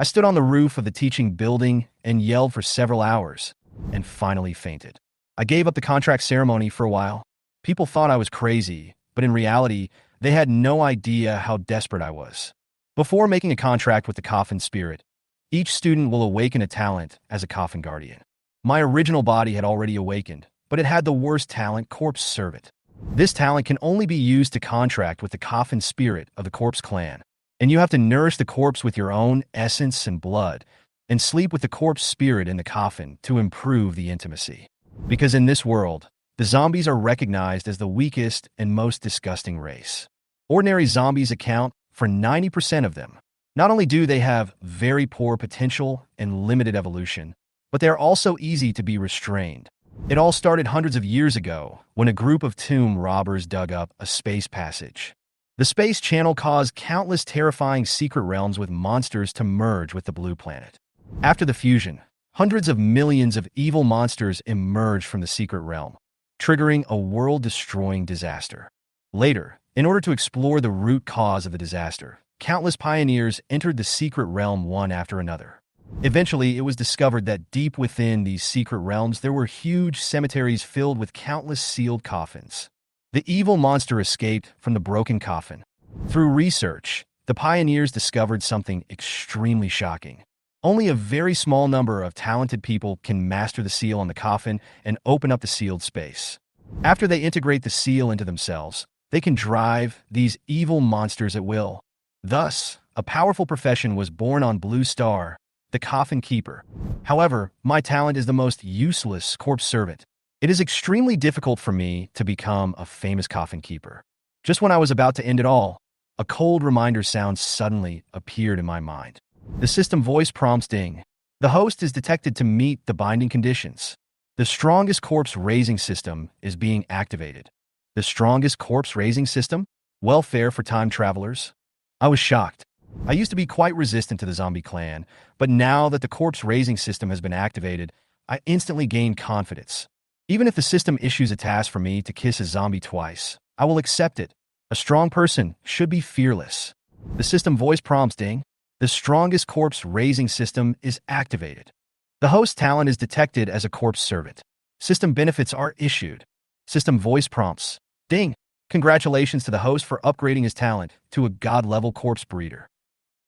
I stood on the roof of the teaching building and yelled for several hours, and finally fainted. I gave up the contract ceremony for a while. People thought I was crazy, but in reality, they had no idea how desperate I was. Before making a contract with the Coffin Spirit, each student will awaken a talent as a Coffin Guardian. My original body had already awakened, but it had the worst talent, Corpse Servant. This talent can only be used to contract with the Coffin Spirit of the Corpse Clan, and you have to nourish the corpse with your own essence and blood, and sleep with the corpse spirit in the coffin to improve the intimacy. Because in this world, the zombies are recognized as the weakest and most disgusting race. Ordinary zombies account for 90% of them. Not only do they have very poor potential and limited evolution, but they are also easy to be restrained. It all started hundreds of years ago when a group of tomb robbers dug up a space passage. The space channel caused countless terrifying secret realms with monsters to merge with the blue planet. After the fusion, hundreds of millions of evil monsters emerged from the secret realm, triggering a world-destroying disaster. Later, in order to explore the root cause of the disaster, countless pioneers entered the secret realm one after another. Eventually, it was discovered that deep within these secret realms there were huge cemeteries filled with countless sealed coffins. The evil monster escaped from the broken coffin. Through research, the pioneers discovered something extremely shocking. Only a very small number of talented people can master the seal on the coffin and open up the sealed space. After they integrate the seal into themselves, they can drive these evil monsters at will. Thus, a powerful profession was born on Blue Star, the Coffin Keeper. However, my talent is the most useless corpse servant. It is extremely difficult for me to become a famous Coffin Keeper. Just when I was about to end it all, a cold reminder sound suddenly appeared in my mind. The system voice prompts ding. The host is detected to meet the binding conditions. The strongest corpse raising system is being activated. The strongest corpse raising system? Welfare for time travelers? I was shocked. I used to be quite resistant to the zombie clan, but now that the corpse raising system has been activated, I instantly gained confidence. Even if the system issues a task for me to kiss a zombie twice, I will accept it. A strong person should be fearless. The system voice prompts ding. The strongest corpse raising system is activated. The host talent is detected as a corpse servant. System benefits are issued. System voice prompts ding. Congratulations to the host for upgrading his talent to a god-level corpse breeder.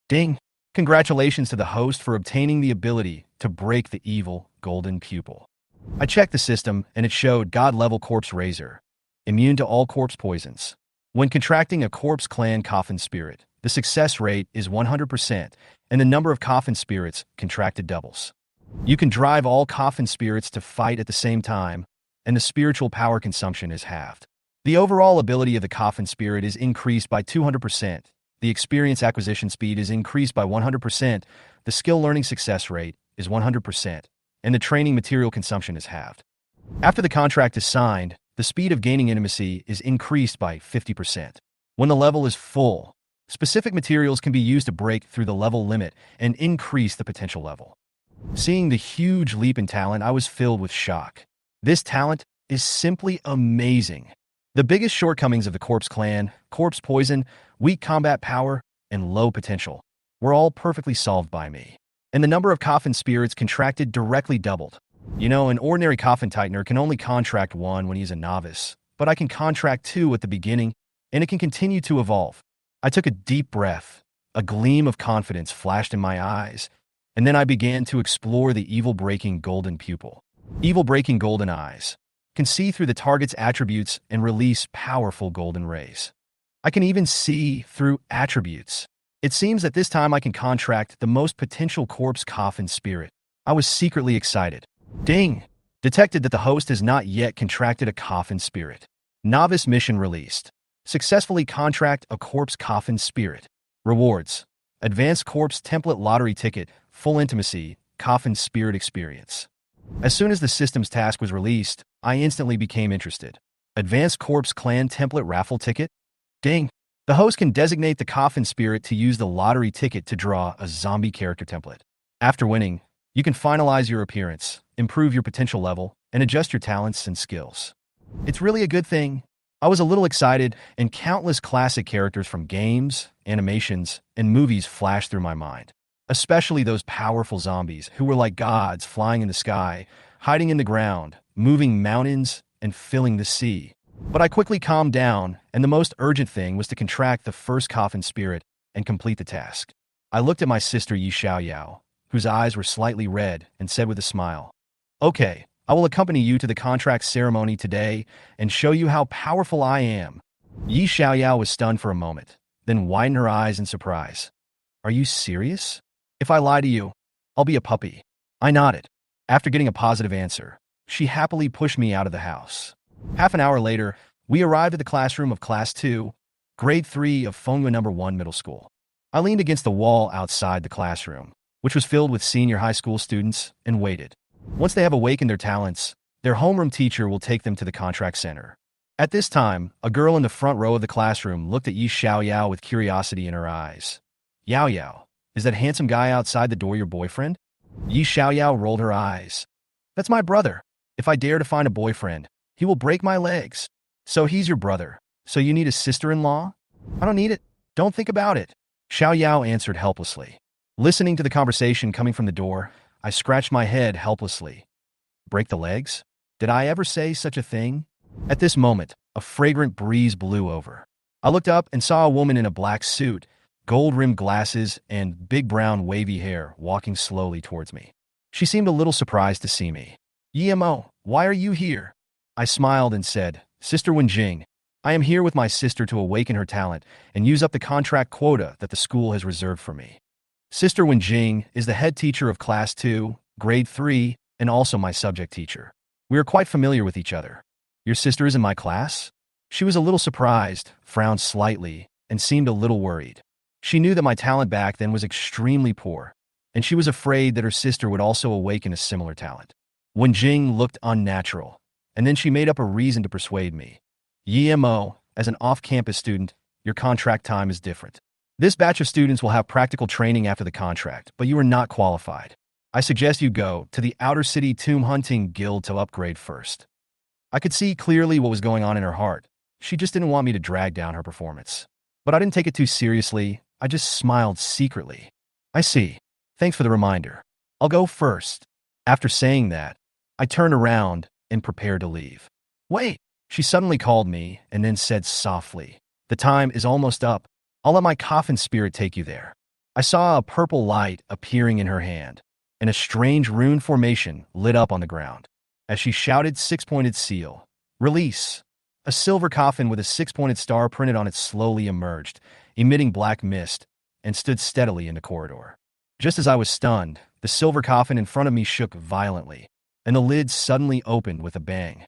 Ding. Congratulations to the host for obtaining the ability to break the evil golden pupil. I checked the system and it showed god-level corpse raiser, immune to all corpse poisons. When contracting a corpse clan coffin spirit, the success rate is 100% and the number of coffin spirits contracted doubles. You can drive all coffin spirits to fight at the same time, and the spiritual power consumption is halved. The overall ability of the coffin spirit is increased by 200%. The experience acquisition speed is increased by 100%, the skill learning success rate is 100%, and the training material consumption is halved. After the contract is signed, the speed of gaining intimacy is increased by 50%. When the level is full, specific materials can be used to break through the level limit and increase the potential level. Seeing the huge leap in talent, I was filled with shock. This talent is simply amazing. The biggest shortcomings of the Corpse Clan, corpse poison, weak combat power, and low potential, were all perfectly solved by me. And the number of coffin spirits contracted directly doubled. You know, an ordinary coffin tightener can only contract one when he's a novice, but I can contract two at the beginning, and it can continue to evolve. I took a deep breath. A gleam of confidence flashed in my eyes, and then I began to explore the evil-breaking golden pupil. Evil-breaking golden eyes can see through the target's attributes and release powerful golden rays. I can even see through attributes. It seems that this time I can contract the most potential corpse coffin spirit. I was secretly excited. Ding! Detected that the host has not yet contracted a coffin spirit. Novice mission released. Successfully contract a corpse coffin spirit. Rewards: Advanced Corpse Template Lottery Ticket, Full Intimacy, Coffin Spirit Experience. As soon as the system's task was released, I instantly became interested. Advanced Corpse Clan Template Raffle Ticket? Ding! The host can designate the coffin spirit to use the lottery ticket to draw a zombie character template. After winning, you can finalize your appearance, improve your potential level, and adjust your talents and skills. It's really a good thing. I was a little excited, and countless classic characters from games, animations, and movies flashed through my mind. especially those powerful zombies who were like gods flying in the sky, hiding in the ground, moving mountains, and filling the sea. But I quickly calmed down, and the most urgent thing was to contract the first coffin spirit and complete the task. I looked at my sister Yi Xiaoyao, whose eyes were slightly red, and said with a smile, "Okay, I will accompany you to the contract ceremony today and show you how powerful I am." Yi Xiaoyao was stunned for a moment, then widened her eyes in surprise. "Are you serious? If I lie to you, I'll be a puppy." I nodded. After getting a positive answer, she happily pushed me out of the house. Half an hour later, we arrived at the classroom of Class 2, Grade 3 of Fengyue No. 1 Middle School. I leaned against the wall outside the classroom, which was filled with senior high school students, and waited. Once they have awakened their talents, their homeroom teacher will take them to the contract center. At this time, a girl in the front row of the classroom looked at Yi Xiaoyao with curiosity in her eyes. "Yao Yao, is that handsome guy outside the door your boyfriend?" Yi Xiaoyao rolled her eyes. "That's my brother. If I dare to find a boyfriend, he will break my legs." "So he's your brother. So you need a sister-in-law?" "I don't need it. Don't think about it," Xiaoyao answered helplessly. Listening to the conversation coming from the door, I scratched my head helplessly. Break the legs? Did I ever say such a thing? At this moment, a fragrant breeze blew over. I looked up and saw a woman in a black suit, gold-rimmed glasses, and big brown wavy hair walking slowly towards me. She seemed a little surprised to see me. "Yimo, why are you here?" I smiled and said, "Sister Wenjing, I am here with my sister to awaken her talent and use up the contract quota that the school has reserved for me." Sister Wenjing is the head teacher of Class 2, Grade 3, and also my subject teacher. We are quite familiar with each other. "Your sister is in my class?" She was a little surprised, frowned slightly, and seemed a little worried. She knew that my talent back then was extremely poor, and she was afraid that her sister would also awaken a similar talent. Wenjing looked unnatural, and then she made up a reason to persuade me. "Yimo, as an off-campus student, your contract time is different. This batch of students will have practical training after the contract, but you are not qualified. I suggest you go to the Outer City Tomb Hunting Guild to upgrade first." I could see clearly what was going on in her heart. She just didn't want me to drag down her performance. But I didn't take it too seriously. I just smiled secretly. "I see. Thanks for the reminder. I'll go first." After saying that, I turned around and prepared to leave. "Wait!" She suddenly called me and then said softly, "The time is almost up. I'll let my coffin spirit take you there." I saw a purple light appearing in her hand, and a strange rune formation lit up on the ground. As she shouted six-pointed seal, "Release!" A silver coffin with a six-pointed star printed on it slowly emerged, emitting black mist, and stood steadily in the corridor. Just as I was stunned, the silver coffin in front of me shook violently, and the lid suddenly opened with a bang.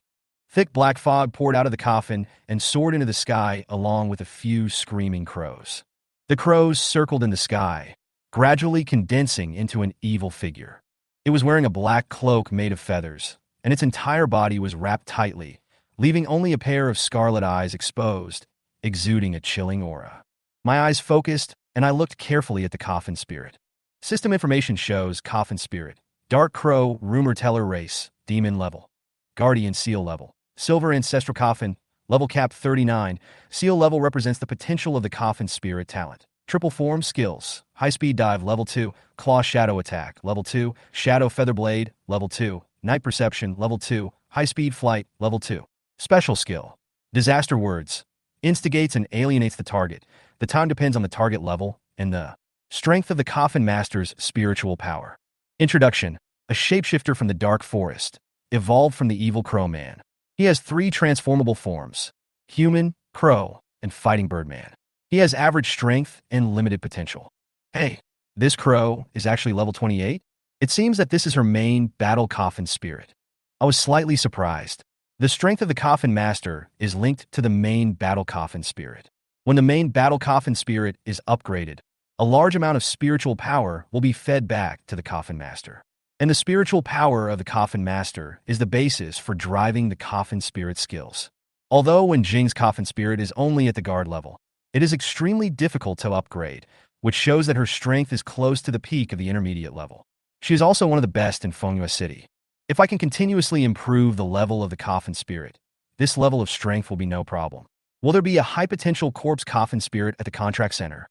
Thick black fog poured out of the coffin and soared into the sky along with a few screaming crows. The crows circled in the sky, gradually condensing into an evil figure. It was wearing a black cloak made of feathers, and its entire body was wrapped tightly, leaving only a pair of scarlet eyes exposed, exuding a chilling aura. My eyes focused, and I looked carefully at the coffin spirit. System information shows coffin spirit, dark crow, rumor teller race, demon level, guardian seal level, silver ancestral coffin, level cap 39. Seal level represents the potential of the coffin spirit talent. Triple form skills, high speed dive level 2, claw shadow attack level 2, shadow feather blade level 2, night perception level 2, high speed flight level 2. Special skill, disaster words, instigates and alienates the target. The time depends on the target level and the strength of the coffin master's spiritual power. Introduction, a shapeshifter from the dark forest, evolved from the evil crow man. He has 3 transformable forms: human, crow, and fighting birdman. He has average strength and limited potential. Hey, this crow is actually level 28? It seems that this is her main battle coffin spirit. I was slightly surprised. The strength of the coffin master is linked to the main battle coffin spirit. When the main battle coffin spirit is upgraded, a large amount of spiritual power will be fed back to the coffin master. And the spiritual power of the coffin master is the basis for driving the coffin spirit skills. Although Wenjing's coffin spirit is only at the guard level, it is extremely difficult to upgrade, which shows that her strength is close to the peak of the intermediate level. She is also one of the best in Fengyue City. If I can continuously improve the level of the coffin spirit, this level of strength will be no problem. Will there be a high-potential corpse coffin spirit at the contract center?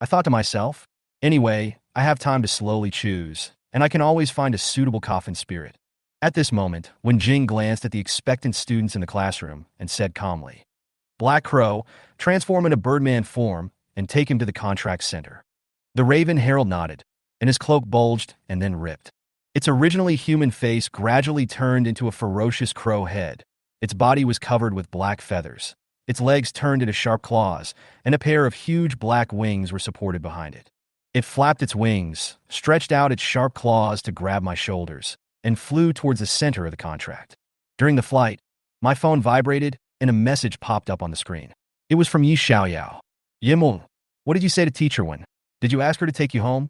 I thought to myself. Anyway, I have time to slowly choose, and I can always find a suitable coffin spirit. At this moment, when Jing glanced at the expectant students in the classroom and said calmly, Black Crow, transform into Birdman form and take him to the contract center. The Raven Herald nodded, and his cloak bulged and then ripped. Its originally human face gradually turned into a ferocious crow head. Its body was covered with black feathers. Its legs turned into sharp claws, and a pair of huge black wings were supported behind it. It flapped its wings, stretched out its sharp claws to grab my shoulders, and flew towards the center of the contract. During the flight, my phone vibrated, and a message popped up on the screen. It was from Yi Xiaoyao. Yimul, what did you say to teacher Wen? Did you ask her to take you home?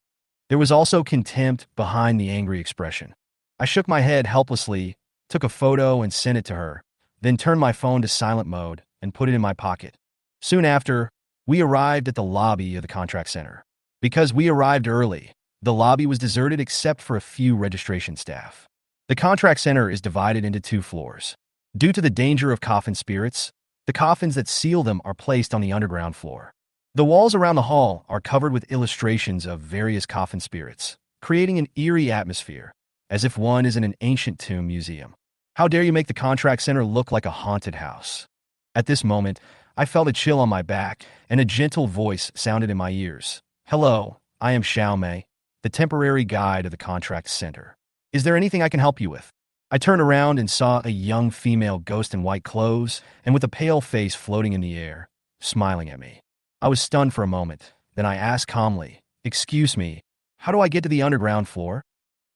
There was also contempt behind the angry expression. I shook my head helplessly, took a photo and sent it to her, then turned my phone to silent mode and put it in my pocket. Soon after, we arrived at the lobby of the contract center. Because we arrived early, the lobby was deserted except for a few registration staff. The contract center is divided into 2 floors. Due to the danger of coffin spirits, the coffins that seal them are placed on the underground floor. The walls around the hall are covered with illustrations of various coffin spirits, creating an eerie atmosphere, as if one is in an ancient tomb museum. How dare you make the contract center look like a haunted house? At this moment, I felt a chill on my back, and a gentle voice sounded in my ears. Hello, I am Xiao Mei, the temporary guide of the contract center. Is there anything I can help you with? I turned around and saw a young female ghost in white clothes and with a pale face floating in the air, smiling at me. I was stunned for a moment. Then I asked calmly, Excuse me, how do I get to the underground floor?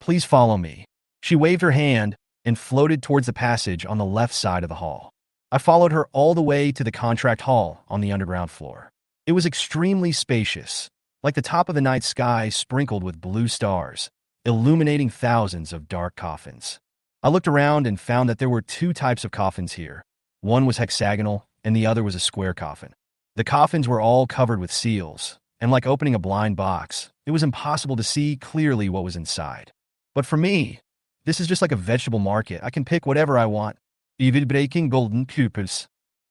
Please follow me. She waved her hand and floated towards the passage on the left side of the hall. I followed her all the way to the contract hall on the underground floor. It was extremely spacious, like the top of the night sky sprinkled with blue stars, illuminating thousands of dark coffins. I looked around and found that there were 2 types of coffins here. One was hexagonal, and the other was a square coffin. The coffins were all covered with seals, and like opening a blind box, it was impossible to see clearly what was inside. But for me, this is just like a vegetable market. I can pick whatever I want. Even breaking golden coupons,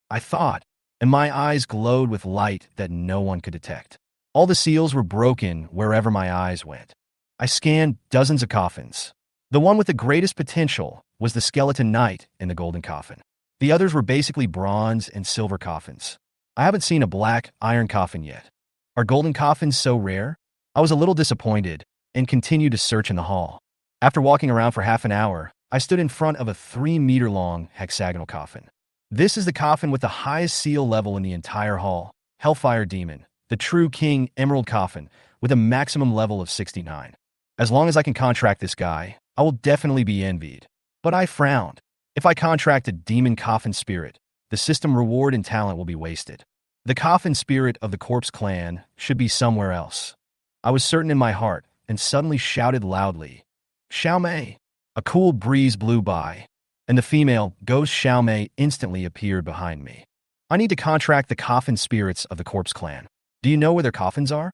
I thought, and my eyes glowed with light that no one could detect. All the seals were broken wherever my eyes went. I scanned dozens of coffins. The one with the greatest potential was the skeleton knight in the golden coffin. The others were basically bronze and silver coffins. I haven't seen a black iron coffin yet. Are golden coffins so rare? I was a little disappointed and continued to search in the hall. After walking around for half an hour, I stood in front of a 3-meter-long hexagonal coffin. This is the coffin with the highest seal level in the entire hall, Hellfire Demon, the true King Emerald Coffin, with a maximum level of 69. As long as I can contract this guy, I will definitely be envied. But I frowned. If I contract a demon coffin spirit, the system reward and talent will be wasted. The coffin spirit of the corpse clan should be somewhere else. I was certain in my heart and suddenly shouted loudly, Xiao Mei! A cool breeze blew by, and the female ghost Xiao Mei instantly appeared behind me. I need to contract the coffin spirits of the corpse clan. Do you know where their coffins are?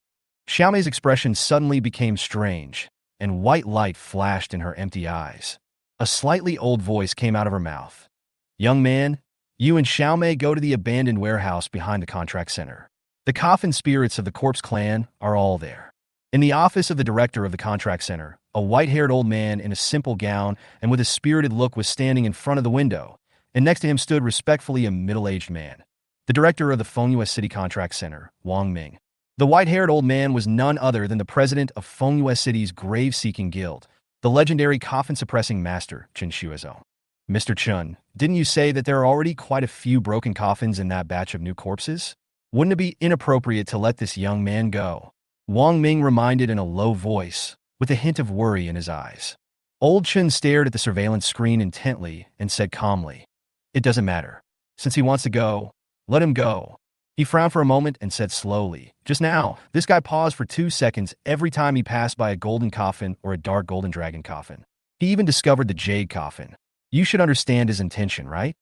Xiao Mei's expression suddenly became strange, and white light flashed in her empty eyes. A slightly old voice came out of her mouth. Young man, you and Xiao Mei go to the abandoned warehouse behind the contract center. The coffin spirits of the corpse clan are all there. In the office of the director of the contract center, a white-haired old man in a simple gown and with a spirited look was standing in front of the window, and next to him stood respectfully a middle-aged man, the director of the Fengyue City Contract Center, Wang Ming. The white-haired old man was none other than the president of Fengyue City's grave-seeking guild, the legendary coffin-suppressing master, Chen Shuizong. Mr. Chun, didn't you say that there are already quite a few broken coffins in that batch of new corpses? Wouldn't it be inappropriate to let this young man go? Wang Ming reminded in a low voice, with a hint of worry in his eyes. Old Chen stared at the surveillance screen intently and said calmly, It doesn't matter. Since he wants to go, let him go. He frowned for a moment and said slowly, Just now, this guy paused for 2 seconds every time he passed by a golden coffin or a dark golden dragon coffin. He even discovered the jade coffin. You should understand his intention, right?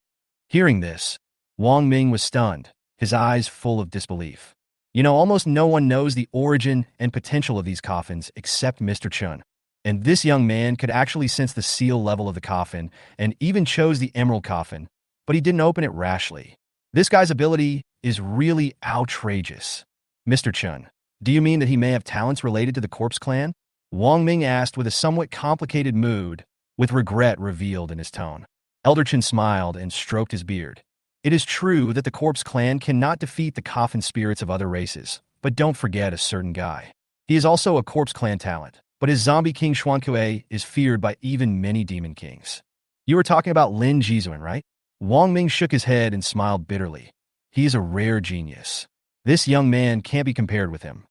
Hearing this, Wang Ming was stunned, his eyes full of disbelief. Almost no one knows the origin and potential of these coffins except Mr. Chun. And this young man could actually sense the seal level of the coffin and even chose the emerald coffin, but he didn't open it rashly. This guy's ability is really outrageous. Mr. Chun, Do you mean that he may have talents related to the Corpse Clan? Wang Ming asked with a somewhat complicated mood, with regret revealed in his tone. Elder Chen smiled and stroked his beard. It is true that the Corpse Clan cannot defeat the Coffin spirits of other races, but don't forget a certain guy. He is also a Corpse Clan talent, but his zombie king Xuankue is feared by even many demon kings. You were talking about Lin Jizuan, right? Wang Ming shook his head and smiled bitterly. He is a rare genius. This young man can't be compared with him.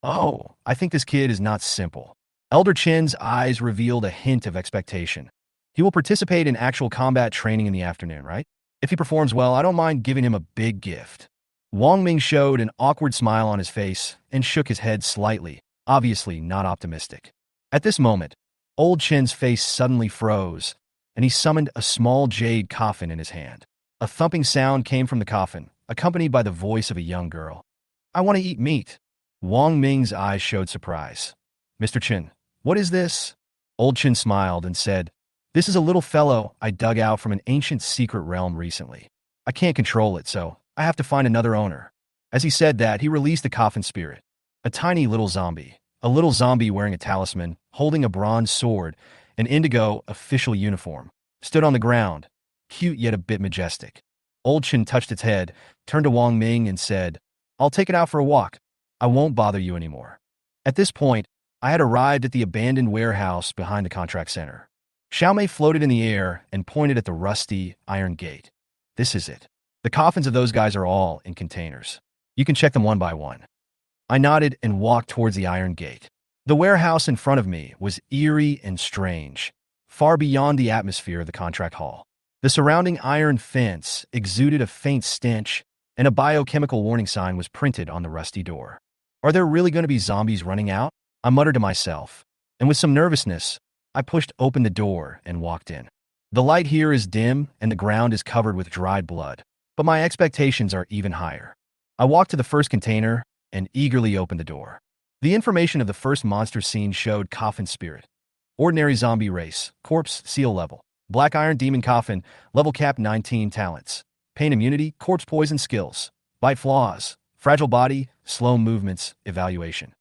Oh, I think this kid is not simple. Elder Chen's eyes revealed a hint of expectation. He will participate in actual combat training in the afternoon, right? If he performs well, I don't mind giving him a big gift. Wang Ming showed an awkward smile on his face and shook his head slightly, obviously not optimistic. At this moment, old Chen's face suddenly froze, and he summoned a small jade coffin in his hand. A thumping sound came from the coffin, accompanied by the voice of a young girl. I want to eat meat. Wang Ming's eyes showed surprise. Mr. Chen, what is this? Old Chen smiled and said, This is a little fellow I dug out from an ancient secret realm recently. I can't control it, so I have to find another owner. As he said that, he released the Coffin spirit, a tiny little zombie wearing a talisman, holding a bronze sword, an indigo official uniform, stood on the ground, cute yet a bit majestic. Old Chen touched its head, turned to Wang Ming and said, I'll take it out for a walk. I won't bother you anymore. At this point, I had arrived at the abandoned warehouse behind the contract center. Xiaomei floated in the air and pointed at the rusty iron gate. This is it. The coffins of those guys are all in containers. You can check them one by one. I nodded and walked towards the iron gate. The warehouse in front of me was eerie and strange, far beyond the atmosphere of the contract hall. The surrounding iron fence exuded a faint stench, and a biochemical warning sign was printed on the rusty door. Are there really going to be zombies running out? I muttered to myself, and with some nervousness, I pushed open the door and walked in. The light here is dim and the ground is covered with dried blood, but my expectations are even higher. I walked to the first container and eagerly opened the door. The information of the first monster scene showed Coffin spirit, ordinary zombie race, corpse, seal level, black iron demon coffin, level cap 19 talents, pain immunity, corpse poison skills, bite flaws, fragile body, slow movements, evaluation.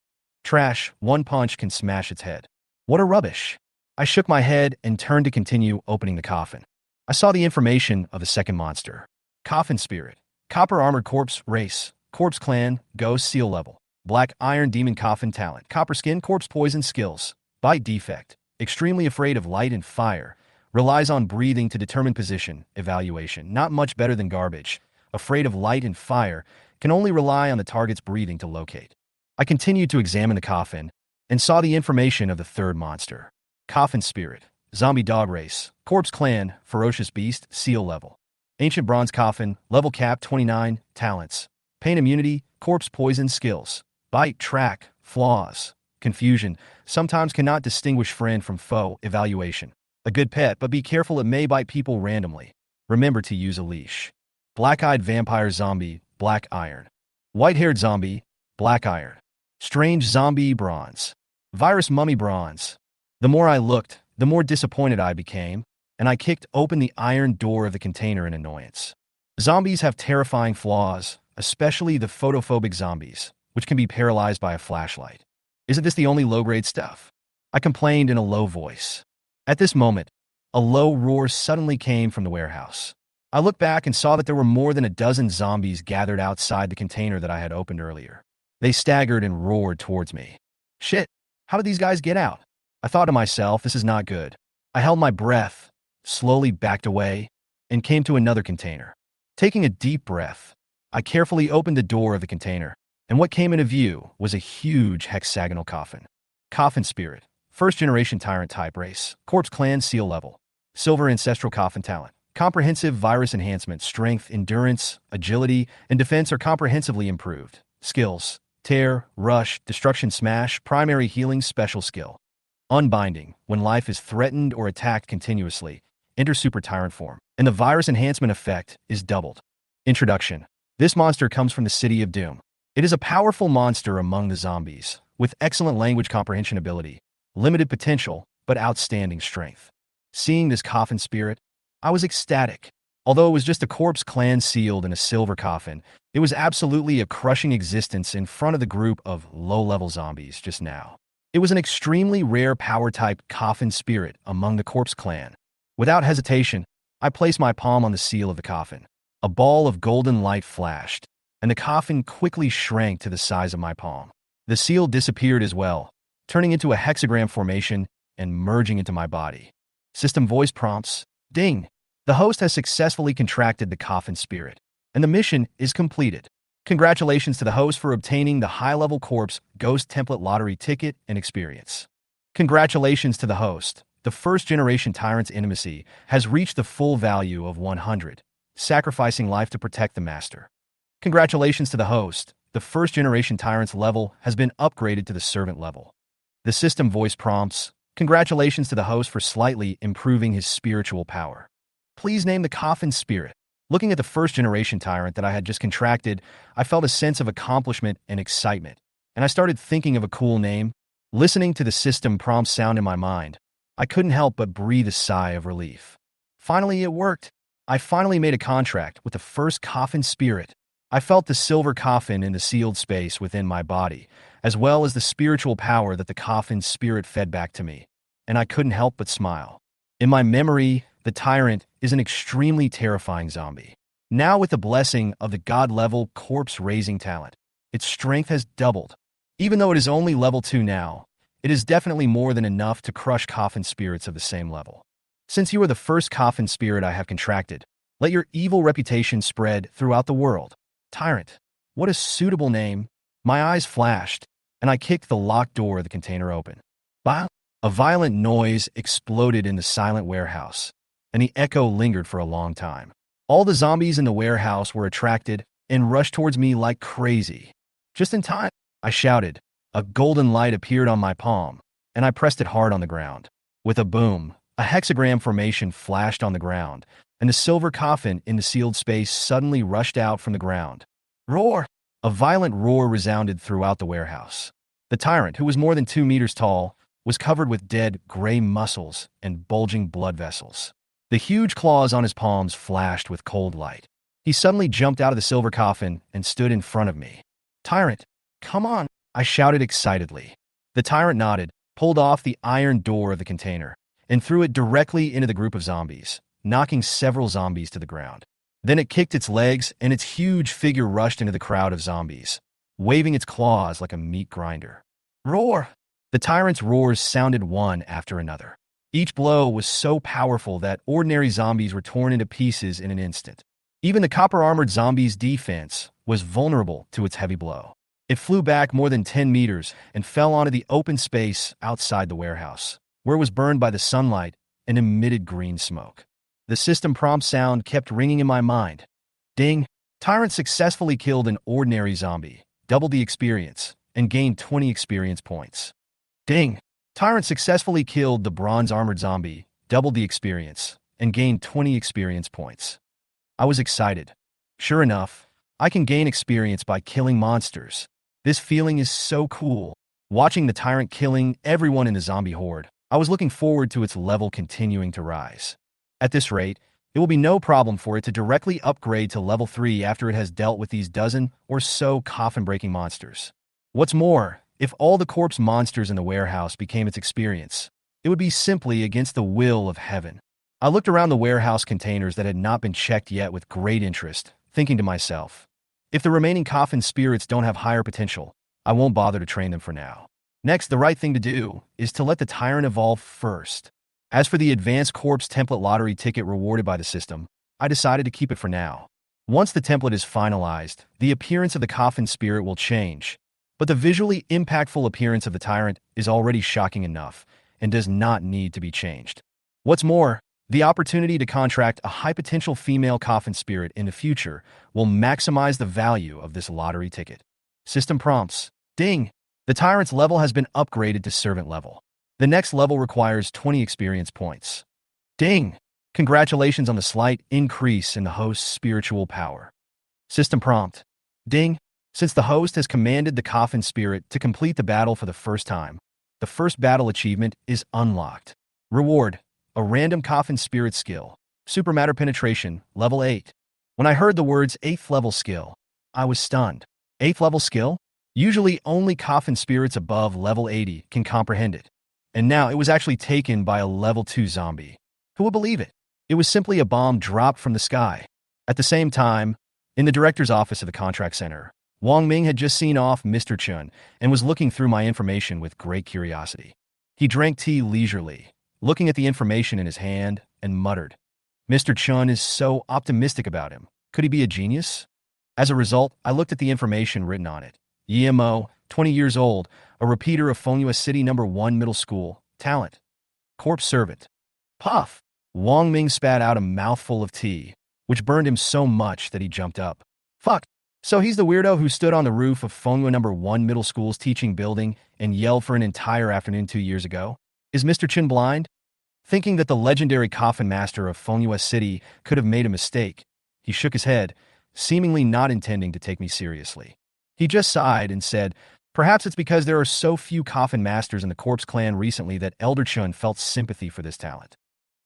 Trash, one punch can smash its head. What a rubbish. I shook my head and turned to continue opening the coffin. I saw the information of the second monster. Coffin spirit, copper armored corpse race, corpse clan, ghost seal level, black iron demon coffin talent, copper skin, corpse poison skills, bite defect, extremely afraid of light and fire, relies on breathing to determine position, evaluation, not much better than garbage, afraid of light and fire, can only rely on the target's breathing to locate. I continued to examine the coffin and saw the information of the third monster. Coffin spirit, zombie dog race, corpse clan, ferocious beast, seal level, ancient bronze coffin, level cap 29, talents, pain immunity, corpse poison skills, bite, track, flaws, confusion, sometimes cannot distinguish friend from foe, evaluation. A good pet, but be careful, it may bite people randomly. Remember to use a leash. Black-eyed vampire zombie, black iron. White-haired zombie, black iron. Strange zombie, bronze. Virus mummy, bronze. The more I looked, the more disappointed I became, and I kicked open the iron door of the container in annoyance. Zombies have terrifying flaws, especially the photophobic zombies, which can be paralyzed by a flashlight. Isn't this the only low-grade stuff? I complained in a low voice. At this moment, a low roar suddenly came from the warehouse. I looked back and saw that there were more than a dozen zombies gathered outside the container that I had opened earlier. They staggered and roared towards me. Shit, how did these guys get out? I thought to myself, this is not good. I held my breath, slowly backed away, and came to another container. Taking a deep breath, I carefully opened the door of the container, and what came into view was a huge hexagonal coffin. Coffin spirit, first-generation Tyrant type race, corpse clan seal level, silver ancestral coffin talent. Comprehensive virus enhancement, strength, endurance, agility, and defense are comprehensively improved. Skills, tear, rush, destruction smash, primary healing special skill. Unbinding, when life is threatened or attacked continuously, enter super tyrant form, and the virus enhancement effect is doubled. Introduction. This monster comes from the City of Doom. It is a powerful monster among the zombies, with excellent language comprehension ability, limited potential, but outstanding strength. Seeing this coffin spirit, I was ecstatic. Although it was just a corpse clan sealed in a silver coffin, it was absolutely a crushing existence in front of the group of low-level zombies just now. It was an extremely rare power-type coffin spirit among the corpse clan. Without hesitation, I placed my palm on the seal of the coffin. A ball of golden light flashed, and the coffin quickly shrank to the size of my palm. The seal disappeared as well, turning into a hexagram formation and merging into my body. System voice prompts, ding. The host has successfully contracted the coffin spirit, and the mission is completed. Congratulations to the host for obtaining the high-level corpse ghost template lottery ticket and experience. Congratulations to the host. The first-generation Tyrant's intimacy has reached the full value of 100, sacrificing life to protect the master. Congratulations to the host. The first-generation Tyrant's level has been upgraded to the servant level. The system voice prompts, congratulations to the host for slightly improving his spiritual power. Please name the coffin spirit. Looking at the first-generation Tyrant that I had just contracted, I felt a sense of accomplishment and excitement, and I started thinking of a cool name. Listening to the system prompt sound in my mind, I couldn't help but breathe a sigh of relief. Finally, it worked. I finally made a contract with the first coffin spirit. I felt the silver coffin in the sealed space within my body, as well as the spiritual power that the coffin spirit fed back to me, and I couldn't help but smile. In my memory, the Tyrant is an extremely terrifying zombie. Now with the blessing of the god-level corpse-raising talent, its strength has doubled. Even though it is only level 2 now, it is definitely more than enough to crush coffin spirits of the same level. Since you are the first coffin spirit I have contracted, let your evil reputation spread throughout the world. Tyrant, what a suitable name. My eyes flashed, and I kicked the locked door of the container open. Bah! A violent noise exploded in the silent warehouse, and the echo lingered for a long time. All the zombies in the warehouse were attracted and rushed towards me like crazy. Just in time, I shouted. A golden light appeared on my palm, and I pressed it hard on the ground. With a boom, a hexagram formation flashed on the ground, and the silver coffin in the sealed space suddenly rushed out from the ground. Roar! A violent roar resounded throughout the warehouse. The Tyrant, who was more than 2 meters tall, was covered with dead, gray muscles and bulging blood vessels. The huge claws on his palms flashed with cold light. He suddenly jumped out of the silver coffin and stood in front of me. Tyrant, come on, I shouted excitedly. The Tyrant nodded, pulled off the iron door of the container, and threw it directly into the group of zombies, knocking several zombies to the ground. Then it kicked its legs, and its huge figure rushed into the crowd of zombies, waving its claws like a meat grinder. Roar! The Tyrant's roars sounded one after another. Each blow was so powerful that ordinary zombies were torn into pieces in an instant. Even the copper-armored zombie's defense was vulnerable to its heavy blow. It flew back more than 10 meters and fell onto the open space outside the warehouse, where it was burned by the sunlight and emitted green smoke. The system prompt sound kept ringing in my mind. Ding! Tyrant successfully killed an ordinary zombie, doubled the experience, and gained 20 experience points. Ding! Tyrant successfully killed the bronze-armored zombie, doubled the experience, and gained 20 experience points. I was excited. Sure enough, I can gain experience by killing monsters. This feeling is so cool. Watching the Tyrant killing everyone in the zombie horde, I was looking forward to its level continuing to rise. At this rate, it will be no problem for it to directly upgrade to level 3 after it has dealt with these dozen or so coffin-breaking monsters. What's more, if all the corpse monsters in the warehouse became its experience, it would be simply against the will of heaven. I looked around the warehouse containers that had not been checked yet with great interest, thinking to myself, if the remaining coffin spirits don't have higher potential, I won't bother to train them for now. Next, the right thing to do is to let the Tyrant evolve first. As for the advanced corpse template lottery ticket rewarded by the system, I decided to keep it for now. Once the template is finalized, the appearance of the coffin spirit will change, but the visually impactful appearance of the Tyrant is already shocking enough and does not need to be changed. What's more, the opportunity to contract a high-potential female coffin spirit in the future will maximize the value of this lottery ticket. System prompts. Ding! The Tyrant's level has been upgraded to servant level. The next level requires 20 experience points. Ding! Congratulations on the slight increase in the host's spiritual power. System prompt. Ding! Since the host has commanded the coffin spirit to complete the battle for the first time, the first battle achievement is unlocked. Reward: a random coffin spirit skill. Super matter penetration, level 8. When I heard the words 8th level skill, I was stunned. 8th level skill? Usually only coffin spirits above level 80 can comprehend it. And now it was actually taken by a level 2 zombie. Who would believe it? It was simply a bomb dropped from the sky. At the same time, in the director's office of the contract center, Wang Ming had just seen off Mr. Chun and was looking through my information with great curiosity. He drank tea leisurely, looking at the information in his hand, and muttered, "Mr. Chun is so optimistic about him. Could he be a genius?" As a result, I looked at the information written on it. Yemo, 20 years old, a repeater of Fonghua City number 1 middle school, talent, corpse servant. Puff! Wang Ming spat out a mouthful of tea, which burned him so much that he jumped up. Fuck! So he's the weirdo who stood on the roof of Fonghua number 1 middle school's teaching building and yelled for an entire afternoon 2 years ago? Is Mr. Chin blind? Thinking that the legendary coffin master of Fonghua City could have made a mistake, he shook his head, seemingly not intending to take me seriously. He just sighed and said, "Perhaps it's because there are so few coffin masters in the corpse clan recently that Elder Chun felt sympathy for this talent."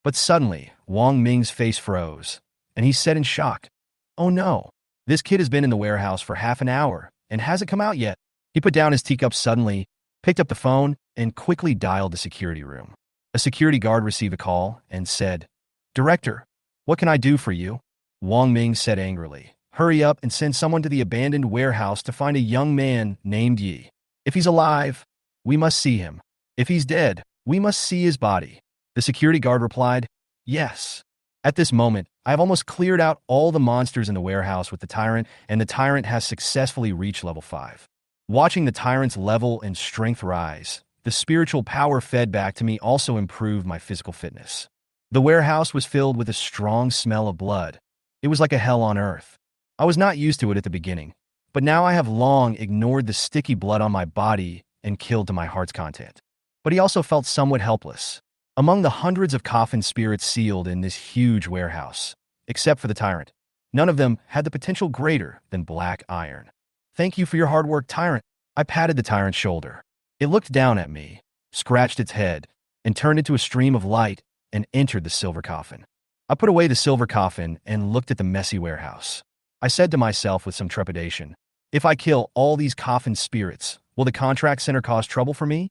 But suddenly, Wang Ming's face froze, and he said in shock, "Oh no, this kid has been in the warehouse for half an hour and hasn't come out yet." He put down his teacup suddenly, picked up the phone, and quickly dialed the security room. A security guard received a call and said, "Director, what can I do for you?" Wang Ming said angrily, "Hurry up and send someone to the abandoned warehouse to find a young man named Yi. If he's alive, we must see him. If he's dead, we must see his body." The security guard replied, "Yes." At this moment, I have almost cleared out all the monsters in the warehouse with the Tyrant, and the Tyrant has successfully reached level 5. Watching the Tyrant's level and strength rise, the spiritual power fed back to me also improved my physical fitness. The warehouse was filled with a strong smell of blood. It was like a hell on earth. I was not used to it at the beginning, but now I have long ignored the sticky blood on my body and killed to my heart's content. But he also felt somewhat helpless. Among the hundreds of coffin spirits sealed in this huge warehouse, except for the Tyrant, none of them had the potential greater than black iron. "Thank you for your hard work, Tyrant." I patted the Tyrant's shoulder. It looked down at me, scratched its head, and turned into a stream of light and entered the silver coffin. I put away the silver coffin and looked at the messy warehouse. I said to myself with some trepidation, "If I kill all these coffin spirits, will the contract center cause trouble for me?"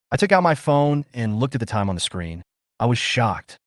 I took out my phone and looked at the time on the screen. I was shocked.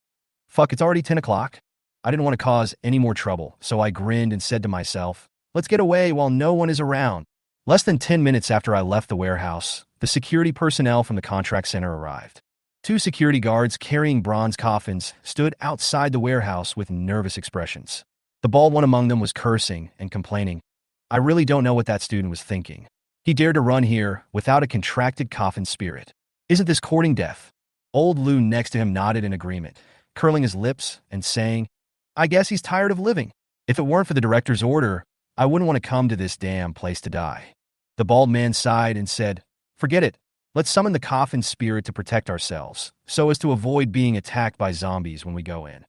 Fuck, it's already 10 o'clock. I didn't want to cause any more trouble, so I grinned and said to myself, "Let's get away while no one is around." Less than 10 minutes after I left the warehouse, the security personnel from the contract center arrived. 2 security guards carrying bronze coffins stood outside the warehouse with nervous expressions. The bald one among them was cursing and complaining. I really don't know what that student was thinking. He dared to run here without a contracted coffin spirit. Isn't this courting death? Old Lou next to him nodded in agreement, curling his lips and saying, "I guess he's tired of living. If it weren't for the director's order, I wouldn't want to come to this damn place to die." The bald man sighed and said, "Forget it. Let's summon the coffin spirit to protect ourselves, so as to avoid being attacked by zombies when we go in."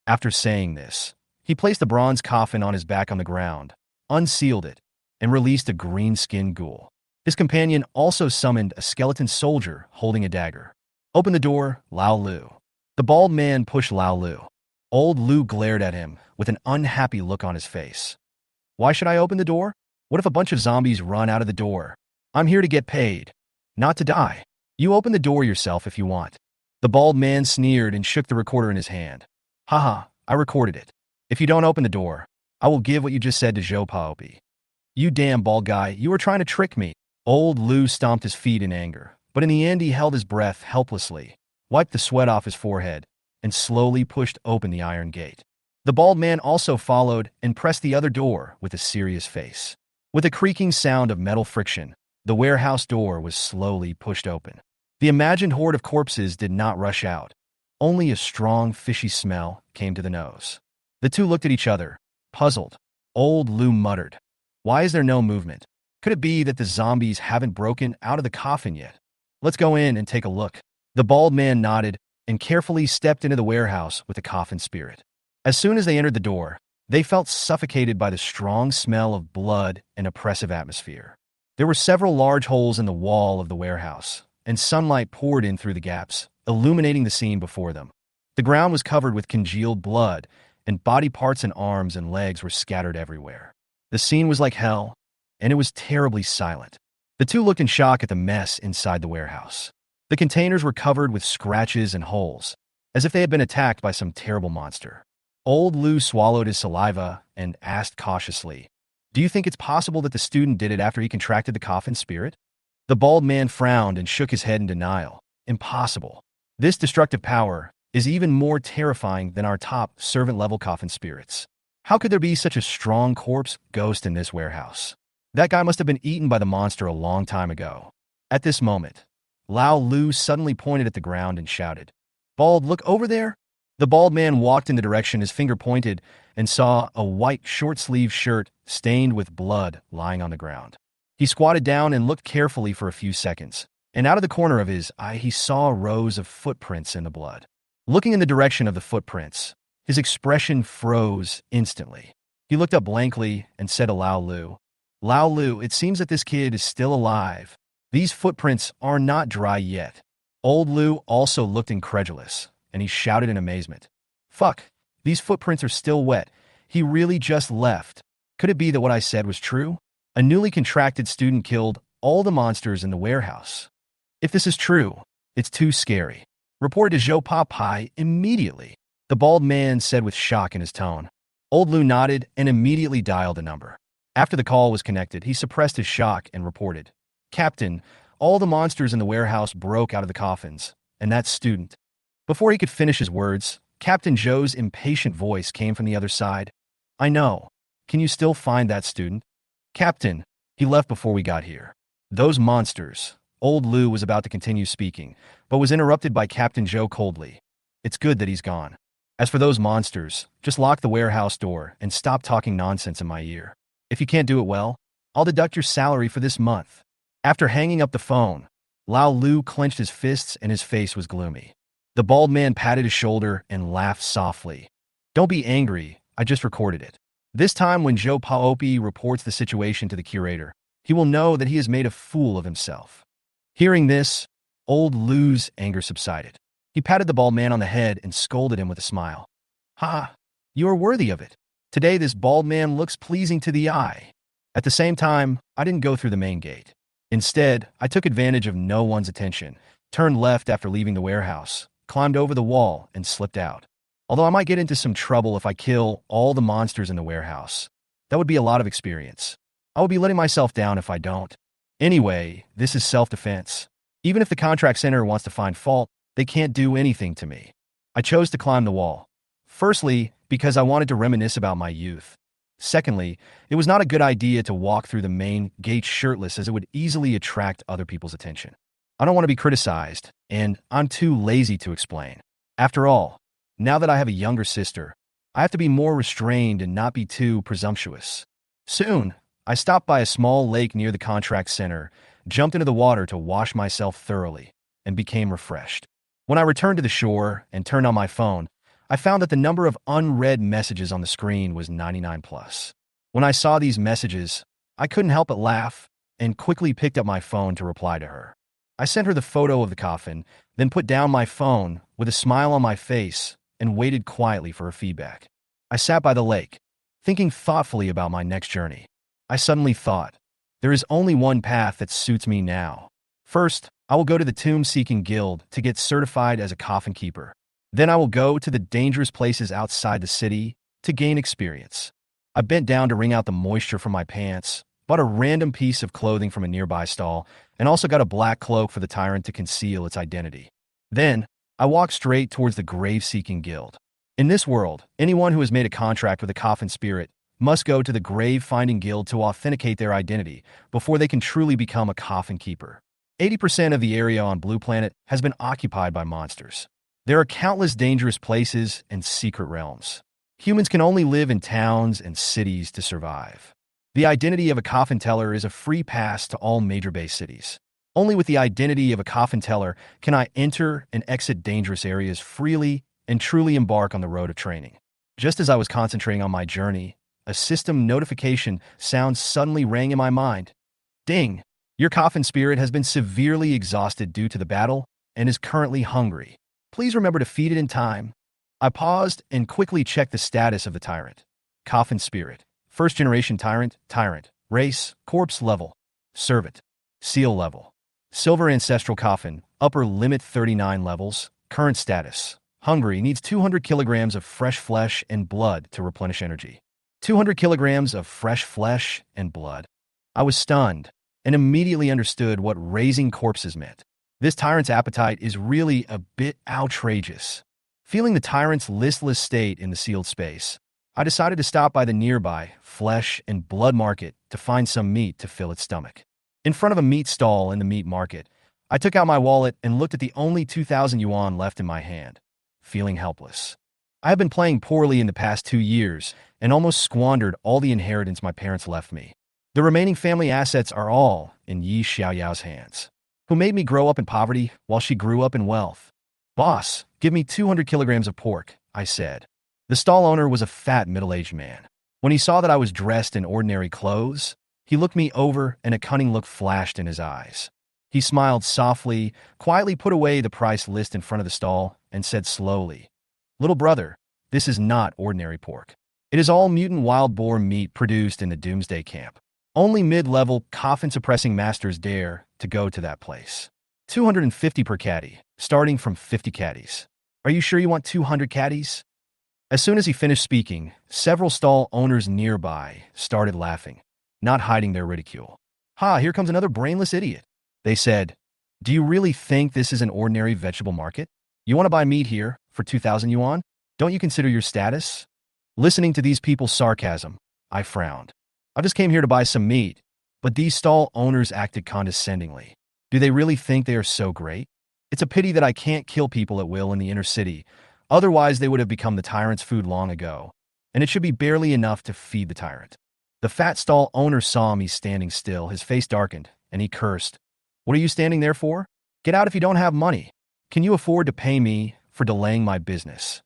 After saying this, he placed the bronze coffin on his back on the ground, unsealed it, and released a green-skinned ghoul. His companion also summoned a skeleton soldier holding a dagger. "Open the door, Lao Lu." The bald man pushed Lao Lu. Old Lu glared at him with an unhappy look on his face. "Why should I open the door? What if a bunch of zombies run out of the door? I'm here to get paid, not to die. You open the door yourself if you want." The bald man sneered and shook the recorder in his hand. "Haha, I recorded it. If you don't open the door, I will give what you just said to Zhou Paopi." "You damn bald guy, you were trying to trick me." Old Lu stomped his feet in anger, but in the end he held his breath helplessly, wiped the sweat off his forehead, and slowly pushed open the iron gate. The bald man also followed and pressed the other door with a serious face. With a creaking sound of metal friction, the warehouse door was slowly pushed open. The imagined horde of corpses did not rush out. Only a strong, fishy smell came to the nose. The two looked at each other, puzzled. Old Lou muttered, "Why is there no movement? Could it be that the zombies haven't broken out of the coffin yet? Let's go in and take a look." The bald man nodded and carefully stepped into the warehouse with the coffin spirit. As soon as they entered the door, they felt suffocated by the strong smell of blood and oppressive atmosphere. There were several large holes in the wall of the warehouse, and sunlight poured in through the gaps, illuminating the scene before them. The ground was covered with congealed blood, and body parts and arms and legs were scattered everywhere. The scene was like hell, and it was terribly silent. The two looked in shock at the mess inside the warehouse. The containers were covered with scratches and holes, as if they had been attacked by some terrible monster. Old Lou swallowed his saliva and asked cautiously, "Do you think it's possible that the student did it after he contracted the Coffin spirit?" The bald man frowned and shook his head in denial. Impossible. This destructive power is even more terrifying than our top servant-level Coffin spirits. How could there be such a strong corpse ghost in this warehouse? That guy must have been eaten by the monster a long time ago. At this moment, Lao Lu suddenly pointed at the ground and shouted, "Bald, look over there!" The bald man walked in the direction his finger pointed and saw a white short-sleeved shirt stained with blood lying on the ground. He squatted down and looked carefully for a few seconds, and out of the corner of his eye he saw rows of footprints in the blood. Looking in the direction of the footprints, his expression froze instantly. He looked up blankly and said to Lao Lu, "Lao Lu, it seems that this kid is still alive. These footprints are not dry yet." Old Lu also looked incredulous, and he shouted in amazement, "Fuck, these footprints are still wet. He really just left. Could it be that what I said was true? A newly contracted student killed all the monsters in the warehouse. If this is true, it's too scary. Report to Zhou Pa Pai immediately," the bald man said with shock in his tone. Old Lu nodded and immediately dialed a number. After the call was connected, he suppressed his shock and reported, "Captain, all the monsters in the warehouse broke out of the coffins, and that student." Before he could finish his words, Captain Zhou's impatient voice came from the other side. "I know. Can you still find that student?" "Captain, he left before we got here." "Those monsters." Old Lu was about to continue speaking, but was interrupted by Captain Zhou coldly. "It's good that he's gone. As for those monsters, just lock the warehouse door and stop talking nonsense in my ear. If you can't do it well, I'll deduct your salary for this month." After hanging up the phone, Lao Lu clenched his fists and his face was gloomy. The bald man patted his shoulder and laughed softly. "Don't be angry, I just recorded it. This time when Zhou Paopi reports the situation to the curator, he will know that he has made a fool of himself." Hearing this, Old Lu's anger subsided. He patted the bald man on the head and scolded him with a smile. "Ha! You are worthy of it. Today this bald man looks pleasing to the eye." At the same time, I didn't go through the main gate. Instead, I took advantage of no one's attention, turned left after leaving the warehouse, climbed over the wall, and slipped out. Although I might get into some trouble if I kill all the monsters in the warehouse, that would be a lot of experience. I would be letting myself down if I don't. Anyway, this is self-defense. Even if the contract center wants to find fault, they can't do anything to me. I chose to climb the wall. Firstly, because I wanted to reminisce about my youth. Secondly, it was not a good idea to walk through the main gate shirtless, as it would easily attract other people's attention. I don't want to be criticized, and I'm too lazy to explain. After all, now that I have a younger sister, I have to be more restrained and not be too presumptuous. Soon, I stopped by a small lake near the contract center, jumped into the water to wash myself thoroughly, and became refreshed. When I returned to the shore and turned on my phone, I found that the number of unread messages on the screen was 99 plus. When I saw these messages, I couldn't help but laugh and quickly picked up my phone to reply to her. I sent her the photo of the coffin, then put down my phone with a smile on my face and waited quietly for her feedback. I sat by the lake, thinking thoughtfully about my next journey. I suddenly thought, there is only one path that suits me now. First, I will go to the tomb-seeking guild to get certified as a coffin keeper. Then I will go to the dangerous places outside the city to gain experience. I bent down to wring out the moisture from my pants, bought a random piece of clothing from a nearby stall, and also got a black cloak for the Tyrant to conceal its identity. Then, I walked straight towards the grave-seeking guild. In this world, anyone who has made a contract with a coffin spirit must go to the grave-finding guild to authenticate their identity before they can truly become a coffin keeper. 80% of the area on Blue Planet has been occupied by monsters. There are countless dangerous places and secret realms. Humans can only live in towns and cities to survive. The identity of a coffin teller is a free pass to all major base cities. Only with the identity of a coffin teller can I enter and exit dangerous areas freely and truly embark on the road of training. Just as I was concentrating on my journey, a system notification sound suddenly rang in my mind. Ding! Your coffin spirit has been severely exhausted due to the battle and is currently hungry. Please remember to feed it in time. I paused and quickly checked the status of the Tyrant. Coffin Spirit. First generation Tyrant. Tyrant. Race. Corpse level. Servant. Seal level. Silver Ancestral Coffin. Upper limit 39 levels. Current status. Hungry, needs 200 kilograms of fresh flesh and blood to replenish energy. 200 kilograms of fresh flesh and blood. I was stunned and immediately understood what raising corpses meant. This Tyrant's appetite is really a bit outrageous. Feeling the Tyrant's listless state in the sealed space, I decided to stop by the nearby flesh and blood market to find some meat to fill its stomach. In front of a meat stall in the meat market, I took out my wallet and looked at the only 2,000 yuan left in my hand, feeling helpless. I have been playing poorly in the past 2 years and almost squandered all the inheritance my parents left me. The remaining family assets are all in Yi Xiaoyao's hands, who made me grow up in poverty while she grew up in wealth. "Boss, give me 200 kilograms of pork," I said. The stall owner was a fat, middle-aged man. When he saw that I was dressed in ordinary clothes, he looked me over and a cunning look flashed in his eyes. He smiled softly, quietly put away the price list in front of the stall, and said slowly, "Little brother, this is not ordinary pork. It is all mutant wild boar meat produced in the Doomsday Camp. Only mid-level, coffin-suppressing masters dare to go to that place. 250 per caddy, starting from 50 caddies. Are you sure you want 200 caddies?" As soon as he finished speaking, several stall owners nearby started laughing, not hiding their ridicule. "Ha, here comes another brainless idiot," they said. "Do you really think this is an ordinary vegetable market? You want to buy meat here for 2,000 yuan? Don't you consider your status?" Listening to these people's sarcasm, I frowned. I just came here to buy some meat, but these stall owners acted condescendingly. Do they really think they are so great? It's a pity that I can't kill people at will in the inner city. Otherwise, they would have become the Tyrant's food long ago, and it should be barely enough to feed the Tyrant. The fat stall owner saw me standing still. His face darkened, and he cursed. "What are you standing there for? Get out if you don't have money. Can you afford to pay me for delaying my business?"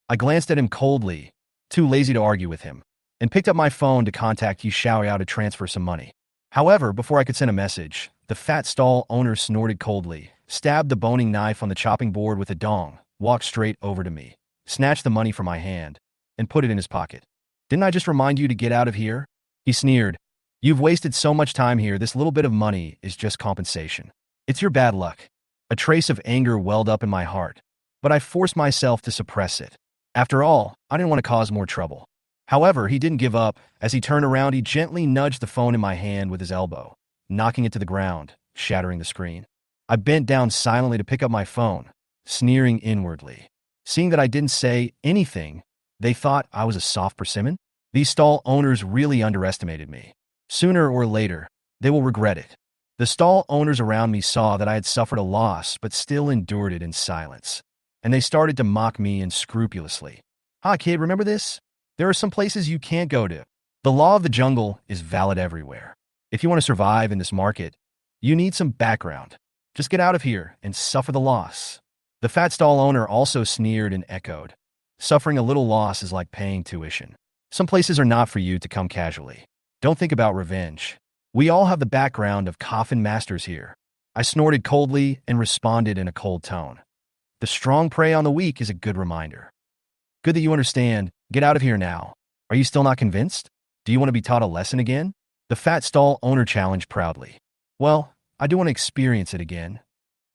I glanced at him coldly, too lazy to argue with him, and picked up my phone to contact Yi Xiaoyao to transfer some money. However, before I could send a message, the fat stall owner snorted coldly, stabbed the boning knife on the chopping board with a dong, walked straight over to me, snatched the money from my hand, and put it in his pocket. "Didn't I just remind you to get out of here?" He sneered. "You've wasted so much time here. This little bit of money is just compensation. It's your bad luck." A trace of anger welled up in my heart, but I forced myself to suppress it. After all, I didn't want to cause more trouble. However, he didn't give up. As he turned around, he gently nudged the phone in my hand with his elbow, knocking it to the ground, shattering the screen. I bent down silently to pick up my phone, sneering inwardly. Seeing that I didn't say anything, they thought I was a soft persimmon? These stall owners really underestimated me. Sooner or later, they will regret it. The stall owners around me saw that I had suffered a loss but still endured it in silence, and they started to mock me unscrupulously. "Ah, kid, remember this? There are some places you can't go to. The law of the jungle is valid everywhere. If you want to survive in this market, you need some background. Just get out of here and suffer the loss." The fat stall owner also sneered and echoed. "Suffering a little loss is like paying tuition. Some places are not for you to come casually. Don't think about revenge. We all have the background of coffin masters here." I snorted coldly and responded in a cold tone. "The strong prey on the weak is a good reminder. Good that you understand. Get out of here now. Are you still not convinced? Do you want to be taught a lesson again?" The fat stall owner challenged proudly. "Well, I do want to experience it again,"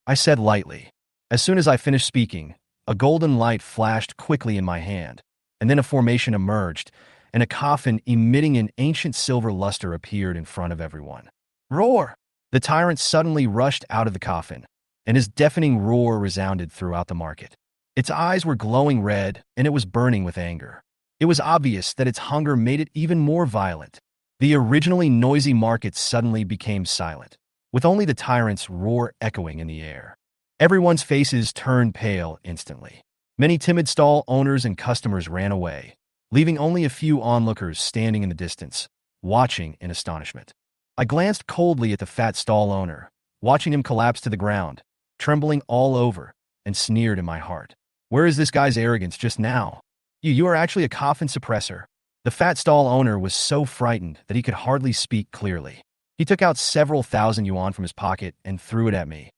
I said lightly. As soon as I finished speaking, a golden light flashed quickly in my hand, and then a formation emerged, and a coffin emitting an ancient silver luster appeared in front of everyone. Roar! The Tyrant suddenly rushed out of the coffin, and his deafening roar resounded throughout the market. Its eyes were glowing red, and it was burning with anger. It was obvious that its hunger made it even more violent. The originally noisy market suddenly became silent, with only the Tyrant's roar echoing in the air. Everyone's faces turned pale instantly. Many timid stall owners and customers ran away, leaving only a few onlookers standing in the distance, watching in astonishment. I glanced coldly at the fat stall owner, watching him collapse to the ground, trembling all over, and sneered in my heart. Where is this guy's arrogance just now? You are actually a coffin suppressor. The fat stall owner was so frightened that he could hardly speak clearly. He took out several thousand yuan from his pocket and threw it at me.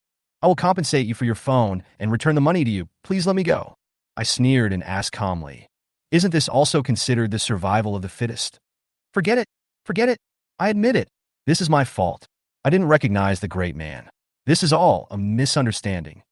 "I will compensate you for your phone and return the money to you. Please let me go." I sneered and asked calmly, "Isn't this also considered the survival of the fittest?" "Forget it. Forget it. I admit it. This is my fault. I didn't recognize the great man. This is all a misunderstanding."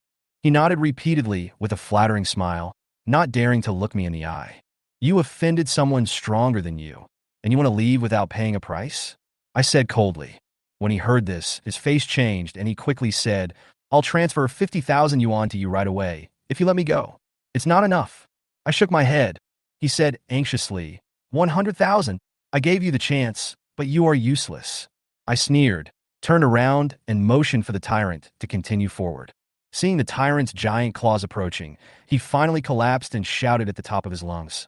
He nodded repeatedly with a flattering smile, not daring to look me in the eye. "You offended someone stronger than you, and you want to leave without paying a price?" I said coldly. When he heard this, his face changed and he quickly said, "I'll transfer 50,000 yuan to you right away, if you let me go." "It's not enough." I shook my head. He said anxiously, 100,000. "I gave you the chance, but you are useless." I sneered, turned around, and motioned for the Tyrant to continue forward. Seeing the Tyrant's giant claws approaching, he finally collapsed and shouted at the top of his lungs,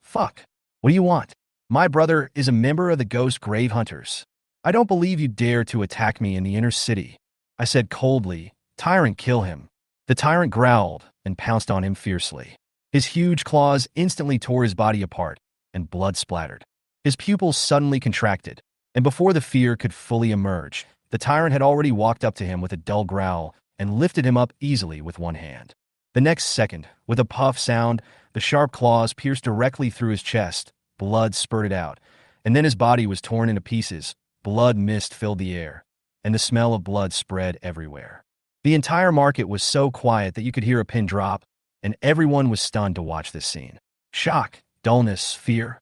"Fuck! What do you want? My brother is a member of the Ghost Grave Hunters. I don't believe you dare to attack me in the inner city." I said coldly, "Tyrant, kill him." The Tyrant growled and pounced on him fiercely. His huge claws instantly tore his body apart, and blood splattered. His pupils suddenly contracted, and before the fear could fully emerge, the Tyrant had already walked up to him with a dull growl and lifted him up easily with one hand. The next second, with a puff sound, the sharp claws pierced directly through his chest, blood spurted out, and then his body was torn into pieces. Blood mist filled the air, and the smell of blood spread everywhere. The entire market was so quiet that you could hear a pin drop, and everyone was stunned to watch this scene. Shock, dullness, fear.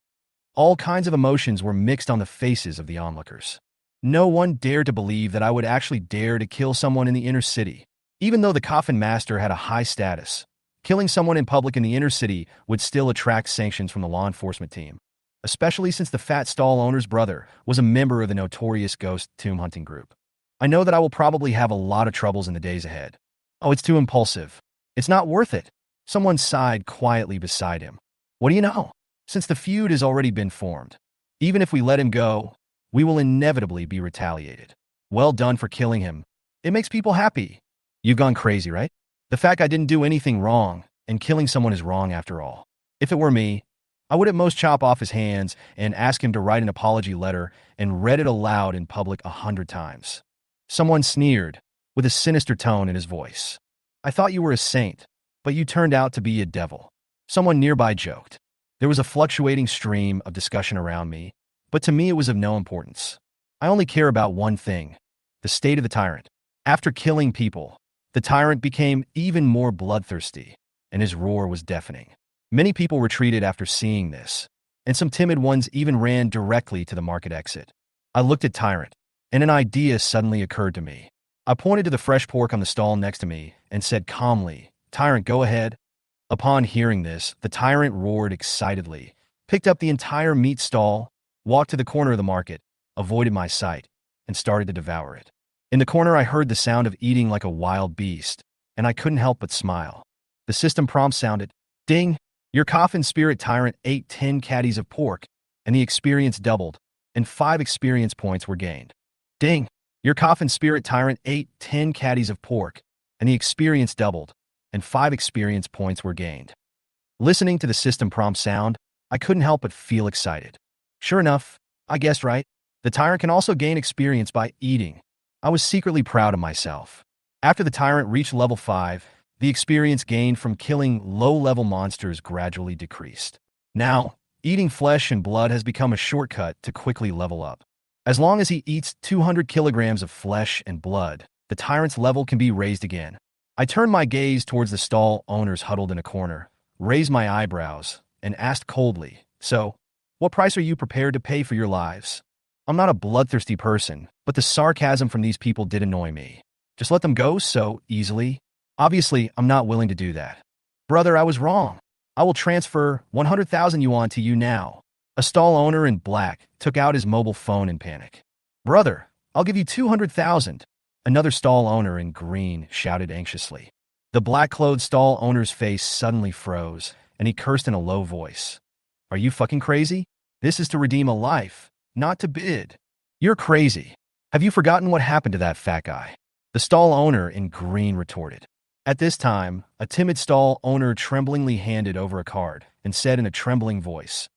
All kinds of emotions were mixed on the faces of the onlookers. No one dared to believe that I would actually dare to kill someone in the inner city. Even though the Coffin Master had a high status, killing someone in public in the inner city would still attract sanctions from the law enforcement team, especially since the fat stall owner's brother was a member of the notorious ghost tomb hunting group. I know that I will probably have a lot of troubles in the days ahead. "Oh, it's too impulsive. It's not worth it." Someone sighed quietly beside him. "What do you know? Since the feud has already been formed, even if we let him go, we will inevitably be retaliated. Well done for killing him. It makes people happy." "You've gone crazy, right? The fact I didn't do anything wrong, and killing someone is wrong after all. If it were me, I would at most chop off his hands and ask him to write an apology letter and read it aloud in public 100 times. Someone sneered, with a sinister tone in his voice. "I thought you were a saint, but you turned out to be a devil." Someone nearby joked. There was a fluctuating stream of discussion around me, but to me it was of no importance. I only care about one thing: the state of the Tyrant. After killing people, the Tyrant became even more bloodthirsty, and his roar was deafening. Many people retreated after seeing this, and some timid ones even ran directly to the market exit. I looked at Tyrant, and an idea suddenly occurred to me. I pointed to the fresh pork on the stall next to me and said calmly, "Tyrant, go ahead." Upon hearing this, the Tyrant roared excitedly, picked up the entire meat stall, walked to the corner of the market, avoided my sight, and started to devour it. In the corner, I heard the sound of eating like a wild beast, and I couldn't help but smile. The system prompt sounded, "Ding! Your Coffin Spirit Tyrant ate 10 caddies of pork, and the experience doubled, and 5 experience points were gained." "Ding! Your Coffin Spirit Tyrant ate 10 caddies of pork, and the experience doubled, and 5 experience points were gained." Listening to the system prompt sound, I couldn't help but feel excited. Sure enough, I guessed right. The Tyrant can also gain experience by eating. I was secretly proud of myself. After the Tyrant reached level 5, the experience gained from killing low-level monsters gradually decreased. Now, eating flesh and blood has become a shortcut to quickly level up. As long as he eats 200 kilograms of flesh and blood, the Tyrant's level can be raised again. I turned my gaze towards the stall owners huddled in a corner, raised my eyebrows, and asked coldly, "So, what price are you prepared to pay for your lives?" I'm not a bloodthirsty person, but the sarcasm from these people did annoy me. Just let them go so easily? Obviously, I'm not willing to do that. "Brother, I was wrong. I will transfer 100,000 yuan to you now." A stall owner in black took out his mobile phone in panic. "Brother, I'll give you 200,000. Another stall owner in green shouted anxiously. The black-clothed stall owner's face suddenly froze, and he cursed in a low voice. "Are you fucking crazy? This is to redeem a life, not to bid." "You're crazy. Have you forgotten what happened to that fat guy?" The stall owner in green retorted. At this time, a timid stall owner tremblingly handed over a card and said in a trembling voice,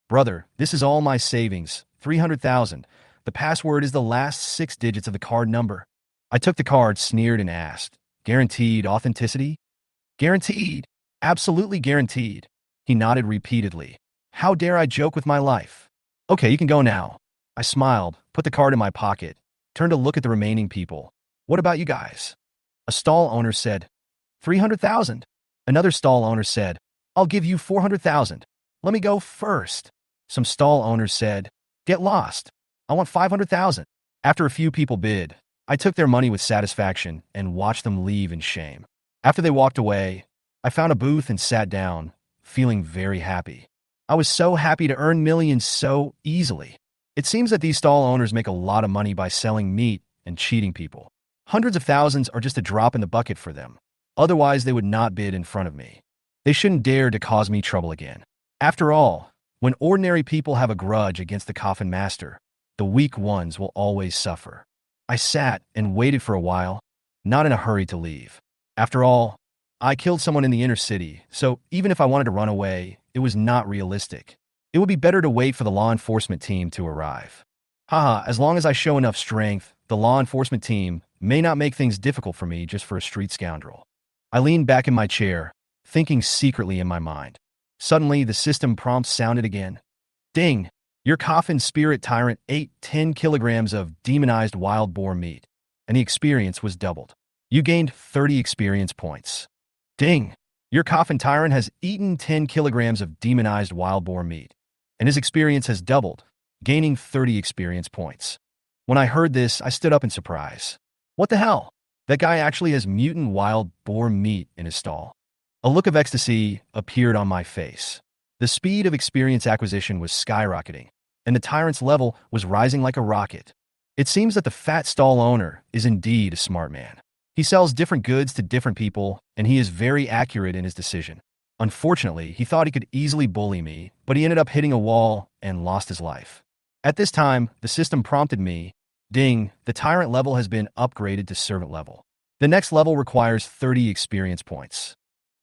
"Brother, this is all my savings, 300,000. The password is the last 6 digits of the card number." I took the card, sneered, and asked, "Guaranteed authenticity?" "Guaranteed." Absolutely guaranteed. He nodded repeatedly. How dare I joke with my life? Okay, you can go now. I smiled, put the card in my pocket, turned to look at the remaining people. What about you guys? A stall owner said, 300,000. Another stall owner said, I'll give you 400,000. Let me go first. Some stall owners said, get lost. I want 500,000. After a few people bid, I took their money with satisfaction and watched them leave in shame. After they walked away, I found a booth and sat down, feeling very happy. I was so happy to earn millions so easily. It seems that these stall owners make a lot of money by selling meat and cheating people. Hundreds of thousands are just a drop in the bucket for them. Otherwise, they would not bid in front of me. They shouldn't dare to cause me trouble again. After all, when ordinary people have a grudge against the Coffin Master, the weak ones will always suffer. I sat and waited for a while, not in a hurry to leave. After all, I killed someone in the inner city, so even if I wanted to run away, it was not realistic. It would be better to wait for the law enforcement team to arrive. Haha, as long as I show enough strength, the law enforcement team may not make things difficult for me just for a street scoundrel. I leaned back in my chair, thinking secretly in my mind. Suddenly, the system prompt sounded again. Ding! Your Coffin Spirit Tyrant ate 10 kilograms of demonized wild boar meat, and the experience was doubled. You gained 30 experience points. Ding! Your Coffin Tyrant has eaten 10 kilograms of demonized wild boar meat, and his experience has doubled, gaining 30 experience points. When I heard this, I stood up in surprise. What the hell? That guy actually has mutant wild boar meat in his stall. A look of ecstasy appeared on my face. The speed of experience acquisition was skyrocketing, and the Tyrant's level was rising like a rocket. It seems that the fat stall owner is indeed a smart man. He sells different goods to different people, and he is very accurate in his decision. Unfortunately, he thought he could easily bully me, but he ended up hitting a wall and lost his life. At this time, the system prompted me, ding, the Tyrant level has been upgraded to servant level. The next level requires 30 experience points.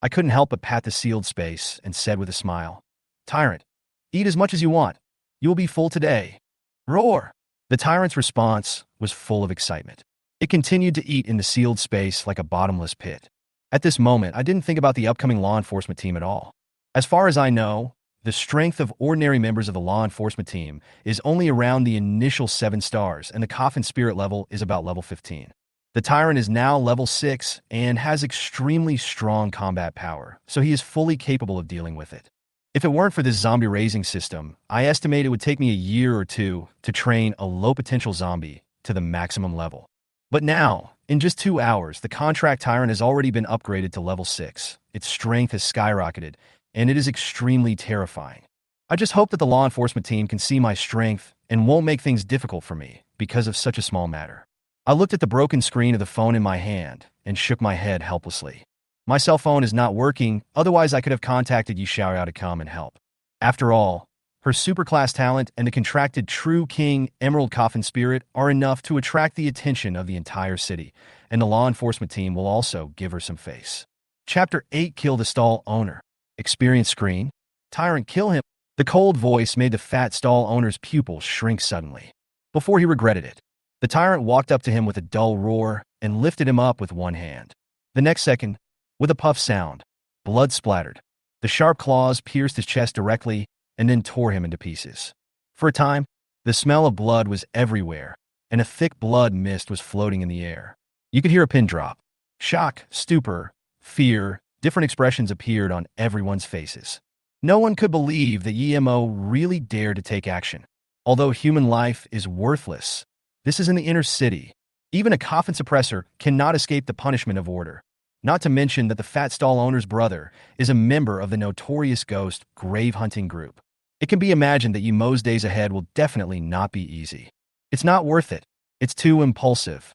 I couldn't help but pat the sealed space and said with a smile, Tyrant, eat as much as you want. You will be full today. Roar! The Tyrant's response was full of excitement. It continued to eat in the sealed space like a bottomless pit. At this moment, I didn't think about the upcoming law enforcement team at all. As far as I know, the strength of ordinary members of the law enforcement team is only around the initial 7 stars, and the Coffin Spirit level is about level 15. The Tyrant is now level 6 and has extremely strong combat power, so he is fully capable of dealing with it. If it weren't for this zombie raising system, I estimate it would take me a year or two to train a low-potential zombie to the maximum level. But now, in just 2 hours, the contract Tyrant has already been upgraded to level 6. Its strength has skyrocketed, and it is extremely terrifying. I just hope that the law enforcement team can see my strength and won't make things difficult for me because of such a small matter. I looked at the broken screen of the phone in my hand and shook my head helplessly. My cell phone is not working, otherwise I could have contacted Yi Xiaoyao to come and help. After all, her superclass talent and the contracted True King Emerald Coffin Spirit are enough to attract the attention of the entire city, and the law enforcement team will also give her some face. Chapter 8 Kill the Stall Owner. Experience screen. Tyrant, kill him. The cold voice made the fat stall owner's pupil shrink suddenly, before he regretted it. The Tyrant walked up to him with a dull roar and lifted him up with one hand. The next second, with a puff sound, blood splattered. The sharp claws pierced his chest directly and then tore him into pieces. For a time, the smell of blood was everywhere, and a thick blood mist was floating in the air. You could hear a pin drop. Shock, stupor, fear, different expressions appeared on everyone's faces. No one could believe that Yemo really dared to take action. Although human life is worthless, this is in the inner city. Even a coffin suppressor cannot escape the punishment of order. Not to mention that the fat stall owner's brother is a member of the notorious ghost grave hunting group. It can be imagined that Yemo's days ahead will definitely not be easy. It's not worth it. It's too impulsive.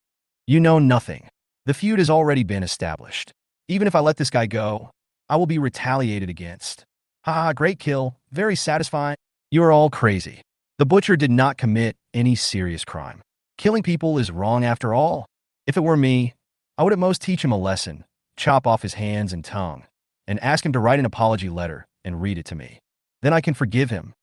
You know nothing. The feud has already been established. Even if I let this guy go, I will be retaliated against. Haha, great kill. Very satisfying. You are all crazy. The butcher did not commit any serious crime. Killing people is wrong after all. If it were me, I would at most teach him a lesson, chop off his hands and tongue, and ask him to write an apology letter and read it to me. Then I can forgive him.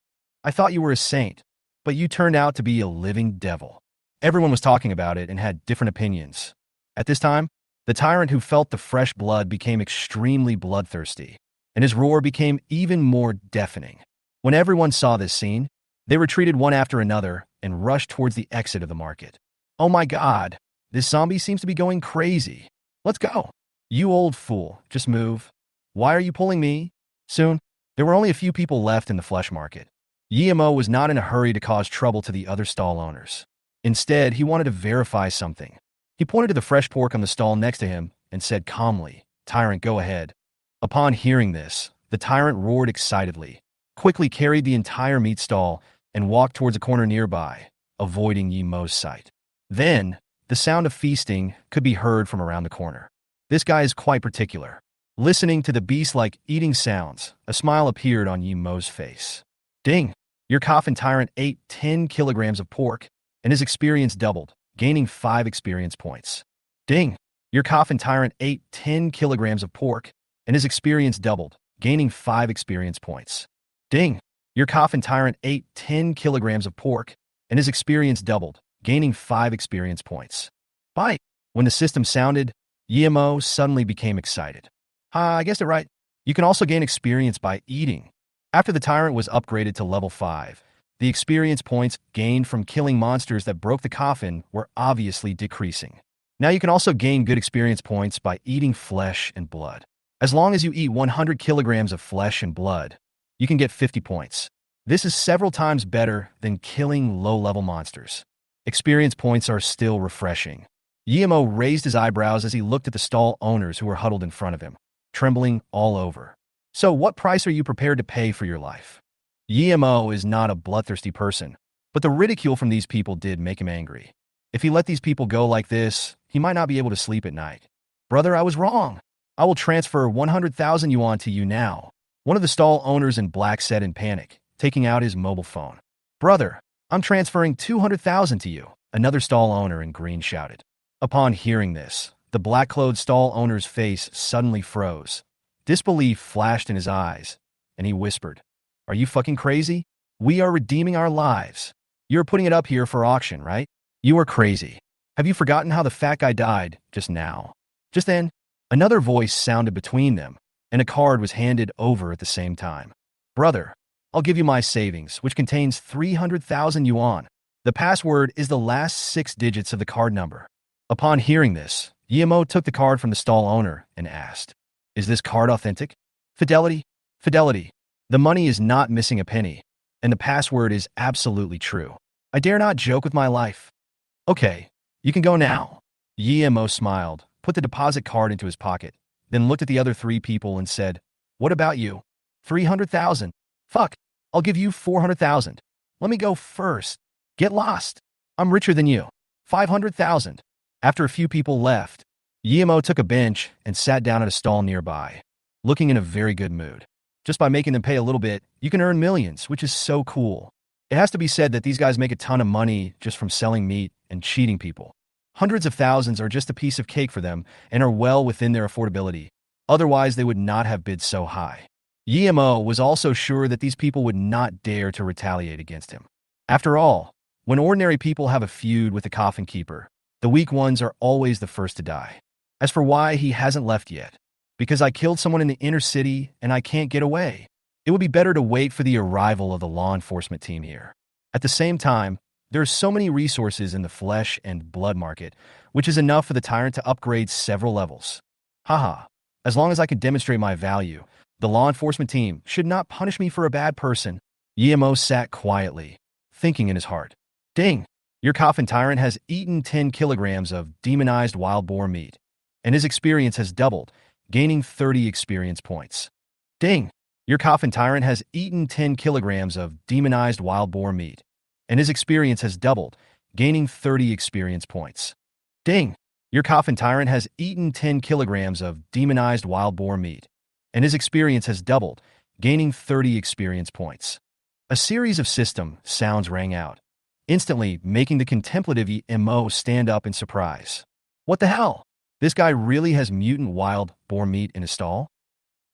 I thought you were a saint, but you turned out to be a living devil. Everyone was talking about it and had different opinions. At this time, the Tyrant who felt the fresh blood became extremely bloodthirsty. and his roar became even more deafening. When everyone saw this scene, they retreated one after another and rushed towards the exit of the market. Oh my god, this zombie seems to be going crazy. Let's go. You old fool, just move. Why are you pulling me? Soon, there were only a few people left in the flesh market. Yemo was not in a hurry to cause trouble to the other stall owners. Instead, he wanted to verify something. He pointed to the fresh pork on the stall next to him and said calmly, "Tyrant, go ahead." Upon hearing this, the Tyrant roared excitedly, quickly carried the entire meat stall, and walked towards a corner nearby, avoiding Yemo's sight. Then, the sound of feasting could be heard from around the corner. This guy is quite particular. Listening to the beast-like eating sounds, a smile appeared on Yemo's face. Ding! Your Coffin Tyrant ate 10 kilograms of pork, and his experience doubled, gaining 5 experience points. Ding! Your Coffin Tyrant ate 10 kilograms of pork, and his experience doubled, gaining 5 experience points. Ding! Your Coffin Tyrant ate 10 kilograms of pork, and his experience doubled, gaining 5 experience points. Bite! When the system sounded, Yemo suddenly became excited. I guessed it right. You can also gain experience by eating. After the Tyrant was upgraded to level 5, the experience points gained from killing monsters that broke the coffin were obviously decreasing. Now you can also gain good experience points by eating flesh and blood. As long as you eat 100 kilograms of flesh and blood, you can get 50 points. This is several times better than killing low-level monsters. Experience points are still refreshing. Yemo raised his eyebrows as he looked at the stall owners who were huddled in front of him, trembling all over. So what price are you prepared to pay for your life? Yemo is not a bloodthirsty person, but the ridicule from these people did make him angry. If he let these people go like this, he might not be able to sleep at night. Brother, I was wrong. I will transfer 100,000 yuan to you now. One of the stall owners in black said in panic, taking out his mobile phone. Brother, I'm transferring 200,000 to you, another stall owner in green shouted. Upon hearing this, the black-clothed stall owner's face suddenly froze. Disbelief flashed in his eyes, and he whispered, "Are you fucking crazy? We are redeeming our lives. You're putting it up here for auction, right? You are crazy. Have you forgotten how the fat guy died just now?" Just then, another voice sounded between them, and a card was handed over at the same time. Brother, I'll give you my savings, which contains 300,000 yuan. The password is the last 6 digits of the card number. Upon hearing this, Yemo took the card from the stall owner and asked, "Is this card authentic?" Fidelity. Fidelity. The money is not missing a penny, and the password is absolutely true. I dare not joke with my life. Okay, you can go now. Yemo smiled, put the deposit card into his pocket, then looked at the other 3 people and said, "What about you? 300,000. Fuck, I'll give you 400,000. Let me go first. Get lost. I'm richer than you. 500,000. After a few people left, Yemo took a bench and sat down at a stall nearby, looking in a very good mood. Just by making them pay a little bit, you can earn millions, which is so cool. It has to be said that these guys make a ton of money just from selling meat and cheating people. Hundreds of thousands are just a piece of cake for them and are well within their affordability. Otherwise, they would not have bid so high. Yemo was also sure that these people would not dare to retaliate against him. After all, when ordinary people have a feud with the coffin keeper, the weak ones are always the first to die. As for why he hasn't left yet, because I killed someone in the inner city and I can't get away. It would be better to wait for the arrival of the law enforcement team here. At the same time, there are so many resources in the flesh and blood market, which is enough for the Tyrant to upgrade several levels. Haha, as long as I can demonstrate my value, the law enforcement team should not punish me for a bad person. Yemo sat quietly, thinking in his heart. Ding! Your Coffin Tyrant has eaten 10 kilograms of demonized wild boar meat, and his experience has doubled, gaining 30 experience points. Ding! Your Coffin Tyrant has eaten 10 kilograms of demonized wild boar meat, and his experience has doubled, gaining 30 experience points. Ding! Your Coffin Tyrant has eaten 10 kilograms of demonized wild boar meat, and his experience has doubled, gaining 30 experience points. A series of system sounds rang out, instantly making the contemplative Yemo stand up in surprise. What the hell? This guy really has mutant wild boar meat in his stall?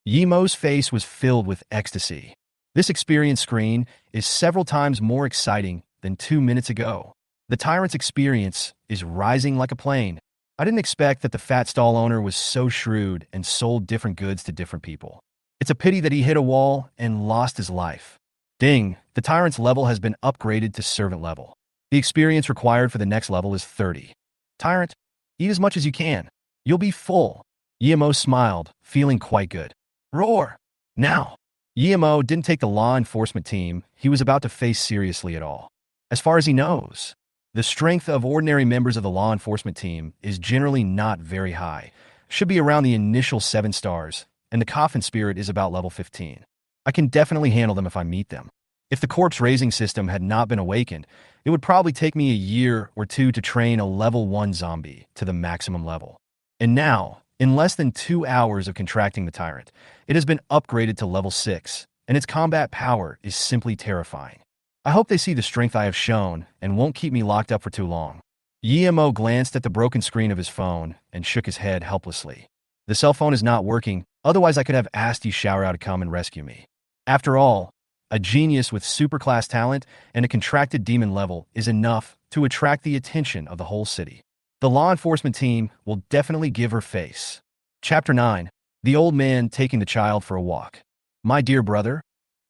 Yemo's face was filled with ecstasy. This experience screen is several times more exciting than 2 minutes ago. The Tyrant's experience is rising like a plane. I didn't expect that the fat stall owner was so shrewd and sold different goods to different people. It's a pity that he hit a wall and lost his life. Ding, the Tyrant's level has been upgraded to servant level. The experience required for the next level is 30. Tyrant, eat as much as you can. You'll be full. Yemo smiled, feeling quite good. Roar! Now! Yemo didn't take the law enforcement team he was about to face seriously at all. As far as he knows, the strength of ordinary members of the law enforcement team is generally not very high. Should be around the initial 7 stars, and the Coffin spirit is about level 15. I can definitely handle them if I meet them. If the corpse raising system had not been awakened, it would probably take me a year or 2 to train a level 1 zombie to the maximum level. And now, in less than 2 hours of contracting the Tyrant, it has been upgraded to level 6, and its combat power is simply terrifying. I hope they see the strength I have shown and won't keep me locked up for too long. Yemo glanced at the broken screen of his phone and shook his head helplessly. The cell phone is not working, otherwise I could have asked Yishao to come and rescue me. After all, a genius with superclass talent and a contracted demon level is enough to attract the attention of the whole city. The law enforcement team will definitely give her face. Chapter 9. The old man taking the child for a walk. My dear brother,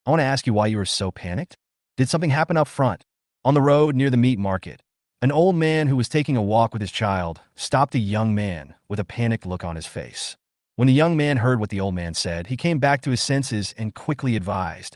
I want to ask you why you were so panicked. Did something happen up front? On the road near the meat market, an old man who was taking a walk with his child stopped a young man with a panicked look on his face. When the young man heard what the old man said, he came back to his senses and quickly advised,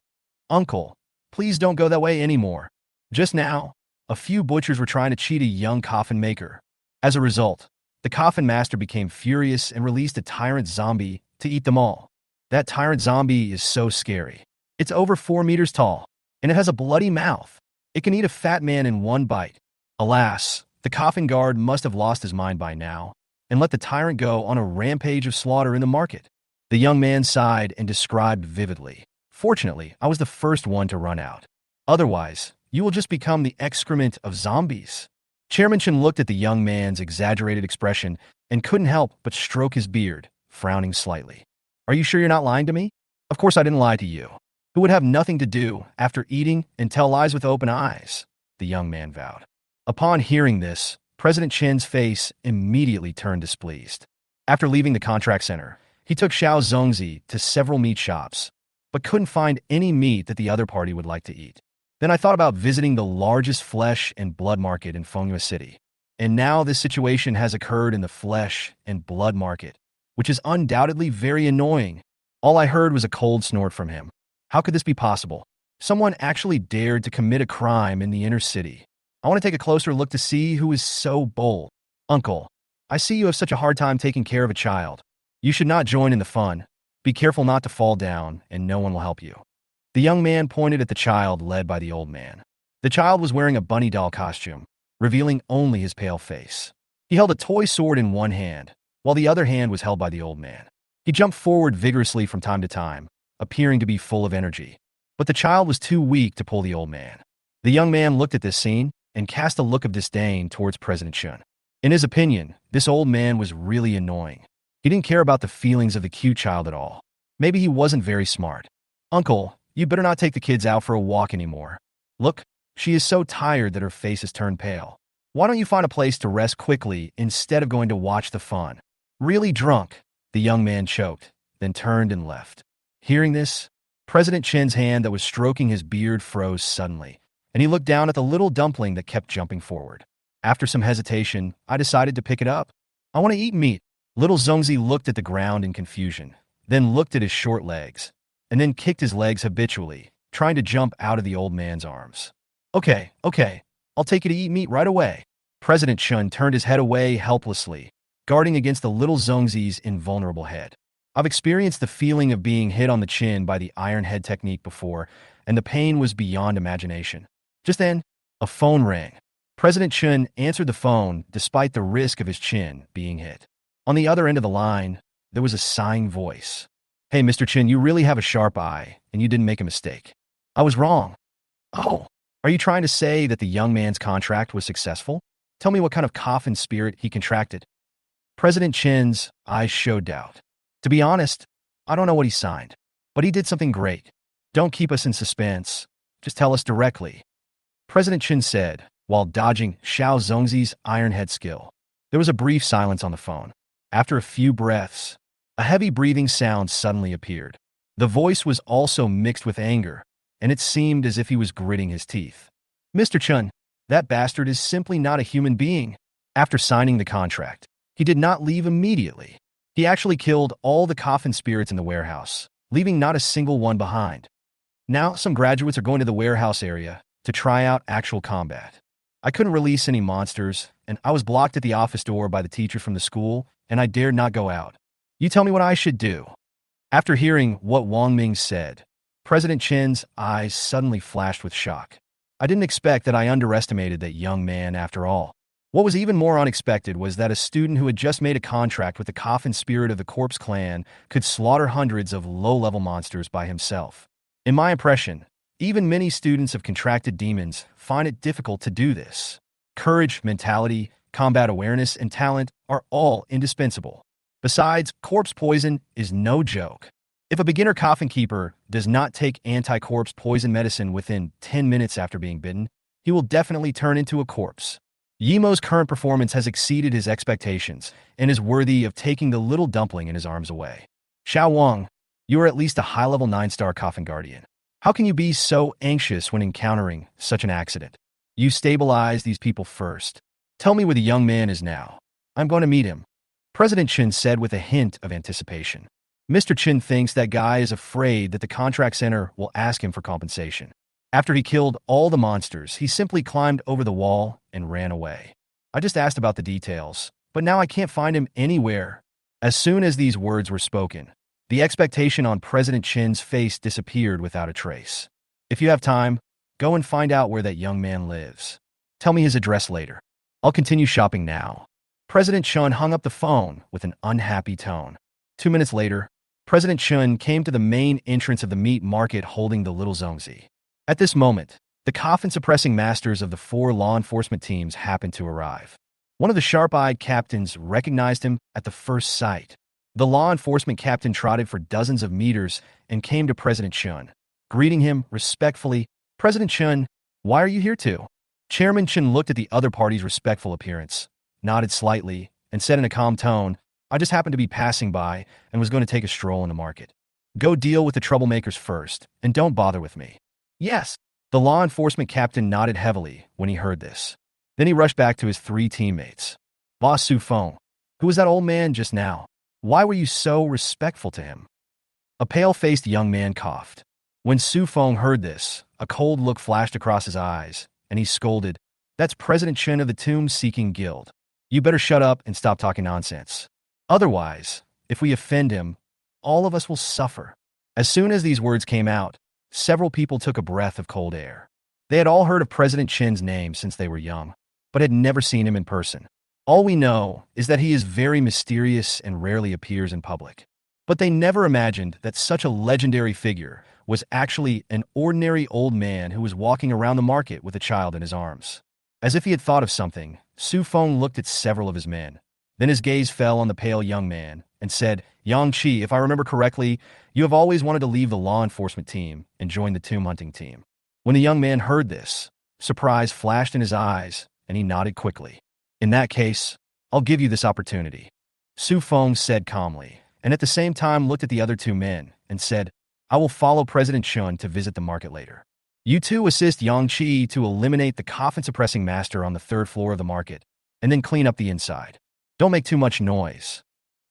Uncle, please don't go that way anymore. Just now, a few butchers were trying to cheat a young coffin maker. As a result, the coffin master became furious and released a tyrant zombie to eat them all. That tyrant zombie is so scary. It's over 4 meters tall, and it has a bloody mouth. It can eat a fat man in one bite. Alas, the coffin guard must have lost his mind by now and let the tyrant go on a rampage of slaughter in the market. The young man sighed and described vividly. Fortunately, I was the first one to run out. Otherwise, you will just become the excrement of zombies. Chairman Chen looked at the young man's exaggerated expression and couldn't help but stroke his beard, frowning slightly. Are you sure you're not lying to me? Of course I didn't lie to you. Who would have nothing to do after eating and tell lies with open eyes? The young man vowed. Upon hearing this, President Chen's face immediately turned displeased. After leaving the contract center, he took Xiao Zongzi to several meat shops, but couldn't find any meat that the other party would like to eat. Then I thought about visiting the largest flesh and blood market in Fengyue City. And now this situation has occurred in the flesh and blood market, which is undoubtedly very annoying. All I heard was a cold snort from him. How could this be possible? Someone actually dared to commit a crime in the inner city. I want to take a closer look to see who is so bold. Uncle, I see you have such a hard time taking care of a child. You should not join in the fun. Be careful not to fall down, and no one will help you. The young man pointed at the child led by the old man. The child was wearing a bunny doll costume, revealing only his pale face. He held a toy sword in one hand, while the other hand was held by the old man. He jumped forward vigorously from time to time, appearing to be full of energy. But the child was too weak to pull the old man. The young man looked at this scene and cast a look of disdain towards President Chun. In his opinion, this old man was really annoying. He didn't care about the feelings of the cute child at all. Maybe he wasn't very smart. Uncle, you better not take the kids out for a walk anymore. Look, she is so tired that her face has turned pale. Why don't you find a place to rest quickly instead of going to watch the fun? Really drunk, the young man choked, then turned and left. Hearing this, President Chen's hand that was stroking his beard froze suddenly, and he looked down at the little dumpling that kept jumping forward. After some hesitation, I decided to pick it up. I want to eat meat. Little Zongzi looked at the ground in confusion, then looked at his short legs, and then kicked his legs habitually, trying to jump out of the old man's arms. Okay, I'll take you to eat meat right away. President Chun turned his head away helplessly, guarding against the little Zongzi's invulnerable head. I've experienced the feeling of being hit on the chin by the iron head technique before, and the pain was beyond imagination. Just then, a phone rang. President Chun answered the phone despite the risk of his chin being hit. On the other end of the line, there was a sighing voice. Hey, Mr. Chin, you really have a sharp eye, and you didn't make a mistake. I was wrong. Oh, are you trying to say that the young man's contract was successful? Tell me what kind of coffin spirit he contracted. President Chin's eyes showed doubt. To be honest, I don't know what he signed, but he did something great. Don't keep us in suspense. Just tell us directly. President Chin said, while dodging Xiao Zongzi's iron head skill. There was a brief silence on the phone. After a few breaths, a heavy breathing sound suddenly appeared. The voice was also mixed with anger, and it seemed as if he was gritting his teeth. Mr. Chun, that bastard is simply not a human being. After signing the contract, he did not leave immediately. He actually killed all the Coffin spirits in the warehouse, leaving not a single one behind. Now, some graduates are going to the warehouse area to try out actual combat. I couldn't release any monsters, and I was blocked at the office door by the teacher from the school, and I dared not go out. You tell me what I should do. After hearing what Wang Ming said, President Chen's eyes suddenly flashed with shock. I didn't expect that I underestimated that young man after all. What was even more unexpected was that a student who had just made a contract with the Coffin spirit of the Corpse clan could slaughter hundreds of low-level monsters by himself. In my impression, even many students of contracted demons find it difficult to do this. Courage, mentality, combat awareness, and talent are all indispensable. Besides, corpse poison is no joke. If a beginner coffin keeper does not take anti-corpse poison medicine within 10 minutes after being bitten, he will definitely turn into a corpse. Yimo's current performance has exceeded his expectations and is worthy of taking the little dumpling in his arms away. Xiao Wang, you are at least a high-level 9-star coffin guardian. How can you be so anxious when encountering such an accident? You stabilize these people first. Tell me where the young man is now. I'm going to meet him. President Chen said with a hint of anticipation. Mr. Chen thinks that guy is afraid that the contract center will ask him for compensation. After he killed all the monsters, he simply climbed over the wall and ran away. I just asked about the details, but now I can't find him anywhere. As soon as these words were spoken, the expectation on President Chen's face disappeared without a trace. If you have time, go and find out where that young man lives. Tell me his address later. I'll continue shopping now. President Chun hung up the phone with an unhappy tone. 2 minutes later, President Chun came to the main entrance of the meat market holding the little Zongzi. At this moment, the coffin-suppressing masters of the 4 law enforcement teams happened to arrive. One of the sharp-eyed captains recognized him at the first sight. The law enforcement captain trotted for dozens of meters and came to President Chun. Greeting him respectfully, President Chun, why are you here too? Chairman Chun looked at the other party's respectful appearance, nodded slightly, and said in a calm tone, I just happened to be passing by and was going to take a stroll in the market. Go deal with the troublemakers first, and don't bother with me. Yes. The law enforcement captain nodded heavily when he heard this. Then he rushed back to his 3 teammates. Boss Su Feng, who was that old man just now? Why were you so respectful to him? A pale-faced young man coughed. When Su Feng heard this, a cold look flashed across his eyes, and he scolded, That's President Chen of the Tomb-Seeking Guild. You better shut up and stop talking nonsense. Otherwise, if we offend him, all of us will suffer. As soon as these words came out, several people took a breath of cold air. They had all heard of President Chen's name since they were young, but had never seen him in person. All we know is that he is very mysterious and rarely appears in public. But they never imagined that such a legendary figure was actually an ordinary old man who was walking around the market with a child in his arms. As if he had thought of something, Su Feng looked at several of his men. Then his gaze fell on the pale young man and said, Yang Qi, if I remember correctly, you have always wanted to leave the law enforcement team and join the tomb hunting team. When the young man heard this, surprise flashed in his eyes, and he nodded quickly. In that case, I'll give you this opportunity. Su Feng said calmly, and at the same time looked at the other 2 men and said, I will follow President Chun to visit the market later. You 2 assist Yang Qi to eliminate the coffin-suppressing master on the 3rd floor of the market, and then clean up the inside. Don't make too much noise.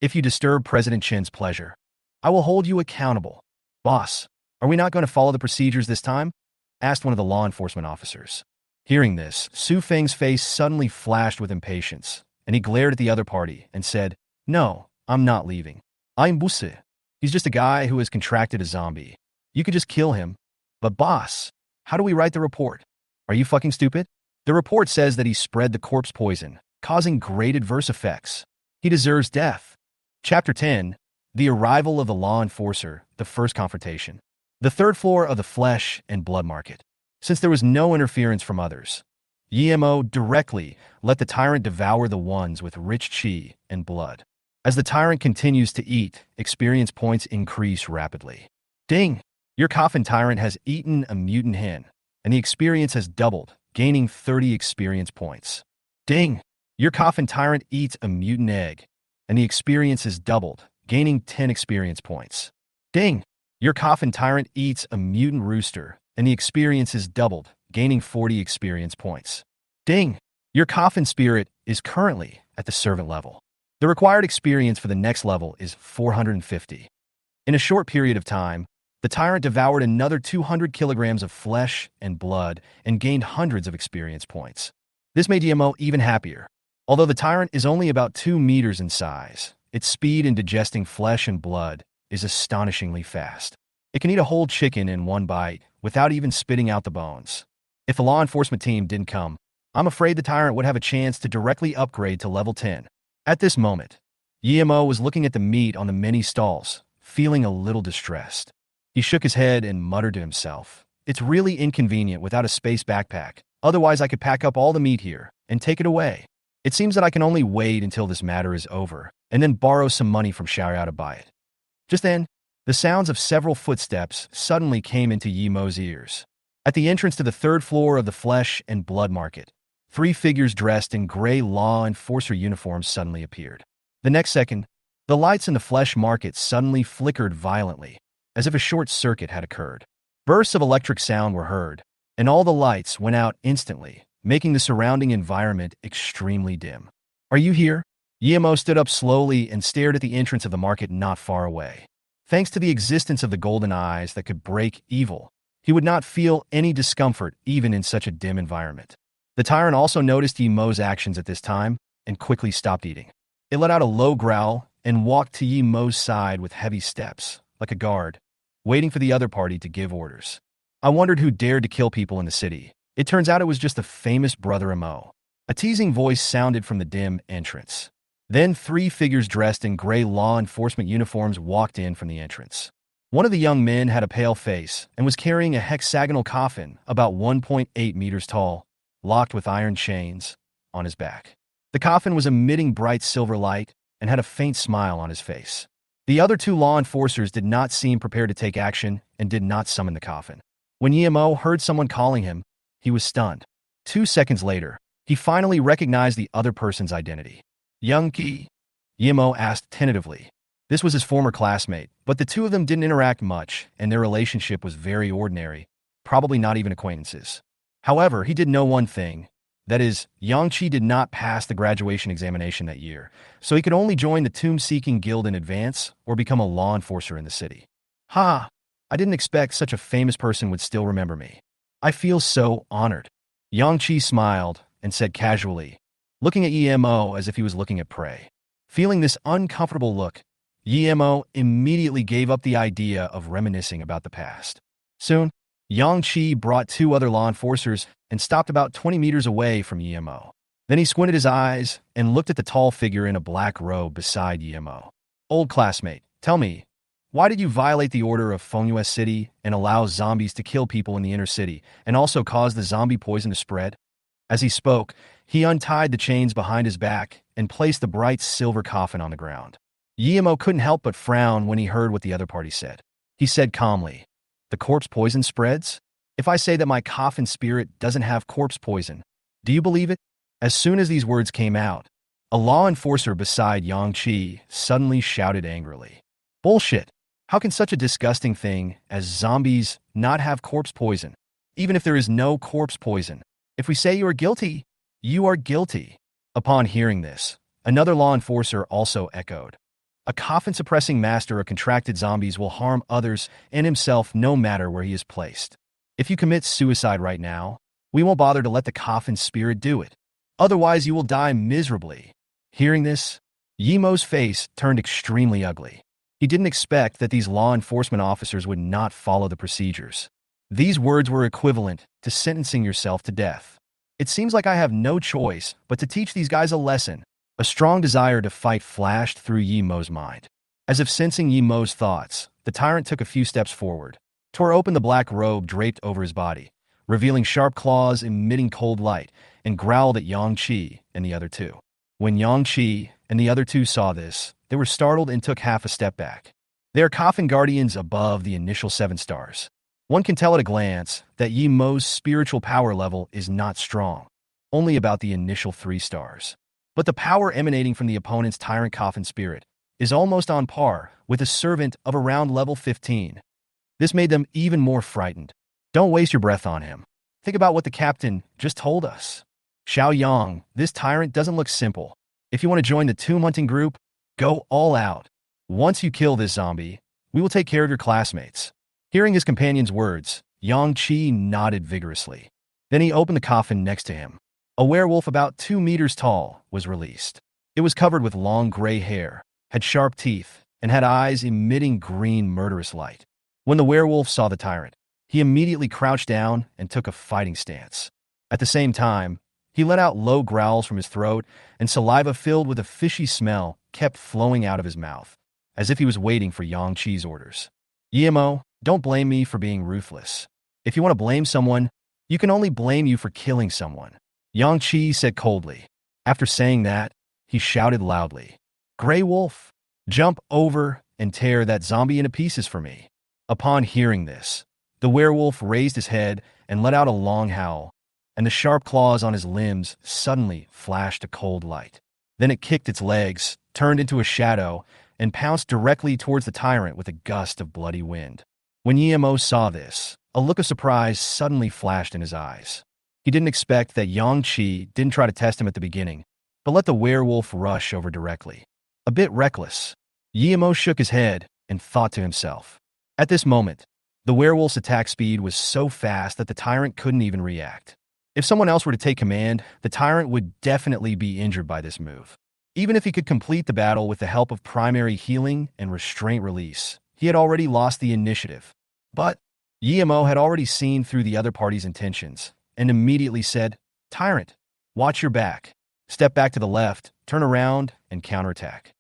If you disturb President Chen's pleasure, I will hold you accountable. Boss, are we not going to follow the procedures this time? Asked one of the law enforcement officers. Hearing this, Su Feng's face suddenly flashed with impatience, and he glared at the other party and said, No, I'm not leaving. I'm Busi. He's just a guy who has contracted a zombie. You could just kill him. But boss, how do we write the report? Are you fucking stupid? The report says that he spread the corpse poison, causing great adverse effects. He deserves death. Chapter 10, The Arrival of the Law Enforcer, the First Confrontation. The 3rd floor of the flesh and blood market. Since there was no interference from others, Yimo directly let the Tyrant devour the ones with rich qi and blood. As the Tyrant continues to eat, experience points increase rapidly. Ding! Your Coffin Tyrant has eaten a mutant hen, and the experience has doubled, gaining 30 experience points. Ding! Your Coffin Tyrant eats a mutant egg, and the experience is doubled, gaining 10 experience points. Ding! Your Coffin Tyrant eats a mutant rooster, and the experience is doubled, gaining 40 experience points. Ding! Your Coffin Spirit is currently at the Servant level. The required experience for the next level is 450. In a short period of time, the Tyrant devoured another 200 kilograms of flesh and blood and gained hundreds of experience points. This made Yemo even happier. Although the Tyrant is only about 2 meters in size, its speed in digesting flesh and blood is astonishingly fast. It can eat a whole chicken in one bite without even spitting out the bones. If the law enforcement team didn't come, I'm afraid the Tyrant would have a chance to directly upgrade to level 10. At this moment, Yemo was looking at the meat on the many stalls, feeling a little distressed. He shook his head and muttered to himself, "It's really inconvenient without a space backpack. Otherwise, I could pack up all the meat here and take it away. It seems that I can only wait until this matter is over and then borrow some money from Xiaoyao to buy it." Just then, the sounds of several footsteps suddenly came into Yemo's ears. At the entrance to the third floor of the Flesh and Blood Market, 3 figures dressed in gray law enforcer uniforms suddenly appeared. The next second, the lights in the Flesh Market suddenly flickered violently, as if a short circuit had occurred. Bursts of electric sound were heard, and all the lights went out instantly, making the surrounding environment extremely dim. "Are you here?" Yemo stood up slowly and stared at the entrance of the market not far away. Thanks to the existence of the golden eyes that could break evil, he would not feel any discomfort even in such a dim environment. The Tyrant also noticed Yemo's actions at this time and quickly stopped eating. It let out a low growl and walked to Yemo's side with heavy steps, like a guard, waiting for the other party to give orders. I wondered who dared to kill people in the city. It turns out it was just the famous Brother Mo. A teasing voice sounded from the dim entrance. Then 3 figures dressed in gray law enforcement uniforms walked in from the entrance. One of the young men had a pale face and was carrying a hexagonal coffin about 1.8 meters tall, locked with iron chains, on his back. The coffin was emitting bright silver light and had a faint smile on his face. The other 2 law enforcers did not seem prepared to take action and did not summon the coffin. When Yemo heard someone calling him, he was stunned. 2 seconds later, he finally recognized the other person's identity. "Young Ki?" Yemo asked tentatively. This was his former classmate, but the 2 of them didn't interact much, and their relationship was very ordinary, probably not even acquaintances. However, he did know one thing. That is, Yangqi did not pass the graduation examination that year, so he could only join the tomb-seeking guild in advance or become a law enforcer in the city. "Ha! I didn't expect such a famous person would still remember me. I feel so honored." Yangqi smiled and said casually, looking at Yemo as if he was looking at prey. Feeling this uncomfortable look, Yemo immediately gave up the idea of reminiscing about the past. Soon, Yangqi brought 2 other law enforcers and stopped about 20 meters away from Yemo. Then he squinted his eyes and looked at the tall figure in a black robe beside Yemo. "Old classmate, tell me, why did you violate the order of Fengyue City and allow zombies to kill people in the inner city and also cause the zombie poison to spread?" As he spoke, he untied the chains behind his back and placed the bright silver coffin on the ground. Yemo couldn't help but frown when he heard what the other party said. He said calmly, "The corpse poison spreads? If I say that my coffin spirit doesn't have corpse poison, do you believe it?" As soon as these words came out, a law enforcer beside Yangqi suddenly shouted angrily, "Bullshit! How can such a disgusting thing as zombies not have corpse poison? Even if there is no corpse poison, if we say you are guilty, you are guilty." Upon hearing this, another law enforcer also echoed, "A coffin-suppressing master of contracted zombies will harm others and himself no matter where he is placed. If you commit suicide right now, we won't bother to let the coffin spirit do it. Otherwise, you will die miserably." Hearing this, Yemo's face turned extremely ugly. He didn't expect that these law enforcement officers would not follow the procedures. These words were equivalent to sentencing yourself to death. "It seems like I have no choice but to teach these guys a lesson." A strong desire to fight flashed through Yemo's mind. As if sensing Yemo's thoughts, the Tyrant took a few steps forward, tore open the black robe draped over his body, revealing sharp claws emitting cold light, and growled at Yangqi and the other 2. When Yangqi and the other 2 saw this, they were startled and took half a step back. They are coffin guardians above the initial 7 stars. One can tell at a glance that Yemo's spiritual power level is not strong, only about the initial 3 stars. But the power emanating from the opponent's Tyrant Coffin Spirit is almost on par with a servant of around level 15. This made them even more frightened. Don't waste your breath on him. Think about what the captain just told us. Xiao Yang, this tyrant doesn't look simple. If you want to join the tomb hunting group, go all out. Once you kill this zombie, we will take care of your classmates. Hearing his companion's words, Yang Qi nodded vigorously. Then he opened the coffin next to him. A werewolf about 2 meters tall was released. It was covered with long gray hair, had sharp teeth, and had eyes emitting green murderous light. When the werewolf saw the tyrant, he immediately crouched down and took a fighting stance. At the same time, he let out low growls from his throat, and saliva filled with a fishy smell kept flowing out of his mouth, as if he was waiting for Yang Qi's orders. Yemo, don't blame me for being ruthless. If you want to blame someone, you can only blame you for killing someone, Yang Qi said coldly. After saying that, he shouted loudly, Grey Wolf, jump over and tear that zombie into pieces for me. Upon hearing this, the werewolf raised his head and let out a long howl, and the sharp claws on his limbs suddenly flashed a cold light. Then it kicked its legs, turned into a shadow, and pounced directly towards the tyrant with a gust of bloody wind. When Yemo saw this, a look of surprise suddenly flashed in his eyes. He didn't expect that Yang Qi didn't try to test him at the beginning, but let the werewolf rush over directly. A bit reckless. Yemo shook his head and thought to himself. At this moment, the werewolf's attack speed was so fast that the tyrant couldn't even react. If someone else were to take command, the tyrant would definitely be injured by this move. Even if he could complete the battle with the help of primary healing and restraint release, he had already lost the initiative. But Yemo had already seen through the other party's intentions and immediately said, Tyrant, watch your back. Step back to the left, turn around, and counterattack.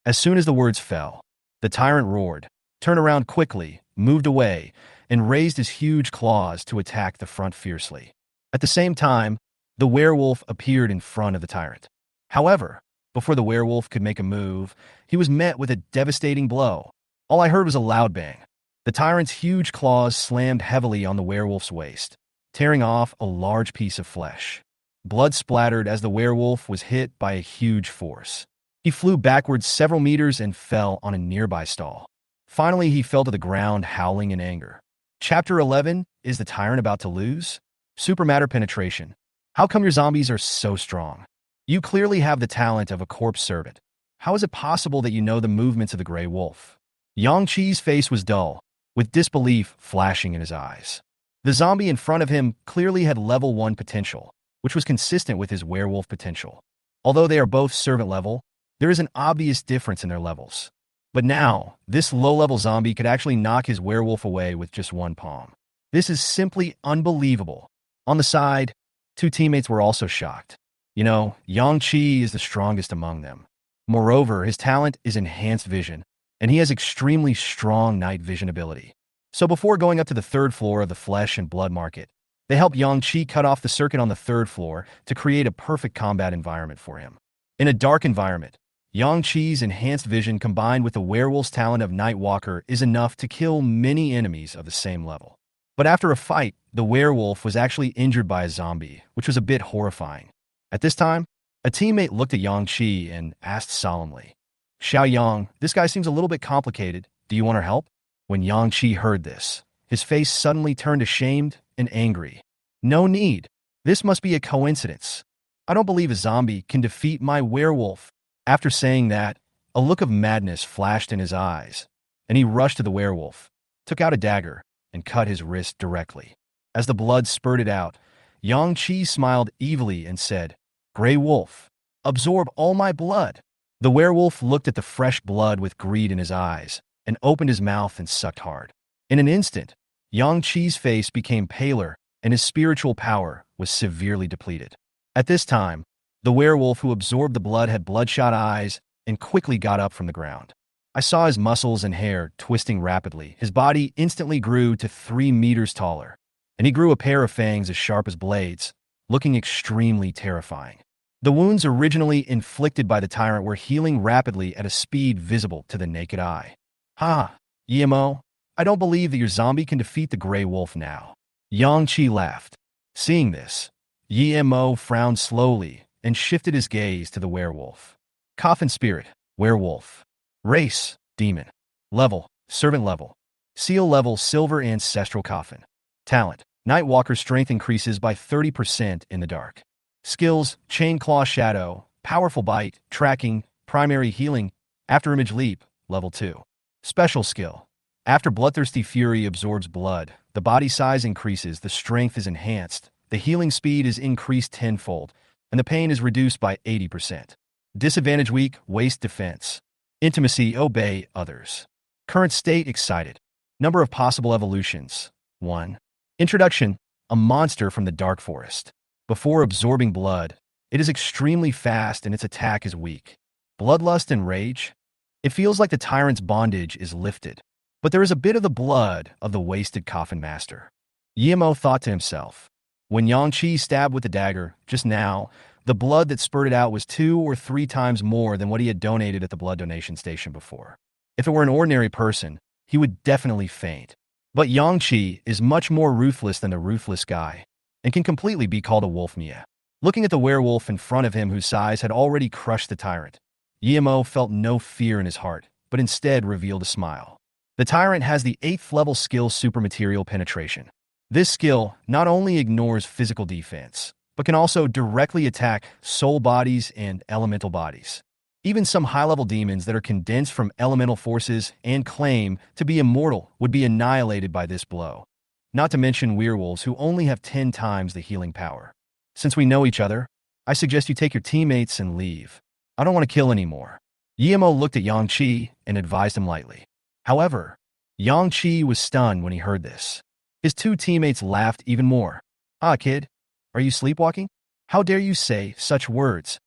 As soon as the words fell, the tyrant roared, turned around quickly, moved away, and raised his huge claws to attack the front fiercely. At the same time, the werewolf appeared in front of the tyrant. However, before the werewolf could make a move, he was met with a devastating blow. All I heard was a loud bang. The tyrant's huge claws slammed heavily on the werewolf's waist, tearing off a large piece of flesh. Blood splattered as the werewolf was hit by a huge force. He flew backwards several meters and fell on a nearby stall. Finally, he fell to the ground, howling in anger. Chapter 11, Is the Tyrant About to Lose? Supermatter Penetration. How come your zombies are so strong? You clearly have the talent of a corpse servant. How is it possible that you know the movements of the Grey Wolf? Yang Qi's face was dull, with disbelief flashing in his eyes. The zombie in front of him clearly had level 1 potential, which was consistent with his werewolf potential. Although they are both servant level, there is an obvious difference in their levels. But now, this low-level zombie could actually knock his werewolf away with just one palm. This is simply unbelievable. On the side, 2 teammates were also shocked. You know, Yang Qi is the strongest among them. Moreover, his talent is enhanced vision, and he has extremely strong night vision ability. So before going up to the 3rd floor of the flesh and blood market, they helped Yang Qi cut off the circuit on the 3rd floor to create a perfect combat environment for him. In a dark environment, Yang Qi's enhanced vision combined with the werewolf's talent of Night Walker is enough to kill many enemies of the same level. But after a fight, the werewolf was actually injured by a zombie, which was a bit horrifying. At this time, a teammate looked at Yang Qi and asked solemnly, Xiao Yang, this guy seems a little bit complicated. Do you want our help? When Yang Qi heard this, his face suddenly turned ashamed and angry. No need. This must be a coincidence. I don't believe a zombie can defeat my werewolf. After saying that, a look of madness flashed in his eyes, and he rushed to the werewolf, took out a dagger, and cut his wrist directly. As the blood spurted out, Yang Qi smiled evilly and said, Grey Wolf, absorb all my blood. The werewolf looked at the fresh blood with greed in his eyes and opened his mouth and sucked hard. In an instant, Yang Qi's face became paler and his spiritual power was severely depleted. At this time, the werewolf who absorbed the blood had bloodshot eyes and quickly got up from the ground. I saw his muscles and hair twisting rapidly. His body instantly grew to 3 meters taller, and he grew a pair of fangs as sharp as blades, looking extremely terrifying. The wounds originally inflicted by the tyrant were healing rapidly at a speed visible to the naked eye. Ha, Yemo, I don't believe that your zombie can defeat the Grey Wolf now. Yang Qi laughed. Seeing this, Yemo frowned slowly and shifted his gaze to the werewolf. Coffin Spirit, werewolf. Race, demon. Level, servant level. Seal level silver ancestral coffin. Talent. Nightwalker's strength increases by 30% in the dark. Skills, chain claw shadow, powerful bite, tracking, primary healing, after image leap, level 2. Special skill. After bloodthirsty fury absorbs blood, the body size increases, the strength is enhanced, the healing speed is increased tenfold, and the pain is reduced by 80%. Disadvantage weak, waste defense. Intimacy, obey others. Current state excited. Number of possible evolutions. 1. Introduction, a monster from the dark forest. Before absorbing blood, it is extremely fast and its attack is weak. Bloodlust and rage. It feels like the tyrant's bondage is lifted. But there is a bit of the blood of the wasted coffin master. Yemo thought to himself. When Yangqi stabbed with the dagger, just now, the blood that spurted out was 2 or 3 times more than what he had donated at the blood donation station before. If it were an ordinary person, he would definitely faint. But Yangqi is much more ruthless than the ruthless guy, and can completely be called a wolf Mia. Looking at the werewolf in front of him whose size had already crushed the tyrant, Yemo felt no fear in his heart, but instead revealed a smile. The tyrant has the 8th level skill Supermaterial Penetration. This skill not only ignores physical defense, but can also directly attack soul bodies and elemental bodies. Even some high-level demons that are condensed from elemental forces and claim to be immortal would be annihilated by this blow. Not to mention werewolves who only have 10 times the healing power. Since we know each other, I suggest you take your teammates and leave. I don't want to kill anymore. Yemo looked at Yangqi and advised him lightly. However, Yangqi was stunned when he heard this. His 2 teammates laughed even more. Ah, kid, are you sleepwalking? How dare you say such words?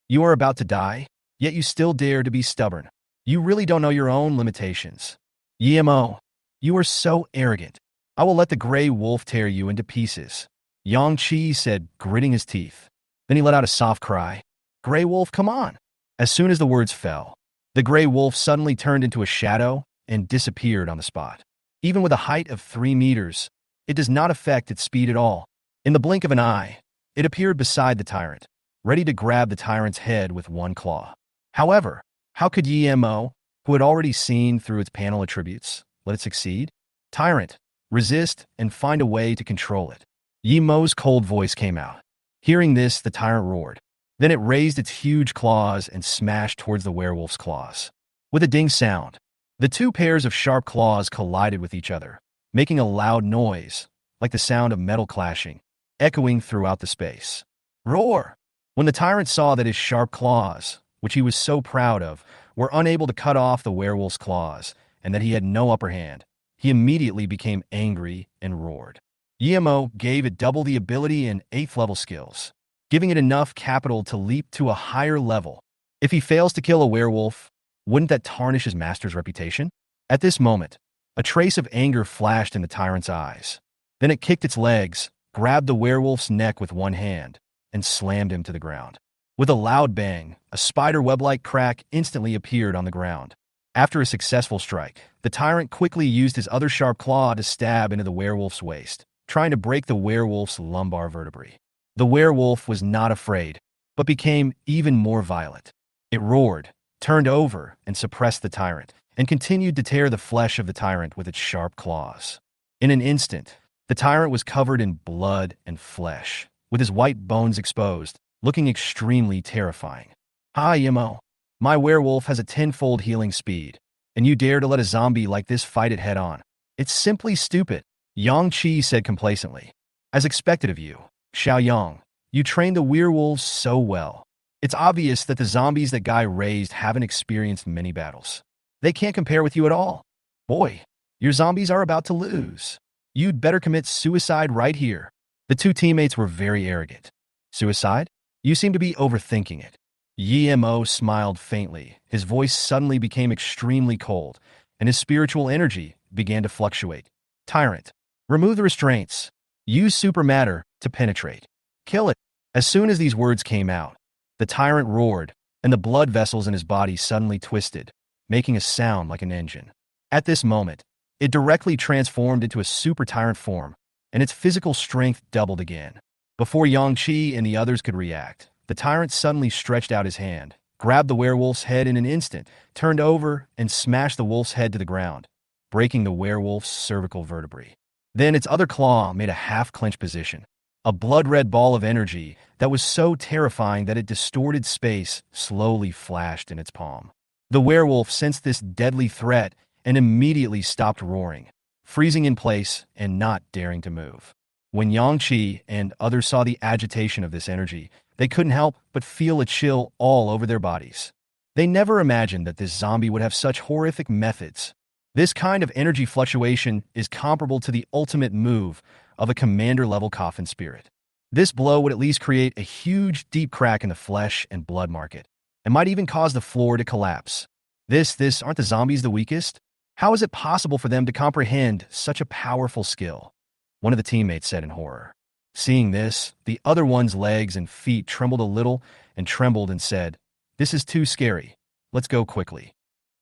You are about to die, yet you still dare to be stubborn. You really don't know your own limitations. Yemo, you are so arrogant. I will let the gray wolf tear you into pieces. Yangqi said, gritting his teeth. Then he let out a soft cry. Gray wolf, come on. As soon as the words fell, the gray wolf suddenly turned into a shadow and disappeared on the spot. Even with a height of 3 meters, it does not affect its speed at all. In the blink of an eye, it appeared beside the tyrant, ready to grab the tyrant's head with one claw. However, how could Yemo, who had already seen through its panel attributes, let it succeed? Tyrant, resist and find a way to control it. Yemo's cold voice came out. Hearing this, the tyrant roared. Then it raised its huge claws and smashed towards the werewolf's claws. With a ding sound, the 2 pairs of sharp claws collided with each other, making a loud noise, like the sound of metal clashing, echoing throughout the space. Roar! When the tyrant saw that his sharp claws, which he was so proud of, were unable to cut off the werewolf's claws, and that he had no upper hand, he immediately became angry and roared. Yemo gave it double the ability and 8th level skills, giving it enough capital to leap to a higher level. If he fails to kill a werewolf, wouldn't that tarnish his master's reputation? At this moment, a trace of anger flashed in the tyrant's eyes. Then it kicked its legs, grabbed the werewolf's neck with one hand, and slammed him to the ground. With a loud bang, a spider web-like crack instantly appeared on the ground. After a successful strike, the tyrant quickly used his other sharp claw to stab into the werewolf's waist, trying to break the werewolf's lumbar vertebrae. The werewolf was not afraid, but became even more violent. It roared, turned over, and suppressed the tyrant, and continued to tear the flesh of the tyrant with its sharp claws. In an instant, the tyrant was covered in blood and flesh, with his white bones exposed, looking extremely terrifying. Hi, Yemo. My werewolf has a 10-fold healing speed, and you dare to let a zombie like this fight it head-on. It's simply stupid, Yangqi said complacently. As expected of you, Xiaoyang, you trained the werewolves so well. It's obvious that the zombies that Guy raised haven't experienced many battles. They can't compare with you at all. Boy, your zombies are about to lose. You'd better commit suicide right here. The 2 teammates were very arrogant. Suicide? You seem to be overthinking it. Yemo smiled faintly. His voice suddenly became extremely cold, and his spiritual energy began to fluctuate. Tyrant, remove the restraints. Use super matter to penetrate. Kill it. As soon as these words came out, the tyrant roared, and the blood vessels in his body suddenly twisted, making a sound like an engine. At this moment, it directly transformed into a super tyrant form, and its physical strength doubled again. Before Yangqi and the others could react, the tyrant suddenly stretched out his hand, grabbed the werewolf's head in an instant, turned over, and smashed the wolf's head to the ground. breaking the werewolf's cervical vertebrae. Then its other claw made a half-clenched position, a blood-red ball of energy that was so terrifying that it distorted space slowly flashed in its palm. The werewolf sensed this deadly threat and immediately stopped roaring, freezing in place and not daring to move. When Yangqi and others saw the agitation of this energy, they couldn't help but feel a chill all over their bodies. They never imagined that this zombie would have such horrific methods. This kind of energy fluctuation is comparable to the ultimate move of a commander-level Coffin spirit. This blow would at least create a huge, deep crack in the flesh and blood market, and might even cause the floor to collapse. Aren't the zombies the weakest? How is it possible for them to comprehend such a powerful skill? One of the teammates said in horror. Seeing this, the other one's legs and feet trembled a little and trembled and said, "This is too scary. Let's go quickly."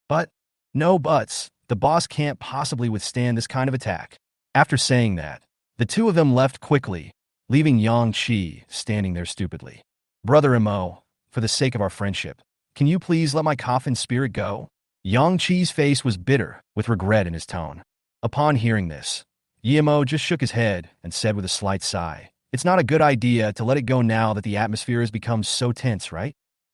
But, no buts, the boss can't possibly withstand this kind of attack. After saying that, the two of them left quickly, leaving Yang Qi standing there stupidly. "Brother Mo, for the sake of our friendship, can you please let my Coffin spirit go?" Yang Qi's face was bitter, with regret in his tone. Upon hearing this, Yemo just shook his head and said with a slight sigh, "It's not a good idea to let it go now that the atmosphere has become so tense, right?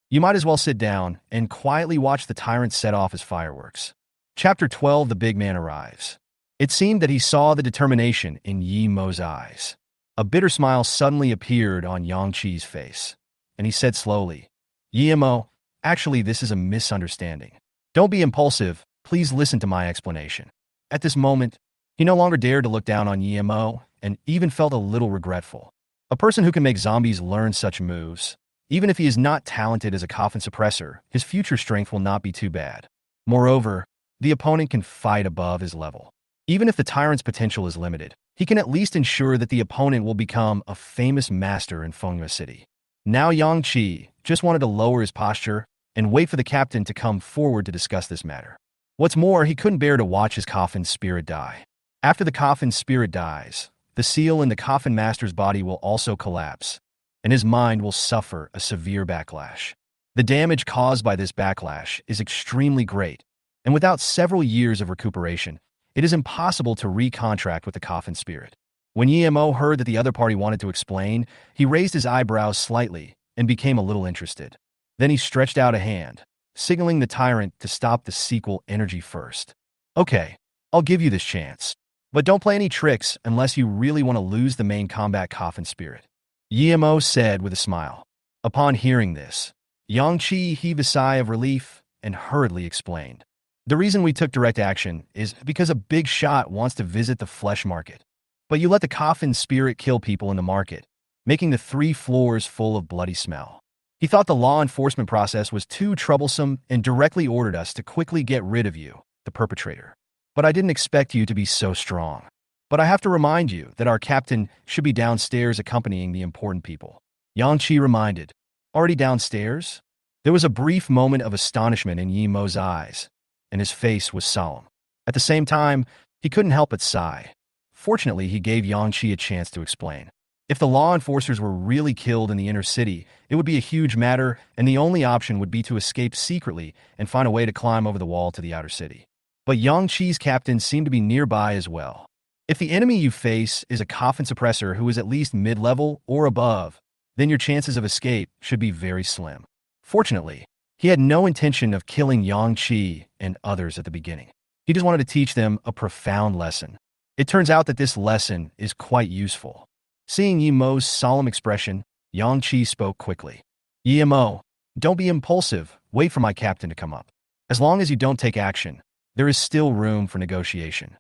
You might as well sit down and quietly watch the Tyrant set off his fireworks." Chapter 12. The Big Man Arrives. It seemed that he saw the determination in Yi Mo's eyes. A bitter smile suddenly appeared on Yang Qi's face, and he said slowly, "Yi Mo, actually this is a misunderstanding. Don't be impulsive, please listen to my explanation." At this moment, he no longer dared to look down on Yi Mo and even felt a little regretful. A person who can make zombies learn such moves, even if he is not talented as a Coffin suppressor, his future strength will not be too bad. Moreover, the opponent can fight above his level. Even if the Tyrant's potential is limited, he can at least ensure that the opponent will become a famous master in Fengyue City. Now Yang Qi just wanted to lower his posture and wait for the captain to come forward to discuss this matter. What's more, he couldn't bear to watch his Coffin spirit die. After the Coffin spirit dies, the seal in the Coffin master's body will also collapse, and his mind will suffer a severe backlash. The damage caused by this backlash is extremely great, and without several years of recuperation, it is impossible to recontract with the Coffin spirit. When Yemo heard that the other party wanted to explain, he raised his eyebrows slightly and became a little interested. Then he stretched out a hand, signaling the Tyrant to stop the sequel energy first. "Okay, I'll give you this chance. But don't play any tricks unless you really want to lose the main combat Coffin spirit," Yemo said with a smile. Upon hearing this, Yang Qi heaved a sigh of relief and hurriedly explained. "The reason we took direct action is because a big shot wants to visit the flesh market. But you let the Coffin spirit kill people in the market, making the 3 floors full of bloody smell. He thought the law enforcement process was too troublesome and directly ordered us to quickly get rid of you, the perpetrator. But I didn't expect you to be so strong. But I have to remind you that our captain should be downstairs accompanying the important people." Yang Qi reminded, "Already downstairs?" There was a brief moment of astonishment in Yemo's eyes, and his face was solemn. At the same time, he couldn't help but sigh. Fortunately, he gave Yang Qi a chance to explain. If the law enforcers were really killed in the inner city, it would be a huge matter, and the only option would be to escape secretly and find a way to climb over the wall to the outer city. But Yang Qi's captain seemed to be nearby as well. If the enemy you face is a Coffin suppressor who is at least mid-level or above, then your chances of escape should be very slim. Fortunately, he had no intention of killing Yang Qi and others at the beginning. He just wanted to teach them a profound lesson. It turns out that this lesson is quite useful. Seeing Yemo's solemn expression, Yang Qi spoke quickly. "Yemo, don't be impulsive. Wait for my captain to come up. As long as you don't take action, there is still room for negotiation.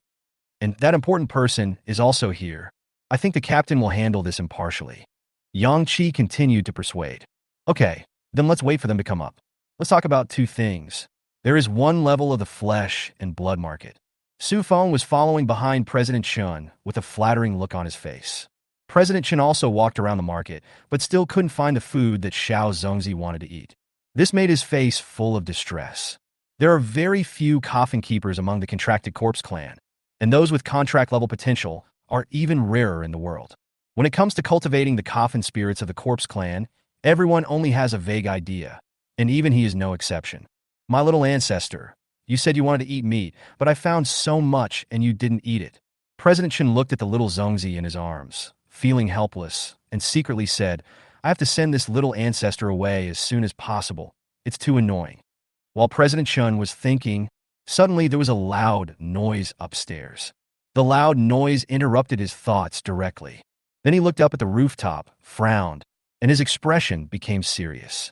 And that important person is also here. I think the captain will handle this impartially." Yang Qi continued to persuade. "Okay, then let's wait for them to come up. Let's talk about 2 things. There is one level of the flesh and blood market." Su Feng was following behind President Chun with a flattering look on his face. President Chun also walked around the market, but still couldn't find the food that Xiao Zongzi wanted to eat. This made his face full of distress. There are very few coffin keepers among the contracted corpse clan, and those with contract-level potential are even rarer in the world. When it comes to cultivating the coffin spirits of the corpse clan, everyone only has a vague idea, and even he is no exception. My little ancestor, You said you wanted to eat meat, but I found so much and you didn't eat it. President Chen looked at the little Zongzi in his arms, feeling helpless, and secretly said, I have to send this little ancestor away as soon as possible. It's too annoying. While President Chen was thinking, suddenly there was a loud noise upstairs. The loud noise interrupted his thoughts directly. Then he looked up at the rooftop, frowned, and his expression became serious.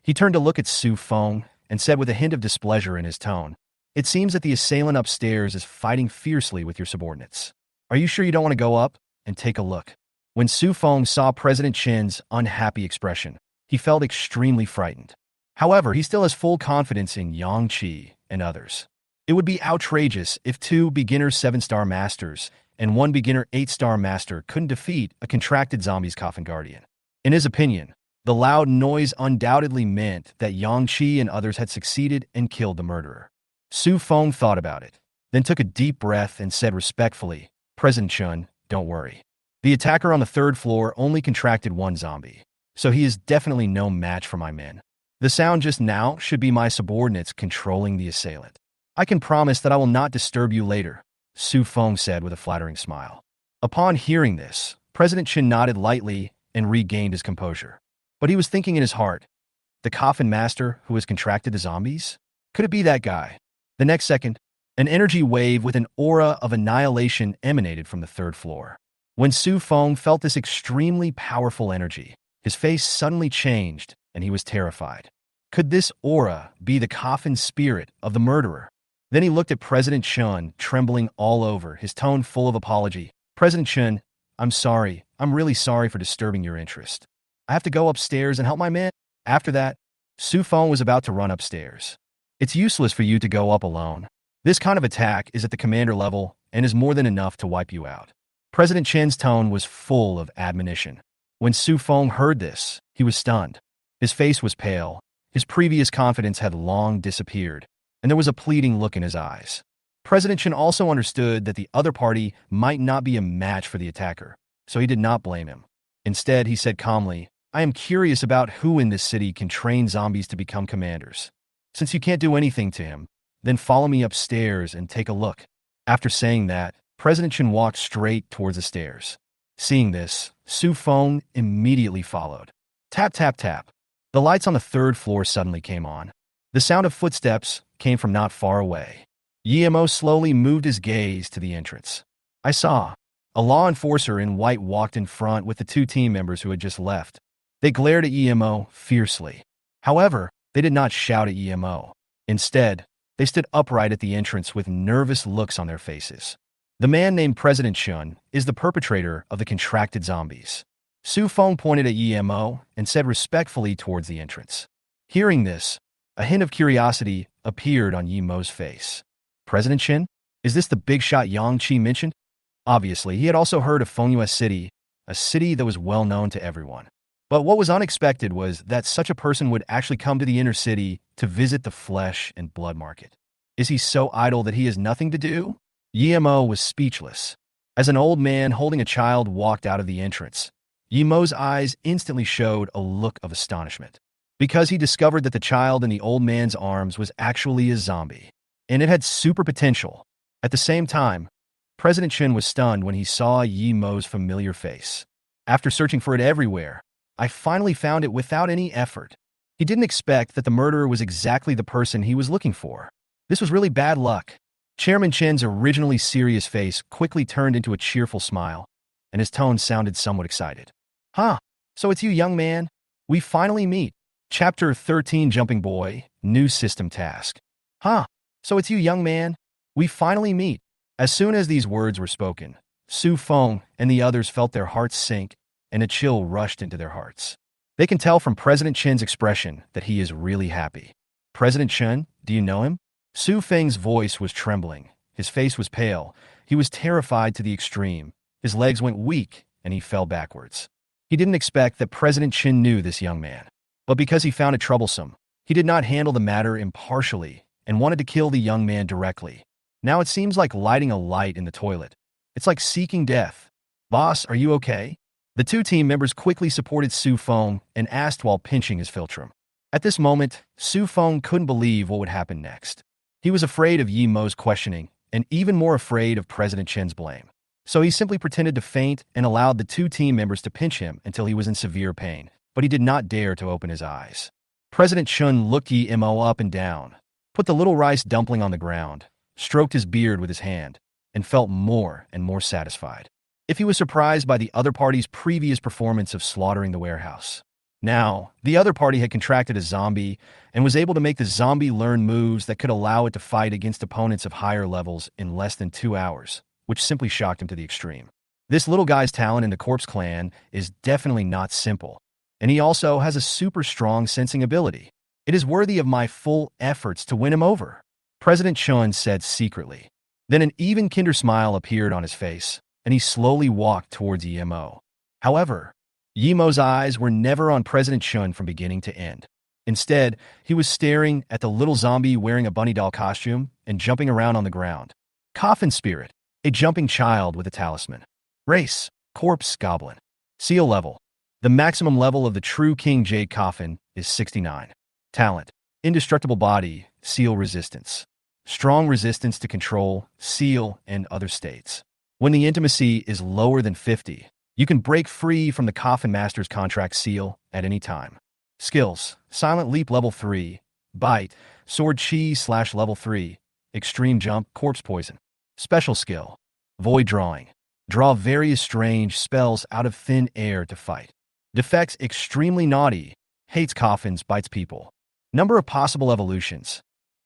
He turned to look at Su Feng and said with a hint of displeasure in his tone, It seems that the assailant upstairs is fighting fiercely with your subordinates. Are you sure you don't want to go up and take a look? When Su Feng saw President Chen's unhappy expression, he felt extremely frightened. However, he still has full confidence in Yang Qi and others. It would be outrageous if 2 beginner 7-star masters and 1 beginner 8-star master couldn't defeat a contracted zombie's Coffin Guardian. In his opinion, the loud noise undoubtedly meant that Yang Qi and others had succeeded and killed the murderer. Su Feng thought about it, then took a deep breath and said respectfully, President Chen, don't worry. The attacker on the 3rd floor only contracted 1 zombie, so he is definitely no match for my men. The sound just now should be my subordinates controlling the assailant. I can promise that I will not disturb you later, Su Feng said with a flattering smile. Upon hearing this, President Chen nodded lightly and regained his composure. But he was thinking in his heart, the Coffin Master who has contracted the zombies? Could it be that guy? The next second, an energy wave with an aura of annihilation emanated from the 3rd floor. When Su Feng felt this extremely powerful energy, his face suddenly changed and he was terrified. Could this aura be the Coffin spirit of the murderer? Then he looked at President Chen, trembling all over, his tone full of apology. President Chen, I'm sorry. I'm really sorry for disturbing your interest. I have to go upstairs and help my men. After that, Su Feng was about to run upstairs. It's useless for you to go up alone. This kind of attack is at the commander level and is more than enough to wipe you out. President Chen's tone was full of admonition. When Su Feng heard this, he was stunned. His face was pale. His previous confidence had long disappeared, and there was a pleading look in his eyes. President Chen also understood that the other party might not be a match for the attacker, so he did not blame him. Instead, he said calmly, I am curious about who in this city can train zombies to become commanders. Since you can't do anything to him, then follow me upstairs and take a look. After saying that, President Chen walked straight towards the stairs. Seeing this, Su Feng immediately followed. Tap, tap, tap. The lights on the 3rd floor suddenly came on. The sound of footsteps came from not far away. Yimo slowly moved his gaze to the entrance. I saw. A law enforcer in white walked in front with the 2 team members who had just left. They glared at Yimo fiercely. However, they did not shout at Yimo. Instead, they stood upright at the entrance with nervous looks on their faces. The man named President Chen is the perpetrator of the contracted zombies. Su Feng pointed at Yimo and said respectfully towards the entrance. Hearing this, a hint of curiosity appeared on Yimo's face. President Chen? Is this the big shot Yang Qi mentioned? Obviously, he had also heard of Fengyue City, a city that was well known to everyone. But what was unexpected was that such a person would actually come to the inner city to visit the flesh and blood market. Is he so idle that he has nothing to do? Yimo was speechless. As an old man holding a child walked out of the entrance, Yimo's eyes instantly showed a look of astonishment, because he discovered that the child in the old man's arms was actually a zombie, and it had super potential. At the same time, President Chen was stunned when he saw Yimo's familiar face. After searching for it everywhere, I finally found it without any effort. He didn't expect that the murderer was exactly the person he was looking for. This was really bad luck. Chairman Chen's originally serious face quickly turned into a cheerful smile, and his tone sounded somewhat excited. Huh, so it's you, young man. We finally meet. Chapter 13, Jumping Boy, New System Task. Huh, so it's you, young man. We finally meet. As soon as these words were spoken, Su Feng and the others felt their hearts sink, and a chill rushed into their hearts. They can tell from President Chen's expression that he is really happy. President Chen, do you know him? Su Feng's voice was trembling. His face was pale. He was terrified to the extreme. His legs went weak, and he fell backwards. He didn't expect that President Chen knew this young man. But because he found it troublesome, he did not handle the matter impartially and wanted to kill the young man directly. Now it seems like lighting a light in the toilet. It's like seeking death. Boss, are you okay? The 2 team members quickly supported Su Feng and asked while pinching his philtrum. At this moment, Su Feng couldn't believe what would happen next. He was afraid of Yi Mo's questioning, and even more afraid of President Chen's blame. So he simply pretended to faint and allowed the two team members to pinch him until he was in severe pain, but he did not dare to open his eyes. President Chun looked Yi Mo up and down, put the little rice dumpling on the ground, stroked his beard with his hand, and felt more and more satisfied. If he was surprised by the other party's previous performance of slaughtering the warehouse. Now, the other party had contracted a zombie and was able to make the zombie learn moves that could allow it to fight against opponents of higher levels in less than 2 hours, which simply shocked him to the extreme. This little guy's talent in the Corpse Clan is definitely not simple, and he also has a super strong sensing ability. It is worthy of my full efforts to win him over, President Chun said secretly. Then an even kinder smile appeared on his face, and he slowly walked towards Yi Mo. However, Yi Mo's eyes were never on President Chun from beginning to end. Instead, he was staring at the little zombie wearing a bunny doll costume and jumping around on the ground. Coffin Spirit, a jumping child with a talisman. Race, Corpse Goblin. Seal level. The maximum level of the true King Jade Coffin is 69. Talent. Indestructible body, seal resistance. Strong resistance to control, seal, and other states. When the intimacy is lower than 50, you can break free from the Coffin Master's contract seal at any time. Skills. Silent Leap level 3. Bite. Sword Chi / level 3. Extreme Jump. Corpse Poison. Special skill. Void Drawing. Draw various strange spells out of thin air to fight. Defects. Extremely naughty. Hates coffins, bites people. Number of possible evolutions.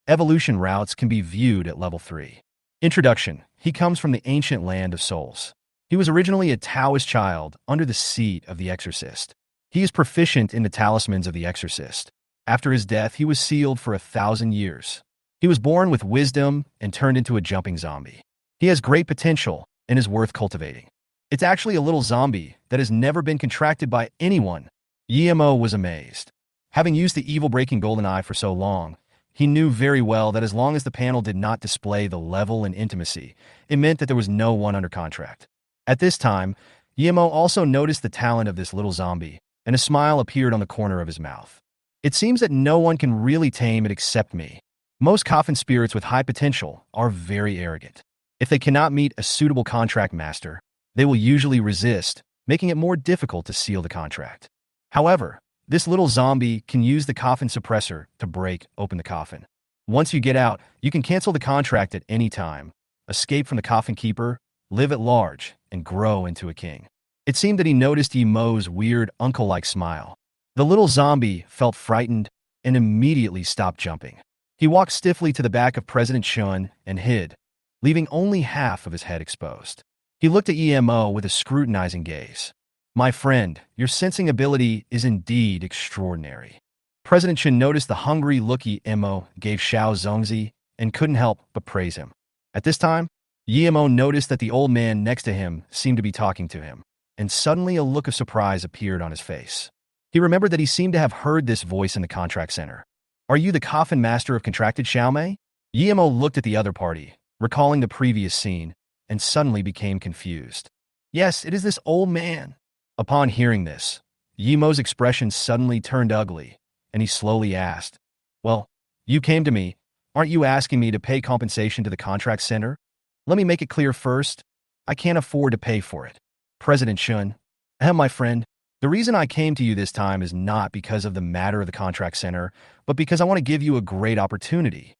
Evolution routes can be viewed at level 3. Introduction. He comes from the ancient land of souls. He was originally a Taoist child under the seat of the Exorcist. He is proficient in the talismans of the Exorcist. After his death, he was sealed for 1,000 years. He was born with wisdom and turned into a jumping zombie. He has great potential and is worth cultivating. It's actually a little zombie that has never been contracted by anyone. Yi Mo was amazed. Having used the evil-breaking golden eye for so long, he knew very well that as long as the panel did not display the level and intimacy, it meant that there was no one under contract. At this time, Yi Mo also noticed the talent of this little zombie, and a smile appeared on the corner of his mouth. It seems that no one can really tame it except me. Most coffin spirits with high potential are very arrogant. If they cannot meet a suitable contract master, they will usually resist, making it more difficult to seal the contract. However, this little zombie can use the coffin suppressor to break open the coffin. Once you get out, you can cancel the contract at any time, escape from the coffin keeper, live at large, and grow into a king. It seemed that he noticed Yi Mo's weird uncle-like smile. The little zombie felt frightened and immediately stopped jumping. He walked stiffly to the back of President Chun and hid, leaving only half of his head exposed. He looked at Yi Mo with a scrutinizing gaze. My friend, your sensing ability is indeed extraordinary. President Chun noticed the hungry look Yi Mo gave Xiao Zongzi and couldn't help but praise him. At this time, Yi Mo noticed that the old man next to him seemed to be talking to him, and suddenly a look of surprise appeared on his face. He remembered that he seemed to have heard this voice in the contract center. Are you the coffin master of contracted Xiaomei? Yi Mo looked at the other party, recalling the previous scene, and suddenly became confused. Yes, it is this old man. Upon hearing this, Yi Mo's expression suddenly turned ugly, and he slowly asked, Well, you came to me. Aren't you asking me to pay compensation to the contract center? Let me make it clear first. I can't afford to pay for it. President Chun, my friend, the reason I came to you this time is not because of the matter of the contract center, but because I want to give you a great opportunity.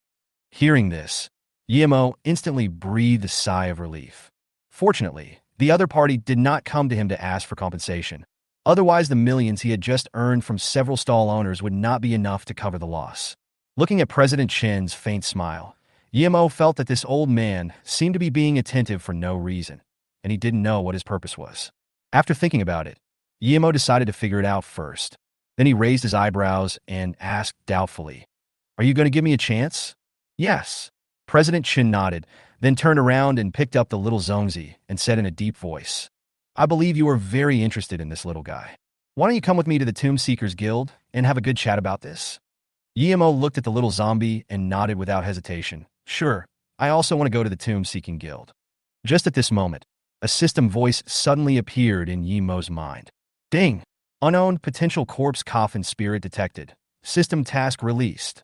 Hearing this, Yi Mo instantly breathed a sigh of relief. Fortunately, the other party did not come to him to ask for compensation. Otherwise, the millions he had just earned from several stall owners would not be enough to cover the loss. Looking at President Chen's faint smile, Yi Mo felt that this old man seemed to be being attentive for no reason, and he didn't know what his purpose was. After thinking about it, Yi Mo decided to figure it out first. Then he raised his eyebrows and asked doubtfully, Are you going to give me a chance? Yes. President Chen nodded, then turned around and picked up the little Zongzi and said in a deep voice, I believe you are very interested in this little guy. Why don't you come with me to the Tomb Seekers Guild and have a good chat about this? Yi Mo looked at the little zombie and nodded without hesitation. Sure, I also want to go to the Tomb Seeking Guild. Just at this moment, a system voice suddenly appeared in Yi Mo's mind. Ding! Unknown potential corpse coffin spirit detected. System task released.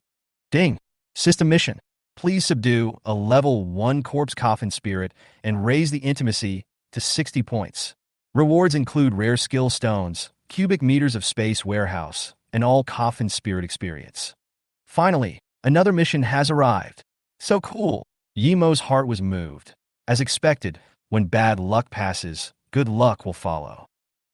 Ding! System mission. Please subdue a level 1 corpse coffin spirit and raise the intimacy to 60 points. Rewards include rare skill stones, cubic meters of space warehouse, and all coffin spirit experience. Finally, another mission has arrived. So cool. Yimo's heart was moved. As expected, when bad luck passes, good luck will follow.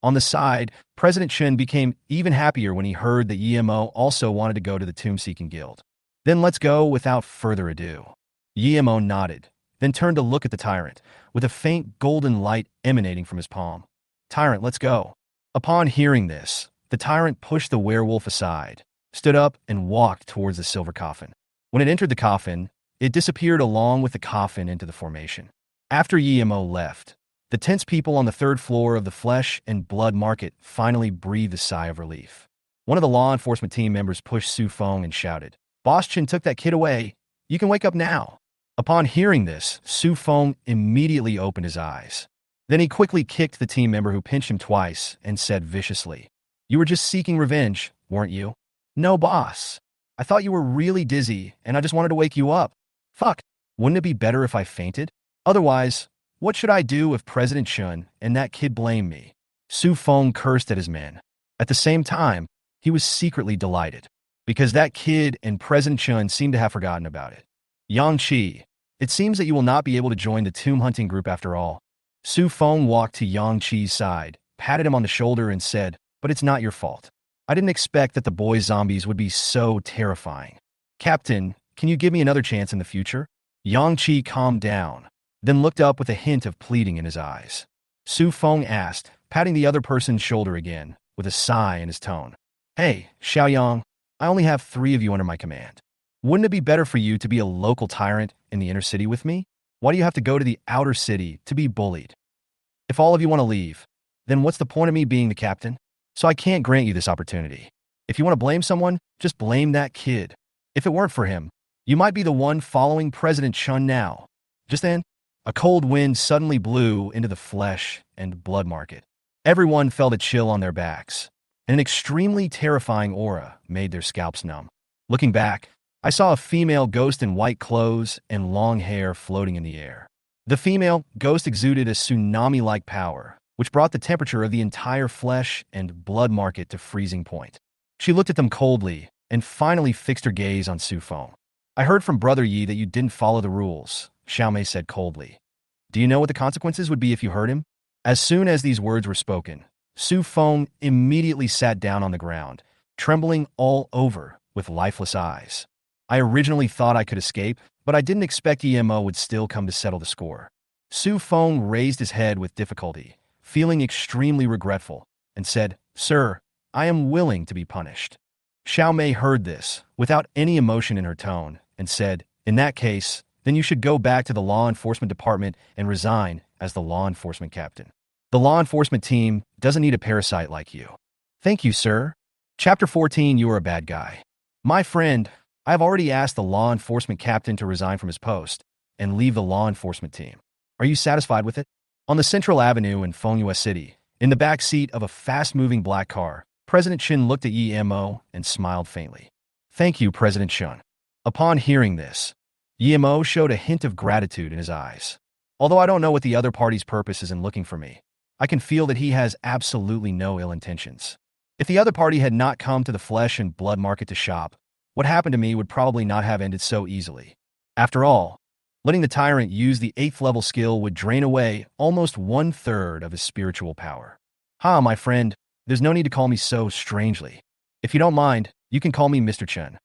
On the side, President Chen became even happier when he heard that Yimo also wanted to go to the Tomb-Seeking Guild. Then let's go without further ado. Yimo nodded, then turned to look at the Tyrant, with a faint golden light emanating from his palm. Tyrant, let's go. Upon hearing this, the Tyrant pushed the werewolf aside, stood up, and walked towards the silver coffin. When it entered the coffin, it disappeared along with the coffin into the formation. After Yimo left, the tense people on the third floor of the flesh and blood market finally breathed a sigh of relief. One of the law enforcement team members pushed Su Feng and shouted, "Boss Chen took that kid away. You can wake up now." Upon hearing this, Su Feng immediately opened his eyes. Then he quickly kicked the team member who pinched him twice and said viciously, "You were just seeking revenge, weren't you?" "No, boss. I thought you were really dizzy, and I just wanted to wake you up." "Fuck. Wouldn't it be better if I fainted? Otherwise, what should I do if President Chen and that kid blame me?" Su Feng cursed at his men. At the same time, he was secretly delighted, because that kid and President Chen seemed to have forgotten about it. "Yang Qi, it seems that you will not be able to join the tomb hunting group after all." Su Feng walked to Yang Qi's side, patted him on the shoulder, and said, "But it's not your fault. I didn't expect that the boy zombies would be so terrifying. Captain, can you give me another chance in the future?" Yang Qi calmed down, then looked up with a hint of pleading in his eyes. Su Feng asked, patting the other person's shoulder again, with a sigh in his tone. "Hey, Xiaoyang, I only have 3 of you under my command. Wouldn't it be better for you to be a local tyrant in the inner city with me? Why do you have to go to the outer city to be bullied? If all of you want to leave, then what's the point of me being the captain? So I can't grant you this opportunity. If you want to blame someone, just blame that kid. If it weren't for him, you might be the one following President Chen now." Just then, a cold wind suddenly blew into the flesh and blood market. Everyone felt a chill on their backs, and an extremely terrifying aura made their scalps numb. Looking back, I saw a female ghost in white clothes and long hair floating in the air. The female ghost exuded a tsunami-like power, which brought the temperature of the entire flesh and blood market to freezing point. She looked at them coldly and finally fixed her gaze on Su Feng. "I heard from Brother Yi that you didn't follow the rules," Xiaomei said coldly. "Do you know what the consequences would be if you hurt him?" As soon as these words were spoken, Su Feng immediately sat down on the ground, trembling all over with lifeless eyes. "I originally thought I could escape, but I didn't expect EMO would still come to settle the score." Su Feng raised his head with difficulty, feeling extremely regretful, and said, "Sir, I am willing to be punished." Xiaomei heard this, without any emotion in her tone, and said, "In that case, then you should go back to the law enforcement department and resign as the law enforcement captain. The law enforcement team doesn't need a parasite like you." "Thank you, sir." Chapter 14, You Are a Bad Guy. My friend, I have already asked the law enforcement captain to resign from his post and leave the law enforcement team. Are you satisfied with it? On the Central Avenue in Fengyue City, in the back seat of a fast-moving black car, President Chen looked at Yimo and smiled faintly. "Thank you, President Chen." Upon hearing this, Yimo showed a hint of gratitude in his eyes. "Although I don't know what the other party's purpose is in looking for me, I can feel that he has absolutely no ill intentions. If the other party had not come to the flesh and blood market to shop, what happened to me would probably not have ended so easily. After all, letting the Tyrant use the 8th level skill would drain away almost 1/3 of his spiritual power. My friend, there's no need to call me so strangely. If you don't mind, you can call me Mr. Chen."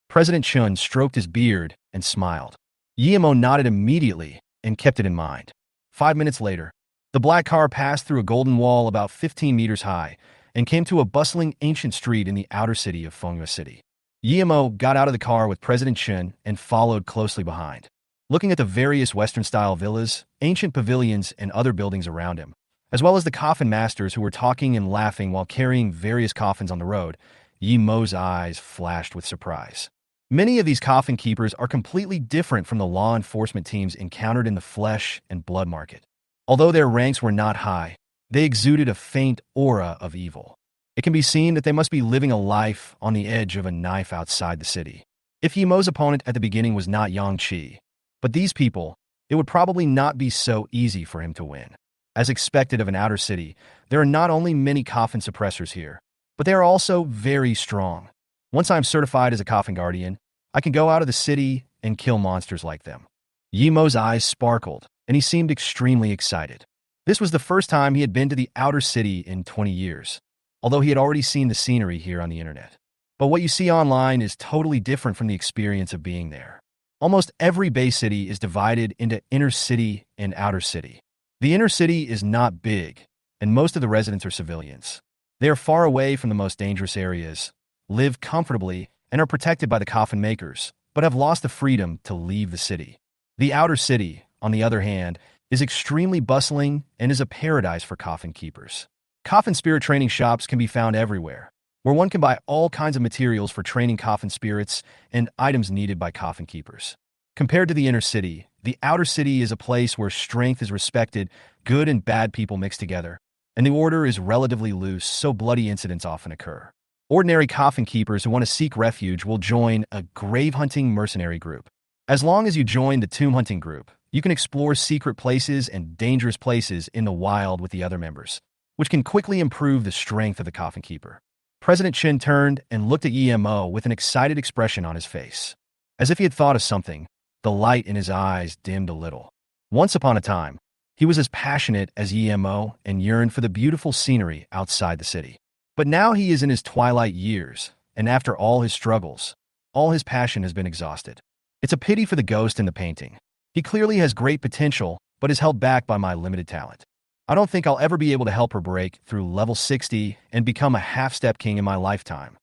President Chen stroked his beard and smiled. Yimo nodded immediately and kept it in mind. 5 minutes later, the black car passed through a golden wall about 15 meters high and came to a bustling ancient street in the outer city of Fengyue City. Yimo got out of the car with President Chen and followed closely behind. Looking at the various Western-style villas, ancient pavilions, and other buildings around him, as well as the coffin masters who were talking and laughing while carrying various coffins on the road, Yimo's eyes flashed with surprise. Many of these coffin keepers are completely different from the law enforcement teams encountered in the flesh and blood market. Although their ranks were not high, they exuded a faint aura of evil. It can be seen that they must be living a life on the edge of a knife outside the city. If Yimo's opponent at the beginning was not Yang Qi, but these people, it would probably not be so easy for him to win. As expected of an outer city, there are not only many Coffin suppressors here, but they are also very strong. Once I am certified as a Coffin Guardian, I can go out of the city and kill monsters like them. Yimo's eyes sparkled, and he seemed extremely excited. This was the first time he had been to the outer city in 20 years, although he had already seen the scenery here on the internet. But what you see online is totally different from the experience of being there. Almost every Bay City is divided into inner city and outer city. The inner city is not big, and most of the residents are civilians. They are far away from the most dangerous areas, live comfortably, and are protected by the coffin makers, but have lost the freedom to leave the city. The outer city, on the other hand, is extremely bustling and is a paradise for coffin keepers. Coffin spirit training shops can be found everywhere, where one can buy all kinds of materials for training coffin spirits and items needed by coffin keepers. Compared to the inner city, the outer city is a place where strength is respected, good and bad people mix together, and the order is relatively loose, so bloody incidents often occur. Ordinary coffin keepers who want to seek refuge will join a grave hunting mercenary group. As long as you join the tomb hunting group, you can explore secret places and dangerous places in the wild with the other members, which can quickly improve the strength of the coffin keeper. President Chen turned and looked at Yimo with an excited expression on his face. As if he had thought of something, the light in his eyes dimmed a little. Once upon a time, he was as passionate as Yimo and yearned for the beautiful scenery outside the city. But now he is in his twilight years, and after all his struggles, all his passion has been exhausted. It's a pity for the ghost in the painting. He clearly has great potential, but is held back by my limited talent. I don't think I'll ever be able to help her break through level 60 and become a half-step king in my lifetime.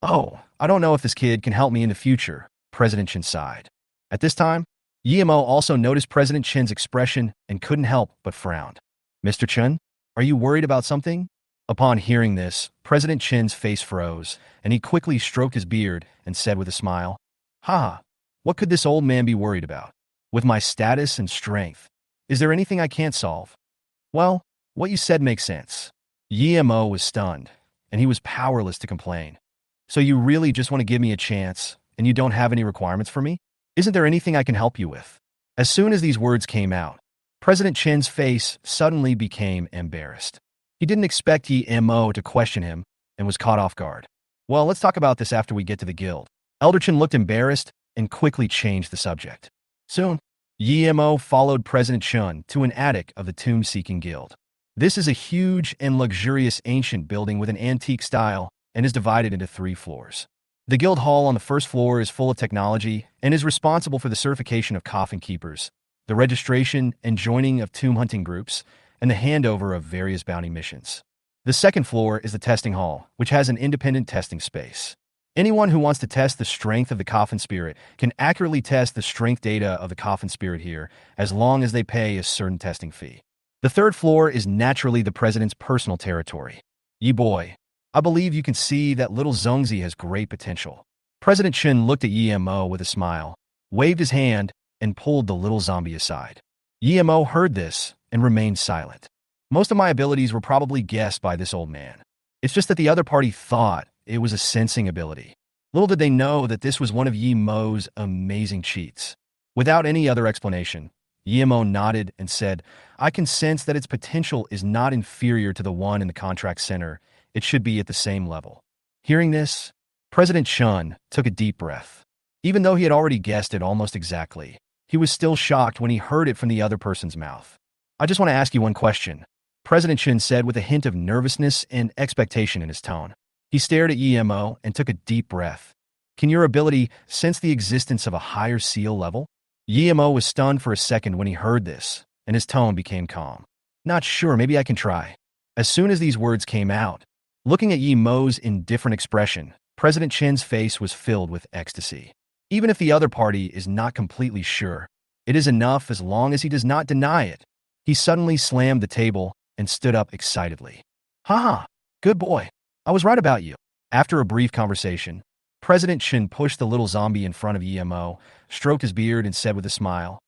Oh, I don't know if this kid can help me in the future, President Chen sighed. At this time, Yimo also noticed President Chen's expression and couldn't help but frowned. Mr. Chen, are you worried about something? Upon hearing this, President Chen's face froze, and he quickly stroked his beard and said with a smile, "Ha, what could this old man be worried about? With my status and strength, is there anything I can't solve?" Well, what you said makes sense. Yimo was stunned, and he was powerless to complain. So you really just want to give me a chance, and you don't have any requirements for me? Isn't there anything I can help you with? As soon as these words came out, President Chen's face suddenly became embarrassed. He didn't expect Yimo to question him and was caught off guard. Well, let's talk about this after we get to the guild. Elder Chen looked embarrassed and quickly changed the subject. Soon, Yimo followed President Chen to an attic of the Tomb-Seeking Guild. This is a huge and luxurious ancient building with an antique style and is divided into 3 floors. The guild hall on the first floor is full of technology and is responsible for the certification of coffin keepers, the registration and joining of tomb hunting groups, and the handover of various bounty missions. The second floor is the testing hall, which has an independent testing space. Anyone who wants to test the strength of the coffin spirit can accurately test the strength data of the coffin spirit here, as long as they pay a certain testing fee. The third floor is naturally the president's personal territory. Ye boy, I believe you can see that little Zhongzi has great potential. President Chen looked at Yimo with a smile, waved his hand, and pulled the little zombie aside. Yimo heard this and remained silent. Most of my abilities were probably guessed by this old man. It's just that the other party thought it was a sensing ability. Little did they know that this was one of Yimo's amazing cheats. Without any other explanation, Yimo nodded and said, "I can sense that its potential is not inferior to the one in the contract center. It should be at the same level." Hearing this, President Chen took a deep breath. Even though he had already guessed it almost exactly, he was still shocked when he heard it from the other person's mouth. "I just want to ask you one question," President Chen said with a hint of nervousness and expectation in his tone. He stared at Yimo and took a deep breath. "Can your ability sense the existence of a higher seal level?" Yimo was stunned for a second when he heard this, and his tone became calm. "Not sure, maybe I can try." As soon as these words came out, looking at Yimo's indifferent expression, President Chen's face was filled with ecstasy. Even if the other party is not completely sure, it is enough as long as he does not deny it. He suddenly slammed the table and stood up excitedly. "Haha, good boy. I was right about you." After a brief conversation, President Chen pushed the little zombie in front of Yimo, stroked his beard, and said with a smile,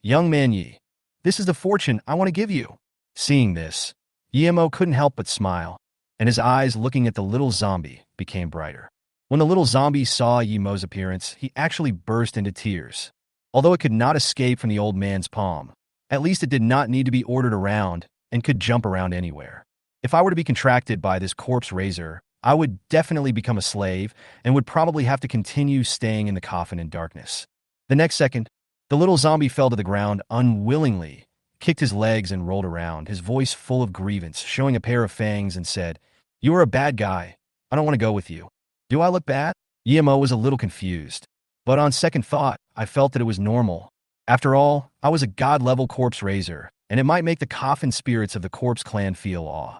"Young man Yi, this is the fortune I want to give you." Seeing this, Yimo couldn't help but smile, and his eyes looking at the little zombie became brighter. When the little zombie saw Yi Mo's appearance, he actually burst into tears. Although it could not escape from the old man's palm, at least it did not need to be ordered around and could jump around anywhere. If I were to be contracted by this corpse raiser, I would definitely become a slave and would probably have to continue staying in the coffin in darkness. The next second, the little zombie fell to the ground unwillingly, kicked his legs and rolled around, his voice full of grievance, showing a pair of fangs, and said, "You are a bad guy. I don't want to go with you." Do I look bad? Yemo was a little confused, but on second thought, I felt that it was normal. After all, I was a god-level corpse raiser, and it might make the coffin spirits of the corpse clan feel awe.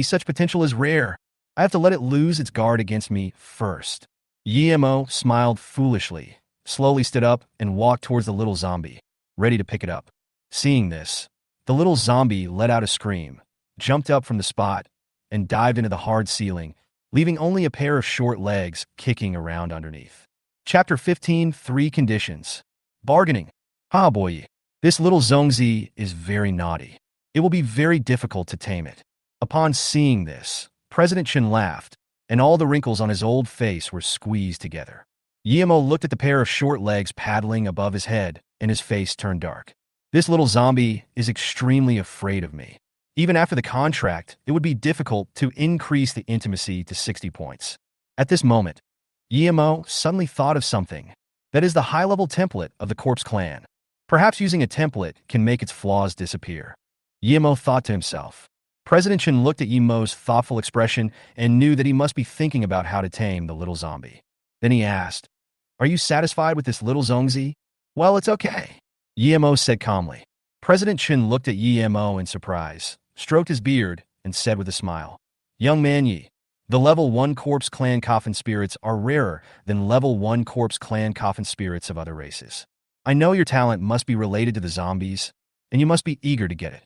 Such potential is rare. I have to let it lose its guard against me first. Yemo smiled foolishly, slowly stood up, and walked towards the little zombie, ready to pick it up. Seeing this, the little zombie let out a scream, jumped up from the spot, and dived into the hard ceiling, leaving only a pair of short legs kicking around underneath. Chapter 15, 3 Conditions. Bargaining. Ha boy, this little Zongzi is very naughty. It will be very difficult to tame it. Upon seeing this, President Chen laughed, and all the wrinkles on his old face were squeezed together. Yemo looked at the pair of short legs paddling above his head, and his face turned dark. This little zombie is extremely afraid of me. Even after the contract, it would be difficult to increase the intimacy to 60 points. At this moment, Yemo suddenly thought of something. That is the high-level template of the Corpse Clan. Perhaps using a template can make its flaws disappear. Yemo thought to himself. President Chen looked at Yemo's thoughtful expression and knew that he must be thinking about how to tame the little zombie. Then he asked, "Are you satisfied with this little Zongzi?" "Well, it's okay," Yemo said calmly. President Chen looked at Yemo in surprise, stroked his beard, and said with a smile, "Young man Yi, the level 1 Corpse Clan coffin spirits are rarer than level 1 Corpse Clan coffin spirits of other races. I know your talent must be related to the zombies, and you must be eager to get it."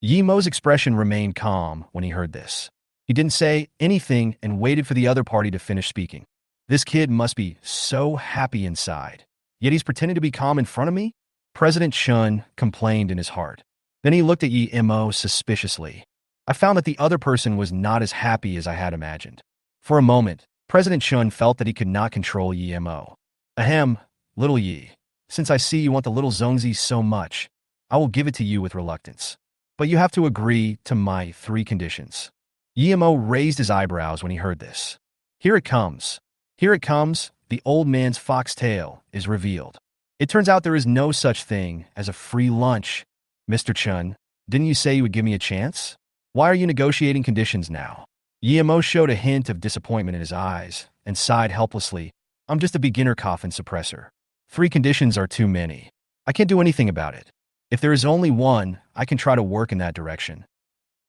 Yemo's expression remained calm when he heard this. He didn't say anything and waited for the other party to finish speaking. This kid must be so happy inside, yet he's pretending to be calm in front of me? President Chen complained in his heart. Then he looked at Yemo suspiciously. I found that the other person was not as happy as I had imagined. For a moment, President Chen felt that he could not control Yemo. "Ahem, little Yi, since I see you want the little Zongzi so much, I will give it to you with reluctance. But you have to agree to my 3 conditions." Yemo raised his eyebrows when he heard this. Here it comes. Here it comes. The old man's foxtail is revealed. It turns out there is no such thing as a free lunch. "Mr. Chen, didn't you say you would give me a chance? Why are you negotiating conditions now?" Yemo showed a hint of disappointment in his eyes and sighed helplessly. "I'm just a beginner coffin suppressor. 3 conditions are too many. I can't do anything about it. If there is only one, I can try to work in that direction."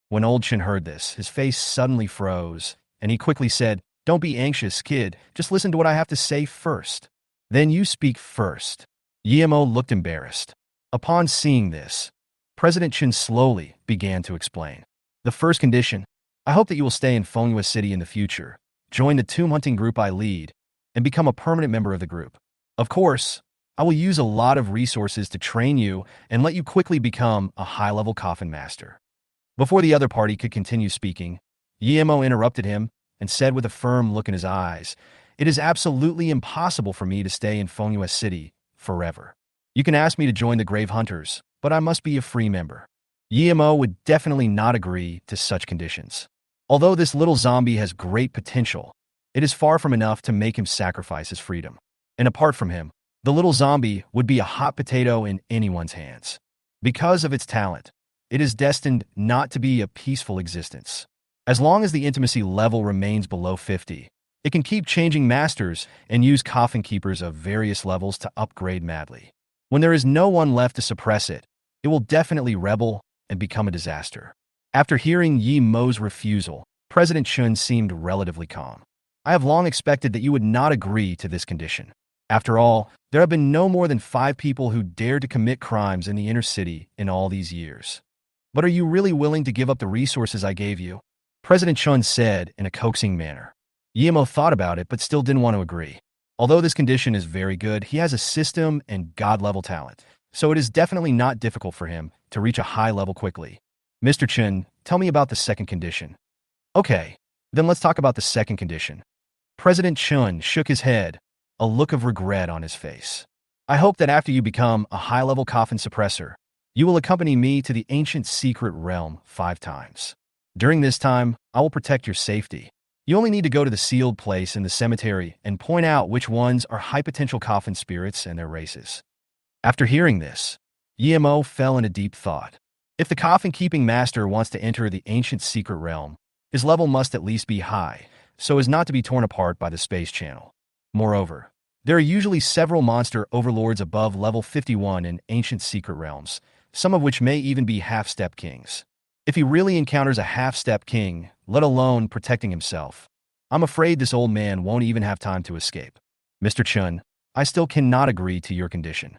When old Chen heard this, his face suddenly froze, and he quickly said, "Don't be anxious, kid. Just listen to what I have to say first. Then you speak first." Yemo looked embarrassed. Upon seeing this, President Chen slowly began to explain. "The first condition, I hope that you will stay in Fengyue City in the future, join the tomb hunting group I lead, and become a permanent member of the group. Of course, I will use a lot of resources to train you and let you quickly become a high-level coffin master." Before the other party could continue speaking, Yemo interrupted him and said with a firm look in his eyes, "It is absolutely impossible for me to stay in Fengyue City forever. You can ask me to join the Grave Hunters, but I must be a free member." Yemo would definitely not agree to such conditions. Although this little zombie has great potential, it is far from enough to make him sacrifice his freedom. And apart from him, the little zombie would be a hot potato in anyone's hands. Because of its talent, it is destined not to be a peaceful existence. As long as the intimacy level remains below 50, it can keep changing masters and use coffin keepers of various levels to upgrade madly. When there is no one left to suppress it, it will definitely rebel and become a disaster. After hearing Yi Mo's refusal, President Chen seemed relatively calm. "I have long expected that you would not agree to this condition. After all, there have been no more than 5 people who dared to commit crimes in the inner city in all these years. But are you really willing to give up the resources I gave you?" President Chen said in a coaxing manner. Yemo thought about it but still didn't want to agree. Although this condition is very good, he has a system and god-level talent, so it is definitely not difficult for him to reach a high level quickly. "Mr. Chen, tell me about the second condition." "Okay, then let's talk about the second condition." President Chun shook his head, a look of regret on his face. I hope that after you become a high-level coffin suppressor, you will accompany me to the ancient secret realm 5 times. During this time, I will protect your safety. You only need to go to the sealed place in the cemetery and point out which ones are high-potential coffin spirits and their races. After hearing this, Yemo fell into deep thought. If the coffin-keeping master wants to enter the ancient secret realm, his level must at least be high, so as not to be torn apart by the space channel. Moreover, there are usually several monster overlords above level 51 in ancient secret realms, some of which may even be half-step kings. If he really encounters a half-step king, let alone protecting himself, I'm afraid this old man won't even have time to escape. Mr. Chun, I still cannot agree to your condition.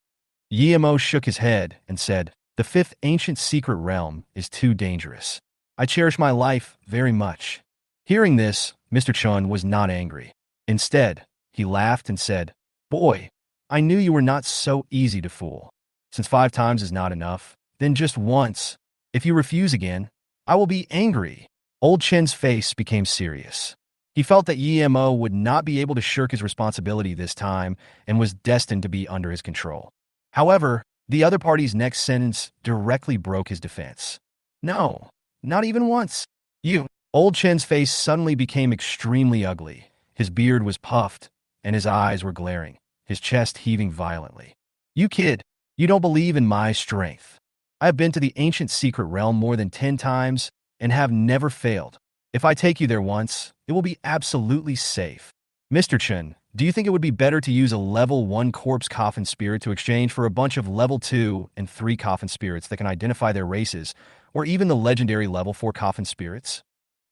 Yemo shook his head and said, the 5th ancient secret realm is too dangerous. I cherish my life very much. Hearing this, Mr. Chun was not angry. Instead, he laughed and said, boy, I knew you were not so easy to fool. Since 5 times is not enough, then just once. If you refuse again, I will be angry. Old Chen's face became serious. He felt that Yemo would not be able to shirk his responsibility this time and was destined to be under his control. However, the other party's next sentence directly broke his defense. No, not even once. You. Old Chen's face suddenly became extremely ugly. His beard was puffed, and his eyes were glaring, his chest heaving violently. You kid, you don't believe in my strength. I have been to the ancient secret realm more than 10 times and have never failed. If I take you there once, it will be absolutely safe. Mr. Chen, do you think it would be better to use a level 1 corpse coffin spirit to exchange for a bunch of level 2 and 3 coffin spirits that can identify their races, or even the legendary level 4 coffin spirits?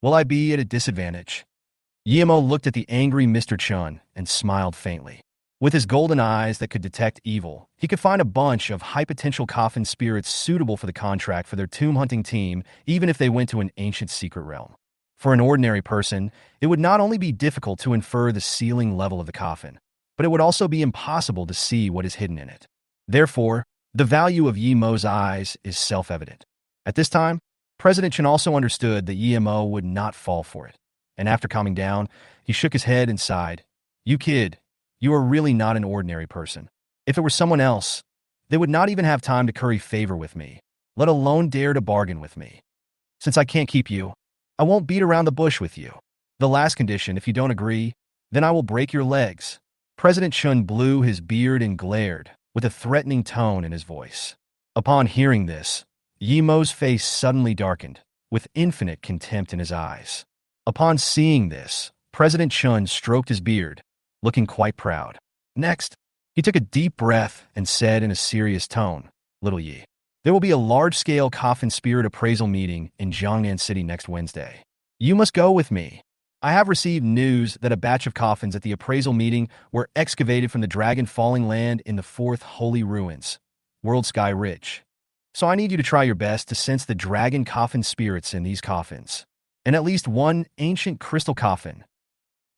Will I be at a disadvantage? Yemo looked at the angry Mr. Chun and smiled faintly. With his golden eyes that could detect evil, he could find a bunch of high-potential coffin spirits suitable for the contract for their tomb-hunting team, even if they went to an ancient secret realm. For an ordinary person, it would not only be difficult to infer the ceiling level of the coffin, but it would also be impossible to see what is hidden in it. Therefore, the value of Yemo's eyes is self-evident. At this time, President Chen also understood that Yemo would not fall for it, and after calming down, he shook his head and sighed. You kid, you are really not an ordinary person. If it were someone else, they would not even have time to curry favor with me, let alone dare to bargain with me. Since I can't keep you, I won't beat around the bush with you. The last condition, if you don't agree, then I will break your legs. President Chun blew his beard and glared, with a threatening tone in his voice. Upon hearing this, Yemo's face suddenly darkened, with infinite contempt in his eyes. Upon seeing this, President Chun stroked his beard, looking quite proud. Next, he took a deep breath and said in a serious tone, Little Yi, there will be a large-scale coffin spirit appraisal meeting in Jiangnan City next Wednesday. You must go with me. I have received news that a batch of coffins at the appraisal meeting were excavated from the dragon falling land in the 4th Holy Ruins, World Sky Ridge. So I need you to try your best to sense the dragon coffin spirits in these coffins, and at least one ancient crystal coffin.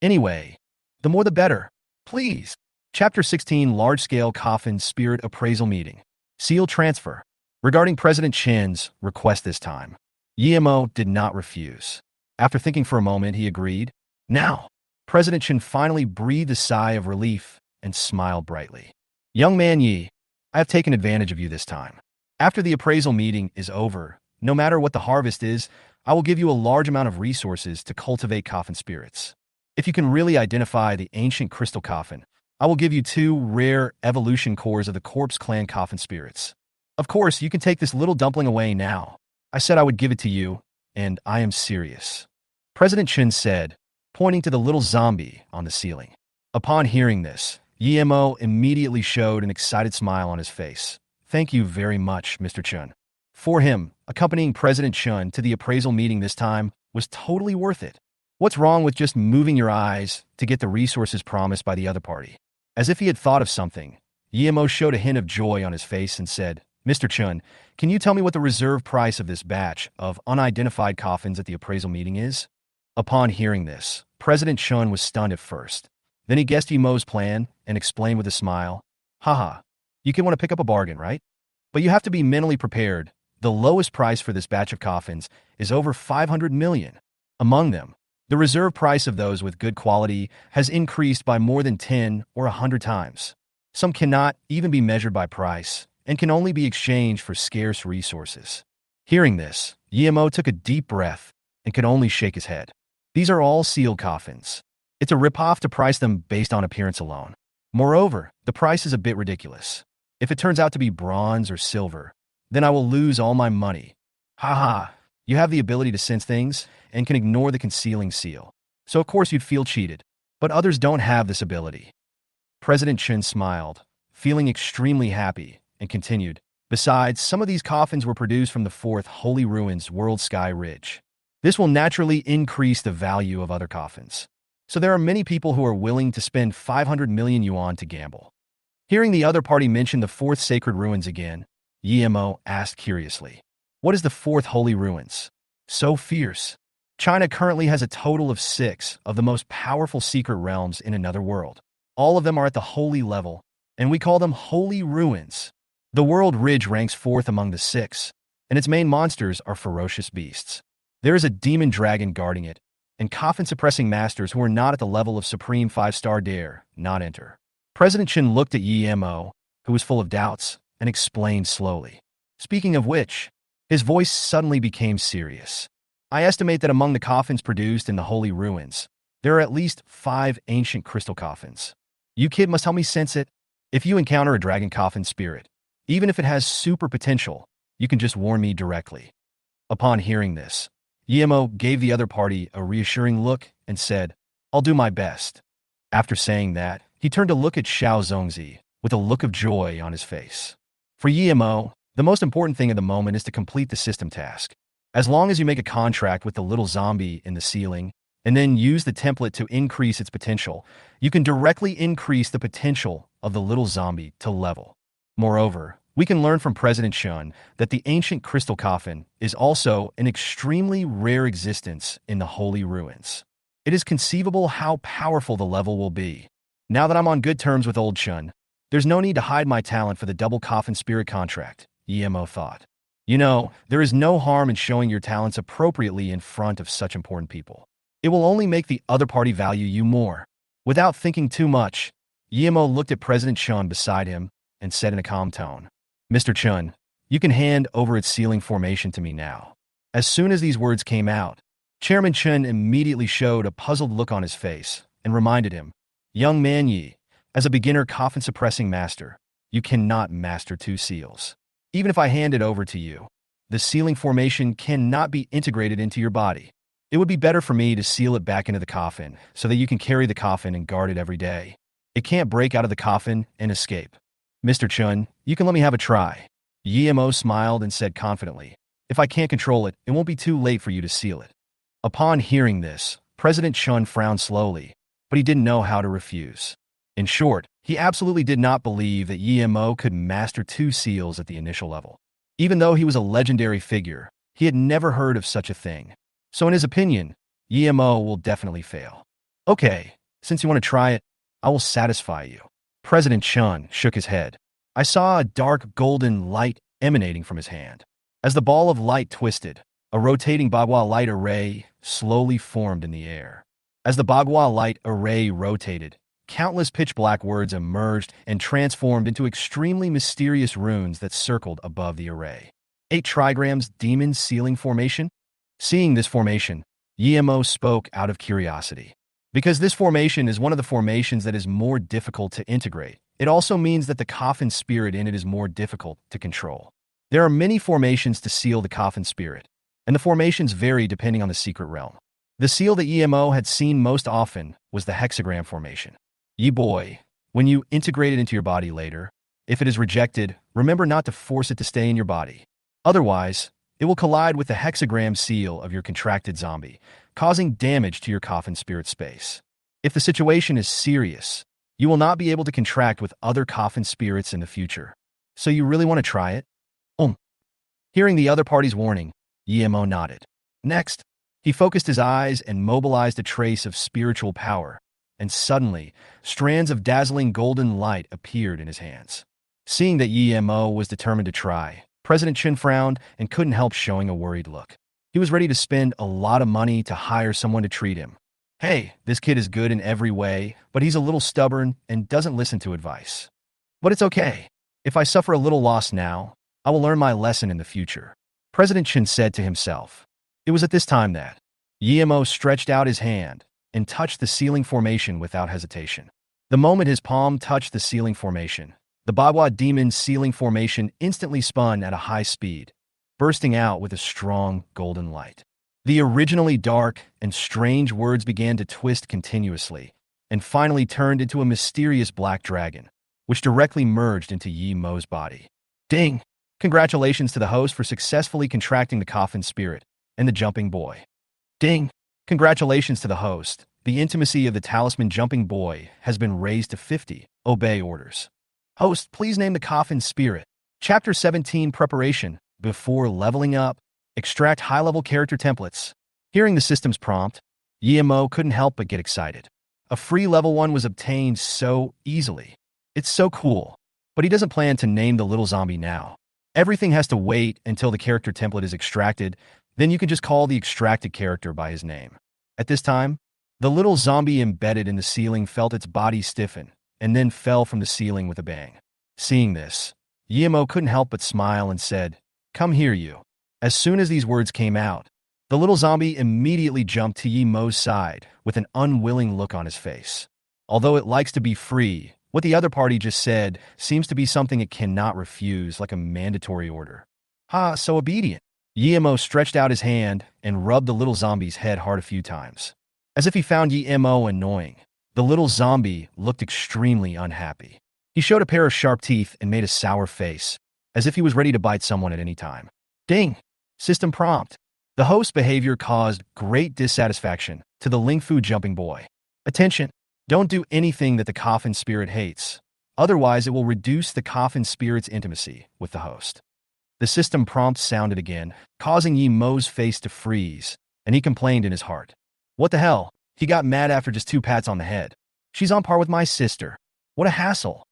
Anyway, the more the better. Please. Chapter 16 Large-Scale Coffin Spirit Appraisal Meeting. Seal Transfer. Regarding President Chen's request this time, Yemo did not refuse. After thinking for a moment, he agreed. Now, President Chen finally breathed a sigh of relief and smiled brightly. Young man Yi, I have taken advantage of you this time. After the appraisal meeting is over, no matter what the harvest is, I will give you a large amount of resources to cultivate coffin spirits. If you can really identify the ancient crystal coffin, I will give you 2 rare evolution cores of the Corpse Clan coffin spirits. Of course, you can take this little dumpling away now. I said I would give it to you, and I am serious. President Chen said, pointing to the little zombie on the ceiling. Upon hearing this, Yemo immediately showed an excited smile on his face. Thank you very much, Mr. Chun. For him, accompanying President Chun to the appraisal meeting this time was totally worth it. What's wrong with just moving your eyes to get the resources promised by the other party? As if he had thought of something, Yemo showed a hint of joy on his face and said, Mr. Chun, can you tell me what the reserve price of this batch of unidentified coffins at the appraisal meeting is? Upon hearing this, President Chun was stunned at first. Then he guessed Yemo's plan and explained with a smile, Haha, you can want to pick up a bargain, right? But you have to be mentally prepared. The lowest price for this batch of coffins is over 500 million. Among them, The reserve price of those with good quality has increased by more than 10 or 100 times. Some cannot even be measured by price and can only be exchanged for scarce resources. Hearing this, Yemo took a deep breath and could only shake his head. These are all sealed coffins. It's a ripoff to price them based on appearance alone. Moreover, the price is a bit ridiculous. If it turns out to be bronze or silver, then I will lose all my money. Haha, you have the ability to sense things and can ignore the concealing seal. So of course you'd feel cheated. But others don't have this ability. President Chen smiled, feeling extremely happy, and continued, besides, some of these coffins were produced from the fourth Holy Ruins World Sky Ridge. This will naturally increase the value of other coffins. So there are many people who are willing to spend 500 million yuan to gamble. Hearing the other party mention the fourth sacred ruins again, Yemo asked curiously, what is the fourth Holy Ruins? So fierce. China currently has a total of 6 of the most powerful secret realms in another world. All of them are at the holy level, and we call them Holy Ruins. The World Ridge ranks 4th among the 6, and its main monsters are ferocious beasts. There is a demon dragon guarding it, and coffin-suppressing masters who are not at the level of Supreme 5-star dare not enter. President Chen looked at Yemo, who was full of doubts, and explained slowly. Speaking of which, his voice suddenly became serious. I estimate that among the coffins produced in the Holy Ruins, there are at least 5 ancient crystal coffins. You kid must help me sense it. If you encounter a dragon coffin spirit, even if it has super potential, you can just warn me directly. Upon hearing this, Yemo gave the other party a reassuring look and said, I'll do my best. After saying that, he turned to look at Xiao Zongzi with a look of joy on his face. For Yemo, the most important thing at the moment is to complete the system task. As long as you make a contract with the little zombie in the ceiling, and then use the template to increase its potential, you can directly increase the potential of the little zombie to level. Moreover, we can learn from President Shun that the ancient crystal coffin is also an extremely rare existence in the Holy Ruins. It is conceivable how powerful the level will be. Now that I'm on good terms with old Shun, there's no need to hide my talent for the double coffin spirit contract, Yemo thought. You know, there is no harm in showing your talents appropriately in front of such important people. It will only make the other party value you more. Without thinking too much, Yemo looked at President Chun beside him and said in a calm tone, Mr. Chun, you can hand over its sealing formation to me now. As soon as these words came out, Chairman Chun immediately showed a puzzled look on his face and reminded him, Young man Yi, as a beginner coffin-suppressing master, you cannot master 2 seals. Even if I hand it over to you, the sealing formation cannot be integrated into your body. It would be better for me to seal it back into the coffin so that you can carry the coffin and guard it every day. It can't break out of the coffin and escape. Mr. Chun, you can let me have a try. Yemo smiled and said confidently, If I can't control it, it won't be too late for you to seal it. Upon hearing this, President Chun frowned slowly, but he didn't know how to refuse. In short, he absolutely did not believe that Yemo could master 2 seals at the initial level. Even though he was a legendary figure, he had never heard of such a thing. So in his opinion, Yemo will definitely fail. Okay, since you want to try it, I will satisfy you. President Chun shook his head. I saw a dark golden light emanating from his hand. As the ball of light twisted, a rotating Bagua light array slowly formed in the air. As the Bagua light array rotated, countless pitch-black words emerged and transformed into extremely mysterious runes that circled above the array. 8 trigrams demon sealing formation? Seeing this formation, Yemo spoke out of curiosity. Because this formation is one of the formations that is more difficult to integrate, it also means that the coffin spirit in it is more difficult to control. There are many formations to seal the coffin spirit, and the formations vary depending on the secret realm. The seal that Yemo had seen most often was the hexagram formation. Ye boy, when you integrate it into your body later, if it is rejected, remember not to force it to stay in your body. Otherwise, it will collide with the hexagram seal of your contracted zombie, causing damage to your coffin spirit space. If the situation is serious, you will not be able to contract with other coffin spirits in the future. So you really want to try it? Hearing the other party's warning, Yemo nodded. Next, he focused his eyes and mobilized a trace of spiritual power, and suddenly, strands of dazzling golden light appeared in his hands. Seeing that Yemo was determined to try, President Chen frowned and couldn't help showing a worried look. He was ready to spend a lot of money to hire someone to treat him. Hey, this kid is good in every way, but he's a little stubborn and doesn't listen to advice. But it's okay. If I suffer a little loss now, I will learn my lesson in the future, President Chen said to himself. It was at this time that Yemo stretched out his hand and touched the ceiling formation without hesitation. The moment his palm touched the ceiling formation, the Bagua demon's ceiling formation instantly spun at a high speed, bursting out with a strong golden light. The originally dark and strange words began to twist continuously, and finally turned into a mysterious black dragon, which directly merged into Yi Mo's body. Ding! Congratulations to the host for successfully contracting the Coffin Spirit and the Jumping Boy. Ding! Congratulations to the host. The intimacy of the Talisman Jumping Boy has been raised to 50. Obey orders. Host, please name the Coffin Spirit. Chapter 17 Preparation. Before leveling up, extract high-level character templates. Hearing the system's prompt, Yemo couldn't help but get excited. A free level 1 was obtained so easily. It's so cool. But he doesn't plan to name the little zombie now. Everything has to wait until the character template is extracted, then you can just call the extracted character by his name. At this time, the little zombie embedded in the ceiling felt its body stiffen, and then fell from the ceiling with a bang. Seeing this, Yemo couldn't help but smile and said, "Come here, you." As soon as these words came out, the little zombie immediately jumped to Yemo's side with an unwilling look on his face. Although it likes to be free, what the other party just said seems to be something it cannot refuse, like a mandatory order. So obedient. Yemo stretched out his hand and rubbed the little zombie's head hard a few times. As if he found Yemo annoying, the little zombie looked extremely unhappy. He showed a pair of sharp teeth and made a sour face, as if he was ready to bite someone at any time. Ding! System prompt. The host's behavior caused great dissatisfaction to the Lingfu Jumping Boy. Attention! Don't do anything that the Coffin Spirit hates. Otherwise, it will reduce the Coffin Spirit's intimacy with the host. The system prompt sounded again, causing Yemo's face to freeze, and he complained in his heart. What the hell? He got mad after just 2 pats on the head. She's on par with my sister. What a hassle.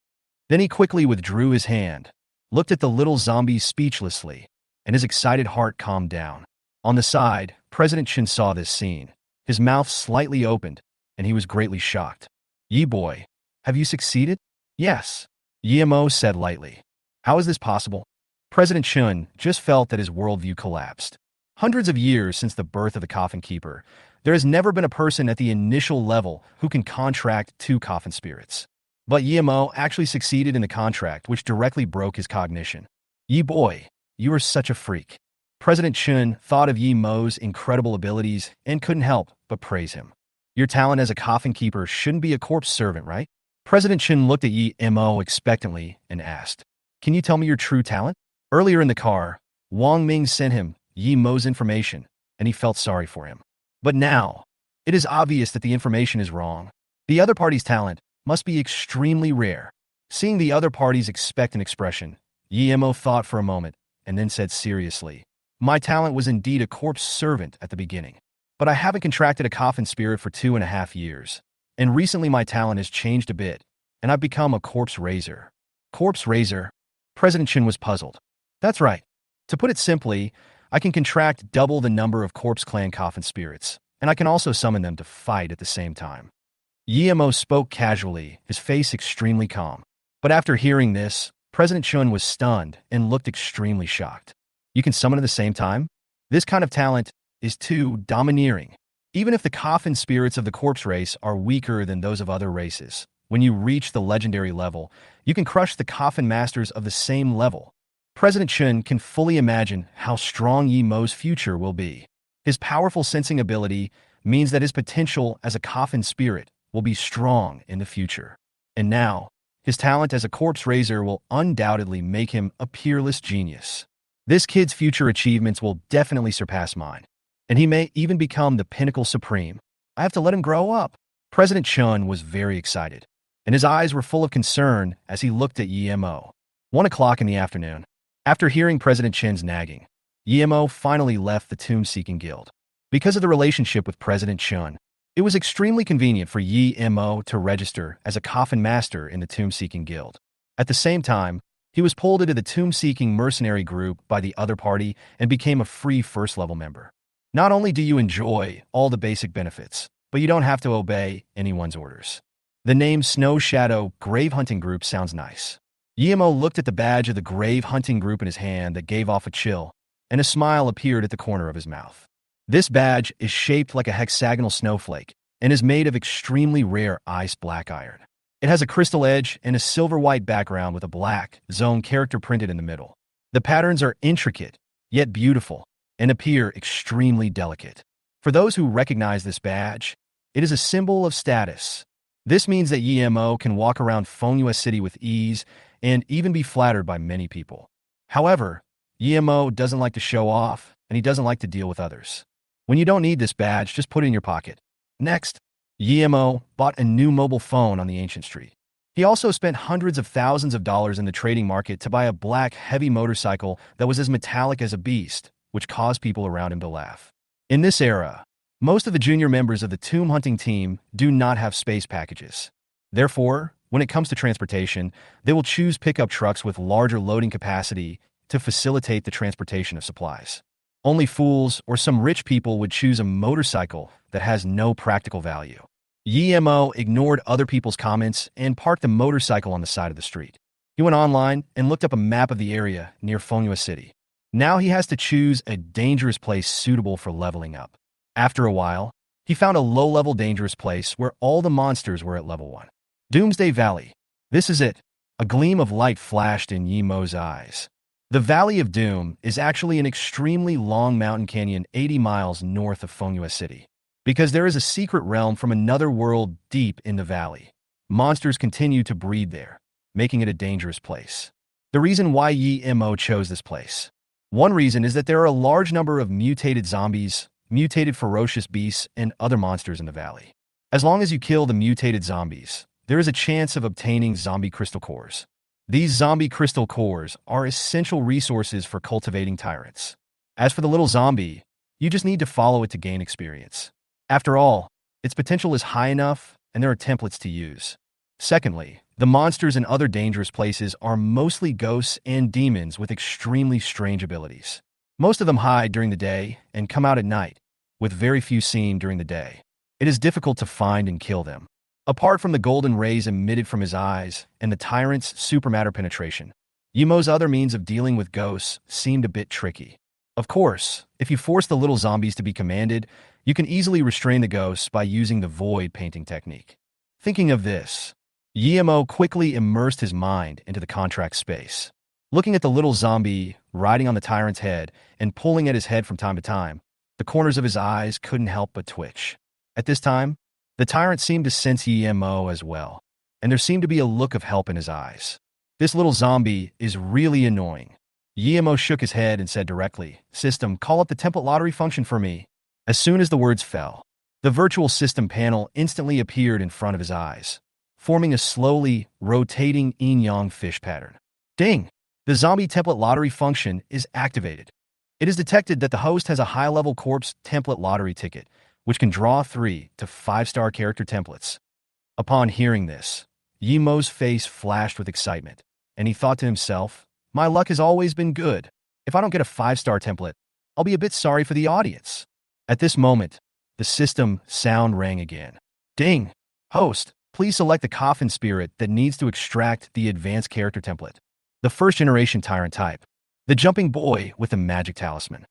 Then he quickly withdrew his hand, looked at the little zombie speechlessly, and his excited heart calmed down. On the side, President Chen saw this scene. His mouth slightly opened, and he was greatly shocked. Yi boy, have you succeeded? Yes, Yemo said lightly. How is this possible? President Chen just felt that his worldview collapsed. Hundreds of years since the birth of the Coffin Keeper, there has never been a person at the initial level who can contract 2 Coffin Spirits. But Yemo actually succeeded in the contract, which directly broke his cognition. Yi boy, you are such a freak. President Chen thought of Yemo's incredible abilities and couldn't help but praise him. Your talent as a Coffin Keeper shouldn't be a corpse servant, right? President Chen looked at Yemo expectantly and asked, "Can you tell me your true talent?" Earlier in the car, Wang Ming sent him Yemo's information, and he felt sorry for him. But now, it is obvious that the information is wrong. The other party's talent must be extremely rare. Seeing the other party's expectant expression, Yemo thought for a moment and then said seriously, "My talent was indeed a corpse servant at the beginning, but I haven't contracted a Coffin Spirit for 2.5 years, and recently my talent has changed a bit, and I've become a corpse raiser." Corpse raiser? President Chen was puzzled. That's right. To put it simply, I can contract double the number of Corpse Clan Coffin Spirits, and I can also summon them to fight at the same time. Yemo spoke casually, his face extremely calm. But after hearing this, President Chun was stunned and looked extremely shocked. You can summon at the same time? This kind of talent is too domineering. Even if the Coffin Spirits of the Corpse race are weaker than those of other races, when you reach the legendary level, you can crush the Coffin Masters of the same level. President Chun can fully imagine how strong Yemo's future will be. His powerful sensing ability means that his potential as a Coffin Spirit will be strong in the future. And now, his talent as a corpse raiser will undoubtedly make him a peerless genius. This kid's future achievements will definitely surpass mine, and he may even become the pinnacle supreme. I have to let him grow up. President Chun was very excited, and his eyes were full of concern as he looked at Yemo. 1 o'clock in the afternoon. After hearing President Chen's nagging, Yemo finally left the Tomb-Seeking Guild. Because of the relationship with President Chun, it was extremely convenient for Yemo to register as a Coffin Master in the Tomb-Seeking Guild. At the same time, he was pulled into the Tomb-Seeking mercenary group by the other party and became a free first-level member. Not only do you enjoy all the basic benefits, but you don't have to obey anyone's orders. The name Snow Shadow Grave Hunting Group sounds nice. Yemo looked at the badge of the Grave Hunting Group in his hand that gave off a chill, and a smile appeared at the corner of his mouth. This badge is shaped like a hexagonal snowflake and is made of extremely rare ice black iron. It has a crystal edge and a silver-white background with a black zone character printed in the middle. The patterns are intricate, yet beautiful, and appear extremely delicate. For those who recognize this badge, it is a symbol of status. This means that Yemo can walk around Fonua City with ease and even be flattered by many people. However, Yemo doesn't like to show off, and he doesn't like to deal with others. When you don't need this badge, just put it in your pocket. Next, Yemo bought a new mobile phone on the ancient street. He also spent hundreds of thousands of dollars in the trading market to buy a black, heavy motorcycle that was as metallic as a beast, which caused people around him to laugh. In this era, most of the junior members of the tomb hunting team do not have space packages. Therefore, when it comes to transportation, they will choose pickup trucks with larger loading capacity to facilitate the transportation of supplies. Only fools or some rich people would choose a motorcycle that has no practical value. Yemo ignored other people's comments and parked the motorcycle on the side of the street. He went online and looked up a map of the area near Fonua City. Now he has to choose a dangerous place suitable for leveling up. After a while, he found a low-level dangerous place where all the monsters were at level 1. Doomsday Valley. This is it. A gleam of light flashed in Yemo's eyes. The Valley of Doom is actually an extremely long mountain canyon 80 miles north of Fonua City. Because there is a secret realm from another world deep in the valley. Monsters continue to breed there, making it a dangerous place. The reason why Yemo chose this place. One reason is that there are a large number of mutated zombies, mutated ferocious beasts, and other monsters in the valley. As long as you kill the mutated zombies, there is a chance of obtaining zombie crystal cores. These zombie crystal cores are essential resources for cultivating tyrants. As for the little zombie, you just need to follow it to gain experience. After all, its potential is high enough, and there are templates to use. Secondly, the monsters in other dangerous places are mostly ghosts and demons with extremely strange abilities. Most of them hide during the day and come out at night, with very few seen during the day. It is difficult to find and kill them. Apart from the golden rays emitted from his eyes and the tyrant's supermatter penetration, Yemo's other means of dealing with ghosts seemed a bit tricky. Of course, if you force the little zombies to be commanded, you can easily restrain the ghosts by using the void painting technique. Thinking of this, Yemo quickly immersed his mind into the contract space. Looking at the little zombie riding on the tyrant's head and pulling at his head from time to time, the corners of his eyes couldn't help but twitch. At this time, the tyrant seemed to sense Yemo as well, and there seemed to be a look of help in his eyes. This little zombie is really annoying. Yemo shook his head and said directly, "System, call up the template lottery function for me." As soon as the words fell, the virtual system panel instantly appeared in front of his eyes, forming a slowly rotating yin-yang fish pattern. Ding! The zombie template lottery function is activated. It is detected that the host has a high-level corpse template lottery ticket, which can draw 3 to 5-star character templates. Upon hearing this, Yemo's face flashed with excitement, and he thought to himself, "My luck has always been good. If I don't get a 5-star template, I'll be a bit sorry for the audience." At this moment, the system sound rang again. Ding! Host, please select the Coffin spirit that needs to extract the advanced character template. The first-generation Tyrant type. The jumping boy with the magic talisman.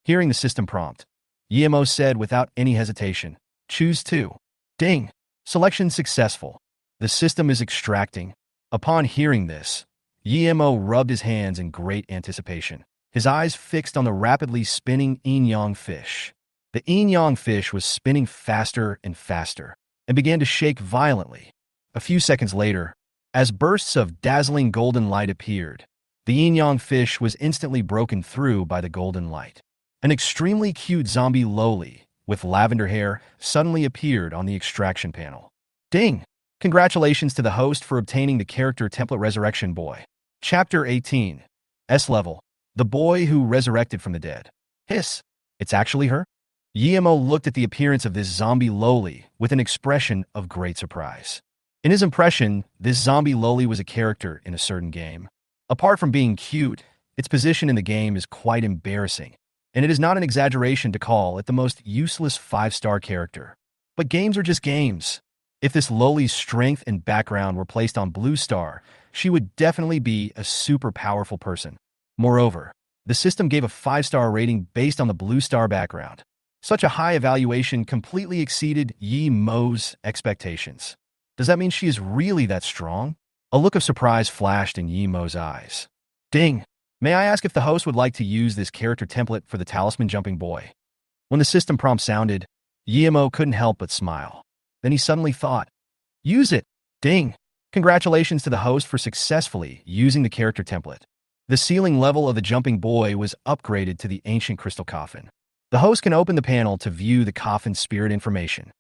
Hearing the system prompt, Yemo said without any hesitation, "Choose 2. Ding! Selection successful. The system is extracting." Upon hearing this, Yemo rubbed his hands in great anticipation, his eyes fixed on the rapidly spinning yin-yang fish. The yin-yang fish was spinning faster and faster, and began to shake violently. A few seconds later, as bursts of dazzling golden light appeared, the yin-yang fish was instantly broken through by the golden light. An extremely cute zombie loli, with lavender hair, suddenly appeared on the extraction panel. Ding! Congratulations to the host for obtaining the character template Resurrection Boy. Chapter 18. S-Level. The boy who resurrected from the dead. Hiss! It's actually her? Yemo looked at the appearance of this zombie loli with an expression of great surprise. In his impression, this zombie loli was a character in a certain game. Apart from being cute, its position in the game is quite embarrassing, and it is not an exaggeration to call it the most useless 5-star character. But games are just games. If this lowly's strength and background were placed on Blue Star, she would definitely be a super powerful person. Moreover, the system gave a 5-star rating based on the Blue Star background. Such a high evaluation completely exceeded Yi Mo's expectations. Does that mean she is really that strong? A look of surprise flashed in Yi Mo's eyes. Ding! May I ask if the host would like to use this character template for the talisman jumping boy? When the system prompt sounded, Yi Mo couldn't help but smile. Then he suddenly thought, use it! Ding! Congratulations to the host for successfully using the character template. The ceiling level of the jumping boy was upgraded to the ancient crystal coffin. The host can open the panel to view the coffin's spirit information.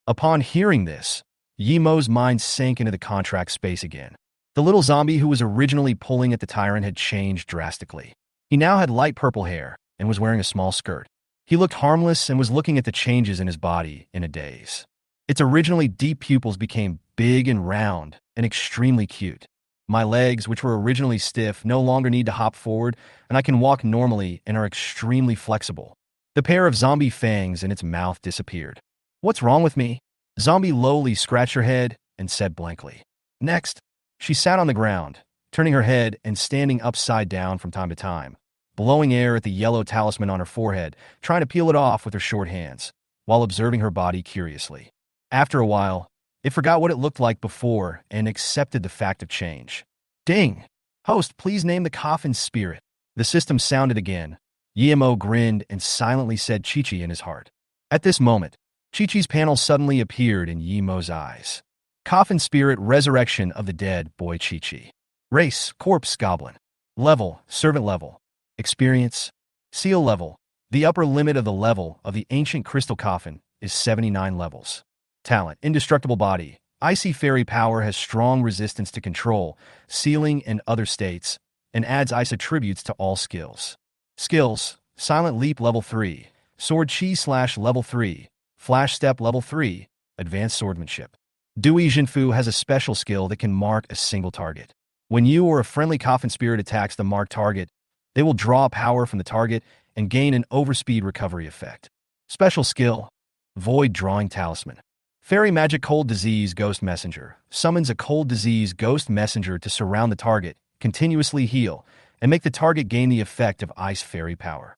Upon hearing this, Yi Mo's mind sank into the contract space again. The little zombie who was originally pulling at the Tyrant had changed drastically. He now had light purple hair and was wearing a small skirt. He looked harmless and was looking at the changes in his body in a daze. Its originally deep pupils became big and round and extremely cute. My legs, which were originally stiff, no longer need to hop forward, and I can walk normally and are extremely flexible. The pair of zombie fangs in its mouth disappeared. What's wrong with me? Zombie lowly scratched her head and said blankly. Next, she sat on the ground, turning her head and standing upside down from time to time, blowing air at the yellow talisman on her forehead, trying to peel it off with her short hands, while observing her body curiously. After a while, it forgot what it looked like before and accepted the fact of change. Ding! Host, please name the coffin's spirit. The system sounded again. Yi Mo grinned and silently said Chi-Chi in his heart. At this moment, Chi-Chi's panel suddenly appeared in Yi Mo's eyes. Coffin Spirit, Resurrection of the Dead Boy Chi-Chi. Race, Corpse Goblin. Level, Servant level. Experience, Seal level. The upper limit of the level of the ancient crystal coffin is 79 levels. Talent, Indestructible Body. Icy Fairy Power has strong resistance to control, sealing, and other states, and adds ice attributes to all skills. Skills, Silent Leap level 3, Sword Chi / level 3, Flash Step level 3, Advanced Swordsmanship. Dui Jinfu has a special skill that can mark a single target. When you or a friendly coffin spirit attacks the marked target, they will draw power from the target and gain an overspeed recovery effect. Special skill, Void Drawing Talisman. Fairy Magic Cold Disease Ghost Messenger summons a cold disease ghost messenger to surround the target, continuously heal, and make the target gain the effect of ice fairy power.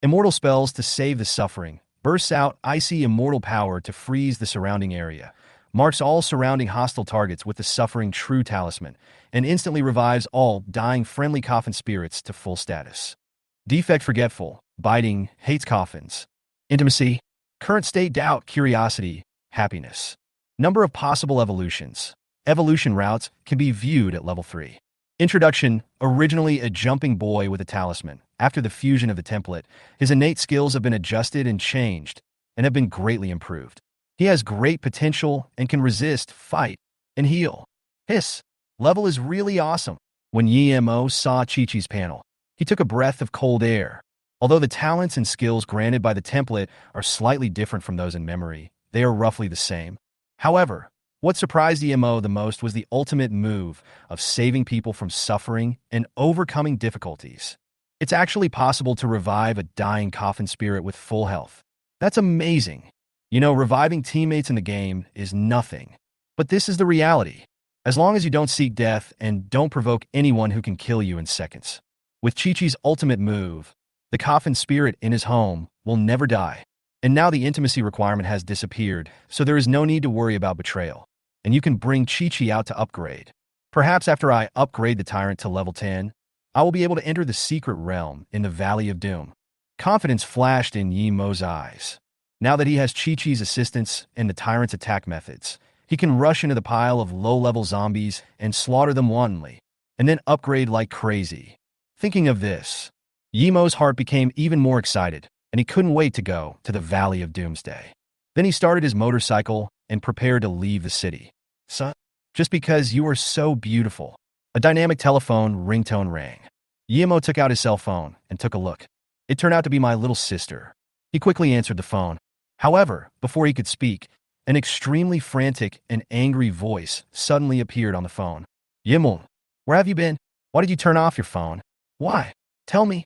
Immortal Spells to Save the Suffering bursts out icy immortal power to freeze the surrounding area, marks all surrounding hostile targets with the Suffering True Talisman, and instantly revives all dying friendly coffin spirits to full status. Defect Forgetful, Biting, Hates Coffins. Intimacy, Current State Doubt, Curiosity, Happiness. Number of possible evolutions. Evolution routes can be viewed at level 3. Introduction, originally a jumping boy with a talisman. After the fusion of the template, his innate skills have been adjusted and changed, and have been greatly improved. He has great potential and can resist, fight, and heal. His level is really awesome. When Yi Mo saw Chi-Chi's panel, he took a breath of cold air. Although the talents and skills granted by the template are slightly different from those in memory, they are roughly the same. However, what surprised Yi Mo the most was the ultimate move of saving people from suffering and overcoming difficulties. It's actually possible to revive a dying coffin spirit with full health. That's amazing. You know, reviving teammates in the game is nothing. But this is the reality. As long as you don't seek death and don't provoke anyone who can kill you in seconds. With Chi-Chi's ultimate move, the coffin spirit in his home will never die. And now the intimacy requirement has disappeared, so there is no need to worry about betrayal. And you can bring Chi-Chi out to upgrade. Perhaps after I upgrade the Tyrant to level 10, I will be able to enter the secret realm in the Valley of Doom. Confidence flashed in Yi Mo's eyes. Now that he has Chi-Chi's assistance and the Tyrant's attack methods, he can rush into the pile of low-level zombies and slaughter them wantonly, and then upgrade like crazy. Thinking of this, Yi Mo's heart became even more excited, and he couldn't wait to go to the Valley of Doomsday. Then he started his motorcycle and prepared to leave the city. Son, just because you are so beautiful. A dynamic telephone ringtone rang. Yi Mo took out his cell phone and took a look. It turned out to be my little sister. He quickly answered the phone. However, before he could speak, an extremely frantic and angry voice suddenly appeared on the phone. Yi Mo, where have you been? Why did you turn off your phone? Why? Tell me.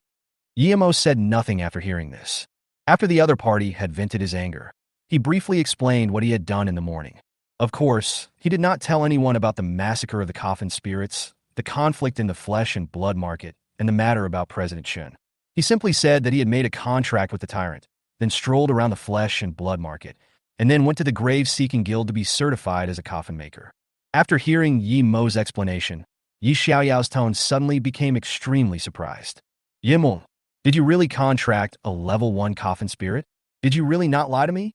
Yemo said nothing after hearing this. After the other party had vented his anger, he briefly explained what he had done in the morning. Of course, he did not tell anyone about the massacre of the Coffin spirits, the conflict in the flesh and blood market, and the matter about President Shun. He simply said that he had made a contract with the Tyrant, then strolled around the flesh and blood market, and then went to the grave-seeking guild to be certified as a coffin maker. After hearing Yi Mo's explanation, Yi Xiaoyao's tone suddenly became extremely surprised. Yi Mo, did you really contract a level 1 coffin spirit? Did you really not lie to me?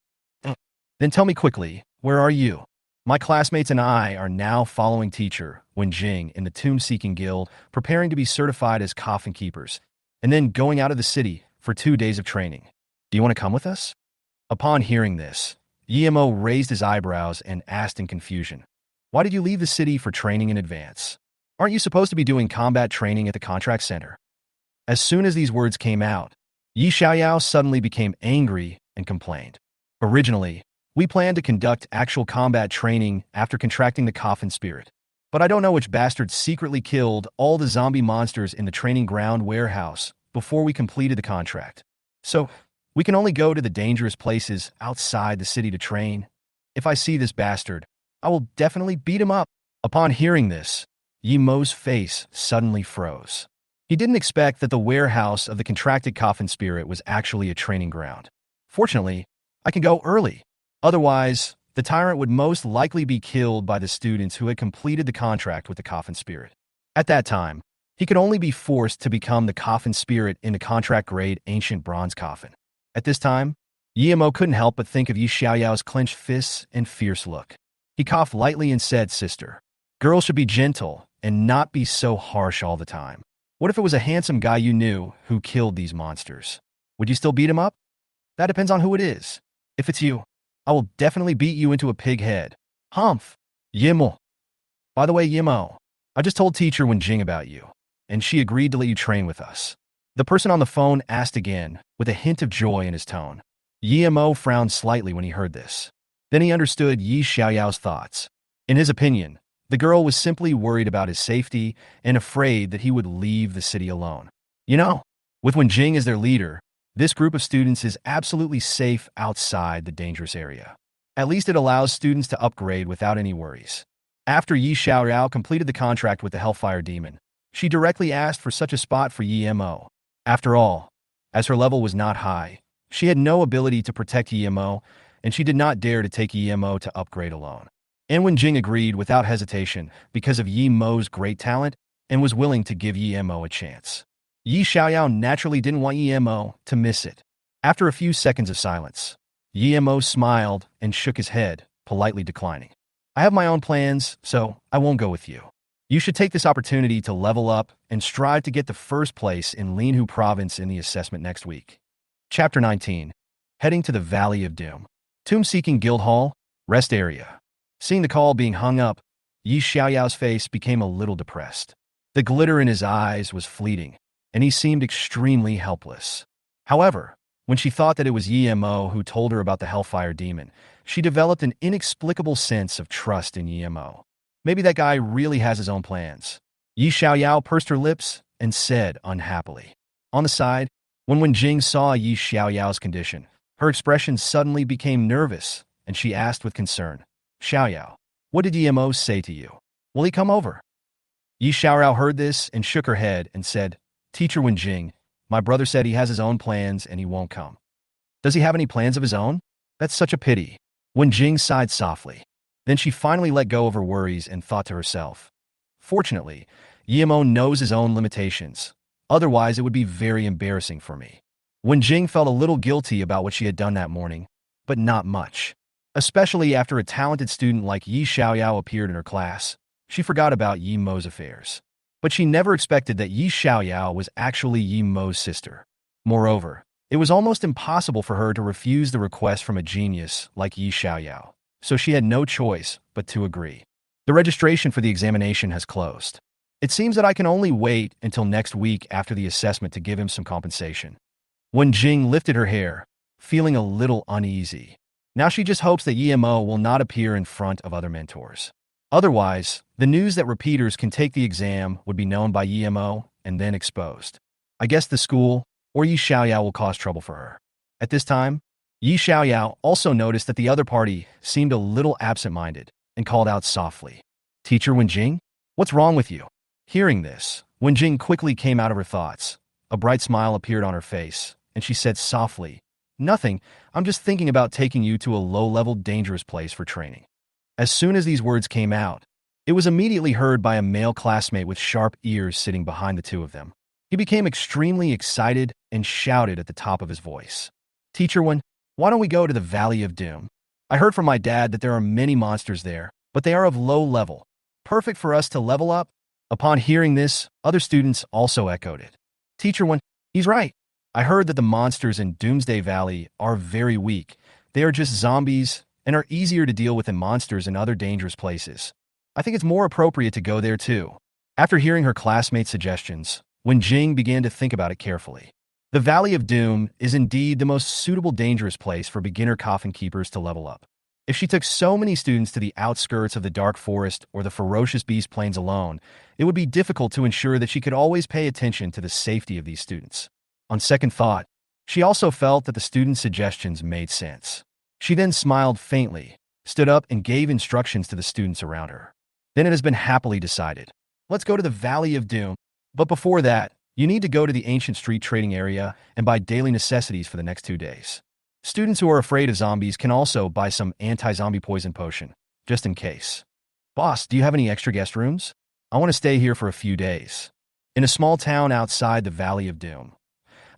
Then tell me quickly, where are you? My classmates and I are now following teacher Wen Jing in the tomb-seeking guild, preparing to be certified as coffin keepers, and then going out of the city for 2 days of training. Do you want to come with us? Upon hearing this, Yemo raised his eyebrows and asked in confusion, why did you leave the city for training in advance? Aren't you supposed to be doing combat training at the contract center? As soon as these words came out, Yi Xiaoyao suddenly became angry and complained. Originally, we planned to conduct actual combat training after contracting the coffin spirit, but I don't know which bastard secretly killed all the zombie monsters in the training ground warehouse before we completed the contract. So, we can only go to the dangerous places outside the city to train. If I see this bastard, I will definitely beat him up. Upon hearing this, Yi Mo's face suddenly froze. He didn't expect that the warehouse of the contracted coffin spirit was actually a training ground. Fortunately, I can go early. Otherwise, the Tyrant would most likely be killed by the students who had completed the contract with the coffin spirit. At that time, he could only be forced to become the coffin spirit in the contract-grade ancient bronze coffin. At this time, Yemo couldn't help but think of Yi Xiaoyao's clenched fists and fierce look. He coughed lightly and said, Sister, girls should be gentle and not be so harsh all the time. What if it was a handsome guy you knew who killed these monsters? Would you still beat him up? That depends on who it is. If it's you, I will definitely beat you into a pig head. Humph. Yemo. By the way, Yemo, I just told teacher Wen Jing about you, and she agreed to let you train with us. The person on the phone asked again, with a hint of joy in his tone. Yemo frowned slightly when he heard this. Then he understood Yi Xiaoyao's thoughts. In his opinion, the girl was simply worried about his safety and afraid that he would leave the city alone. You know, with Wen Jing as their leader, this group of students is absolutely safe outside the dangerous area. At least it allows students to upgrade without any worries. After Yi Xiaoyao completed the contract with the Hellfire Demon, she directly asked for such a spot for Yi Mo. After all, as her level was not high, she had no ability to protect Yi Mo, and she did not dare to take Yi Mo to upgrade alone. And Wen Jing agreed without hesitation because of Yi Mo's great talent and was willing to give Yi Mo a chance. Yi Xiaoyao naturally didn't want Yi Mo to miss it. After a few seconds of silence, Yi Mo smiled and shook his head, politely declining. I have my own plans, so I won't go with you. You should take this opportunity to level up and strive to get the first place in Linhu Province in the assessment next week. Chapter 19. Heading to the Valley of Doom. Tomb-seeking guild hall, rest area. Seeing the call being hung up, Yi Xiaoyao's face became a little depressed. The glitter in his eyes was fleeting, and he seemed extremely helpless. However, when she thought that it was Yi Mo who told her about the Hellfire Demon, she developed an inexplicable sense of trust in Yi Mo. Maybe that guy really has his own plans. Yi Xiaoyao pursed her lips and said unhappily. On the side, when Wen Jing saw Yi Xiaoyao's condition, her expression suddenly became nervous, and she asked with concern, Xiaoyao, what did Yi Mo say to you? Will he come over? Yi Xiaoyao heard this and shook her head and said, Teacher Wen Jing, my brother said he has his own plans and he won't come. Does he have any plans of his own? That's such a pity. Wen Jing sighed softly. Then she finally let go of her worries and thought to herself, fortunately, Yi Mo knows his own limitations. Otherwise, it would be very embarrassing for me. Wen Jing felt a little guilty about what she had done that morning, but not much. Especially after a talented student like Yi Xiaoyao appeared in her class, she forgot about Yi Mo's affairs. But she never expected that Yi Xiaoyao was actually Yi Mo's sister. Moreover, it was almost impossible for her to refuse the request from a genius like Yi Xiaoyao, so she had no choice but to agree. The registration for the examination has closed. It seems that I can only wait until next week after the assessment to give him some compensation. Wen Jing lifted her hair, feeling a little uneasy. Now she just hopes that Yi Mo will not appear in front of other mentors. Otherwise, the news that repeaters can take the exam would be known by Yi Mo and then exposed. I guess the school, or Yi Xiaoyao will cause trouble for her. At this time, Yi Xiaoyao also noticed that the other party seemed a little absent-minded and called out softly, "Teacher Wenjing, what's wrong with you?" Hearing this, Wenjing quickly came out of her thoughts. A bright smile appeared on her face, and she said softly, "Nothing, I'm just thinking about taking you to a low-level dangerous place for training." As soon as these words came out, it was immediately heard by a male classmate with sharp ears sitting behind the two of them. He became extremely excited and shouted at the top of his voice, "Teacher Wen, why don't we go to the Valley of Doom? I heard from my dad that there are many monsters there, but they are of low level. Perfect for us to level up." Upon hearing this, other students also echoed it. "Teacher Wen, he's right. I heard that the monsters in Doomsday Valley are very weak. They are just zombies and are easier to deal with than monsters in other dangerous places. I think it's more appropriate to go there too." After hearing her classmates' suggestions, Wenjing began to think about it carefully. The Valley of Doom is indeed the most suitable dangerous place for beginner coffin keepers to level up. If she took so many students to the outskirts of the dark forest or the ferocious beast plains alone, it would be difficult to ensure that she could always pay attention to the safety of these students. On second thought, she also felt that the students' suggestions made sense. She then smiled faintly, stood up, and gave instructions to the students around her. "Then it has been happily decided. Let's go to the Valley of Doom. But before that, you need to go to the ancient street trading area and buy daily necessities for the next 2 days. Students who are afraid of zombies can also buy some anti-zombie poison potion, just in case." "Boss, do you have any extra guest rooms? I want to stay here for a few days." In a small town outside the Valley of Doom,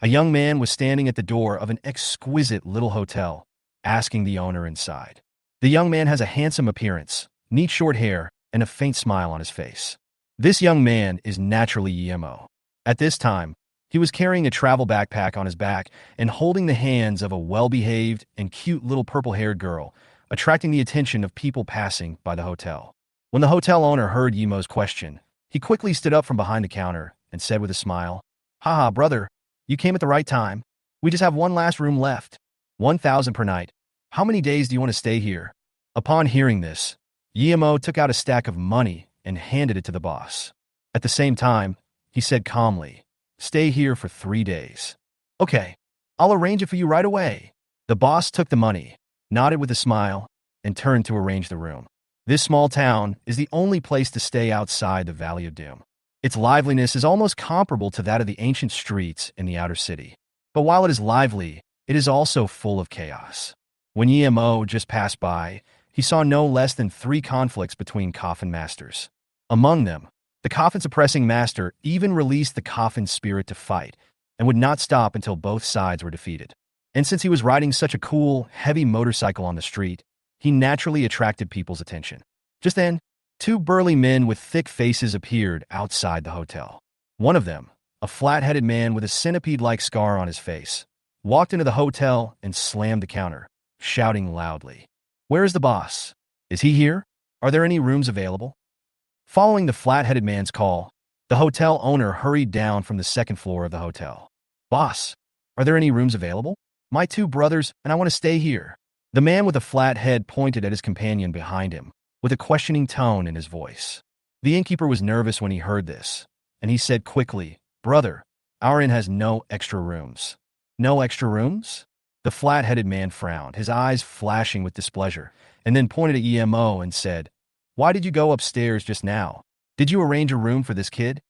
a young man was standing at the door of an exquisite little hotel, asking the owner inside. The young man has a handsome appearance, neat short hair, and a faint smile on his face. This young man is naturally Yemo. At this time, he was carrying a travel backpack on his back and holding the hands of a well-behaved and cute little purple-haired girl, attracting the attention of people passing by the hotel. When the hotel owner heard Yemo's question, he quickly stood up from behind the counter and said with a smile, "Haha, brother, you came at the right time. We just have one last room left. 1,000 per night. How many days do you want to stay here?" Upon hearing this, Yemo took out a stack of money and handed it to the boss. At the same time, he said calmly, "Stay here for 3 days." "Okay, I'll arrange it for you right away." The boss took the money, nodded with a smile, and turned to arrange the room. This small town is the only place to stay outside the Valley of Doom. Its liveliness is almost comparable to that of the ancient streets in the outer city. But while it is lively, it is also full of chaos. When Yemo just passed by, he saw no less than 3 conflicts between coffin masters. Among them, the coffin-suppressing master even released the coffin spirit to fight and would not stop until both sides were defeated. And since he was riding such a cool, heavy motorcycle on the street, he naturally attracted people's attention. Just then, 2 burly men with thick faces appeared outside the hotel. One of them, a flat-headed man with a centipede-like scar on his face, walked into the hotel and slammed the counter, shouting loudly, "Where is the boss? Is he here? Are there any rooms available?" Following the flat-headed man's call, the hotel owner hurried down from the 2nd floor of the hotel. "Boss, are there any rooms available? My 2 brothers and I want to stay here." The man with the flat head pointed at his companion behind him, with a questioning tone in his voice. The innkeeper was nervous when he heard this, and he said quickly, "Brother, our inn has no extra rooms." "No extra rooms?" The flat-headed man frowned, his eyes flashing with displeasure, and then pointed at Emo and said, "Why did you go upstairs just now? Did you arrange a room for this kid?"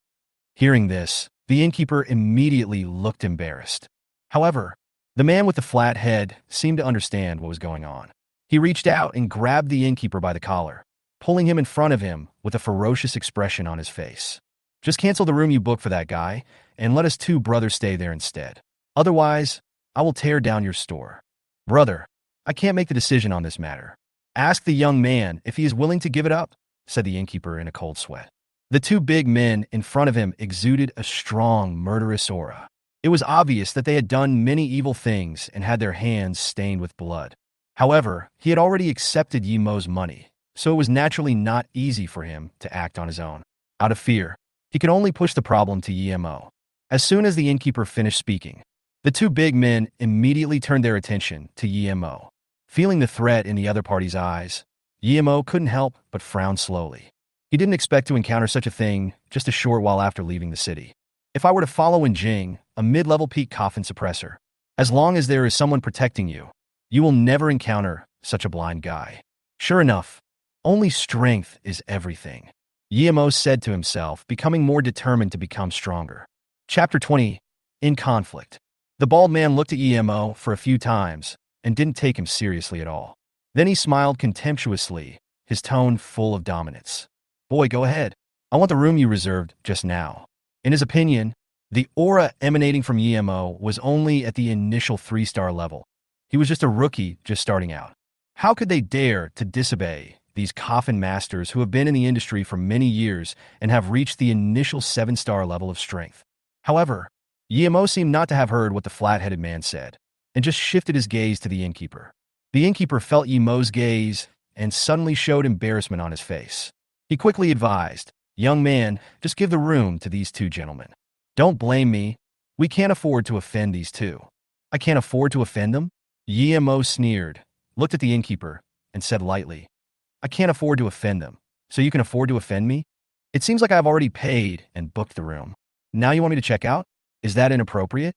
Hearing this, the innkeeper immediately looked embarrassed. However, the man with the flat head seemed to understand what was going on. He reached out and grabbed the innkeeper by the collar, pulling him in front of him with a ferocious expression on his face. "Just cancel the room you booked for that guy, and let us 2 brothers stay there instead. Otherwise, I will tear down your store." "Brother, I can't make the decision on this matter. Ask the young man if he is willing to give it up," said the innkeeper in a cold sweat. The 2 big men in front of him exuded a strong, murderous aura. It was obvious that they had done many evil things and had their hands stained with blood. However, he had already accepted Yemo's money, so it was naturally not easy for him to act on his own. Out of fear, he could only push the problem to Yemo. As soon as the innkeeper finished speaking, the 2 big men immediately turned their attention to Yemo. Feeling the threat in the other party's eyes, Yemo couldn't help but frown slowly. He didn't expect to encounter such a thing just a short while after leaving the city. If I were to follow in Jing, a mid-level peak Coffin suppressor, as long as there is someone protecting you, you will never encounter such a blind guy. Sure enough, only strength is everything, Yemo said to himself, becoming more determined to become stronger. Chapter 20. In Conflict. The bald man looked at Yemo for a few times and didn't take him seriously at all. Then he smiled contemptuously, his tone full of dominance. Boy, go ahead. I want the room you reserved just now. In his opinion, the aura emanating from Yemo was only at the initial 3-star level. He was just a rookie just starting out. How could they dare to disobey these coffin masters who have been in the industry for many years and have reached the initial 7-star level of strength? However, Yemo seemed not to have heard what the flat-headed man said, and just shifted his gaze to the innkeeper. The innkeeper felt Yemo's gaze and suddenly showed embarrassment on his face. He quickly advised, Young man, just give the room to these two gentlemen. Don't blame me. We can't afford to offend these two. I can't afford to offend them? Yemo sneered, looked at the innkeeper, and said lightly, I can't afford to offend them, so you can afford to offend me? It seems like I've already paid and booked the room. Now you want me to check out? Is that inappropriate?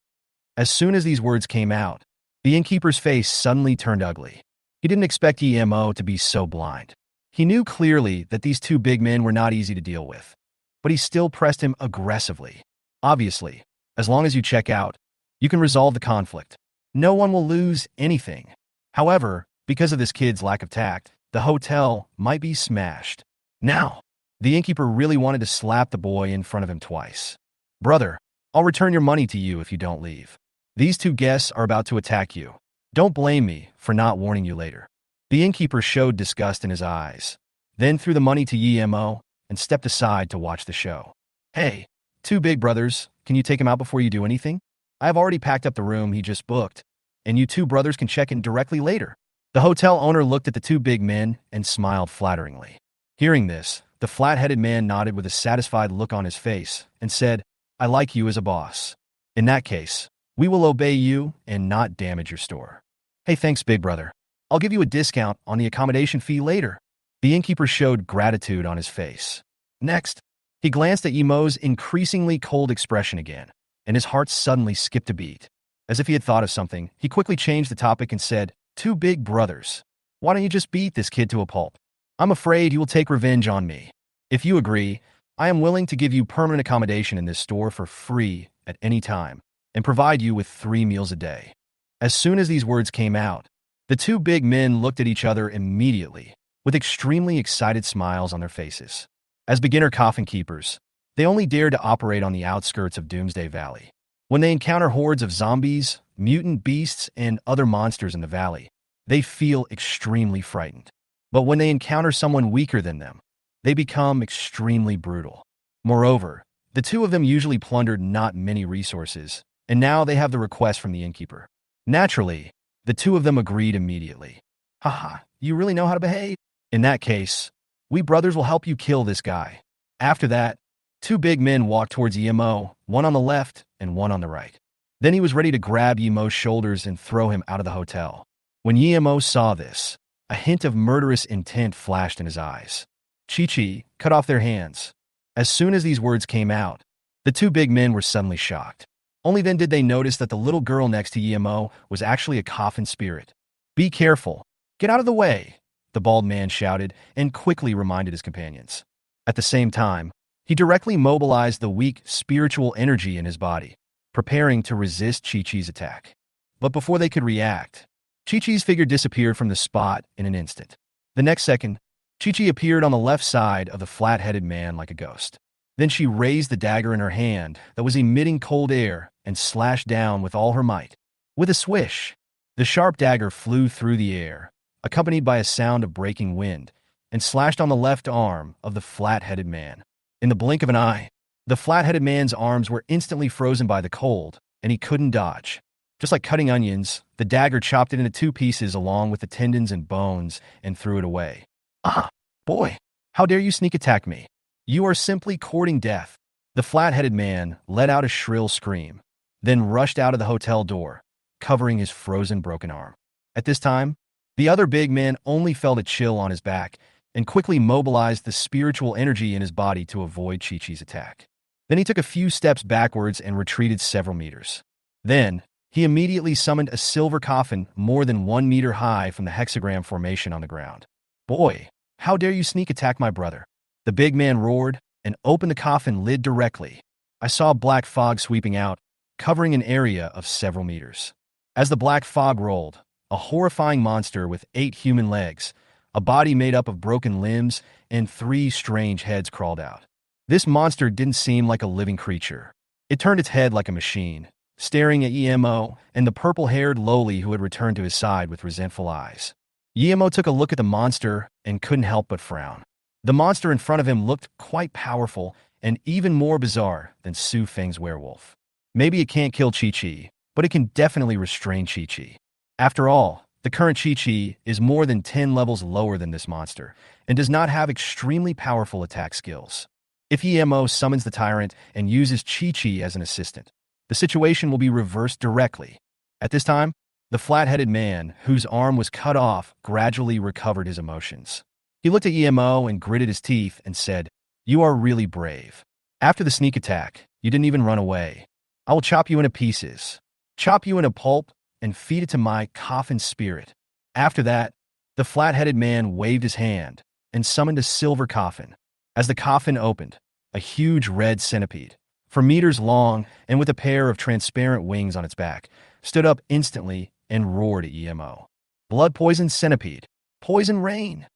As soon as these words came out, the innkeeper's face suddenly turned ugly. He didn't expect Yemo to be so blind. He knew clearly that these two big men were not easy to deal with, but he still pressed him aggressively. Obviously, as long as you check out, you can resolve the conflict. No one will lose anything. However, because of this kid's lack of tact, the hotel might be smashed. Now, the innkeeper really wanted to slap the boy in front of him twice. Brother, I'll return your money to you if you don't leave. These two guests are about to attack you. Don't blame me for not warning you later. The innkeeper showed disgust in his eyes, then threw the money to Yemo and stepped aside to watch the show. Hey, two big brothers, can you take him out before you do anything? I have already packed up the room he just booked, and you two brothers can check in directly later. The hotel owner looked at the two big men and smiled flatteringly. Hearing this, the flat-headed man nodded with a satisfied look on his face and said, I like you as a boss. In that case, we will obey you and not damage your store. Hey, thanks, big brother. I'll give you a discount on the accommodation fee later. The innkeeper showed gratitude on his face. Next, he glanced at Yemo's increasingly cold expression again, and his heart suddenly skipped a beat. As if he had thought of something, he quickly changed the topic and said, Two big brothers. Why don't you just beat this kid to a pulp? I'm afraid he will take revenge on me. If you agree, I am willing to give you permanent accommodation in this store for free at any time and provide you with 3 meals a day. As soon as these words came out, the two big men looked at each other immediately, with extremely excited smiles on their faces. As beginner coffin keepers, they only dared to operate on the outskirts of Doomsday Valley. When they encounter hordes of zombies, mutant beasts, and other monsters in the valley, they feel extremely frightened. But when they encounter someone weaker than them, they become extremely brutal. Moreover, the two of them usually plundered not many resources, and now they have the request from the innkeeper. Naturally, the two of them agreed immediately. Haha, you really know how to behave? In that case, we brothers will help you kill this guy. After that, two big men walked towards Yemo, one on the left and one on the right. Then he was ready to grab Yemo's shoulders and throw him out of the hotel. When Yemo saw this, a hint of murderous intent flashed in his eyes. Chi-Chi, cut off their hands. As soon as these words came out, the two big men were suddenly shocked. Only then did they notice that the little girl next to Yemo was actually a coffin spirit. Be careful. Get out of the way, the bald man shouted and quickly reminded his companions. At the same time, he directly mobilized the weak spiritual energy in his body, preparing to resist Chi-Chi's attack. But before they could react, Chi-Chi's figure disappeared from the spot in an instant. The next second, Chi-Chi appeared on the left side of the flat-headed man like a ghost. Then she raised the dagger in her hand that was emitting cold air and slashed down with all her might. With a swish, the sharp dagger flew through the air, accompanied by a sound of breaking wind, and slashed on the left arm of the flat-headed man. In the blink of an eye, the flat-headed man's arms were instantly frozen by the cold, and he couldn't dodge. Just like cutting onions, the dagger chopped it into 2 pieces along with the tendons and bones and threw it away. Ah, boy, how dare you sneak attack me? You are simply courting death. The flat-headed man let out a shrill scream, then rushed out of the hotel door, covering his frozen broken arm. At this time, the other big man only felt a chill on his back and quickly mobilized the spiritual energy in his body to avoid Chi-Chi's attack. Then he took a few steps backwards and retreated several meters. Then, he immediately summoned a silver coffin more than 1 meter high from the hexagram formation on the ground. "Boy, how dare you sneak attack my brother?" The big man roared and opened the coffin lid directly. I saw black fog sweeping out, covering an area of several meters. As the black fog rolled, a horrifying monster with 8 human legs, a body made up of broken limbs, and 3 strange heads crawled out. This monster didn't seem like a living creature. It turned its head like a machine, staring at Emo and the purple-haired lowly who had returned to his side with resentful eyes. Emo took a look at the monster and couldn't help but frown. The monster in front of him looked quite powerful and even more bizarre than Su Feng's werewolf. Maybe it can't kill Chi-Chi, but it can definitely restrain Chi-Chi. After all, the current Chi-Chi is more than 10 levels lower than this monster and does not have extremely powerful attack skills. If Emo summons the Tyrant and uses Chi-Chi as an assistant, the situation will be reversed directly. At this time, the flat-headed man, whose arm was cut off, gradually recovered his emotions. He looked at Emo and gritted his teeth and said, "You are really brave. After the sneak attack, you didn't even run away. I will chop you into pieces, chop you into pulp, and feed it to my Coffin spirit." After that, the flat-headed man waved his hand and summoned a silver coffin. As the coffin opened, a huge red centipede, for meters long and with a pair of transparent wings on its back, stood up instantly and roared at Emo. "Blood-poisoned centipede, poison rain,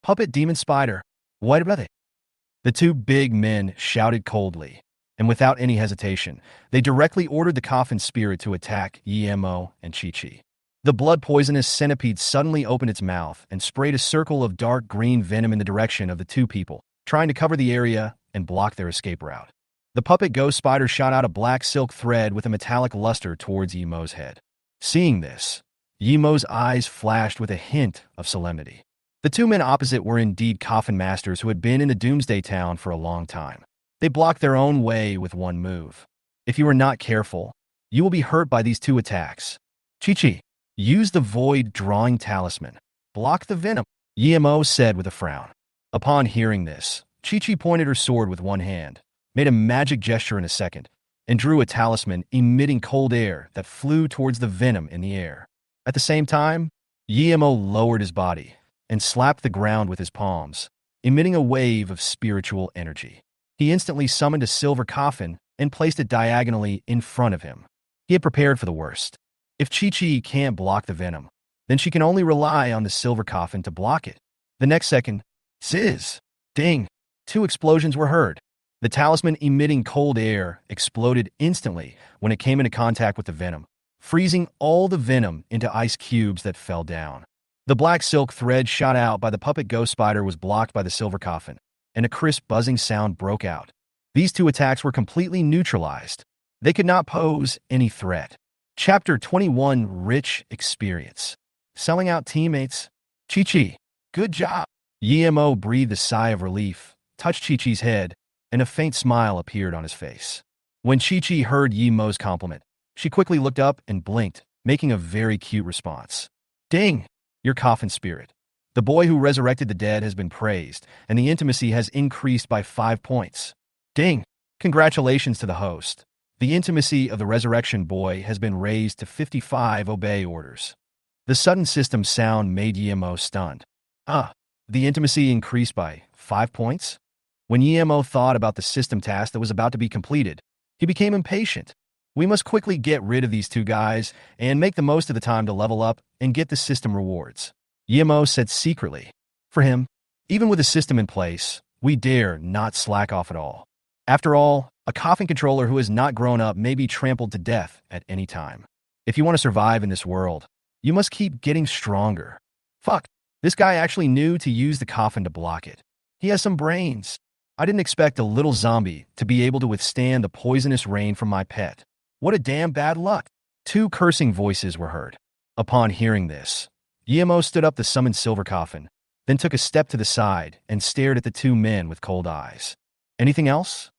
puppet demon spider, what about it?" The 2 big men shouted coldly, and without any hesitation, they directly ordered the coffin spirit to attack Emo and Chi-Chi. The blood-poisonous centipede suddenly opened its mouth and sprayed a circle of dark green venom in the direction of the 2 people, trying to cover the area and block their escape route. The puppet ghost spider shot out a black silk thread with a metallic luster towards Emo's head. Seeing this, Emo's eyes flashed with a hint of solemnity. The 2 men opposite were indeed coffin masters who had been in the Doomsday Town for a long time. They blocked their own way with one move. If you are not careful, you will be hurt by these 2 attacks. Chi-Chi, use the Void Drawing Talisman. Block the venom, Emo said with a frown. Upon hearing this, Chi-Chi pointed her sword with one hand, made a magic gesture in a second, and drew a talisman emitting cold air that flew towards the venom in the air. At the same time, Emo lowered his body and slapped the ground with his palms, emitting a wave of spiritual energy. He instantly summoned a silver coffin and placed it diagonally in front of him. He had prepared for the worst. If Chi-Chi can't block the venom, then she can only rely on the silver coffin to block it. The next second, sizz, ding, 2 explosions were heard. The talisman emitting cold air exploded instantly when it came into contact with the venom, freezing all the venom into ice cubes that fell down. The black silk thread shot out by the puppet ghost spider was blocked by the silver coffin, and a crisp buzzing sound broke out. These 2 attacks were completely neutralized. They could not pose any threat. Chapter 21 Rich Experience. Selling out teammates. Chi-Chi, good job. Emo breathed a sigh of relief, touched Chi-Chi's head, and a faint smile appeared on his face. When Chi-Chi heard Emo's compliment, she quickly looked up and blinked, making a very cute response. "Ding, your coffin spirit. The boy who resurrected the dead has been praised, and the intimacy has increased by 5 points. Ding, congratulations to the host. The intimacy of the resurrection boy has been raised to 55. Obey orders." The sudden system sound made Emo stunned. The intimacy increased by 5 points? When Emo thought about the system task that was about to be completed, he became impatient. We must quickly get rid of these 2 guys and make the most of the time to level up and get the system rewards, Emo said secretly. For him, even with a system in place, we dare not slack off at all. After all, a coffin controller who has not grown up may be trampled to death at any time. If you want to survive in this world, you must keep getting stronger. Fuck, this guy actually knew to use the coffin to block it. He has some brains. I didn't expect a little zombie to be able to withstand the poisonous rain from my pet. What a damn bad luck. 2 cursing voices were heard. Upon hearing this, Emo stood up the summoned silver coffin, then took a step to the side and stared at the 2 men with cold eyes. "Anything else?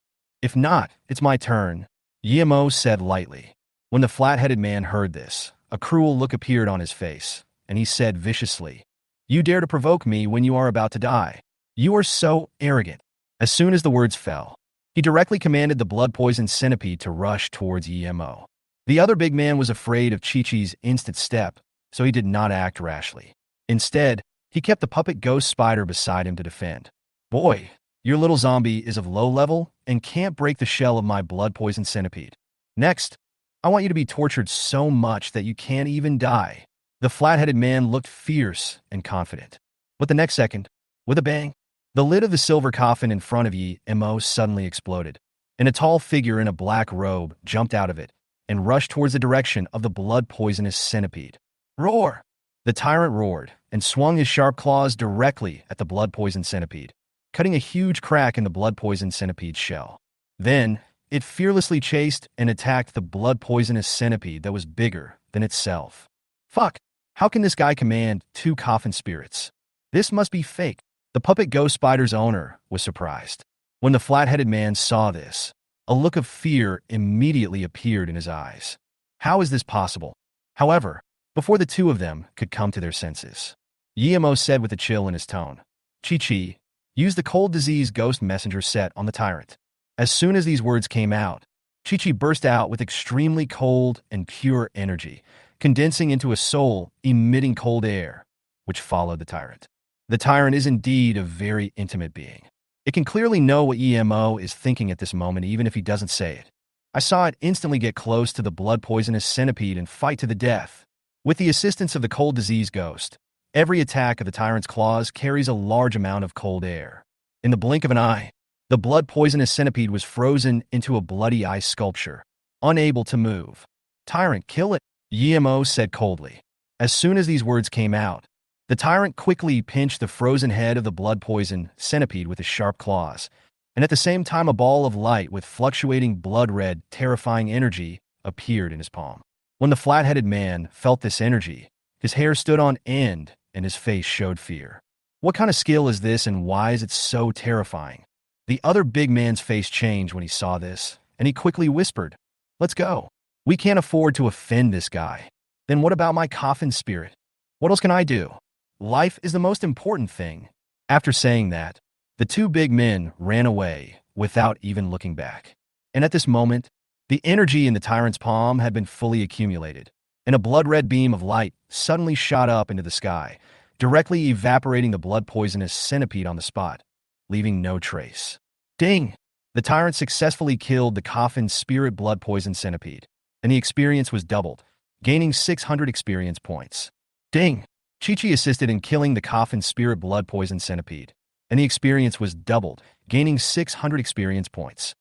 If not, it's my turn," Emo said lightly. When the flat-headed man heard this, a cruel look appeared on his face, and he said viciously, "You dare to provoke me when you are about to die. You are so arrogant." As soon as the words fell, He directly commanded the blood-poisoned centipede to rush towards EMO. The other big man was afraid of Chi-Chi's instant step, so he did not act rashly. Instead, he kept the puppet ghost spider beside him to defend. Boy, your little zombie is of low level and can't break the shell of my blood-poisoned centipede. Next, I want you to be tortured so much that you can't even die. The flat-headed man looked fierce and confident. But the next second, with a bang, the lid of the silver coffin in front of EMO suddenly exploded, and a tall figure in a black robe jumped out of it and rushed towards the direction of the blood-poisonous centipede. Roar! The tyrant roared and swung his sharp claws directly at the blood-poisoned centipede, cutting a huge crack in the blood-poisoned centipede's shell. Then, it fearlessly chased and attacked the blood-poisonous centipede that was bigger than itself. Fuck! How can this guy command 2 coffin spirits? This must be fake. The puppet ghost spider's owner was surprised. When the flat-headed man saw this, a look of fear immediately appeared in his eyes. How is this possible? However, before the two of them could come to their senses, Yemo said with a chill in his tone, Chi-Chi, use the cold disease ghost messenger set on the tyrant. As soon as these words came out, Chi-Chi burst out with extremely cold and pure energy, condensing into a soul emitting cold air, which followed the tyrant. The tyrant is indeed a very intimate being. It can clearly know what EMO is thinking at this moment, even if he doesn't say it. I saw it instantly get close to the blood-poisonous centipede and fight to the death. With the assistance of the cold disease ghost, every attack of the tyrant's claws carries a large amount of cold air. In the blink of an eye, the blood-poisonous centipede was frozen into a bloody ice sculpture, unable to move. Tyrant, kill it, EMO said coldly. As soon as these words came out, the tyrant quickly pinched the frozen head of the blood-poisoned centipede with his sharp claws, and at the same time a ball of light with fluctuating blood-red, terrifying energy appeared in his palm. When the flat-headed man felt this energy, his hair stood on end and his face showed fear. What kind of skill is this and why is it so terrifying? The other big man's face changed when he saw this, and he quickly whispered, "Let's go. We can't afford to offend this guy. Then what about my coffin spirit? What else can I do? Life is the most important thing." After saying that, the two big men ran away without even looking back. And at this moment, the energy in the tyrant's palm had been fully accumulated, and a blood-red beam of light suddenly shot up into the sky, directly evaporating the blood-poisonous centipede on the spot, leaving no trace. Ding! The tyrant successfully killed the coffin spirit blood-poisoned centipede, and the experience was doubled, gaining 600 experience points. Ding! Chi-Chi assisted in killing the coffin spirit blood-poisoned centipede, and the experience was doubled, gaining 600 experience points.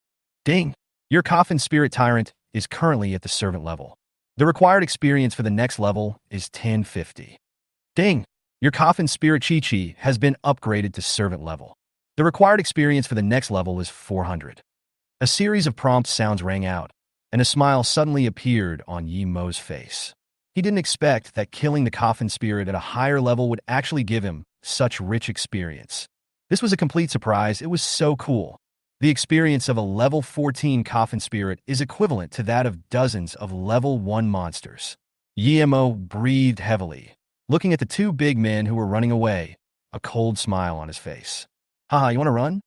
Ding! Your coffin spirit tyrant is currently at the servant level. The required experience for the next level is 1050. Ding! Your coffin spirit Chi-Chi has been upgraded to servant level. The required experience for the next level is 400. A series of prompt sounds rang out, and a smile suddenly appeared on Yi Mo's face. He didn't expect that killing the coffin spirit at a higher level would actually give him such rich experience. This was a complete surprise. It was so cool. The experience of a level 14 coffin spirit is equivalent to that of dozens of level 1 monsters. Yi Mo breathed heavily, looking at the two big men who were running away, a cold smile on his face. Haha, you want to run?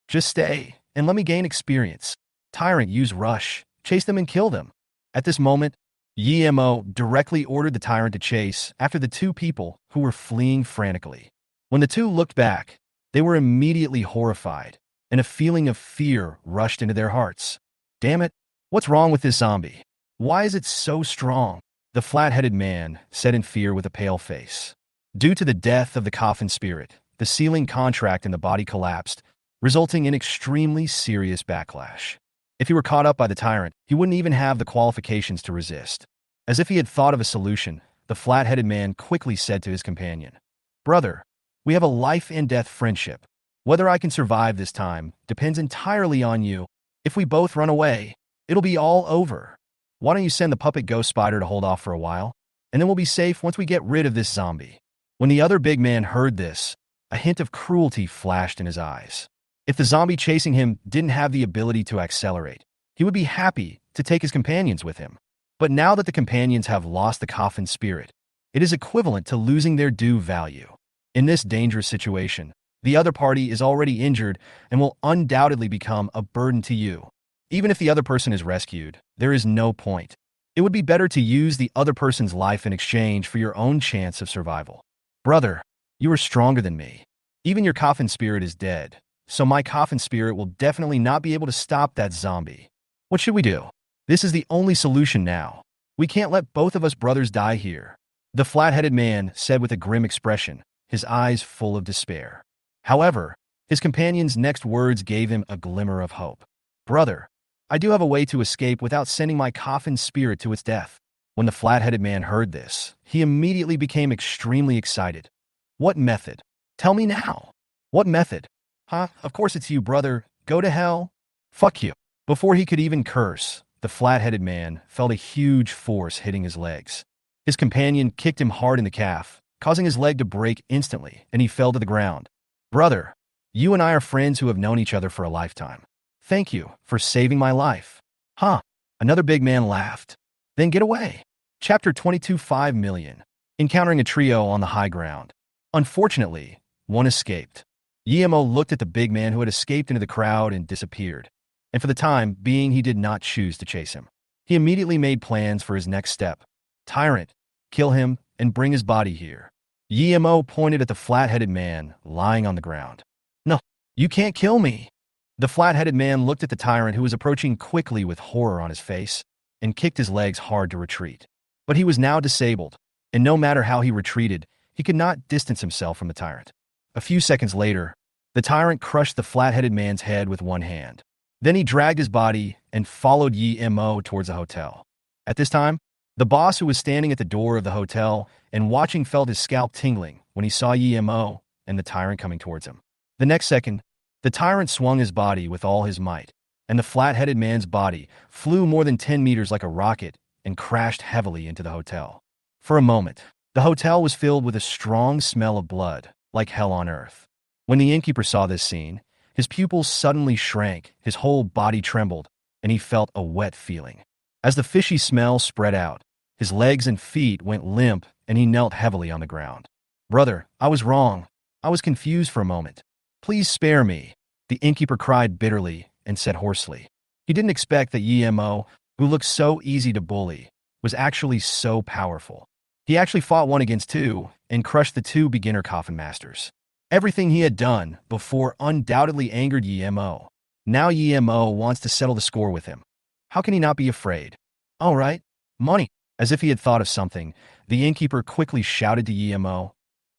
Just stay, and let me gain experience. Tyrant, use rush. Chase them and kill them. At this moment, Yi Mo directly ordered the tyrant to chase after the two people who were fleeing frantically. When the two looked back, they were immediately horrified, and a feeling of fear rushed into their hearts. Damn it, what's wrong with this zombie? Why is it so strong? The flat-headed man said in fear with a pale face. Due to the death of the coffin spirit, the sealing contract in the body collapsed, resulting in extremely serious backlash. If he were caught up by the tyrant, he wouldn't even have the qualifications to resist. As if he had thought of a solution, the flat-headed man quickly said to his companion, "Brother, we have a life-and-death friendship. Whether I can survive this time depends entirely on you. If we both run away, it'll be all over. Why don't you send the puppet ghost spider to hold off for a while, and then we'll be safe once we get rid of this zombie." When the other big man heard this, a hint of cruelty flashed in his eyes. If the zombie chasing him didn't have the ability to accelerate, he would be happy to take his companions with him. But now that the companions have lost the coffin spirit, it is equivalent to losing their due value. In this dangerous situation, The other party is already injured and will undoubtedly become a burden to you. Even if the other person is rescued, there is no point. It would be better to use the other person's life in exchange for your own chance of survival. Brother, you are stronger than me. Even your Coffin spirit is dead, so my Coffin spirit will definitely not be able to stop that zombie. What should we do? This is the only solution now. We can't let both of us brothers die here. The flat-headed man said with a grim expression, his eyes full of despair. However, his companion's next words gave him a glimmer of hope. Brother, I do have a way to escape without sending my Coffin spirit to its death. When the flat-headed man heard this, he immediately became extremely excited. What method? Tell me now. What method? Huh? Of course it's you, brother. Go to hell. Fuck you. Before he could even curse, the flat-headed man felt a huge force hitting his legs. His companion kicked him hard in the calf, causing his leg to break instantly, and he fell to the ground. Brother, you and I are friends who have known each other for a lifetime. Thank you for saving my life. Huh? Another big man laughed. Then get away. Chapter 22 5 million. Encountering a trio on the high ground. Unfortunately, one escaped. Yemo looked at the big man who had escaped into the crowd and disappeared. And for the time being, he did not choose to chase him. He immediately made plans for his next step. Tyrant, kill him and bring his body here. Yemo pointed at the flat-headed man lying on the ground. No, you can't kill me. The flat-headed man looked at the tyrant who was approaching quickly with horror on his face and kicked his legs hard to retreat. But he was now disabled, and no matter how he retreated, he could not distance himself from the tyrant. A few seconds later, the tyrant crushed the flat-headed man's head with one hand. Then he dragged his body and followed Yemo towards the hotel. At this time, the boss who was standing at the door of the hotel and watching felt his scalp tingling when he saw Yemo and the tyrant coming towards him. The next second, the tyrant swung his body with all his might, and the flat-headed man's body flew more than 10 meters like a rocket and crashed heavily into the hotel. For a moment, the hotel was filled with a strong smell of blood, like hell on earth. When the innkeeper saw this scene, his pupils suddenly shrank, his whole body trembled, and he felt a wet feeling. As the fishy smell spread out, his legs and feet went limp, and he knelt heavily on the ground. Brother, I was wrong. I was confused for a moment. Please spare me, the innkeeper cried bitterly and said hoarsely. He didn't expect that Yemo, who looked so easy to bully, was actually so powerful. He actually fought 1 against 2 and crushed the 2 beginner coffin masters. Everything he had done before undoubtedly angered Yemo. Now Yemo wants to settle the score with him. How can he not be afraid? All right, money. As if he had thought of something, the innkeeper quickly shouted to Yemo,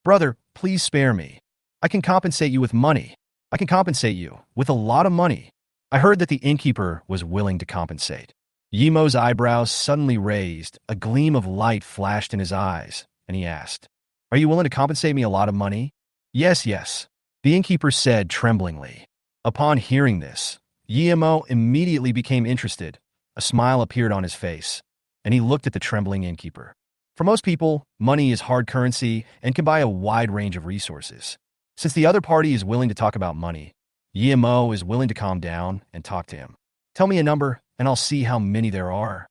Brother, please spare me. I can compensate you with money. I can compensate you with a lot of money. I heard that the innkeeper was willing to compensate. Yemo's eyebrows suddenly raised, a gleam of light flashed in his eyes, and he asked, Are you willing to compensate me a lot of money? Yes, yes, the innkeeper said tremblingly. Upon hearing this, Yemo immediately became interested. A smile appeared on his face, and he looked at the trembling innkeeper. For most people, money is hard currency and can buy a wide range of resources. Since the other party is willing to talk about money, Yemo is willing to calm down and talk to him. Tell me a number, and I'll see how many there are.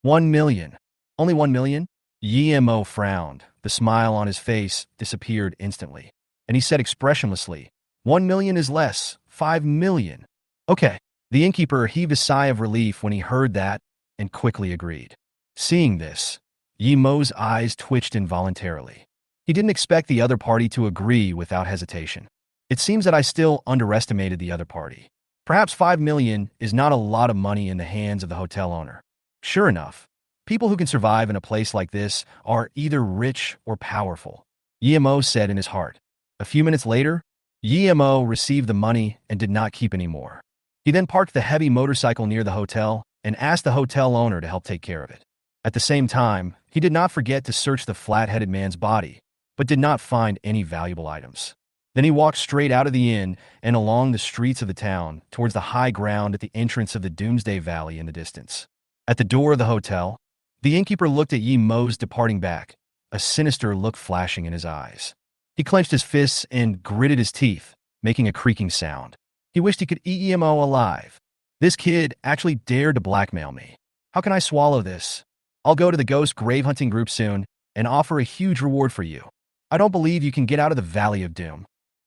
1 million. Only 1 million? Yemo frowned. The smile on his face disappeared instantly, and he said expressionlessly, 1 million is less. 5 million. Okay. The innkeeper heaved a sigh of relief when he heard that and quickly agreed. Seeing this, Yemo's eyes twitched involuntarily. He didn't expect the other party to agree without hesitation. It seems that I still underestimated the other party. Perhaps 5 million is not a lot of money in the hands of the hotel owner. Sure enough, people who can survive in a place like this are either rich or powerful, Yemo said in his heart. A few minutes later, Yemo received the money and did not keep any more. He then parked the heavy motorcycle near the hotel and asked the hotel owner to help take care of it. At the same time, he did not forget to search the flat-headed man's body, but did not find any valuable items. Then he walked straight out of the inn and along the streets of the town towards the high ground at the entrance of the Doomsday Valley in the distance. At the door of the hotel, the innkeeper looked at Yemo's departing back, a sinister look flashing in his eyes. He clenched his fists and gritted his teeth, making a creaking sound. He wished he could eat Yemo alive. This kid actually dared to blackmail me. How can I swallow this? I'll go to the ghost grave hunting group soon and offer a huge reward for you. I don't believe you can get out of the Valley of Doom.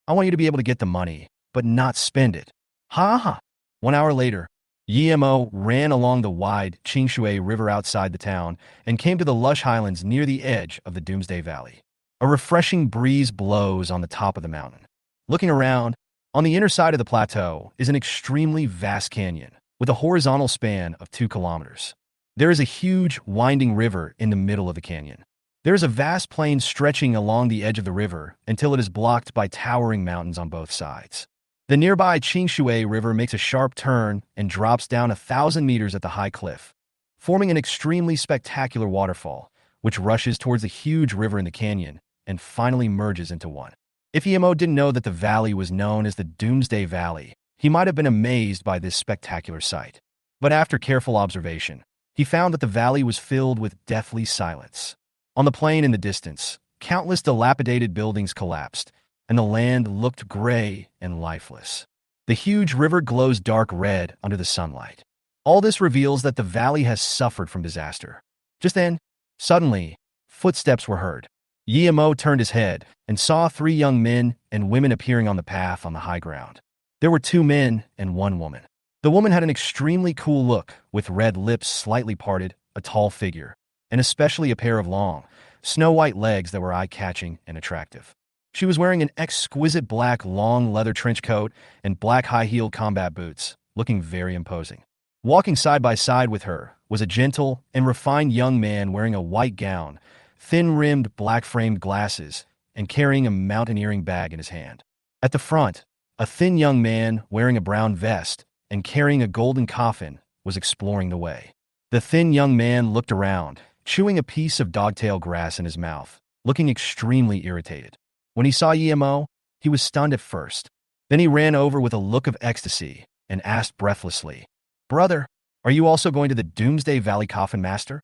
I want you to be able to get the money, but not spend it. Ha ha. 1 hour later, Yemo ran along the wide Qingshui River outside the town and came to the lush highlands near the edge of the Doomsday Valley. A refreshing breeze blows on the top of the mountain. Looking around, on the inner side of the plateau is an extremely vast canyon with a horizontal span of 2 kilometers. There is a huge, winding river in the middle of the canyon. There is a vast plain stretching along the edge of the river until it is blocked by towering mountains on both sides. The nearby Qingshui River makes a sharp turn and drops down 1,000 meters at the high cliff, forming an extremely spectacular waterfall, which rushes towards the huge river in the canyon and finally merges into one. If Yemo didn't know that the valley was known as the Doomsday Valley, he might have been amazed by this spectacular sight. But after careful observation, he found that the valley was filled with deathly silence. On the plain in the distance, countless dilapidated buildings collapsed, and the land looked gray and lifeless. The huge river glows dark red under the sunlight. All this reveals that the valley has suffered from disaster. Just then, suddenly, footsteps were heard. Yemo turned his head and saw 3 young men and women appearing on the path on the high ground. There were 2 men and 1 woman. The woman had an extremely cool look, with red lips slightly parted, a tall figure, and especially a pair of long, snow-white legs that were eye-catching and attractive. She was wearing an exquisite black long leather trench coat and black high-heeled combat boots, looking very imposing. Walking side by side with her was a gentle and refined young man wearing a white gown, thin-rimmed black-framed glasses, and carrying a mountaineering bag in his hand. At the front, a thin young man wearing a brown vest and carrying a golden coffin was exploring the way. The thin young man looked around, chewing a piece of dogtail grass in his mouth, looking extremely irritated. When he saw Yemo, he was stunned at first. Then he ran over with a look of ecstasy and asked breathlessly, "Brother, are you also going to the Doomsday Valley Coffin Master?"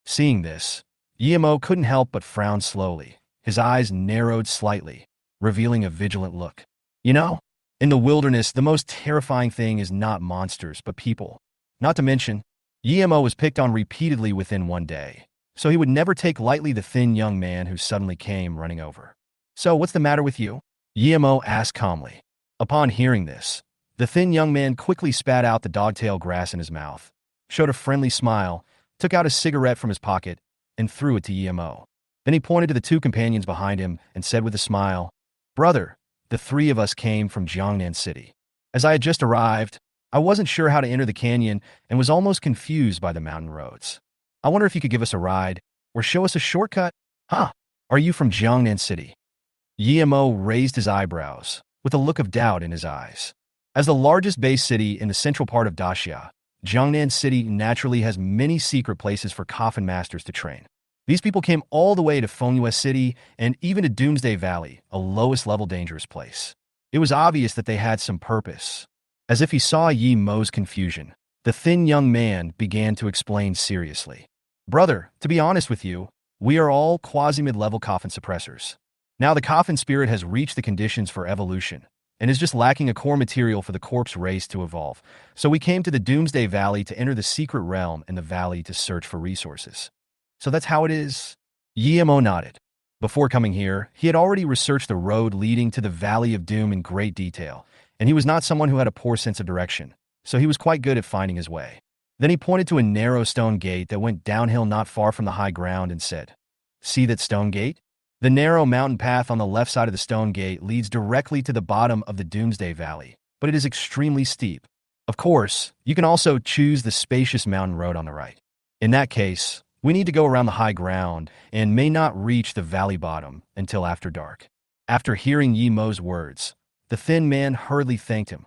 Seeing this, Yemo couldn't help but frown slowly. His eyes narrowed slightly, revealing a vigilant look. You know, in the wilderness, the most terrifying thing is not monsters, but people. Not to mention, Yemo was picked on repeatedly within 1 day, so he would never take lightly the thin young man who suddenly came running over. "So, what's the matter with you?" Yemo asked calmly. Upon hearing this, the thin young man quickly spat out the dogtail grass in his mouth, showed a friendly smile, took out a cigarette from his pocket, and threw it to Yemo. Then he pointed to the 2 companions behind him and said with a smile, "Brother, the 3 of us came from Jiangnan City. As I had just arrived, I wasn't sure how to enter the canyon and was almost confused by the mountain roads. I wonder if you could give us a ride or show us a shortcut?" "Huh, are you from Jiangnan City?" Yemo raised his eyebrows, with a look of doubt in his eyes. As the largest base city in the central part of Daxia, Jiangnan City naturally has many secret places for coffin masters to train. These people came all the way to Fengyue City and even to Doomsday Valley, a lowest-level dangerous place. It was obvious that they had some purpose. As if he saw Yemo's confusion, the thin young man began to explain seriously. "Brother, to be honest with you, we are all quasi-mid-level coffin suppressors. Now the coffin spirit has reached the conditions for evolution and is just lacking a core material for the corpse race to evolve. So we came to the Doomsday Valley to enter the secret realm in the valley to search for resources." "So that's how it is?" Yemo nodded. Before coming here, he had already researched the road leading to the Valley of Doom in great detail, and he was not someone who had a poor sense of direction, so he was quite good at finding his way. Then he pointed to a narrow stone gate that went downhill not far from the high ground and said, "See that stone gate? The narrow mountain path on the left side of the stone gate leads directly to the bottom of the Doomsday Valley, but it is extremely steep. Of course, you can also choose the spacious mountain road on the right. In that case, we need to go around the high ground and may not reach the valley bottom until after dark." After hearing Yemo's words, the thin man hurriedly thanked him.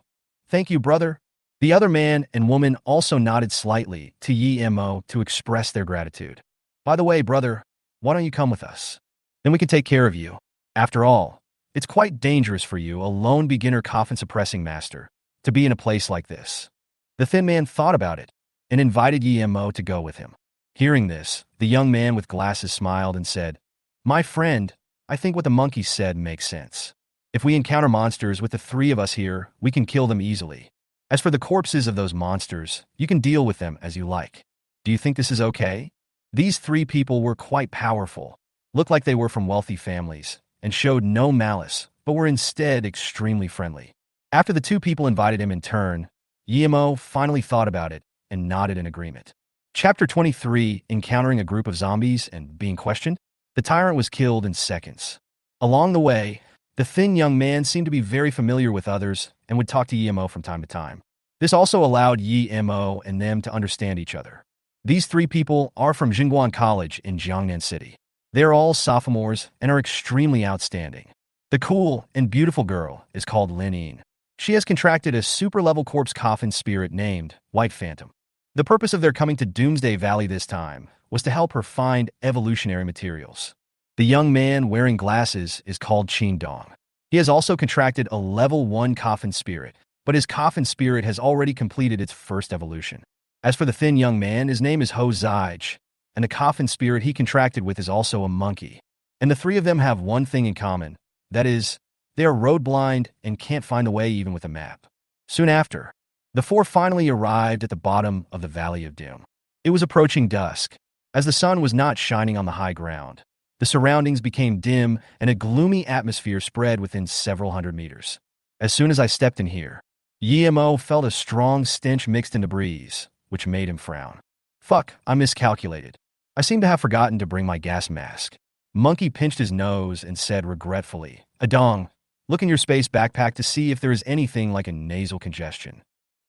"Thank you, brother." The other man and woman also nodded slightly to Yemo to express their gratitude. "By the way, brother, why don't you come with us? Then we can take care of you. After all, it's quite dangerous for you, a lone beginner coffin-suppressing master, to be in a place like this." The thin man thought about it and invited Yemo to go with him. Hearing this, the young man with glasses smiled and said, "My friend, I think what the monkey said makes sense. If we encounter monsters with the 3 of us here, we can kill them easily. As for the corpses of those monsters, you can deal with them as you like. Do you think this is okay?" These 3 people were quite powerful, looked like they were from wealthy families, and showed no malice, but were instead extremely friendly. After the two people invited him in turn, Yemo finally thought about it and nodded in agreement. Chapter 23, Encountering a Group of Zombies and Being Questioned. The Tyrant was killed in seconds. Along the way, the thin young man seemed to be very familiar with others and would talk to Yemo from time to time. This also allowed Yemo and them to understand each other. These three people are from Jingguan College in Jiangnan City. They are all sophomores and are extremely outstanding. The cool and beautiful girl is called Lin. She has contracted a super-level corpse coffin spirit named White Phantom. The purpose of their coming to Doomsday Valley this time was to help her find evolutionary materials. The young man wearing glasses is called Qin Dong. He has also contracted a level 1 coffin spirit, but his coffin spirit has already completed its first evolution. As for the thin young man, his name is Ho Zaij, and the coffin spirit he contracted with is also a monkey. And the three of them have one thing in common, that is, they are road blind and can't find the way even with a map. Soon after, the four finally arrived at the bottom of the Valley of Doom. It was approaching dusk. As the sun was not shining on the high ground, the surroundings became dim and a gloomy atmosphere spread within several hundred meters. As soon as I stepped in here, Yemo felt a strong stench mixed in the breeze, which made him frown. Fuck, I miscalculated. I seem to have forgotten to bring my gas mask. Monkey pinched his nose and said regretfully, Adong, look in your space backpack to see if there is anything like a nasal congestion.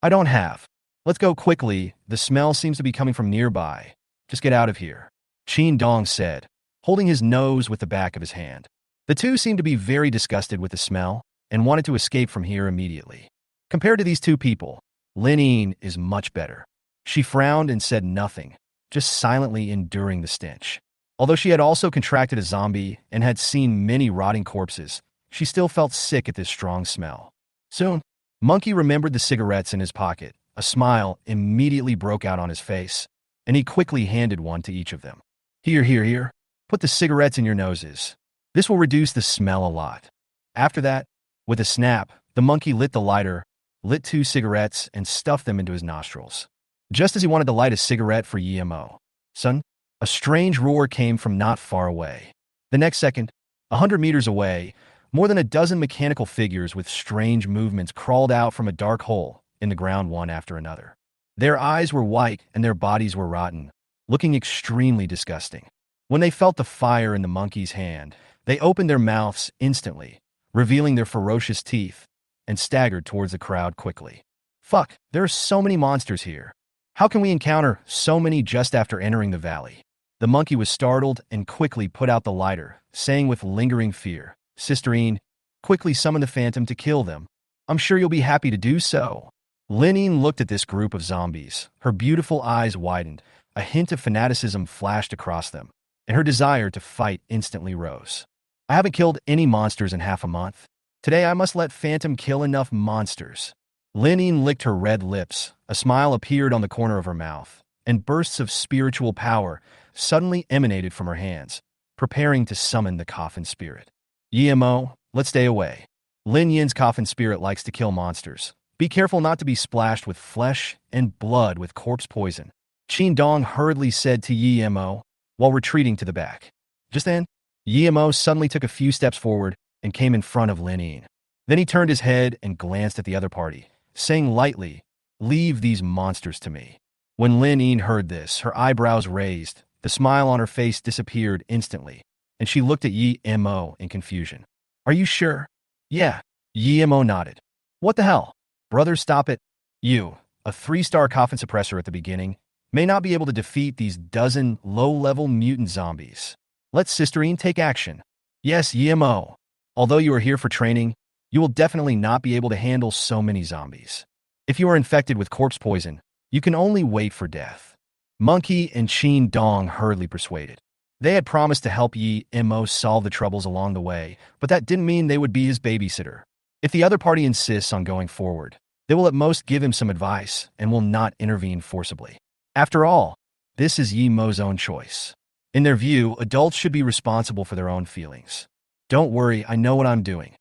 I don't have. Let's go quickly. The smell seems to be coming from nearby. Just get out of here. Qin Dong said, holding his nose with the back of his hand. The two seemed to be very disgusted with the smell and wanted to escape from here immediately. Compared to these two people, Lin is much better. She frowned and said nothing, just silently enduring the stench. Although she had also contracted a zombie and had seen many rotting corpses, she still felt sick at this strong smell. Soon, Monkey remembered the cigarettes in his pocket. A smile immediately broke out on his face, and he quickly handed one to each of them. Here. Put the cigarettes in your noses. This will reduce the smell a lot. After that, with a snap, the monkey lit the lighter, lit 2 cigarettes, and stuffed them into his nostrils. Just as he wanted to light a cigarette for Yemo, son, a strange roar came from not far away. The next second, 100 meters away, more than a dozen mechanical figures with strange movements crawled out from a dark hole in the ground one after another. Their eyes were white and their bodies were rotten, looking extremely disgusting. When they felt the fire in the monkey's hand, they opened their mouths instantly, revealing their ferocious teeth, and staggered towards the crowd quickly. Fuck, there are so many monsters here. How can we encounter so many just after entering the valley? The monkey was startled and quickly put out the lighter, saying with lingering fear, Sisterine, quickly summon the phantom to kill them. I'm sure you'll be happy to do so. Lin looked at this group of zombies. Her beautiful eyes widened. A hint of fanaticism flashed across them, and her desire to fight instantly rose. I haven't killed any monsters in half a month. Today I must let Phantom kill enough monsters. Lin licked her red lips. A smile appeared on the corner of her mouth, and bursts of spiritual power suddenly emanated from her hands, preparing to summon the coffin spirit. Yemo, let's stay away. Lin Yin's coffin spirit likes to kill monsters. Be careful not to be splashed with flesh and blood with corpse poison. Qin Dong hurriedly said to Yemo while retreating to the back. Just then, Yemo suddenly took a few steps forward and came in front of Lin. Then he turned his head and glanced at the other party, saying lightly, Leave these monsters to me. When Lin heard this, her eyebrows raised, the smile on her face disappeared instantly, and she looked at Yemo in confusion. Are you sure? Yeah, Yemo nodded. What the hell? Brother, stop it. You, a 3-star coffin suppressor at the beginning, may not be able to defeat these dozen low-level mutant zombies. Let Sisterine take action. Yes, Yemo. Although you are here for training, you will definitely not be able to handle so many zombies. If you are infected with corpse poison, you can only wait for death. Monkey and Qin Dong hurriedly persuaded. They had promised to help Yemo solve the troubles along the way, but that didn't mean they would be his babysitter. If the other party insists on going forward, they will at most give him some advice and will not intervene forcibly. After all, this is Yemo's own choice. In their view, adults should be responsible for their own feelings. Don't worry, I know what I'm doing.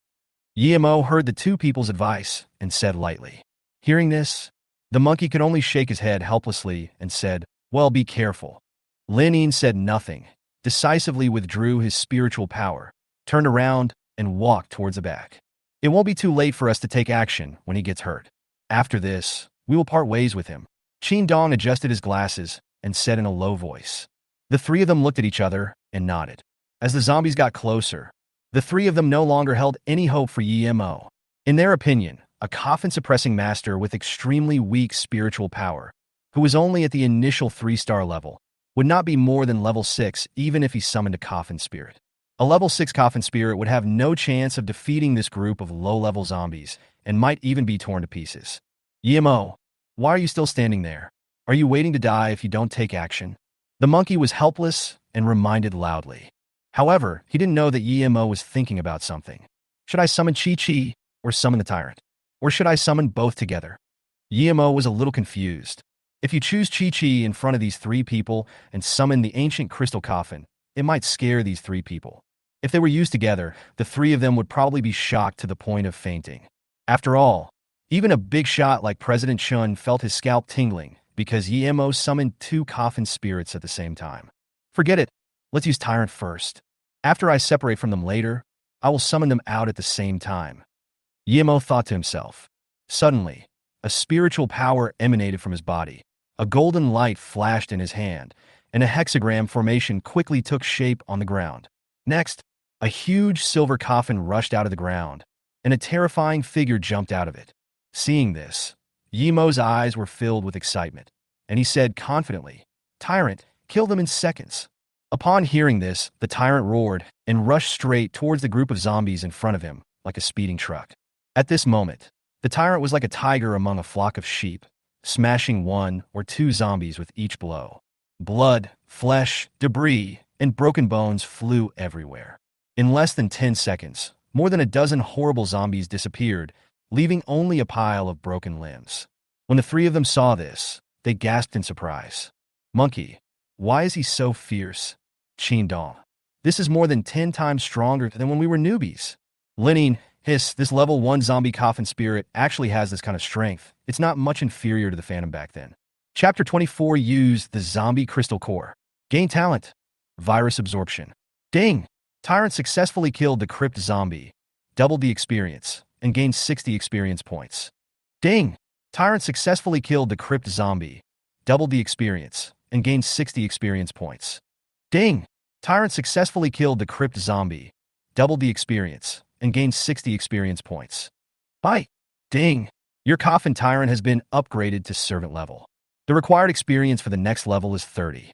Yemo heard the two people's advice and said lightly. Hearing this, the monkey could only shake his head helplessly and said, Well, be careful. Lin said nothing, decisively withdrew his spiritual power, turned around, and walked towards the back. It won't be too late for us to take action when he gets hurt. After this, we will part ways with him. Qin Dong adjusted his glasses and said in a low voice. The three of them looked at each other and nodded. As the zombies got closer, the three of them no longer held any hope for Yemo. In their opinion, a coffin-suppressing master with extremely weak spiritual power, who was only at the initial 3-star level, would not be more than level 6 even if he summoned a coffin spirit. A level 6 coffin spirit would have no chance of defeating this group of low-level zombies and might even be torn to pieces. Yemo, why are you still standing there? Are you waiting to die if you don't take action? The monkey was helpless and reminded loudly. However, he didn't know that Yemo was thinking about something. Should I summon Chi-Chi or summon the Tyrant? Or should I summon both together? Yemo was a little confused. If you choose Chi-Chi in front of these three people and summon the ancient crystal coffin, it might scare these three people. If they were used together, the three of them would probably be shocked to the point of fainting. After all, even a big shot like President Chun felt his scalp tingling because Yemo summoned 2 coffin spirits at the same time. Forget it. Let's use Tyrant first. After I separate from them later, I will summon them out at the same time. Yemo thought to himself. Suddenly, a spiritual power emanated from his body. A golden light flashed in his hand, and a hexagram formation quickly took shape on the ground. Next, a huge silver coffin rushed out of the ground, and a terrifying figure jumped out of it. Seeing this, Yemo's eyes were filled with excitement, and he said confidently, Tyrant, kill them in seconds. Upon hearing this, the Tyrant roared and rushed straight towards the group of zombies in front of him, like a speeding truck. At this moment, the Tyrant was like a tiger among a flock of sheep, smashing 1 or 2 zombies with each blow. Blood, flesh, debris, and broken bones flew everywhere. In less than 10 seconds, more than a dozen horrible zombies disappeared, leaving only a pile of broken limbs. When the three of them saw this, they gasped in surprise. Monkey, why is he so fierce? Qin Dong, this is more than 10 times stronger than when we were newbies. Linning, hiss, this level 1 zombie coffin spirit actually has this kind of strength. It's not much inferior to the Phantom back then. Chapter 24 used the zombie crystal core. Gain talent. Virus absorption. Ding! Tyrant successfully killed the crypt zombie, doubled the experience, and gained 60 experience points. Ding! Tyrant successfully killed the crypt zombie, doubled the experience, and gained 60 experience points. Ding! Tyrant successfully killed the crypt zombie, doubled the experience, and gained 60 experience points. Bye! Ding! Your coffin Tyrant has been upgraded to servant level. The required experience for the next level is 30.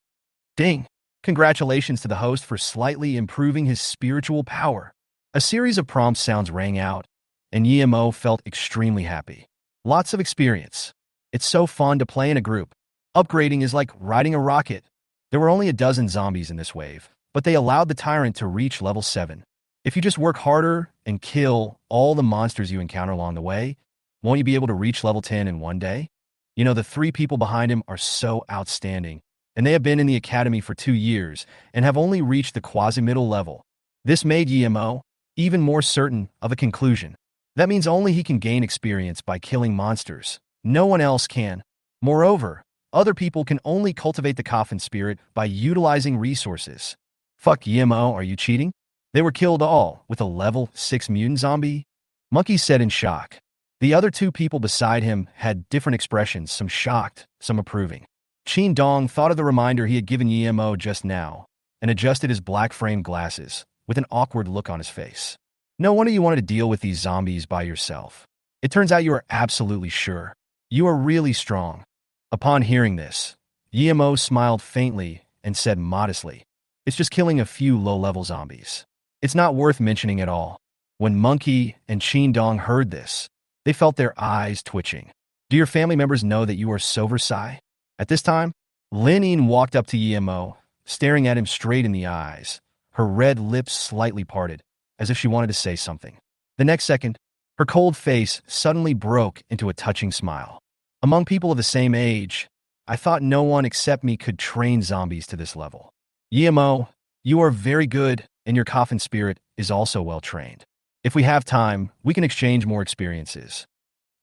Ding! Congratulations to the host for slightly improving his spiritual power. A series of prompt sounds rang out, and Yemo felt extremely happy. Lots of experience. It's so fun to play in a group. Upgrading is like riding a rocket. There were only a dozen zombies in this wave, but they allowed the Tyrant to reach level 7. If you just work harder and kill all the monsters you encounter along the way, won't you be able to reach level 10 in one day? You know, the 3 people behind him are so outstanding, and they have been in the academy for 2 years and have only reached the quasi-middle level. This made Yemo even more certain of a conclusion. That means only he can gain experience by killing monsters. No one else can. Moreover, other people can only cultivate the coffin spirit by utilizing resources. Fuck Yemo, are you cheating? They were killed all with a level 6 mutant zombie? Monkey said in shock. The other 2 people beside him had different expressions, some shocked, some approving. Qin Dong thought of the reminder he had given Yemo just now and adjusted his black-framed glasses with an awkward look on his face. No wonder you wanted to deal with these zombies by yourself. It turns out you are absolutely sure. You are really strong. Upon hearing this, Yemo smiled faintly and said modestly, it's just killing a few low-level zombies. It's not worth mentioning at all. When Monkey and Qin Dong heard this, they felt their eyes twitching. Do your family members know that you are so Versailles? At this time, Linning walked up to Yemo, staring at him straight in the eyes, her red lips slightly parted, as if she wanted to say something. The next second, her cold face suddenly broke into a touching smile. Among people of the same age, I thought no one except me could train zombies to this level. Yemo, you are very good, and your coffin spirit is also well trained. If we have time, we can exchange more experiences.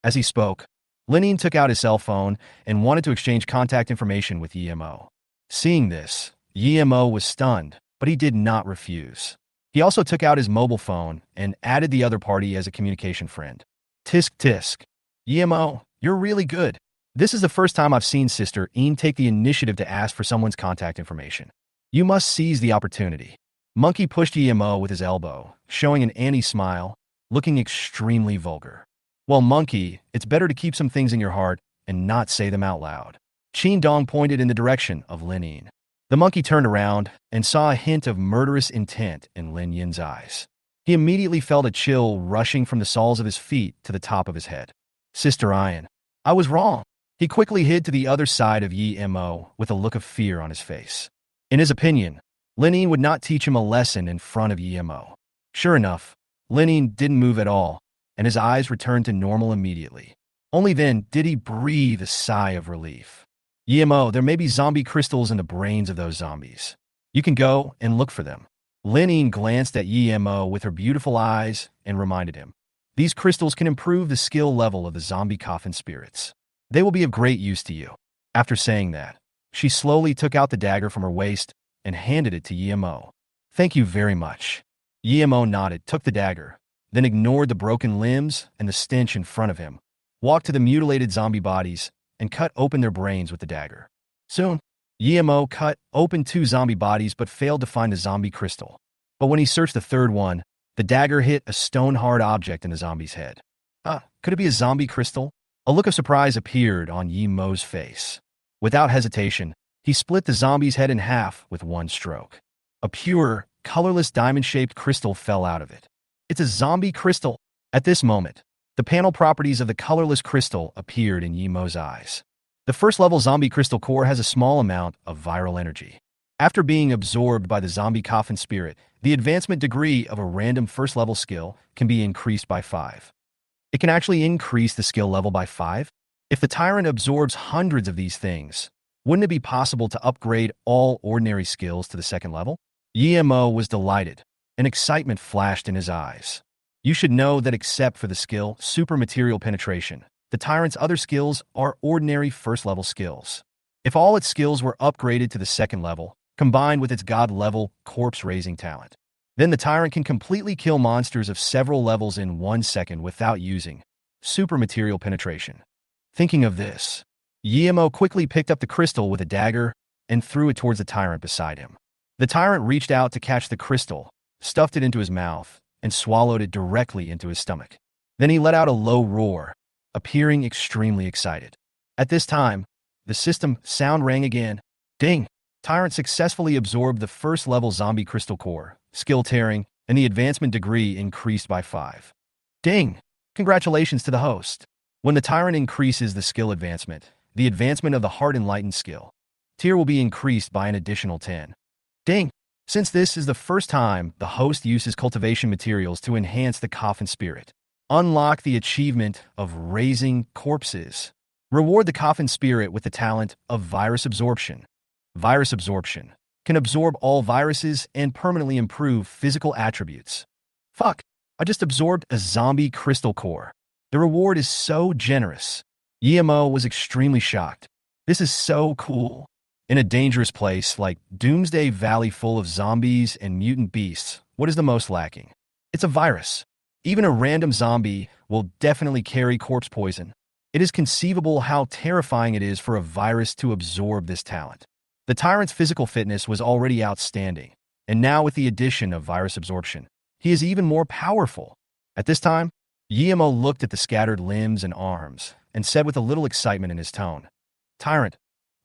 As he spoke, Linning took out his cell phone and wanted to exchange contact information with Yemo. Seeing this, Yemo was stunned, but he did not refuse. He also took out his mobile phone and added the other party as a communication friend. Tisk tisk. Yemo, you're really good. This is the first time I've seen Sister Een take the initiative to ask for someone's contact information. You must seize the opportunity. Monkey pushed Yemo with his elbow, showing an Annie smile, looking extremely vulgar. Well, Monkey, it's better to keep some things in your heart and not say them out loud. Qin Dong pointed in the direction of Lin Yin. The monkey turned around and saw a hint of murderous intent in Lin Yin's eyes. He immediately felt a chill rushing from the soles of his feet to the top of his head. Sister Ian, I was wrong. He quickly hid to the other side of Yi Mo with a look of fear on his face. In his opinion, Lin Yin would not teach him a lesson in front of Yi Mo. Sure enough, Lin Yin didn't move at all, and his eyes returned to normal immediately. Only then did he breathe a sigh of relief. Yemo, there may be zombie crystals in the brains of those zombies. You can go and look for them. Lin Yin glanced at Yemo with her beautiful eyes and reminded him, these crystals can improve the skill level of the zombie coffin spirits. They will be of great use to you. After saying that, she slowly took out the dagger from her waist and handed it to Yemo. Thank you very much. Yemo nodded, took the dagger, then ignored the broken limbs and the stench in front of him, walked to the mutilated zombie bodies, and cut open their brains with the dagger. Soon, Yemo cut open 2 zombie bodies but failed to find a zombie crystal. But when he searched the third one, the dagger hit a stone-hard object in the zombie's head. Could it be a zombie crystal? A look of surprise appeared on Yemo's face. Without hesitation, he split the zombie's head in half with one stroke. A pure, colorless diamond-shaped crystal fell out of it. It's a zombie crystal. At this moment, the panel properties of the colorless crystal appeared in Yemo's eyes. The first-level zombie crystal core has a small amount of viral energy. After being absorbed by the zombie coffin spirit, the advancement degree of a random first-level skill can be increased by 5. It can actually increase the skill level by 5? If the Tyrant absorbs hundreds of these things, wouldn't it be possible to upgrade all ordinary skills to the second level? Yemo was delighted, and excitement flashed in his eyes. You should know that except for the skill Super Material Penetration, the Tyrant's other skills are ordinary first-level skills. If all its skills were upgraded to the second level, combined with its God-level corpse-raising talent, then the Tyrant can completely kill monsters of several levels in 1 second without using Super Material Penetration. Thinking of this, Yemo quickly picked up the crystal with a dagger and threw it towards the Tyrant beside him. The Tyrant reached out to catch the crystal, stuffed it into his mouth, and swallowed it directly into his stomach. Then he let out a low roar, appearing extremely excited. At this time, the system sound rang again. Ding! Tyrant successfully absorbed the first-level zombie crystal core, skill tearing, and the advancement degree increased by 5. Ding! Congratulations to the host. When the Tyrant increases the skill advancement, the advancement of the Heart Enlightened skill tier will be increased by an additional 10. Ding! Since this is the first time the host uses cultivation materials to enhance the coffin spirit, unlock the achievement of raising corpses. Reward the coffin spirit with the talent of virus absorption. Virus absorption can absorb all viruses and permanently improve physical attributes. Fuck, I just absorbed a zombie crystal core. The reward is so generous. Yemo was extremely shocked. This is so cool. In a dangerous place like Doomsday Valley full of zombies and mutant beasts, what is the most lacking? It's a virus. Even a random zombie will definitely carry corpse poison. It is conceivable how terrifying it is for a virus to absorb this talent. The Tyrant's physical fitness was already outstanding, and now with the addition of virus absorption, he is even more powerful. At this time, Yemo looked at the scattered limbs and arms and said with a little excitement in his tone, Tyrant,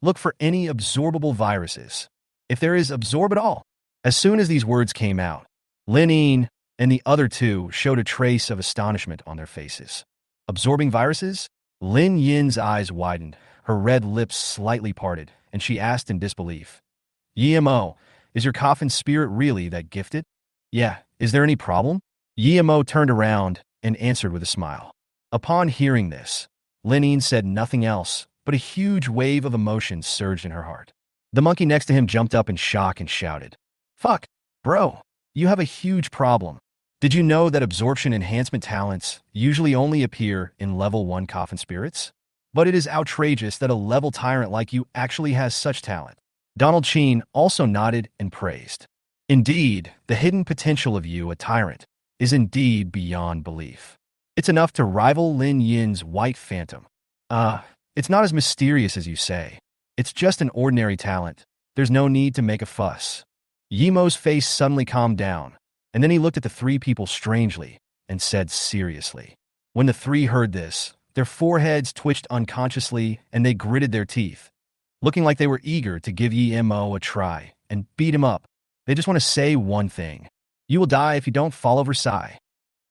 look for any absorbable viruses. If there is, absorb it all. As soon as these words came out, Lin Yin and the other two showed a trace of astonishment on their faces. Absorbing viruses? Lin Yin's eyes widened, her red lips slightly parted, and she asked in disbelief, Yemo, is your coffin spirit really that gifted? Yeah, is there any problem? Yemo turned around and answered with a smile. Upon hearing this, Lin Yin said nothing else, but a huge wave of emotion surged in her heart. The monkey next to him jumped up in shock and shouted, Fuck, bro, you have a huge problem. Did you know that absorption enhancement talents usually only appear in level 1 coffin spirits? But it is outrageous that a level Tyrant like you actually has such talent. Donald Sheen also nodded and praised. Indeed, the hidden potential of you, a tyrant, is indeed beyond belief. It's enough to rival Lin Yin's White Phantom. It's not as mysterious as you say. It's just an ordinary talent. There's no need to make a fuss. Yimo's face suddenly calmed down, and then he looked at the three people strangely and said seriously. When the three heard this, their foreheads twitched unconsciously and they gritted their teeth, looking like they were eager to give Yimo a try and beat him up. They just want to say one thing. You will die if you don't follow Versailles.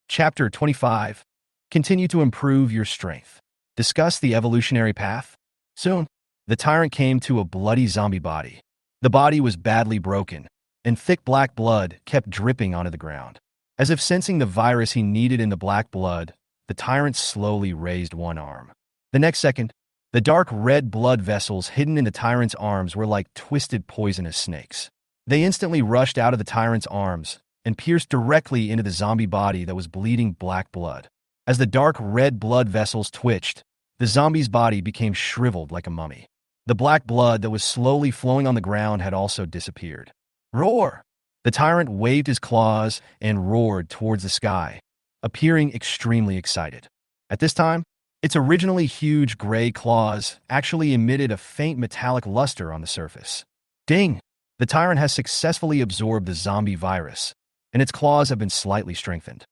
Chapter 25. Continue to improve your strength. Discuss the evolutionary path. Soon, the tyrant came to a bloody zombie body. The body was badly broken, and thick black blood kept dripping onto the ground. As if sensing the virus he needed in the black blood, the tyrant slowly raised one arm. The next second, the dark red blood vessels hidden in the tyrant's arms were like twisted poisonous snakes. They instantly rushed out of the tyrant's arms and pierced directly into the zombie body that was bleeding black blood. As the dark red blood vessels twitched, the zombie's body became shriveled like a mummy. The black blood that was slowly flowing on the ground had also disappeared. Roar! The tyrant waved his claws and roared towards the sky, appearing extremely excited. At this time, its originally huge gray claws actually emitted a faint metallic luster on the surface. Ding! The tyrant has successfully absorbed the zombie virus, and its claws have been slightly strengthened.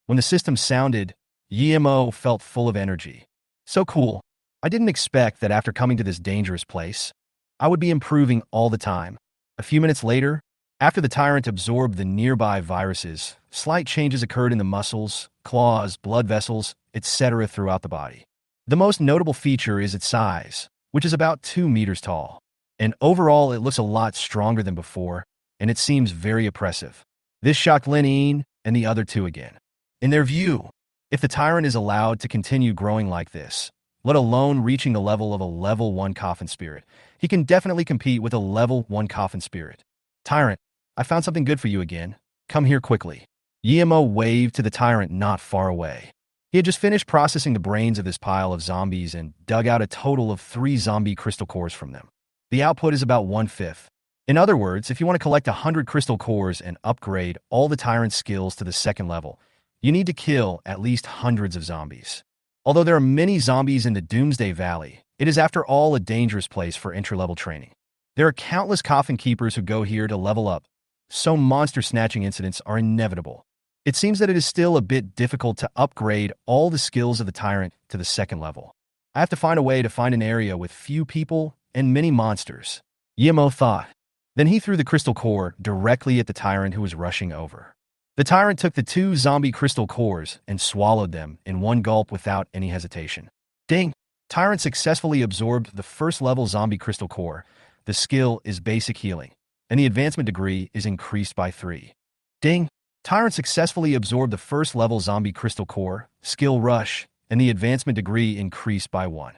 When the system sounded, Yimo felt full of energy. So cool. I didn't expect that after coming to this dangerous place, I would be improving all the time. A few minutes later, after the tyrant absorbed the nearby viruses, slight changes occurred in the muscles, claws, blood vessels, etc. throughout the body. The most notable feature is its size, which is about 2 meters tall. And overall, it looks a lot stronger than before, and it seems very oppressive. This shocked Lin Yin and the other two again. In their view, if the tyrant is allowed to continue growing like this, let alone reaching the level of a level 1 Coffin Spirit, he can definitely compete with a level 1 Coffin Spirit. Tyrant, I found something good for you again. Come here quickly. Yimo waved to the tyrant not far away. He had just finished processing the brains of this pile of zombies and dug out a total of 3 zombie crystal cores from them. The output is about 1/5. In other words, if you want to collect 100 crystal cores and upgrade all the tyrant's skills to the 2nd level, you need to kill at least hundreds of zombies. Although there are many zombies in the Doomsday Valley, it is after all a dangerous place for entry-level training. There are countless coffin keepers who go here to level up, so monster snatching incidents are inevitable. It seems that it is still a bit difficult to upgrade all the skills of the tyrant to the 2nd level. I have to find a way to find an area with few people and many monsters, Yimo thought. Then he threw the crystal core directly at the tyrant who was rushing over. The tyrant took the 2 zombie crystal cores and swallowed them in one gulp without any hesitation. Ding! Tyrant successfully absorbed the 1st level zombie crystal core. The skill is basic healing, and the advancement degree is increased by 3. Ding! Tyrant successfully absorbed the 1st level zombie crystal core, skill rush, and the advancement degree increased by 1.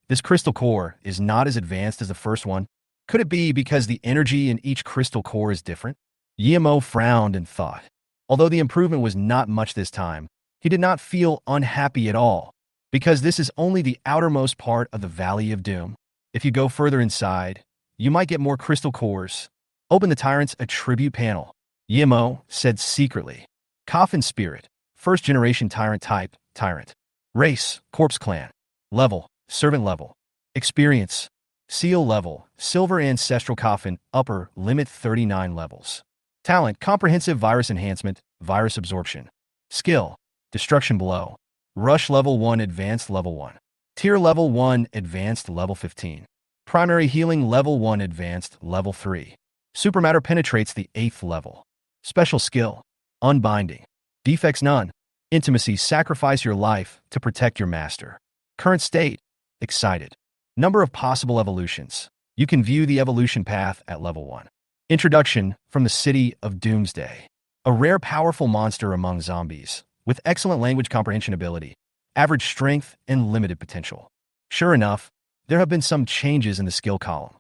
This crystal core is not as advanced as the first one. Could it be because the energy in each crystal core is different? Yimo frowned and thought. Although the improvement was not much this time, he did not feel unhappy at all, because this is only the outermost part of the Valley of Doom. If you go further inside, you might get more crystal cores. Open the tyrant's attribute panel, Yimo said secretly. Coffin Spirit, 1st generation tyrant type, Tyrant. Race, Corpse Clan. Level, Servant level. Experience, Seal level, Silver Ancestral Coffin, upper, limit 39 levels. Talent, Comprehensive Virus Enhancement, Virus Absorption. Skill, Destruction Blow. Rush level 1, Advanced level 1. Tier level 1, Advanced level 15. Primary Healing level 1, Advanced level 3. Supermatter penetrates the 8th level. Special skill, Unbinding. Defects none. Intimacy, sacrifice your life to protect your master. Current state, excited. Number of possible evolutions. You can view the evolution path at level 1. Introduction from the City of Doomsday. A rare powerful monster among zombies, with excellent language comprehension ability, average strength, and limited potential. Sure enough, there have been some changes in the skill column.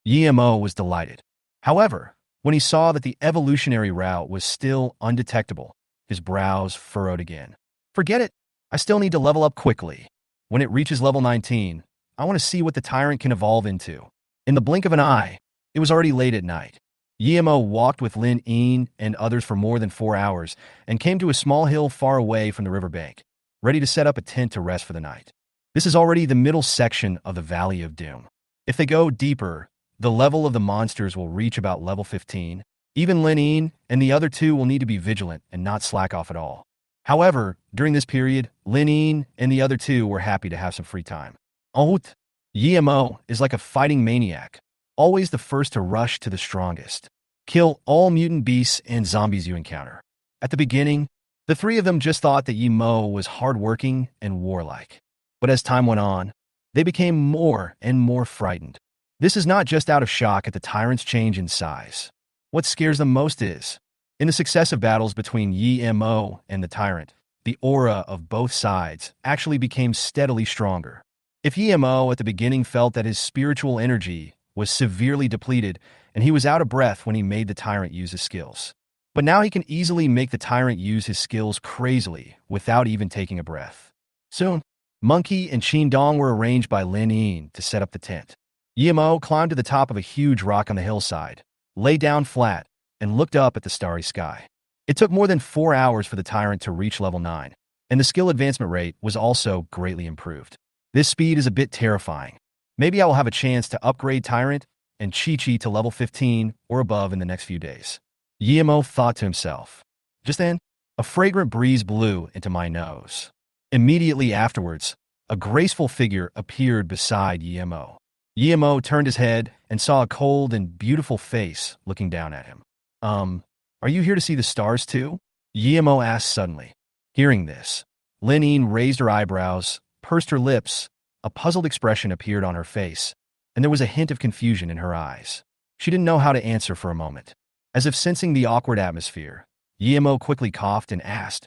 Yimo was delighted. However, when he saw that the evolutionary route was still undetectable, his brows furrowed again. Forget it. I still need to level up quickly. When it reaches level 19, I want to see what the tyrant can evolve into. In the blink of an eye, it was already late at night. Yemo walked with Lin Yin and others for more than 4 hours and came to a small hill far away from the riverbank, ready to set up a tent to rest for the night. This is already the middle section of the Valley of Doom. If they go deeper, the level of the monsters will reach about level 15. Even Lin Yin and the other two will need to be vigilant and not slack off at all. However, during this period, Lin Yin and the other two were happy to have some free time. Out. Yemo is like a fighting maniac, always the first to rush to the strongest. Kill all mutant beasts and zombies you encounter. At the beginning, the three of them just thought that Yemo was hardworking and warlike. But as time went on, they became more and more frightened. This is not just out of shock at the Tyrant's change in size. What scares them most is, in the successive battles between Yemo and the Tyrant, the aura of both sides actually became steadily stronger. If Yemo at the beginning felt that his spiritual energy was severely depleted and he was out of breath when he made the Tyrant use his skills. But now he can easily make the Tyrant use his skills crazily without even taking a breath. Soon, Monkey and Qingdong were arranged by Lin Yin to set up the tent. Yemo climbed to the top of a huge rock on the hillside, lay down flat, and looked up at the starry sky. It took more than 4 hours for the Tyrant to reach level 9, and the skill advancement rate was also greatly improved. This speed is a bit terrifying. Maybe I will have a chance to upgrade Tyrant and Chi-Chi to level 15 or above in the next few days. Yemo thought to himself. Just then, a fragrant breeze blew into my nose. Immediately afterwards, a graceful figure appeared beside Yemo. Yemo turned his head and saw a cold and beautiful face looking down at him. Are you here to see the stars too? Yemo asked suddenly. Hearing this, Lin Yin raised her eyebrows, pursed her lips, a puzzled expression appeared on her face, and there was a hint of confusion in her eyes. She didn't know how to answer for a moment. As if sensing the awkward atmosphere, Yemo quickly coughed and asked,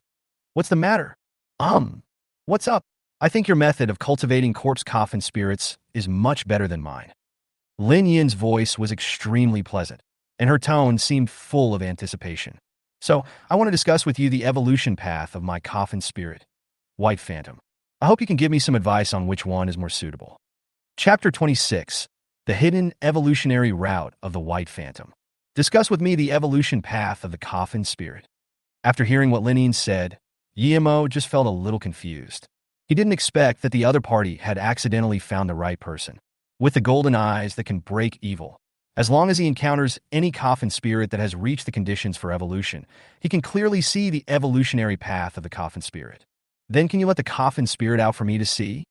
"What's the matter?" What's up? I think your method of cultivating corpse coffin spirits is much better than mine." Lin Yin's voice was extremely pleasant, and her tone seemed full of anticipation. "So, I want to discuss with you the evolution path of my coffin spirit, White Phantom. I hope you can give me some advice on which one is more suitable." Chapter 26. The Hidden Evolutionary Route of the White Phantom. Discuss with me the evolution path of the coffin spirit. After hearing what Lin Yin said, Yemo just felt a little confused. He didn't expect that the other party had accidentally found the right person, with the golden eyes that can break evil. As long as he encounters any coffin spirit that has reached the conditions for evolution, he can clearly see the evolutionary path of the coffin spirit. "Then can you let the coffin spirit out for me to see?"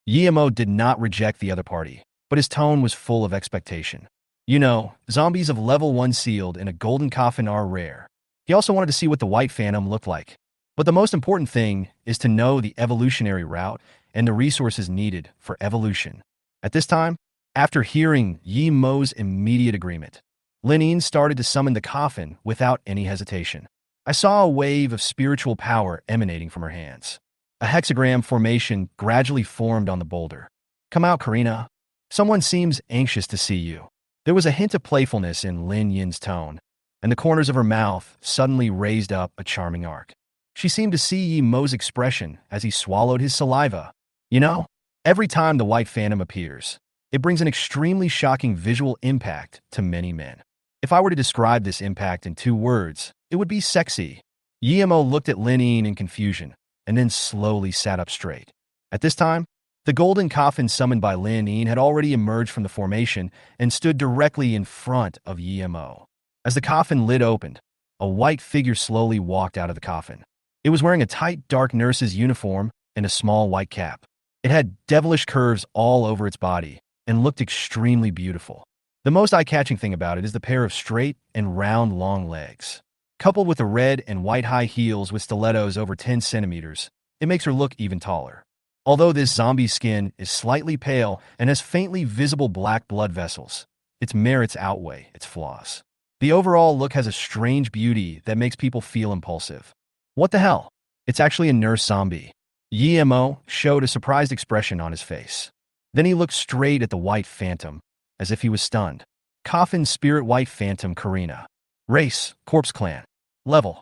Yemo did not reject the other party, but his tone was full of expectation. You know, zombies of level 1 sealed in a golden coffin are rare. He also wanted to see what the White Phantom looked like. But the most important thing is to know the evolutionary route and the resources needed for evolution. At this time, after hearing Yemo's immediate agreement, Lin Yin started to summon the coffin without any hesitation. I saw a wave of spiritual power emanating from her hands. A hexagram formation gradually formed on the boulder. "Come out, Karina. Someone seems anxious to see you." There was a hint of playfulness in Lin Yin's tone, and the corners of her mouth suddenly raised up a charming arc. She seemed to see Yemo's expression as he swallowed his saliva. You know, every time the White Phantom appears, it brings an extremely shocking visual impact to many men. If I were to describe this impact in 2 words, it would be sexy. Yemo looked at Lin Yin in confusion, and then slowly sat up straight. At this time, the golden coffin summoned by Lin Yin had already emerged from the formation and stood directly in front of Yemo. As the coffin lid opened, a white figure slowly walked out of the coffin. It was wearing a tight, dark nurse's uniform and a small white cap. It had devilish curves all over its body and looked extremely beautiful. The most eye-catching thing about it is the pair of straight and round long legs. Coupled with the red and white high heels with stilettos over 10 centimeters, it makes her look even taller. Although this zombie's skin is slightly pale and has faintly visible black blood vessels, its merits outweigh its flaws. The overall look has a strange beauty that makes people feel impulsive. What the hell? It's actually a nurse zombie. Yemo showed a surprised expression on his face. Then he looked straight at the White Phantom, as if he was stunned. Coffin Spirit White Phantom Karina. Race, Corpse Clan. Level,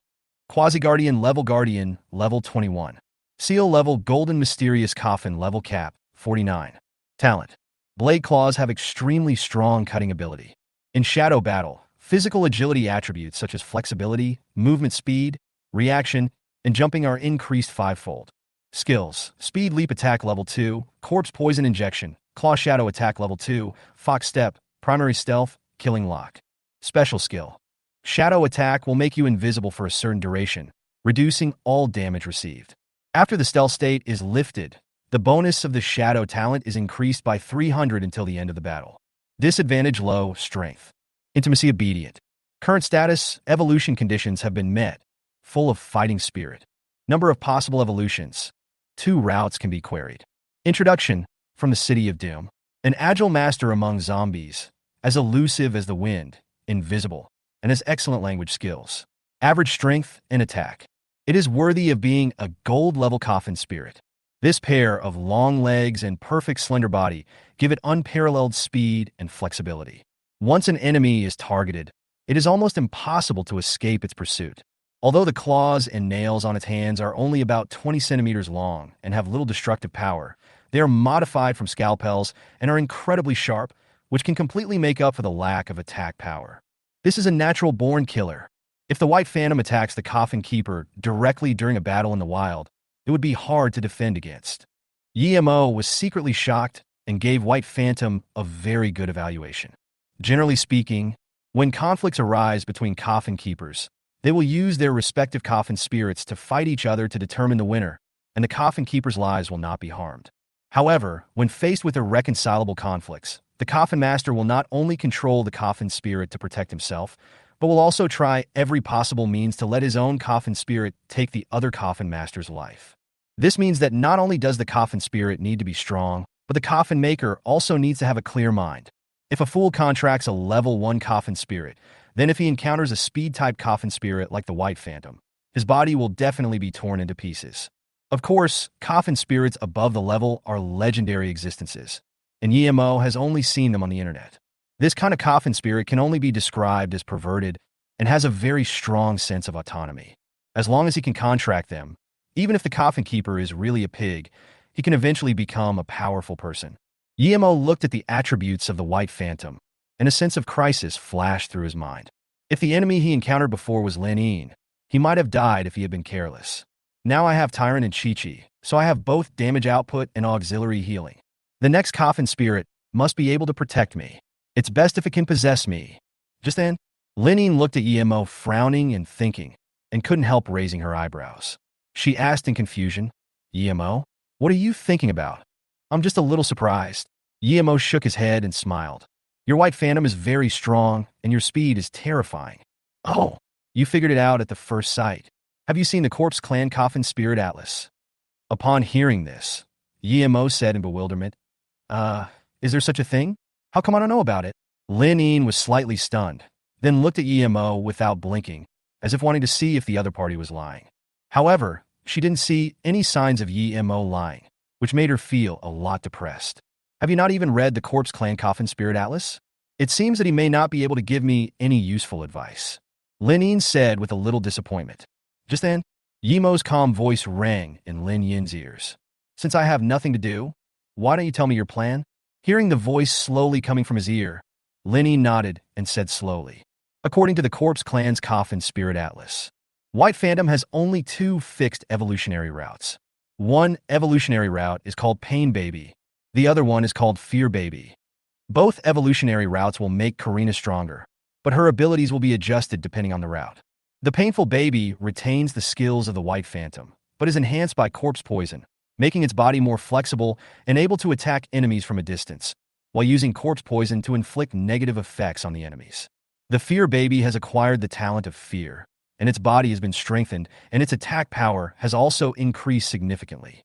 Quasi-Guardian Level Guardian, Level 21. Seal Level Golden Mysterious Coffin Level Cap, 49. Talent, Blade Claws have extremely strong cutting ability. In Shadow Battle, Physical agility attributes such as flexibility, movement speed, reaction, and jumping are increased fivefold. Skills: Speed Leap Attack Level 2, Corpse Poison Injection, Claw Shadow Attack Level 2, Fox Step, Primary Stealth, Killing Lock. Special Skill: Shadow Attack will make you invisible for a certain duration, reducing all damage received. After the stealth state is lifted, the bonus of the Shadow talent is increased by 300 until the end of the battle. Disadvantage: Low Strength. Intimacy Obedient. Current status: Evolution conditions have been met. Full of Fighting Spirit. Number of possible evolutions: 2 routes can be queried. Introduction: From the City of Doom. An agile master among zombies, as elusive as the wind, invisible, and has excellent language skills. Average strength and attack. It is worthy of being a gold-level Coffin spirit. This pair of long legs and perfect slender body give it unparalleled speed and flexibility. Once an enemy is targeted, it is almost impossible to escape its pursuit. Although the claws and nails on its hands are only about 20 centimeters long and have little destructive power, they are modified from scalpels and are incredibly sharp, which can completely make up for the lack of attack power. This is a natural-born killer. If the White Phantom attacks the Coffin Keeper directly during a battle in the wild, it would be hard to defend against. Yemo was secretly shocked and gave White Phantom a very good evaluation. Generally speaking, when conflicts arise between Coffin Keepers, they will use their respective Coffin spirits to fight each other to determine the winner, and the Coffin Keeper's lives will not be harmed. However, when faced with irreconcilable conflicts, the Coffin Master will not only control the Coffin Spirit to protect himself, but will also try every possible means to let his own Coffin Spirit take the other Coffin Master's life. This means that not only does the Coffin Spirit need to be strong, but the Coffin Maker also needs to have a clear mind. If a fool contracts a level 1 Coffin Spirit, then if he encounters a speed-type Coffin Spirit like the White Phantom, his body will definitely be torn into pieces. Of course, Coffin Spirits above the level are legendary existences, and Yemo has only seen them on the internet. This kind of Coffin Spirit can only be described as perverted and has a very strong sense of autonomy. As long as he can contract them, even if the Coffin Keeper is really a pig, he can eventually become a powerful person. Yemo looked at the attributes of the White Phantom, and a sense of crisis flashed through his mind. If the enemy he encountered before was Lin, he might have died if he had been careless. Now I have Tyrant and Chi-Chi, so I have both damage output and auxiliary healing. The next Coffin Spirit must be able to protect me. It's best if it can possess me. Just then, Lin looked at Yemo frowning and thinking, and couldn't help raising her eyebrows. She asked in confusion, "Yemo, what are you thinking about?" "I'm just a little surprised." Yemo shook his head and smiled. "Your White Phantom is very strong, and your speed is terrifying." "Oh, you figured it out at the first sight. Have you seen the Corpse Clan Coffin Spirit Atlas?" Upon hearing this, Yemo said in bewilderment, Is there such a thing? How come I don't know about it?" Lin was slightly stunned, then looked at Yemo without blinking, as if wanting to see if the other party was lying. However, she didn't see any signs of Yemo lying, which made her feel a lot depressed. "Have you not even read the Corpse Clan Coffin Spirit Atlas? It seems that he may not be able to give me any useful advice," Lin said with a little disappointment. Just then, Yemo's calm voice rang in Lin Yin's ears. "Since I have nothing to do, why don't you tell me your plan?" Hearing the voice slowly coming from his ear, Lin nodded and said slowly, "According to the Corpse Clan's Coffin Spirit Atlas, White Phantom has only 2 fixed evolutionary routes. One evolutionary route is called Pain Baby. The other one is called Fear Baby. Both evolutionary routes will make Karina stronger, but her abilities will be adjusted depending on the route. The Painful Baby retains the skills of the White Phantom, but is enhanced by corpse poison, making its body more flexible and able to attack enemies from a distance, while using corpse poison to inflict negative effects on the enemies. The Fear Baby has acquired the talent of fear, and its body has been strengthened, and its attack power has also increased significantly."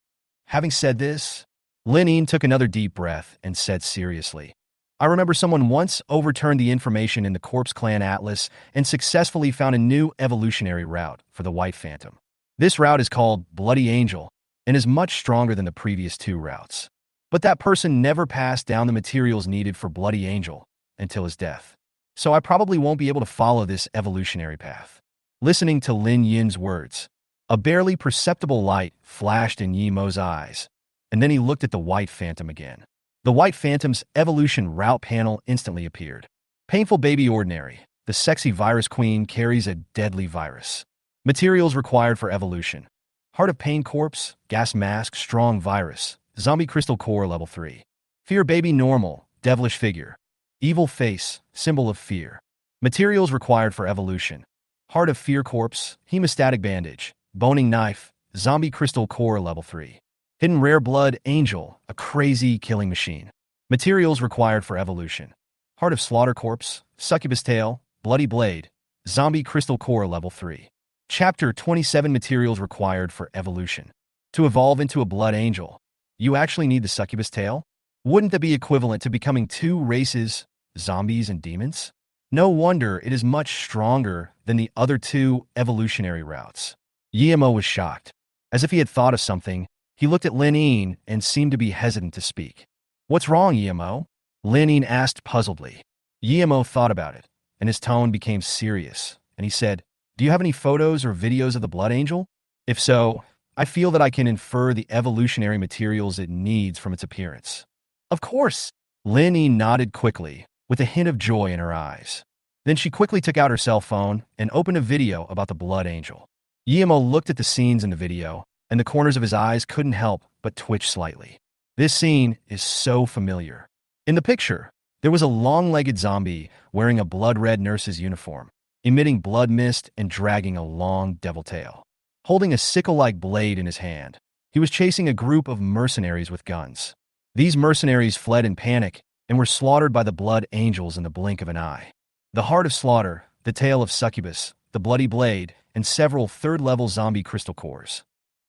Having said this, Lin took another deep breath and said seriously, "I remember someone once overturned the information in the Corpse Clan Atlas and successfully found a new evolutionary route for the White Phantom. This route is called Bloody Angel and is much stronger than the previous 2 routes. But that person never passed down the materials needed for Bloody Angel until his death. So I probably won't be able to follow this evolutionary path." Listening to Lin Yin's words, a barely perceptible light flashed in Yemo's eyes, and then he looked at the White Phantom again. The White Phantom's evolution route panel instantly appeared. Painful Baby Ordinary. The sexy virus queen carries a deadly virus. Materials required for evolution. Heart of Pain Corpse, Gas Mask, Strong Virus, Zombie Crystal Core Level 3. Fear Baby Normal, Devilish Figure. Evil Face, Symbol of Fear. Materials required for evolution. Heart of Fear Corpse, Hemostatic Bandage, Boning Knife, Zombie Crystal Core Level 3. Hidden Rare Blood Angel, a crazy killing machine. Materials required for evolution. Heart of Slaughter Corpse, Succubus Tail, Bloody Blade, Zombie Crystal Core Level 3. Chapter 27 Materials required for evolution. To evolve into a Blood Angel, you actually need the Succubus Tail? Wouldn't that be equivalent to becoming two races, zombies and demons? No wonder it is much stronger than the other two evolutionary routes. Yemo was shocked. As if he had thought of something, he looked at Lin and seemed to be hesitant to speak. "What's wrong, Yemo?" Lin asked puzzledly. Yemo thought about it, and his tone became serious, and he said, "Do you have any photos or videos of the Blood Angel? If so, I feel that I can infer the evolutionary materials it needs from its appearance." "Of course." Lin nodded quickly, with a hint of joy in her eyes. Then she quickly took out her cell phone and opened a video about the Blood Angel. Yemo looked at the scenes in the video, and the corners of his eyes couldn't help but twitch slightly. This scene is so familiar. In the picture, there was a long-legged zombie wearing a blood-red nurse's uniform, emitting blood mist and dragging a long devil tail. Holding a sickle-like blade in his hand, he was chasing a group of mercenaries with guns. These mercenaries fled in panic and were slaughtered by the Blood Angels in the blink of an eye. The Heart of Slaughter, the Tail of Succubus, the Bloody Blade, and several third-level zombie crystal cores.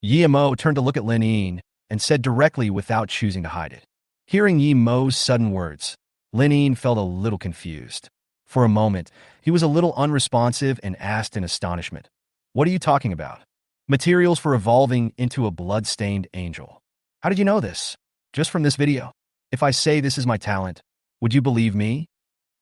Yemo turned to look at Lin and said directly without choosing to hide it. Hearing Yemo's sudden words, Lin felt a little confused. For a moment, he was a little unresponsive and asked in astonishment, "What are you talking about?" "Materials for evolving into a blood-stained angel." "How did you know this?" "Just from this video. If I say this is my talent, would you believe me?"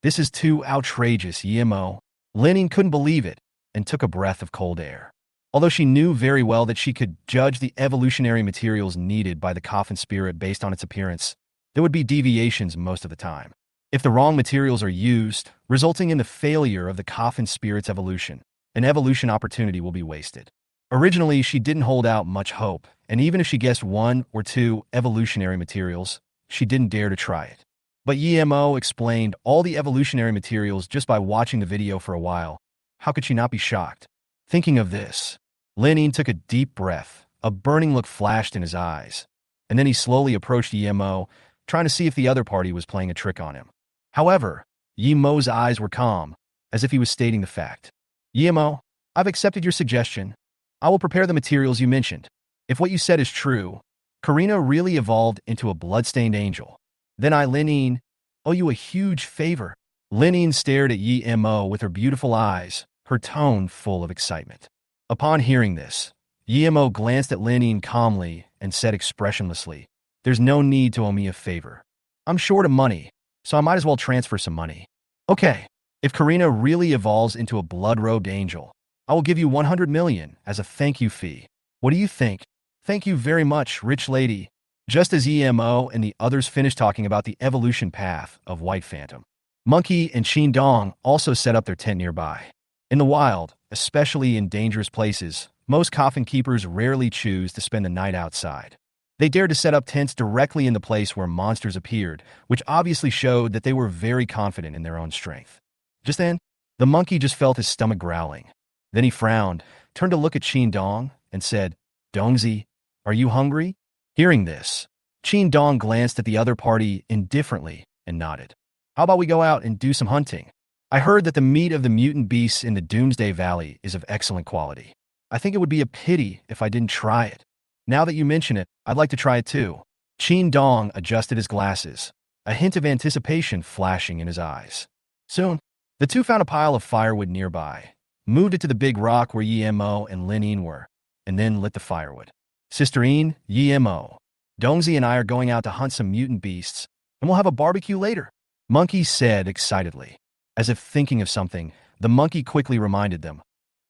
"This is too outrageous, Yemo." Lin couldn't believe it and took a breath of cold air. Although she knew very well that she could judge the evolutionary materials needed by the Coffin spirit based on its appearance, there would be deviations most of the time. If the wrong materials are used, resulting in the failure of the Coffin spirit's evolution, an evolution opportunity will be wasted. Originally, she didn't hold out much hope, and even if she guessed one or two evolutionary materials, she didn't dare to try it. But Yemo explained all the evolutionary materials just by watching the video for a while. How could she not be shocked? Thinking of this, Lin took a deep breath. A burning look flashed in his eyes, and then he slowly approached Yemo, trying to see if the other party was playing a trick on him. However, Yemo's eyes were calm, as if he was stating the fact. "Yemo, I've accepted your suggestion. I will prepare the materials you mentioned. If what you said is true, Karina really evolved into a blood-stained angel. Then I, Lin, owe you a huge favor." Lin stared at Yemo with her beautiful eyes, her tone full of excitement. Upon hearing this, Yemo glanced at Lin calmly and said expressionlessly, "There's no need to owe me a favor. I'm short of money, so I might as well transfer some money. Okay, if Karina really evolves into a blood-robed angel, I will give you 100 million as a thank you fee. What do you think?" "Thank you very much, rich lady." Just as Emo and the others finished talking about the evolution path of White Phantom, Monkey and Qin Dong also set up their tent nearby. In the wild, especially in dangerous places, most coffin keepers rarely choose to spend the night outside. They dared to set up tents directly in the place where monsters appeared, which obviously showed that they were very confident in their own strength. Just then, the monkey just felt his stomach growling. Then he frowned, turned to look at Qin Dong, and said, "Dongzi, are you hungry?" Hearing this, Qin Dong glanced at the other party indifferently and nodded. "How about we go out and do some hunting? I heard that the meat of the mutant beasts in the Doomsday Valley is of excellent quality. I think it would be a pity if I didn't try it. Now that you mention it, I'd like to try it too." Qin Dong adjusted his glasses, a hint of anticipation flashing in his eyes. Soon, the two found a pile of firewood nearby, moved it to the big rock where Yemo and Lin were, and then lit the firewood. "Sister Yemo, Dongzi and I are going out to hunt some mutant beasts, and we'll have a barbecue later," Monkey said excitedly. As if thinking of something, the monkey quickly reminded them,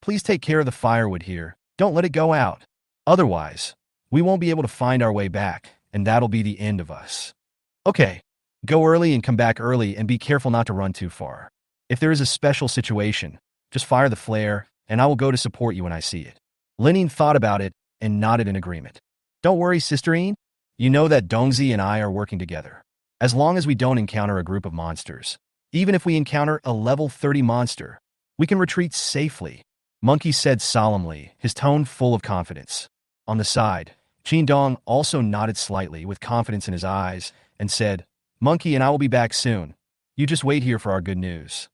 "Please take care of the firewood here. Don't let it go out. Otherwise, we won't be able to find our way back, and that'll be the end of us." "Okay, go early and come back early and be careful not to run too far." If there is a special situation, just fire the flare, and I will go to support you when I see it. Linine thought about it and nodded in agreement. Don't worry, Sisterine. You know that Dongzi and I are working together. As long as we don't encounter a group of monsters, even if we encounter a level 30 monster, we can retreat safely, Monkey said solemnly, his tone full of confidence. On the side, Qingdong also nodded slightly with confidence in his eyes and said, Monkey and I will be back soon. You just wait here for our good news.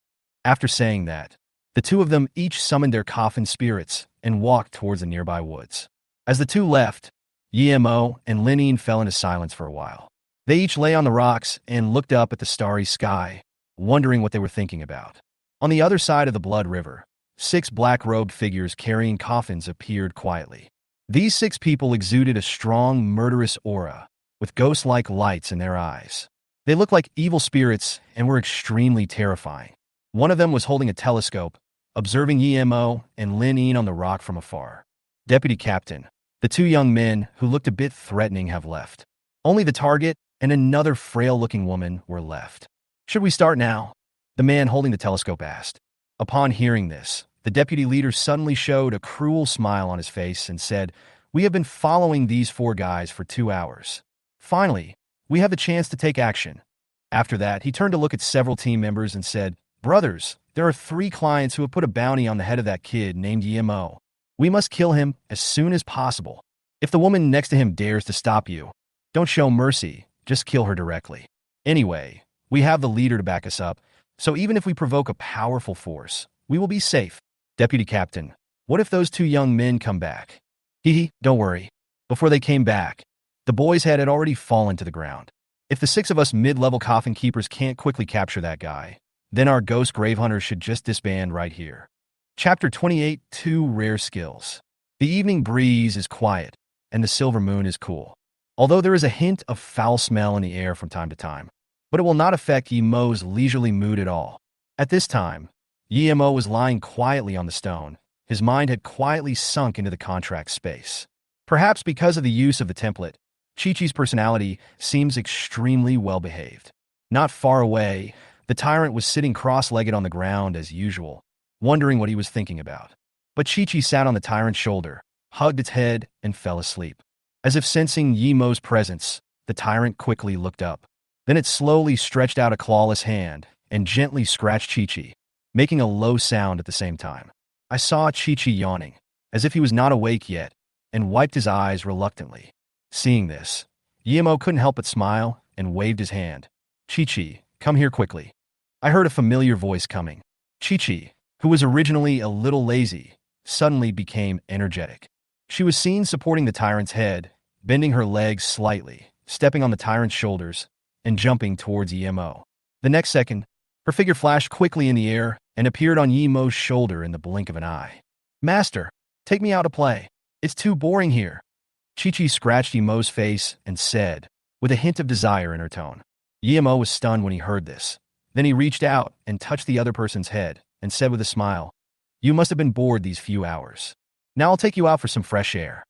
After saying that, the two of them each summoned their Coffin spirits and walked towards the nearby woods. As the two left, Yimo and Linine fell into silence for a while. They each lay on the rocks and looked up at the starry sky, wondering what they were thinking about. On the other side of the Blood River, 6 black-robed figures carrying coffins appeared quietly. These 6 people exuded a strong, murderous aura, with ghost-like lights in their eyes. They looked like evil spirits and were extremely terrifying. One of them was holding a telescope, observing Yimo and Linine on the rock from afar. Deputy Captain, the 2 young men, who looked a bit threatening, have left. Only the target and another frail-looking woman were left. Should we start now? The man holding the telescope asked. Upon hearing this, the deputy leader suddenly showed a cruel smile on his face and said, We have been following these 4 guys for 2 hours. Finally, we have the chance to take action. After that, he turned to look at several team members and said, Brothers, there are 3 clients who have put a bounty on the head of that kid named Yimo. We must kill him as soon as possible. If the woman next to him dares to stop you, don't show mercy, just kill her directly. Anyway, we have the leader to back us up, so even if we provoke a powerful force, we will be safe. Deputy Captain, what if those 2 young men come back? Don't worry. Before they came back, the boy's head had already fallen to the ground. If the 6 of us mid-level coffin keepers can't quickly capture that guy, then our ghost grave hunters should just disband right here. Chapter 28, 2 Rare Skills. The evening breeze is quiet, and the silver moon is cool. Although there is a hint of foul smell in the air from time to time, but it will not affect Yimo's leisurely mood at all. At this time, Yimo was lying quietly on the stone. His mind had quietly sunk into the contract space. Perhaps because of the use of the template, Chi-Chi's personality seems extremely well-behaved. Not far away, the Tyrant was sitting cross-legged on the ground as usual, wondering what he was thinking about. But Chi-Chi sat on the Tyrant's shoulder, hugged its head, and fell asleep. As if sensing Yimo's presence, the Tyrant quickly looked up. Then it slowly stretched out a clawless hand and gently scratched Chi-Chi, making a low sound at the same time. I saw Chi-Chi yawning, as if he was not awake yet, and wiped his eyes reluctantly. Seeing this, Yimo couldn't help but smile and waved his hand. Chi-Chi, come here quickly. I heard a familiar voice coming. Chi-Chi, who was originally a little lazy, suddenly became energetic. She was seen supporting the Tyrant's head, bending her legs slightly, stepping on the Tyrant's shoulders, and jumping towards Yimo. The next second, her figure flashed quickly in the air and appeared on Yimo's shoulder in the blink of an eye. Master, take me out to play. It's too boring here. Chi-Chi scratched Yimo's face and said, with a hint of desire in her tone. Yimo was stunned when he heard this. Then he reached out and touched the other person's head and said with a smile, You must have been bored these few hours. Now I'll take you out for some fresh air.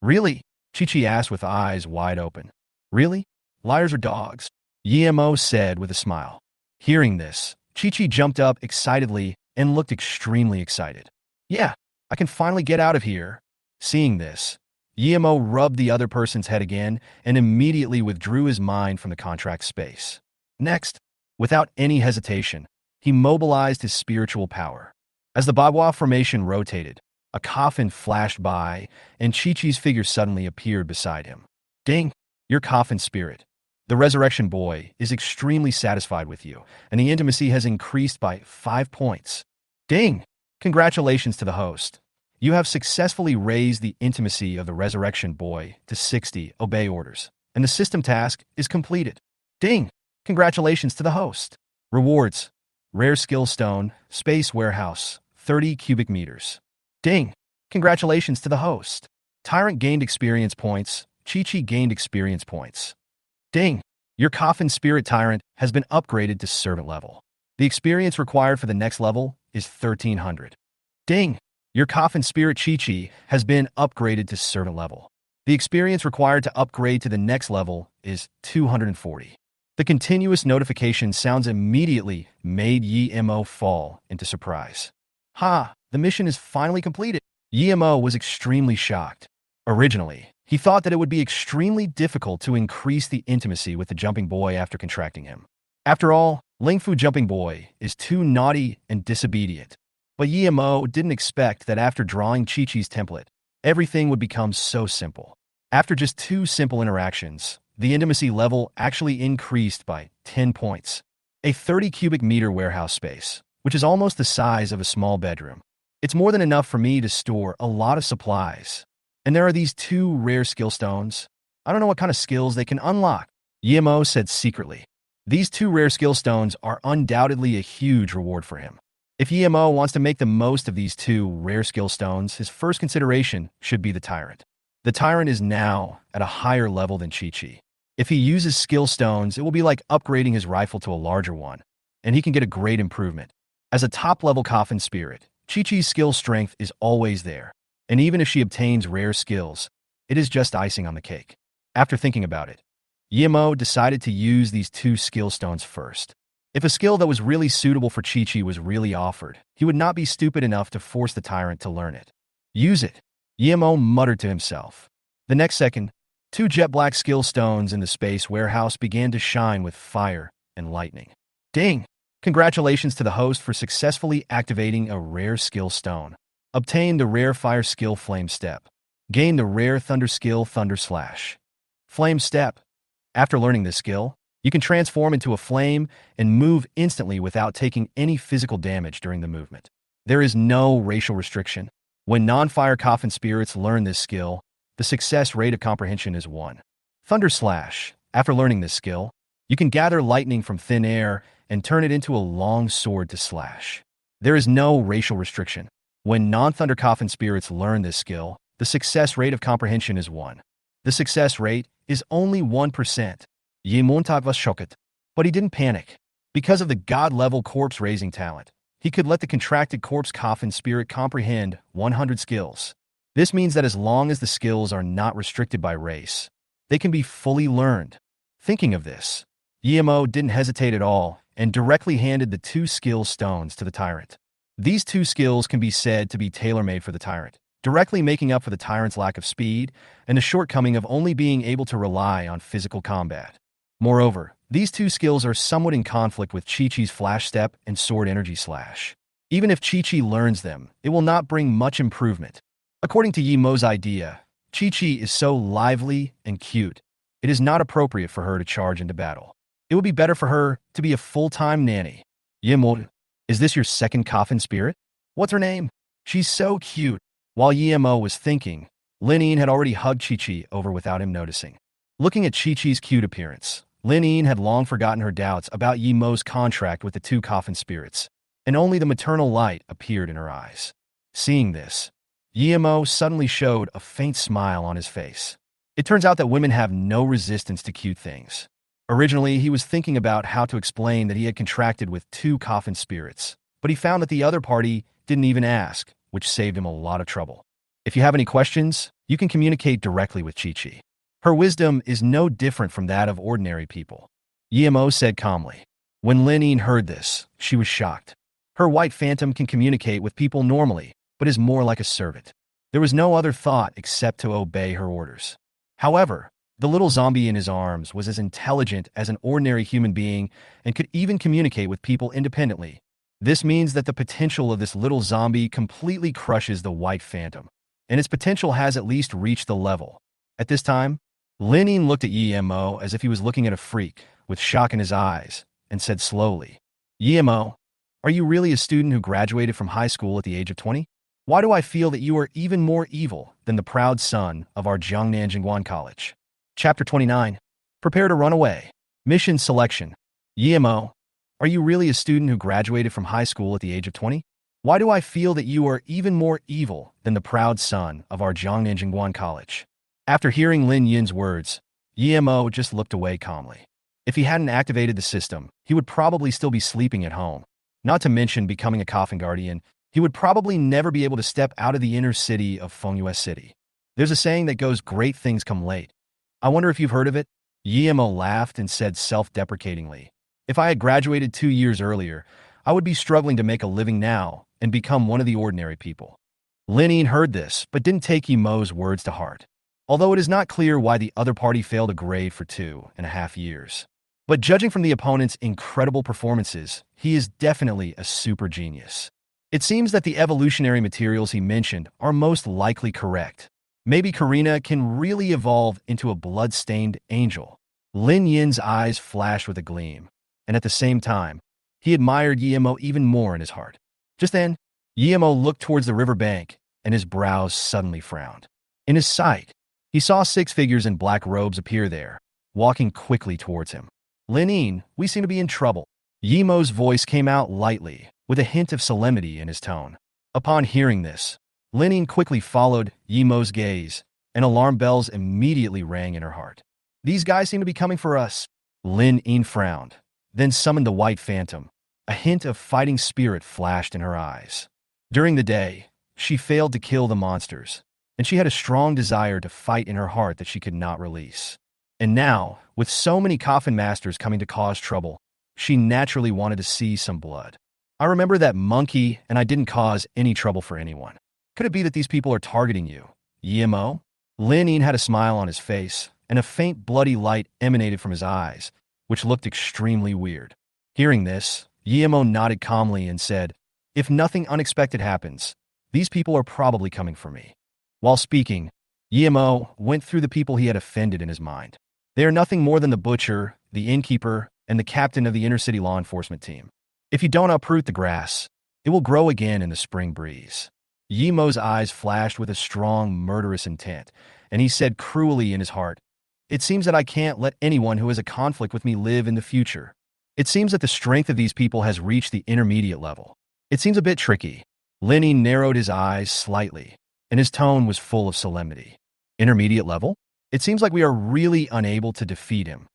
Really? Chi-Chi asked with eyes wide open. Really? Liars are dogs, Yimo said with a smile. Hearing this, Chi-Chi jumped up excitedly and looked extremely excited. Yeah, I can finally get out of here. Seeing this, Yimo rubbed the other person's head again and immediately withdrew his mind from the contract space. Next, without any hesitation, he mobilized his spiritual power. As the Bagua formation rotated, a coffin flashed by, and Chi-Chi's figure suddenly appeared beside him. Ding, your coffin spirit. The resurrection boy is extremely satisfied with you, and the intimacy has increased by 5 points. Ding! Congratulations to the host. You have successfully raised the intimacy of the resurrection boy to 60 obey orders, and the system task is completed. Ding! Congratulations to the host. Rewards. Rare skill stone, space warehouse, 30 cubic meters. Ding! Congratulations to the host. Tyrant gained experience points. Chi-Chi gained experience points. Ding! Your Coffin Spirit Tyrant has been upgraded to servant level. The experience required for the next level is 1300. Ding! Your Coffin Spirit Chi-Chi has been upgraded to servant level. The experience required to upgrade to the next level is 240. The continuous notification sounds immediately made Yi-Mo fall into surprise. Ha! The mission is finally completed. Yi-Mo was extremely shocked. Originally, he thought that it would be extremely difficult to increase the intimacy with the jumping boy after contracting him. After all, Lingfu Jumping Boy is too naughty and disobedient. But Yi-Mo didn't expect that after drawing Chi-Chi's template, everything would become so simple. After just 2 simple interactions, the intimacy level actually increased by 10 points. A 30 cubic meter warehouse space, which is almost the size of a small bedroom. It's more than enough for me to store a lot of supplies. And there are these 2 rare skill stones. I don't know what kind of skills they can unlock, Yi-Mo said secretly. These 2 rare skill stones are undoubtedly a huge reward for him. If Yi-Mo wants to make the most of these 2 rare skill stones, his first consideration should be the Tyrant. The Tyrant is now at a higher level than Chi-Chi. If he uses skill stones, it will be like upgrading his rifle to a larger one, and he can get a great improvement. As a top-level Coffin spirit, Chi-Chi's skill strength is always there, and even if she obtains rare skills, it is just icing on the cake. After thinking about it, Yi-Mo decided to use these 2 skill stones first. If a skill that was really suitable for Chi-Chi was really offered, he would not be stupid enough to force the Tyrant to learn it. Use it, Yi-Mo muttered to himself. The next second, 2 jet black skill stones in the space warehouse began to shine with fire and lightning. Ding! Congratulations to the host for successfully activating a rare skill stone. Obtain the rare fire skill Flame Step. Gain the rare thunder skill Thunder Slash. Flame Step. After learning this skill, you can transform into a flame and move instantly without taking any physical damage during the movement. There is no racial restriction. When non-fire Coffin spirits learn this skill, the success rate of comprehension is 1. Thunder Slash. After learning this skill, you can gather lightning from thin air and turn it into a long sword to slash. There is no racial restriction. When non-thunder Coffin spirits learn this skill, the success rate of comprehension is 1. The success rate is only 1%. Yi-Mo was shocked. But he didn't panic. Because of the god-level corpse-raising talent, he could let the contracted corpse Coffin spirit comprehend 100 skills. This means that as long as the skills are not restricted by race, they can be fully learned. Thinking of this, Yi-Mo didn't hesitate at all and directly handed the 2 skill stones to the Tyrant. These 2 skills can be said to be tailor-made for the Tyrant, directly making up for the Tyrant's lack of speed and the shortcoming of only being able to rely on physical combat. Moreover, these 2 skills are somewhat in conflict with Chi-Chi's Flash Step and Sword Energy Slash. Even if Chi-Chi learns them, it will not bring much improvement. According to Yi-Mo's idea, Chi-Chi is so lively and cute, it is not appropriate for her to charge into battle. It would be better for her to be a full-time nanny. Yi-Mo, is this your second Coffin spirit? What's her name? She's so cute. While Yi-Mo was thinking, Lin-Yin had already hugged Chi-Chi over without him noticing. Looking at Chi-Chi's cute appearance, Lin-Yin had long forgotten her doubts about Yi-Mo's contract with the 2 Coffin spirits, and only the maternal light appeared in her eyes. Seeing this, Yi-Mo suddenly showed a faint smile on his face. It turns out that women have no resistance to cute things. Originally, he was thinking about how to explain that he had contracted with 2 Coffin spirits, but he found that the other party didn't even ask, which saved him a lot of trouble. If you have any questions, you can communicate directly with Chi-Chi. Her wisdom is no different from that of ordinary people, Yi-Mo said calmly. When Lin-Yin heard this, she was shocked. Her white phantom can communicate with people normally, but is more like a servant. There was no other thought except to obey her orders. However, the little zombie in his arms was as intelligent as an ordinary human being and could even communicate with people independently. This means that the potential of this little zombie completely crushes the white phantom, and its potential has at least reached the level. At this time, Lin-Yin looked at Yi-Mo as if he was looking at a freak, with shock in his eyes, and said slowly, Yi-Mo, are you really a student who graduated from high school at the age of 20? Why do I feel that you are even more evil than the proud son of our Jiangnanjingguan College? Chapter 29. Prepare to run away. Mission selection. Yi-Mo, are you really a student who graduated from high school at the age of 20? Why do I feel that you are even more evil than the proud son of our Jiangnanjingguan College? After hearing Lin Yin's words, Yi-Mo just looked away calmly. If he hadn't activated the system, he would probably still be sleeping at home. Not to mention becoming a Coffin Guardian, he would probably never be able to step out of the inner city of Fengyue City. There's a saying that goes, great things come late. I wonder if you've heard of it? Yemo laughed and said self-deprecatingly, "If I had graduated 2 years earlier, I would be struggling to make a living now and become one of the ordinary people." Lin heard this, but didn't take Yemo's words to heart. Although it is not clear why the other party failed a grade for 2.5 years. But judging from the opponent's incredible performances, he is definitely a super genius. It seems that the evolutionary materials he mentioned are most likely correct. Maybe Karina can really evolve into a blood-stained angel. Lin Yin's eyes flashed with a gleam, and at the same time, he admired Yemo even more in his heart. Just then, Yemo looked towards the riverbank, and his brows suddenly frowned. In his sight, he saw 6 figures in black robes appear there, walking quickly towards him. "Lin, we seem to be in trouble." Yemo's voice came out lightly, with a hint of solemnity in his tone. Upon hearing this, Lin quickly followed Yemo's gaze, and alarm bells immediately rang in her heart. "These guys seem to be coming for us." Lin frowned, then summoned the White Phantom. A hint of fighting spirit flashed in her eyes. During the day, she failed to kill the monsters, and she had a strong desire to fight in her heart that she could not release. And now, with so many Coffin masters coming to cause trouble, she naturally wanted to see some blood. "I remember that monkey, and I didn't cause any trouble for anyone. Could it be that these people are targeting you, Yemo?" Lin had a smile on his face, and a faint bloody light emanated from his eyes, which looked extremely weird. Hearing this, Yemo nodded calmly and said, "If nothing unexpected happens, these people are probably coming for me." While speaking, Yemo went through the people he had offended in his mind. They are nothing more than the butcher, the innkeeper, and the captain of the inner-city law enforcement team. If you don't uproot the grass, it will grow again in the spring breeze. Yemo's eyes flashed with a strong, murderous intent, and he said cruelly in his heart, "It seems that I can't let anyone who has a conflict with me live in the future. It seems that the strength of these people has reached the intermediate level. It seems a bit tricky." Lenny narrowed his eyes slightly, and his tone was full of solemnity. "Intermediate level? It seems like we are really unable to defeat him."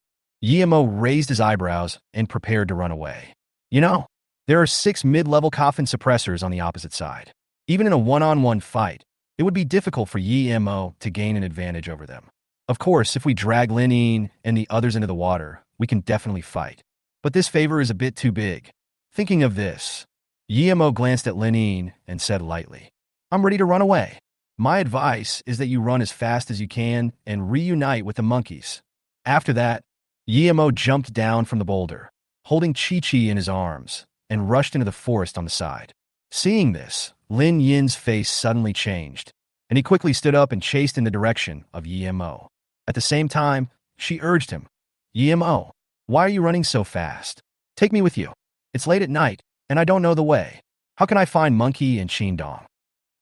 Yemo raised his eyebrows and prepared to run away. "You know, there are 6 mid-level Coffin suppressors on the opposite side. Even in a one-on-one fight, it would be difficult for Yemo to gain an advantage over them. Of course, if we drag Lin and the others into the water, we can definitely fight. But this favor is a bit too big." Thinking of this, Yemo glanced at Lin and said lightly, "I'm ready to run away. My advice is that you run as fast as you can and reunite with the monkeys." After that, Yemo jumped down from the boulder, holding Chi-Chi in his arms, and rushed into the forest on the side. Seeing this, Lin Yin's face suddenly changed, and he quickly stood up and chased in the direction of Yemo. At the same time, she urged him, "Yemo, why are you running so fast? Take me with you. It's late at night, and I don't know the way. How can I find Monkey and Qingdong?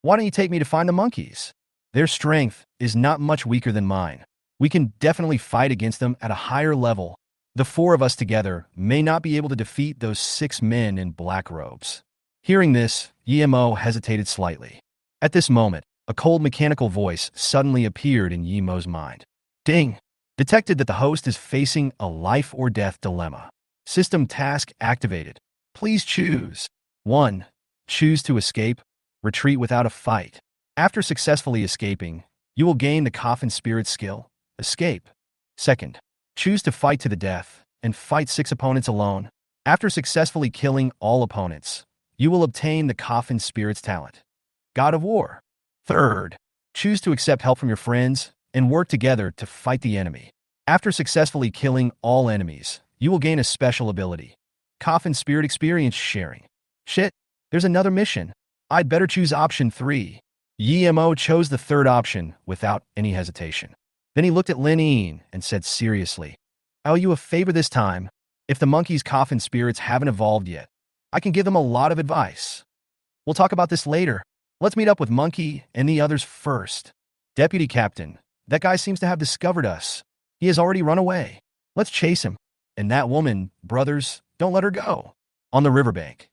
Why don't you take me to find the monkeys? Their strength is not much weaker than mine. We can definitely fight against them at a higher level. The 4 of us together may not be able to defeat those 6 men in black robes." Hearing this, Yemo hesitated slightly. At this moment, a cold mechanical voice suddenly appeared in Yemo's mind. Ding! Detected that the host is facing a life-or-death dilemma. System task activated. Please choose. 1. Choose to escape. Retreat without a fight. After successfully escaping, you will gain the Coffin Spirit skill, Escape. 2nd. Choose to fight to the death and fight 6 opponents alone. After successfully killing all opponents, you will obtain the Coffin Spirit's talent, God of War. 3rd. Choose to accept help from your friends and work together to fight the enemy. After successfully killing all enemies, you will gain a special ability, Coffin Spirit Experience Sharing. Shit, there's another mission. I'd better choose option 3. Yemo chose the 3rd option without any hesitation. Then he looked at Lin and said seriously, "I owe you a favor this time. If the monkey's Coffin spirits haven't evolved yet, I can give them a lot of advice. We'll talk about this later. Let's meet up with Monkey and the others first." "Deputy Captain, that guy seems to have discovered us. He has already run away. Let's chase him. And that woman, brothers, don't let her go." On the riverbank,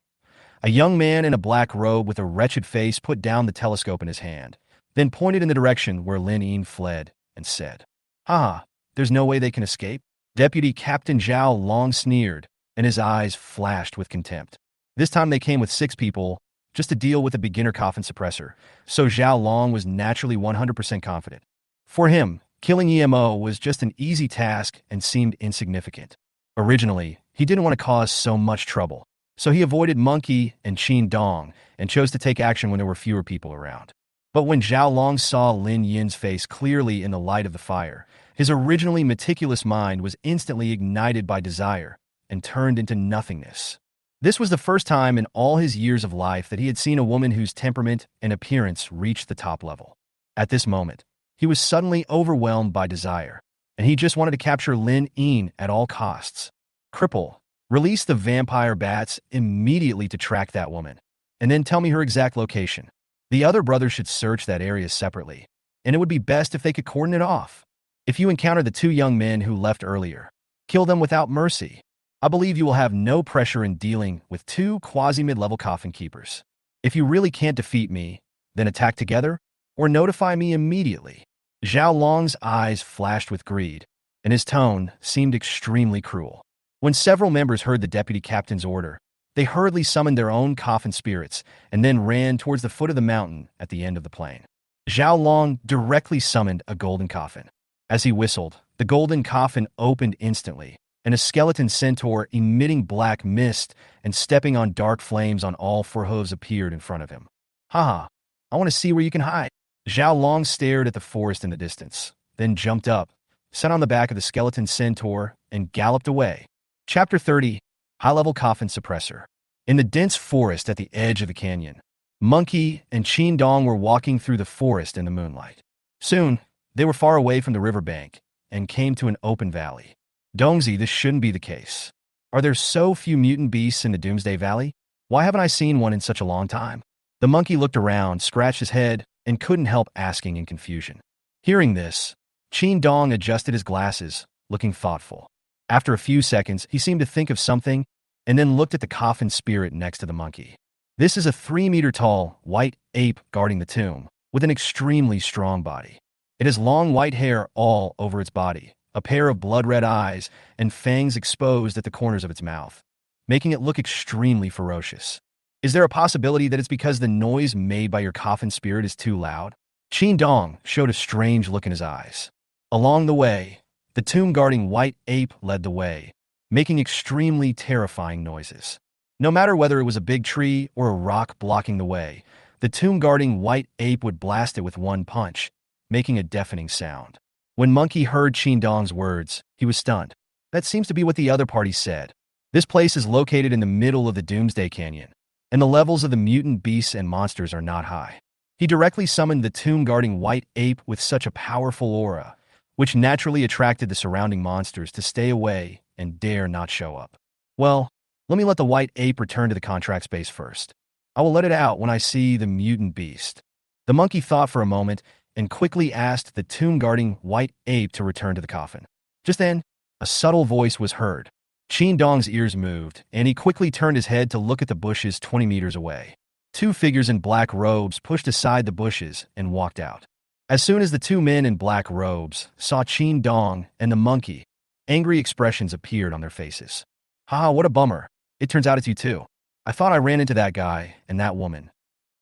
a young man in a black robe with a wretched face put down the telescope in his hand, then pointed in the direction where Lin fled and said, "Ah, there's no way they can escape?" Deputy Captain Zhao Long sneered, and his eyes flashed with contempt. This time they came with 6 people, just to deal with a beginner Coffin suppressor, so Zhao Long was naturally 100% confident. For him, Killing EMO was just an easy task and seemed insignificant. Originally, he didn't want to cause so much trouble, so he avoided Monkey and Qin Dong and chose to take action when there were fewer people around. But when Zhao Long saw Lin Yin's face clearly in the light of the fire, his originally meticulous mind was instantly ignited by desire and turned into nothingness. This was the first time in all his years of life that he had seen a woman whose temperament and appearance reached the top level. At this moment, he was suddenly overwhelmed by desire, and he just wanted to capture Lin Yin at all costs. Cripple, release the vampire bats immediately to track that woman, and then tell me her exact location. The other brothers should search that area separately, and it would be best if they could cordon it off. If you encounter the two young men who left earlier, kill them without mercy. I believe you will have no pressure in dealing with two quasi-mid-level coffin keepers. If you really can't defeat me, then attack together or notify me immediately. Zhao Long's eyes flashed with greed, and his tone seemed extremely cruel. When several members heard the deputy captain's order, they hurriedly summoned their own coffin spirits and then ran towards the foot of the mountain at the end of the plain. Zhao Long directly summoned a golden coffin. As he whistled, the golden coffin opened instantly, and a skeleton centaur emitting black mist and stepping on dark flames on all four hooves appeared in front of him. Haha, I want to see where you can hide. Zhao Long stared at the forest in the distance, then jumped up, sat on the back of the skeleton centaur, and galloped away. Chapter 30, High-Level Coffin Suppressor. In the dense forest at the edge of the canyon, Monkey and Qin Dong were walking through the forest in the moonlight. Soon, they were far away from the riverbank and came to an open valley. Dongzi, this shouldn't be the case. Are there so few mutant beasts in the Doomsday Valley? Why haven't I seen one in such a long time? The monkey looked around, scratched his head, and couldn't help asking in confusion. Hearing this, Qin Dong adjusted his glasses, looking thoughtful. After a few seconds, he seemed to think of something and then looked at the coffin spirit next to the monkey. This is a 3-meter-tall, white ape guarding the tomb, with an extremely strong body. It has long white hair all over its body, a pair of blood-red eyes, and fangs exposed at the corners of its mouth, making it look extremely ferocious. Is there a possibility that it's because the noise made by your coffin spirit is too loud? Qin Dong showed a strange look in his eyes. Along the way, the tomb-guarding white ape led the way, making extremely terrifying noises. No matter whether it was a big tree or a rock blocking the way, the tomb-guarding white ape would blast it with one punch, making a deafening sound. When Monkey heard Qin Dong's words, he was stunned. That seems to be what the other party said. This place is located in the middle of the Doomsday Canyon, and the levels of the mutant beasts and monsters are not high. He directly summoned the tomb-guarding white ape with such a powerful aura, which naturally attracted the surrounding monsters to stay away and dare not show up. Well, let me let the white ape return to the contract space first. I will let it out when I see the mutant beast. The monkey thought for a moment and quickly asked the tomb-guarding white ape to return to the coffin. Just then, a subtle voice was heard. Qin Dong's ears moved, and he quickly turned his head to look at the bushes 20 meters away. Two figures in black robes pushed aside the bushes and walked out. As soon as the two men in black robes saw Qin Dong and the monkey, angry expressions appeared on their faces. Haha, what a bummer. It turns out it's you too. I thought I ran into that guy and that woman.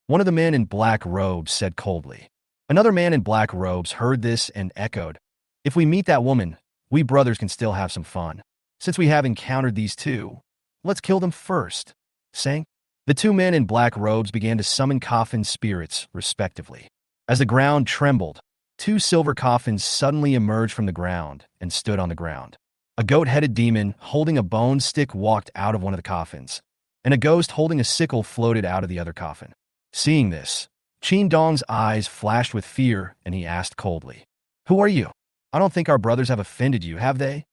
One of the men in black robes said coldly. Another man in black robes heard this and echoed, if we meet that woman, we brothers can still have some fun. Since we have encountered these two, let's kill them first. Saying, the two men in black robes began to summon coffin spirits, respectively. As the ground trembled, two silver coffins suddenly emerged from the ground and stood on the ground. A goat-headed demon holding a bone stick walked out of one of the coffins, and a ghost holding a sickle floated out of the other coffin. Seeing this, Qin Dong's eyes flashed with fear, and he asked coldly, who are you? I don't think our brothers have offended you, have they?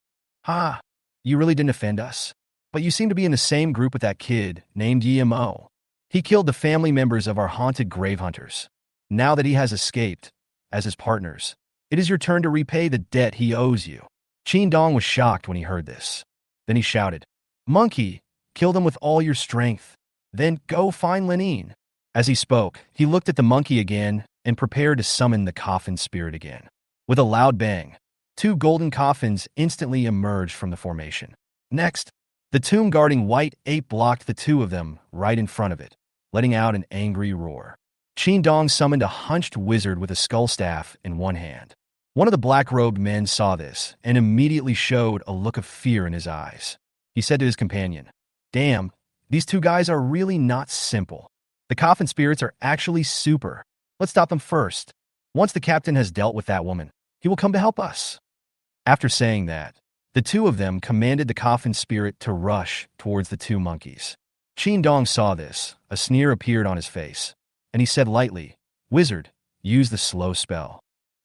Ha! You really didn't offend us. But you seem to be in the same group with that kid named EMO. He killed the family members of our haunted grave hunters. Now that he has escaped, as his partners, it is your turn to repay the debt he owes you. Qin Dong was shocked when he heard this. Then he shouted, Monkey, kill them with all your strength. Then go find Lenin. As he spoke, he looked at the monkey again and prepared to summon the coffin spirit again. With a loud bang, two golden coffins instantly emerged from the formation. Next, the tomb-guarding white ape blocked the two of them right in front of it, letting out an angry roar. Qin Dong summoned a hunched wizard with a skull staff in one hand. One of the black-robed men saw this and immediately showed a look of fear in his eyes. He said to his companion, "Damn, these two guys are really not simple. The Coffin spirits are actually super. Let's stop them first. Once the captain has dealt with that woman, he will come to help us." After saying that, the two of them commanded the Coffin spirit to rush towards the two monkeys. Qin Dong saw this. A sneer appeared on his face, and he said lightly, "Wizard, use the slow spell."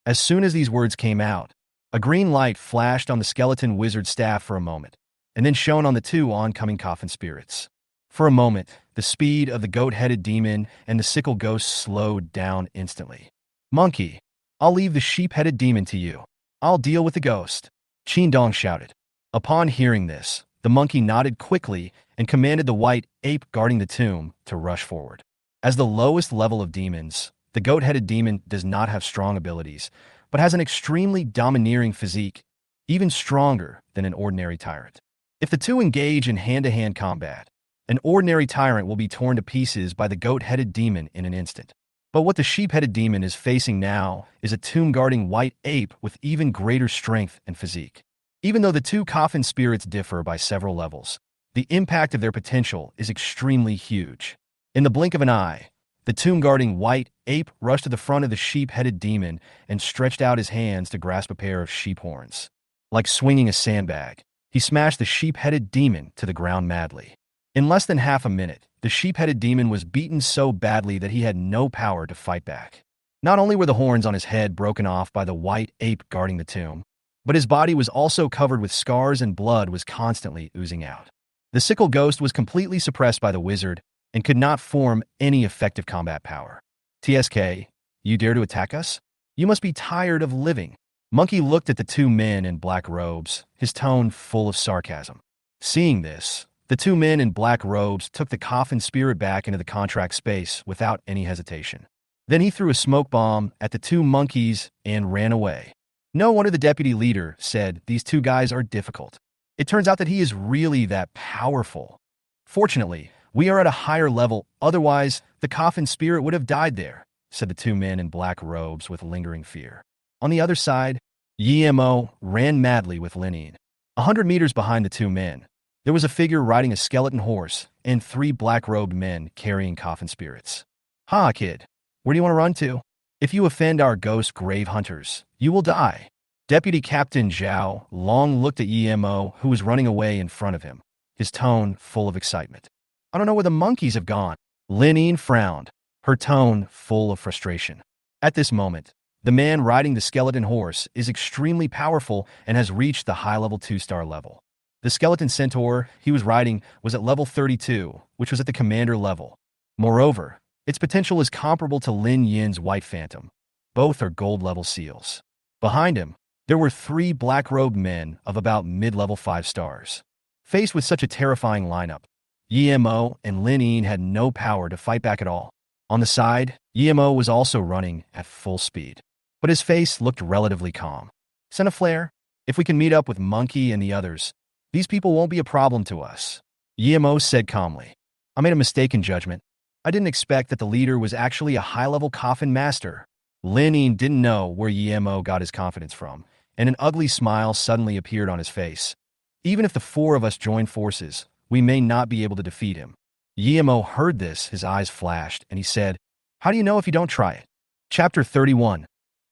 As soon as these words came out, a green light flashed on the skeleton wizard's staff for a moment, and then shone on the two oncoming Coffin spirits. For a moment, the speed of the goat-headed demon and the sickle ghost slowed down instantly. "Monkey, I'll leave the sheep-headed demon to you. I'll deal with the ghost," Qin Dong shouted. Upon hearing this, the monkey nodded quickly and commanded the white ape guarding the tomb to rush forward. As the lowest level of demons, the goat-headed demon does not have strong abilities, but has an extremely domineering physique, even stronger than an ordinary tyrant. If the two engage in hand-to-hand combat, an ordinary tyrant will be torn to pieces by the goat-headed demon in an instant. But what the sheep-headed demon is facing now is a tomb-guarding white ape with even greater strength and physique. Even though the two Coffin spirits differ by several levels, the impact of their potential is extremely huge. In the blink of an eye, the tomb-guarding white ape rushed to the front of the sheep-headed demon and stretched out his hands to grasp a pair of sheep horns. Like swinging a sandbag, he smashed the sheep-headed demon to the ground madly. In less than half a minute, the sheep-headed demon was beaten so badly that he had no power to fight back. Not only were the horns on his head broken off by the white ape guarding the tomb, but his body was also covered with scars and blood was constantly oozing out. The sickle ghost was completely suppressed by the wizard and could not form any effective combat power. "TSK, you dare to attack us? You must be tired of living." Monkey looked at the two men in black robes, his tone full of sarcasm. Seeing this, the two men in black robes took the Coffin spirit back into the contract space without any hesitation. Then he threw a smoke bomb at the two monkeys and ran away. No wonder the deputy leader said these two guys are difficult. It turns out that he is really that powerful. Fortunately, we are at a higher level, otherwise the Coffin spirit would have died there, said the two men in black robes with lingering fear. On the other side, Yemo ran madly with Linine. 100 meters behind the two men, there was a figure riding a skeleton horse and 3 black-robed men carrying Coffin spirits. "Ha, kid, where do you want to run to? If you offend our ghost grave hunters, you will die." Deputy Captain Zhao Long looked at Yemo, who was running away in front of him, his tone full of excitement. "I don't know where the monkeys have gone." Linine frowned, her tone full of frustration. At this moment, the man riding the skeleton horse is extremely powerful and has reached the high-level 2-star level. The skeleton centaur he was riding was at level 32, which was at the commander level. Moreover, its potential is comparable to Lin Yin's White Phantom. Both are gold-level seals. Behind him, there were 3 black-robed men of about mid-level 5 stars. Faced with such a terrifying lineup, Yemo and Lin Yin had no power to fight back at all. On the side, Yemo was also running at full speed, but his face looked relatively calm. "Send a flare. If we can meet up with Monkey and the others, these people won't be a problem to us," Yemo said calmly. "I made a mistake in judgment. I didn't expect that the leader was actually a high-level Coffin master." Lin Yin didn't know where Yemo got his confidence from, and an ugly smile suddenly appeared on his face. "Even if the 4 of us join forces, we may not be able to defeat him." Yemo heard this, his eyes flashed, and he said, "How do you know if you don't try it?" Chapter 31.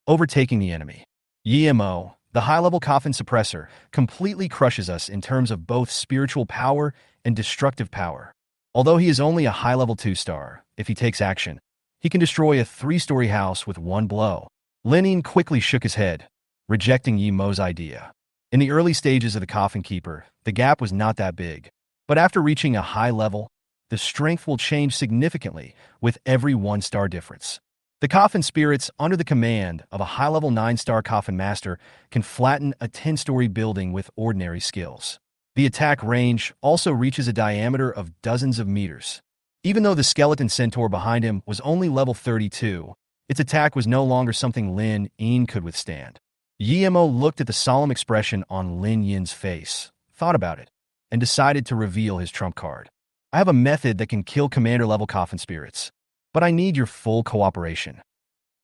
Overtaking the enemy. Yemo, the high-level Coffin suppressor, completely crushes us in terms of both spiritual power and destructive power. Although he is only a high-level 2-star, if he takes action, he can destroy a 3-story house with one blow. Lenin quickly shook his head, rejecting Yemo's idea. In the early stages of the Coffin Keeper, the gap was not that big, but after reaching a high level, the strength will change significantly with every 1-star difference. The Coffin spirits, under the command of a high-level 9-star Coffin master, can flatten a 10-story building with ordinary skills. The attack range also reaches a diameter of dozens of meters. Even though the skeleton centaur behind him was only level 32, its attack was no longer something Lin Yin could withstand. Yemo looked at the solemn expression on Lin Yin's face, thought about it, and decided to reveal his trump card. "I have a method that can kill commander-level Coffin spirits, but I need your full cooperation,"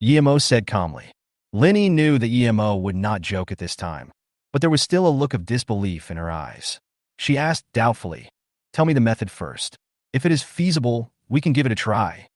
Yemo said calmly. Lenny knew the EMO would not joke at this time, but there was still a look of disbelief in her eyes. She asked doubtfully, "Tell me the method first. If it is feasible, we can give it a try."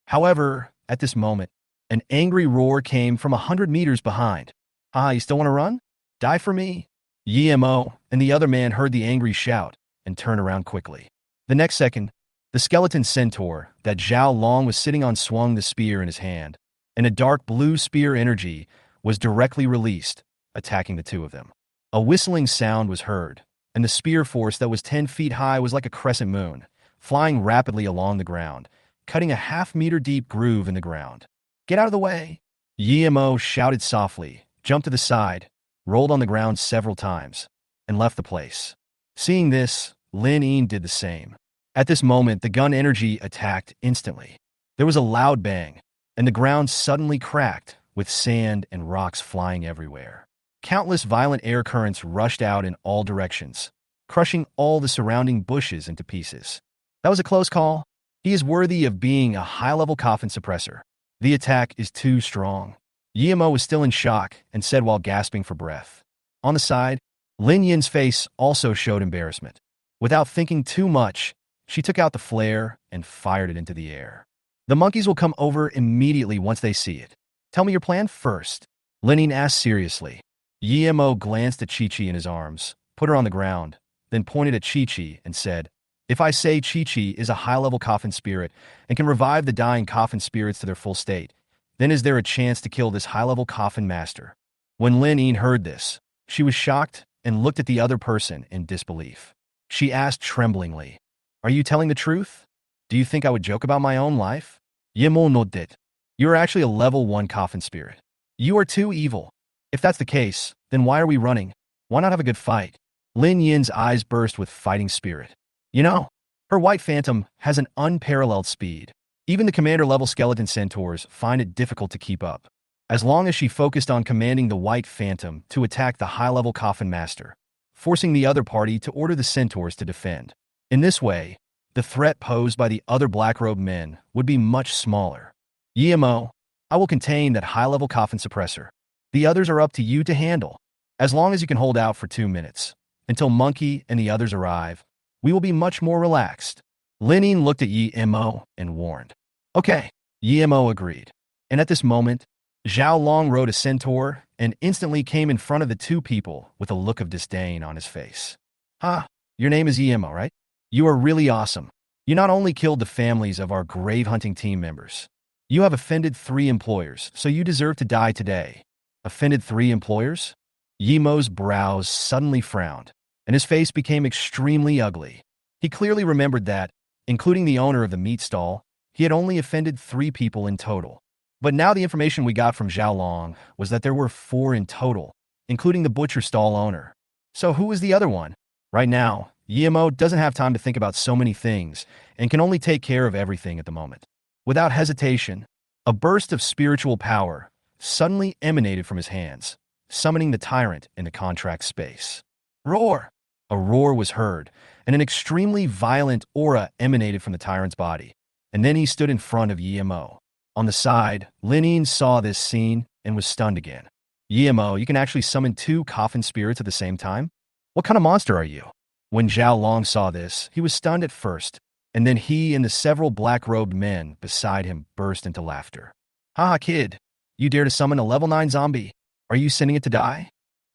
However, at this moment, an angry roar came from 100 meters behind. "Ah, you still want to run? Die for me?" EMO and the other man heard the angry shout and turned around quickly. The next second, the skeleton centaur that Zhao Long was sitting on swung the spear in his hand, and a dark blue spear energy was directly released, attacking the two of them. A whistling sound was heard, and the spear force that was 10 feet high was like a crescent moon, flying rapidly along the ground, cutting a half-meter deep groove in the ground. "Get out of the way!" EMO shouted softly, jumped to the side, rolled on the ground several times, and left the place. Seeing this, Lin Yin did the same. At this moment, the gun energy attacked instantly. There was a loud bang, and the ground suddenly cracked, with sand and rocks flying everywhere. Countless violent air currents rushed out in all directions, crushing all the surrounding bushes into pieces. That was a close call. He is worthy of being a high-level coffin suppressor. The attack is too strong. Yimo was still in shock and said while gasping for breath. On the side, Lin Yin's face also showed embarrassment. Without thinking too much, she took out the flare and fired it into the air. "The monkeys will come over immediately once they see it. Tell me your plan first," Lin Yin asked seriously. Yimo glanced at Chi-Chi in his arms, put her on the ground, then pointed at Chi-Chi and said, "If I say Chi-Chi is a high-level coffin spirit and can revive the dying coffin spirits to their full state, then is there a chance to kill this high-level coffin master?" When Lin Yin heard this, she was shocked and looked at the other person in disbelief. She asked tremblingly, "Are you telling the truth? Do you think I would joke about my own life?" Yimo nodded. "You are actually a level 1 coffin spirit. You are too evil. If that's the case, then why are we running? Why not have a good fight?" Lin Yin's eyes burst with fighting spirit. You know, her white phantom has an unparalleled speed. Even the commander-level skeleton centaurs find it difficult to keep up. As long as she focused on commanding the white phantom to attack the high-level coffin master, forcing the other party to order the centaurs to defend. In this way, the threat posed by the other black-robed men would be much smaller. Yimo, I will contain that high-level coffin suppressor. The others are up to you to handle. As long as you can hold out for 2 minutes, until Monkey and the others arrive, we will be much more relaxed. Lin Yin looked at Yimo and warned. Okay, Yimo agreed. And at this moment, Zhao Long rode a centaur and instantly came in front of the two people with a look of disdain on his face. "Ah, your name is Yimo, right? You are really awesome. You not only killed the families of our grave hunting team members, you have offended 3 employers, so you deserve to die today." Offended 3 employers? Yimo's brows suddenly frowned, and his face became extremely ugly. He clearly remembered that, including the owner of the meat stall, he had only offended 3 people in total. But now the information we got from Zhao Long was that there were 4 in total, including the butcher stall owner. So who was the other one? Right now, Yimo doesn't have time to think about so many things and can only take care of everything at the moment. Without hesitation, a burst of spiritual power suddenly emanated from his hands, summoning the Tyrant into contract space. Roar! A roar was heard, and an extremely violent aura emanated from the Tyrant's body, and then he stood in front of Yimo. On the side, Lin Yin saw this scene and was stunned again. "Yimo, you can actually summon 2 coffin spirits at the same time? What kind of monster are you?" When Zhao Long saw this, he was stunned at first, and then he and the several black-robed men beside him burst into laughter. "Haha, kid. You dare to summon a level 9 zombie? Are you sending it to die?"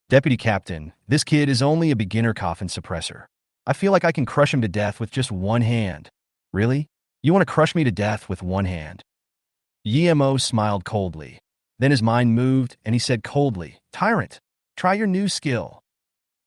"Deputy Captain, this kid is only a beginner coffin suppressor. I feel like I can crush him to death with just 1 hand." "Really? You want to crush me to death with 1 hand?" Yimo smiled coldly. Then his mind moved, and he said coldly, "Tyrant, try your new skill."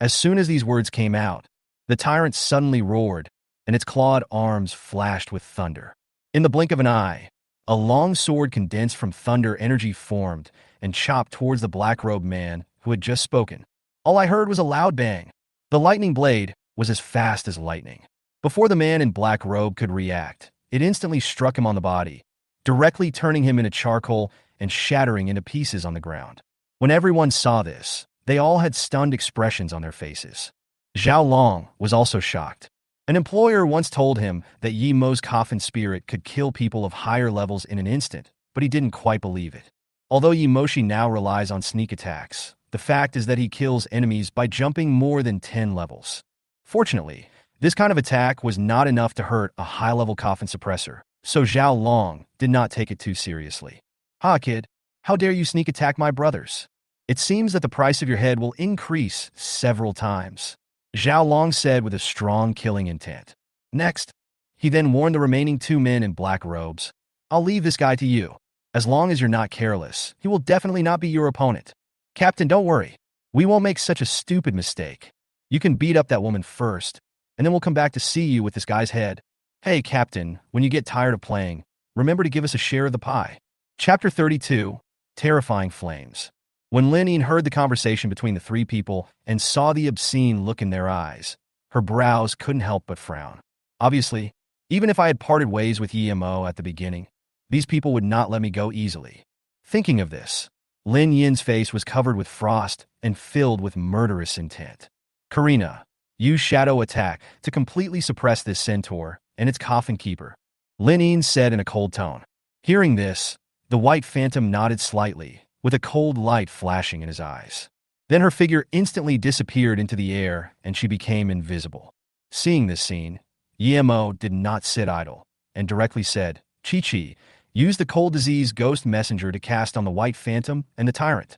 As soon as these words came out, the Tyrant suddenly roared, and its clawed arms flashed with thunder. In the blink of an eye, a long sword condensed from thunder energy formed and chopped towards the black-robed man who had just spoken. All I heard was a loud bang. The lightning blade was as fast as lightning. Before the man in black robe could react, it instantly struck him on the body, directly turning him into charcoal and shattering into pieces on the ground. When everyone saw this, they all had stunned expressions on their faces. Zhao Long was also shocked. An employer once told him that Yimo's coffin spirit could kill people of higher levels in an instant, but he didn't quite believe it. Although Yimoshi now relies on sneak attacks, the fact is that he kills enemies by jumping more than 10 levels. Fortunately, this kind of attack was not enough to hurt a high-level Coffin suppressor, so Zhao Long did not take it too seriously. "Ha, kid, how dare you sneak attack my brothers? It seems that the price of your head will increase several times," Zhao Long said with a strong killing intent. Next, he then warned the remaining 2 men in black robes, "I'll leave this guy to you. As long as you're not careless, he will definitely not be your opponent. Captain, don't worry. We won't make such a stupid mistake. You can beat up that woman first, and then we'll come back to see you with this guy's head. Hey, Captain, when you get tired of playing, remember to give us a share of the pie." Chapter 32, Terrifying Flames. When Lin Yin heard the conversation between the 3 people and saw the obscene look in their eyes, her brows couldn't help but frown. Obviously, even if I had parted ways with Yimo at the beginning, these people would not let me go easily. Thinking of this, Lin Yin's face was covered with frost and filled with murderous intent. "Karina, use shadow attack to completely suppress this centaur and its coffin keeper," Lin Yin said in a cold tone. Hearing this, the white phantom nodded slightly, with a cold light flashing in his eyes. Then her figure instantly disappeared into the air and she became invisible. Seeing this scene, Yimo did not sit idle and directly said, "Chi-Chi, use the cold disease ghost messenger to cast on the white phantom and the tyrant."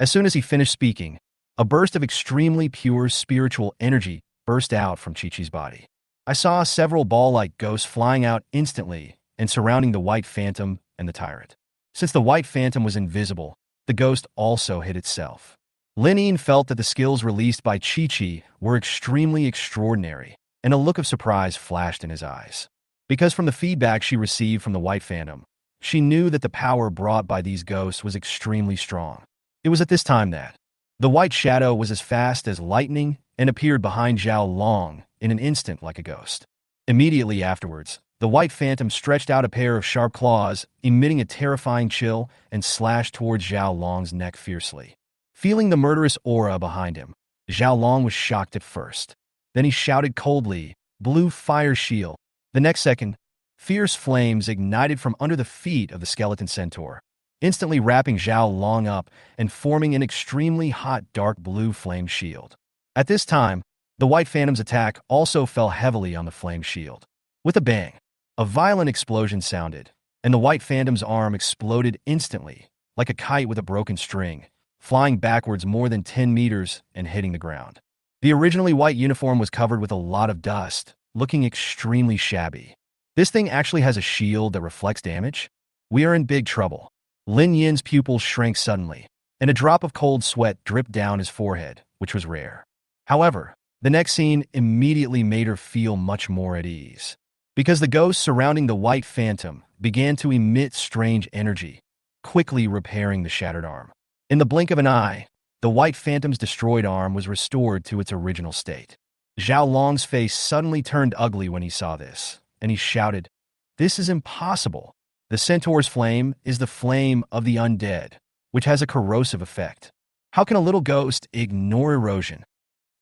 As soon as he finished speaking, a burst of extremely pure spiritual energy burst out from Chi-Chi's body. I saw several ball-like ghosts flying out instantly and surrounding the white phantom and the tyrant. Since the white phantom was invisible, the ghost also hid itself. Lin Yin felt that the skills released by Chi-Chi were extremely extraordinary, and a look of surprise flashed in his eyes. Because from the feedback she received from the white phantom, she knew that the power brought by these ghosts was extremely strong. It was at this time that the white shadow was as fast as lightning and appeared behind Zhao Long in an instant like a ghost. Immediately afterwards, the white phantom stretched out a pair of sharp claws, emitting a terrifying chill, and slashed towards Zhao Long's neck fiercely. Feeling the murderous aura behind him, Zhao Long was shocked at first. Then he shouted coldly, "Blue fire shield." The next second, fierce flames ignited from under the feet of the skeleton centaur, instantly wrapping Zhao Long up and forming an extremely hot dark blue flame shield. At this time, the white phantom's attack also fell heavily on the flame shield. With a bang, a violent explosion sounded, and the white phantom's arm exploded instantly, like a kite with a broken string, flying backwards more than 10 meters and hitting the ground. The originally white uniform was covered with a lot of dust, looking extremely shabby. This thing actually has a shield that reflects damage? We are in big trouble. Lin Yin's pupils shrank suddenly, and a drop of cold sweat dripped down his forehead, which was rare. However, the next scene immediately made her feel much more at ease. Because the ghosts surrounding the white phantom began to emit strange energy, quickly repairing the shattered arm. In the blink of an eye, the white phantom's destroyed arm was restored to its original state. Zhao Long's face suddenly turned ugly when he saw this, and he shouted, "This is impossible. The centaur's flame is the flame of the undead, which has a corrosive effect. How can a little ghost ignore erosion?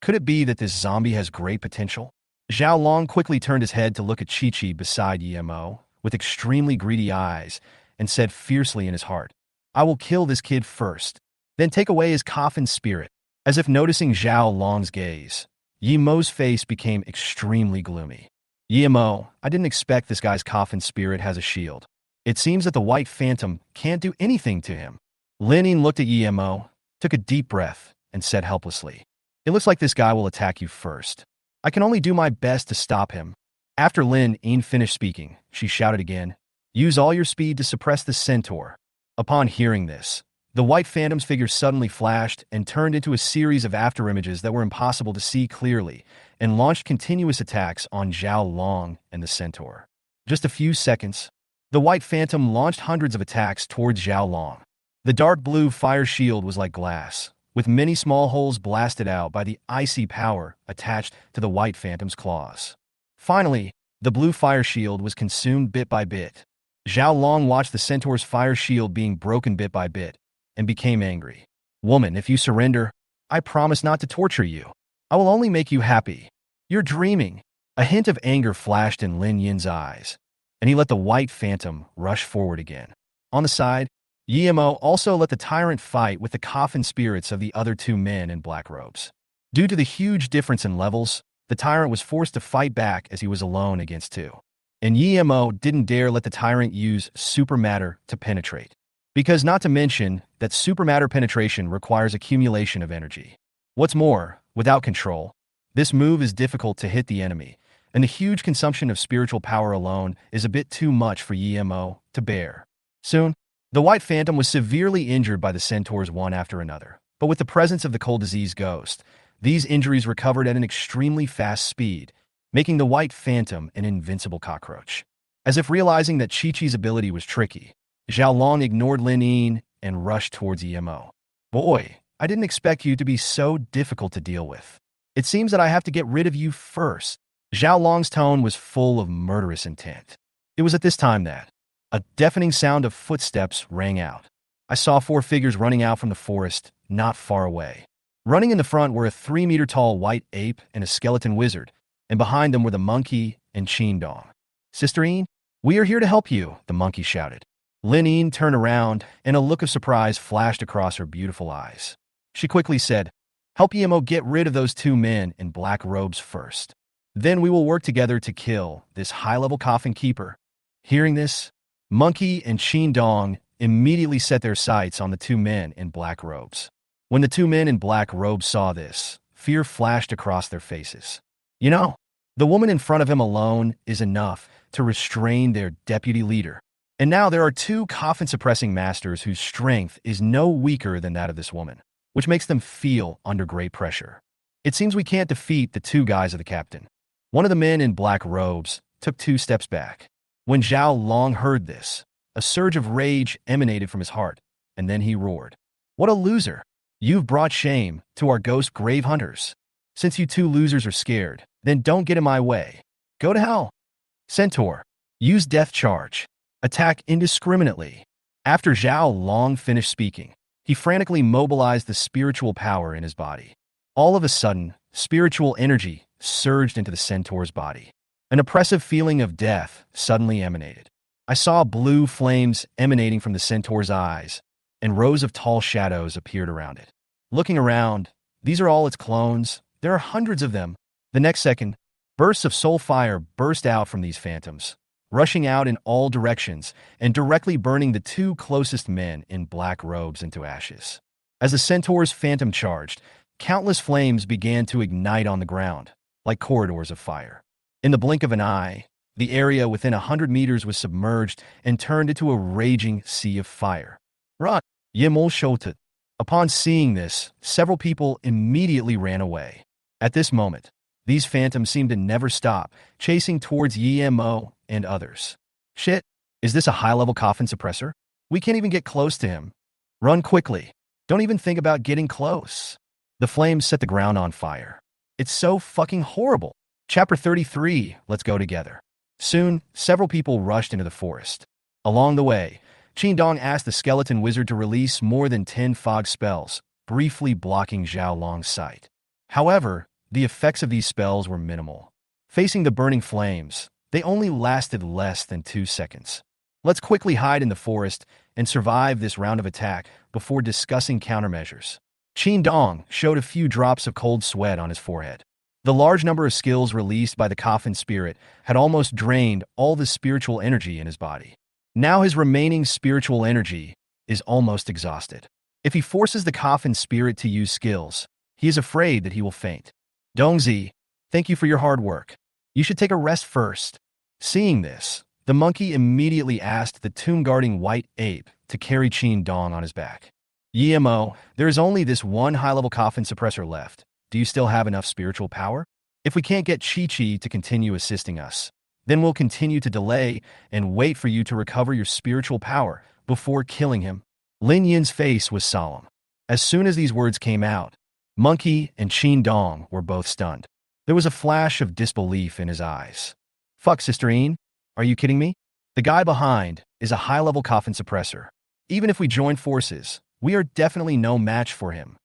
Could it be that this zombie has great potential?" Zhao Long quickly turned his head to look at Chi-Chi beside Yimo, with extremely greedy eyes, and said fiercely in his heart, "I will kill this kid first, then take away his coffin spirit." As if noticing Zhao Long's gaze, Yimo's face became extremely gloomy. "Yimo, I didn't expect this guy's coffin spirit has a shield. It seems that the white phantom can't do anything to him." Lin Yin looked at Yimo, took a deep breath, and said helplessly, "It looks like this guy will attack you first. I can only do my best to stop him." After Lin Yin finished speaking, she shouted again, "Use all your speed to suppress the centaur." Upon hearing this, the white phantom's figure suddenly flashed and turned into a series of afterimages that were impossible to see clearly, and launched continuous attacks on Zhao Long and the centaur. Just a few seconds, the white phantom launched hundreds of attacks towards Zhao Long. The dark blue fire shield was like glass, with many small holes blasted out by the icy power attached to the white phantom's claws. Finally, the blue fire shield was consumed bit by bit. Zhao Long watched the centaur's fire shield being broken bit by bit, and became angry. "Woman, if you surrender, I promise not to torture you. I will only make you happy. You're dreaming." A hint of anger flashed in Lin Yin's eyes, and he let the white phantom rush forward again. On the side, Yemo also let the Tyrant fight with the Coffin spirits of the other two men in black robes. Due to the huge difference in levels, the Tyrant was forced to fight back as he was alone against two. And Yemo didn't dare let the Tyrant use super matter to penetrate. Because not to mention that super matter penetration requires accumulation of energy. What's more, without control, this move is difficult to hit the enemy, and the huge consumption of spiritual power alone is a bit too much for Yemo to bear. Soon, the White Phantom was severely injured by the centaurs one after another, but with the presence of the cold disease ghost, these injuries recovered at an extremely fast speed, making the White Phantom an invincible cockroach. As if realizing that Chi-Chi's ability was tricky, Zhao Long ignored Lin Yin and rushed towards Yemo. Boy, I didn't expect you to be so difficult to deal with. It seems that I have to get rid of you first. Zhao Long's tone was full of murderous intent. It was at this time that a deafening sound of footsteps rang out. I saw 4 figures running out from the forest, not far away. Running in the front were a 3-meter-tall white ape and a skeleton wizard, and behind them were the monkey and Qin Dong. Sister Yin, we are here to help you, the monkey shouted. Lin Yin turned around, and a look of surprise flashed across her beautiful eyes. She quickly said, help Yemo get rid of those 2 men in black robes first. Then we will work together to kill this high-level coffin keeper. Hearing this, Monkey and Qin Dong immediately set their sights on the 2 men in black robes. When the 2 men in black robes saw this, fear flashed across their faces. You know, the woman in front of him alone is enough to restrain their deputy leader. And now there are 2 coffin-suppressing masters whose strength is no weaker than that of this woman, which makes them feel under great pressure. It seems we can't defeat the 2 guys of the captain. One of the men in black robes took 2 steps back. When Zhao Long heard this, a surge of rage emanated from his heart, and then he roared. What a loser! You've brought shame to our ghost grave hunters. Since you 2 losers are scared, then don't get in my way. Go to hell. Centaur, use death charge. Attack indiscriminately. After Zhao Long finished speaking, he frantically mobilized the spiritual power in his body. All of a sudden, spiritual energy surged into the centaur's body. An oppressive feeling of death suddenly emanated. I saw blue flames emanating from the centaur's eyes, and rows of tall shadows appeared around it. Looking around, these are all its clones. There are hundreds of them. The next second, bursts of soul fire burst out from these phantoms, rushing out in all directions and directly burning the 2 closest men in black robes into ashes. As the centaur's phantom charged, countless flames began to ignite on the ground, like corridors of fire. In the blink of an eye, the area within 100 meters was submerged and turned into a raging sea of fire. Run! Yemo shouted. Upon seeing this, several people immediately ran away. At this moment, these phantoms seemed to never stop, chasing towards Yemo and others. Shit, is this a high-level coffin suppressor? We can't even get close to him. Run quickly. Don't even think about getting close. The flames set the ground on fire. It's so fucking horrible. Chapter 33, let's go together. Soon, several people rushed into the forest. Along the way, Qin Dong asked the skeleton wizard to release more than 10 fog spells, briefly blocking Zhao Long's sight. However, the effects of these spells were minimal. Facing the burning flames, they only lasted less than 2 seconds. Let's quickly hide in the forest and survive this round of attack before discussing countermeasures. Qin Dong showed a few drops of cold sweat on his forehead. The large number of skills released by the coffin spirit had almost drained all the spiritual energy in his body. Now his remaining spiritual energy is almost exhausted. If he forces the coffin spirit to use skills, he is afraid that he will faint. Dongzi, thank you for your hard work. You should take a rest first. Seeing this, the monkey immediately asked the tomb-guarding white ape to carry Qin Dong on his back. Yemo, there is only this one high-level coffin suppressor left. Do you still have enough spiritual power? If we can't get Chi-Chi to continue assisting us, then we'll continue to delay and wait for you to recover your spiritual power before killing him. Lin Yin's face was solemn. As soon as these words came out, Monkey and Qin Dong were both stunned. There was a flash of disbelief in his eyes. Fuck, Sister Yin? Are you kidding me? The guy behind is a high-level coffin suppressor. Even if we join forces, we are definitely no match for him.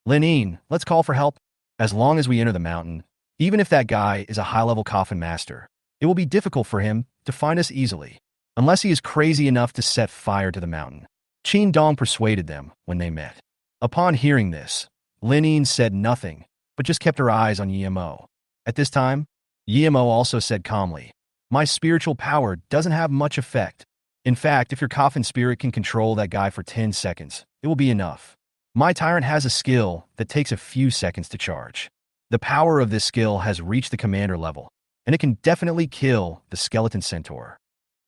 Lin Yin, let's call for help. As long as we enter the mountain, even if that guy is a high-level coffin master, it will be difficult for him to find us easily, unless he is crazy enough to set fire to the mountain. Qin Dong persuaded them when they met. Upon hearing this, Lin Yin said nothing, but just kept her eyes on Yimo. At this time, Yimo also said calmly, "My spiritual power doesn't have much effect. In fact, if your Coffin spirit can control that guy for 10 seconds, it will be enough. My Tyrant has a skill that takes a few seconds to charge. The power of this skill has reached the commander level, and it can definitely kill the skeleton centaur."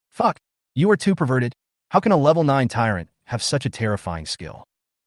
Fuck, you are too perverted. How can a level 9 Tyrant have such a terrifying skill?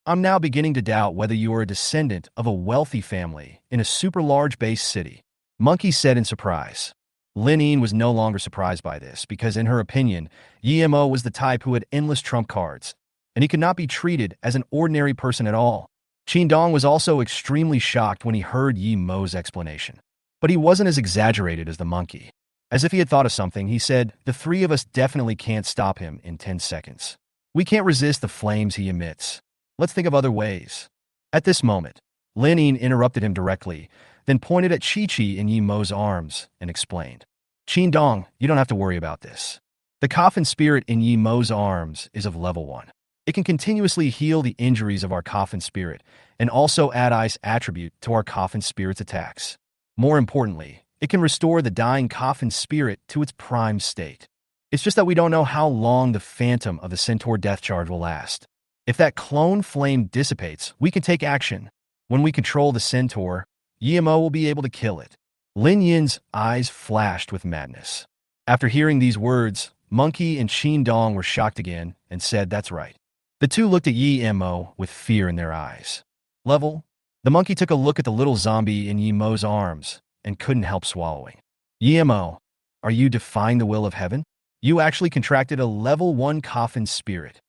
I'm now beginning to doubt whether you are a descendant of a wealthy family in a super large base city, Monkey said in surprise. Lin Yin was no longer surprised by this because, in her opinion, Yimo was the type who had endless trump cards, and he could not be treated as an ordinary person at all. Qin Dong was also extremely shocked when he heard Yimo's explanation. But he wasn't as exaggerated as the monkey. As if he had thought of something, he said, "The three of us definitely can't stop him in 10 seconds. We can't resist the flames he emits. Let's think of other ways." At this moment, Lin Yin interrupted him directly, then pointed at Chi-Chi in Yimo's arms and explained, "Qin Dong, you don't have to worry about this. The Coffin spirit in Yimo's arms is of level 1. It can continuously heal the injuries of our Coffin spirit and also add ice attribute to our Coffin spirit's attacks. More importantly, it can restore the dying Coffin spirit to its prime state. It's just that we don't know how long the phantom of the Centaur death charge will last. If that clone flame dissipates, we can take action. When we control the Centaur, Yimo will be able to kill it." Lin Yin's eyes flashed with madness. After hearing these words, Monkey and Qin Dong were shocked again and said, "That's right." The two looked at Yimo with fear in their eyes. Level? The monkey took a look at the little zombie in Yimo's arms and couldn't help swallowing. "Yimo, are you defying the will of heaven? You actually contracted a level 1 Coffin spirit.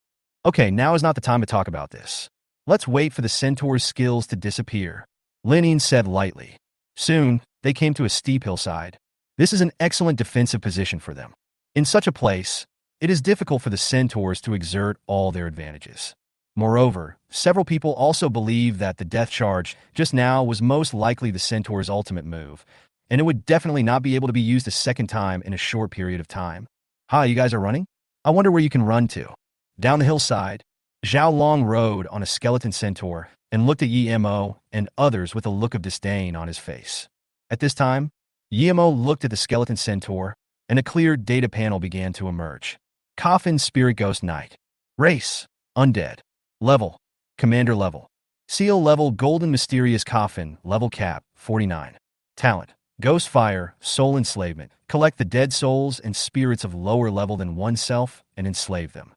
Okay, now is not the time to talk about this. Let's wait for the Centaur's skills to disappear," Lin Yin said lightly. Soon, they came to a steep hillside. This is an excellent defensive position for them. In such a place, it is difficult for the Centaurs to exert all their advantages. Moreover, several people also believe that the death charge just now was most likely the Centaur's ultimate move, and it would definitely not be able to be used a second time in a short period of time. "Hi, you guys are running? I wonder where you can run to." Down the hillside, Zhao Long rode on a skeleton centaur and looked at Yimo and others with a look of disdain on his face. At this time, Yimo looked at the skeleton centaur, and a clear data panel began to emerge. Coffin Spirit Ghost Knight. Race: Undead. Level: Commander level. Seal level: Golden Mysterious Coffin, level cap, 49. Talent: Ghost Fire, Soul Enslavement. Collect the dead souls and spirits of lower level than oneself and enslave them.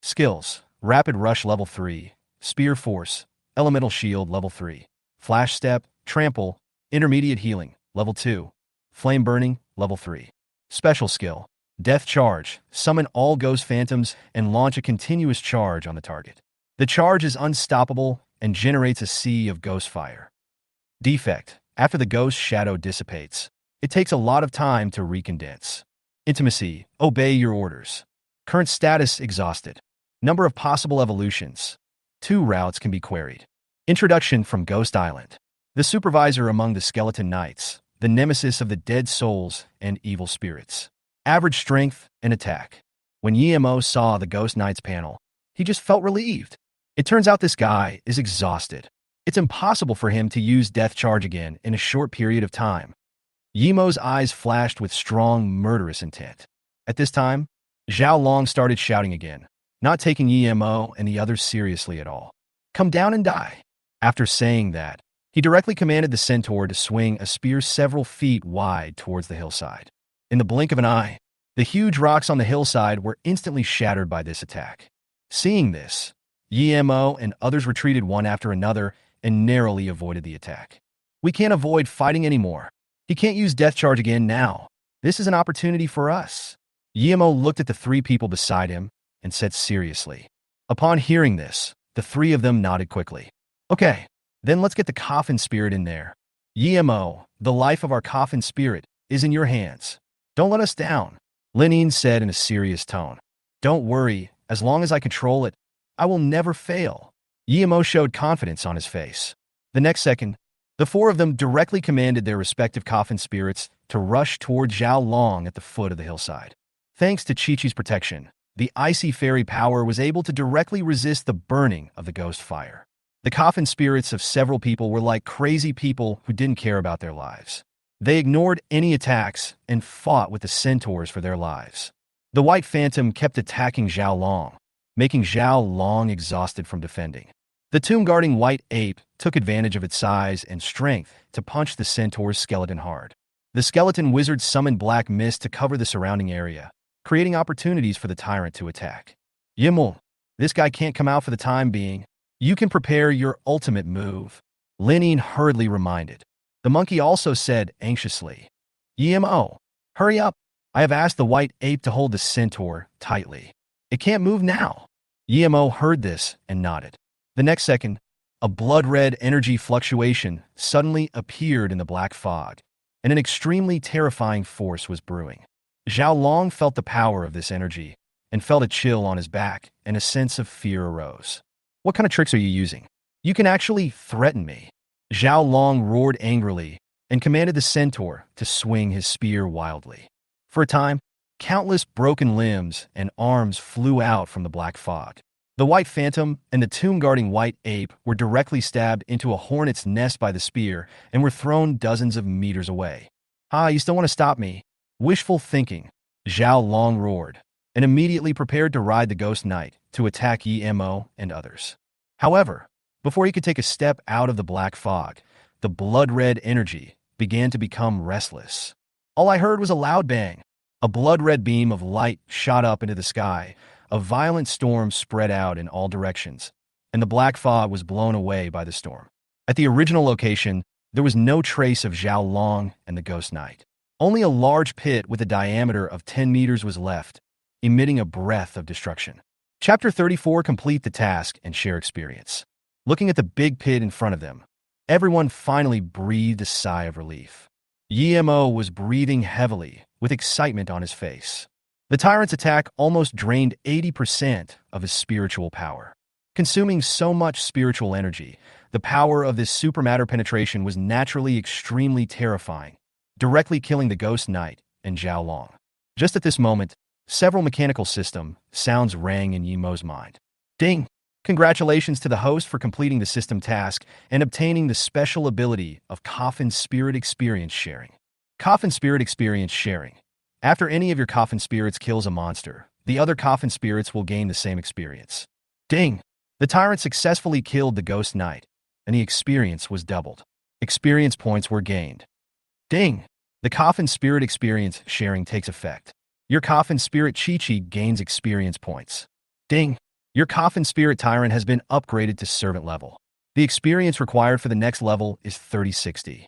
Skills: Rapid Rush level 3, Spear Force, Elemental Shield level 3, Flash Step, Trample, Intermediate Healing, level 2, Flame Burning, level 3. Special skill: Death Charge. Summon all ghost phantoms and launch a continuous charge on the target. The charge is unstoppable and generates a sea of ghost fire. Defect: After the ghost shadow dissipates, it takes a lot of time to recondense. Intimacy: Obey your orders. Current status: Exhausted. Number of possible evolutions: 2 routes can be queried. Introduction from Ghost Island. The supervisor among the skeleton knights, the nemesis of the dead souls and evil spirits. Average strength and attack. When Yimo saw the Ghost Knights panel, he just felt relieved. It turns out this guy is exhausted. It's impossible for him to use Death Charge again in a short period of time. Yimo's eyes flashed with strong, murderous intent. At this time, Zhao Long started shouting again, not taking Yimo and the others seriously at all. "Come down and die." After saying that, he directly commanded the centaur to swing a spear several feet wide towards the hillside. In the blink of an eye, the huge rocks on the hillside were instantly shattered by this attack. Seeing this, Yimo and others retreated one after another and narrowly avoided the attack. "We can't avoid fighting anymore. He can't use Death Charge again now. This is an opportunity for us." Yimo looked at the 3 people beside him and said seriously. Upon hearing this, the 3 of them nodded quickly. "Okay, then let's get the Coffin Spirit in there. Yimo, the life of our Coffin Spirit is in your hands. Don't let us down," Lin Yin said in a serious tone. "Don't worry, as long as I control it, I will never fail." Yimo showed confidence on his face. The next second, the 4 of them directly commanded their respective Coffin Spirits to rush toward Zhao Long at the foot of the hillside. Thanks to Chi-Chi's protection, the icy fairy power was able to directly resist the burning of the ghost fire. The coffin spirits of several people were like crazy people who didn't care about their lives. They ignored any attacks and fought with the centaurs for their lives. The White Phantom kept attacking Zhao Long, making Zhao Long exhausted from defending. The tomb-guarding White Ape took advantage of its size and strength to punch the centaur's skeleton hard. The skeleton wizard summoned black mist to cover the surrounding area, creating opportunities for the Tyrant to attack. Yimul, this guy can't come out for the time being. You can prepare your ultimate move, Linin hurriedly reminded. The monkey also said anxiously, Yimo, hurry up. I have asked the White Ape to hold the centaur tightly. It can't move now. Yimo heard this and nodded. The next second, a blood-red energy fluctuation suddenly appeared in the black fog, and an extremely terrifying force was brewing. Zhao Long felt the power of this energy and felt a chill on his back, and a sense of fear arose. What kind of tricks are you using? You can actually threaten me. Zhao Long roared angrily and commanded the centaur to swing his spear wildly. For a time, countless broken limbs and arms flew out from the black fog. The White Phantom and the tomb-guarding White Ape were directly stabbed into a hornet's nest by the spear and were thrown dozens of meters away. You still want to stop me? Wishful thinking, Zhao Long roared, and immediately prepared to ride the Ghost Knight to attack Mo and others. However, before he could take a step out of the black fog, the blood-red energy began to become restless. All I heard was a loud bang. A blood-red beam of light shot up into the sky. A violent storm spread out in all directions, and the black fog was blown away by the storm. At the original location, there was no trace of Zhao Long and the Ghost Knight. Only a large pit with a diameter of 10 meters was left, emitting a breath of destruction. Chapter 34. Complete the task and share experience. Looking at the big pit in front of them, everyone finally breathed a sigh of relief. Yimo was breathing heavily, with excitement on his face. The Tyrant's attack almost drained 80% of his spiritual power. Consuming so much spiritual energy, the power of this supermatter penetration was naturally extremely terrifying, directly killing the Ghost Knight and Zhao Long. Just at this moment, several mechanical system sounds rang in Yimo's mind. Ding! Congratulations to the host for completing the system task and obtaining the special ability of Coffin Spirit Experience Sharing. Coffin Spirit Experience Sharing. After any of your Coffin Spirits kills a monster, the other Coffin Spirits will gain the same experience. Ding! The Tyrant successfully killed the Ghost Knight, and the experience was doubled. Experience points were gained. Ding! The Coffin Spirit Experience Sharing takes effect. Your Coffin Spirit Chi-Chi gains experience points. Ding! Your Coffin Spirit Tyrant has been upgraded to Servant level. The experience required for the next level is 3060.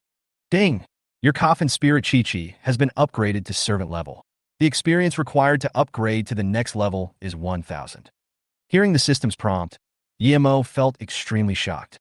Ding! Your Coffin Spirit Chi-Chi has been upgraded to Servant level. The experience required to upgrade to the next level is 1000. Hearing the system's prompt, Yimo felt extremely shocked.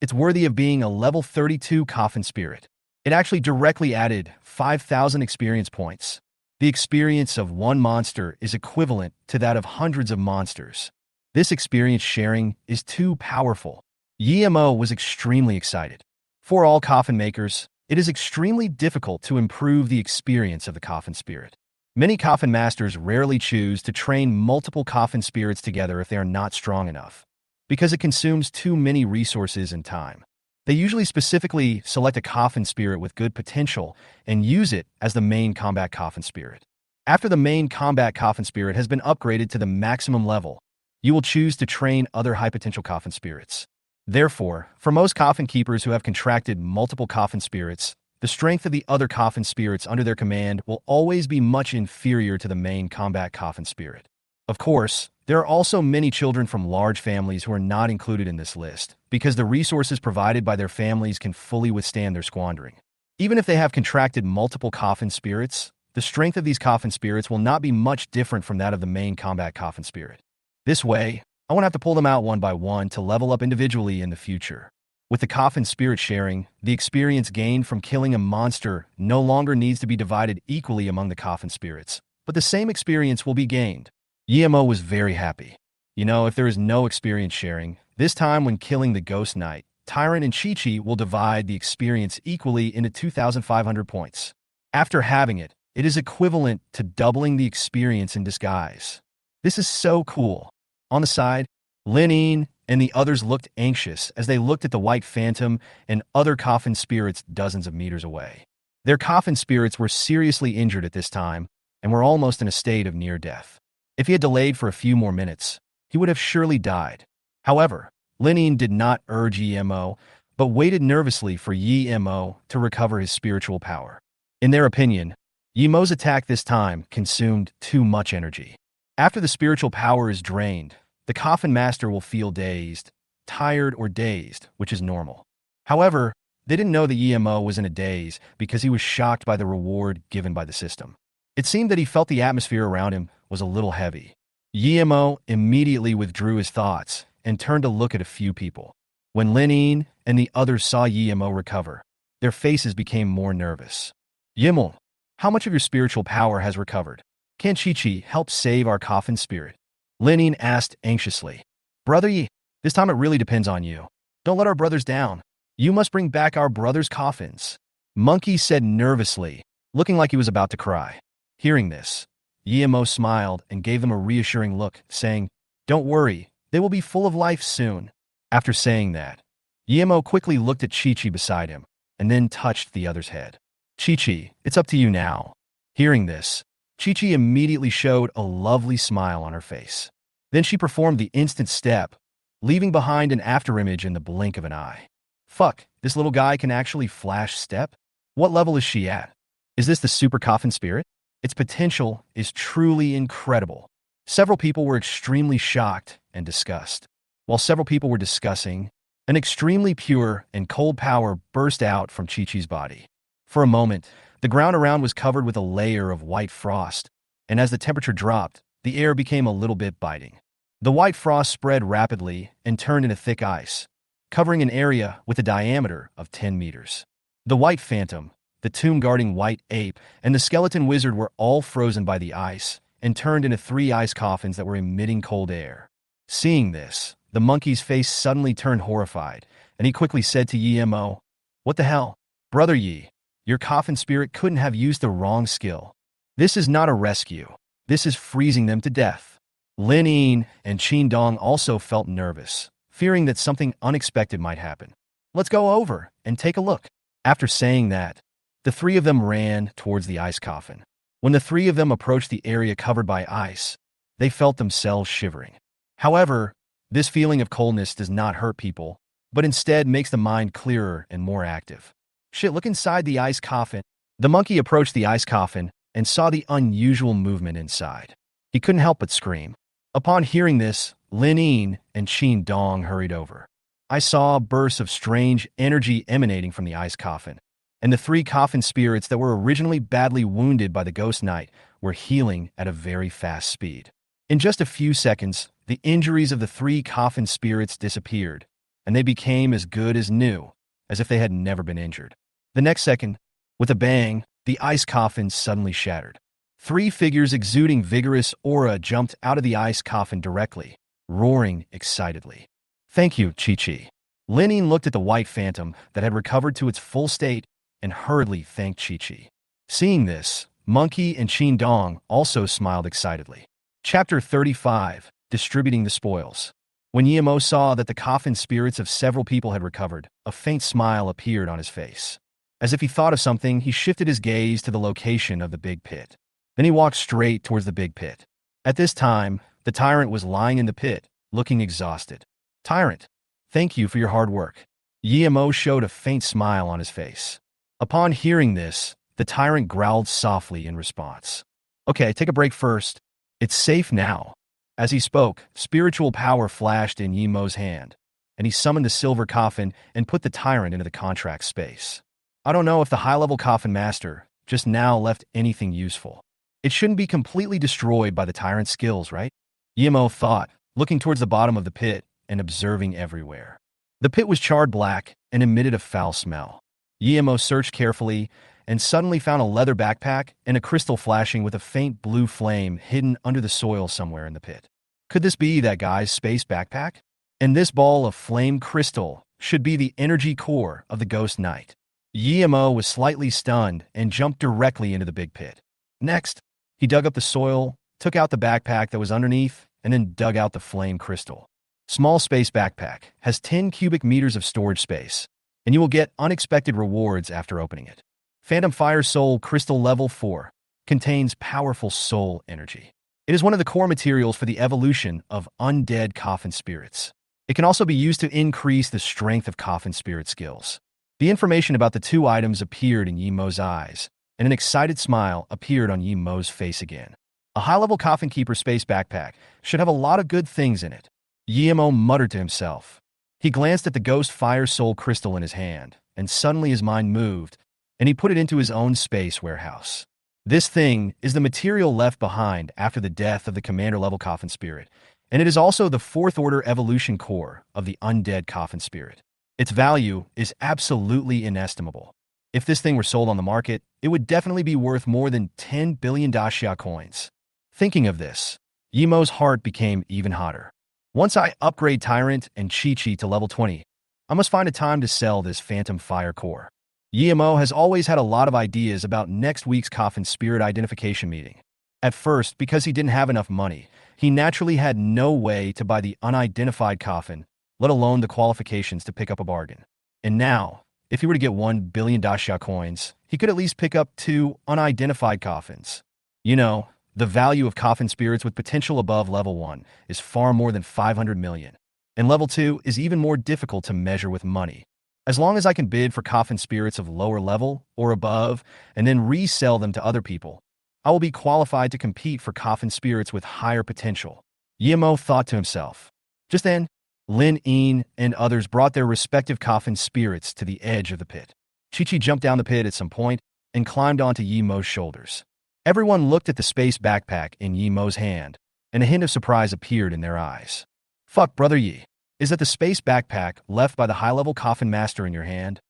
It's worthy of being a level 32 Coffin Spirit. It actually directly added 5,000 experience points. The experience of one monster is equivalent to that of hundreds of monsters. This experience sharing is too powerful. Yimo was extremely excited. For all coffin makers, it is extremely difficult to improve the experience of the Coffin Spirit. Many coffin masters rarely choose to train multiple Coffin Spirits together if they are not strong enough, because it consumes too many resources and time. They usually specifically select a Coffin Spirit with good potential and use it as the main combat Coffin Spirit. After the main combat Coffin Spirit has been upgraded to the maximum level, you will choose to train other high-potential Coffin Spirits. Therefore, for most Coffin Keepers who have contracted multiple Coffin Spirits, the strength of the other Coffin Spirits under their command will always be much inferior to the main combat Coffin Spirit. Of course, there are also many children from large families who are not included in this list, because the resources provided by their families can fully withstand their squandering. Even if they have contracted multiple Coffin Spirits, the strength of these Coffin Spirits will not be much different from that of the main combat Coffin Spirit. This way, I won't have to pull them out one by one to level up individually in the future. With the Coffin Spirit sharing, the experience gained from killing a monster no longer needs to be divided equally among the Coffin Spirits, but the same experience will be gained. Yimo was very happy. If there is no experience sharing, this time when killing the Ghost Knight, Tyrant and Chi-Chi will divide the experience equally into 2,500 points. After having it, it is equivalent to doubling the experience in disguise. This is so cool. On the side, Linine and the others looked anxious as they looked at the white phantom and other coffin spirits dozens of meters away. Their coffin spirits were seriously injured at this time and were almost in a state of near death. If he had delayed for a few more minutes, he would have surely died. However, Linine did not urge Emo, but waited nervously for Emo to recover his spiritual power. In their opinion, Yemo's attack this time consumed too much energy. After the spiritual power is drained, the coffin master will feel dazed, tired, or dazed, which is normal. However, they didn't know that Emo was in a daze because he was shocked by the reward given by the system. It seemed that he felt the atmosphere around him was a little heavy. Emo immediately withdrew his thoughts and turned to look at a few people. When Linine and the others saw Emo recover, their faces became more nervous. Yimel, how much of your spiritual power has recovered? Can Chi-Chi help save our coffin spirit? Linine asked anxiously. Brother Yi, this time it really depends on you. Don't let our brothers down. You must bring back our brothers' coffins. Monkey said nervously, looking like he was about to cry. Hearing this, Emo smiled and gave them a reassuring look, saying, Don't worry, they will be full of life soon. After saying that, Emo quickly looked at Chi-Chi beside him and then touched the other's head. Chi-Chi, it's up to you now. Hearing this, Chi-Chi immediately showed a lovely smile on her face. Then she performed the instant step, leaving behind an afterimage in the blink of an eye. Fuck, this little guy can actually flash step? What level is she at? Is this the super coffin spirit? Its potential is truly incredible. Several people were extremely shocked and disgusted. While several people were discussing, an extremely pure and cold power burst out from Chi-Chi's body. For a moment, the ground around was covered with a layer of white frost, and as the temperature dropped, the air became a little bit biting. The white frost spread rapidly and turned into thick ice, covering an area with a diameter of 10 meters. The white phantom, the tomb-guarding white ape, and the skeleton wizard were all frozen by the ice and turned into 3 ice coffins that were emitting cold air. Seeing this, the monkey's face suddenly turned horrified, and he quickly said to Emo, What the hell? Brother Yi, your coffin spirit couldn't have used the wrong skill. This is not a rescue. This is freezing them to death. Linine and Qin Dong also felt nervous, fearing that something unexpected might happen. Let's go over and take a look. After saying that, the 3 of them ran towards the ice coffin. When the 3 of them approached the area covered by ice, they felt themselves shivering. However, this feeling of coldness does not hurt people, but instead makes the mind clearer and more active. Shit, look inside the ice coffin. The monkey approached the ice coffin and saw the unusual movement inside. He couldn't help but scream. Upon hearing this, Linine and Qin Dong hurried over. I saw bursts of strange energy emanating from the ice coffin, and the 3 coffin spirits that were originally badly wounded by the ghost knight were healing at a very fast speed. In just a few seconds, the injuries of the 3 coffin spirits disappeared, and they became as good as new, as if they had never been injured. The next second, with a bang, the ice coffin suddenly shattered. 3 figures exuding vigorous aura jumped out of the ice coffin directly, roaring excitedly. Thank you, Chi-Chi. Linine looked at the white phantom that had recovered to its full state and hurriedly thanked Chi-Chi. Seeing this, Monkey and Qin Dong also smiled excitedly. Chapter 35, Distributing the Spoils. When Emo saw that the coffin spirits of several people had recovered, a faint smile appeared on his face. As if he thought of something, he shifted his gaze to the location of the big pit. Then he walked straight towards the big pit. At this time, the Tyrant was lying in the pit, looking exhausted. Tyrant, thank you for your hard work. Emo showed a faint smile on his face. Upon hearing this, the Tyrant growled softly in response. Okay, take a break first. It's safe now. As he spoke, spiritual power flashed in Yemo's hand, and he summoned the silver coffin and put the Tyrant into the contract space. I don't know if the high-level coffin master just now left anything useful. It shouldn't be completely destroyed by the Tyrant's skills, right? Yemo thought, looking towards the bottom of the pit and observing everywhere. The pit was charred black and emitted a foul smell. Yemo searched carefully and suddenly found a leather backpack and a crystal flashing with a faint blue flame hidden under the soil somewhere in the pit. Could this be that guy's space backpack? And this ball of flame crystal should be the energy core of the Ghost Knight. Yemo was slightly stunned and jumped directly into the big pit. Next, he dug up the soil took out the backpack that was underneath, and then dug out the flame crystal. Small space backpack has 10 cubic meters of storage space, and you will get unexpected rewards after opening it. Phantom Fire Soul Crystal Level 4 contains powerful soul energy. It is one of the core materials for the evolution of undead Coffin spirits. It can also be used to increase the strength of Coffin spirit skills. The information about the two items appeared in Yi Mo's eyes, and an excited smile appeared on Yi Mo's face again. A high-level Coffin Keeper space backpack should have a lot of good things in it. Yi Mo muttered to himself. He glanced at the Ghost Fire Soul crystal in his hand, and suddenly his mind moved, and he put it into his own space warehouse. This thing is the material left behind after the death of the commander-level Coffin Spirit, and it is also the fourth-order evolution core of the undead Coffin Spirit. Its value is absolutely inestimable. If this thing were sold on the market, it would definitely be worth more than 10 billion Daxia coins. Thinking of this, Yi Mo's heart became even hotter. Once I upgrade Tyrant and Chi-Chi to level 20, I must find a time to sell this Phantom Fire core. Yi Mo has always had a lot of ideas about next week's Coffin Spirit identification meeting. At first, because he didn't have enough money, he naturally had no way to buy the unidentified coffin, let alone the qualifications to pick up a bargain. And now, if he were to get 1 billion Daxia coins, he could at least pick up 2 unidentified coffins. You know, the value of Coffin spirits with potential above level 1 is far more than 500 million, and level 2 is even more difficult to measure with money. As long as I can bid for Coffin spirits of lower level or above and then resell them to other people, I will be qualified to compete for Coffin spirits with higher potential. Yi Mo thought to himself. Just then, Lin Yin and others brought their respective Coffin spirits to the edge of the pit. Chi-Chi jumped down the pit at some point and climbed onto Yi Mo's shoulders. Everyone looked at the space backpack in Yi Mo's hand, and a hint of surprise appeared in their eyes. Fuck, Brother Yi. Is that the space backpack left by the high-level Coffin Master in your hand?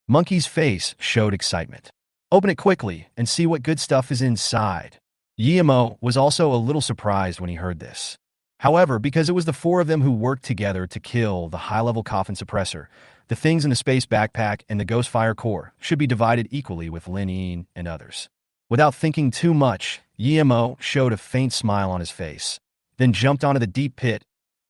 Monkey's face showed excitement. Open it quickly and see what good stuff is inside. Yi Mo was also a little surprised when he heard this. However, because it was the 4 of them who worked together to kill the high-level Coffin Suppressor, the things in the space backpack and the Ghost Fire core should be divided equally with Lin Yin and others. Without thinking too much, Yi Mo showed a faint smile on his face, then jumped onto the deep pit,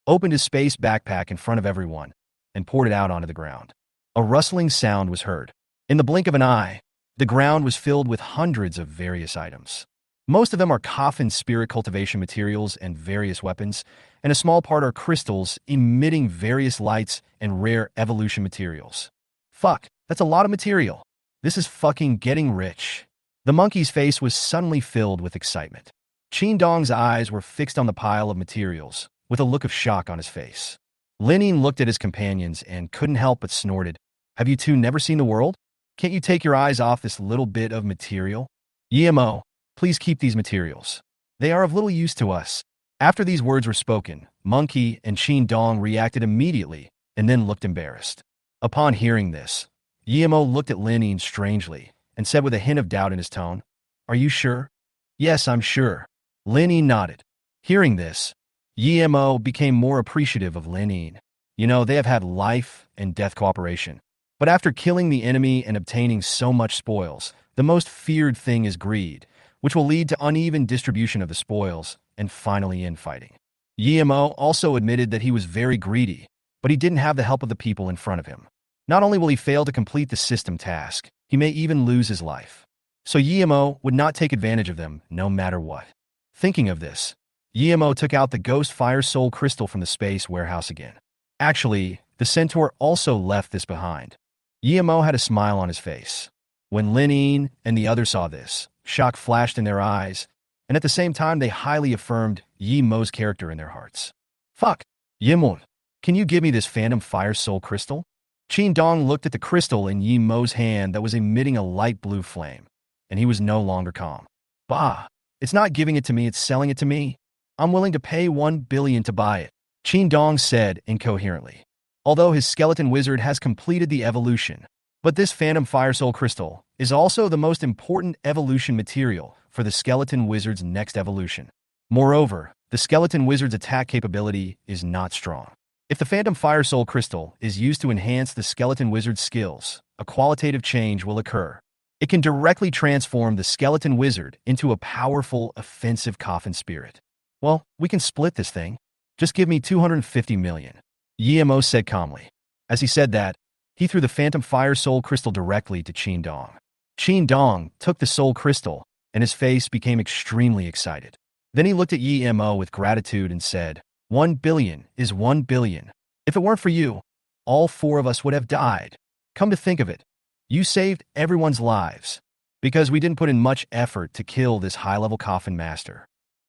opened his space backpack in front of everyone, and poured it out onto the ground. A rustling sound was heard. In the blink of an eye, the ground was filled with hundreds of various items. Most of them are Coffin spirit cultivation materials and various weapons, and a small part are crystals emitting various lights and rare evolution materials. Fuck, that's a lot of material. This is fucking getting rich. The monkey's face was suddenly filled with excitement. Qin Dong's eyes were fixed on the pile of materials, with a look of shock on his face. Lin Yin looked at his companions and couldn't help but snorted. Have you two never seen the world? Can't you take your eyes off this little bit of material? Yi Mo, please keep these materials. They are of little use to us. After these words were spoken, Monkey and Qin Dong reacted immediately and then looked embarrassed. Upon hearing this, Yi Mo looked at Lin Yin strangely and said with a hint of doubt in his tone, Are you sure? Yes, I'm sure. Lin Yin nodded. Hearing this, Yi Mo became more appreciative of Lin Yin. You know, they have had life and death cooperation. But after killing the enemy and obtaining so much spoils, the most feared thing is greed, which will lead to uneven distribution of the spoils and finally infighting. Yi Mo also admitted that he was very greedy, but he didn't have the help of the people in front of him. Not only will he fail to complete the system task, he may even lose his life. So Yi Mo would not take advantage of them no matter what. Thinking of this, Yi Mo took out the Ghost Fire Soul crystal from the space warehouse again. Actually, the centaur also left this behind. Yi Mo had a smile on his face. When Lin Yin and the others saw this, shock flashed in their eyes, and at the same time they highly affirmed Yi Mo's character in their hearts. Fuck, Yi Mo, can you give me this Phantom Fire Soul crystal? Qin Dong looked at the crystal in Yi Mo's hand that was emitting a light blue flame, and he was no longer calm. Bah, it's not giving it to me, it's selling it to me. I'm willing to pay 1 billion to buy it, Qin Dong said incoherently. Although his skeleton wizard has completed the evolution, but this Phantom Fire Soul crystal is also the most important evolution material for the skeleton wizard's next evolution. Moreover, the skeleton wizard's attack capability is not strong. If the Phantom Fire Soul crystal is used to enhance the skeleton wizard's skills, a qualitative change will occur. It can directly transform the skeleton wizard into a powerful, offensive coffin spirit. Well, we can split this thing. Just give me 250 million. Yemo said calmly. As he said that, he threw the phantom fire soul crystal directly to Qin Dong. Qin Dong took the soul crystal, and his face became extremely excited. Then he looked at Yemo with gratitude and said, 1 billion is 1 billion. If it weren't for you, all 4 of us would have died. Come to think of it, you saved everyone's lives, because we didn't put in much effort to kill this high-level coffin master.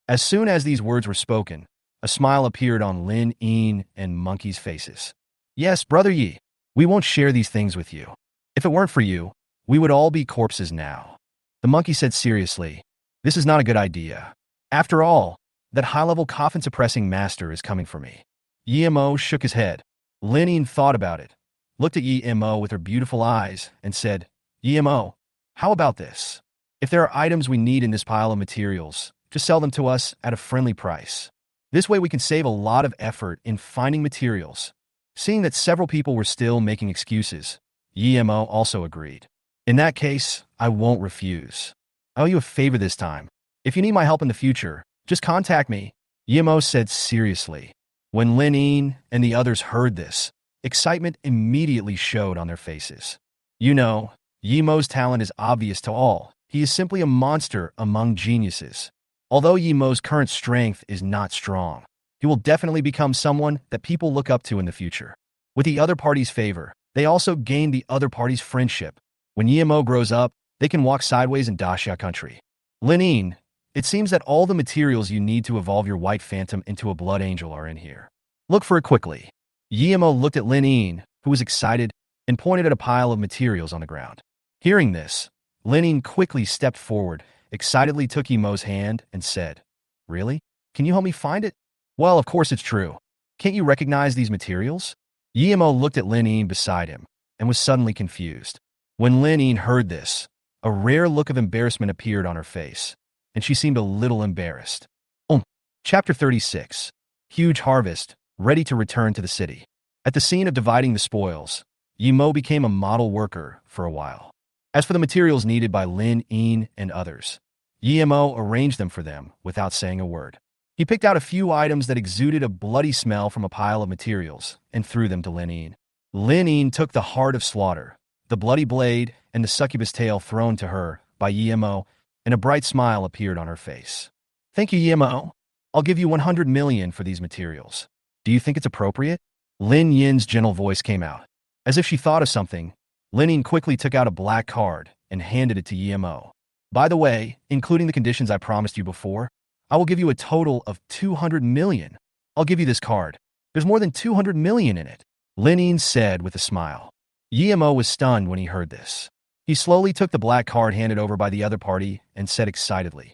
As soon as these words were spoken, a smile appeared on Lin Yin and Monkey's faces. Yes, Brother Yi, we won't share these things with you. If it weren't for you, we would all be corpses now. The monkey said seriously, this is not a good idea. After all, that high-level coffin-suppressing master is coming for me. Yemo shook his head. Lin Yin thought about it, looked at Yemo with her beautiful eyes, and said, Yemo, how about this? If there are items we need in this pile of materials, just sell them to us at a friendly price. This way we can save a lot of effort in finding materials. Seeing that several people were still making excuses, Yemo also agreed. In that case, I won't refuse. I owe you a favor this time. If you need my help in the future, just contact me, Yemo said seriously. When Lin Yin and the others heard this, excitement immediately showed on their faces. You know, Yemo's talent is obvious to all. He is simply a monster among geniuses. Although Yemo's current strength is not strong, he will definitely become someone that people look up to in the future. With the other party's favor, they also gain the other party's friendship. When Yemo grows up, they can walk sideways in Daxia country. Lin Yin, it seems that all the materials you need to evolve your white phantom into a blood angel are in here. Look for it quickly. Yemo looked at Lin Yin, who was excited, and pointed at a pile of materials on the ground. Hearing this, Lin Yin quickly stepped forward, excitedly took Yemo's hand, and said, Really? Can you help me find it? Well, of course it's true. Can't you recognize these materials? Yemo looked at Lin Yin beside him, and was suddenly confused. When Lin Yin heard this, a rare look of embarrassment appeared on her face, and she seemed a little embarrassed. Chapter 36. Huge harvest, ready to return to the city. At the scene of dividing the spoils, Yemo became a model worker for a while. As for the materials needed by Lin Yin and others, Yemo arranged them for them without saying a word. He picked out a few items that exuded a bloody smell from a pile of materials and threw them to Lin Yin. Lin Yin took the heart of slaughter, the bloody blade, and the succubus tail thrown to her by Yemo, and a bright smile appeared on her face. Thank you, Yemo. I'll give you 100 million for these materials. Do you think it's appropriate? Lin Yin's gentle voice came out. As if she thought of something, Lin Yin quickly took out a black card and handed it to Yemo. By the way, including the conditions I promised you before, I will give you a total of 200 million. I'll give you this card. There's more than 200 million in it, Lin Yin said with a smile. Yemo was stunned when he heard this. He slowly took the black card handed over by the other party and said excitedly,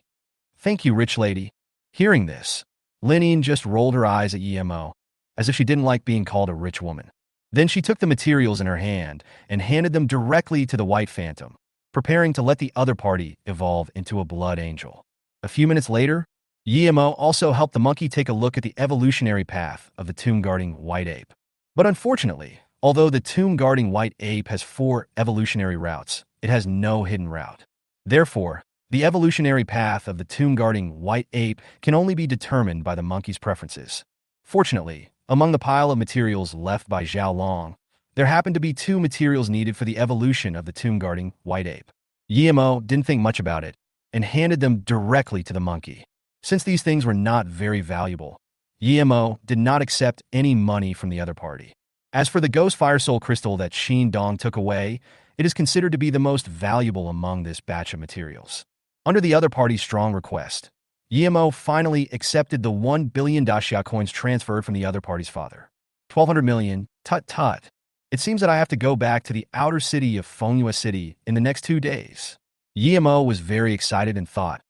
Thank you, rich lady. Hearing this, Lin Yin just rolled her eyes at Yemo, as if she didn't like being called a rich woman. Then she took the materials in her hand and handed them directly to the White Phantom, preparing to let the other party evolve into a blood angel. A few minutes later, Yemo also helped the monkey take a look at the evolutionary path of the tomb-guarding white ape. But unfortunately, although the tomb-guarding white ape has 4 evolutionary routes, it has no hidden route. Therefore, the evolutionary path of the tomb-guarding white ape can only be determined by the monkey's preferences. Fortunately, among the pile of materials left by Zhao Long, there happened to be 2 materials needed for the evolution of the tomb-guarding white ape. Yemo didn't think much about it and handed them directly to the monkey. Since these things were not very valuable, Yemo did not accept any money from the other party. As for the Ghost Fire Soul Crystal that Qin Dong took away, it is considered to be the most valuable among this batch of materials. Under the other party's strong request, Yemo finally accepted the 1 billion Daxia coins transferred from the other party's father. 1,200 million, tut. It seems that I have to go back to the outer city of Fengyue City in the next 2 days. Yemo was very excited and thought,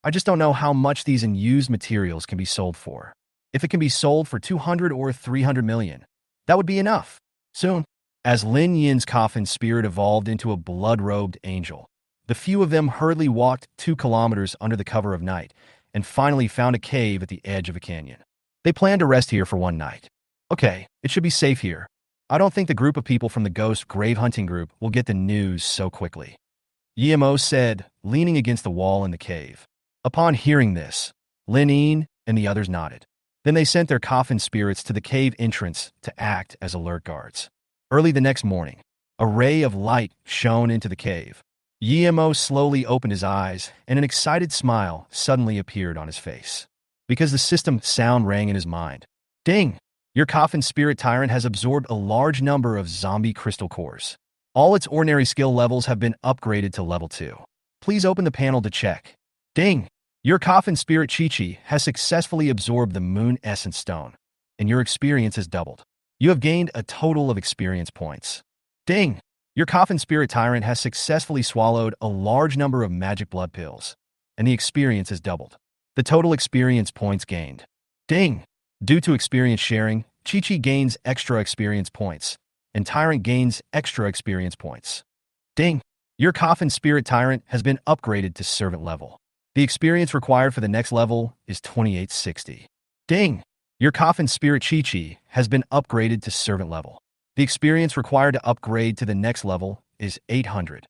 I just don't know how much these unused materials can be sold for. If it can be sold for 200 or 300 million, that would be enough. Soon, as Lin Yin's coffin spirit evolved into a blood-robed angel, the few of them hurriedly walked 2 kilometers under the cover of night and finally found a cave at the edge of a canyon. They planned to rest here for 1 night. Okay, it should be safe here. I don't think the group of people from the Ghost Grave Hunting Group will get the news so quickly. Yimo said, leaning against the wall in the cave. Upon hearing this, Lin Yin and the others nodded. Then they sent their coffin spirits to the cave entrance to act as alert guards. Early the next morning, a ray of light shone into the cave. Yimo slowly opened his eyes, and an excited smile suddenly appeared on his face. Because the system sound rang in his mind. Ding! Your coffin spirit tyrant has absorbed a large number of zombie crystal cores. All its ordinary skill levels have been upgraded to level 2. Please open the panel to check. Ding! Your coffin spirit Chi-Chi has successfully absorbed the Moon Essence Stone, and your experience has doubled. You have gained a total of experience points. Ding! Your coffin spirit tyrant has successfully swallowed a large number of magic blood pills, and the experience has doubled. The total experience points gained. Ding! Due to experience sharing, Chi-Chi gains extra experience points, and Tyrant gains extra experience points. Ding! Your coffin spirit tyrant has been upgraded to servant level. The experience required for the next level is 2860. Ding! Your coffin spirit Chi-Chi has been upgraded to servant level. The experience required to upgrade to the next level is 800.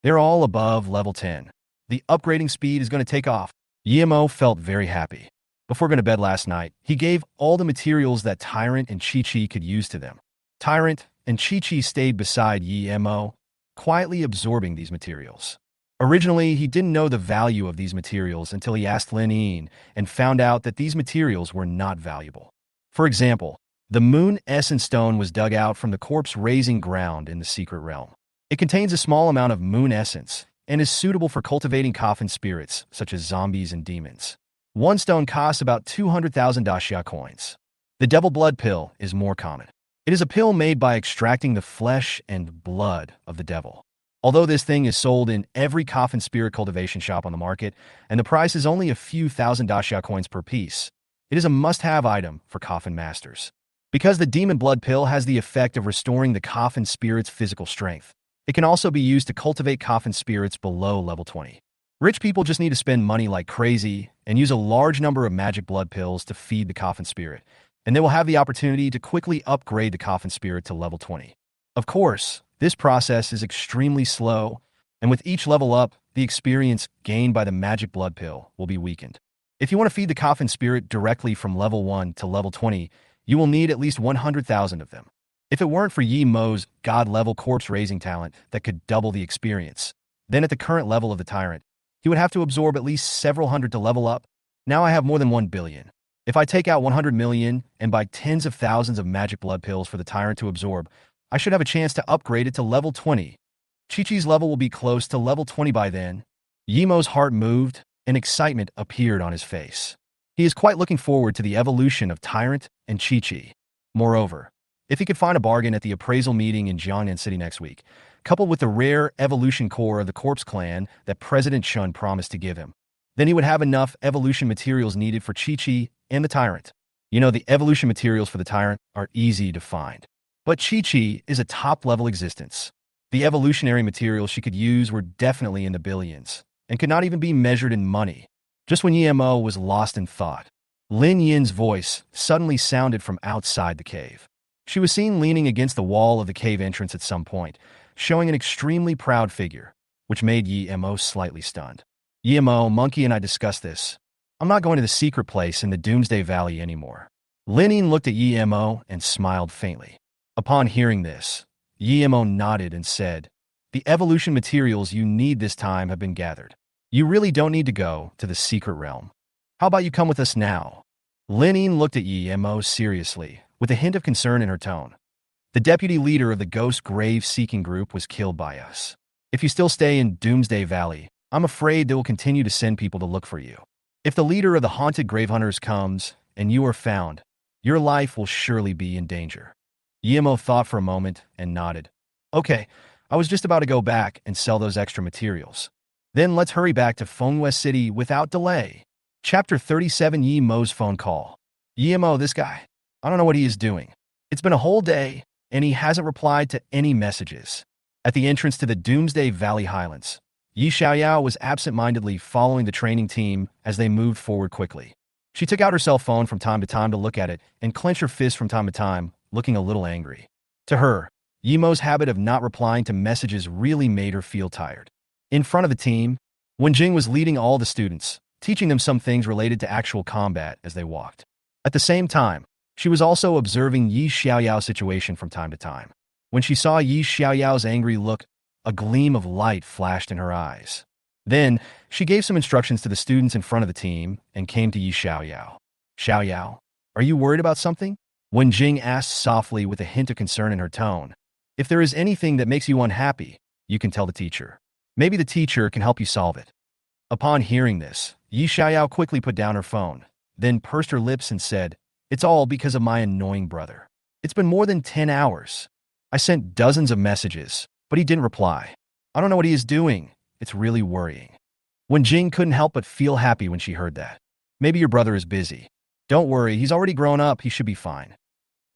They're all above level 10. The upgrading speed is going to take off. Yimo felt very happy. Before going to bed last night, he gave all the materials that Tyrant and Chi-Chi could use to them. Tyrant and Chi-Chi stayed beside Yimo, quietly absorbing these materials. Originally, he didn't know the value of these materials until he asked Lin Yin and found out that these materials were not valuable. For example, the Moon Essence Stone was dug out from the corpse-raising ground in the Secret Realm. It contains a small amount of Moon Essence and is suitable for cultivating coffin spirits, such as zombies and demons. One stone costs about 200,000 Daxia coins. The Devil Blood Pill is more common. It is a pill made by extracting the flesh and blood of the devil. Although this thing is sold in every coffin spirit cultivation shop on the market, and the price is only a few thousand Daxia coins per piece, it is a must-have item for coffin masters. Because the Demon Blood Pill has the effect of restoring the coffin spirit's physical strength, it can also be used to cultivate coffin spirits below level 20. Rich people just need to spend money like crazy and use a large number of magic blood pills to feed the coffin spirit, and they will have the opportunity to quickly upgrade the coffin spirit to level 20. Of course, this process is extremely slow, and with each level up, the experience gained by the magic blood pill will be weakened. If you want to feed the coffin spirit directly from level 1 to level 20, you will need at least 100,000 of them. If it weren't for Yi Mo's god-level corpse-raising talent that could double the experience, then at the current level of the Tyrant, he would have to absorb at least several hundred to level up. Now I have more than 1 billion. If I take out 100 million and buy tens of thousands of magic blood pills for the Tyrant to absorb, I should have a chance to upgrade it to level 20. Chi-Chi's level will be close to level 20 by then. Yimo's heart moved, and excitement appeared on his face. He is quite looking forward to the evolution of Tyrant and Chi-Chi. Moreover, if he could find a bargain at the appraisal meeting in Jiangnan City next week, coupled with the rare evolution core of the Corpse Clan that President Chun promised to give him, then he would have enough evolution materials needed for Chi-Chi and the Tyrant. You know, the evolution materials for the Tyrant are easy to find. But Chi-Chi is a top-level existence. The evolutionary materials she could use were definitely in the billions, and could not even be measured in money. Just when Yimo was lost in thought, Lin Yin's voice suddenly sounded from outside the cave. She was seen leaning against the wall of the cave entrance at some point, showing an extremely proud figure, which made Yimo slightly stunned. Yimo, Monkey, and I discussed this. I'm not going to the secret place in the Doomsday Valley anymore. Lin Yin looked at Yimo and smiled faintly. Upon hearing this, Yimo nodded and said, "The evolution materials you need this time have been gathered. You really don't need to go to the secret realm. How about you come with us now?" Lin Yin looked at Yimo seriously, with a hint of concern in her tone. "The deputy leader of the Ghost Grave Seeking Group was killed by us. If you still stay in Doomsday Valley, I'm afraid they will continue to send people to look for you. If the leader of the Haunted Grave Hunters comes, and you are found, your life will surely be in danger." Yimo thought for a moment and nodded. "Okay, I was just about to go back and sell those extra materials. Then let's hurry back to Fengwei City without delay." Chapter 37, Yimo's phone call. Yimo, this guy, I don't know what he is doing. It's been a whole day, and he hasn't replied to any messages. At the entrance to the Doomsday Valley Highlands, Yi Xiaoyao was absent-mindedly following the training team as they moved forward quickly. She took out her cell phone from time to time to look at it and clench her fist from time to time, looking a little angry. To her, Yimo's habit of not replying to messages really made her feel tired. In front of the team, Wenjing was leading all the students, teaching them some things related to actual combat as they walked. At the same time, she was also observing Yi Xiaoyao's situation from time to time. When she saw Yi Xiaoyao's angry look, a gleam of light flashed in her eyes. Then, she gave some instructions to the students in front of the team and came to Yi Xiaoyao. Xiaoyao, are you worried about something? Wenjing asked softly with a hint of concern in her tone. If there is anything that makes you unhappy, you can tell the teacher. Maybe the teacher can help you solve it. Upon hearing this, Yi Xiaoyao quickly put down her phone, then pursed her lips and said, It's all because of my annoying brother. It's been more than 10 hours. I sent dozens of messages, but he didn't reply. I don't know what he is doing. It's really worrying. Wenjing couldn't help but feel happy when she heard that. Maybe your brother is busy. Don't worry, he's already grown up, he should be fine.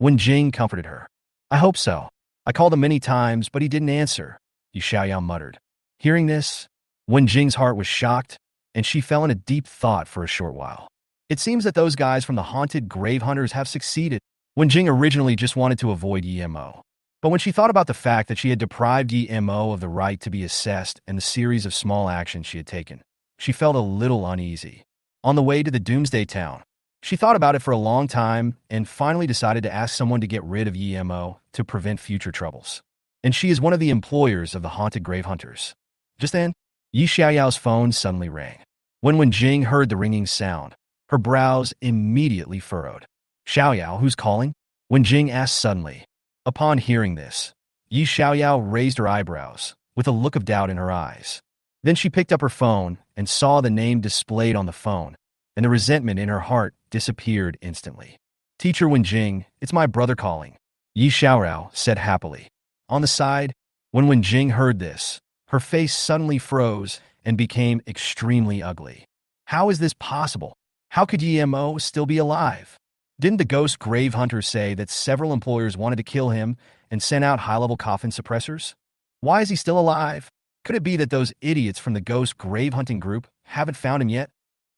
Wenjing comforted her. I hope so. I called him many times, but he didn't answer, Yi Xiaoyao muttered. Hearing this, Wenjing's heart was shocked, and she fell in a deep thought for a short while. It seems that those guys from the haunted grave hunters have succeeded. Wenjing originally just wanted to avoid Yimo. But when she thought about the fact that she had deprived Yimo of the right to be assessed and the series of small actions she had taken, she felt a little uneasy. On the way to the Doomsday Town, she thought about it for a long time and finally decided to ask someone to get rid of Yimo to prevent future troubles. And she is one of the employers of the haunted grave hunters. Just then, Yi Xiaoyao's phone suddenly rang. When Wenjing heard the ringing sound, her brows immediately furrowed. Xiaoyao, who's calling? Wenjing asked suddenly. Upon hearing this, Yi Xiaoyao raised her eyebrows, with a look of doubt in her eyes. Then she picked up her phone and saw the name displayed on the phone, and the resentment in her heart disappeared instantly. Teacher Wenjing, it's my brother calling, Yi Xiaoyao said happily. On the side, when Wenjing heard this, her face suddenly froze and became extremely ugly. How is this possible? How could Yimo still be alive? Didn't the ghost grave hunter say that several employers wanted to kill him and sent out high-level coffin suppressors? Why is he still alive? Could it be that those idiots from the ghost grave hunting group haven't found him yet?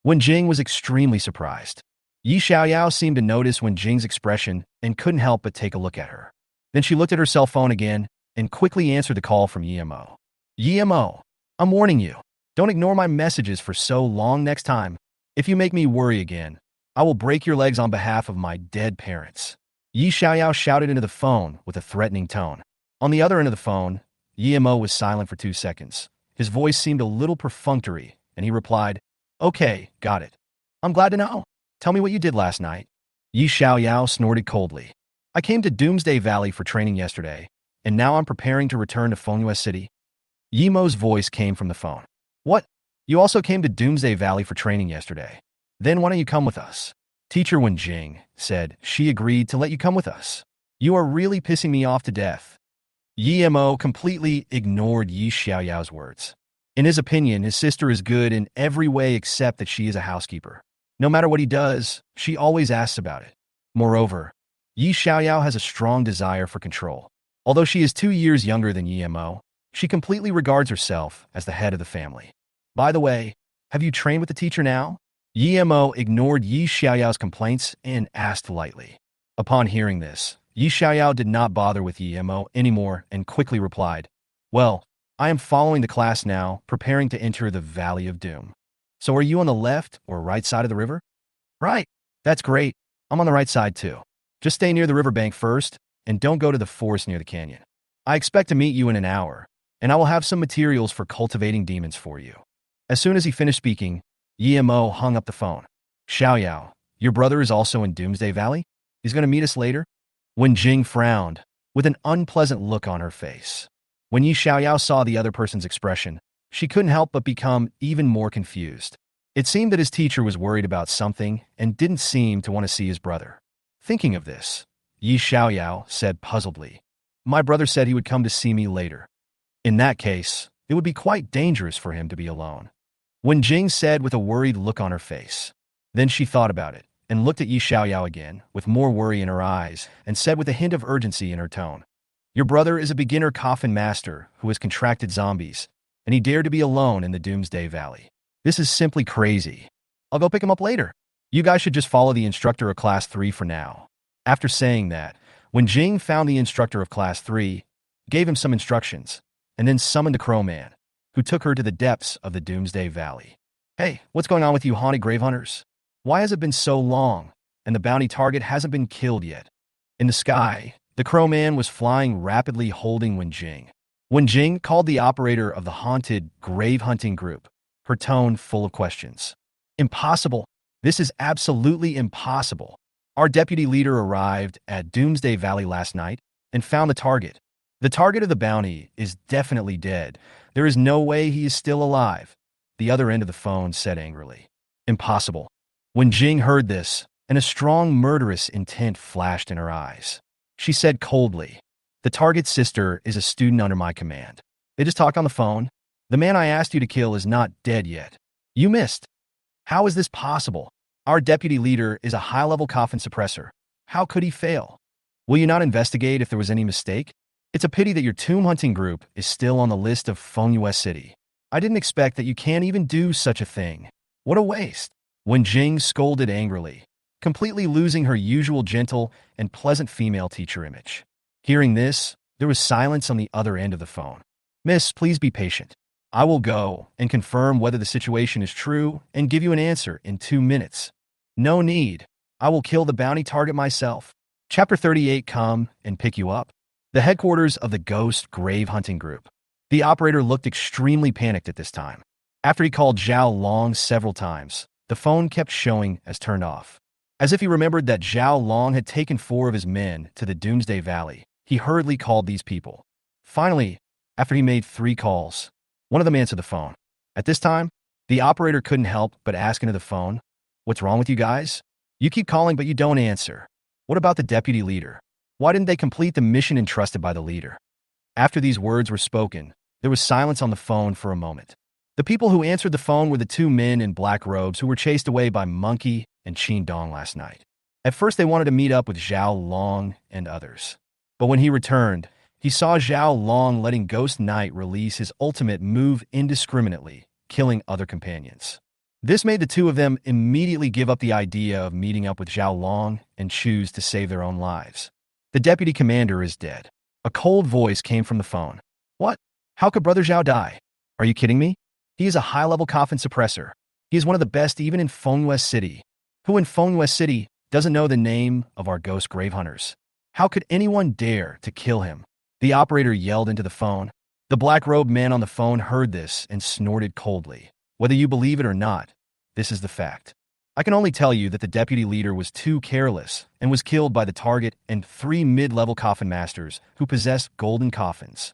Wenjing was extremely surprised. Yi Xiaoyao seemed to notice Wenjing's expression and couldn't help but take a look at her. Then she looked at her cell phone again and quickly answered the call from Yimo. Yimo, I'm warning you. Don't ignore my messages for so long next time. If you make me worry again, I will break your legs on behalf of my dead parents. Yi Xiaoyao shouted into the phone with a threatening tone. On the other end of the phone, Yimo was silent for 2 seconds. His voice seemed a little perfunctory, and he replied, Okay, got it. I'm glad to know. Tell me what you did last night. Yi Xiaoyao snorted coldly. I came to Doomsday Valley for training yesterday, and now I'm preparing to return to Fengyue City. Yimo's voice came from the phone. What? You also came to Doomsday Valley for training yesterday. Then why don't you come with us? Teacher Wenjing said she agreed to let you come with us. You are really pissing me off to death. Yimo completely ignored Yi Xiaoyao's words. In his opinion, his sister is good in every way except that she is a housekeeper. No matter what he does, she always asks about it. Moreover, Yi Xiaoyao has a strong desire for control. Although she is 2 years younger than Yimo, she completely regards herself as the head of the family. By the way, have you trained with the teacher now? Yimo ignored Yi Xiaoyao's complaints and asked lightly. Upon hearing this, Yi Xiaoyao did not bother with Yimo anymore and quickly replied, Well, I am following the class now, preparing to enter the Valley of Doom. So are you on the left or right side of the river? Right. That's great. I'm on the right side too. Just stay near the riverbank first, and don't go to the forest near the canyon. I expect to meet you in an hour, and I will have some materials for cultivating demons for you. As soon as he finished speaking, Yimo hung up the phone. Xiaoyao, your brother is also in Doomsday Valley? He's going to meet us later? Wenjing frowned, with an unpleasant look on her face. When Yi Xiaoyao saw the other person's expression, she couldn't help but become even more confused. It seemed that his teacher was worried about something and didn't seem to want to see his brother. Thinking of this, Yi Xiaoyao said puzzledly, My brother said he would come to see me later. In that case, it would be quite dangerous for him to be alone. Wenjing said with a worried look on her face. Then she thought about it and looked at Yi Xiaoyao again with more worry in her eyes and said with a hint of urgency in her tone, Your brother is a beginner coffin master who has contracted zombies, and he dared to be alone in the Doomsday Valley. This is simply crazy. I'll go pick him up later. You guys should just follow the instructor of Class 3 for now. After saying that, Wenjing found the instructor of Class 3, gave him some instructions, and then summoned the Crow Man. who took her to the depths of the Doomsday Valley. Hey, what's going on with you haunted grave hunters? Why has it been so long, and the bounty target hasn't been killed yet? In the sky, the Crow Man was flying rapidly holding Wenjing. Wenjing called the operator of the haunted grave hunting group, her tone full of questions. Impossible. This is absolutely impossible. Our deputy leader arrived at Doomsday Valley last night and found the target. The target of the bounty is definitely dead. There is no way he is still alive. The other end of the phone said angrily. Impossible. When Jing heard this, and a strong murderous intent flashed in her eyes, she said coldly, "The target's sister is a student under my command. They just talked on the phone. The man I asked you to kill is not dead yet. You missed. How is this possible? Our deputy leader is a high-level Coffin suppressor. How could he fail? Will you not investigate if there was any mistake? It's a pity that your tomb hunting group is still on the list of Fengyue City. I didn't expect that you can't even do such a thing. What a waste." When Jing scolded angrily, completely losing her usual gentle and pleasant female teacher image. Hearing this, there was silence on the other end of the phone. "Miss, please be patient. I will go and confirm whether the situation is true and give you an answer in 2 minutes. No need. I will kill the bounty target myself." Chapter 38, Come and Pick You Up. The headquarters of the Ghost Grave Hunting Group. The operator looked extremely panicked at this time. After he called Zhao Long several times, the phone kept showing as turned off. As if he remembered that Zhao Long had taken 4 of his men to the Doomsday Valley, he hurriedly called these people. Finally, after he made 3 calls, one of them answered the phone. At this time, the operator couldn't help but ask into the phone, "What's wrong with you guys? You keep calling but you don't answer. What about the deputy leader? Why didn't they complete the mission entrusted by the leader?" After these words were spoken, there was silence on the phone for a moment. The people who answered the phone were the 2 men in black robes who were chased away by Monkey and Qin Dong last night. At first they wanted to meet up with Zhao Long and others. But when he returned, he saw Zhao Long letting Ghost Knight release his ultimate move indiscriminately, killing other companions. This made the 2 of them immediately give up the idea of meeting up with Zhao Long and choose to save their own lives. "The deputy commander is dead." A cold voice came from the phone. "What? How could Brother Zhao die? Are you kidding me? He is a high-level Coffin suppressor. He is one of the best even in Fengyue City. Who in Fengyue City doesn't know the name of our ghost grave hunters? How could anyone dare to kill him?" The operator yelled into the phone. The black-robed man on the phone heard this and snorted coldly. "Whether you believe it or not, this is the fact. I can only tell you that the deputy leader was too careless and was killed by the target and 3 mid-level coffin masters who possessed golden coffins.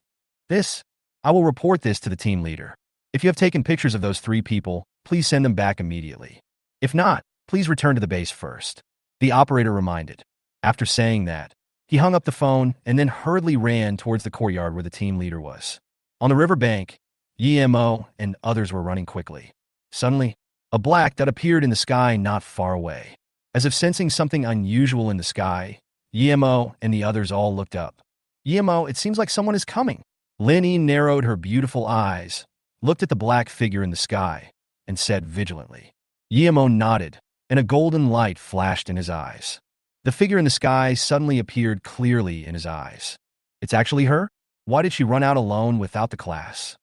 I will report this to the team leader. If you have taken pictures of those 3 people, please send them back immediately. If not, please return to the base first," the operator reminded. After saying that, he hung up the phone and then hurriedly ran towards the courtyard where the team leader was. On the riverbank, Yemo and others were running quickly. Suddenly, a black dot appeared in the sky not far away. As if sensing something unusual in the sky, Yemo and the others all looked up. "Yemo, it seems like someone is coming." Lin Yi narrowed her beautiful eyes, looked at the black figure in the sky, and said vigilantly. Yemo nodded, and a golden light flashed in his eyes. The figure in the sky suddenly appeared clearly in his eyes. "It's actually her? Why did she run out alone without the class?"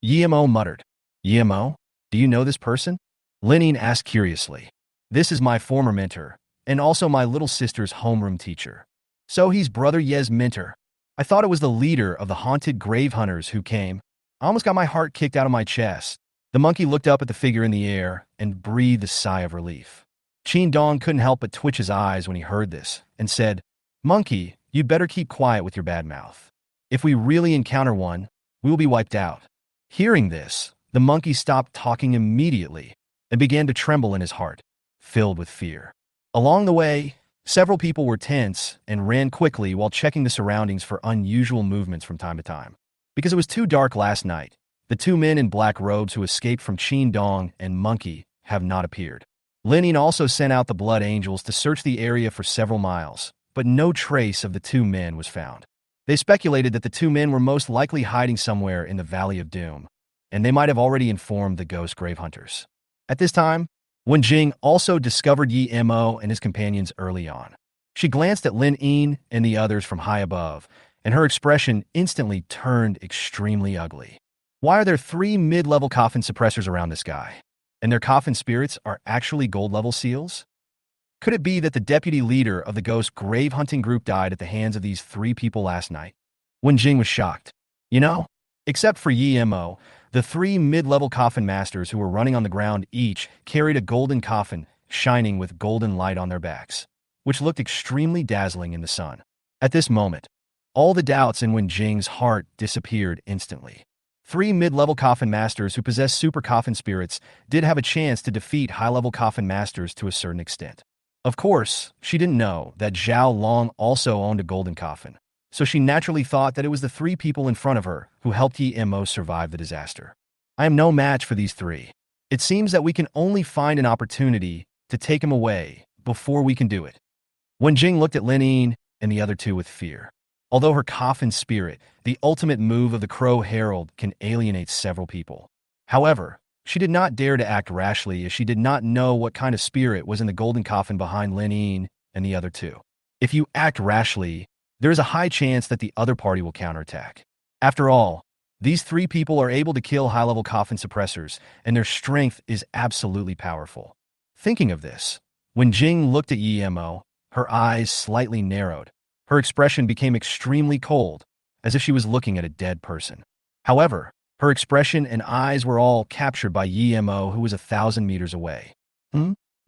Yemo muttered. "Yemo, do you know this person?" Lin Yi asked curiously. "This is my former mentor, and also my little sister's homeroom teacher. So he's Brother Ye's mentor. I thought it was the leader of the haunted grave hunters who came. I almost got my heart kicked out of my chest." The monkey looked up at the figure in the air and breathed a sigh of relief. Qin Dong couldn't help but twitch his eyes when he heard this and said, "Monkey, you'd better keep quiet with your bad mouth. If we really encounter one, we will be wiped out." Hearing this, the monkey stopped talking immediately and began to tremble in his heart, filled with fear. Along the way, several people were tense and ran quickly while checking the surroundings for unusual movements from time to time. Because it was too dark last night, the 2 men in black robes who escaped from Qin Dong and Monkey have not appeared. Lin Yin also sent out the Blood Angels to search the area for several miles, but no trace of the 2 men was found. They speculated that the 2 men were most likely hiding somewhere in the Valley of Doom, and they might have already informed the Ghost Grave Hunters. At this time, Wen Jing also discovered Yi Mo and his companions early on. She glanced at Lin Yin and the others from high above, and her expression instantly turned extremely ugly. Why are there 3 mid-level coffin suppressors around this guy? And their coffin spirits are actually gold-level seals? Could it be that the deputy leader of the ghost grave hunting group died at the hands of these 3 people last night? Wenjing was shocked. You know, except for Yi Mo, the 3 mid-level coffin masters who were running on the ground each carried a golden coffin shining with golden light on their backs, which looked extremely dazzling in the sun. At this moment, all the doubts in Wenjing's heart disappeared instantly. 3 mid-level coffin masters who possess super coffin spirits did have a chance to defeat high-level coffin masters to a certain extent. Of course, she didn't know that Zhao Long also owned a golden coffin, so she naturally thought that it was the 3 people in front of her who helped Yi Mo survive the disaster. I am no match for these 3. It seems that we can only find an opportunity to take him away before we can do it. Wenjing looked at Lin Yin and the other 2 with fear. Although her coffin spirit, the ultimate move of the Crow Herald, can alienate several people. However, she did not dare to act rashly as she did not know what kind of spirit was in the golden coffin behind Lin Yin and the other 2. If you act rashly, there is a high chance that the other party will counterattack. After all, these 3 people are able to kill high-level coffin suppressors, and their strength is absolutely powerful. Thinking of this, when Jing looked at Yi Mo, her eyes slightly narrowed. Her expression became extremely cold, as if she was looking at a dead person. However, her expression and eyes were all captured by Yi Mo, who was 1,000 meters away.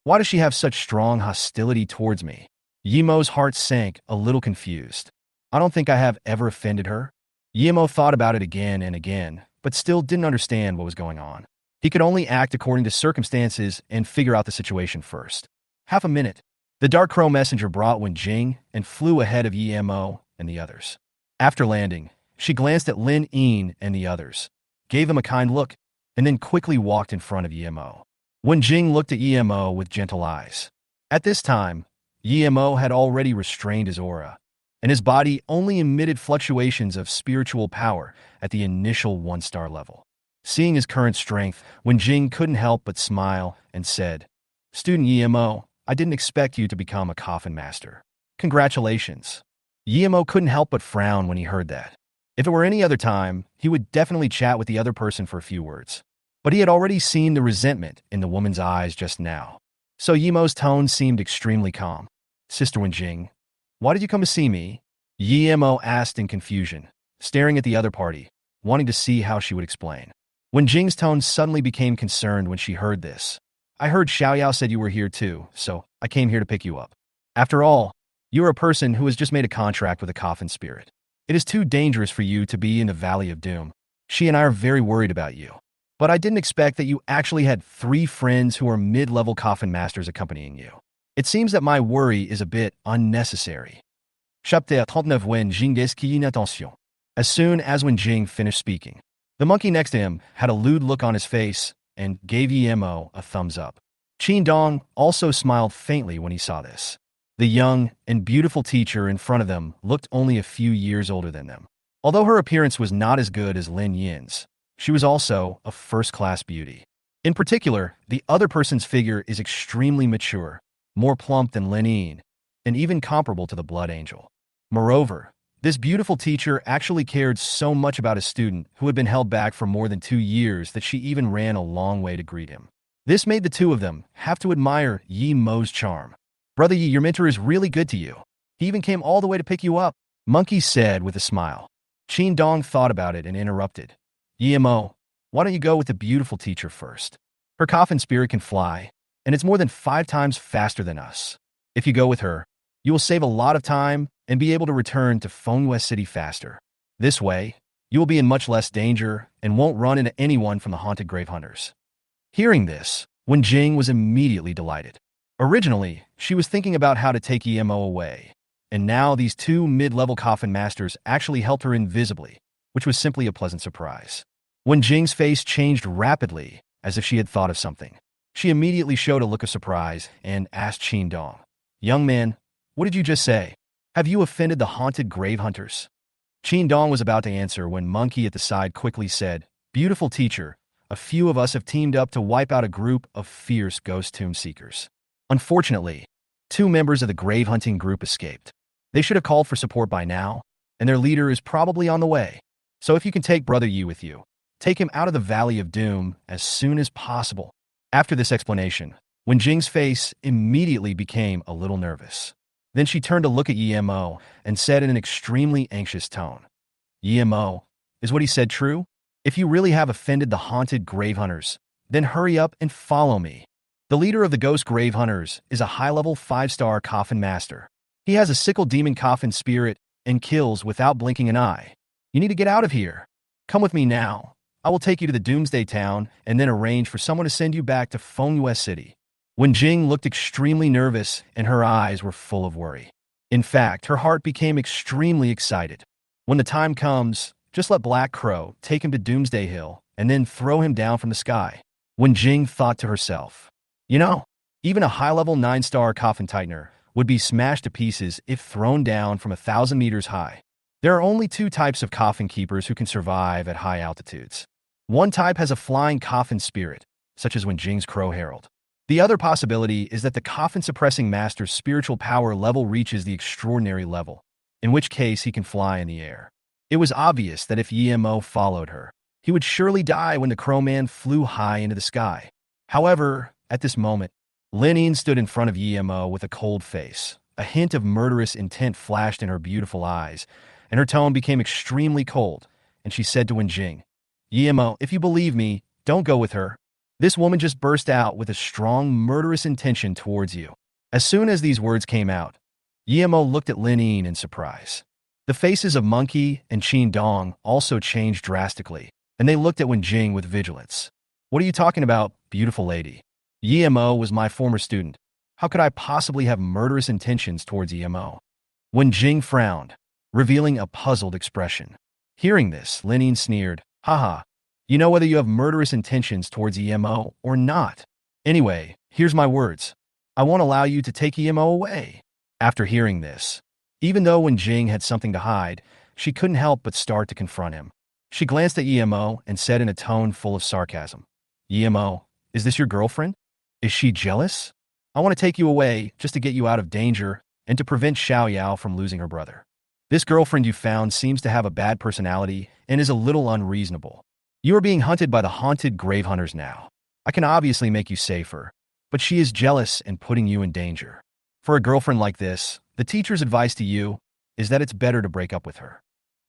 Why does she have such strong hostility towards me? Yi Mo's heart sank, a little confused. I don't think I have ever offended her. Yi Mo thought about it again and again, but still didn't understand what was going on. He could only act according to circumstances and figure out the situation first. Half a minute. The Dark Crow messenger brought Wenjing and flew ahead of Yi Mo and the others. After landing, she glanced at Lin Yin and the others, gave them a kind look, and then quickly walked in front of Yi Mo. Wenjing looked at Yi Mo with gentle eyes. At this time, Yi Mo had already restrained his aura, and his body only emitted fluctuations of spiritual power at the initial 1-star level. Seeing his current strength, Wenjing couldn't help but smile and said, "Student Yi Mo, I didn't expect you to become a coffin master. Congratulations." Yi Mo couldn't help but frown when he heard that. If it were any other time, he would definitely chat with the other person for a few words. But he had already seen the resentment in the woman's eyes just now. So Yi Mo's tone seemed extremely calm. "Sister Wenjing, why did you come to see me?" Yi Mo asked in confusion, staring at the other party, wanting to see how she would explain. Wenjing's tone suddenly became concerned when she heard this. "I heard Xiaoyao said you were here too, so I came here to pick you up. After all, you are a person who has just made a contract with a coffin spirit. It is too dangerous for you to be in the Valley of Doom. She and I are very worried about you. But I didn't expect that you actually had 3 friends who are mid-level coffin masters accompanying you. It seems that my worry is a bit unnecessary." Chapitre 39 Wenjing qui inattention. As soon as Wenjing finished speaking, the monkey next to him had a lewd look on his face and gave Yi Mo a thumbs up. Qin Dong also smiled faintly when he saw this. The young and beautiful teacher in front of them looked only a few years older than them. Although her appearance was not as good as Lin Yin's, she was also a first-class beauty. In particular, the other person's figure is extremely mature, more plump than Lin Yin, and even comparable to the Blood Angel. Moreover, this beautiful teacher actually cared so much about his student who had been held back for more than 2 years that she even ran a long way to greet him. This made the 2 of them have to admire Yi Mo's charm. "Brother Yi, your mentor is really good to you. He even came all the way to pick you up," Monkey said with a smile. Qin Dong thought about it and interrupted. "Yi Mo, why don't you go with the beautiful teacher first? Her coffin spirit can fly, and it's more than 5 times faster than us. If you go with her, you will save a lot of time and be able to return to Fengyue City faster. This way, you will be in much less danger and won't run into anyone from the haunted grave hunters." Hearing this, Wenjing was immediately delighted. Originally, she was thinking about how to take Yi Mo away, and now these 2 mid-level coffin masters actually helped her invisibly, which was simply a pleasant surprise. Wenjing's face changed rapidly, as if she had thought of something. She immediately showed a look of surprise and asked Qin Dong, "Young man, what did you just say? Have you offended the haunted grave hunters?" Qin Dong was about to answer when Monkey at the side quickly said, "Beautiful teacher, a few of us have teamed up to wipe out a group of fierce ghost tomb seekers. Unfortunately, 2 members of the grave hunting group escaped. They should have called for support by now, and their leader is probably on the way. So if you can take Brother Yi with you, Take him out of the Valley of Doom as soon as possible. After this explanation, Wenjing's face immediately became a little nervous. Then she turned to look at Yemo and said in an extremely anxious tone, Yemo, is what he said true? If you really have offended the haunted grave hunters, then hurry up and follow me. The leader of the ghost grave hunters is a high-level 5-star Coffin master. He has a sickle demon Coffin spirit and kills without blinking an eye. You need to get out of here. Come with me now. I will take you to the Doomsday Town and then arrange for someone to send you back to Fengyue City. Wenjing looked extremely nervous and her eyes were full of worry. In fact, her heart became extremely excited. When the time comes, just let Black Crow take him to Doomsday Hill and then throw him down from the sky. Wenjing thought to herself, you know, even a high-level 9-star Coffin Tightener would be smashed to pieces if thrown down from 1,000 meters high. There are only 2 types of coffin keepers who can survive at high altitudes. One type has a flying coffin spirit, such as Wenjing's Crow Herald. The other possibility is that the coffin-suppressing master's spiritual power level reaches the extraordinary level, in which case he can fly in the air. It was obvious that if Yemo followed her, he would surely die when the Crowman flew high into the sky. However, at this moment, Lin stood in front of Yemo with a cold face. A hint of murderous intent flashed in her beautiful eyes, and her tone became extremely cold, and she said to Wenjing, Yemo, if you believe me, don't go with her. This woman just burst out with a strong, murderous intention towards you. As soon as these words came out, Yemo looked at Lin in surprise. The faces of Monkey and Qin Dong also changed drastically, and they looked at Wenjing with vigilance. What are you talking about, beautiful lady? Yemo was my former student. How could I possibly have murderous intentions towards Yemo? Wenjing frowned, revealing a puzzled expression. Hearing this, Lin sneered, haha, you know whether you have murderous intentions towards Yemo or not. Anyway, here's my words. I won't allow you to take Yemo away. After hearing this, even though Wenjing had something to hide, she couldn't help but start to confront him. She glanced at Yemo and said in a tone full of sarcasm, Yemo, is this your girlfriend? Is she jealous? I want to take you away just to get you out of danger and to prevent Xiaoyao from losing her brother. This girlfriend you found seems to have a bad personality and is a little unreasonable. You are being hunted by the haunted grave hunters now. I can obviously make you safer, but she is jealous and putting you in danger. For a girlfriend like this, the teacher's advice to you is that it's better to break up with her.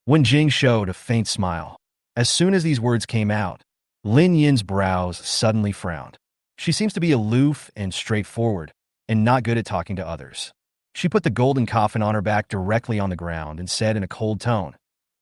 Wenjing showed a faint smile. As soon as these words came out, Lin Yin's brows suddenly frowned. She seems to be aloof and straightforward, and not good at talking to others. She put the golden coffin on her back directly on the ground and said in a cold tone,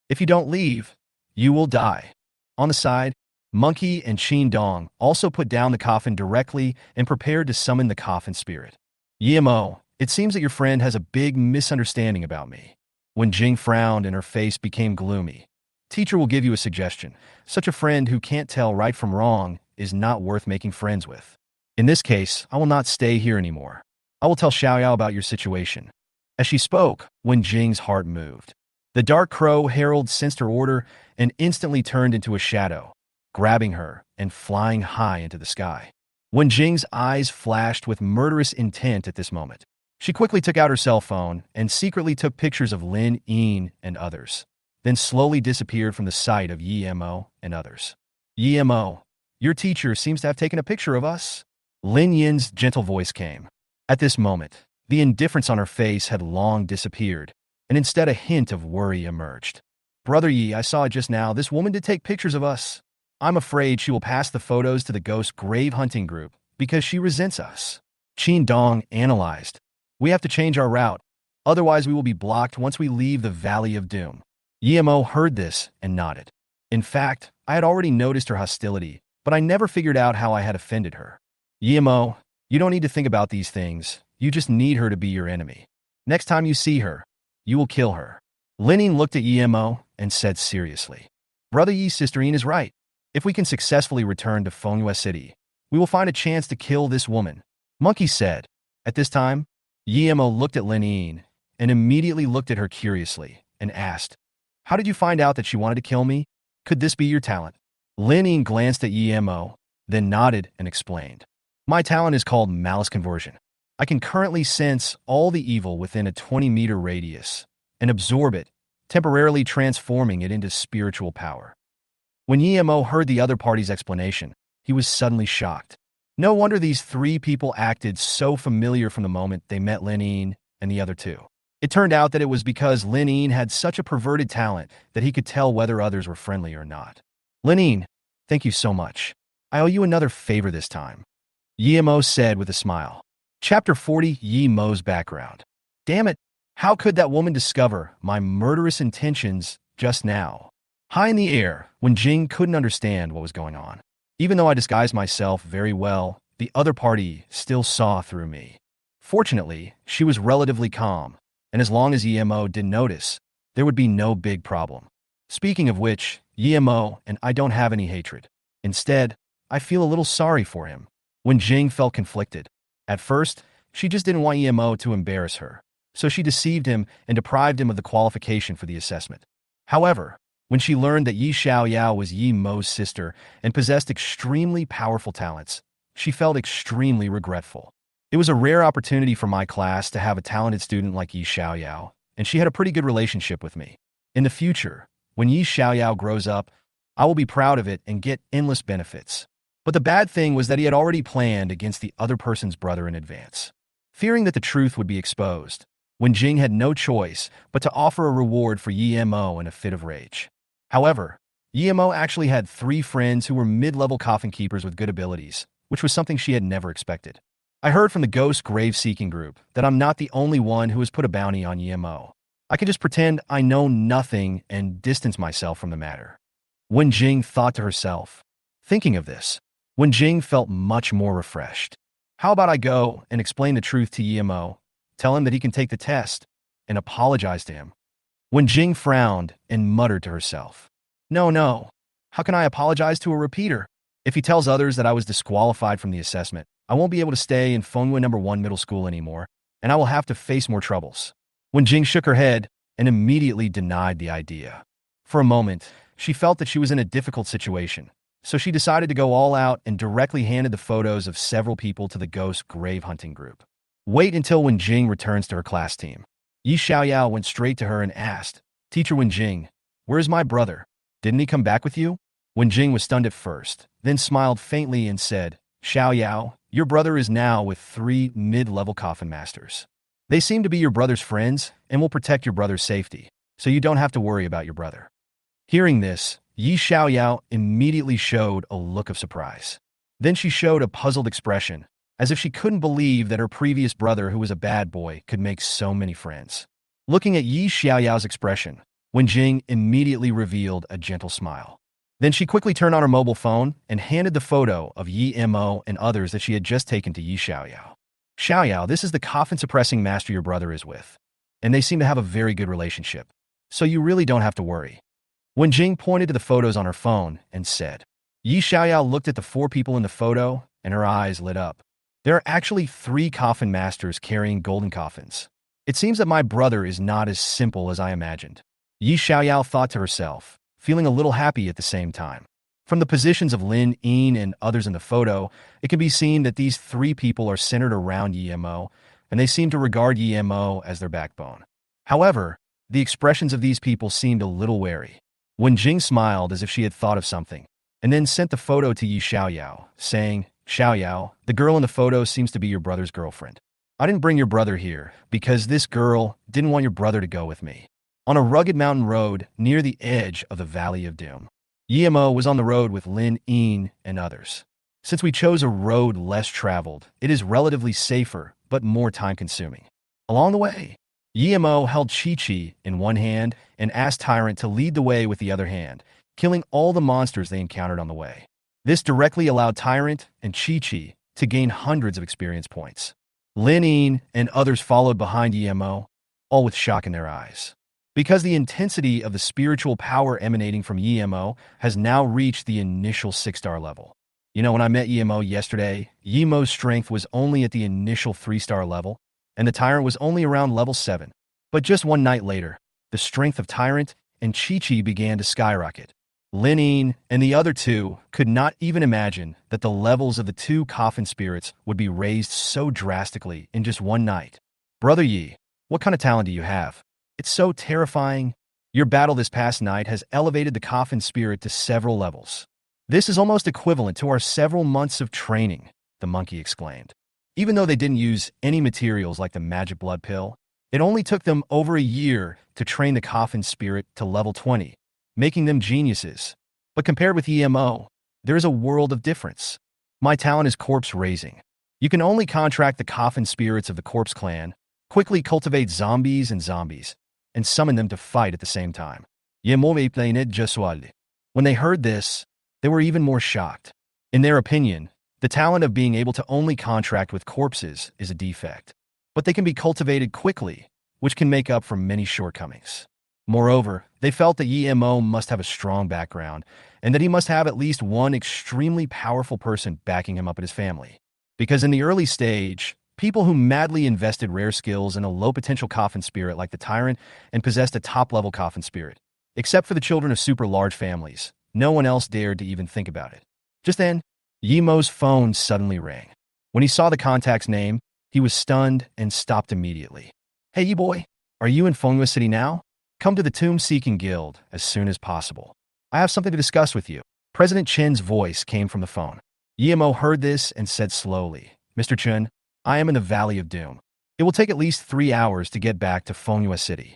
if you don't leave, you will die. On the side, Monkey and Qin Dong also put down the coffin directly and prepared to summon the coffin spirit. Yemo, it seems that your friend has a big misunderstanding about me. Wenjing frowned and her face became gloomy. Teacher will give you a suggestion. Such a friend who can't tell right from wrong is not worth making friends with. In this case, I will not stay here anymore. I will tell Xiaoyao about your situation. As she spoke, Wenjing's heart moved. The dark crow herald sensed her order and instantly turned into a shadow, grabbing her and flying high into the sky. Wenjing's eyes flashed with murderous intent at this moment. She quickly took out her cell phone and secretly took pictures of Lin Yin and others, then slowly disappeared from the sight of Yemo and others. Yemo, your teacher seems to have taken a picture of us. Lin Yin's gentle voice came. At this moment, the indifference on her face had long disappeared, and instead a hint of worry emerged. Brother Yi, I saw it just now. This woman did take pictures of us. I'm afraid she will pass the photos to the ghost grave hunting group because she resents us. Qin Dong analyzed. We have to change our route. Otherwise, we will be blocked once we leave the Valley of Doom. Yemo heard this and nodded. In fact, I had already noticed her hostility, but I never figured out how I had offended her. Yemo, you don't need to think about these things. You just need her to be your enemy. Next time you see her, you will kill her. Lin looked at Yemo and said seriously, Brother Yi's sister Yin is right. If we can successfully return to Fengyue City, we will find a chance to kill this woman. Monkey said. At this time, Yemo looked at Lin Yin and immediately looked at her curiously and asked, how did you find out that she wanted to kill me? Could this be your talent? Lin Yin glanced at Yemo, then nodded and explained. My talent is called malice conversion. I can currently sense all the evil within a 20-meter radius and absorb it, temporarily transforming it into spiritual power. When Emo heard the other party's explanation, he was suddenly shocked. No wonder these three people acted so familiar from the moment they met Lin and the other two. It turned out that it was because Lin had such a perverted talent that he could tell whether others were friendly or not. Lin, thank you so much. I owe you another favor this time, Emo said with a smile. Chapter 40, Yemo's background. Damn it, how could that woman discover my murderous intentions just now? High in the air, when Jing couldn't understand what was going on. Even though I disguised myself very well, the other party still saw through me. Fortunately, she was relatively calm, and as long as Emo didn't notice, there would be no big problem. Speaking of which, Emo and I don't have any hatred. Instead, I feel a little sorry for him. When Jing felt conflicted. At first, she just didn't want Emo to embarrass her, so she deceived him and deprived him of the qualification for the assessment. However, when she learned that Yi Xiaoyao was Yi Mo's sister and possessed extremely powerful talents, she felt extremely regretful. It was a rare opportunity for my class to have a talented student like Yi Xiaoyao, and she had a pretty good relationship with me. In the future, when Yi Xiaoyao grows up, I will be proud of it and get endless benefits. But the bad thing was that he had already planned against the other person's brother in advance. Fearing that the truth would be exposed, when Jing had no choice but to offer a reward for Emo in a fit of rage. However, Emo actually had 3 friends who were mid-level coffin keepers with good abilities, which was something she had never expected. I heard from the Ghost Grave-Seeking group that I'm not the only one who has put a bounty on Emo. I can just pretend I know nothing and distance myself from the matter. Wen Jing thought to herself. Thinking of this, Wen Jing felt much more refreshed. How about I go and explain the truth to Emo, tell him that he can take the test, and apologize to him? Wen Jing frowned and muttered to herself. No. How can I apologize to a repeater? If he tells others that I was disqualified from the assessment, I won't be able to stay in Fenghua No. 1 middle school anymore, and I will have to face more troubles. Wen Jing shook her head and immediately denied the idea. For a moment, she felt that she was in a difficult situation, so she decided to go all out and directly handed the photos of several people to the Ghost Grave Hunting group. Wait until Wen Jing returns to her class team. Yi Xiaoyao went straight to her and asked, Teacher Wen Jing, where's my brother? Didn't he come back with you? Wen Jing was stunned at first, then smiled faintly and said, Xiaoyao, your brother is now with 3 mid-level coffin masters. They seem to be your brother's friends and will protect your brother's safety, so you don't have to worry about your brother. Hearing this, Yi Xiaoyao immediately showed a look of surprise. Then she showed a puzzled expression, as if she couldn't believe that her previous brother, who was a bad boy, could make so many friends. Looking at Yi Xiaoyao's expression, Wen Jing immediately revealed a gentle smile. Then she quickly turned on her mobile phone and handed the photo of Yi Mo and others that she had just taken to Yi Xiaoyao. Xiaoyao, this is the coffin-suppressing master your brother is with, and they seem to have a very good relationship, so you really don't have to worry. Wen Jing pointed to the photos on her phone and said. Yi Xiaoyao looked at the 4 people in the photo, and her eyes lit up. There are actually 3 coffin masters carrying golden coffins. It seems that my brother is not as simple as I imagined. Yi Xiaoyao thought to herself, feeling a little happy at the same time. From the positions of Lin and others in the photo, it can be seen that these 3 people are centered around Mo, and they seem to regard Mo as their backbone. However, the expressions of these people seemed a little wary. Wen Jing smiled as if she had thought of something, and then sent the photo to Yi Xiaoyao, saying, Xiaoyao, the girl in the photo seems to be your brother's girlfriend. I didn't bring your brother here because this girl didn't want your brother to go with me. On a rugged mountain road near the edge of the Valley of Doom, Mo was on the road with Lin and others. Since we chose a road less traveled, it is relatively safer but more time-consuming. Along the way, Mo held Chi-Chi in one hand and asked Tyrant to lead the way with the other hand, killing all the monsters they encountered on the way. This directly allowed Tyrant and Chi-Chi to gain hundreds of experience points. Lin and others followed behind Mo, all with shock in their eyes. Because the intensity of the spiritual power emanating from Mo has now reached the initial 6-star level. You know, when I met Mo yesterday, Mo's strength was only at the initial 3-star level, and the Tyrant was only around level 7. But just one night later, the strength of Tyrant and Chi-Chi began to skyrocket. Lin and the other 2 could not even imagine that the levels of the 2 coffin spirits would be raised so drastically in just one night. Brother Yi, what kind of talent do you have? It's so terrifying. Your battle this past night has elevated the Coffin spirit to several levels. This is almost equivalent to our several months of training, the monkey exclaimed. Even though they didn't use any materials like the magic blood pill, it only took them over a year to train the Coffin spirit to level 20, making them geniuses. But compared with EMO, there is a world of difference. My talent is corpse raising. You can only contract the Coffin spirits of the Corpse Clan, quickly cultivate zombies, and summon them to fight at the same time. When they heard this, they were even more shocked. In their opinion, the talent of being able to only contract with corpses is a defect, but they can be cultivated quickly, which can make up for many shortcomings. Moreover, they felt that EMO must have a strong background, and that he must have at least one extremely powerful person backing him up in his family. Because in the early stage, people who madly invested rare skills in a low-potential Coffin spirit like the Tyrant and possessed a top-level Coffin spirit. Except for the children of super large families, no one else dared to even think about it. Just then, Yemo's phone suddenly rang. When he saw the contact's name, he was stunned and stopped immediately. Hey, boy, are you in Fengyue City now? Come to the Tomb Seeking Guild as soon as possible. I have something to discuss with you. President Chen's voice came from the phone. Yemo heard this and said slowly, Mr. Chen, I am in the Valley of Doom. It will take at least 3 hours to get back to Fengyue City.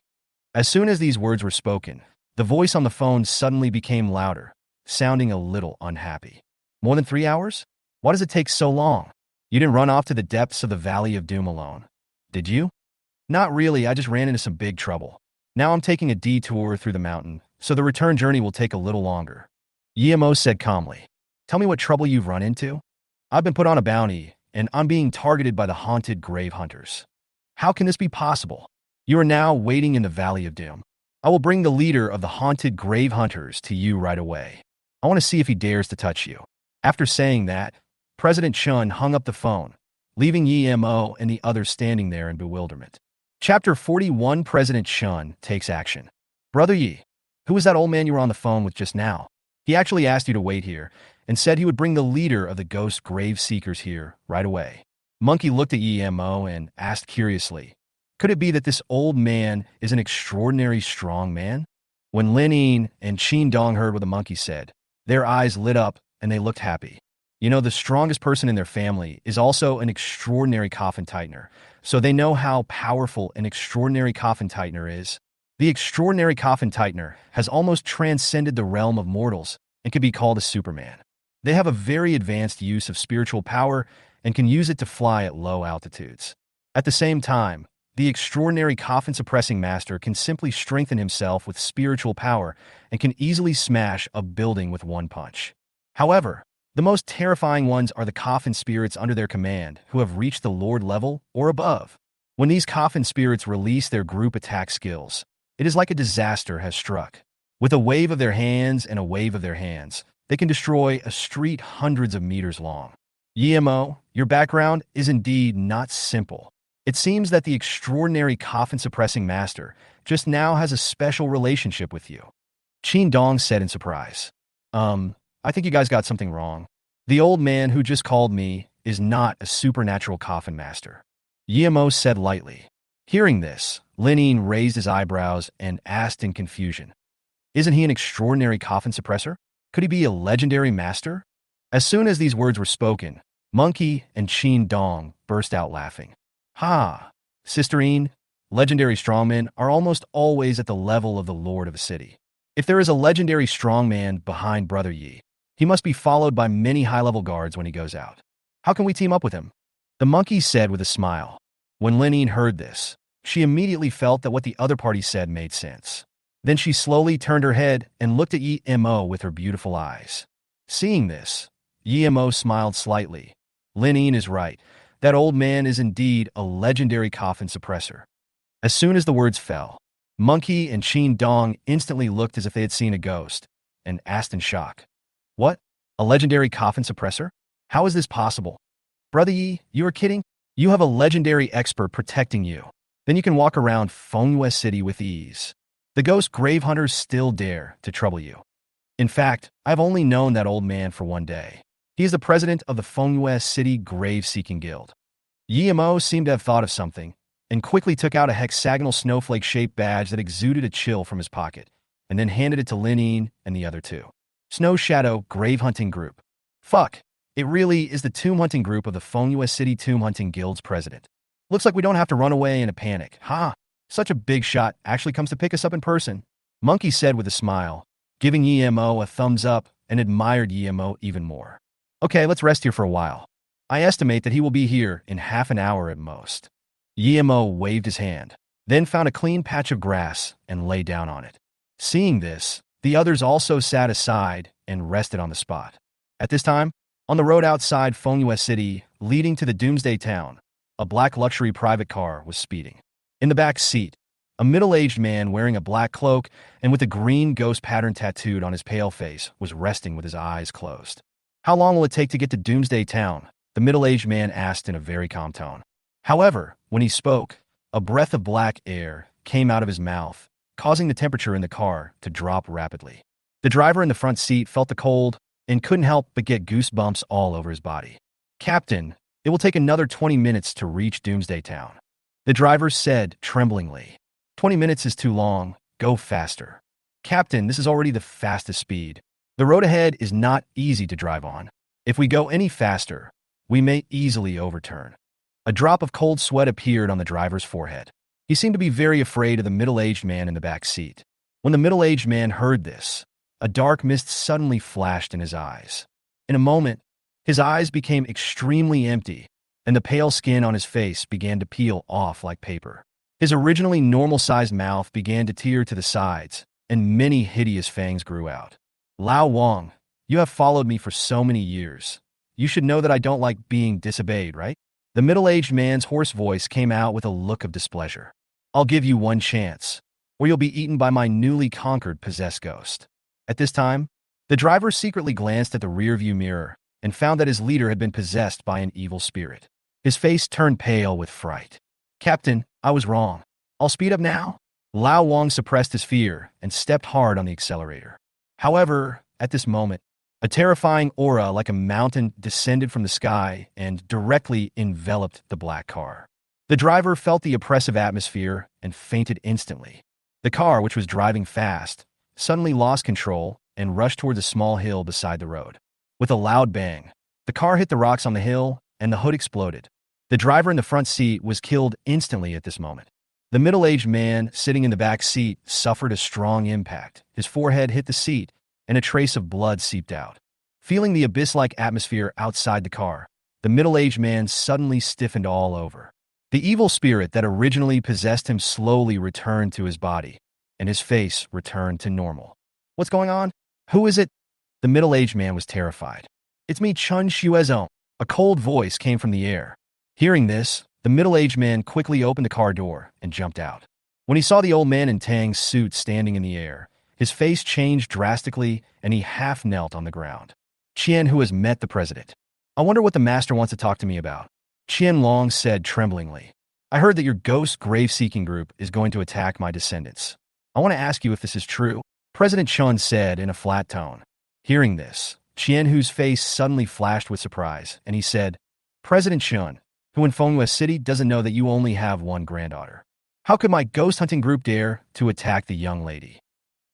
As soon as these words were spoken, the voice on the phone suddenly became louder, sounding a little unhappy. More than 3 hours? Why does it take so long? You didn't run off to the depths of the Valley of Doom alone, did you? Not really, I just ran into some big trouble. Now I'm taking a detour through the mountain, so the return journey will take a little longer. Yemo said calmly. Tell me what trouble you've run into? I've been put on a bounty, and I'm being targeted by the haunted grave hunters. How can this be possible? You are now waiting in the Valley of Doom. I will bring the leader of the haunted grave hunters to you right away. I want to see if he dares to touch you. After saying that, President Chun hung up the phone, leaving Yemo and the others standing there in bewilderment. Chapter 41, President Chun takes action. Brother Yi, who was that old man you were on the phone with just now? He actually asked you to wait here and said he would bring the leader of the ghost grave seekers here right away. Monkey looked at Yemo and asked curiously, could it be that this old man is an extraordinary strong man? When Lin Yin and Qin Dong heard what the monkey said, their eyes lit up and they looked happy. You know, the strongest person in their family is also an extraordinary coffin tightener, so they know how powerful an extraordinary coffin tightener is. The extraordinary coffin tightener has almost transcended the realm of mortals and can be called a Superman. They have a very advanced use of spiritual power and can use it to fly at low altitudes. At the same time, the extraordinary coffin-suppressing master can simply strengthen himself with spiritual power and can easily smash a building with one punch. However, the most terrifying ones are the coffin spirits under their command who have reached the Lord level or above. When these coffin spirits release their group attack skills, it is like a disaster has struck. With a wave of their hands and a wave of their hands, they can destroy a street hundreds of meters long. Yemo, your background is indeed not simple. It seems that the extraordinary coffin-suppressing master just now has a special relationship with you. Qin Dong said in surprise. I think you guys got something wrong. The old man who just called me is not a supernatural coffin master. Yemo said lightly. Hearing this, Lin Yin raised his eyebrows and asked in confusion. Isn't he an extraordinary coffin suppressor? Could he be a legendary master? As soon as these words were spoken, Monkey and Qin Dong burst out laughing. Ha! Sister Yin, legendary strongmen are almost always at the level of the lord of a city. If there is a legendary strongman behind Brother Yi, he must be followed by many high-level guards when he goes out. How can we team up with him? The monkey said with a smile. When Lin Yin heard this, she immediately felt that what the other party said made sense. Then she slowly turned her head and looked at Yemo with her beautiful eyes. Seeing this, Yemo smiled slightly. Lin Yin is right. That old man is indeed a legendary coffin suppressor. As soon as the words fell, Monkey and Qin Dong instantly looked as if they had seen a ghost and asked in shock. What? A legendary coffin suppressor? How is this possible? Brother Yi, you are kidding? You have a legendary expert protecting you. Then you can walk around Fengyue City with ease. The ghost grave hunters still dare to trouble you. In fact, I've only known that old man for 1 day. He is the president of the Fengyue City Grave Seeking Guild. Yemo seemed to have thought of something and quickly took out a hexagonal snowflake-shaped badge that exuded a chill from his pocket, and then handed it to Lin and the other two. Snow Shadow Grave Hunting Group. Fuck, it really is the tomb hunting group of the Fengyue City Tomb Hunting Guild's president. Looks like we don't have to run away in a panic. Ha! Such a big shot actually comes to pick us up in person, Monkey said with a smile, giving Emo a thumbs up and admired Emo even more. Okay, let's rest here for a while. I estimate that he will be here in half an hour at most. Emo waved his hand, then found a clean patch of grass and lay down on it. Seeing this, the others also sat aside and rested on the spot. At this time, on the road outside Fengyue City, leading to the Doomsday Town, a black luxury private car was speeding. In the back seat, a middle-aged man wearing a black cloak and with a green ghost pattern tattooed on his pale face was resting with his eyes closed. How long will it take to get to Doomsday Town? The middle-aged man asked in a very calm tone. However, when he spoke, a breath of black air came out of his mouth, causing the temperature in the car to drop rapidly. The driver in the front seat felt the cold and couldn't help but get goosebumps all over his body. Captain, it will take another 20 minutes to reach Doomsday Town, the driver said tremblingly. 20 minutes is too long. Go faster. Captain, this is already the fastest speed. The road ahead is not easy to drive on. If we go any faster, we may easily overturn. A drop of cold sweat appeared on the driver's forehead. He seemed to be very afraid of the middle-aged man in the back seat. When the middle-aged man heard this, a dark mist suddenly flashed in his eyes. In a moment, his eyes became extremely empty, and the pale skin on his face began to peel off like paper. His originally normal-sized mouth began to tear to the sides, and many hideous fangs grew out. Lao Wang, you have followed me for so many years. You should know that I don't like being disobeyed, right? The middle-aged man's hoarse voice came out with a look of displeasure. I'll give you one chance, or you'll be eaten by my newly conquered possessed ghost. At this time, the driver secretly glanced at the rearview mirror and found that his leader had been possessed by an evil spirit. His face turned pale with fright. Captain, I was wrong. I'll speed up now. Lao Wang suppressed his fear and stepped hard on the accelerator. However, at this moment, a terrifying aura like a mountain descended from the sky and directly enveloped the black car. The driver felt the oppressive atmosphere and fainted instantly. The car, which was driving fast, suddenly lost control and rushed towards a small hill beside the road. With a loud bang, the car hit the rocks on the hill and the hood exploded. The driver in the front seat was killed instantly at this moment. The middle-aged man sitting in the back seat suffered a strong impact. His forehead hit the seat, and a trace of blood seeped out. Feeling the abyss-like atmosphere outside the car, the middle-aged man suddenly stiffened all over. The evil spirit that originally possessed him slowly returned to his body, and his face returned to normal. What's going on? Who is it? The middle-aged man was terrified. It's me, Chun Xuezong. A cold voice came from the air. Hearing this, the middle-aged man quickly opened the car door and jumped out. When he saw the old man in Tang's suit standing in the air, his face changed drastically and he half knelt on the ground. Qian, who has met the president. I wonder what the master wants to talk to me about. Qian Long said tremblingly. I heard that your ghost grave-seeking group is going to attack my descendants. I want to ask you if this is true. President Chun said in a flat tone. Hearing this, Qian Hu's face suddenly flashed with surprise, and he said, President Chun, who in Fengyue City doesn't know that you only have one granddaughter. How could my ghost hunting group dare to attack the young lady?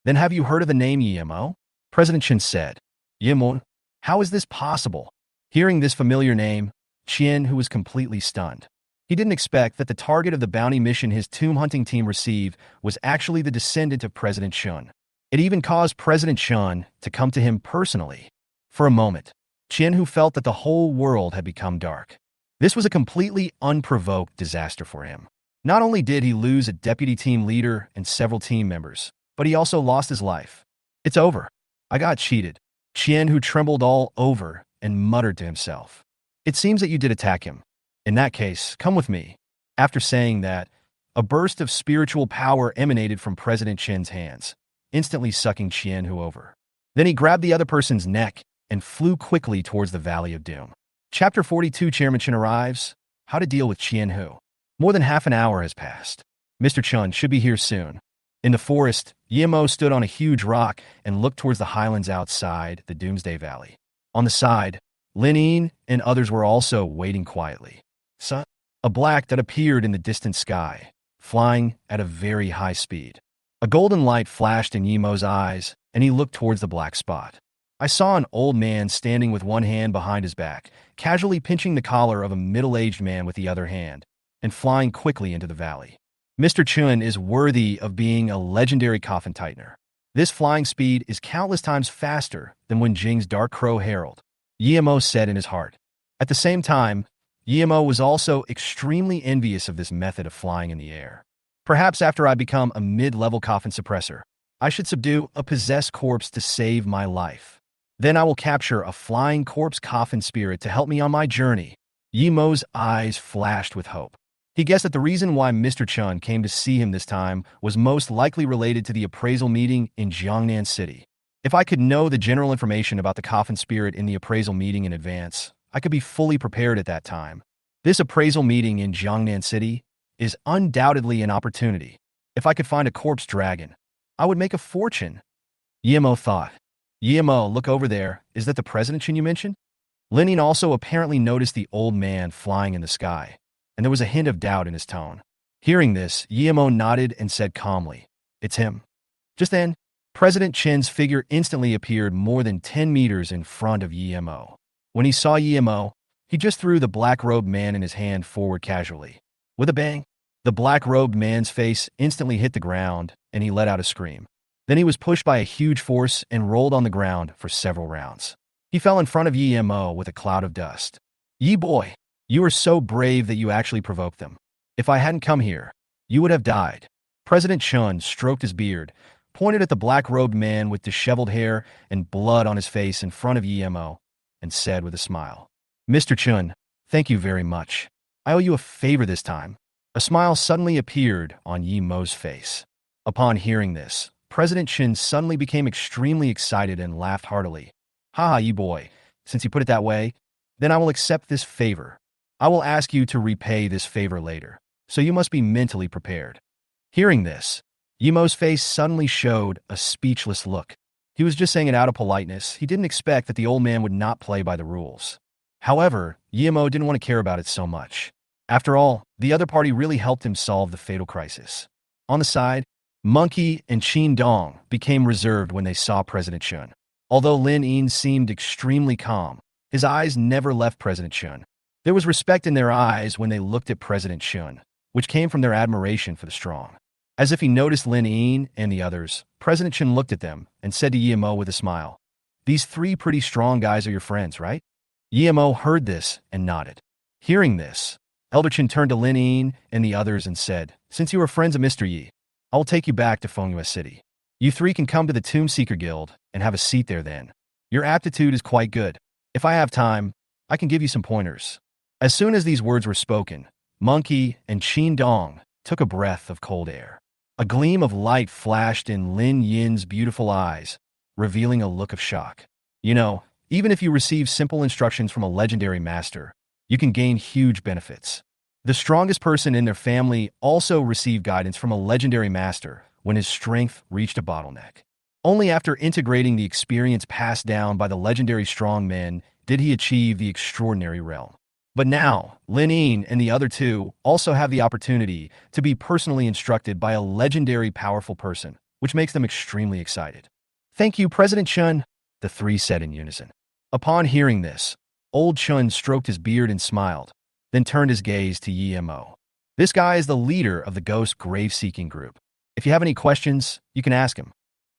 Then have you heard of the name Yemo? President Chen said. Yemo? How is this possible? Hearing this familiar name, Qian, who was completely stunned. He didn't expect that the target of the bounty mission his tomb hunting team received was actually the descendant of President Chun. It even caused President Chun to come to him personally. For a moment, Qian, who felt that the whole world had become dark. This was a completely unprovoked disaster for him. Not only did he lose a deputy team leader and several team members, but he also lost his life. It's over. I got cheated. Qian, who trembled all over and muttered to himself. It seems that you did attack him. In that case, come with me. After saying that, a burst of spiritual power emanated from President Chen's hands, instantly sucking Qian Hu over. Then he grabbed the other person's neck and flew quickly towards the Valley of Doom. Chapter 42 Chairman Chen arrives. How to deal with Qian Hu. More than half an hour has passed. Mr. Chun should be here soon. In the forest, Yemo stood on a huge rock and looked towards the highlands outside the Doomsday Valley. On the side, Lin and others were also waiting quietly. Son? a black that appeared in the distant sky, flying at a very high speed. A golden light flashed in Yemo's eyes, and he looked towards the black spot. I saw an old man standing with one hand behind his back, casually pinching the collar of a middle-aged man with the other hand, and flying quickly into the valley. Mr. Chun is worthy of being a legendary coffin tightener. This flying speed is countless times faster than when Jing's Dark Crow Herald, Yemo said in his heart. At the same time, Yemo was also extremely envious of this method of flying in the air. Perhaps after I become a mid-level coffin suppressor, I should subdue a possessed corpse to save my life. Then I will capture a flying corpse coffin spirit to help me on my journey. Yemo's eyes flashed with hope. He guessed that the reason why Mr. Chun came to see him this time was most likely related to the appraisal meeting in Jiangnan City. If I could know the general information about the coffin spirit in the appraisal meeting in advance, I could be fully prepared at that time. This appraisal meeting in Jiangnan City is undoubtedly an opportunity. If I could find a corpse dragon, I would make a fortune. Yemo thought. Yemo, look over there. Is that the president you mentioned? Lenin also apparently noticed the old man flying in the sky, and there was a hint of doubt in his tone. Hearing this, Yemo nodded and said calmly, "It's him." Just then, President Chen's figure instantly appeared more than 10 meters in front of Yemo. When he saw Yemo, he just threw the black-robed man in his hand forward casually. With a bang, the black-robed man's face instantly hit the ground, and he let out a scream. Then he was pushed by a huge force and rolled on the ground for several rounds. He fell in front of Yemo with a cloud of dust. "Ye boy, you are so brave that you actually provoked them. If I hadn't come here, you would have died." President Chun stroked his beard, pointed at the black-robed man with disheveled hair and blood on his face in front of Yemo, and said with a smile, "Mr. Chun, thank you very much. I owe you a favor this time." A smile suddenly appeared on Yemo's face. Upon hearing this, President Chun suddenly became extremely excited and laughed heartily. "Ha, ye boy, since you put it that way, then I will accept this favor. I will ask you to repay this favor later, so you must be mentally prepared." Hearing this, Yemo's face suddenly showed a speechless look. He was just saying it out of politeness. He didn't expect that the old man would not play by the rules. However, Yemo didn't want to care about it so much. After all, the other party really helped him solve the fatal crisis. On the side, Monkey and Qin Dong became reserved when they saw President Chun. Although Lin Yin seemed extremely calm, his eyes never left President Chun. There was respect in their eyes when they looked at President Chun, which came from their admiration for the strong. As if he noticed Lin Yin and the others, President Chun looked at them and said to Yemo with a smile, "These three pretty strong guys are your friends, right?" Yemo heard this and nodded. Hearing this, Elder Chen turned to Lin Yin and the others and said, "Since you are friends of Mr. Yi, I will take you back to Fengyue City. You three can come to the Tomb Seeker Guild and have a seat there then. Your aptitude is quite good. If I have time, I can give you some pointers." As soon as these words were spoken, Monkey and Qin Dong took a breath of cold air. A gleam of light flashed in Lin Yin's beautiful eyes, revealing a look of shock. You know, even if you receive simple instructions from a legendary master, you can gain huge benefits. The strongest person in their family also received guidance from a legendary master when his strength reached a bottleneck. Only after integrating the experience passed down by the legendary strong men did he achieve the extraordinary realm. But now, Lin Yin and the other two also have the opportunity to be personally instructed by a legendary powerful person, which makes them extremely excited. "Thank you, President Chun," the three said in unison. Upon hearing this, Old Chun stroked his beard and smiled, then turned his gaze to Yemo. "This guy is the leader of the Ghost Grave-Seeking Group. If you have any questions, you can ask him."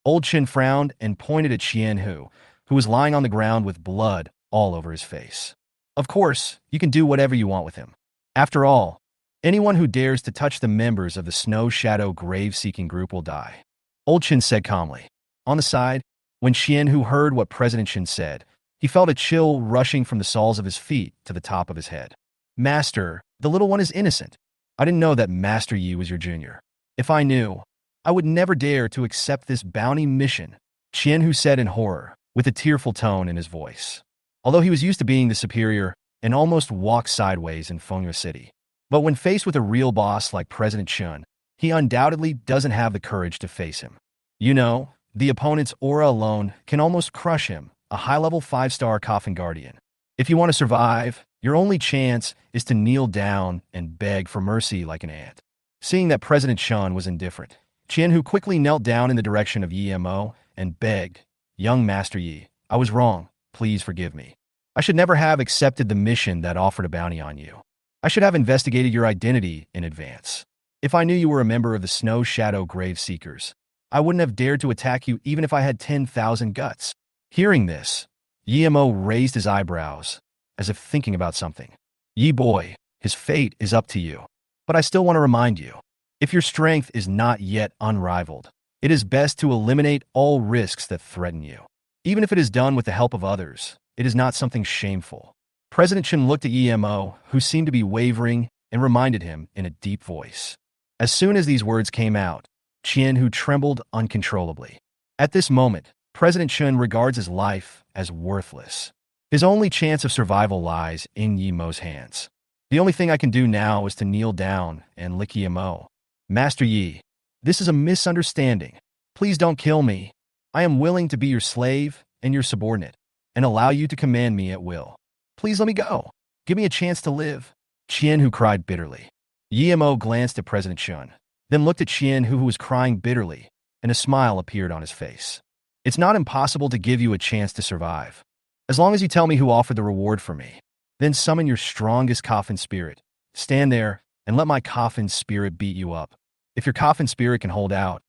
Old Chun frowned and pointed at Xian Hu, who was lying on the ground with blood all over his face. "Of course, you can do whatever you want with him. After all, anyone who dares to touch the members of the Snow Shadow Grave-Seeking Group will die," Old Chin said calmly. On the side, when Xian Hu heard what President Chin said, he felt a chill rushing from the soles of his feet to the top of his head. "Master, the little one is innocent. I didn't know that Master Yi was your junior. If I knew, I would never dare to accept this bounty mission," Xian Hu said in horror, with a tearful tone in his voice. Although he was used to being the superior and almost walked sideways in Fengyue City. But when faced with a real boss like President Chun, he undoubtedly doesn't have the courage to face him. You know, the opponent's aura alone can almost crush him, a high-level 5-star Coffin Guardian. If you want to survive, Your only chance is to kneel down and beg for mercy like an ant. Seeing that President Chun was indifferent, Qianhu quickly knelt down in the direction of Mo and begged, "Young Master Yi, I was wrong. Please forgive me. I should never have accepted the mission that offered a bounty on you. I should have investigated your identity in advance. If I knew you were a member of the Snow Shadow Grave Seekers, I wouldn't have dared to attack you even if I had 10,000 guts." Hearing this, Mo raised his eyebrows, as if thinking about something. "Yi boy, his fate is up to you. But I still want to remind you, if your strength is not yet unrivaled, it is best to eliminate all risks that threaten you. Even if it is done with the help of others, it is not something shameful." President Chen looked at Mo, who seemed to be wavering, and reminded him in a deep voice. As soon as these words came out, Qianhu trembled uncontrollably. At this moment, President Chen regards his life as worthless. His only chance of survival lies in Mo's hands. "The only thing I can do now is to kneel down and lick Mo. Master Yi, this is a misunderstanding. Please don't kill me. I am willing to be your slave and your subordinate, and allow you to command me at will. Please let me go. Give me a chance to live." Qianhu cried bitterly. Mo glanced at President Chun, then looked at Qianhu, who was crying bitterly, and a smile appeared on his face. "It's not impossible to give you a chance to survive. As long as you tell me who offered the reward for me, then summon your strongest Coffin spirit. Stand there and let my Coffin spirit beat you up. If your Coffin spirit can hold out,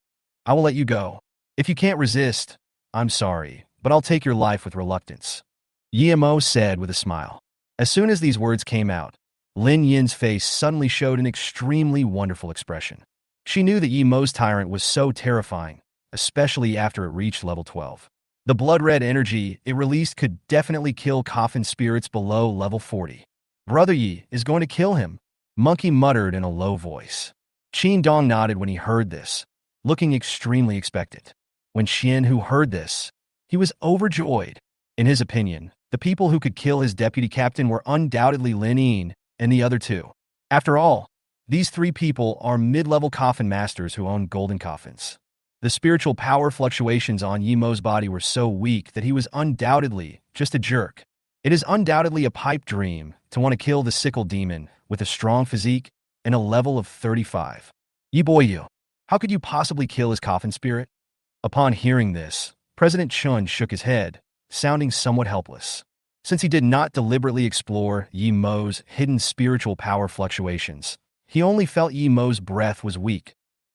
I will let you go. If you can't resist, I'm sorry, but I'll take your life with reluctance." Mo said with a smile. As soon as these words came out, Lin Yin's face suddenly showed an extremely wonderful expression. She knew that Mo's Tyrant was so terrifying, especially after it reached level 12. The blood-red energy it released could definitely kill Coffin spirits below level 40. "Brother Yi is going to kill him," Monkey muttered in a low voice. Qin Dong nodded when he heard this, looking extremely expectant. When Qianhu heard this, he was overjoyed. In his opinion, the people who could kill his deputy captain were undoubtedly Lin Yin and the other two. After all, these three people are mid-level coffin masters who own golden coffins. The spiritual power fluctuations on Mo's body were so weak that he was undoubtedly just a jerk. It is undoubtedly a pipe dream to want to kill the sickle demon with a strong physique and a level of 35. "Yi boy you, how could you possibly kill his coffin spirit?" Upon hearing this, President Chun shook his head, sounding somewhat helpless. Since he did not deliberately explore Mo's hidden spiritual power fluctuations, he only felt Mo's breath was weak,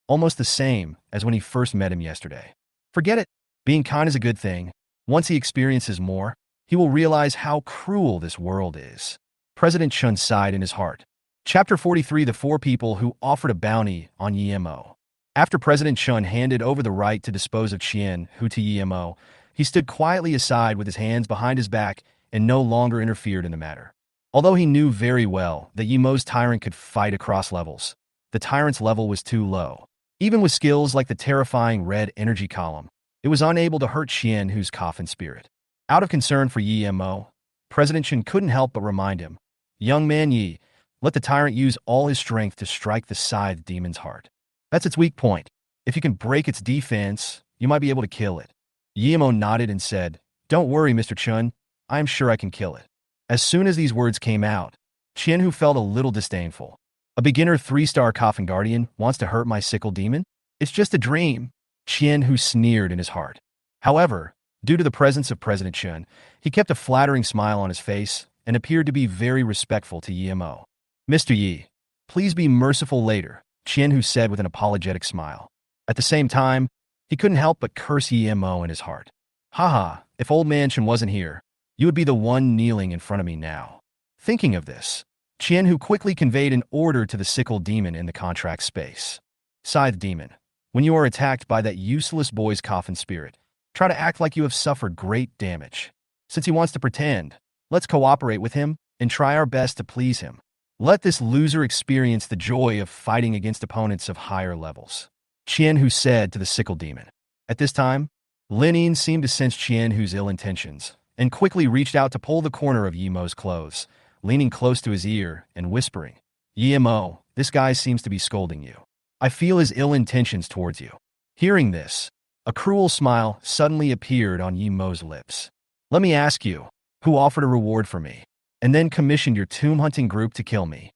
almost the same as when he first met him yesterday. Forget it. Being kind is a good thing. Once he experiences more, he will realize how cruel this world is. President Chun sighed in his heart. Chapter 43: The Four People Who Offered a Bounty on Mo. After President Chun handed over the right to dispose of Qianhu to Mo, he stood quietly aside with his hands behind his back and no longer interfered in the matter. Although he knew very well that Mo's Tyrant could fight across levels, the Tyrant's level was too low. Even with skills like the terrifying red energy column, it was unable to hurt Qianhu's coffin spirit. Out of concern for Mo, President Chen couldn't help but remind him, "Young man Yi, let the Tyrant use all his strength to strike the scythe demon's heart. That's its weak point. If you can break its defense, you might be able to kill it." Mo nodded and said, "Don't worry, Mr. Chun. I am sure I can kill it." As soon as these words came out, Qianhu felt a little disdainful. "A beginner 3-star coffin guardian wants to hurt my sickle demon? It's just a dream." Qianhu sneered in his heart. However, due to the presence of President Chun, he kept a flattering smile on his face and appeared to be very respectful to Mo. "Mr. Yi, please be merciful later," Qianhu said with an apologetic smile. At the same time, he couldn't help but curse Mo in his heart. "Haha, if old man Chen wasn't here, you would be the one kneeling in front of me now." Thinking of this, Qianhu quickly conveyed an order to the sickle demon in the contract space. "Scythe demon, when you are attacked by that useless boy's coffin spirit, try to act like you have suffered great damage. Since he wants to pretend, let's cooperate with him and try our best to please him. Let this loser experience the joy of fighting against opponents of higher levels," Qianhu said to the sickle demon. At this time, Lin Yin seemed to sense Qianhu's ill intentions and quickly reached out to pull the corner of Mo's clothes, leaning close to his ear and whispering, "Mo, this guy seems to be scolding you. I feel his ill intentions towards you." Hearing this, a cruel smile suddenly appeared on Mo's lips. "Let me ask you, who offered a reward for me?" and then commissioned your tomb hunting group to kill me.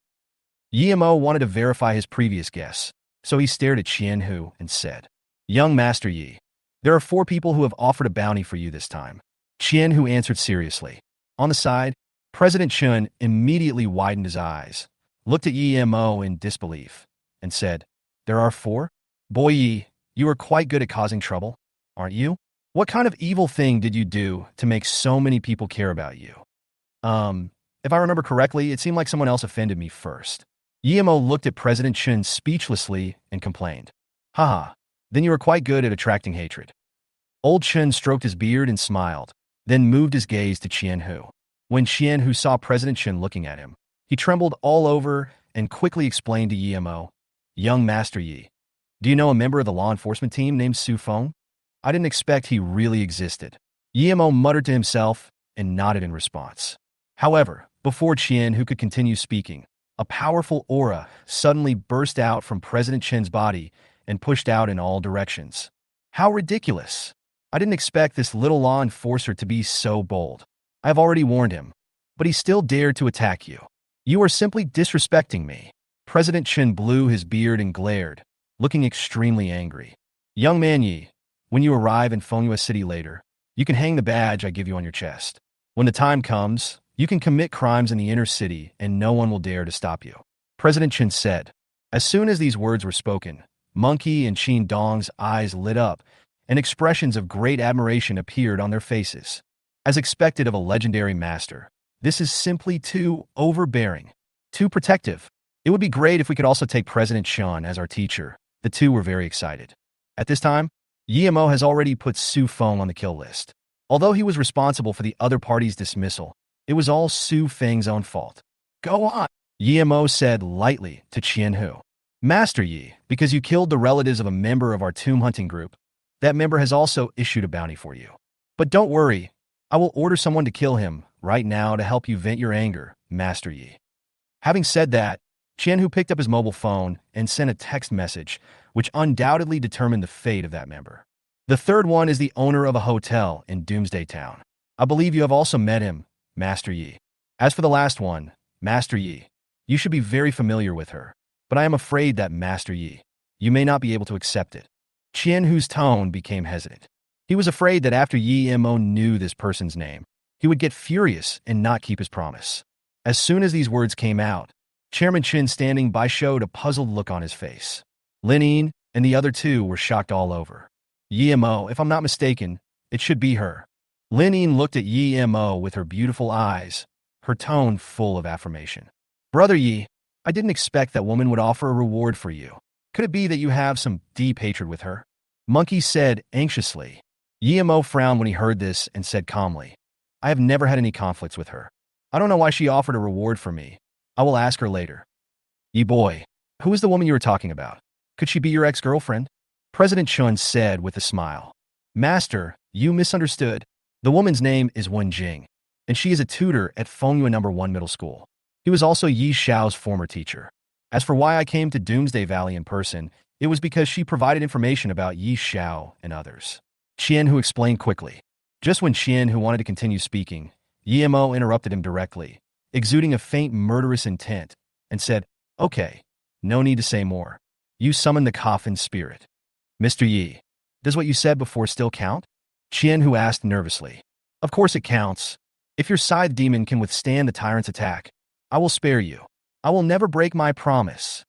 Yemo wanted to verify his previous guess, so he stared at Qianhu and said, Young Master Yi, there are 4 people who have offered a bounty for you this time. Qianhu answered seriously. On the side, President Chun immediately widened his eyes, looked at Yemo in disbelief, and said, There are 4? Boy Yi, you are quite good at causing trouble, aren't you? What kind of evil thing did you do to make so many people care about you? If I remember correctly, it seemed like someone else offended me first. Yemo looked at President Chun speechlessly and complained. Haha, then you are quite good at attracting hatred. Old Chun stroked his beard and smiled, then moved his gaze to Qianhu. When Qianhu saw President Chun looking at him, he trembled all over and quickly explained to Yemo, Young Master Yi, do you know a member of the law enforcement team named Su Feng? I didn't expect he really existed. Yemo muttered to himself and nodded in response. However, before Qianhu could continue speaking, a powerful aura suddenly burst out from President Chen's body and pushed out in all directions. How ridiculous! I didn't expect this little law enforcer to be so bold. I have already warned him, but he still dared to attack you. You are simply disrespecting me. President Chen blew his beard and glared, looking extremely angry. Young man Yi, when you arrive in Fengyue City later, you can hang the badge I give you on your chest. When the time comes, you can commit crimes in the inner city and no one will dare to stop you. President Chen said. As soon as these words were spoken, Monkey and Qin Dong's eyes lit up and expressions of great admiration appeared on their faces. As expected of a legendary master, this is simply too overbearing, too protective. It would be great if we could also take President Chen as our teacher. The two were very excited. At this time, Yemo has already put Su Feng on the kill list. Although he was responsible for the other party's dismissal, it was all Su Feng's own fault. Go on, Yemo said lightly to Qianhu. Master Yi, because you killed the relatives of a member of our tomb hunting group, that member has also issued a bounty for you. But don't worry, I will order someone to kill him right now to help you vent your anger, Master Yi. Having said that, Qianhu picked up his mobile phone and sent a text message, which undoubtedly determined the fate of that member. The third one is the owner of a hotel in Doomsday Town. I believe you have also met him, Master Yi. As for the last one, Master Yi, you should be very familiar with her, but I am afraid that, Master Yi, you may not be able to accept it. Qianhu's tone became hesitant. He was afraid that after Yemo knew this person's name, he would get furious and not keep his promise. As soon as these words came out, Chairman Qin standing by showed a puzzled look on his face. Lin Yin and the other two were shocked all over. Yemo, if I'm not mistaken, it should be her. Lin Yin looked at Yemo with her beautiful eyes, her tone full of affirmation. Brother Yi, I didn't expect that woman would offer a reward for you. Could it be that you have some deep hatred with her? Monkey said anxiously. Yemo frowned when he heard this and said calmly, I have never had any conflicts with her. I don't know why she offered a reward for me. I will ask her later. Yi boy, who is the woman you were talking about? Could she be your ex-girlfriend? President Chun said with a smile. Master, you misunderstood. The woman's name is Wen Jing, and she is a tutor at Fengyue No. 1 Middle School. He was also Yi Xiao's former teacher. As for why I came to Doomsday Valley in person, it was because she provided information about Yi Xiao and others. Qianhu explained quickly. Just when Qianhu wanted to continue speaking, Yemo interrupted him directly, exuding a faint murderous intent, and said, Okay, no need to say more. You summoned the Coffin spirit. Mr. Yi, does what you said before still count? Qianhu asked nervously. Of course it counts. If your scythe demon can withstand the tyrant's attack, I will spare you. I will never break my promise.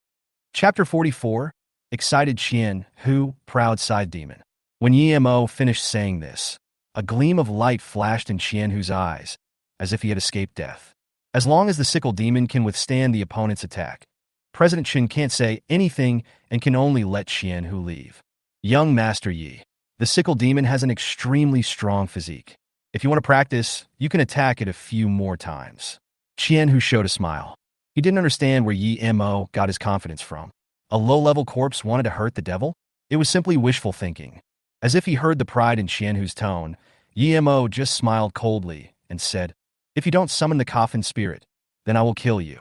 Chapter 44, Excited Qianhu, Proud Scythe Demon. When Yemo finished saying this, a gleam of light flashed in Qianhu's eyes, as if he had escaped death. As long as the sickle demon can withstand the opponent's attack, President Qin can't say anything and can only let Qianhu leave. Young Master Yi, the sickle demon has an extremely strong physique. If you want to practice, you can attack it a few more times. Qianhu showed a smile. He didn't understand where Yemo got his confidence from. A low-level corpse wanted to hurt the devil? It was simply wishful thinking. As if he heard the pride in Qianhu's tone, Yemo just smiled coldly and said, If you don't summon the Coffin spirit, then I will kill you.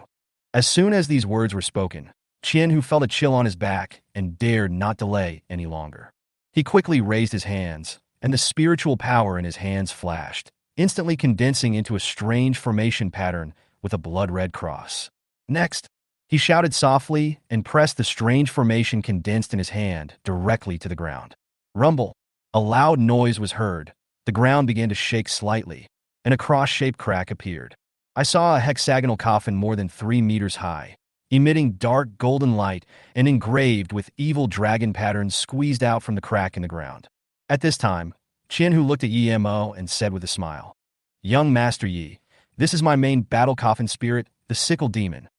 As soon as these words were spoken, Qianhu felt a chill on his back and dared not delay any longer. He quickly raised his hands, and the spiritual power in his hands flashed, instantly condensing into a strange formation pattern with a blood-red cross. Next, he shouted softly and pressed the strange formation condensed in his hand directly to the ground. Rumble. A loud noise was heard. The ground began to shake slightly, and a cross-shaped crack appeared. I saw a hexagonal coffin more than 3 meters high, emitting dark golden light and engraved with evil dragon patterns squeezed out from the crack in the ground. At this time, Qianhu looked at Yi Mo and said with a smile, "Young Master Yi, this is my main battle coffin spirit, the Sickle Demon."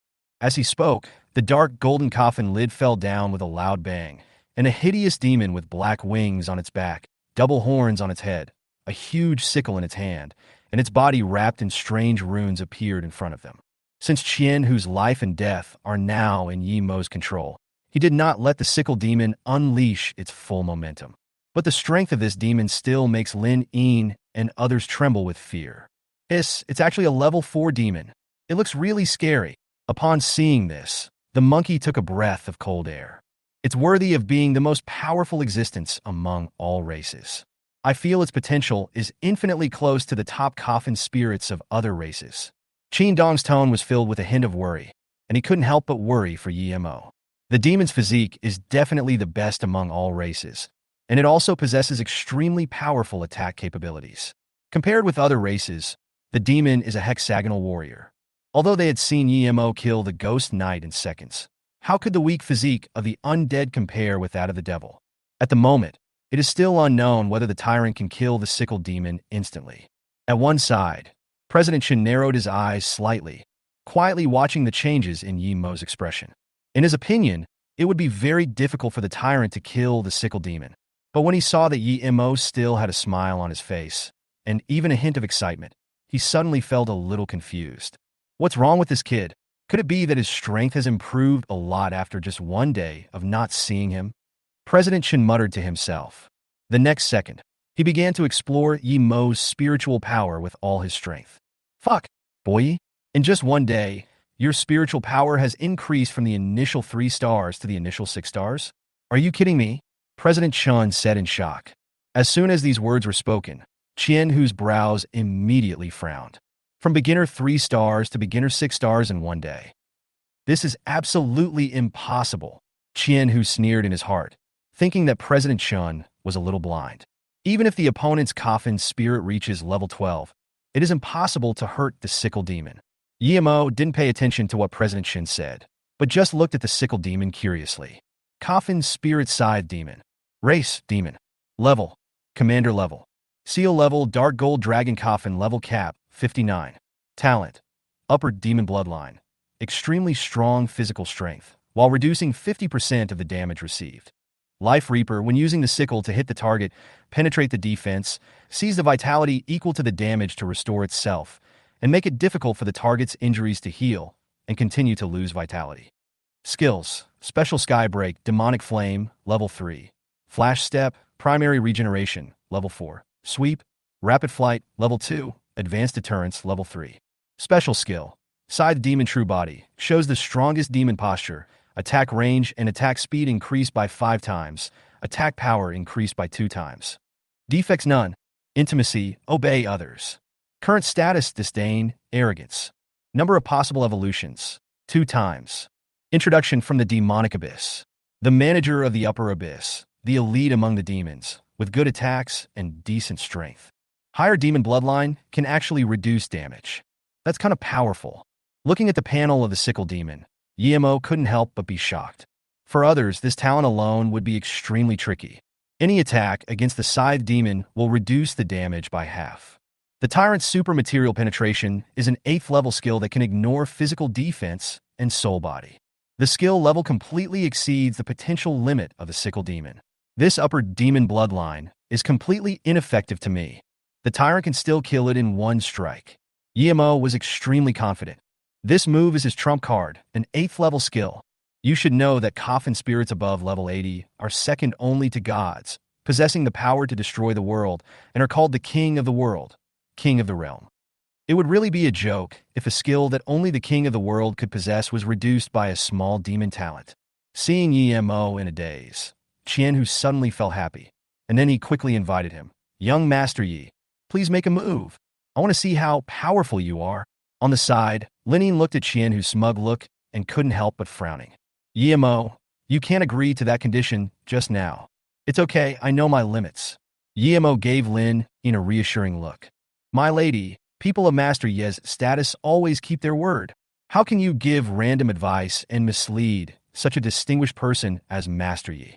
As he spoke, the dark golden coffin lid fell down with a loud bang, and a hideous demon with black wings on its back, double horns on its head, a huge sickle in its hand, and its body wrapped in strange runes appeared in front of them. Since Qianhu's life and death are now in Yi Mo's control, he did not let the sickle demon unleash its full momentum. But the strength of this demon still makes Lin Yin and others tremble with fear. It's actually a level 4 demon. It looks really scary. Upon seeing this, the monkey took a breath of cold air. It's worthy of being the most powerful existence among all races. I feel its potential is infinitely close to the top coffin spirits of other races. Qin Dong's tone was filled with a hint of worry, and he couldn't help but worry for Yi Mo. The demon's physique is definitely the best among all races, and it also possesses extremely powerful attack capabilities. Compared with other races, the demon is a hexagonal warrior. Although they had seen Yi Mo kill the Ghost Knight in seconds, how could the weak physique of the Undead compare with that of the devil? At the moment, it is still unknown whether the Tyrant can kill the Sickle Demon instantly. At one side, President Chen narrowed his eyes slightly, quietly watching the changes in Yi Mo's expression. In his opinion, it would be very difficult for the Tyrant to kill the Sickle Demon. But when he saw that Yi Mo still had a smile on his face, and even a hint of excitement, he suddenly felt a little confused. What's wrong with this kid? Could it be that his strength has improved a lot after just one day of not seeing him? President Chen muttered to himself. The next second, he began to explore Yi Mo's spiritual power with all his strength. Fuck, boy. In just one day, your spiritual power has increased from the initial 3 stars to the initial 6 stars? Are you kidding me? President Chen said in shock. As soon as these words were spoken, Qianhu's brows immediately frowned. From beginner 3 stars to beginner 6 stars in one day. This is absolutely impossible, Qianhu sneered in his heart, thinking that President Chen was a little blind. Even if the opponent's coffin spirit reaches level 12, it is impossible to hurt the Sickle Demon. Yi Mo didn't pay attention to what President Chen said, but just looked at the Sickle Demon curiously. Coffin Spirit Scythe Demon. Race, Demon. Level, Commander level. Seal level, Dark Gold Dragon Coffin level cap, 59. Talent, Upper Demon Bloodline. Extremely strong physical strength, while reducing 50% of the damage received. Life Reaper, when using the sickle to hit the target, penetrate the defense, sees the vitality equal to the damage to restore itself, and make it difficult for the target's injuries to heal and continue to lose vitality. Skills, Special Skybreak, Demonic Flame, level 3. Flash Step, Primary Regeneration, level 4. Sweep, Rapid Flight, level 2. Advanced Deterrence, level 3. Special Skill, Scythe Demon True Body, shows the strongest demon posture, attack range and attack speed increased by 5 times, attack power increased by 2 times. Defects none. Intimacy, obey others. Current status, disdain, arrogance. Number of possible evolutions, 2 times. Introduction from the Demonic Abyss. The manager of the Upper Abyss, the elite among the demons, with good attacks and decent strength. Higher demon bloodline can actually reduce damage. That's kind of powerful. Looking at the panel of the Sickle Demon, Yi Mo couldn't help but be shocked. For others, this talent alone would be extremely tricky. Any attack against the Scythe Demon will reduce the damage by half. The Tyrant's Super Material Penetration is an 8th level skill that can ignore physical defense and soul body. The skill level completely exceeds the potential limit of the Sickle Demon. This Upper Demon Bloodline is completely ineffective to me. The Tyrant can still kill it in one strike. Yi Mo was extremely confident. This move is his trump card, an 8th level skill. You should know that coffin spirits above level 80 are second only to gods, possessing the power to destroy the world, and are called the King of the World, King of the Realm. It would really be a joke if a skill that only the King of the World could possess was reduced by a small demon talent. Seeing Yi Mo in a daze, Qianhu suddenly felt happy, and then he quickly invited him. Young Master Yi, please make a move. I want to see how powerful you are. On the side, Linine looked at Qianhu's smug look and couldn't help but frowning. Yimo, you can't agree to that condition just now. It's okay, I know my limits. Yimo gave Lin in a reassuring look. My lady, people of Master Ye's status always keep their word. How can you give random advice and mislead such a distinguished person as Master Yi?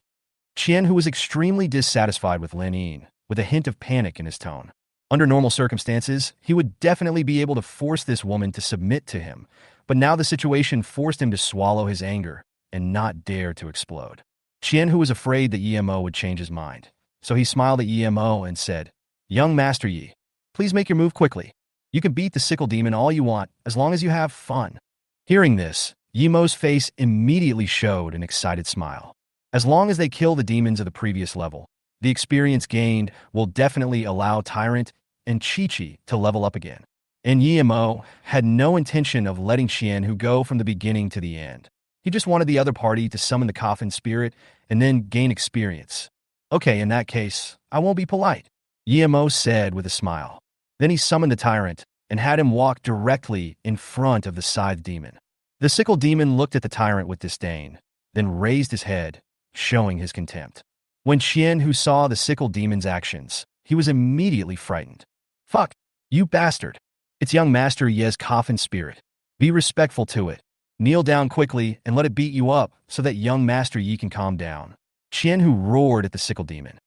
Qianhu was extremely dissatisfied with Linine, with a hint of panic in his tone. Under normal circumstances, he would definitely be able to force this woman to submit to him, but now the situation forced him to swallow his anger and not dare to explode. Qianhu was afraid that Yimo would change his mind, so he smiled at Yimo and said, Young Master Yi, please make your move quickly. You can beat the sickle demon all you want, as long as you have fun. Hearing this, Yimo's face immediately showed an excited smile. As long as they kill the demons of the previous level, the experience gained will definitely allow Tyrant and Chi-Chi to level up again. And Yimo had no intention of letting Qianhu go from the beginning to the end. He just wanted the other party to summon the Coffin Spirit and then gain experience. Okay, in that case, I won't be polite, Yimo said with a smile. Then he summoned the Tyrant and had him walk directly in front of the Scythe Demon. The Sickle Demon looked at the Tyrant with disdain, then raised his head, showing his contempt. When Qianhu saw the Sickle Demon's actions, he was immediately frightened. Fuck, you bastard. It's young Master Ye's Coffin Spirit. Be respectful to it. Kneel down quickly and let it beat you up so that young Master Yi can calm down. Qianhu roared at the Sickle Demon.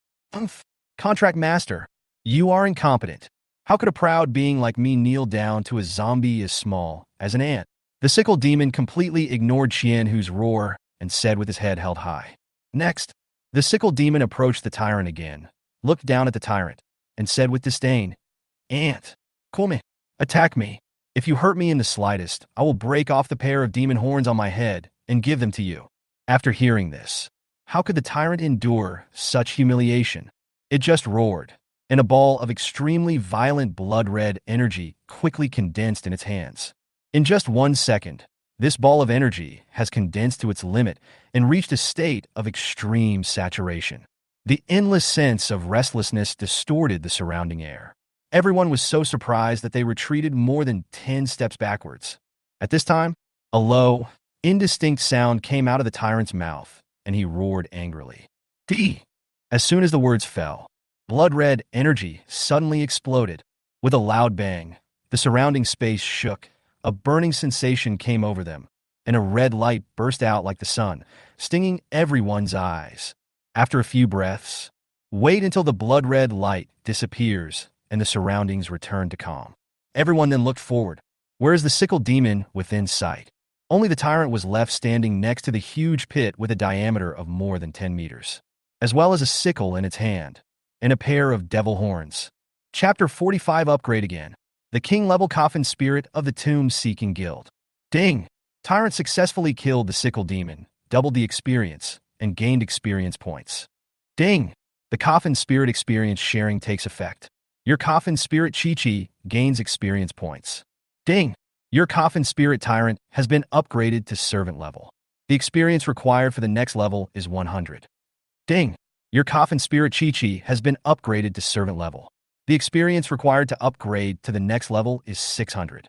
Contract Master, you are incompetent. How could a proud being like me kneel down to a zombie as small as an ant? The Sickle Demon completely ignored Qianhu's roar and said with his head held high. Next, the Sickle Demon approached the Tyrant again, looked down at the Tyrant, and said with disdain, Ant, come, attack me. If you hurt me in the slightest, I will break off the pair of demon horns on my head and give them to you. After hearing this, how could the Tyrant endure such humiliation? It just roared, and a ball of extremely violent blood-red energy quickly condensed in its hands. In just 1 second, this ball of energy has condensed to its limit and reached a state of extreme saturation. The endless sense of restlessness distorted the surrounding air. Everyone was so surprised that they retreated more than 10 steps backwards. At this time, a low, indistinct sound came out of the Tyrant's mouth, and he roared angrily. D! As soon as the words fell, blood-red energy suddenly exploded. With a loud bang, the surrounding space shook. A burning sensation came over them, and a red light burst out like the sun, stinging everyone's eyes. After a few breaths, wait until the blood-red light disappears and the surroundings return to calm. Everyone then looked forward, whereas the Sickle Demon within sight. Only the Tyrant was left standing next to the huge pit with a diameter of more than 10 meters, as well as a sickle in its hand, and a pair of devil horns. Chapter 45 Upgrade again. The King-level Coffin Spirit of the Tomb-Seeking Guild. Ding! Tyrant successfully killed the Sickle Demon, doubled the experience, and gained experience points. Ding! The Coffin Spirit experience sharing takes effect. Your Coffin Spirit Chi-Chi gains experience points. Ding! Your Coffin Spirit Tyrant has been upgraded to Servant level. The experience required for the next level is 100. Ding! Your Coffin Spirit Chi-Chi has been upgraded to Servant level. The experience required to upgrade to the next level is 600.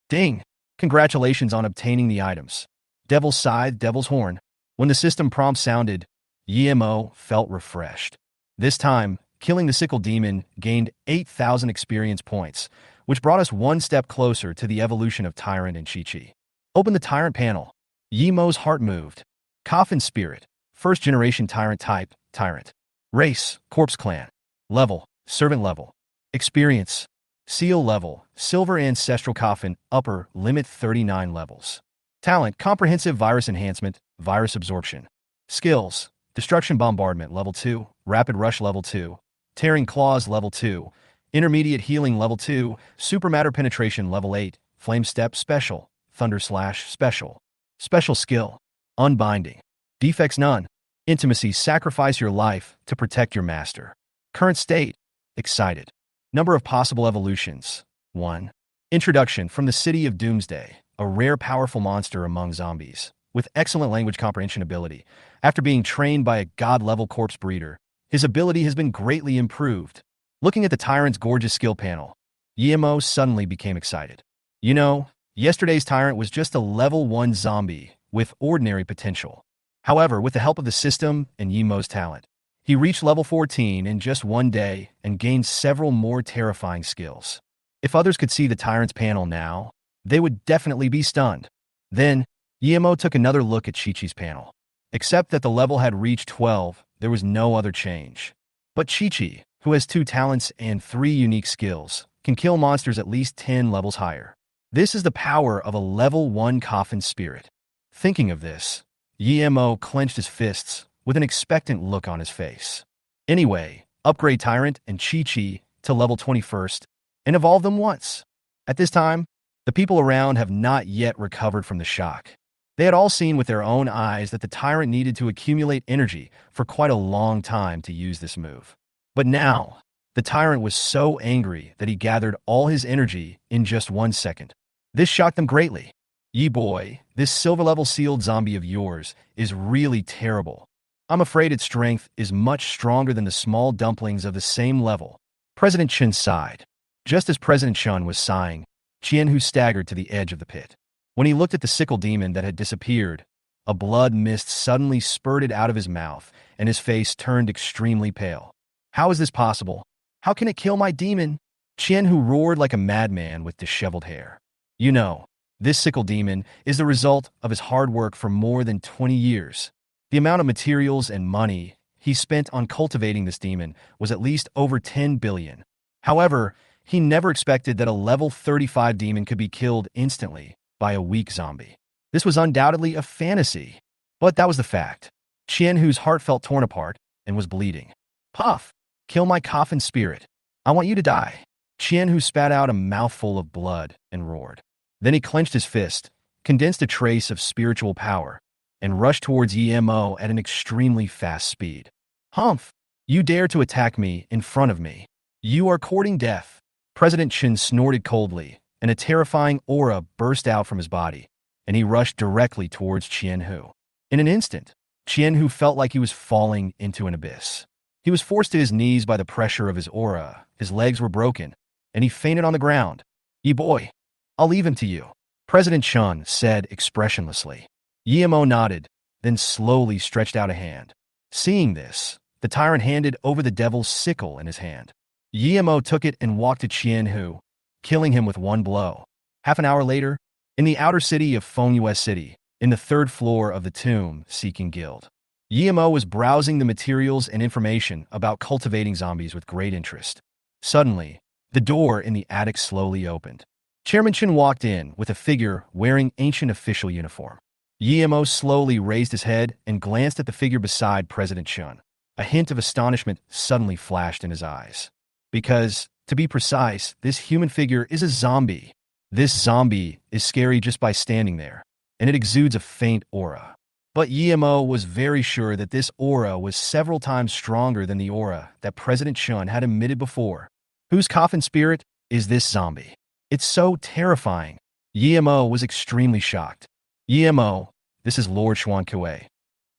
Ding! Congratulations on obtaining the items. Devil's Scythe, Devil's Horn. When the system prompt sounded, Yimo felt refreshed. This time, killing the Sickle Demon gained 8,000 experience points, which brought us one step closer to the evolution of Tyrant and Chi-Chi. Open the Tyrant panel. Yimo's heart moved. Coffin Spirit. First generation Tyrant type, Tyrant. Race, Corpse Clan. Level, Servant level. Experience, Seal level, Silver Ancestral Coffin, upper, limit 39 levels. Talent, Comprehensive Virus Enhancement, Virus Absorption. Skills, Destruction Bombardment level 2, Rapid Rush level 2, Tearing Claws level 2, Intermediate Healing level 2, Supermatter Penetration level 8, Flame Step Special, Thunder Slash Special. Special Skill, Unbinding. Defects none. Intimacy, sacrifice your life to protect your master. Current state, excited. Number of possible evolutions. 1. Introduction from the City of Doomsday, a rare powerful monster among zombies, with excellent language comprehension ability. After being trained by a god-level corpse breeder, his ability has been greatly improved. Looking at the Tyrant's gorgeous skill panel, Yimo suddenly became excited. You know, Yesterday's Tyrant was just a level 1 zombie with ordinary potential. However, with the help of the system and Yimo's talent, he reached level 14 in just one day and gained several more terrifying skills. If others could see the Tyrant's panel now, they would definitely be stunned. Then, Yimo took another look at Chi-Chi's panel. Except that the level had reached 12, there was no other change. But Chi-Chi, who has 2 talents and 3 unique skills, can kill monsters at least 10 levels higher. This is the power of a level 1 Coffin spirit. Thinking of this, Yimo clenched his fists with an expectant look on his face. Anyway, upgrade Tyrant and Chi-Chi to level 21st and evolve them once. At this time, the people around have not yet recovered from the shock. They had all seen with their own eyes that the Tyrant needed to accumulate energy for quite a long time to use this move. But now, the Tyrant was so angry that he gathered all his energy in just 1 second. This shocked them greatly. Ye boy, this silver-level sealed zombie of yours is really terrible. I'm afraid its strength is much stronger than the small dumplings of the same level. President Chen sighed. Just as President Chen was sighing, Qianhu staggered to the edge of the pit. When he looked at the sickle demon that had disappeared, a blood mist suddenly spurted out of his mouth, and his face turned extremely pale. How is this possible? How can it kill my demon? Qianhu roared like a madman with disheveled hair. You know, this sickle demon is the result of his hard work for more than 20 years. The amount of materials and money he spent on cultivating this demon was at least over 10 billion. However, he never expected that a level 35 demon could be killed instantly by a weak zombie. This was undoubtedly a fantasy, but that was the fact. Qianhu's heart felt torn apart and was bleeding. Puff! Kill my Coffin spirit. I want you to die. Qianhu spat out a mouthful of blood and roared. Then he clenched his fist, condensed a trace of spiritual power, and rushed towards Yimo at an extremely fast speed. Humph! You dare to attack me in front of me. You are courting death. President Chen snorted coldly, and a terrifying aura burst out from his body, and he rushed directly towards Qianhu. In an instant, Qianhu felt like he was falling into an abyss. He was forced to his knees by the pressure of his aura, his legs were broken, and he fainted on the ground. Ye boy, I'll leave him to you, President Chen said expressionlessly. Yimo nodded, then slowly stretched out a hand. Seeing this, the Tyrant handed over the devil's sickle in his hand. Yimo took it and walked to Qianhu, killing him with one blow. Half an hour later, in the outer city of Fengyue City, in the 3rd floor of the Tomb-Seeking Guild, Yimo was browsing the materials and information about cultivating zombies with great interest. Suddenly, the door in the attic slowly opened. Chairman Chen walked in with a figure wearing ancient official uniform. Yimo slowly raised his head and glanced at the figure beside President Chen. A hint of astonishment suddenly flashed in his eyes. Because, to be precise, this human figure is a zombie. This zombie is scary just by standing there, and it exudes a faint aura. But Yimo was very sure that this aura was several times stronger than the aura that President Chen had emitted before. Whose Coffin spirit is this zombie? It's so terrifying. Yimo was extremely shocked. Yimo, this is Lord Xuankue.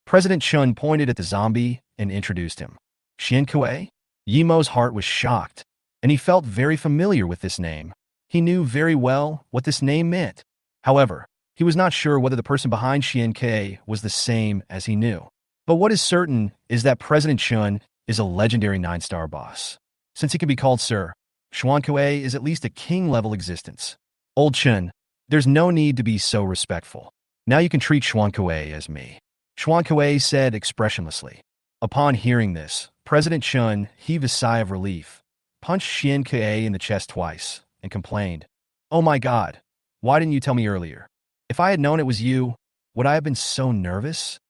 President Chen pointed at the zombie and introduced him. Xuankue? Yimo's heart was shocked, and he felt very familiar with this name. He knew very well what this name meant. However, he was not sure whether the person behind Xuankue was the same as he knew. But what is certain is that President Chen is a legendary 9-star boss. Since he can be called Sir, Xuankue is at least a king-level existence. Old Chen, there's no need to be so respectful. Now you can treat Xuankue as me. Xuankue said expressionlessly. Upon hearing this, President Chen heaved a sigh of relief, punched Xuankue in the chest twice, and complained, "Oh my God, why didn't you tell me earlier? If I had known it was you, would I have been so nervous?"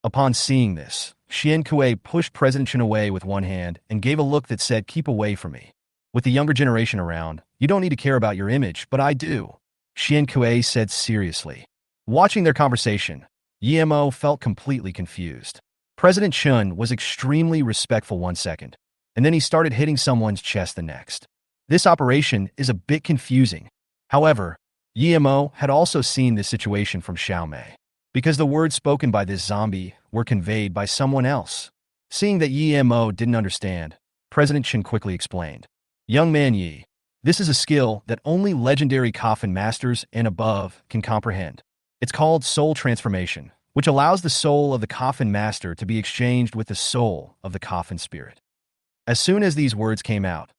Upon seeing this, Xuankue pushed President Chen away with one hand and gave a look that said, "Keep away from me. With the younger generation around, you don't need to care about your image, but I do," Xuankue said seriously. Watching their conversation, Yimo felt completely confused. President Chen was extremely respectful 1 second, and then he started hitting someone's chest the next. This operation is a bit confusing. However, Yimo had also seen this situation from Xiaomei, because the words spoken by this zombie were conveyed by someone else. Seeing that Yimo didn't understand, President Chen quickly explained. "Young man Yi, This is a skill that only legendary Coffin masters and above can comprehend. It's called soul transformation, which allows the soul of the Coffin master to be exchanged with the soul of the Coffin spirit. As soon as these words came out,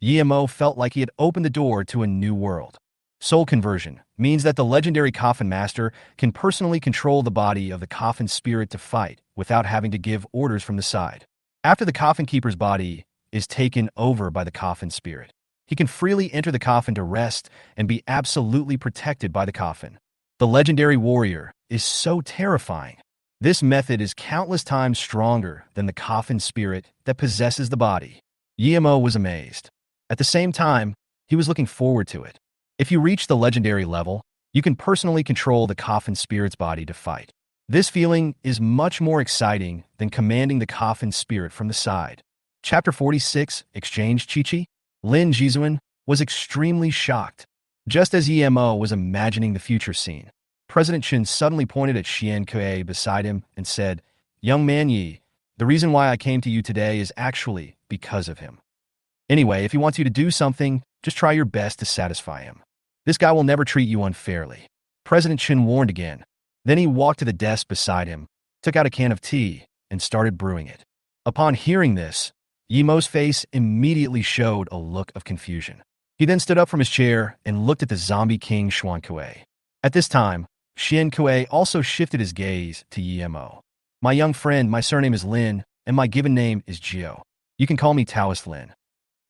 Yemo felt like he had opened the door to a new world. Soul conversion means that the legendary Coffin master can personally control the body of the Coffin spirit to fight without having to give orders from the side. After the Coffin keeper's body is taken over by the Coffin spirit, he can freely enter the coffin to rest and be absolutely protected by the coffin. The legendary warrior is so terrifying. This method is countless times stronger than the Coffin spirit that possesses the body. Yemo was amazed. At the same time, he was looking forward to it. If you reach the legendary level, you can personally control the Coffin spirit's body to fight. This feeling is much more exciting than commanding the Coffin spirit from the side. Chapter 46, Exchange Chi-Chi. Lin Jizuan was extremely shocked. Just as Yemo was imagining the future scene, President Chen suddenly pointed at Xian Kuei beside him and said, "Young man Yi, the reason why I came to you today is actually because of him. Anyway, if he wants you to do something, just try your best to satisfy him. This guy will never treat you unfairly." President Chen warned again. Then he walked to the desk beside him, took out a can of tea, and started brewing it. Upon hearing this, Yemo's face immediately showed a look of confusion. He then stood up from his chair and looked at the zombie king Xuan Kuei. At this time, Xian Kuei also shifted his gaze to Yemo. "My young friend, my surname is Lin, and my given name is Jio. You can call me Taoist Lin."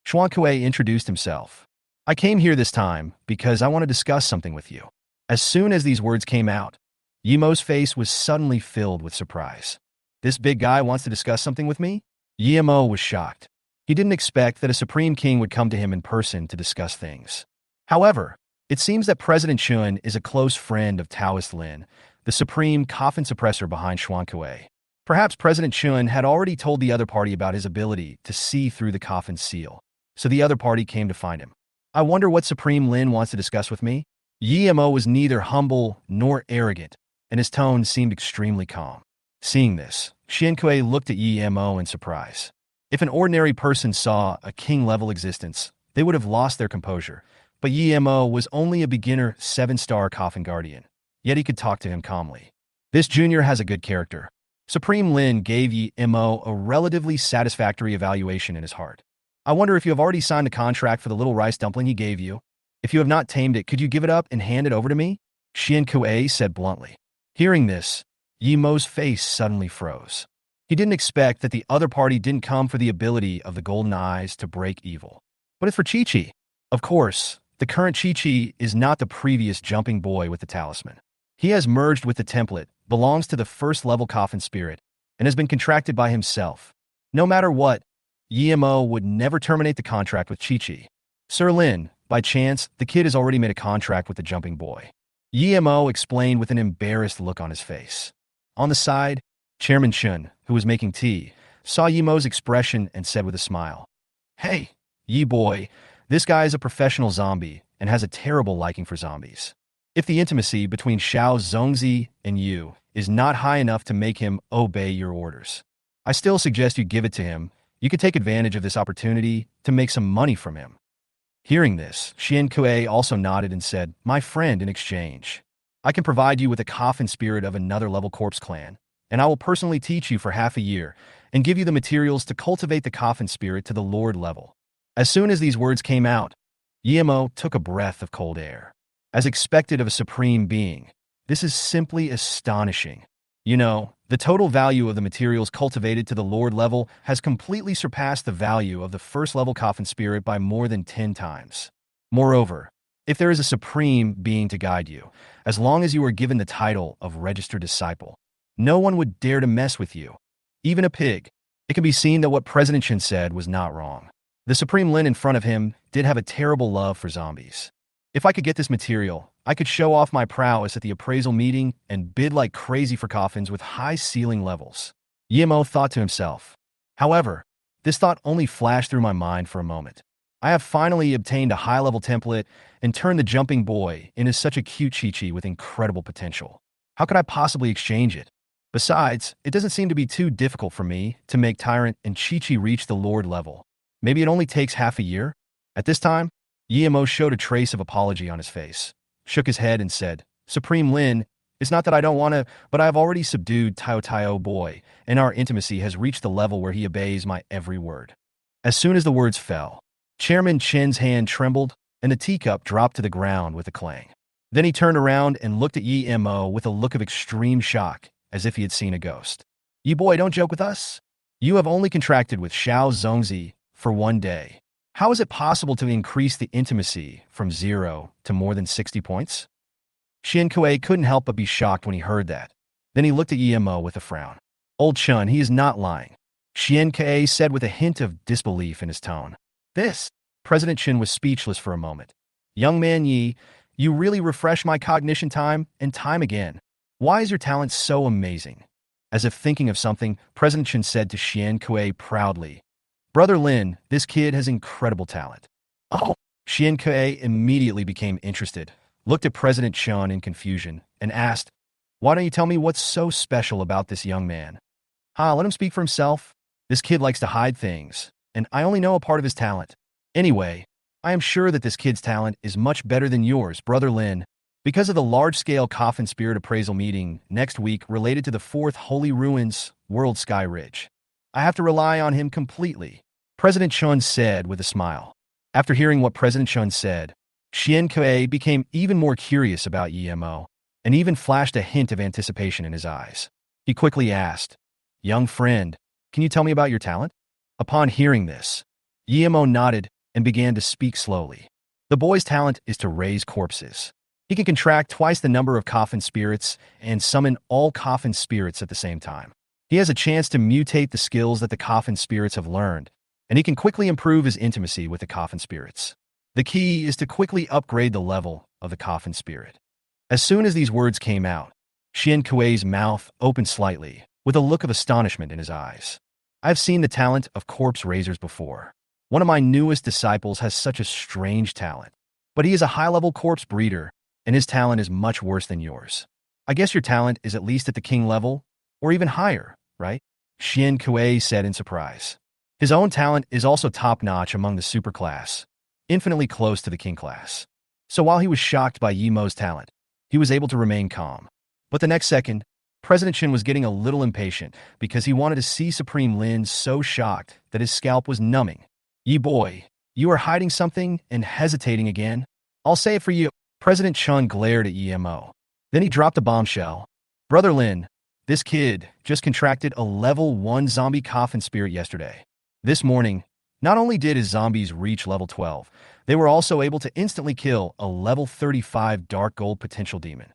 Xuan Kuei introduced himself. "I came here this time because I want to discuss something with you." As soon as these words came out, Yemo's face was suddenly filled with surprise. "This big guy wants to discuss something with me?" Yemo was shocked. He didn't expect that a Supreme King would come to him in person to discuss things. However, it seems that President Chun is a close friend of Taoist Lin, the supreme coffin suppressor behind Xuan Kuei. Perhaps President Chun had already told the other party about his ability to see through the coffin seal, so the other party came to find him. "I wonder what Supreme Lin wants to discuss with me?" Yemo was neither humble nor arrogant, and his tone seemed extremely calm. Seeing this, Xian Kuei looked at Yemo in surprise. If an ordinary person saw a king-level existence, they would have lost their composure, but Yemo was only a beginner 7-star coffin guardian, yet he could talk to him calmly. "This junior has a good character." Supreme Lin gave Yemo a relatively satisfactory evaluation in his heart. "I wonder if you have already signed the contract for the little rice dumpling he gave you. If you have not tamed it, could you give it up and hand it over to me?" Xian Kuei said bluntly. Hearing this, Yemo's face suddenly froze. He didn't expect that the other party didn't come for the ability of the golden eyes to break evil, but it's for Chi-Chi. Of course, the current Chi-Chi is not the previous jumping boy with the talisman. He has merged with the template, belongs to the first-level coffin spirit, and has been contracted by himself. No matter what, Yemo would never terminate the contract with Chi-Chi. "Sir Lin, by chance, the kid has already made a contract with the jumping boy." Yemo explained with an embarrassed look on his face. On the side, Chairman Chun, who was making tea, saw Yemo's expression and said with a smile, "Hey, Yi boy, this guy is a professional zombie and has a terrible liking for zombies. If the intimacy between Xiao Zongzi and you is not high enough to make him obey your orders, I still suggest you give it to him. You could take advantage of this opportunity to make some money from him." Hearing this, Xian Kuei also nodded and said, "My friend, in exchange, I can provide you with a coffin spirit of another level corpse clan, and I will personally teach you for half a year and give you the materials to cultivate the coffin spirit to the Lord level." As soon as these words came out, Yemo took a breath of cold air. As expected of a supreme being, this is simply astonishing. You know, the total value of the materials cultivated to the Lord level has completely surpassed the value of the first-level coffin spirit by more than 10 times. Moreover, if there is a supreme being to guide you, as long as you are given the title of registered disciple, no one would dare to mess with you, even a pig. It can be seen that what President Chen said was not wrong. The Supreme Lin in front of him did have a terrible love for zombies. If I could get this material, I could show off my prowess at the appraisal meeting and bid like crazy for coffins with high ceiling levels. Yemo thought to himself. However, this thought only flashed through my mind for a moment. I have finally obtained a high-level template and turned the jumping boy into such a cute Chi-Chi with incredible potential. How could I possibly exchange it? Besides, it doesn't seem to be too difficult for me to make Tyrant and Chi-Chi reach the Lord level. Maybe it only takes half a year? At this time, Yemo showed a trace of apology on his face, shook his head and said, Supreme Lin, it's not that I don't want to, but I have already subdued Tao boy, and our intimacy has reached the level where he obeys my every word. As soon as the words fell, Chairman Chen's hand trembled, and the teacup dropped to the ground with a clang. Then he turned around and looked at Yi Mo with a look of extreme shock, as if he had seen a ghost. Yi boy, don't joke with us. You have only contracted with Xiao Zongzi for 1 day. How is it possible to increase the intimacy from 0 to more than 60 points? Xian Kuei couldn't help but be shocked when he heard that. Then he looked at Yi Mo with a frown. Old Chun, he is not lying, Xian Kuei said with a hint of disbelief in his tone. This? President Chen was speechless for a moment. Young man Yi, you really refresh my cognition time and time again. Why is your talent so amazing? As if thinking of something, President Chen said to Xian Kuei proudly, Brother Lin, this kid has incredible talent. Oh! Xian Kuei immediately became interested, looked at President Chen in confusion, and asked, Why don't you tell me what's so special about this young man? Let him speak for himself. This kid likes to hide things, and I only know a part of his talent. Anyway, I am sure that this kid's talent is much better than yours, Brother Lin. Because of the large-scale Coffin Spirit appraisal meeting next week related to the 4th Holy Ruins, World Sky Ridge, I have to rely on him completely, President Chun said with a smile. After hearing what President Chun said, Xian Kuei became even more curious about Yemo, and even flashed a hint of anticipation in his eyes. He quickly asked, Young friend, can you tell me about your talent? Upon hearing this, Yemo nodded and began to speak slowly. The boy's talent is to raise corpses. He can contract twice the number of coffin spirits and summon all coffin spirits at the same time. He has a chance to mutate the skills that the coffin spirits have learned, and he can quickly improve his intimacy with the coffin spirits. The key is to quickly upgrade the level of the coffin spirit. As soon as these words came out, Xian Kuei's mouth opened slightly, with a look of astonishment in his eyes. I've seen the talent of corpse raisers before. One of my newest disciples has such a strange talent, but he is a high-level corpse breeder, and his talent is much worse than yours. I guess your talent is at least at the king level, or even higher, right? Xian Kuei said in surprise. His own talent is also top-notch among the superclass, infinitely close to the king class. So while he was shocked by Yemo's talent, he was able to remain calm. But the next second, President Chen was getting a little impatient because he wanted to see Supreme Lin so shocked that his scalp was numbing. Yi boy, you are hiding something and hesitating again? I'll say it for you. President Chun glared at Yemo. Then he dropped a bombshell. Brother Lin, this kid just contracted a level 1 zombie coffin spirit yesterday. This morning, not only did his zombies reach level 12, they were also able to instantly kill a level 35 dark gold potential demon.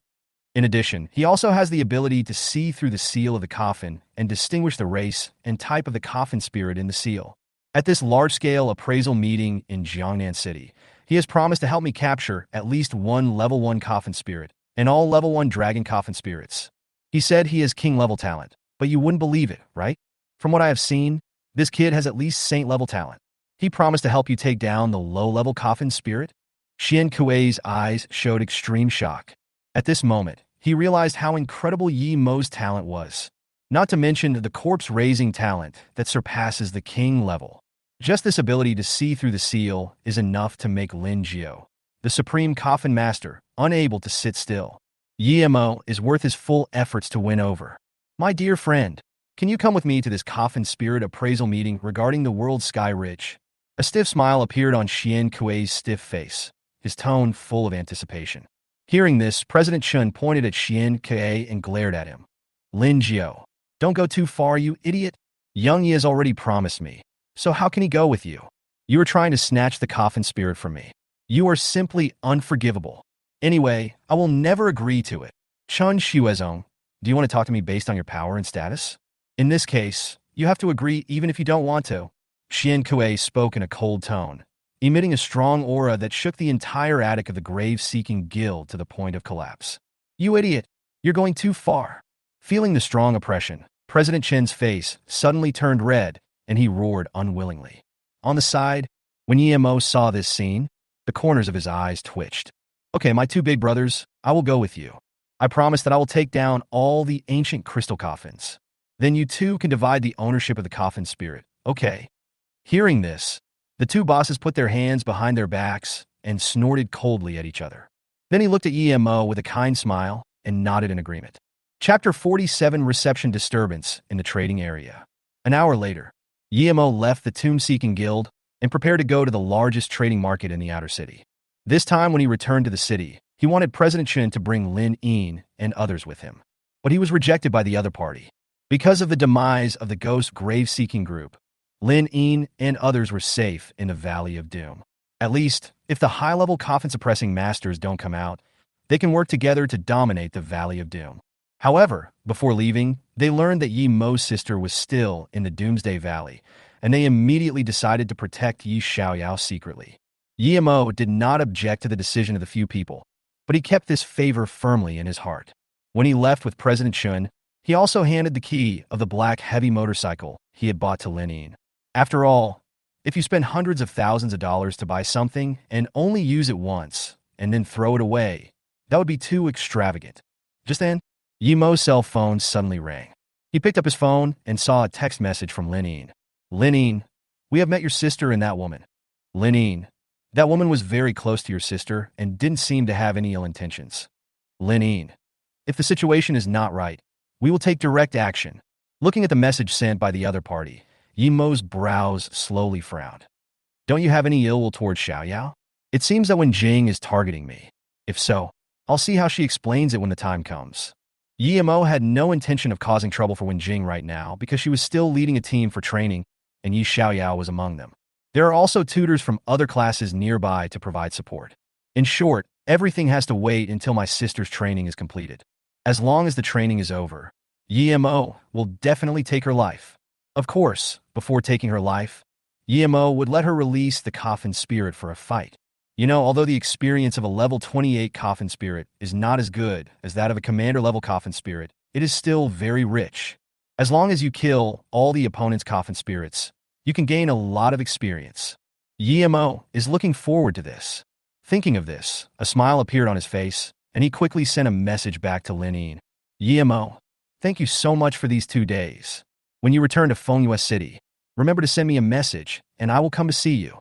In addition, he also has the ability to see through the seal of the coffin and distinguish the race and type of the coffin spirit in the seal. At this large-scale appraisal meeting in Jiangnan City, he has promised to help me capture at least 1 level 1 coffin spirit and all level 1 dragon coffin spirits. He said he has king-level talent, but you wouldn't believe it, right? From what I have seen, this kid has at least saint-level talent. He promised to help you take down the low-level coffin spirit? Xian Kuei's eyes showed extreme shock. At this moment, he realized how incredible Yi Mo's talent was, not to mention the corpse-raising talent that surpasses the king level. Just this ability to see through the seal is enough to make Lin Jiao, the supreme coffin master, unable to sit still. Yi Mo is worth his full efforts to win over. My dear friend, can you come with me to this coffin spirit appraisal meeting regarding the world sky ridge? A stiff smile appeared on Xian Kuei's stiff face, his tone full of anticipation. Hearing this, President Chun pointed at Xian Kuei and glared at him. Lin Jiao, don't go too far, you idiot. Young Yi has already promised me. So how can he go with you? You are trying to snatch the coffin spirit from me. You are simply unforgivable. Anyway, I will never agree to it. Chun Xuezong, do you want to talk to me based on your power and status? In this case, you have to agree even if you don't want to. Xian Kuei spoke in a cold tone, emitting a strong aura that shook the entire attic of the grave-seeking guild to the point of collapse. You idiot! You're going too far. Feeling the strong oppression, President Chen's face suddenly turned red, and he roared unwillingly. On the side, when Yemo saw this scene, the corners of his eyes twitched. Okay, my 2 big brothers, I will go with you. I promise that I will take down all the ancient crystal coffins. Then you 2 can divide the ownership of the coffin spirit, okay? Hearing this, the 2 bosses put their hands behind their backs and snorted coldly at each other. Then he looked at Emo with a kind smile and nodded in agreement. Chapter 47 Reception Disturbance in the Trading Area. An hour later, Emo left the Tomb-Seeking Guild and prepared to go to the largest trading market in the outer city. This time when he returned to the city, he wanted President Chen to bring Lin Yin and others with him. But he was rejected by the other party. Because of the demise of the Ghost Grave-Seeking group, Lin Yin and others were safe in the Valley of Doom. At least, if the high-level coffin-suppressing masters don't come out, they can work together to dominate the Valley of Doom. However, before leaving, they learned that Yi Mo's sister was still in the Doomsday Valley, and they immediately decided to protect Yi Xiaoyao secretly. Yi Mo did not object to the decision of the few people, but he kept this favor firmly in his heart. When he left with President Chun, he also handed the key of the black heavy motorcycle he had bought to Lin Yin. After all, if you spend hundreds of thousands of dollars to buy something and only use it once and then throw it away, that would be too extravagant. Just then, Yi Mo's cell phone suddenly rang. He picked up his phone and saw a text message from Lin Yin. Lin Yin, we have met your sister and that woman. Lin Yin, that woman was very close to your sister and didn't seem to have any ill intentions. Lin Yin, if the situation is not right, we will take direct action. Looking at the message sent by the other party, Yi Mo's brows slowly frowned. Don't you have any ill will towards Xiaoyao? It seems that Wen Jing is targeting me. If so, I'll see how she explains it when the time comes. Yi Mo had no intention of causing trouble for Wen Jing right now because she was still leading a team for training and Yi Xiaoyao was among them. There are also tutors from other classes nearby to provide support. In short, everything has to wait until my sister's training is completed. As long as the training is over, Yi Mo will definitely take her life. Of course, before taking her life, Yi Mo would let her release the Coffin Spirit for a fight. You know, although the experience of a level 28 Coffin Spirit is not as good as that of a commander-level Coffin Spirit, it is still very rich. As long as you kill all the opponent's Coffin Spirits, you can gain a lot of experience. Yi Mo is looking forward to this. Thinking of this, a smile appeared on his face, and he quickly sent a message back to Lin Yin. Yi Mo, thank you so much for these 2 days. When you return to Fengyue City, remember to send me a message, and I will come to see you.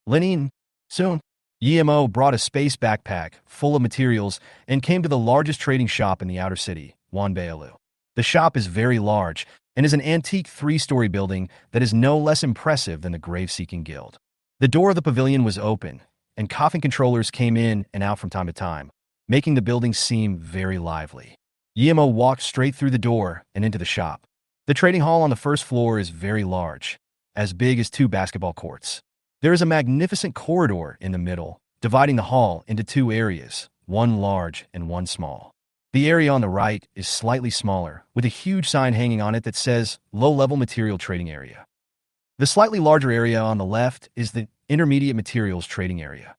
Lin Yin, soon. Yi Mo brought a space backpack full of materials and came to the largest trading shop in the outer city, Wanbeilu. The shop is very large and is an antique 3-story building that is no less impressive than the Grave-Seeking Guild. The door of the pavilion was open, and coffin controllers came in and out from time to time, making the building seem very lively. Yi Mo walked straight through the door and into the shop. The trading hall on the first floor is very large, as big as 2 basketball courts. There is a magnificent corridor in the middle, dividing the hall into 2 areas, one large and one small. The area on the right is slightly smaller, with a huge sign hanging on it that says Low-Level Material Trading Area. The slightly larger area on the left is the Intermediate Materials Trading Area.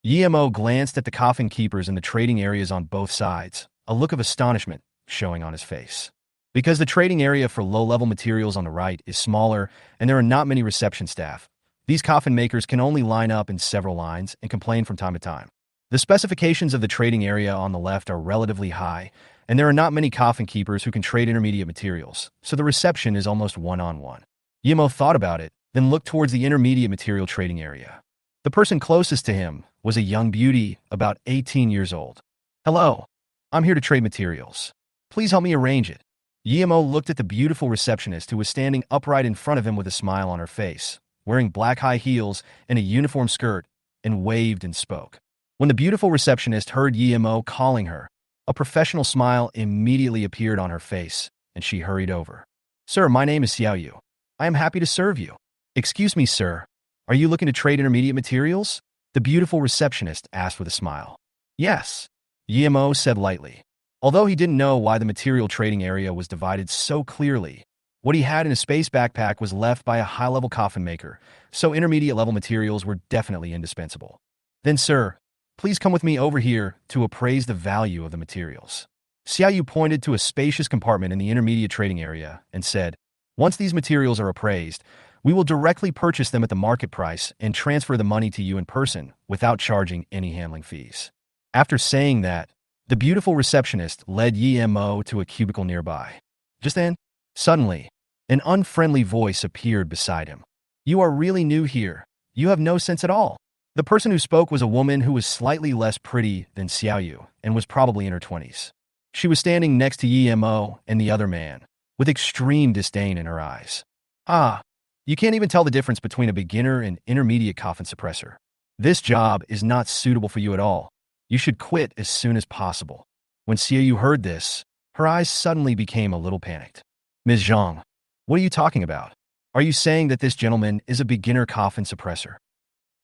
Yi Mo glanced at the coffin keepers in the trading areas on both sides, a look of astonishment showing on his face. Because the trading area for low-level materials on the right is smaller and there are not many reception staff, these coffin makers can only line up in several lines and complain from time to time. The specifications of the trading area on the left are relatively high, and there are not many coffin keepers who can trade intermediate materials, so the reception is almost one-on-one. Yi Mo thought about it, then looked towards the intermediate material trading area. The person closest to him was a young beauty, about 18 years old. Hello, I'm here to trade materials. Please help me arrange it. Yi Mo looked at the beautiful receptionist who was standing upright in front of him with a smile on her face, wearing black high heels and a uniform skirt, and waved and spoke. When the beautiful receptionist heard Yi Mo calling her, a professional smile immediately appeared on her face, and she hurried over. Sir, my name is Xiao Yu. I am happy to serve you. Excuse me, sir. Are you looking to trade intermediate materials? The beautiful receptionist asked with a smile. Yes, Yi Mo said lightly. Although he didn't know why the material trading area was divided so clearly, what he had in a space backpack was left by a high-level coffin maker, so intermediate-level materials were definitely indispensable. Then, sir, please come with me over here to appraise the value of the materials. Xiao Yu pointed to a spacious compartment in the intermediate trading area and said, once these materials are appraised, we will directly purchase them at the market price and transfer the money to you in person without charging any handling fees. After saying that, the beautiful receptionist led Yi Mo to a cubicle nearby. Just then, suddenly, an unfriendly voice appeared beside him. You are really new here. You have no sense at all. The person who spoke was a woman who was slightly less pretty than Xiaoyu and was probably in her 20s. She was standing next to Yimo and the other man, with extreme disdain in her eyes. Ah, you can't even tell the difference between a beginner and intermediate coffin suppressor. This job is not suitable for you at all. You should quit as soon as possible. When Xiaoyu heard this, her eyes suddenly became a little panicked. Ms. Zhang, what are you talking about? Are you saying that this gentleman is a beginner coffin suppressor?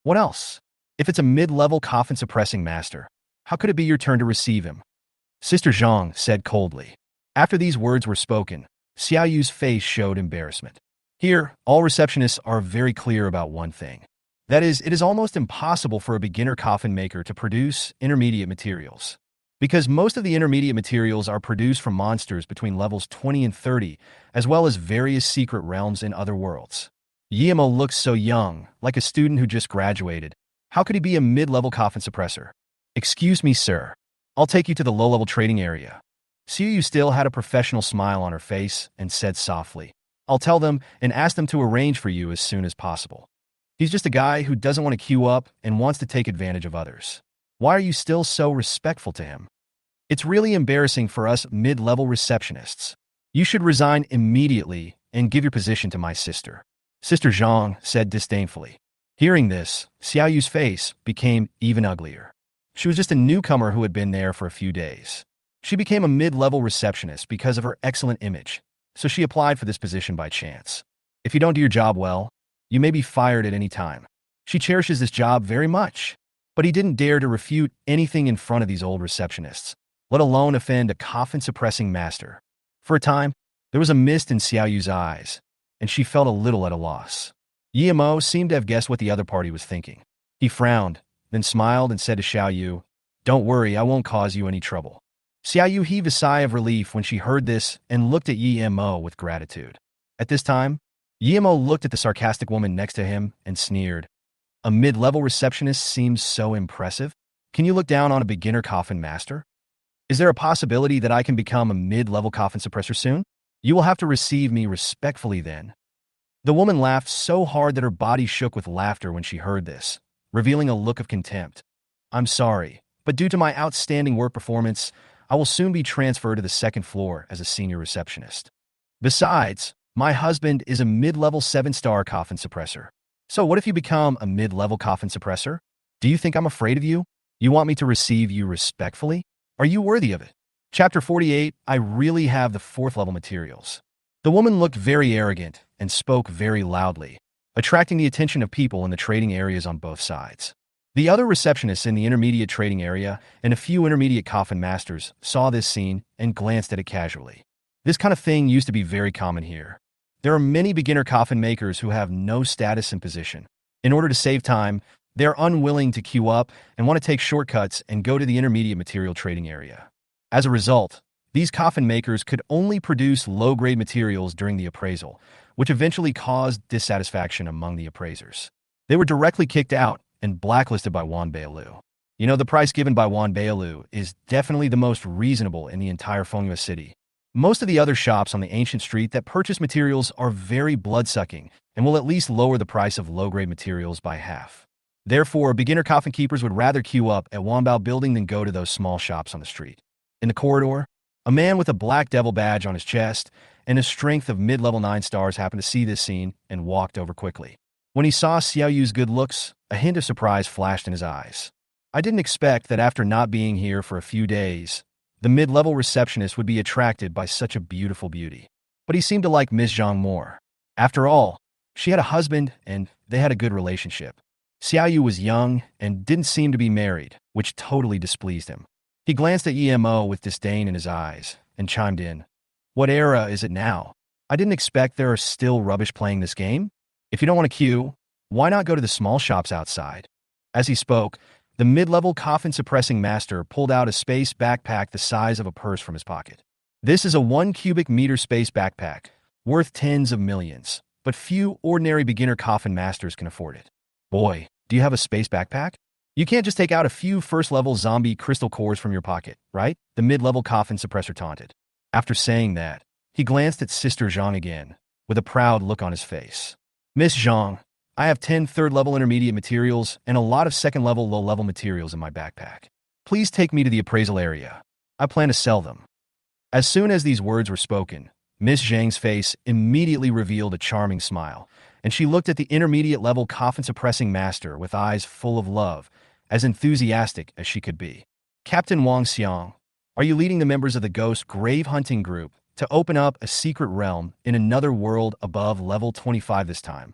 What else? If it's a mid-level coffin suppressing master, how could it be your turn to receive him? Sister Zhang said coldly. After these words were spoken, Xiaoyu's face showed embarrassment. Here, all receptionists are very clear about one thing. That is, it is almost impossible for a beginner coffin maker to produce intermediate materials. Because most of the intermediate materials are produced from monsters between levels 20 and 30, as well as various secret realms in other worlds. Yimo looks so young, like a student who just graduated. How could he be a mid-level coffin suppressor? Excuse me, sir. I'll take you to the low-level trading area. Xiaoyu still had a professional smile on her face and said softly, I'll tell them and ask them to arrange for you as soon as possible. He's just a guy who doesn't want to queue up and wants to take advantage of others. Why are you still so respectful to him? It's really embarrassing for us mid-level receptionists. You should resign immediately and give your position to my sister. Sister Zhang said disdainfully. Hearing this, Xiaoyu's face became even uglier. She was just a newcomer who had been there for a few days. She became a mid-level receptionist because of her excellent image, so she applied for this position by chance. If you don't do your job well, you may be fired at any time. She cherishes this job very much, but he didn't dare to refute anything in front of these old receptionists, let alone offend a coffin-suppressing master. For a time, there was a mist in Xiaoyu's eyes, and she felt a little at a loss. Yimo seemed to have guessed what the other party was thinking. He frowned, then smiled and said to Xiaoyu, Don't worry, I won't cause you any trouble. Xiaoyu heaved a sigh of relief when she heard this and looked at Yimo with gratitude. At this time, Yimo looked at the sarcastic woman next to him and sneered. A mid-level receptionist seems so impressive. Can you look down on a beginner coffin master? Is there a possibility that I can become a mid-level coffin suppressor soon? You will have to receive me respectfully then. The woman laughed so hard that her body shook with laughter when she heard this, revealing a look of contempt. I'm sorry, but due to my outstanding work performance, I will soon be transferred to the second floor as a senior receptionist. Besides, my husband is a mid-level 7-star coffin suppressor. So what if you become a mid-level coffin suppressor? Do you think I'm afraid of you? You want me to receive you respectfully? Are you worthy of it? Chapter 48, I really have the 4th level materials. The woman looked very arrogant and spoke very loudly, attracting the attention of people in the trading areas on both sides. The other receptionists in the intermediate trading area and a few intermediate coffin masters saw this scene and glanced at it casually. This kind of thing used to be very common here. There are many beginner coffin makers who have no status and position. In order to save time, they are unwilling to queue up and want to take shortcuts and go to the intermediate material trading area. As a result, these coffin makers could only produce low-grade materials during the appraisal, which eventually caused dissatisfaction among the appraisers. They were directly kicked out and blacklisted by Wan Bailu. You know, the price given by Wan Bailu is definitely the most reasonable in the entire Fengyue city. Most of the other shops on the ancient street that purchase materials are very blood-sucking and will at least lower the price of low-grade materials by half. Therefore, beginner coffin keepers would rather queue up at Wanbao building than go to those small shops on the street. In the corridor, a man with a black devil badge on his chest and a strength of mid-level 9 stars happened to see this scene and walked over quickly. When he saw Xiaoyu's good looks, a hint of surprise flashed in his eyes. I didn't expect that after not being here for a few days, the mid-level receptionist would be attracted by such a beautiful beauty. But he seemed to like Miss Zhang more. After all, she had a husband and they had a good relationship. Xiaoyu was young and didn't seem to be married, which totally displeased him. He glanced at Emo with disdain in his eyes and chimed in, What era is it now? I didn't expect there are still rubbish playing this game. If you don't want to queue, why not go to the small shops outside? As he spoke, the mid-level coffin-suppressing master pulled out a space backpack the size of a purse from his pocket. This is a 1 cubic meter space backpack, worth tens of millions, but few ordinary beginner coffin masters can afford it. Boy, do you have a space backpack? You can't just take out a few first-level zombie crystal cores from your pocket, right? The mid-level coffin suppressor taunted. After saying that, he glanced at Sister Zhang again, with a proud look on his face. Miss Zhang, I have 10 third-level intermediate materials and a lot of second-level low-level materials in my backpack. Please take me to the appraisal area. I plan to sell them. As soon as these words were spoken, Miss Zhang's face immediately revealed a charming smile, and she looked at the intermediate-level coffin-suppressing master with eyes full of love, as enthusiastic as she could be. Captain Wang Xiang, are you leading the members of the Ghost Grave Hunting Group to open up a secret realm in another world above level 25 this time?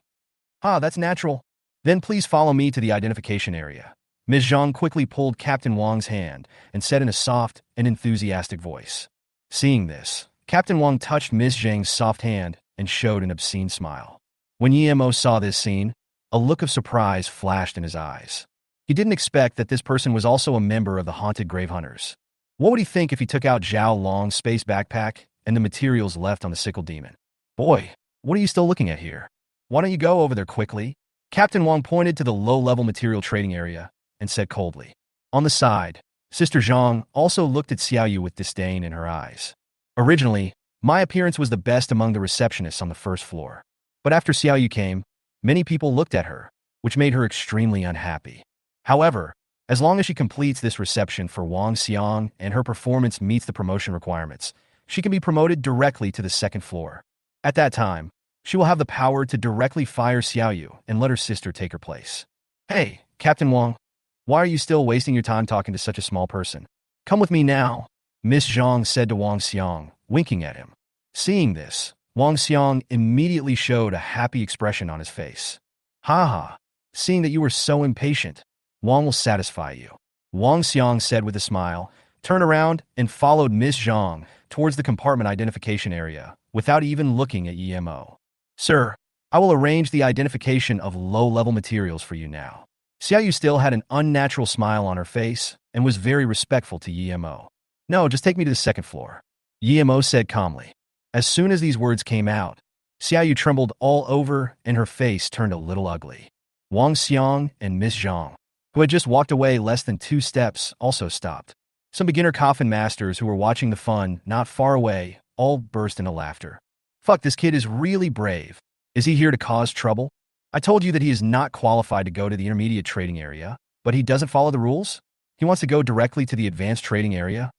Ah, that's natural. Then please follow me to the identification area. Ms. Zhang quickly pulled Captain Wang's hand and said in a soft and enthusiastic voice. Seeing this, Captain Wang touched Ms. Zhang's soft hand and showed an obscene smile. When Emo saw this scene, a look of surprise flashed in his eyes. He didn't expect that this person was also a member of the Haunted Grave Hunters. What would he think if he took out Zhao Long's space backpack and the materials left on the Sickle Demon? Boy, what are you still looking at here? Why don't you go over there quickly? Captain Wang pointed to the low-level material trading area and said coldly. On the side, Sister Zhang also looked at Xiaoyu with disdain in her eyes. Originally, my appearance was the best among the receptionists on the first floor. But after Xiaoyu came, many people looked at her, which made her extremely unhappy. However, as long as she completes this reception for Wang Xiang and her performance meets the promotion requirements, she can be promoted directly to the second floor. At that time, she will have the power to directly fire Xiaoyu and let her sister take her place. Hey, Captain Wang, why are you still wasting your time talking to such a small person? Come with me now, Miss Zhang said to Wang Xiang, winking at him. Seeing this, Wang Xiang immediately showed a happy expression on his face. Ha! Seeing that you were so impatient, Wang will satisfy you. Wang Xiang said with a smile, turned around and followed Miss Zhang towards the compartment identification area without even looking at Emo. Sir, I will arrange the identification of low-level materials for you now. Xiaoyu still had an unnatural smile on her face and was very respectful to Emo. No, just take me to the second floor. Emo said calmly. As soon as these words came out, Xiaoyu trembled all over and her face turned a little ugly. Wang Xiang and Miss Zhang, who had just walked away less than 2 steps, also stopped. Some beginner coffin masters who were watching the fun not far away all burst into laughter. Fuck, this kid is really brave. Is he here to cause trouble? I told you that he is not qualified to go to the intermediate trading area, but he doesn't follow the rules? He wants to go directly to the advanced trading area?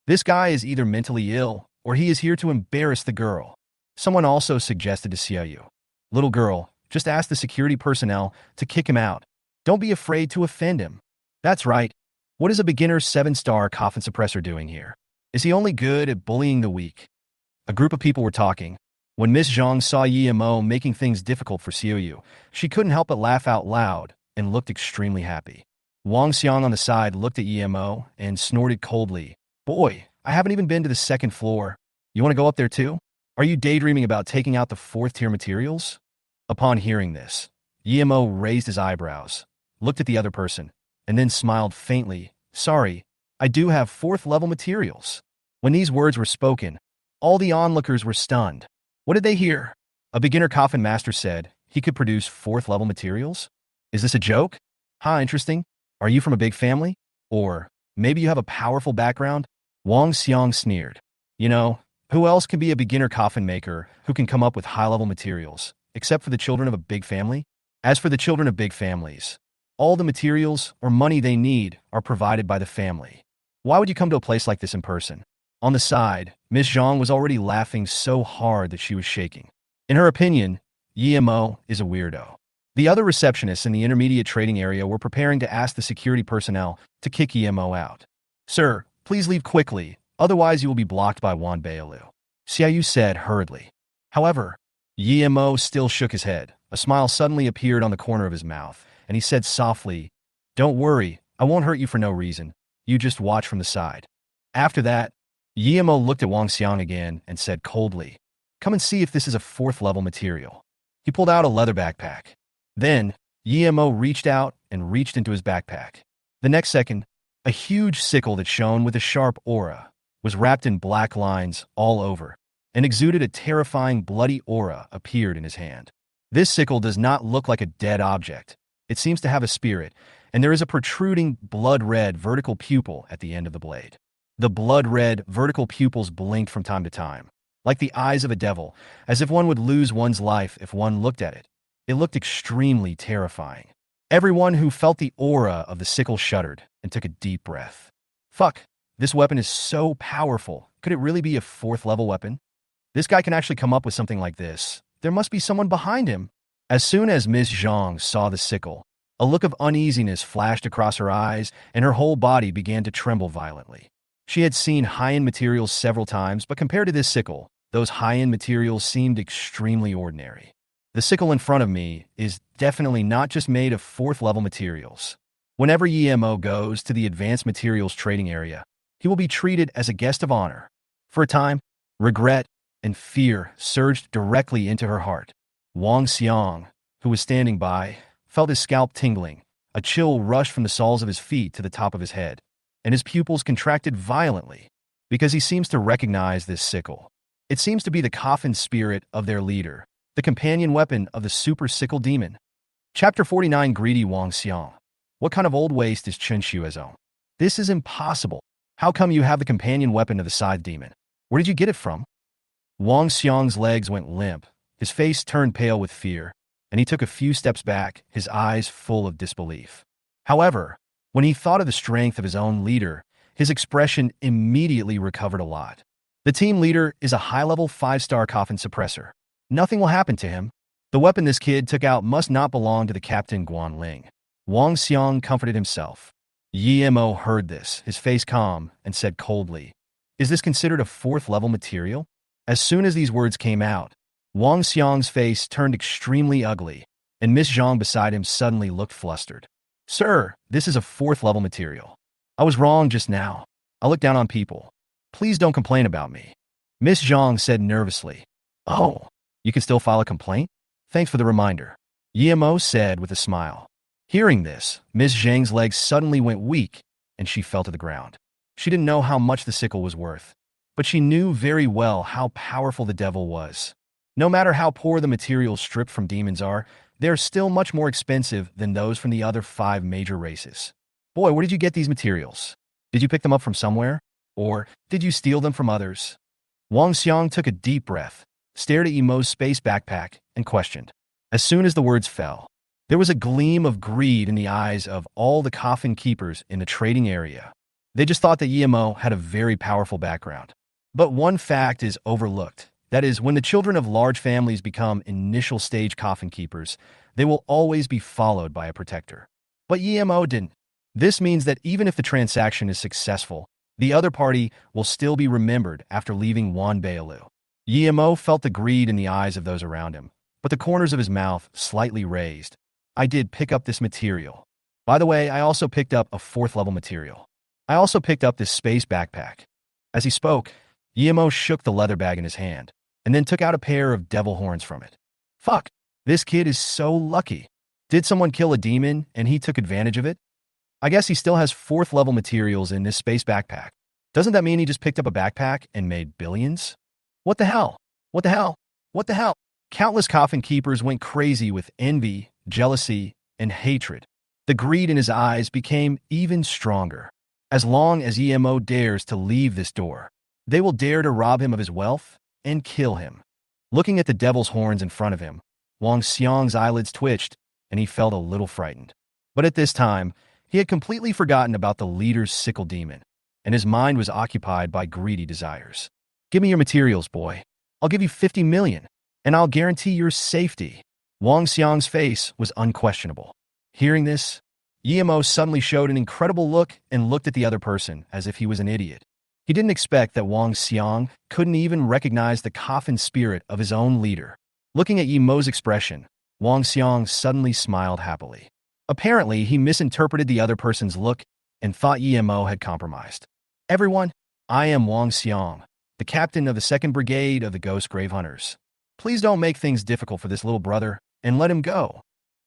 This guy is either mentally ill, or he is here to embarrass the girl. Someone also suggested to Xiaoyu. Little girl, just ask the security personnel to kick him out. Don't be afraid to offend him. That's right. What is a beginner 7-star coffin suppressor doing here? Is he only good at bullying the weak? A group of people were talking. When Miss Zhang saw Emo making things difficult for Xiaoyu, she couldn't help but laugh out loud and looked extremely happy. Wang Xiang on the side looked at Emo and snorted coldly. Boy, I haven't even been to the second floor. You want to go up there too? Are you daydreaming about taking out the 4th-tier materials? Upon hearing this, Emo raised his eyebrows, looked at the other person, and then smiled faintly. Sorry, I do have 4th-level materials. When these words were spoken, all the onlookers were stunned. What did they hear? A beginner coffin master said he could produce 4th-level materials? Is this a joke? Interesting. Are you from a big family? Or maybe you have a powerful background? Wang Xiang sneered. You know, who else can be a beginner coffin maker who can come up with high-level materials, except for the children of a big family? As for the children of big families, all the materials or money they need are provided by the family. Why would you come to a place like this in person? On the side, Miss Zhang was already laughing so hard that she was shaking. In her opinion, Emo is a weirdo. The other receptionists in the intermediate trading area were preparing to ask the security personnel to kick Emo out. Sir, please leave quickly, otherwise you will be blocked by Wan Bailu, Xiaoyu said hurriedly. However, Emo still shook his head. A smile suddenly appeared on the corner of his mouth, and he said softly, Don't worry, I won't hurt you for no reason. You just watch from the side. After that, Emo looked at Wang Xiang again and said coldly, Come and see if this is a 4th-level material. He pulled out a leather backpack. Then, Emo reached out and reached into his backpack. The next second, a huge sickle that shone with a sharp aura was wrapped in black lines all over and exuded a terrifying bloody aura appeared in his hand. This sickle does not look like a dead object. It seems to have a spirit, and there is a protruding blood-red vertical pupil at the end of the blade. The blood-red vertical pupils blinked from time to time, like the eyes of a devil, as if one would lose one's life if one looked at it. It looked extremely terrifying. Everyone who felt the aura of the sickle shuddered and took a deep breath. Fuck, this weapon is so powerful. Could it really be a 4th level weapon? This guy can actually come up with something like this. There must be someone behind him. As soon as Miss Zhang saw the sickle, a look of uneasiness flashed across her eyes and her whole body began to tremble violently. She had seen high-end materials several times, but compared to this sickle, those high-end materials seemed extremely ordinary. The sickle in front of me is definitely not just made of 4th level materials. Whenever Yemo goes to the advanced materials trading area, he will be treated as a guest of honor. For a time, regret and fear surged directly into her heart. Wang Xiang, who was standing by, felt his scalp tingling. A chill rushed from the soles of his feet to the top of his head, and his pupils contracted violently, because he seems to recognize this sickle. It seems to be the Coffin spirit of their leader, the companion weapon of the super sickle demon. Chapter 49. Greedy Wang Xiang. What kind of old waste is Chen Xue's own? This is impossible. How come you have the companion weapon of the scythe demon? Where did you get it from? Wang Xiang's legs went limp, his face turned pale with fear, and he took a few steps back, his eyes full of disbelief. However, when he thought of the strength of his own leader, his expression immediately recovered a lot. The team leader is a high-level 5-star Coffin suppressor. Nothing will happen to him. The weapon this kid took out must not belong to the Captain Guanling. Wang Xiang comforted himself. Yemo heard this, his face calm, and said coldly, "Is this considered a 4th level material?" As soon as these words came out, Wang Xiang's face turned extremely ugly, and Miss Zhang beside him suddenly looked flustered. "Sir, this is a 4th level material. I was wrong just now. I look down on people. Please don't complain about me." Miss Zhang said nervously. "Oh, you can still file a complaint? Thanks for the reminder," Yemo said with a smile. Hearing this, Miss Zhang's legs suddenly went weak, and she fell to the ground. She didn't know how much the sickle was worth, but she knew very well how powerful the devil was. No matter how poor the materials stripped from demons are, they are still much more expensive than those from the other 5 major races. Boy, where did you get these materials? Did you pick them up from somewhere? Or did you steal them from others? Wang Xiang took a deep breath, stared at Yemo's space backpack, and questioned. As soon as the words fell, there was a gleam of greed in the eyes of all the coffin keepers in the trading area. They just thought that Yemo had a very powerful background. But one fact is overlooked. That is, when the children of large families become initial stage coffin keepers, they will always be followed by a protector. But Yemo didn't. This means that even if the transaction is successful, the other party will still be remembered after leaving Wanbeilu. Yemo felt the greed in the eyes of those around him, but the corners of his mouth slightly raised. "I did pick up this material. By the way, I also picked up a 4th level material. I also picked up this space backpack." As he spoke, Yemo shook the leather bag in his hand, and then took out a pair of devil horns from it. Fuck, this kid is so lucky. Did someone kill a demon and he took advantage of it? I guess he still has 4th level materials in this space backpack. Doesn't that mean he just picked up a backpack and made billions? What the hell? What the hell? What the hell? Countless coffin keepers went crazy with envy, jealousy, and hatred. The greed in his eyes became even stronger. As long as Yemo dares to leave this door, they will dare to rob him of his wealth and kill him. Looking at the devil's horns in front of him, Wang Xiang's eyelids twitched, and he felt a little frightened. But at this time, he had completely forgotten about the leader's sickle demon, and his mind was occupied by greedy desires. "Give me your materials, boy. I'll give you 50 million, and I'll guarantee your safety." Wang Xiang's face was unquestionable. Hearing this, Yemo suddenly showed an incredible look and looked at the other person as if he was an idiot. He didn't expect that Wang Xiang couldn't even recognize the coffin spirit of his own leader. Looking at Yemo's expression, Wang Xiang suddenly smiled happily. Apparently, he misinterpreted the other person's look and thought Yemo had compromised. "Everyone, I am Wang Xiang, the captain of the 2nd Brigade of the Ghost Grave Hunters. Please don't make things difficult for this little brother and let him go."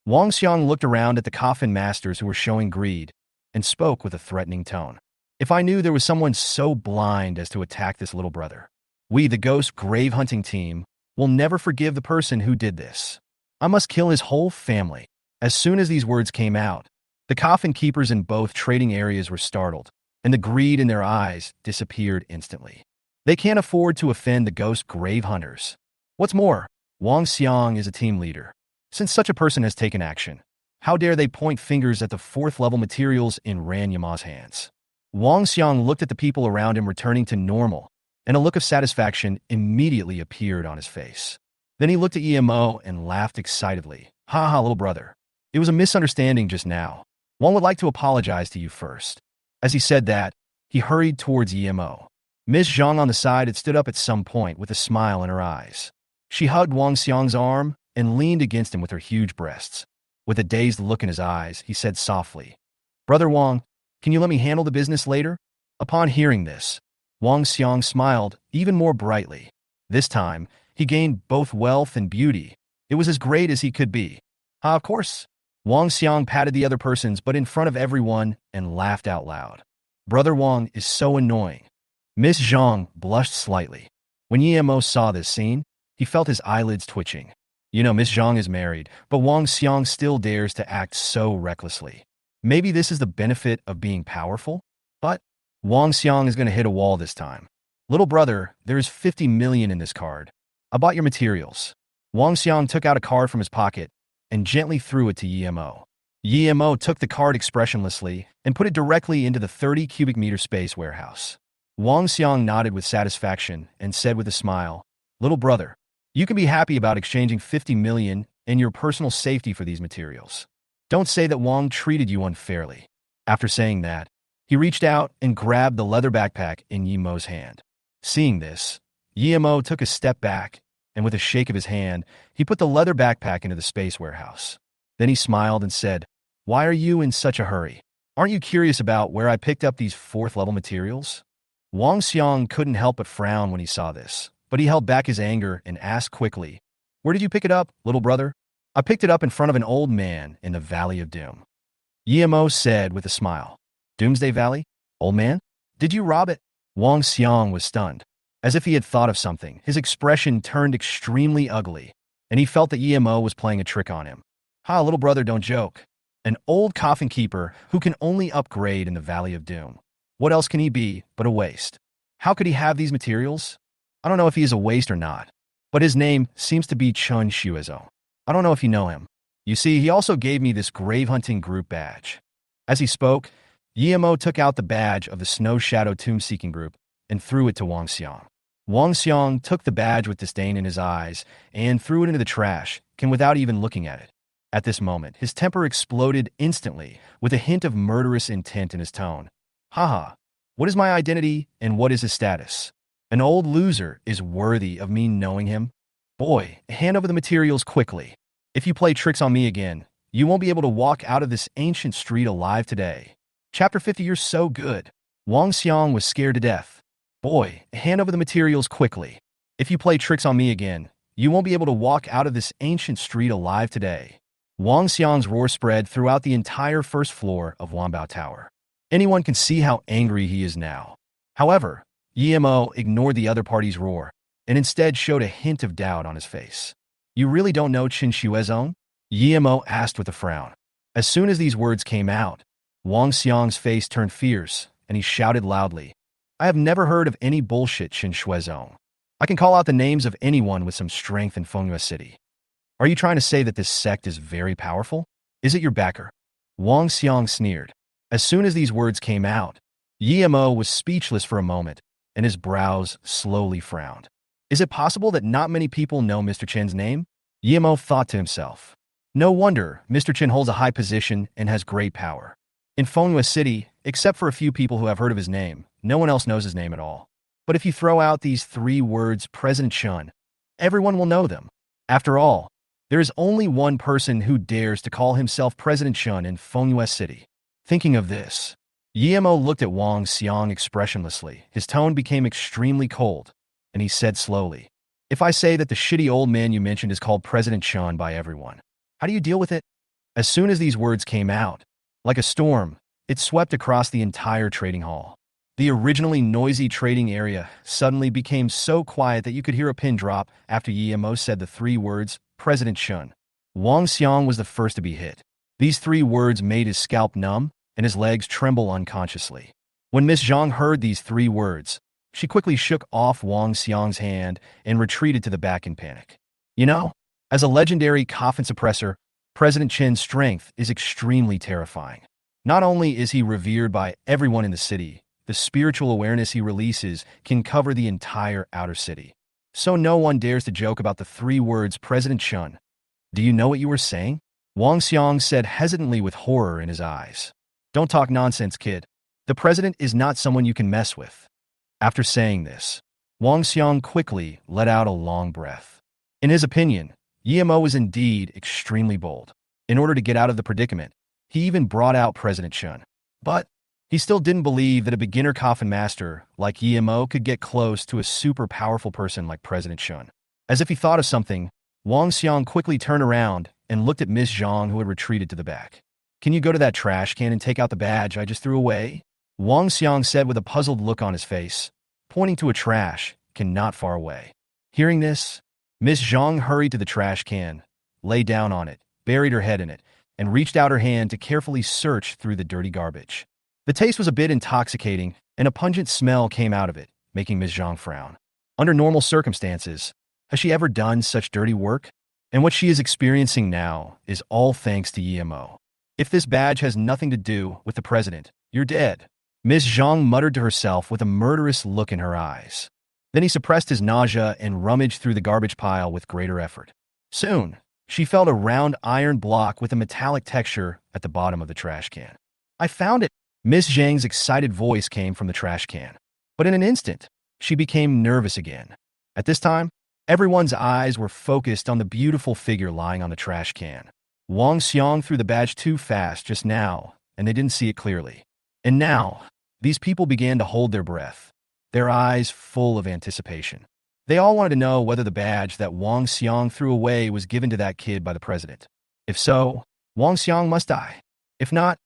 Wang Xiang looked around at the coffin masters who were showing greed and spoke with a threatening tone. "If I knew there was someone so blind as to attack this little brother, we, the Ghost Grave Hunting Team, will never forgive the person who did this. I must kill his whole family." As soon as these words came out, the coffin keepers in both trading areas were startled, and the greed in their eyes disappeared instantly. They can't afford to offend the Ghost Grave Hunters. What's more, Wang Xiang is a team leader, Since such a person has taken action, how dare they point fingers at the fourth-level materials in Ran Yama's hands? Wang Xiang looked at the people around him returning to normal, and a look of satisfaction immediately appeared on his face. Then he looked at EMO and laughed excitedly. Ha ha, little brother. It was a misunderstanding just now. Wang would like to apologize to you first. As he said that, he hurried towards EMO. Miss Zhang on the side had stood up at some point with a smile in her eyes. She hugged Wang Xiang's arm and leaned against him with her huge breasts. With a dazed look in his eyes, he said softly, "Brother Wang, can you let me handle the business later?" Upon hearing this, Wang Xiang smiled even more brightly. This time, he gained both wealth and beauty. It was as great as he could be. Of course. Wang Xiang patted the other persons but in front of everyone and laughed out loud. Brother Wang is so annoying. Miss Zhang blushed slightly. When Yemo saw this scene, he felt his eyelids twitching. You know, Miss Zhang is married, but Wang Xiang still dares to act so recklessly. Maybe this is the benefit of being powerful? But Wang Xiang is going to hit a wall this time. Little brother, there is 50 million in this card. I bought your materials. Wang Xiang took out a card from his pocket and gently threw it to Yemo. Yemo took the card expressionlessly and put it directly into the 30 cubic meter space warehouse. Wang Xiang nodded with satisfaction and said with a smile, "Little brother, you can be happy about exchanging 50 million and your personal safety for these materials. Don't say that Wang treated you unfairly." After saying that, he reached out and grabbed the leather backpack in Yemo's hand. Seeing this, Yemo took a step back, and with a shake of his hand, he put the leather backpack into the space warehouse. Then he smiled and said, "Why are you in such a hurry? Aren't you curious about where I picked up these fourth-level materials?" Wang Xiang couldn't help but frown when he saw this, but he held back his anger and asked quickly, "Where did you pick it up, little brother?" "I picked it up in front of an old man in the Valley of Doom," Yemo said with a smile. "Doomsday Valley? Old man? Did you rob it?" Wang Xiang was stunned. As if he had thought of something, his expression turned extremely ugly, and he felt that Yemo was playing a trick on him. "Ha, little brother, don't joke. An old coffin keeper who can only upgrade in the Valley of Doom. What else can he be but a waste? How could he have these materials? I don't know if he is a waste or not, but his name seems to be Chun Shuezo. I don't know if you know him. You see, he also gave me this grave hunting group badge." As he spoke, Yemo took out the badge of the Snow Shadow Tomb Seeking Group and threw it to Wang Xiang. Wang Xiang took the badge with disdain in his eyes and threw it into the trash, and without even looking at it. At this moment, his temper exploded instantly, with a hint of murderous intent in his tone. "Haha, what is my identity and what is his status? An old loser is worthy of me knowing him? Boy, hand over the materials quickly. If you play tricks on me again, you won't be able to walk out of this ancient street alive today." Chapter 50. You're so good. Wang Xiang was scared to death. "Boy, hand over the materials quickly. If you play tricks on me again, you won't be able to walk out of this ancient street alive today." Wang Xiang's roar spread throughout the entire first floor of Wanbao Tower. Anyone can see how angry he is now. However, Yemo ignored the other party's roar and instead showed a hint of doubt on his face. "You really don't know Qin Shuezong?" Yemo asked with a frown. As soon as these words came out, Wang Xiang's face turned fierce and he shouted loudly, "I have never heard of any bullshit Qin Shuezong. I can call out the names of anyone with some strength in Fengyue City. Are you trying to say that this sect is very powerful? Is it your backer?" Wang Xiang sneered. As soon as these words came out, Yemo was speechless for a moment, and his brows slowly frowned. Is it possible that not many people know Mr. Chen's name? Yemo thought to himself. No wonder Mr. Chen holds a high position and has great power. In Fengyue City, except for a few people who have heard of his name, no one else knows his name at all. But if you throw out these 3 words, President Chun, everyone will know them. After all, there is only one person who dares to call himself President Chun in Fengyue City. Thinking of this, Yemo looked at Wang Xiang expressionlessly. His tone became extremely cold, and he said slowly, "If I say that the shitty old man you mentioned is called President Chun by everyone, how do you deal with it?" As soon as these words came out, like a storm, it swept across the entire trading hall. The originally noisy trading area suddenly became so quiet that you could hear a pin drop after Yemo said the 3 words, President Chun. Wang Xiang was the first to be hit. These 3 words made his scalp numb and his legs tremble unconsciously. When Miss Zhang heard these 3 words, she quickly shook off Wang Xiang's hand and retreated to the back in panic. You know, As a legendary Coffin suppressor, President Chin's strength is extremely terrifying. Not only is he revered by everyone in the city, the spiritual awareness he releases can cover the entire outer city. So no one dares to joke about the 3 words President Chun. Do you know what you were saying? Wang Xiang said hesitantly with horror in his eyes. Don't talk nonsense, kid. The president is not someone you can mess with. After saying this, Wang Xiang quickly let out a long breath. In his opinion, Yimo was indeed extremely bold. In order to get out of the predicament, he even brought out President Chun. But he still didn't believe that a beginner coffin master like Yimo could get close to a super powerful person like President Chun. As if he thought of something, Wang Xiang quickly turned around and looked at Miss Zhang, who had retreated to the back. Can you go to that trash can and take out the badge I just threw away? Wang Xiang said with a puzzled look on his face, pointing to a trash can not far away. Hearing this, Miss Zhang hurried to the trash can, lay down on it, buried her head in it, and reached out her hand to carefully search through the dirty garbage. The taste was a bit intoxicating, and a pungent smell came out of it, making Miss Zhang frown. Under normal circumstances, has she ever done such dirty work? And what she is experiencing now is all thanks to Yimo. If this badge has nothing to do with the president, you're dead. Miss Zhang muttered to herself with a murderous look in her eyes. Then he suppressed his nausea and rummaged through the garbage pile with greater effort. Soon, she felt a round iron block with a metallic texture at the bottom of the trash can. I found it! Miss Zhang's excited voice came from the trash can. But in an instant, she became nervous again. At this time, everyone's eyes were focused on the beautiful figure lying on the trash can. Wang Xiang threw the badge too fast just now, and they didn't see it clearly. And now, these people began to hold their breath, their eyes full of anticipation. They all wanted to know whether the badge that Wang Xiang threw away was given to that kid by the president. If so, Wang Xiang must die. If not,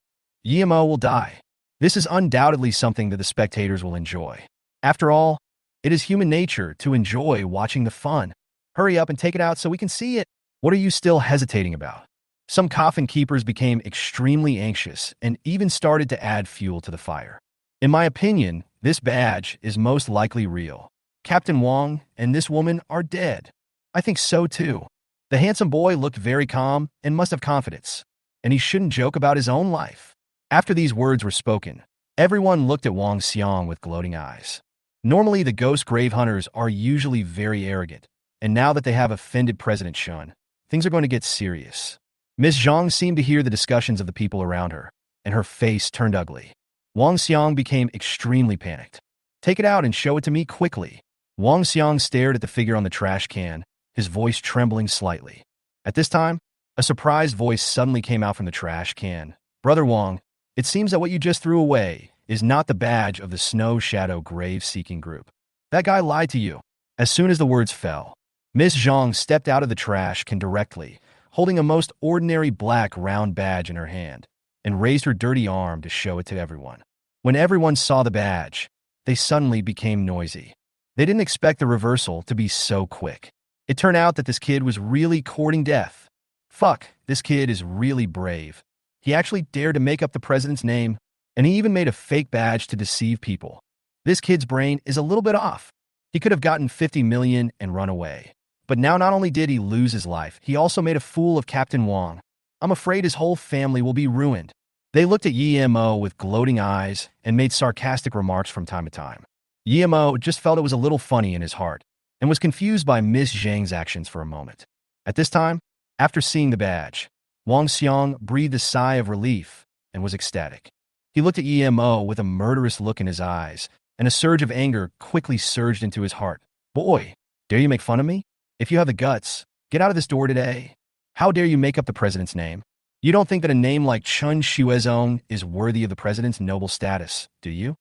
Yimo will die. This is undoubtedly something that the spectators will enjoy. After all, it is human nature to enjoy watching the fun. Hurry up and take it out so we can see it. What are you still hesitating about? Some coffin keepers became extremely anxious and even started to add fuel to the fire. In my opinion, this badge is most likely real. Captain Wang and this woman are dead. I think so too. The handsome boy looked very calm and must have confidence, and he shouldn't joke about his own life. After these words were spoken, everyone looked at Wang Xiang with gloating eyes. Normally, the ghost grave hunters are usually very arrogant, and now that they have offended President Shun, things are going to get serious. Miss Zhang seemed to hear the discussions of the people around her, and her face turned ugly. Wang Xiang became extremely panicked. Take it out and show it to me quickly. Wang Xiang stared at the figure on the trash can, his voice trembling slightly. At this time, a surprised voice suddenly came out from the trash can. Brother Wang, it seems that what you just threw away is not the badge of the Snow Shadow Grave-Seeking Group. That guy lied to you. As soon as the words fell, Miss Zhang stepped out of the trash can directly, holding a most ordinary black round badge in her hand, and raised her dirty arm to show it to everyone. When everyone saw the badge, they suddenly became noisy. They didn't expect the reversal to be so quick. It turned out that this kid was really courting death. Fuck, this kid is really brave. He actually dared to make up the president's name, and he even made a fake badge to deceive people. This kid's brain is a little bit off. He could have gotten 50 million and run away. But now not only did he lose his life, he also made a fool of Captain Wang. I'm afraid his whole family will be ruined. They looked at Yimo with gloating eyes and made sarcastic remarks from time to time. Yimo just felt it was a little funny in his heart and was confused by Miss Zhang's actions for a moment. At this time, after seeing the badge, Wang Xiang breathed a sigh of relief and was ecstatic. He looked at Yimo with a murderous look in his eyes, and a surge of anger quickly surged into his heart. Boy, dare you make fun of me? If you have the guts, get out of this door today. How dare you make up the president's name? You don't think that a name like Chun Shuezong is worthy of the president's noble status, do you?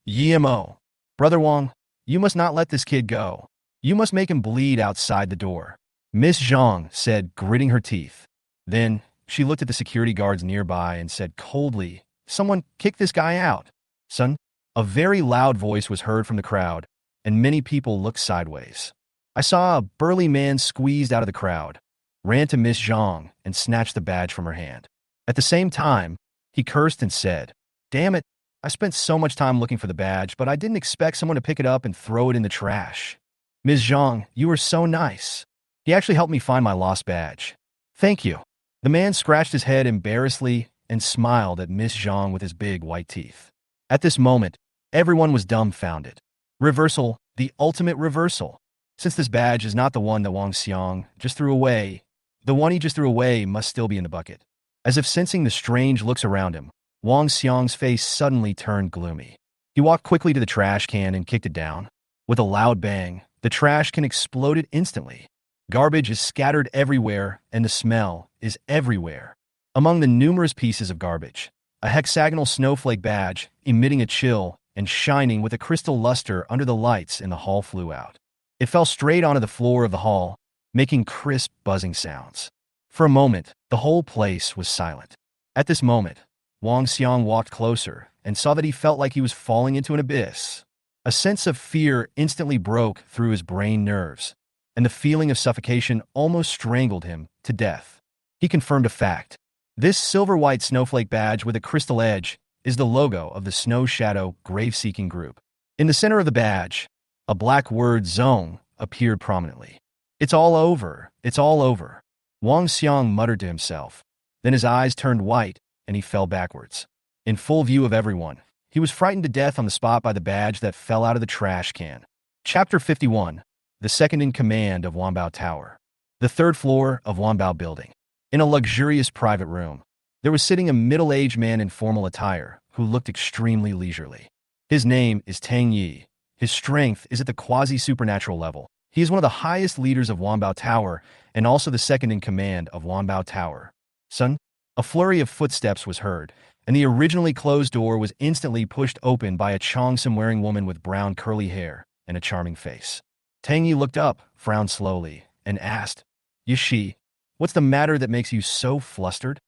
Yimo. Brother Wang, you must not let this kid go. You must make him bleed outside the door. Miss Zhang said, gritting her teeth. Then, she looked at the security guards nearby and said coldly, someone kick this guy out. Son, a very loud voice was heard from the crowd, and many people looked sideways. I saw a burly man squeezed out of the crowd, ran to Miss Zhang, and snatched the badge from her hand. At the same time, he cursed and said, Damn it, I spent so much time looking for the badge, but I didn't expect someone to pick it up and throw it in the trash. Ms. Zhang, you are so nice. He actually helped me find my lost badge. Thank you. The man scratched his head embarrassedly and smiled at Miss Zhang with his big white teeth. At this moment, everyone was dumbfounded. Reversal, the ultimate reversal. Since this badge is not the one that Wang Xiang just threw away, the one he just threw away must still be in the bucket. As if sensing the strange looks around him, Wang Xiang's face suddenly turned gloomy. He walked quickly to the trash can and kicked it down. With a loud bang, the trash can exploded instantly. Garbage is scattered everywhere, and the smell is everywhere. Among the numerous pieces of garbage, a hexagonal snowflake badge, emitting a chill and shining with a crystal luster under the lights in the hall, flew out. It fell straight onto the floor of the hall, making crisp, buzzing sounds. For a moment, the whole place was silent. At this moment, Wang Xiang walked closer and saw that he felt like he was falling into an abyss. A sense of fear instantly broke through his brain nerves, and the feeling of suffocation almost strangled him to death. He confirmed a fact. This silver-white snowflake badge with a crystal edge is the logo of the Snow Shadow Grave-Seeking Group. In the center of the badge, a black word zone appeared prominently. It's all over. It's all over. Wang Xiang muttered to himself. Then his eyes turned white, and he fell backwards. In full view of everyone, he was frightened to death on the spot by the badge that fell out of the trash can. Chapter 51. The second in command of Wanbao Tower. The third floor of Wanbao Building. In a luxurious private room, there was sitting a middle-aged man in formal attire who looked extremely leisurely. His name is Tang Yi. His strength is at the quasi-supernatural level. He is one of the highest leaders of Wanbao Tower and also the second in command of Wanbao Tower. Son, a flurry of footsteps was heard, and the originally closed door was instantly pushed open by a Cheongsam-wearing woman with brown curly hair and a charming face. Tang Yi looked up, frowned slowly, and asked, Yishi, what's the matter that makes you so flustered?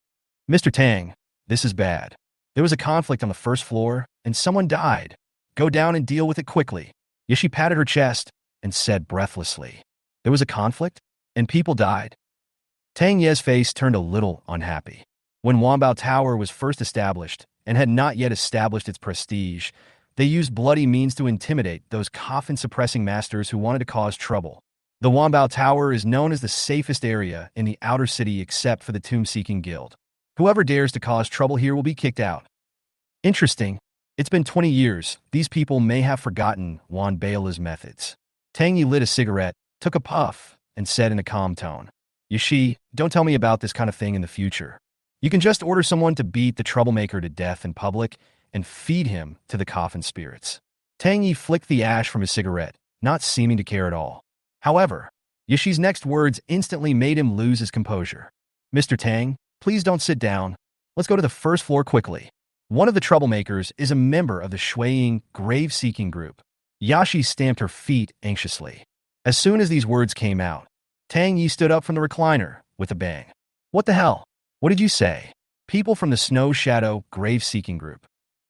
Mr. Tang, this is bad. There was a conflict on the first floor, and someone died. Go down and deal with it quickly. Yishi patted her chest and said breathlessly, There was a conflict? And people died? Tang Ye's face turned a little unhappy. When Wanbao Tower was first established, and had not yet established its prestige, they used bloody means to intimidate those coffin-suppressing masters who wanted to cause trouble. The Wanbao Tower is known as the safest area in the outer city except for the Tomb-Seeking Guild. Whoever dares to cause trouble here will be kicked out. Interesting. It's been 20 years. These people may have forgotten Wanbao's methods. Tang Yi lit a cigarette, took a puff, and said in a calm tone, Yishi, don't tell me about this kind of thing in the future. You can just order someone to beat the troublemaker to death in public and feed him to the coffin spirits. Tang Yi flicked the ash from his cigarette, not seeming to care at all. However, Yishi's next words instantly made him lose his composure. Mr. Tang, please don't sit down. Let's go to the first floor quickly. One of the troublemakers is a member of the Shuiying Grave-Seeking Group. Yashi stamped her feet anxiously. As soon as these words came out, Tang Yi stood up from the recliner with a bang. What the hell? What did you say? People from the Snow Shadow Grave-Seeking Group.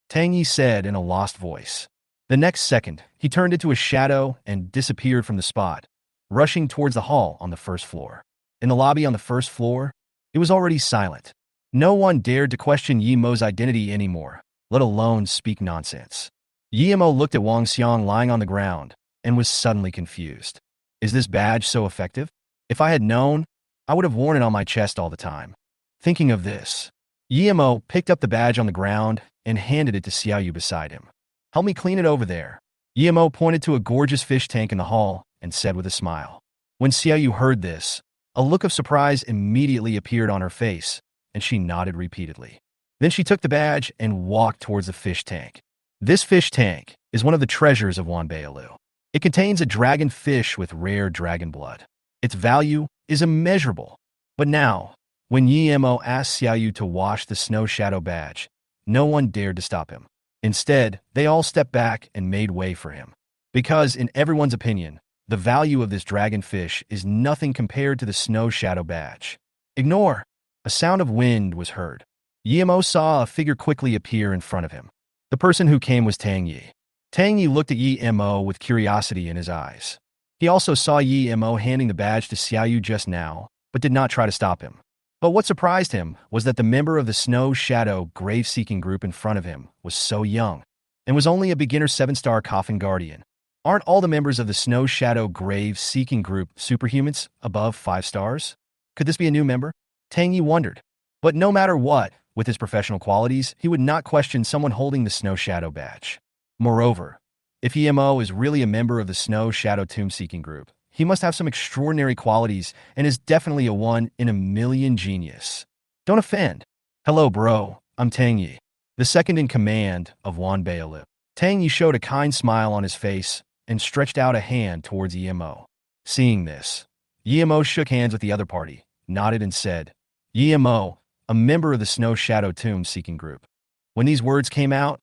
Tang Yi said in a lost voice. The next second, he turned into a shadow and disappeared from the spot, rushing towards the hall on the first floor. In the lobby on the first floor, it was already silent. No one dared to question Yi Mo's identity anymore, let alone speak nonsense. Yi Mo looked at Wang Xiang lying on the ground and was suddenly confused. Is this badge so effective? If I had known, I would have worn it on my chest all the time. Thinking of this, Yi Mo picked up the badge on the ground and handed it to Xiaoyu beside him. Help me clean it over there. Yi Mo pointed to a gorgeous fish tank in the hall and said with a smile. When Xiaoyu heard this, a look of surprise immediately appeared on her face, and she nodded repeatedly. Then she took the badge and walked towards the fish tank. This fish tank is one of the treasures of Wanbao. It contains a dragon fish with rare dragon blood. Its value is immeasurable. But now, when Yi Mo asked Xiaoyu to wash the Snow Shadow badge, no one dared to stop him. Instead, they all stepped back and made way for him. Because, in everyone's opinion, the value of this dragon fish is nothing compared to the Snow Shadow badge. Ignore! A sound of wind was heard. Yi Mo saw a figure quickly appear in front of him. The person who came was Tang Yi. Tang Yi looked at Yi Mo with curiosity in his eyes. He also saw Yi Mo handing the badge to Xiaoyu just now, but did not try to stop him. But what surprised him was that the member of the Snow Shadow Grave-Seeking Group in front of him was so young, and was only a beginner 7-star Coffin Guardian. Aren't all the members of the Snow Shadow Grave Seeking Group superhumans above 5 stars? Could this be a new member? Tang Yi wondered. But no matter what, with his professional qualities, he would not question someone holding the Snow Shadow badge. Moreover, if EMO is really a member of the Snow Shadow Tomb Seeking Group, he must have some extraordinary qualities and is definitely a 1 in a million genius. Don't offend. Hello, bro. I'm Tang Yi, the second in command of Wan Baolu. Tang Yi showed a kind smile on his face and stretched out a hand towards EMO. Seeing this, EMO shook hands with the other party, nodded and said, EMO, a member of the Snow Shadow Tomb Seeking Group. When these words came out,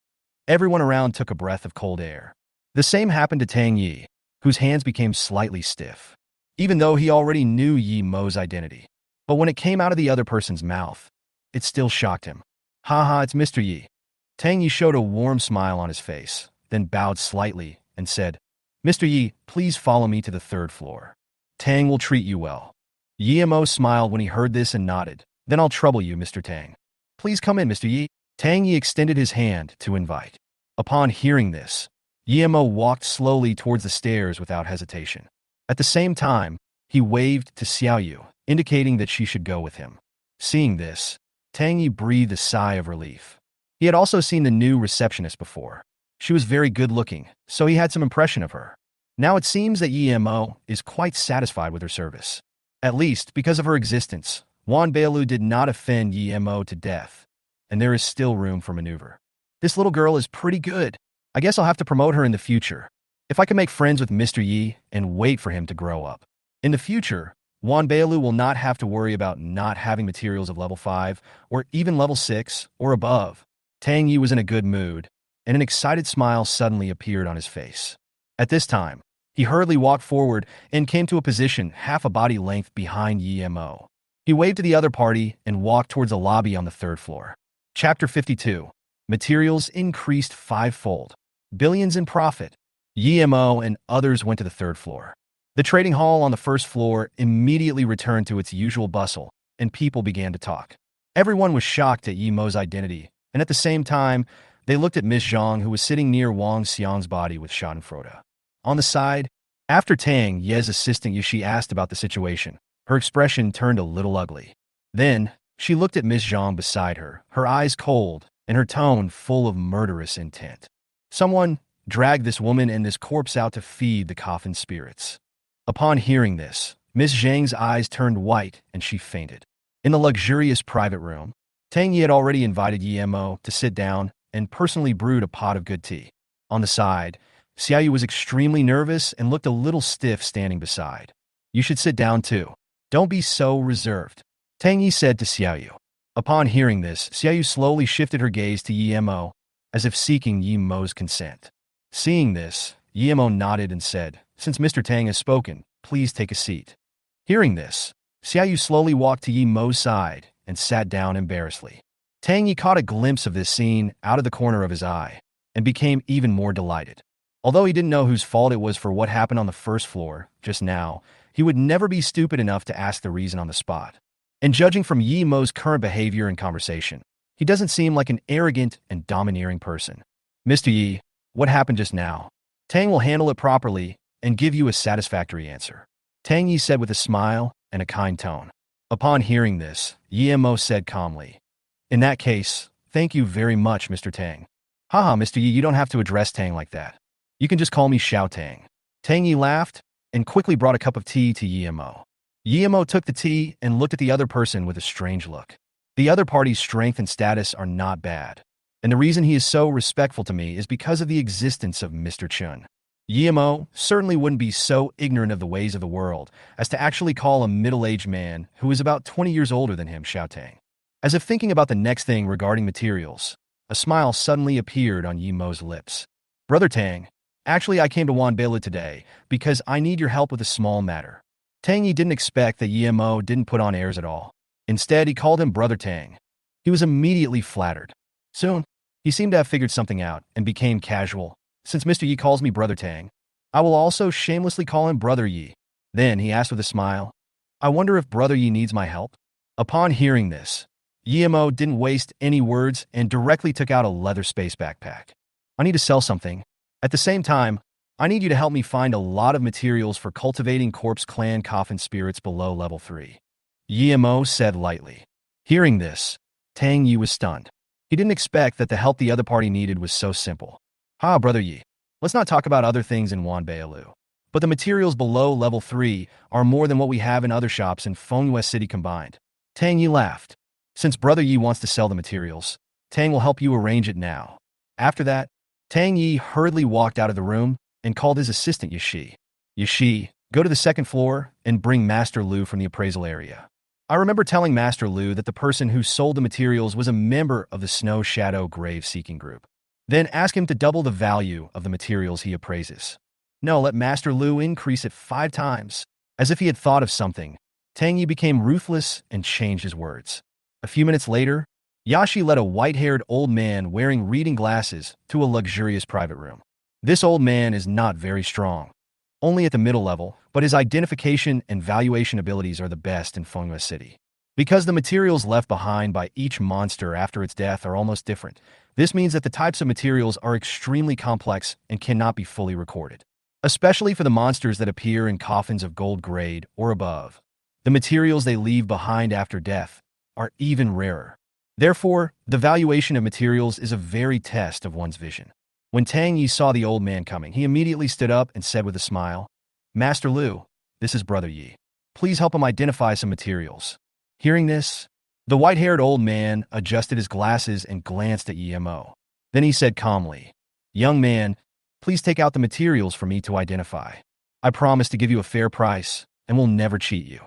everyone around took a breath of cold air. The same happened to Tang Yi, whose hands became slightly stiff, even though he already knew Yi Mo's identity. But when it came out of the other person's mouth, it still shocked him. Haha, it's Mr. Yi. Tang Yi showed a warm smile on his face, then bowed slightly and said, Mr. Yi, please follow me to the 3rd floor. Tang will treat you well. Yi Mo smiled when he heard this and nodded. Then I'll trouble you, Mr. Tang. Please come in, Mr. Yi. Tang Yi extended his hand to invite. Upon hearing this, Yi Mo walked slowly towards the stairs without hesitation. At the same time, he waved to Xiao Yu, indicating that she should go with him. Seeing this, Tang Yi breathed a sigh of relief. He had also seen the new receptionist before. She was very good-looking, so he had some impression of her. Now it seems that Yi Mo is quite satisfied with her service. At least, because of her existence, Wan Baolu did not offend Yi Mo to death, and there is still room for maneuver. This little girl is pretty good. I guess I'll have to promote her in the future, if I can make friends with Mr. Yi and wait for him to grow up. In the future, Wan Baolu will not have to worry about not having materials of level 5 or even level 6 or above. Tang Yi was in a good mood, and an excited smile suddenly appeared on his face. At this time, he hurriedly walked forward and came to a position half a body length behind Yi Mo. He waved to the other party and walked towards a lobby on the 3rd floor. Chapter 52. Materials increased 5-fold. Billions in profit. Yi Mo and others went to the 3rd floor. The trading hall on the 1st floor immediately returned to its usual bustle, and people began to talk. Everyone was shocked at Yi Mo's identity, and at the same time, they looked at Miss Zhang, who was sitting near Wang Xiang's body with Schadenfreude. On the side, after Tang Ye's assistant Yishi asked about the situation, her expression turned a little ugly. Then, she looked at Miss Zhang beside her, her eyes cold and her tone full of murderous intent. Someone dragged this woman and this corpse out to feed the Coffin spirits. Upon hearing this, Miss Zhang's eyes turned white and she fainted. In the luxurious private room, Tang Yi had already invited Yi Mo to sit down and personally brewed a pot of good tea. On the side, Xiao Yu was extremely nervous and looked a little stiff standing beside. You should sit down too. Don't be so reserved, Tang Yi said to Xiao Yu. Upon hearing this, Xiao Yu slowly shifted her gaze to Yi Mo, as if seeking Yi Mo's consent. Seeing this, Yi Mo nodded and said, Since Mr. Tang has spoken, please take a seat. Hearing this, Xiao Yu slowly walked to Yi Mo's side and sat down embarrassedly. Tang Yi caught a glimpse of this scene out of the corner of his eye and became even more delighted. Although he didn't know whose fault it was for what happened on the 1st floor just now, he would never be stupid enough to ask the reason on the spot. And judging from Yi Mo's current behavior and conversation, he doesn't seem like an arrogant and domineering person. Mr. Yi, what happened just now? Tang will handle it properly and give you a satisfactory answer, Tang Yi said with a smile and a kind tone. Upon hearing this, Yi Mo said calmly, In that case, thank you very much, Mr. Tang. Haha, Mr. Yi, you don't have to address Tang like that. You can just call me Xiao Tang. Tang Yi laughed and quickly brought a cup of tea to Yi Mo. Yi Mo took the tea and looked at the other person with a strange look. The other party's strength and status are not bad, and the reason he is so respectful to me is because of the existence of Mr. Chun. Yi Mo certainly wouldn't be so ignorant of the ways of the world as to actually call a middle-aged man who is about 20 years older than him Xiao Tang. As if thinking about the next thing regarding materials, a smile suddenly appeared on Yi Mo's lips. Brother Tang, actually I came to Wan Baolu today because I need your help with a small matter. Tang Yi didn't expect that Yi Mo didn't put on airs at all. Instead, he called him Brother Tang. He was immediately flattered. Soon, he seemed to have figured something out and became casual. Since Mr. Yi calls me Brother Tang, I will also shamelessly call him Brother Yi. Then he asked with a smile, I wonder if Brother Yi needs my help? Upon hearing this, Yi Mo didn't waste any words and directly took out a leather space backpack. I need to sell something. At the same time, I need you to help me find a lot of materials for cultivating corpse clan coffin spirits below level 3. Yemo said lightly. Hearing this, Tang Yi was stunned. He didn't expect that the help the other party needed was so simple. Brother Yi. Let's not talk about other things in Wanbeilu. But the materials below level 3 are more than what we have in other shops in Fengyue City combined. Tang Yi laughed. Since Brother Yi wants to sell the materials, Tang will help you arrange it now. After that, Tang Yi hurriedly walked out of the room and called his assistant Yashi. Yashi, go to the second floor and bring Master Lu from the appraisal area. I remember telling Master Lu that the person who sold the materials was a member of the Snow Shadow Grave Seeking Group. Then ask him to double the value of the materials he appraises. No, let Master Lu increase it 5 times. As if he had thought of something, Tang Yi became ruthless and changed his words. A few minutes later, Yashi led a white-haired old man wearing reading glasses to a luxurious private room. This old man is not very strong, only at the middle level, but his identification and valuation abilities are the best in Fengyue City. Because the materials left behind by each monster after its death are almost different, this means that the types of materials are extremely complex and cannot be fully recorded. Especially for the monsters that appear in coffins of gold grade or above. The materials they leave behind after death are even rarer. Therefore, the valuation of materials is a very test of one's vision. When Tang Yi saw the old man coming, he immediately stood up and said with a smile, Master Lu, this is Brother Yi. Please help him identify some materials. Hearing this, the white-haired old man adjusted his glasses and glanced at Yemo. Then he said calmly, Young man, please take out the materials for me to identify. I promise to give you a fair price and will never cheat you.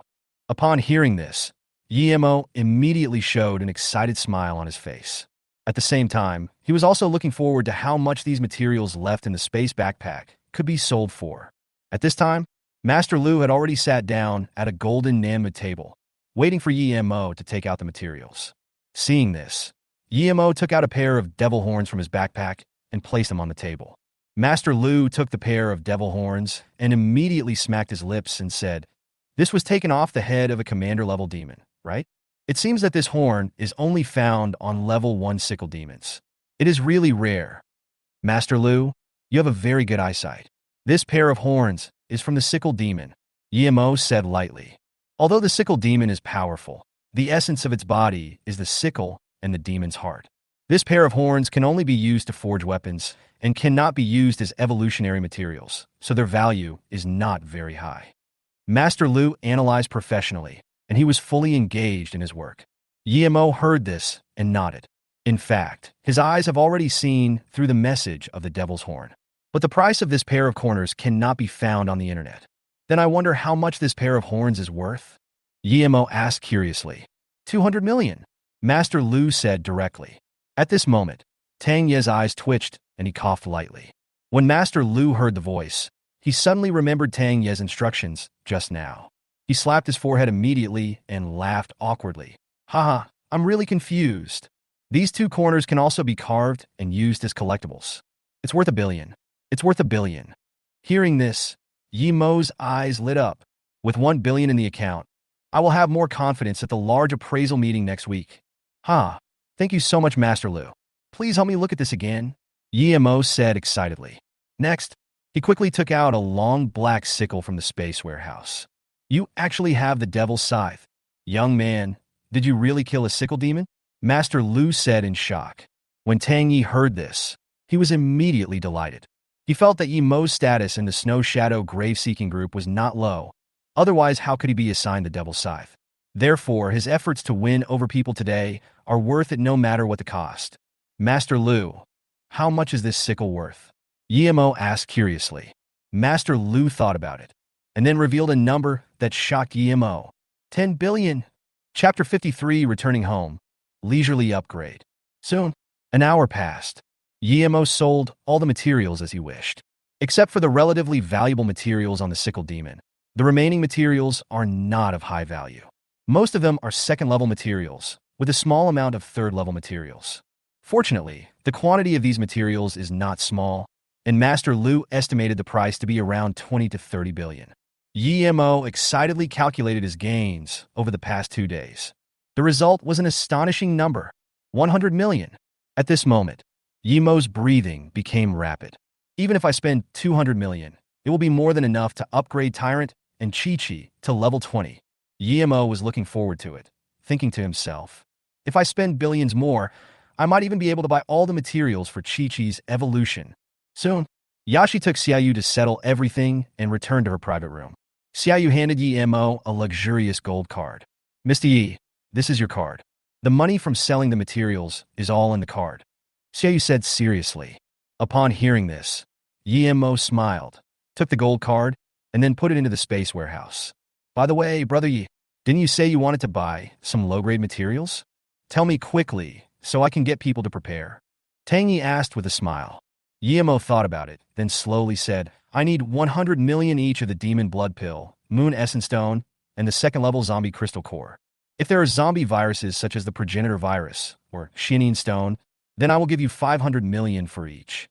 Upon hearing this, Yemo immediately showed an excited smile on his face. At the same time, he was also looking forward to how much these materials left in the space backpack could be sold for. At this time, Master Lu had already sat down at a golden Nanma table, waiting for Yemo to take out the materials. Seeing this, Yemo took out a pair of devil horns from his backpack and placed them on the table. Master Lu took the pair of devil horns and immediately smacked his lips and said, This was taken off the head of a commander-level demon, right? It seems that this horn is only found on level 1 sickle demons. It is really rare. Master Lu, you have a very good eyesight. This pair of horns is from the sickle demon, Yemo said lightly. Although the sickle demon is powerful, the essence of its body is the sickle and the demon's heart. This pair of horns can only be used to forge weapons and cannot be used as evolutionary materials, so their value is not very high. Master Lu analyzed professionally, and he was fully engaged in his work. Yemo heard this and nodded. In fact, his eyes have already seen through the message of the devil's horn. But the price of this pair of corners cannot be found on the internet. Then I wonder how much this pair of horns is worth? Yemo asked curiously. 200 million, Master Lu said directly. At this moment, Tang Ye's eyes twitched and he coughed lightly. When Master Lu heard the voice, he suddenly remembered Tang Ye's instructions just now. He slapped his forehead immediately and laughed awkwardly. Haha, I'm really confused. These 2 corners can also be carved and used as collectibles. It's worth $1 billion. It's worth $1 billion. Hearing this, Yemo's eyes lit up. With $1 billion in the account, I will have more confidence at the large appraisal meeting next week. Thank you so much, Master Lu. Please help me look at this again, Yemo said excitedly. Next, he quickly took out a long black sickle from the space warehouse. You actually have the devil's scythe. Young man, did you really kill a sickle demon? Master Lu said in shock. When Tang Yi heard this, he was immediately delighted. He felt that Yemo's status in the Snow Shadow Grave Seeking Group was not low. Otherwise, how could he be assigned the devil's scythe? Therefore, his efforts to win over people today are worth it no matter what the cost. Master Lu, how much is this sickle worth? Yemo asked curiously. Master Lu thought about it, and then revealed a number that shocked Yemo. 10 billion. Chapter 53, Returning Home. Leisurely Upgrade. Soon, an hour passed. Yemo sold all the materials as he wished. Except for the relatively valuable materials on the sickle demon, the remaining materials are not of high value. Most of them are second-level materials, with a small amount of third-level materials. Fortunately, the quantity of these materials is not small, and Master Lu estimated the price to be around 20 to 30 billion. Yemo excitedly calculated his gains over the past 2 days. The result was an astonishing number, 100 million. At this moment, Yemo's breathing became rapid. Even if I spend 200 million, it will be more than enough to upgrade Tyrant and Chi-Chi to level 20. Yemo was looking forward to it, thinking to himself, if I spend billions more, I might even be able to buy all the materials for Chi-Chi's evolution. Soon, Yashi took Xiaoyu to settle everything and returned to her private room. Xiaoyu handed Yemo a luxurious gold card. Mr. Yi, this is your card. The money from selling the materials is all in the card. Xiaoyu said seriously. Upon hearing this, Yemo smiled, took the gold card, and then put it into the space warehouse. By the way, Brother Yi, didn't you say you wanted to buy some low-grade materials? Tell me quickly, so I can get people to prepare. Tang Yi asked with a smile. Yemo thought about it, then slowly said, I need 100 million each of the Demon Blood Pill, Moon Essence Stone, and the second-level Zombie Crystal Core. If there are zombie viruses such as the Progenitor Virus, or Shinin Stone, then I will give you 500 million for each.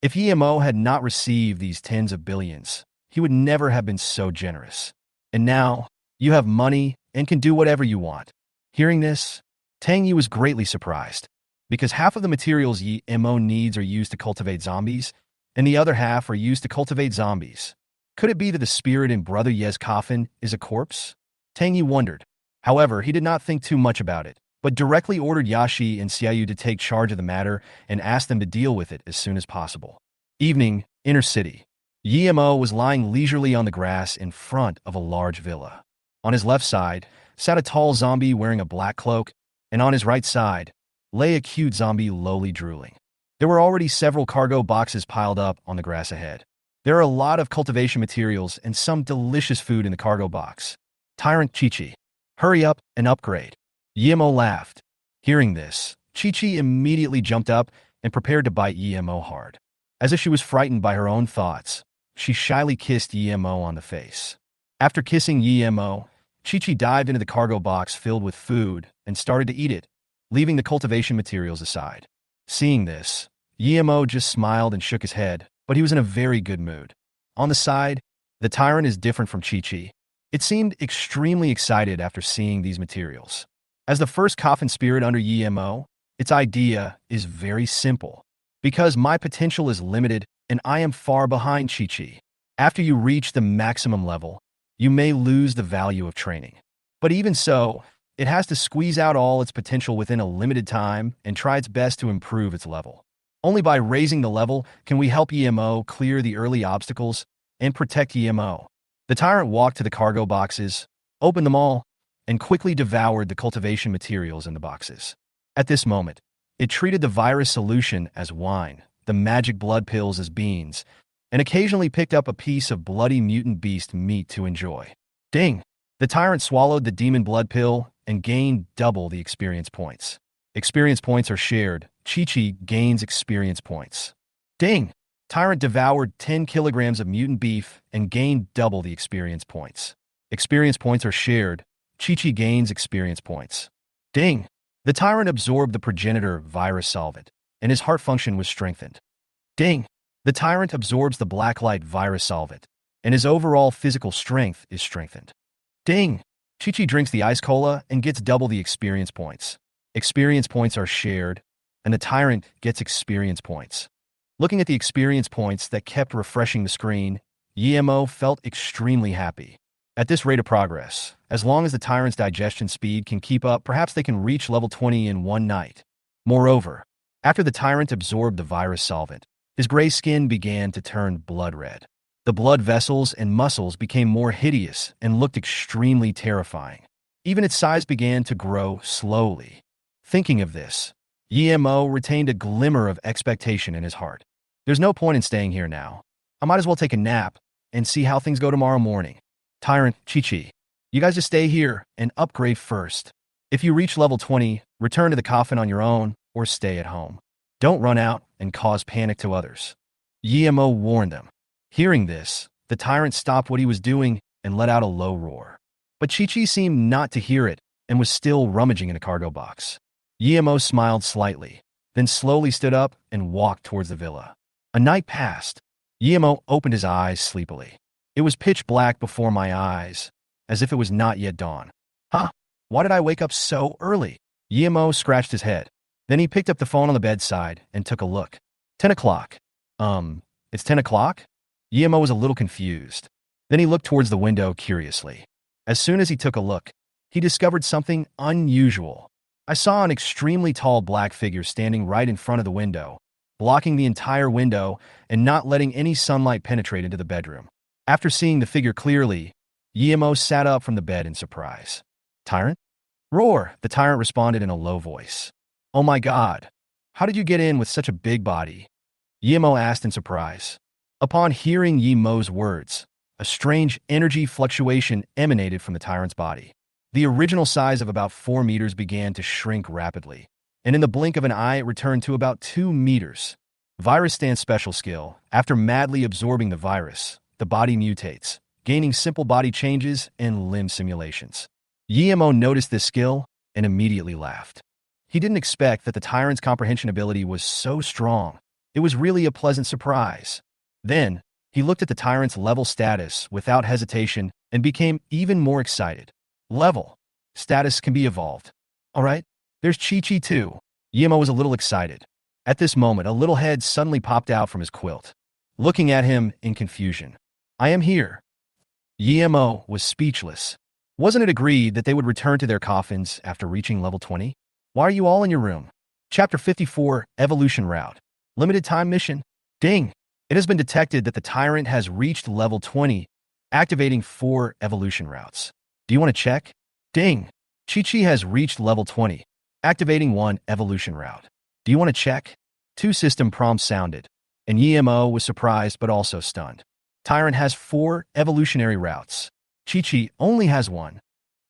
If Yemo had not received these tens of billions, he would never have been so generous. And now, you have money and can do whatever you want. Hearing this, Tang Yi was greatly surprised, because half of the materials Yemo needs are used to cultivate zombies, and the other half are used to cultivate zombies. Could it be that the spirit in Brother Ye's coffin is a corpse? Tang Yi wondered. However, he did not think too much about it, but directly ordered Yashi and Xiaoyu to take charge of the matter and asked them to deal with it as soon as possible. Evening, inner city. Yemo was lying leisurely on the grass in front of a large villa. On his left side sat a tall zombie wearing a black cloak, and on his right side lay a cute zombie lowly drooling. There were already several cargo boxes piled up on the grass ahead. There are a lot of cultivation materials and some delicious food in the cargo box. Tyrant Chi-Chi, hurry up and upgrade. Yemo laughed. Hearing this, Chi-Chi immediately jumped up and prepared to bite Yemo hard. As if she was frightened by her own thoughts, she shyly kissed Yemo on the face. After kissing Yemo, Chi-Chi dived into the cargo box filled with food and started to eat it, leaving the cultivation materials aside. Seeing this, Yemo just smiled and shook his head, but he was in a very good mood. On the side, the Tyrant is different from Chi-Chi. It seemed extremely excited after seeing these materials. As the first Coffin spirit under Yemo, its idea is very simple. Because my potential is limited and I am far behind Chi-Chi. After you reach the maximum level, you may lose the value of training. But even so, it has to squeeze out all its potential within a limited time and try its best to improve its level. Only by raising the level can we help Yemo clear the early obstacles and protect Yemo. The Tyrant walked to the cargo boxes, opened them all, and quickly devoured the cultivation materials in the boxes. At this moment, it treated the virus solution as wine, the magic blood pills as beans, and occasionally picked up a piece of bloody mutant beast meat to enjoy. Ding! The Tyrant swallowed the demon blood pill and gained double the experience points. Experience points are shared. Chi-Chi gains experience points. Ding! Tyrant devoured 10 kilograms of mutant beef and gained double the experience points. Experience points are shared. Chi-Chi gains experience points. Ding! The Tyrant absorbed the progenitor virus solvent, and his heart function was strengthened. Ding! The Tyrant absorbs the blacklight virus solvent, and his overall physical strength is strengthened. Ding! Chi-Chi drinks the ice cola and gets double the experience points. Experience points are shared, and the Tyrant gets experience points. Looking at the experience points that kept refreshing the screen, Yemo felt extremely happy. At this rate of progress, as long as the Tyrant's digestion speed can keep up, perhaps they can reach level 20 in one night. Moreover, after the Tyrant absorbed the virus solvent, his gray skin began to turn blood red. The blood vessels and muscles became more hideous and looked extremely terrifying. Even its size began to grow slowly. Thinking of this, Yemo retained a glimmer of expectation in his heart. There's no point in staying here now. I might as well take a nap and see how things go tomorrow morning. Tyrant, Chi-Chi, you guys just stay here and upgrade first. If you reach level 20, return to the coffin on your own or stay at home. Don't run out and cause panic to others. Yemo warned them. Hearing this, the Tyrant stopped what he was doing and let out a low roar. But Chi-Chi seemed not to hear it and was still rummaging in a cargo box. Yemo smiled slightly, then slowly stood up and walked towards the villa. A night passed. Yemo opened his eyes sleepily. It was pitch black before my eyes, as if it was not yet dawn. Huh? Why did I wake up so early? Yemo scratched his head. Then he picked up the phone on the bedside and took a look. 10 o'clock. It's It's 10 o'clock? Yemo was a little confused. Then he looked towards the window curiously. As soon as he took a look, he discovered something unusual. I saw an extremely tall black figure standing right in front of the window, blocking the entire window and not letting any sunlight penetrate into the bedroom. After seeing the figure clearly, Yemo sat up from the bed in surprise. Tyrant? Roar, the tyrant responded in a low voice. Oh my god, how did you get in with such a big body? Yemo asked in surprise. Upon hearing Yemo's words, a strange energy fluctuation emanated from the tyrant's body. The original size of about 4 meters began to shrink rapidly, and in the blink of an eye it returned to about 2 meters. Virus Stan's special skill. After madly absorbing the virus, the body mutates, gaining simple body changes and limb simulations. Yemo noticed this skill and immediately laughed. He didn't expect that the tyrant's comprehension ability was so strong. It was really a pleasant surprise. Then, he looked at the tyrant's level status without hesitation and became even more excited. Level. Status can be evolved. Alright, there's Chi-Chi too. Yemo was a little excited. At this moment, a little head suddenly popped out from his quilt, looking at him in confusion. I am here. Yemo was speechless. Wasn't it agreed that they would return to their coffins after reaching level 20? Why are you all in your room? Chapter 54, Evolution Route. Limited time mission. Ding! It has been detected that the Tyrant has reached level 20, activating 4 evolution routes. Do you want to check? Ding! Chi-Chi has reached level 20, activating 1 evolution route. Do you want to check? 2 system prompts sounded, and Yemo was surprised but also stunned. Tyrant has 4 evolutionary routes. Chi-Chi only has 1.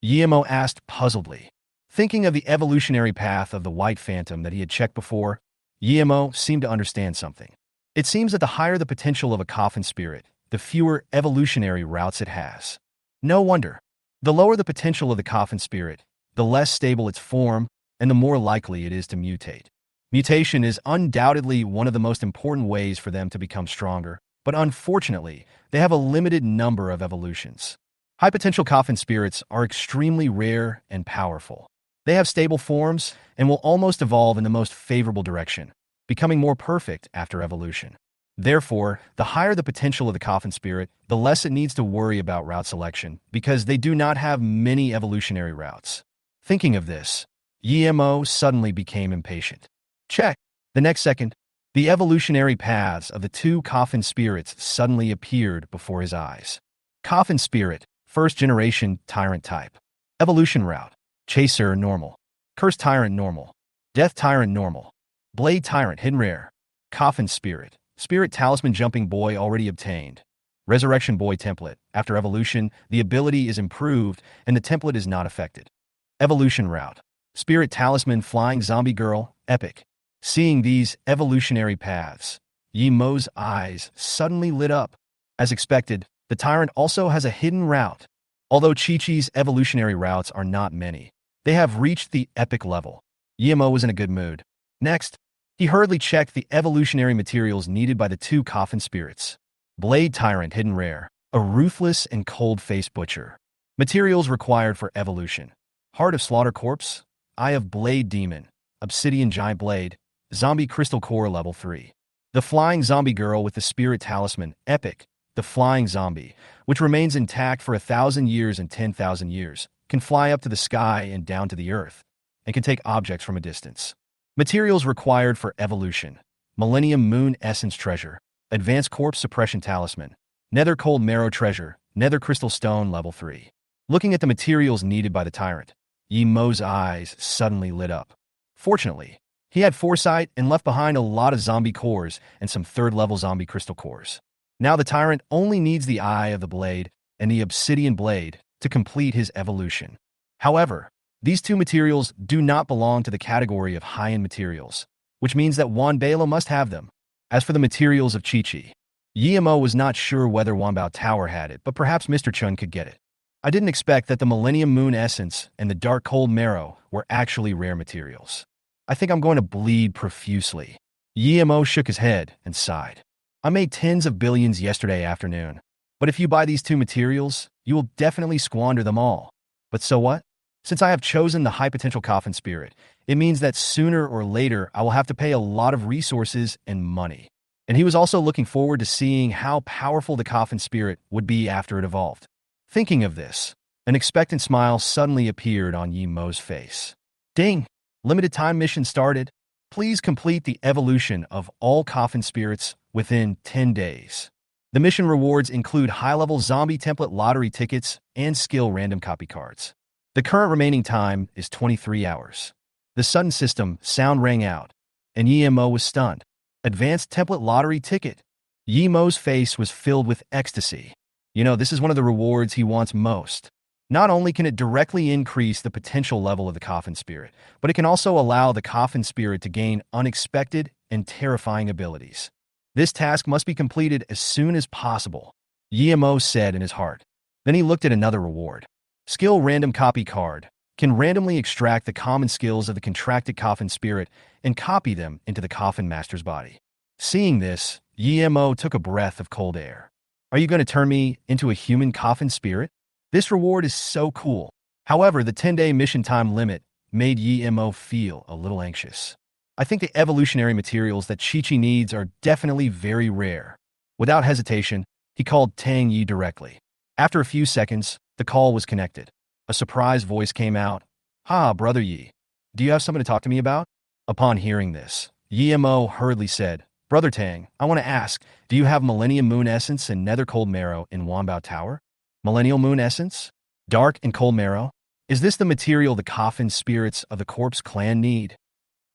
Yemo asked puzzledly. Thinking of the evolutionary path of the White Phantom that he had checked before, Yemo seemed to understand something. It seems that the higher the potential of a Coffin spirit, the fewer evolutionary routes it has. No wonder. The lower the potential of the Coffin spirit, the less stable its form, and the more likely it is to mutate. Mutation is undoubtedly one of the most important ways for them to become stronger, but unfortunately, they have a limited number of evolutions. High potential Coffin spirits are extremely rare and powerful. They have stable forms and will almost evolve in the most favorable direction, becoming more perfect after evolution. Therefore, the higher the potential of the Coffin spirit, the less it needs to worry about route selection, because they do not have many evolutionary routes. Thinking of this, Yemo suddenly became impatient. Check! The next second, the evolutionary paths of the 2 Coffin spirits suddenly appeared before his eyes. Coffin spirit, first generation Tyrant type. Evolution route. Chaser normal. Curse Tyrant normal. Death Tyrant normal. Blade Tyrant hidden rare. Coffin Spirit. Spirit Talisman Jumping Boy already obtained. Resurrection Boy template. After evolution, the ability is improved and the template is not affected. Evolution route. Spirit Talisman Flying Zombie Girl. Epic. Seeing these evolutionary paths, Yemo's eyes suddenly lit up. As expected, the Tyrant also has a hidden route. Although Chi-Chi's evolutionary routes are not many, they have reached the epic level. Yemo was in a good mood. Next, he hurriedly checked the evolutionary materials needed by the 2 Coffin spirits. Blade Tyrant hidden rare. A ruthless and cold-faced butcher. Materials required for evolution. Heart of Slaughter Corpse. Eye of Blade Demon. Obsidian Giant Blade. Zombie Crystal Core level 3. The Flying Zombie Girl with the Spirit Talisman. Epic. The Flying Zombie, which remains intact for 1,000 years and 10,000 years, can fly up to the sky and down to the earth, and can take objects from a distance. Materials required for evolution. Millennium Moon Essence Treasure. Advanced Corpse Suppression Talisman. Nether Cold Marrow Treasure. Nether Crystal Stone level 3. Looking at the materials needed by the Tyrant, Yemo's eyes suddenly lit up. Fortunately, he had foresight and left behind a lot of zombie cores and some 3rd-level zombie crystal cores. Now the Tyrant only needs the Eye of the Blade and the Obsidian Blade to complete his evolution. However, these 2 materials do not belong to the category of high-end materials, which means that Wanbalo must have them. As for the materials of Chi-Chi, Yemo was not sure whether Wanbao Tower had it, but perhaps Mr. Chun could get it. I didn't expect that the Millennium Moon Essence and the Dark Cold Marrow were actually rare materials. I think I'm going to bleed profusely. Yemo shook his head and sighed. I made tens of billions yesterday afternoon, but if you buy these 2 materials, you will definitely squander them all. But so what? Since I have chosen the high potential Coffin spirit, it means that sooner or later I will have to pay a lot of resources and money. And he was also looking forward to seeing how powerful the Coffin Spirit would be after it evolved. Thinking of this, an expectant smile suddenly appeared on Yi Mo's face. Ding! Limited time mission started. Please complete the evolution of all Coffin Spirits within 10 days. The mission rewards include high-level zombie template lottery tickets and skill random copy cards. The current remaining time is 23 hours. The sudden system sound rang out, and Yi Mo was stunned. Advanced template lottery ticket. Yi Mo's face was filled with ecstasy. This is one of the rewards he wants most. Not only can it directly increase the potential level of the Coffin Spirit, but it can also allow the Coffin Spirit to gain unexpected and terrifying abilities. This task must be completed as soon as possible, Yi Mo said in his heart. Then he looked at another reward. Skill random copy card can randomly extract the common skills of the contracted Coffin Spirit and copy them into the Coffin Master's body. Seeing this, Yi Mo took a breath of cold air. Are you going to turn me into a human Coffin Spirit? This reward is so cool. However, the 10-day mission time limit made Yi Mo feel a little anxious. I think the evolutionary materials that Chi-Chi needs are definitely very rare. Without hesitation, he called Tang Yi directly. After a few seconds, the call was connected. A surprised voice came out. "Ha, Brother Yi. Do you have something to talk to me about?" Upon hearing this, Yi Mo hurriedly said, "Brother Tang, I want to ask, do you have Millennium Moon Essence and Nether Cold Marrow in Wanbao Tower?" Millennial Moon Essence? Dark and Cold Marrow? Is this the material the Coffin Spirits of the Corpse Clan need?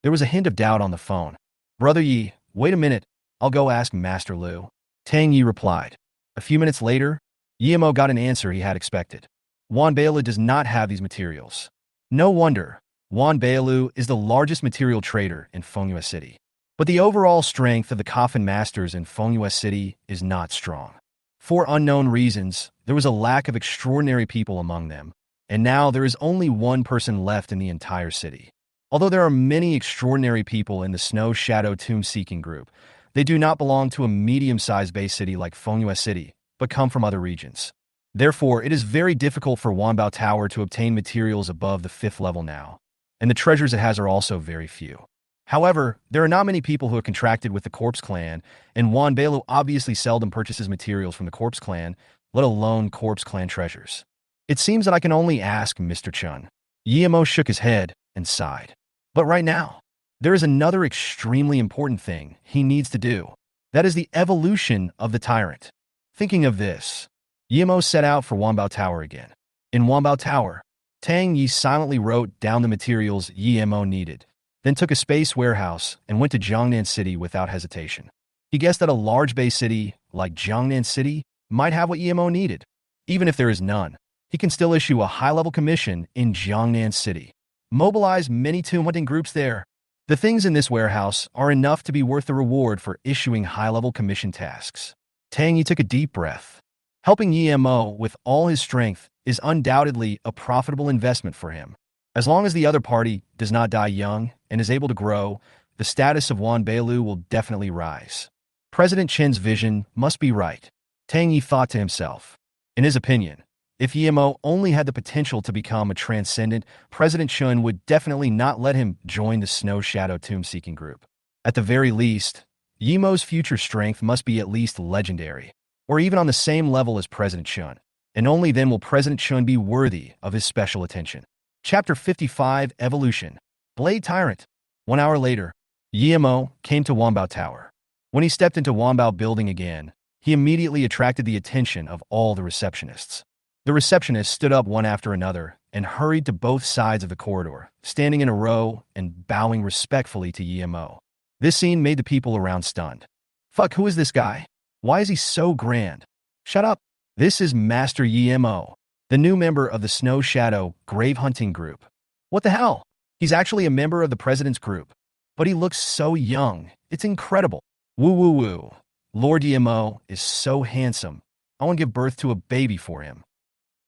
There was a hint of doubt on the phone. "Brother Yi, wait a minute. I'll go ask Master Lu." Tang Yi replied. A few minutes later, Yi Mo got an answer he had expected. Wanbao does not have these materials. No wonder. Wanbao is the largest material trader in Fengyue City. But the overall strength of the Coffin Masters in Fengyue City is not strong. For unknown reasons, there was a lack of extraordinary people among them, and now there is only one person left in the entire city. Although there are many extraordinary people in the Snow Shadow Tomb-seeking group, they do not belong to a medium-sized base city like Fengyue City, but come from other regions. Therefore, it is very difficult for Wanbao Tower to obtain materials above the 5th level now, and the treasures it has are also very few. However, there are not many people who have contracted with the Corpse Clan, and Wanbao obviously seldom purchases materials from the Corpse Clan, let alone Corpse Clan treasures. It seems that I can only ask Mr. Chun. Yi Mo shook his head and sighed. But right now, there is another extremely important thing he needs to do. That is the evolution of the Tyrant. Thinking of this, Yi Mo set out for Wanbao Tower again. In Wanbao Tower, Tang Yi silently wrote down the materials Yi Mo needed, then took a space warehouse and went to Jiangnan City without hesitation. He guessed that a large base city like Jiangnan City might have what Yi Mo needed. Even if there is none, he can still issue a high-level commission in Jiangnan City. Mobilize many tomb hunting groups there. The things in this warehouse are enough to be worth the reward for issuing high-level commission tasks. Tang Yi took a deep breath. Helping Yi Mo with all his strength is undoubtedly a profitable investment for him. As long as the other party does not die young and is able to grow, the status of Wanbao will definitely rise. President Chen's vision must be right, Tang Yi thought to himself. In his opinion, if Yi Mo only had the potential to become a transcendent, President Chen would definitely not let him join the Snow Shadow Tomb-seeking group. At the very least, Yi Mo's future strength must be at least legendary, or even on the same level as President Chen, and only then will President Chen be worthy of his special attention. Chapter 55 Evolution. Blade Tyrant. 1 hour later, Yi Mo came to Wanbao Tower. When he stepped into Wanbao building again, he immediately attracted the attention of all the receptionists. The receptionists stood up one after another and hurried to both sides of the corridor, standing in a row and bowing respectfully to Yi Mo. This scene made the people around stunned. Fuck, who is this guy? Why is he so grand? Shut up. This is Master Yi Mo, the new member of the Snow Shadow Grave Hunting Group. What the hell? He's actually a member of the President's group. But he looks so young. It's incredible. Woo woo woo. Lord Yi Mo is so handsome. I want to give birth to a baby for him.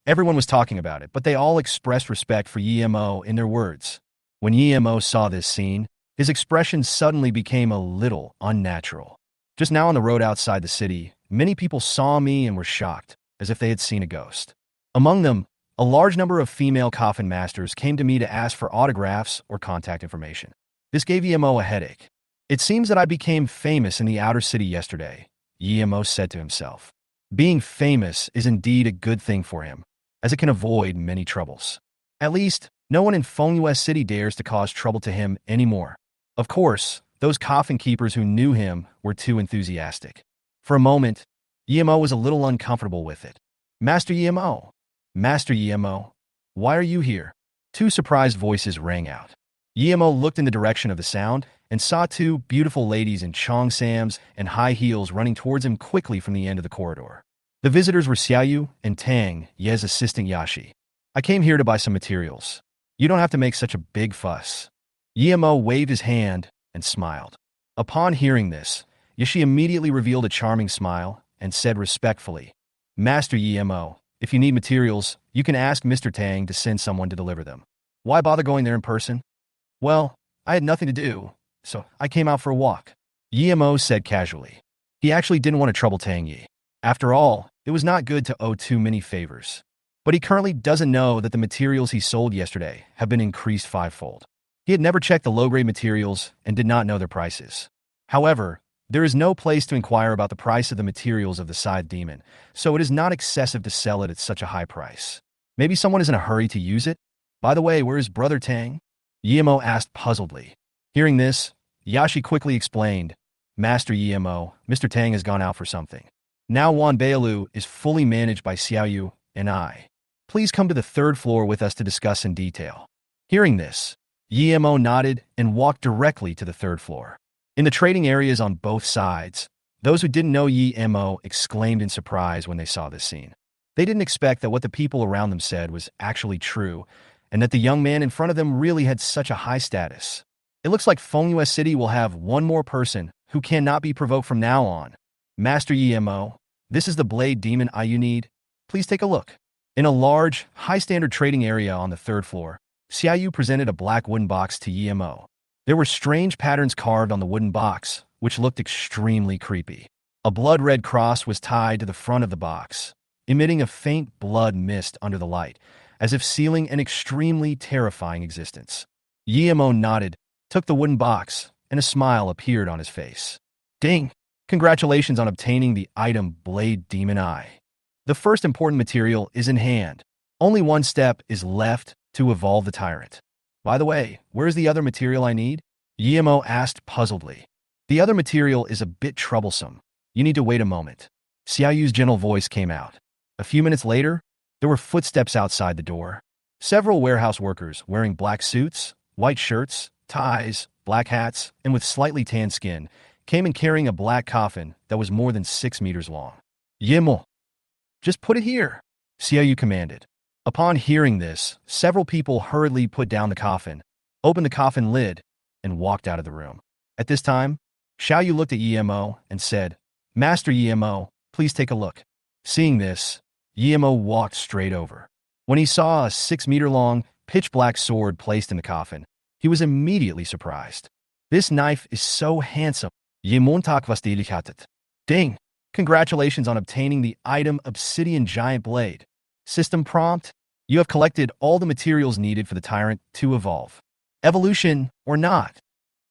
Everyone was talking about it, but they all expressed respect for Yi Mo in their words. When Yi Mo saw this scene, his expression suddenly became a little unnatural. Just now on the road outside the city, many people saw me and were shocked, as if they had seen a ghost. Among them, a large number of female coffin masters came to me to ask for autographs or contact information. This gave Yi Mo a headache. It seems that I became famous in the outer city yesterday, Yemo said to himself. Being famous is indeed a good thing for him, as it can avoid many troubles. At least, no one in Fengyue City dares to cause trouble to him anymore. Of course, those coffin keepers who knew him were too enthusiastic. For a moment, Yemo was a little uncomfortable with it. Master Yemo! Master Yemo! Why are you here? Two surprised voices rang out. Yemo looked in the direction of the sound and saw two beautiful ladies in cheongsams and high heels running towards him quickly from the end of the corridor. The visitors were Xiaoyu and Tang, Ye's assistant Yashi. I came here to buy some materials. You don't have to make such a big fuss. Yemo waved his hand and smiled. Upon hearing this, Yashi immediately revealed a charming smile and said respectfully, Master Yemo, if you need materials, you can ask Mr. Tang to send someone to deliver them. Why bother going there in person? Well, I had nothing to do, so I came out for a walk. Yemo said casually. He actually didn't want to trouble Tang Yi. After all, it was not good to owe too many favors. But he currently doesn't know that the materials he sold yesterday have been increased fivefold. He had never checked the low-grade materials and did not know their prices. However, there is no place to inquire about the price of the materials of the side demon, so it is not excessive to sell it at such a high price. Maybe someone is in a hurry to use it? By the way, where is Brother Tang? Yemo asked puzzledly. Hearing this, Yashi quickly explained, Master Yemo, Mr. Tang has gone out for something. Now Wan Bailu is fully managed by Xiaoyu and I. Please come to the third floor with us to discuss in detail. Hearing this, Yemo nodded and walked directly to the third floor. In the trading areas on both sides, those who didn't know Yemo exclaimed in surprise when they saw this scene. They didn't expect that what the people around them said was actually true, and that the young man in front of them really had such a high status. It looks like Fengyue City will have one more person who cannot be provoked from now on. Master Yemo, this is the blade demon eye you need. Please take a look. In a large, high-standard trading area on the third floor, Xiaoyu presented a black wooden box to Yemo. There were strange patterns carved on the wooden box, which looked extremely creepy. A blood-red cross was tied to the front of the box, emitting a faint blood mist under the light, as if sealing an extremely terrifying existence. Yemo nodded, took the wooden box, and a smile appeared on his face. Ding! Congratulations on obtaining the item Blade Demon Eye. The first important material is in hand. Only one step is left to evolve the Tyrant. By the way, where's the other material I need? Yemo asked puzzledly. The other material is a bit troublesome. You need to wait a moment. Xiaoyu's gentle voice came out. A few minutes later, there were footsteps outside the door. Several warehouse workers wearing black suits, white shirts, ties, black hats, and with slightly tanned skin came in carrying a black coffin that was more than 6 meters long. Yemo, just put it here, Xiaoyu commanded. Upon hearing this, several people hurriedly put down the coffin, opened the coffin lid, and walked out of the room. At this time, Xiaoyu looked at Yemo and said, Master Yemo, please take a look. Seeing this, Yemo walked straight over. When he saw a 6-meter-long, pitch-black sword placed in the coffin, he was immediately surprised. This knife is so handsome. Ding! Congratulations on obtaining the item Obsidian Giant Blade. System prompt: you have collected all the materials needed for the Tyrant to evolve. Evolution or not?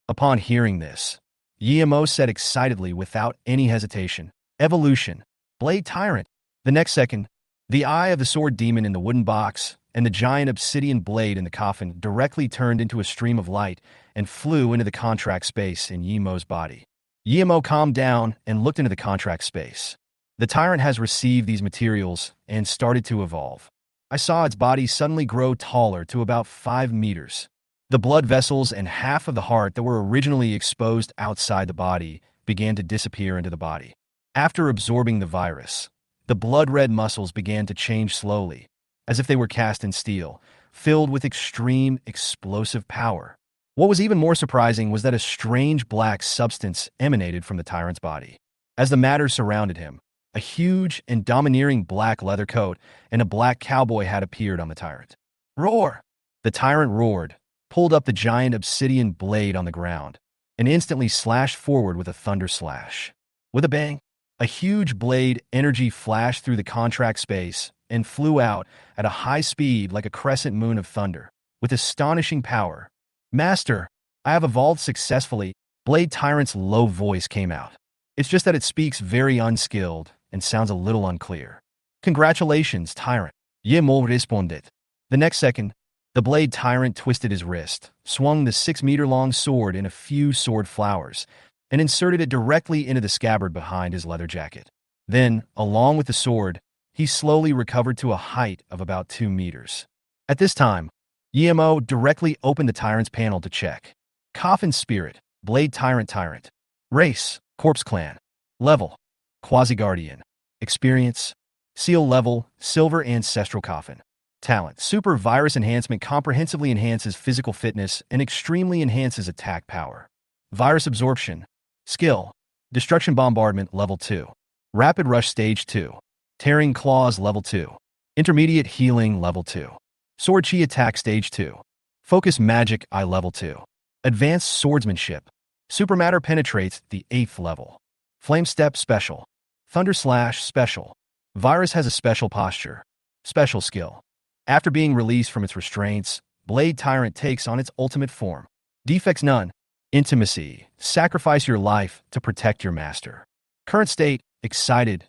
Upon hearing this, Yemo said excitedly without any hesitation, Evolution, Blade Tyrant. The next second, the eye of the sword demon in the wooden box and the giant obsidian blade in the coffin directly turned into a stream of light and flew into the contract space in Yemo's body. Yemo calmed down and looked into the contract space. The Tyrant has received these materials and started to evolve. I saw its body suddenly grow taller to about 5 meters. The blood vessels and half of the heart that were originally exposed outside the body began to disappear into the body. After absorbing the virus, the blood-red muscles began to change slowly, as if they were cast in steel, filled with extreme explosive power. What was even more surprising was that a strange black substance emanated from the Tyrant's body. As the matter surrounded him, a huge and domineering black leather coat and a black cowboy hat appeared on the Tyrant. Roar! The Tyrant roared, pulled up the giant obsidian blade on the ground, and instantly slashed forward with a thunder slash. With a bang, a huge blade energy flashed through the contract space and flew out at a high speed like a crescent moon of thunder, with astonishing power. Master, I have evolved successfully. Blade Tyrant's low voice came out. It's just that it speaks very unskilled and sounds a little unclear. Congratulations, Tyrant. Ye mo responded. The next second, the Blade Tyrant twisted his wrist, swung the 6-meter-long sword in a few sword flowers, and inserted it directly into the scabbard behind his leather jacket. Then, along with the sword, he slowly recovered to a height of about 2 meters. At this time, Yemo directly opened the Tyrant's panel to check. Coffin Spirit, Blade Tyrant. Race, Corpse Clan. Level, Quasi-Guardian. Experience, Seal Level, Silver Ancestral Coffin. Talent, Super Virus Enhancement comprehensively enhances physical fitness and extremely enhances attack power. Virus Absorption. Skill, Destruction Bombardment Level 2. Rapid Rush Stage 2. Tearing Claws Level 2. Intermediate Healing Level 2. Sword Chi Attack Stage 2. Focus Magic Eye Level 2. Advanced Swordsmanship. Supermatter penetrates the 8th level. Flame Step Special. Thunder Slash Special. Virus has a special posture. Special skill. After being released from its restraints, Blade Tyrant takes on its ultimate form. Defects none. Intimacy. Sacrifice your life to protect your master. Current state, excited,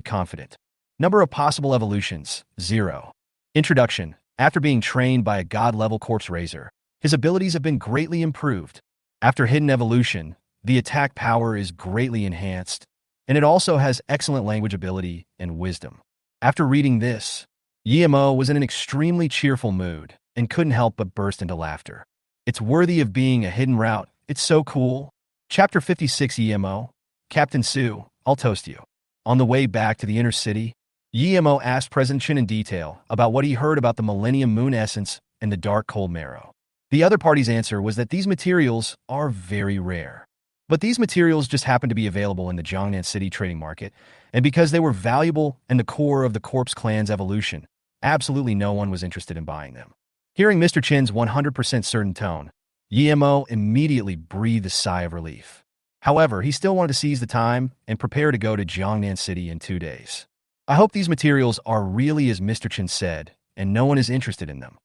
confident. Number of possible evolutions, 0. Introduction. After being trained by a god-level corpse raiser, his abilities have been greatly improved. After hidden evolution, the attack power is greatly enhanced, and it also has excellent language ability and wisdom. After reading this, Yemo was in an extremely cheerful mood and couldn't help but burst into laughter. It's worthy of being a hidden route. It's so cool. Chapter 56 Yemo. Captain Suo, I'll toast you. On the way back to the inner city, Yemo asked President Chin in detail about what he heard about the Millennium Moon Essence and the Dark Cold Marrow. The other party's answer was that these materials are very rare. But these materials just happened to be available in the Jiangnan City trading market, and because they were valuable and the core of the Corpse Clan's evolution, absolutely no one was interested in buying them. Hearing Mr. Chin's 100% certain tone, Yemo immediately breathed a sigh of relief. However, he still wanted to seize the time and prepare to go to Jiangnan City in 2 days. I hope these materials are really as Mr. Chin said, and no one is interested in them.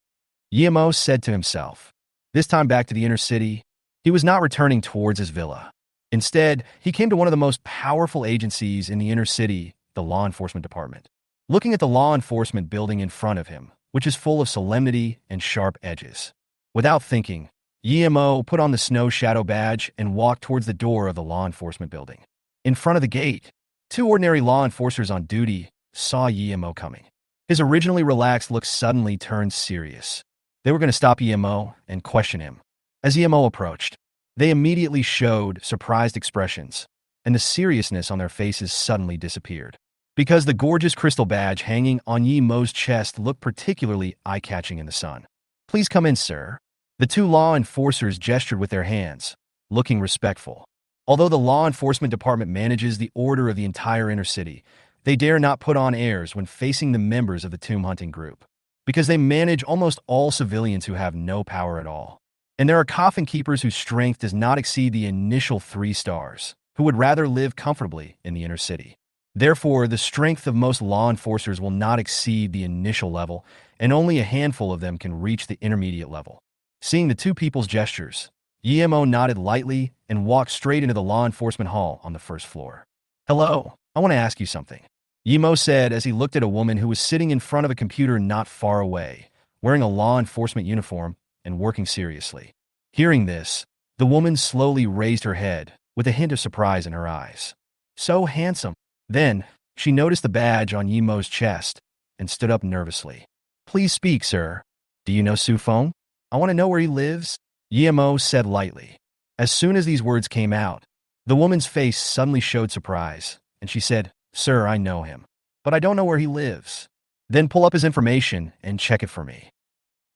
Yemo said to himself. This time back to the inner city, he was not returning towards his villa. Instead, he came to one of the most powerful agencies in the inner city, the Law Enforcement Department. Looking at the law enforcement building in front of him, which is full of solemnity and sharp edges. Without thinking, Yemo put on the snow shadow badge and walked towards the door of the law enforcement building. In front of the gate, 2 ordinary law enforcers on duty saw Yemo coming. His originally relaxed look suddenly turned serious. They were going to stop Yemo and question him. As Yemo approached, they immediately showed surprised expressions, and the seriousness on their faces suddenly disappeared. Because the gorgeous crystal badge hanging on Yemo's chest looked particularly eye-catching in the sun. Please come in, sir. The 2 law enforcers gestured with their hands, looking respectful. Although the law enforcement department manages the order of the entire inner city, they dare not put on airs when facing the members of the tomb hunting group, because they manage almost all civilians who have no power at all. And there are coffin keepers whose strength does not exceed the initial 3 stars, who would rather live comfortably in the inner city. Therefore, the strength of most law enforcers will not exceed the initial level, and only a handful of them can reach the intermediate level. Seeing the 2 people's gestures, Yemo nodded lightly and walked straight into the law enforcement hall on the 1st floor. Hello, I want to ask you something, Yemo said as he looked at a woman who was sitting in front of a computer not far away, wearing a law enforcement uniform and working seriously. Hearing this, the woman slowly raised her head with a hint of surprise in her eyes. So handsome. Then, she noticed the badge on Yemo's chest and stood up nervously. Please speak, sir. Do you know Su Feng? I want to know where he lives, Yemo said lightly. As soon as these words came out, the woman's face suddenly showed surprise, and she said, Sir, I know him, but I don't know where he lives. Then pull up his information and check it for me.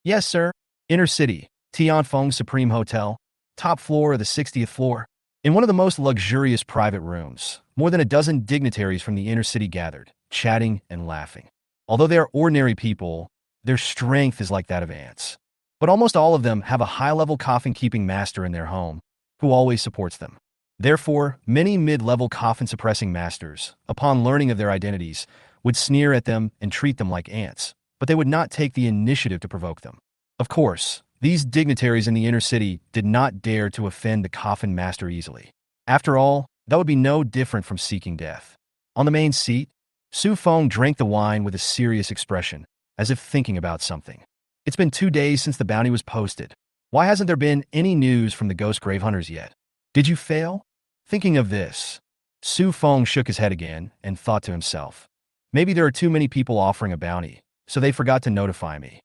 Yes, sir. Inner City, Tianfeng Supreme Hotel, top floor of the 60th floor. In one of the most luxurious private rooms, more than a dozen dignitaries from the inner city gathered, chatting and laughing. Although they are ordinary people, their strength is like that of ants. But almost all of them have a high-level coffin-keeping master in their home, who always supports them. Therefore, many mid-level coffin-suppressing masters, upon learning of their identities, would sneer at them and treat them like ants, but they would not take the initiative to provoke them. Of course, these dignitaries in the inner city did not dare to offend the Coffin master easily. After all, that would be no different from seeking death. On the main seat, Su Feng drank the wine with a serious expression, as if thinking about something. It's been 2 days since the bounty was posted. Why hasn't there been any news from the ghost grave hunters yet? Did you fail? Thinking of this, Su Feng shook his head again and thought to himself, maybe there are too many people offering a bounty, so they forgot to notify me.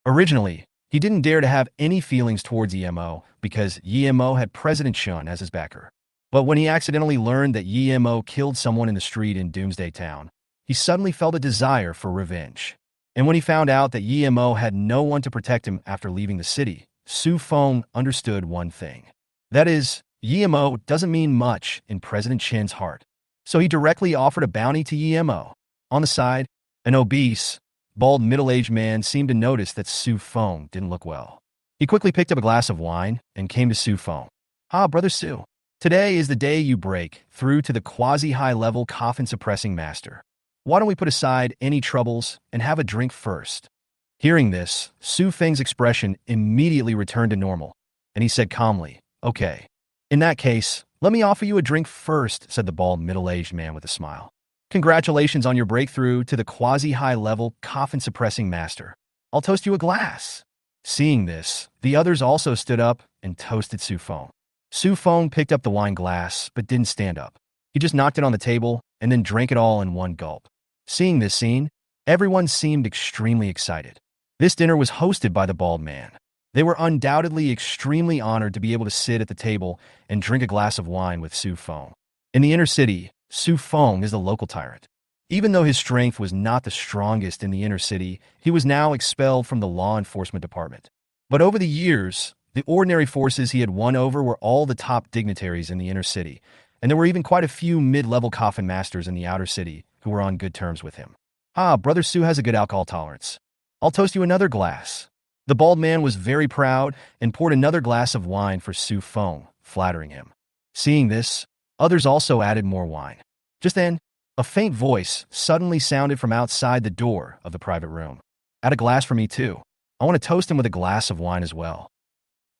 Originally, he didn't dare to have any feelings towards EMO because EMO had President Shun as his backer. But when he accidentally learned that EMO killed someone in the street in Doomsday Town, he suddenly felt a desire for revenge. And when he found out that EMO had no one to protect him after leaving the city, Su Feng understood one thing. That is, EMO doesn't mean much in President Chin's heart. So he directly offered a bounty to EMO. On the side, an obese, bald middle-aged man seemed to notice that Su Feng didn't look well. He quickly picked up a glass of wine and came to Su Feng. "Ah, Brother Su, today is the day you break through to the quasi-high-level coffin-suppressing master. Why don't we put aside any troubles and have a drink first?" Hearing this, Su Feng's expression immediately returned to normal, and he said calmly, "Okay. In that case, let me offer you a drink first," said the bald middle-aged man with a smile. "Congratulations on your breakthrough to the quasi-high-level coffin-suppressing master. I'll toast you a glass." Seeing this, the others also stood up and toasted Su Feng. Su Feng picked up the wine glass but didn't stand up. He just knocked it on the table and then drank it all in one gulp. Seeing this scene, everyone seemed extremely excited. This dinner was hosted by the bald man. They were undoubtedly extremely honored to be able to sit at the table and drink a glass of wine with Su Feng. In the inner city, Su Feng is the local tyrant. Even though his strength was not the strongest in the inner city, he was now expelled from the law enforcement department. But over the years, the ordinary forces he had won over were all the top dignitaries in the inner city, and there were even quite a few mid-level coffin masters in the outer city who were on good terms with him. "Ah, Brother Su has a good alcohol tolerance. I'll toast you another glass." The bald man was very proud and poured another glass of wine for Su Feng, flattering him. Seeing this, others also added more wine. Just then, a faint voice suddenly sounded from outside the door of the private room. "Add a glass for me too. I want to toast him with a glass of wine as well."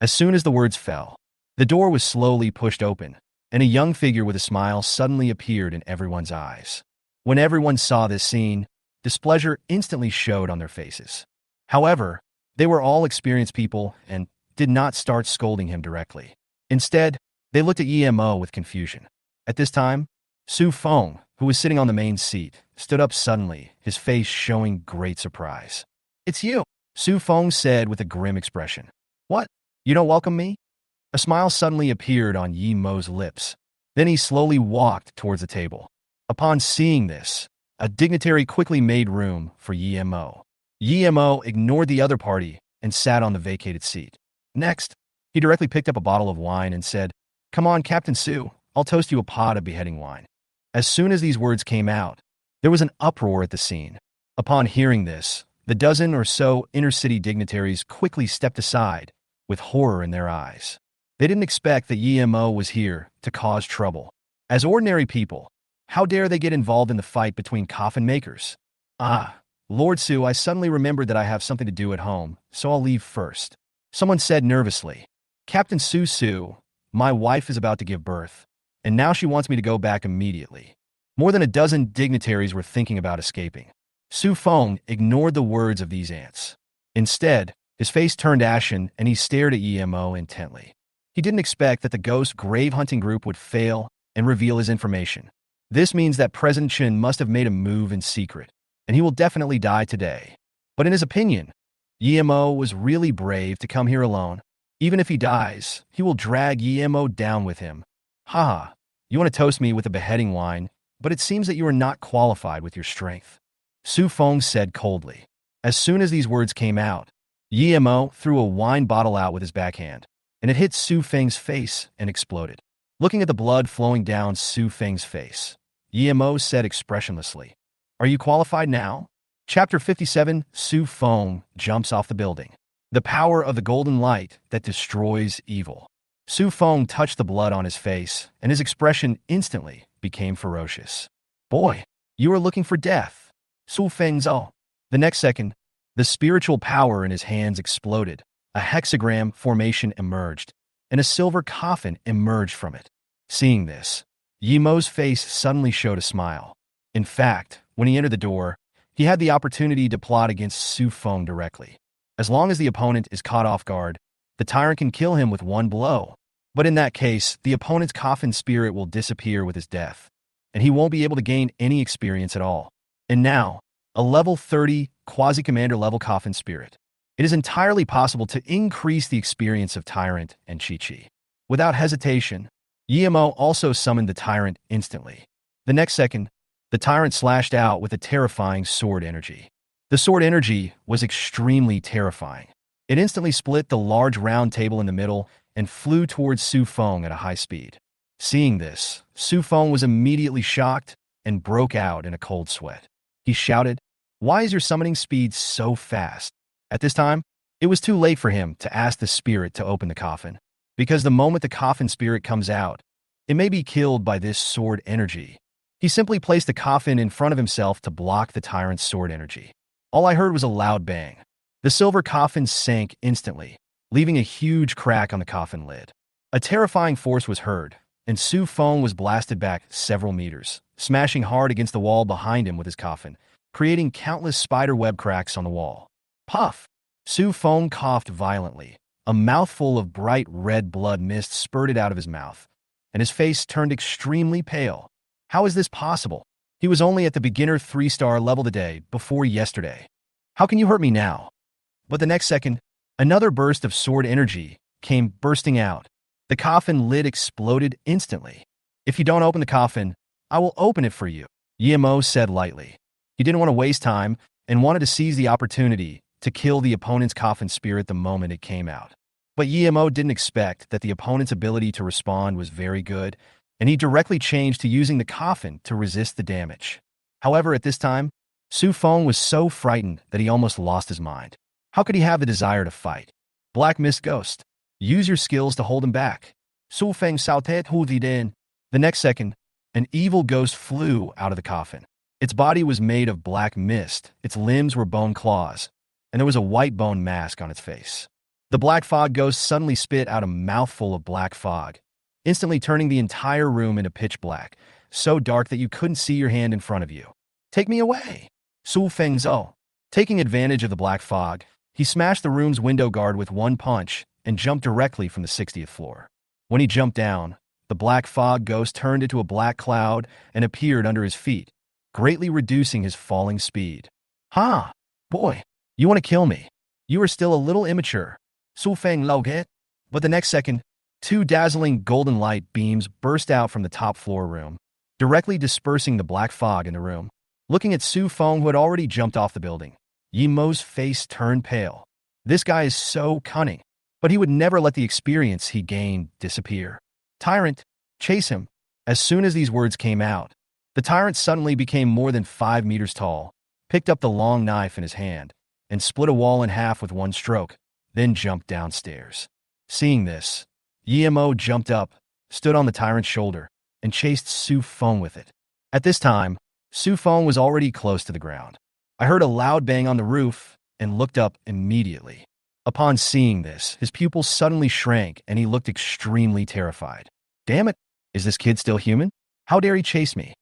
As soon as the words fell, the door was slowly pushed open, and a young figure with a smile suddenly appeared in everyone's eyes. When everyone saw this scene, displeasure instantly showed on their faces. However, they were all experienced people and did not start scolding him directly. Instead, they looked at EMO with confusion. At this time, Su Feng, who was sitting on the main seat, stood up suddenly, his face showing great surprise. "It's you," Su Feng said with a grim expression. "What? You don't welcome me?" A smile suddenly appeared on Yi Mo's lips. Then he slowly walked towards the table. Upon seeing this, a dignitary quickly made room for Yi Mo. Yi Mo ignored the other party and sat on the vacated seat. Next, he directly picked up a bottle of wine and said, "Come on, Captain Su, I'll toast you a pot of beheading wine." As soon as these words came out, there was an uproar at the scene. Upon hearing this, the dozen or so inner-city dignitaries quickly stepped aside, with horror in their eyes. They didn't expect that Yi Mo was here to cause trouble. As ordinary people, how dare they get involved in the fight between coffin makers? "Ah, Lord Su, I suddenly remembered that I have something to do at home, so I'll leave first." Someone said nervously, "Captain Su, my wife is about to give birth, and now she wants me to go back immediately." More than a dozen dignitaries were thinking about escaping. Su Feng ignored the words of these ants. Instead, his face turned ashen and he stared at EMO intently. He didn't expect that the ghost grave hunting group would fail and reveal his information. This means that President Chin must have made a move in secret, and he will definitely die today. But in his opinion, EMO was really brave to come here alone. Even if he dies, he will drag EMO down with him. "Haha, you want to toast me with a beheading wine, but it seems that you are not qualified with your strength," Su Feng said coldly. As soon as these words came out, EMO threw a wine bottle out with his backhand, and it hit Su Feng's face and exploded. Looking at the blood flowing down Su Feng's face, EMO said expressionlessly, "Are you qualified now?" Chapter 57, Su Feng jumps off the building. The power of the golden light that destroys evil. Su Feng touched the blood on his face, and his expression instantly became ferocious. "Boy, you are looking for death. Su Feng Zhou." The next second, the spiritual power in his hands exploded, A hexagram formation emerged, and a silver coffin emerged from it. Seeing this, Yimo's face suddenly showed a smile. In fact, when he entered the door, he had the opportunity to plot against Su Feng directly. As long as the opponent is caught off guard, the Tyrant can kill him with one blow. But in that case, the opponent's coffin spirit will disappear with his death, and he won't be able to gain any experience at all. And now, a level 30 quasi-commander level coffin spirit. It is entirely possible to increase the experience of Tyrant and Chi-Chi. Without hesitation, Yimo also summoned the Tyrant instantly. The next second, the Tyrant slashed out with a terrifying sword energy. The sword energy was extremely terrifying. It instantly split the large round table in the middle and flew towards Su Feng at a high speed. Seeing this, Su Feng was immediately shocked and broke out in a cold sweat. He shouted, "Why is your summoning speed so fast?" At this time, it was too late for him to ask the spirit to open the coffin, because the moment the coffin spirit comes out, it may be killed by this sword energy. He simply placed the coffin in front of himself to block the Tyrant's sword energy. All I heard was a loud bang. The silver coffin sank instantly, leaving a huge crack on the coffin lid. A terrifying force was heard, and Su Feng was blasted back several meters, smashing hard against the wall behind him with his coffin, creating countless spider web cracks on the wall. Puff! Su Feng coughed violently. A mouthful of bright red blood mist spurted out of his mouth, and his face turned extremely pale. How is this possible? He was only at the beginner 3-star level the day before yesterday. How can you hurt me now? But the next second, another burst of sword energy came bursting out. The coffin lid exploded instantly. "If you don't open the coffin, I will open it for you," Yimo said lightly. He didn't want to waste time and wanted to seize the opportunity to kill the opponent's coffin spirit the moment it came out. But Yimo didn't expect that the opponent's ability to respond was very good, and he directly changed to using the coffin to resist the damage. However, at this time, Su Feng was so frightened that he almost lost his mind. How could he have the desire to fight? Black Mist Ghost. Use your skills to hold him back. Su Feng sautet hu den. The next second, an evil ghost flew out of the coffin. Its body was made of black mist, its limbs were bone claws, and there was a white bone mask on its face. The black fog ghost suddenly spit out a mouthful of black fog, instantly turning the entire room into pitch black, so dark that you couldn't see your hand in front of you. "Take me away!" Su Feng Zhou. Taking advantage of the black fog, he smashed the room's window guard with one punch and jumped directly from the 60th floor. When he jumped down, the black fog ghost turned into a black cloud and appeared under his feet, greatly reducing his falling speed. "Ha! Boy, you want to kill me. You are still a little immature." Su Feng Loget. But the next second, two dazzling golden light beams burst out from the top floor room, directly dispersing the black fog in the room. Looking at Su Feng, who had already jumped off the building, Yimo's face turned pale. This guy is so cunning, but he would never let the experience he gained disappear. "Tyrant, chase him." As soon as these words came out, the Tyrant suddenly became more than 5 meters tall, picked up the long knife in his hand, and split a wall in half with one stroke, then jumped downstairs. Seeing this, Yimo jumped up, stood on the Tyrant's shoulder, and chased Su Feng with it. At this time, Su Feng was already close to the ground. I heard a loud bang on the roof and looked up immediately. Upon seeing this, his pupils suddenly shrank and he looked extremely terrified. "Damn it, is this kid still human? How dare he chase me?"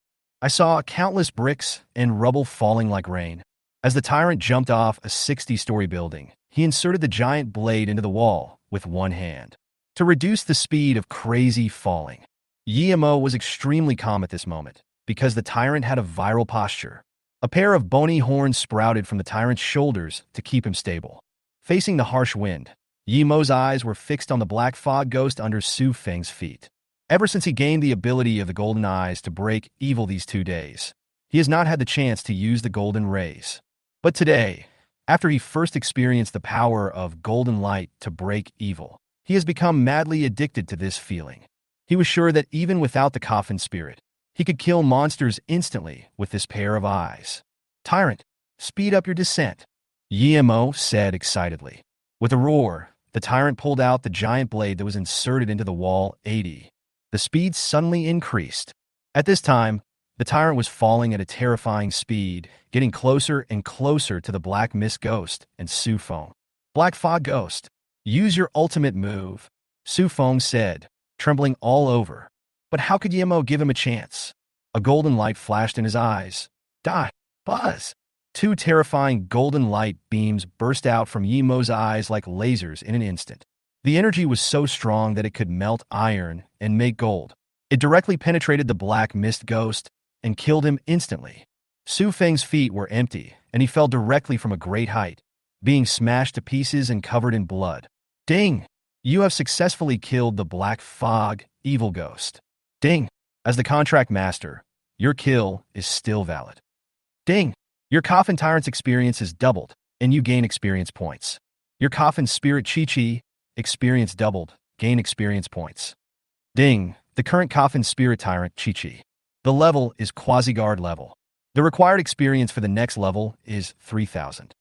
I saw countless bricks and rubble falling like rain. As the Tyrant jumped off a 60-story building, he inserted the giant blade into the wall with one hand to reduce the speed of crazy falling. Yimo was extremely calm at this moment because the Tyrant had a viral posture. A pair of bony horns sprouted from the Tyrant's shoulders to keep him stable. Facing the harsh wind, Yimo's eyes were fixed on the black fog ghost under Su Feng's feet. Ever since he gained the ability of the golden eyes to break evil these 2 days, he has not had the chance to use the golden rays. But today, after he first experienced the power of golden light to break evil, he has become madly addicted to this feeling. He was sure that even without the coffin spirit, he could kill monsters instantly with this pair of eyes. "Tyrant, speed up your descent," Yimo said excitedly. With a roar, the Tyrant pulled out the giant blade that was inserted into the wall 80. The speed suddenly increased. At this time, the Tyrant was falling at a terrifying speed, getting closer and closer to the Black Mist Ghost and Su Feng. "Black Fog Ghost." Use your ultimate move, Su Feng said, trembling all over. But how could Yimo give him a chance? A golden light flashed in his eyes. Die! Buzz! Two terrifying golden light beams burst out from Yimo's eyes like lasers in an instant. The energy was so strong that it could melt iron and make gold. It directly penetrated the black mist ghost and killed him instantly. Su Feng's feet were empty, and he fell directly from a great height, being smashed to pieces and covered in blood. Ding! You have successfully killed the Black Fog evil ghost. Ding! As the contract master, your kill is still valid. Ding! Your Coffin Tyrant's experience is doubled, and you gain experience points. Your Coffin Spirit Chi-Chi experience doubled, gain experience points. Ding! The current Coffin Spirit Tyrant Chi-Chi. The level is Quasi-Guard level. The required experience for the next level is 3,000.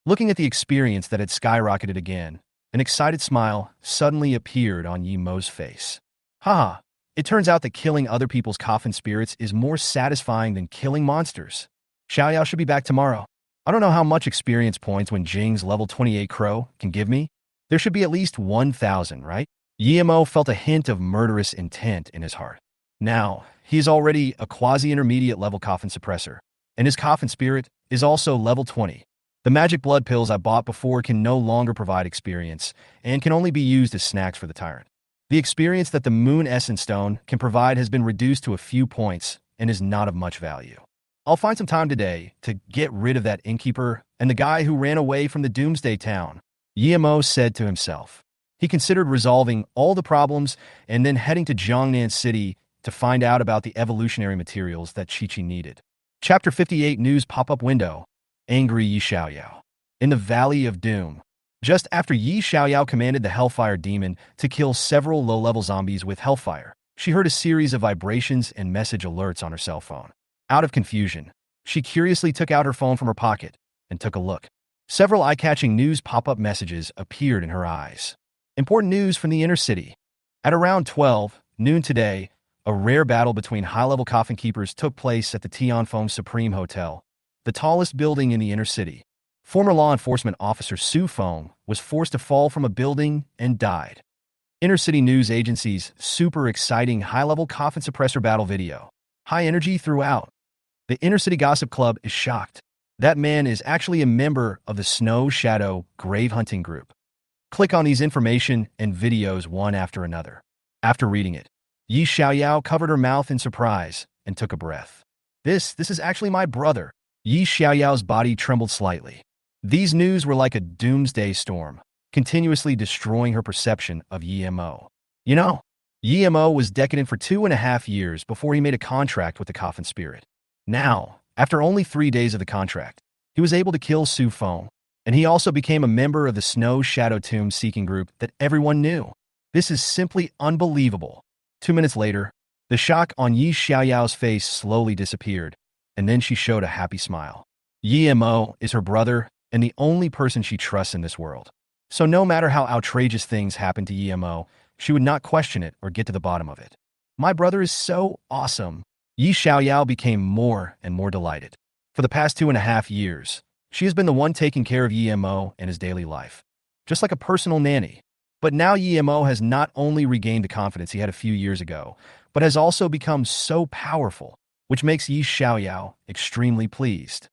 Looking at the experience that had skyrocketed again, an excited smile suddenly appeared on Yimo's face. Haha, it turns out that killing other people's coffin spirits is more satisfying than killing monsters. Xiaoyao should be back tomorrow. I don't know how much experience points when Jing's level 28 crow can give me. There should be at least 1,000, right? Yimo felt a hint of murderous intent in his heart. Now, he is already a quasi-intermediate level coffin suppressor, and his coffin spirit is also level 20. The magic blood pills I bought before can no longer provide experience, and can only be used as snacks for the Tyrant. The experience that the Moon Essence Stone can provide has been reduced to a few points and is not of much value. I'll find some time today to get rid of that innkeeper and the guy who ran away from the Doomsday Town, Yimo said to himself. He considered resolving all the problems and then heading to Jiangnan City to find out about the evolutionary materials that Chi-Chi needed. Chapter 58 News Pop-Up Window. Angry Yi Xiaoyao. In the Valley of Doom. Just after Yi Xiaoyao commanded the Hellfire Demon to kill several low-level zombies with Hellfire, she heard a series of vibrations and message alerts on her cell phone. Out of confusion, she curiously took out her phone from her pocket and took a look. Several eye-catching news pop-up messages appeared in her eyes. Important news from the inner city. At around 12 noon today, a rare battle between high-level coffin keepers took place at the Tianfeng Supreme Hotel, the tallest building in the inner city. Former law enforcement officer Su Feng was forced to fall from a building and died. Inner city news agency's super exciting high-level coffin suppressor battle video. High energy throughout. The inner city gossip club is shocked. That man is actually a member of the Snow Shadow grave hunting group. Click on these information and videos one after another. After reading it, Yi Xiaoyao covered her mouth in surprise and took a breath. This is actually my brother. Yi Xiaoyao's body trembled slightly. These news were like a doomsday storm, continuously destroying her perception of Yimo. You know, Yimo was decadent for 2.5 years before he made a contract with the Coffin Spirit. Now, after only 3 days of the contract, he was able to kill Su Feng, and he also became a member of the Snow Shadow Tomb seeking group that everyone knew. This is simply unbelievable. 2 minutes later, the shock on Yi Xiaoyao's face slowly disappeared, and then she showed a happy smile. Yimo is her brother and the only person she trusts in this world. So no matter how outrageous things happen to Yimo, she would not question it or get to the bottom of it. My brother is so awesome. Yi Xiaoyao became more and more delighted. For the past 2.5 years, she has been the one taking care of Yimo in his daily life, just like a personal nanny. But now Yimo has not only regained the confidence he had a few years ago, but has also become so powerful, which makes Yi Xiaoyao extremely pleased.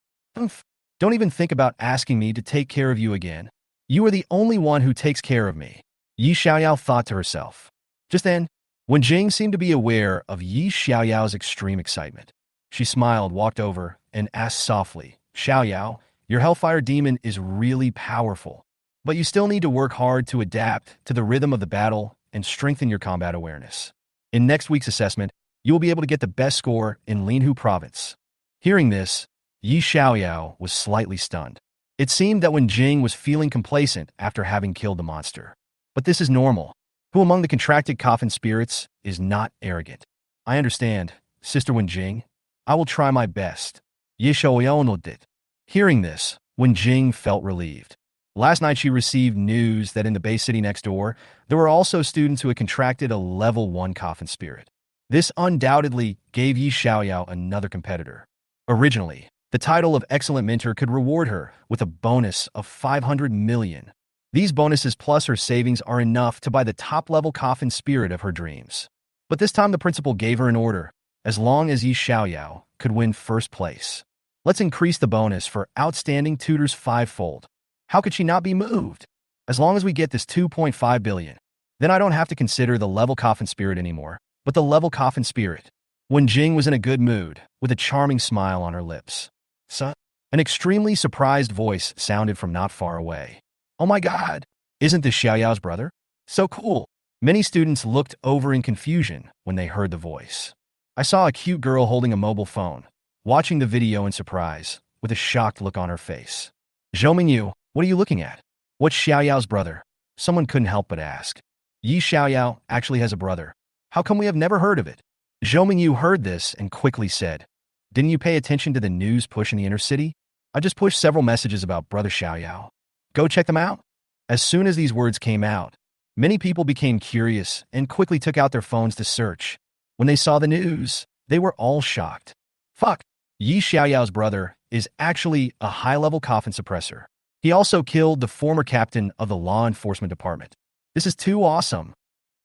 Don't even think about asking me to take care of you again. You are the only one who takes care of me, Yi Xiaoyao thought to herself. Just then, when Jing seemed to be aware of Yi Xiaoyao's extreme excitement, she smiled, walked over, and asked softly, Xiaoyao, your Hellfire Demon is really powerful, but you still need to work hard to adapt to the rhythm of the battle and strengthen your combat awareness. In next week's assessment, you will be able to get the best score in Linhu Province. Hearing this, Yi Xiaoyao was slightly stunned. It seemed that when Jing was feeling complacent after having killed the monster. But this is normal. Who among the contracted coffin spirits is not arrogant? I understand, Sister Wenjing. I will try my best. Yi Xiaoyao nodded. Hearing this, Wenjing felt relieved. Last night she received news that in the Bay City next door, there were also students who had contracted a level 1 coffin spirit. This undoubtedly gave Yi Xiaoyao another competitor. Originally, the title of Excellent Mentor could reward her with a bonus of 500 million. These bonuses plus her savings are enough to buy the top-level Coffin Spirit of her dreams. But this time the principal gave her an order, as long as Yi Xiaoyao could win first place. Let's increase the bonus for outstanding tutors fivefold. How could she not be moved? As long as we get this 2.5 billion, then I don't have to consider the level Coffin Spirit anymore, but the level Coffin Spirit. When Jing was in a good mood, with a charming smile on her lips. Son? An extremely surprised voice sounded from not far away. Oh my god! Isn't this Xiaoyao's brother? So cool! Many students looked over in confusion when they heard the voice. I saw a cute girl holding a mobile phone, watching the video in surprise, with a shocked look on her face. Zhou Mingyu, what are you looking at? What's Xiaoyao's brother? Someone couldn't help but ask. Yi Xiaoyao actually has a brother. How come we have never heard of it? Zhou Mingyu heard this and quickly said, Didn't you pay attention to the news push in the inner city? I just pushed several messages about brother Xiaoyao. Go check them out. As soon as these words came out, many people became curious and quickly took out their phones to search. When they saw the news, they were all shocked. Fuck! Yi Xiaoyao's brother is actually a high-level coffin suppressor. He also killed the former captain of the law enforcement department. This is too awesome.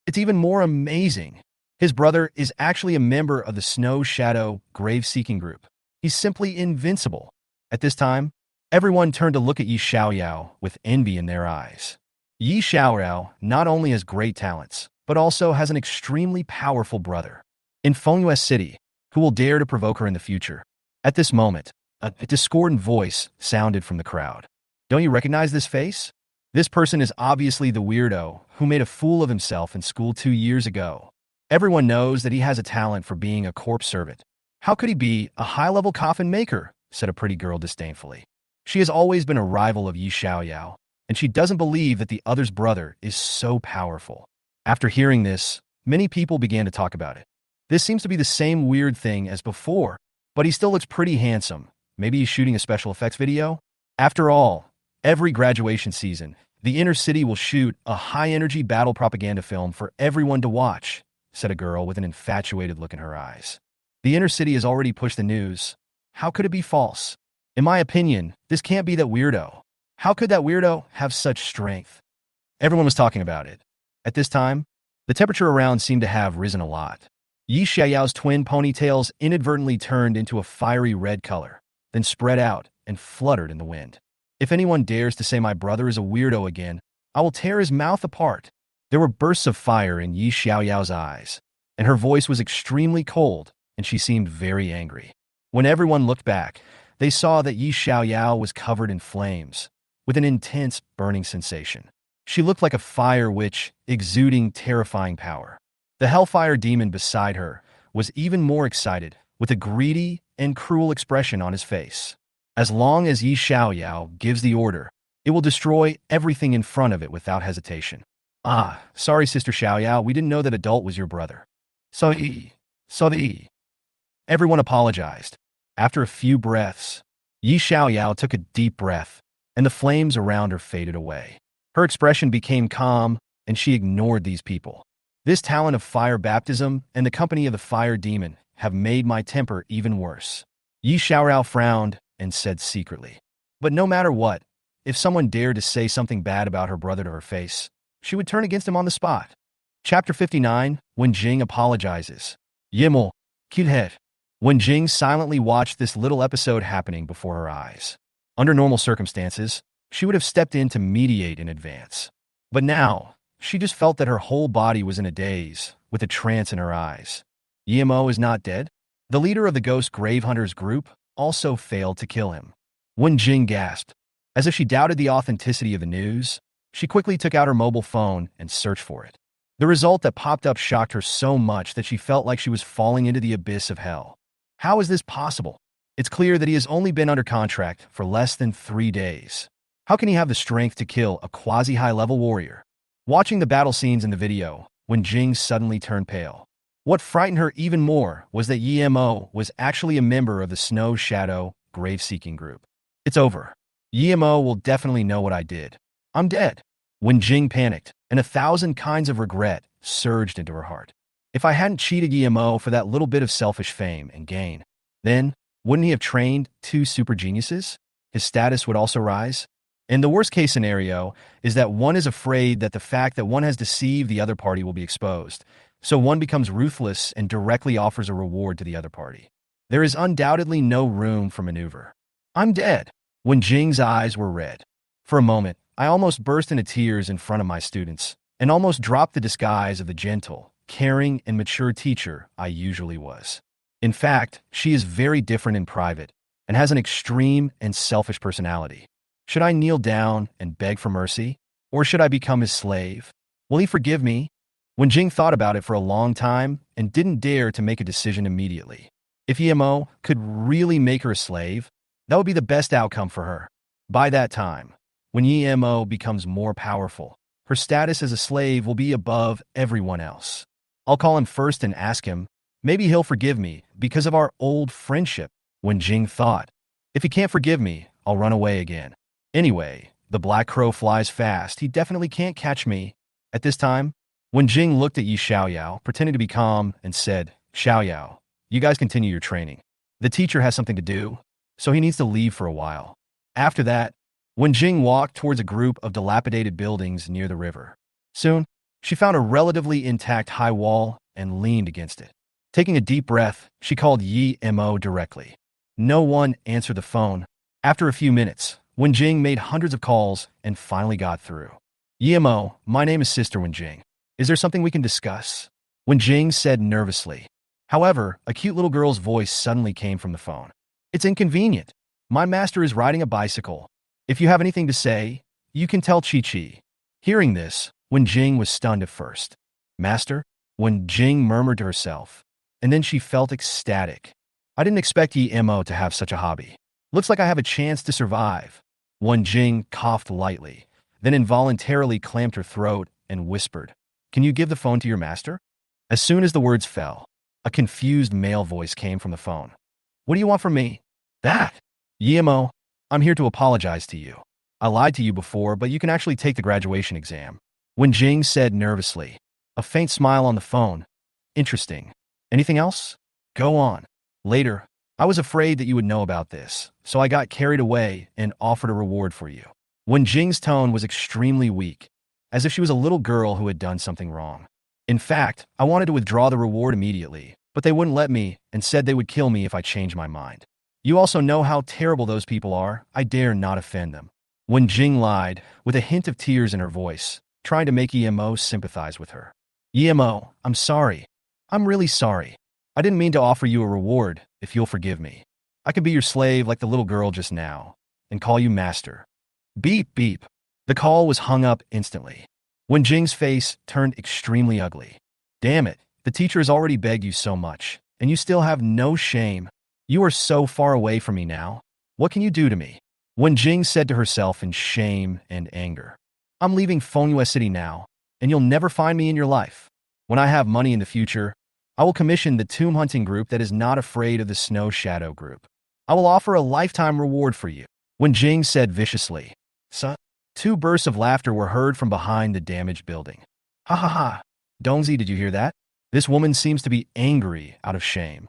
It's even more amazing. His brother is actually a member of the Snow Shadow grave-seeking group. He's simply invincible. At this time, everyone turned to look at Yi Xiaoyao with envy in their eyes. Yi Xiaoyao not only has great talents, but also has an extremely powerful brother. In Fengyue City, who will dare to provoke her in the future? At this moment, a discordant voice sounded from the crowd. Don't you recognize this face? This person is obviously the weirdo who made a fool of himself in school 2 years ago. Everyone knows that he has a talent for being a corpse servant. How could he be a high-level coffin maker? Said a pretty girl disdainfully. She has always been a rival of Yi Xiaoyao, and she doesn't believe that the other's brother is so powerful. After hearing this, many people began to talk about it. This seems to be the same weird thing as before, but he still looks pretty handsome. Maybe he's shooting a special effects video? After all, every graduation season, the inner city will shoot a high-energy battle propaganda film for everyone to watch, said a girl with an infatuated look in her eyes. The inner city has already pushed the news. How could it be false? In my opinion, this can't be that weirdo. How could that weirdo have such strength? Everyone was talking about it. At this time, the temperature around seemed to have risen a lot. Yi Xiaoyao's twin ponytails inadvertently turned into a fiery red color, then spread out and fluttered in the wind. If anyone dares to say my brother is a weirdo again, I will tear his mouth apart. There were bursts of fire in Yi Xiaoyao's eyes, and her voice was extremely cold, and she seemed very angry. When everyone looked back, they saw that Yi Xiaoyao was covered in flames, with an intense burning sensation. She looked like a fire witch, exuding terrifying power. The hellfire demon beside her was even more excited, with a greedy and cruel expression on his face. As long as Yi Xiaoyao gives the order, it will destroy everything in front of it without hesitation. Ah, sorry, Sister Xiaoyao, we didn't know that adult was your brother. Sorry. Everyone apologized. After a few breaths, Yi Xiaoyao took a deep breath, and the flames around her faded away. Her expression became calm, and she ignored these people. This talent of fire baptism and the company of the fire demon have made my temper even worse. Yi Xiaoyao frowned and said secretly. But no matter what, if someone dared to say something bad about her brother to her face, she would turn against him on the spot. Chapter 59, When Jing Apologizes. Yimel, Kilhead. When Jing silently watched this little episode happening before her eyes. Under normal circumstances, she would have stepped in to mediate in advance. But now, she just felt that her whole body was in a daze, with a trance in her eyes. Yimo is not dead? The leader of the Ghost Grave Hunters group also failed to kill him. When Jing gasped, as if she doubted the authenticity of the news, she quickly took out her mobile phone and searched for it. The result that popped up shocked her so much that she felt like she was falling into the abyss of hell. How is this possible? It's clear that he has only been under contract for less than 3 days. How can he have the strength to kill a quasi-high-level warrior? Watching the battle scenes in the video, when Jing suddenly turned pale. What frightened her even more was that Yimo was actually a member of the Snow Shadow grave-seeking group. It's over. Yimo will definitely know what I did. I'm dead. When Jing panicked, and 1,000 kinds of regret surged into her heart. If I hadn't cheated Yimo for that little bit of selfish fame and gain, then wouldn't he have trained 2 super geniuses? His status would also rise. And the worst case scenario is that one is afraid that the fact that one has deceived the other party will be exposed, so one becomes ruthless and directly offers a reward to the other party. There is undoubtedly no room for maneuver. I'm dead. When Jing's eyes were red. For a moment, I almost burst into tears in front of my students, and almost dropped the disguise of the gentle, caring, and mature teacher I usually was. In fact, she is very different in private, and has an extreme and selfish personality. Should I kneel down and beg for mercy? Or should I become his slave? Will he forgive me? When Jing thought about it for a long time and didn't dare to make a decision immediately. If EMO could really make her a slave, that would be the best outcome for her. By that time, when EMO becomes more powerful, her status as a slave will be above everyone else. I'll call him first and ask him, maybe he'll forgive me because of our old friendship. When Jing thought, if he can't forgive me, I'll run away again. Anyway, the black crow flies fast. He definitely can't catch me. At this time, when Jing looked at Yi Xiaoyao, pretending to be calm, and said, Xiaoyao, you guys continue your training. The teacher has something to do, so he needs to leave for a while. After that, when Jing walked towards a group of dilapidated buildings near the river. Soon, she found a relatively intact high wall and leaned against it. Taking a deep breath, she called Yi Mo directly. No one answered the phone. After a few minutes, Wen Jing made hundreds of calls and finally got through. Yi Mo, my name is Sister Wen Jing. Is there something we can discuss? Wen Jing said nervously. However, a cute little girl's voice suddenly came from the phone. It's inconvenient. My master is riding a bicycle. If you have anything to say, you can tell Chi-Chi. Hearing this, Wen Jing was stunned at first. Master? Wen Jing murmured to herself, and then she felt ecstatic. I didn't expect Yi Mo to have such a hobby. Looks like I have a chance to survive. Wen Jing coughed lightly, then involuntarily clamped her throat and whispered, Can you give the phone to your master? As soon as the words fell, a confused male voice came from the phone. What do you want from me? That. Yi Mo, I'm here to apologize to you. I lied to you before, but you can actually take the graduation exam. Wen Jing said nervously, a faint smile on the phone. Interesting. Anything else? Go on. Later, I was afraid that you would know about this, so I got carried away and offered a reward for you. Wen Jing's tone was extremely weak, as if she was a little girl who had done something wrong. In fact, I wanted to withdraw the reward immediately, but they wouldn't let me and said they would kill me if I changed my mind. You also know how terrible those people are. I dare not offend them. Wen Jing lied, with a hint of tears in her voice, trying to make EMO sympathize with her. EMO, I'm sorry. I'm really sorry. I didn't mean to offer you a reward, if you'll forgive me. I could be your slave like the little girl just now, and call you master. Beep, beep. The call was hung up instantly. Wen Jing's face turned extremely ugly. Damn it, the teacher has already begged you so much, and you still have no shame. You are so far away from me now. What can you do to me? Wen Jing said to herself in shame and anger. I'm leaving Fengyue City now, and you'll never find me in your life. When I have money in the future, I will commission the tomb hunting group that is not afraid of the Snow Shadow group. I will offer a lifetime reward for you. Wen Jing said viciously. Son. Two bursts of laughter were heard from behind the damaged building. Ha ha ha. Dongzi, did you hear that? This woman seems to be angry out of shame.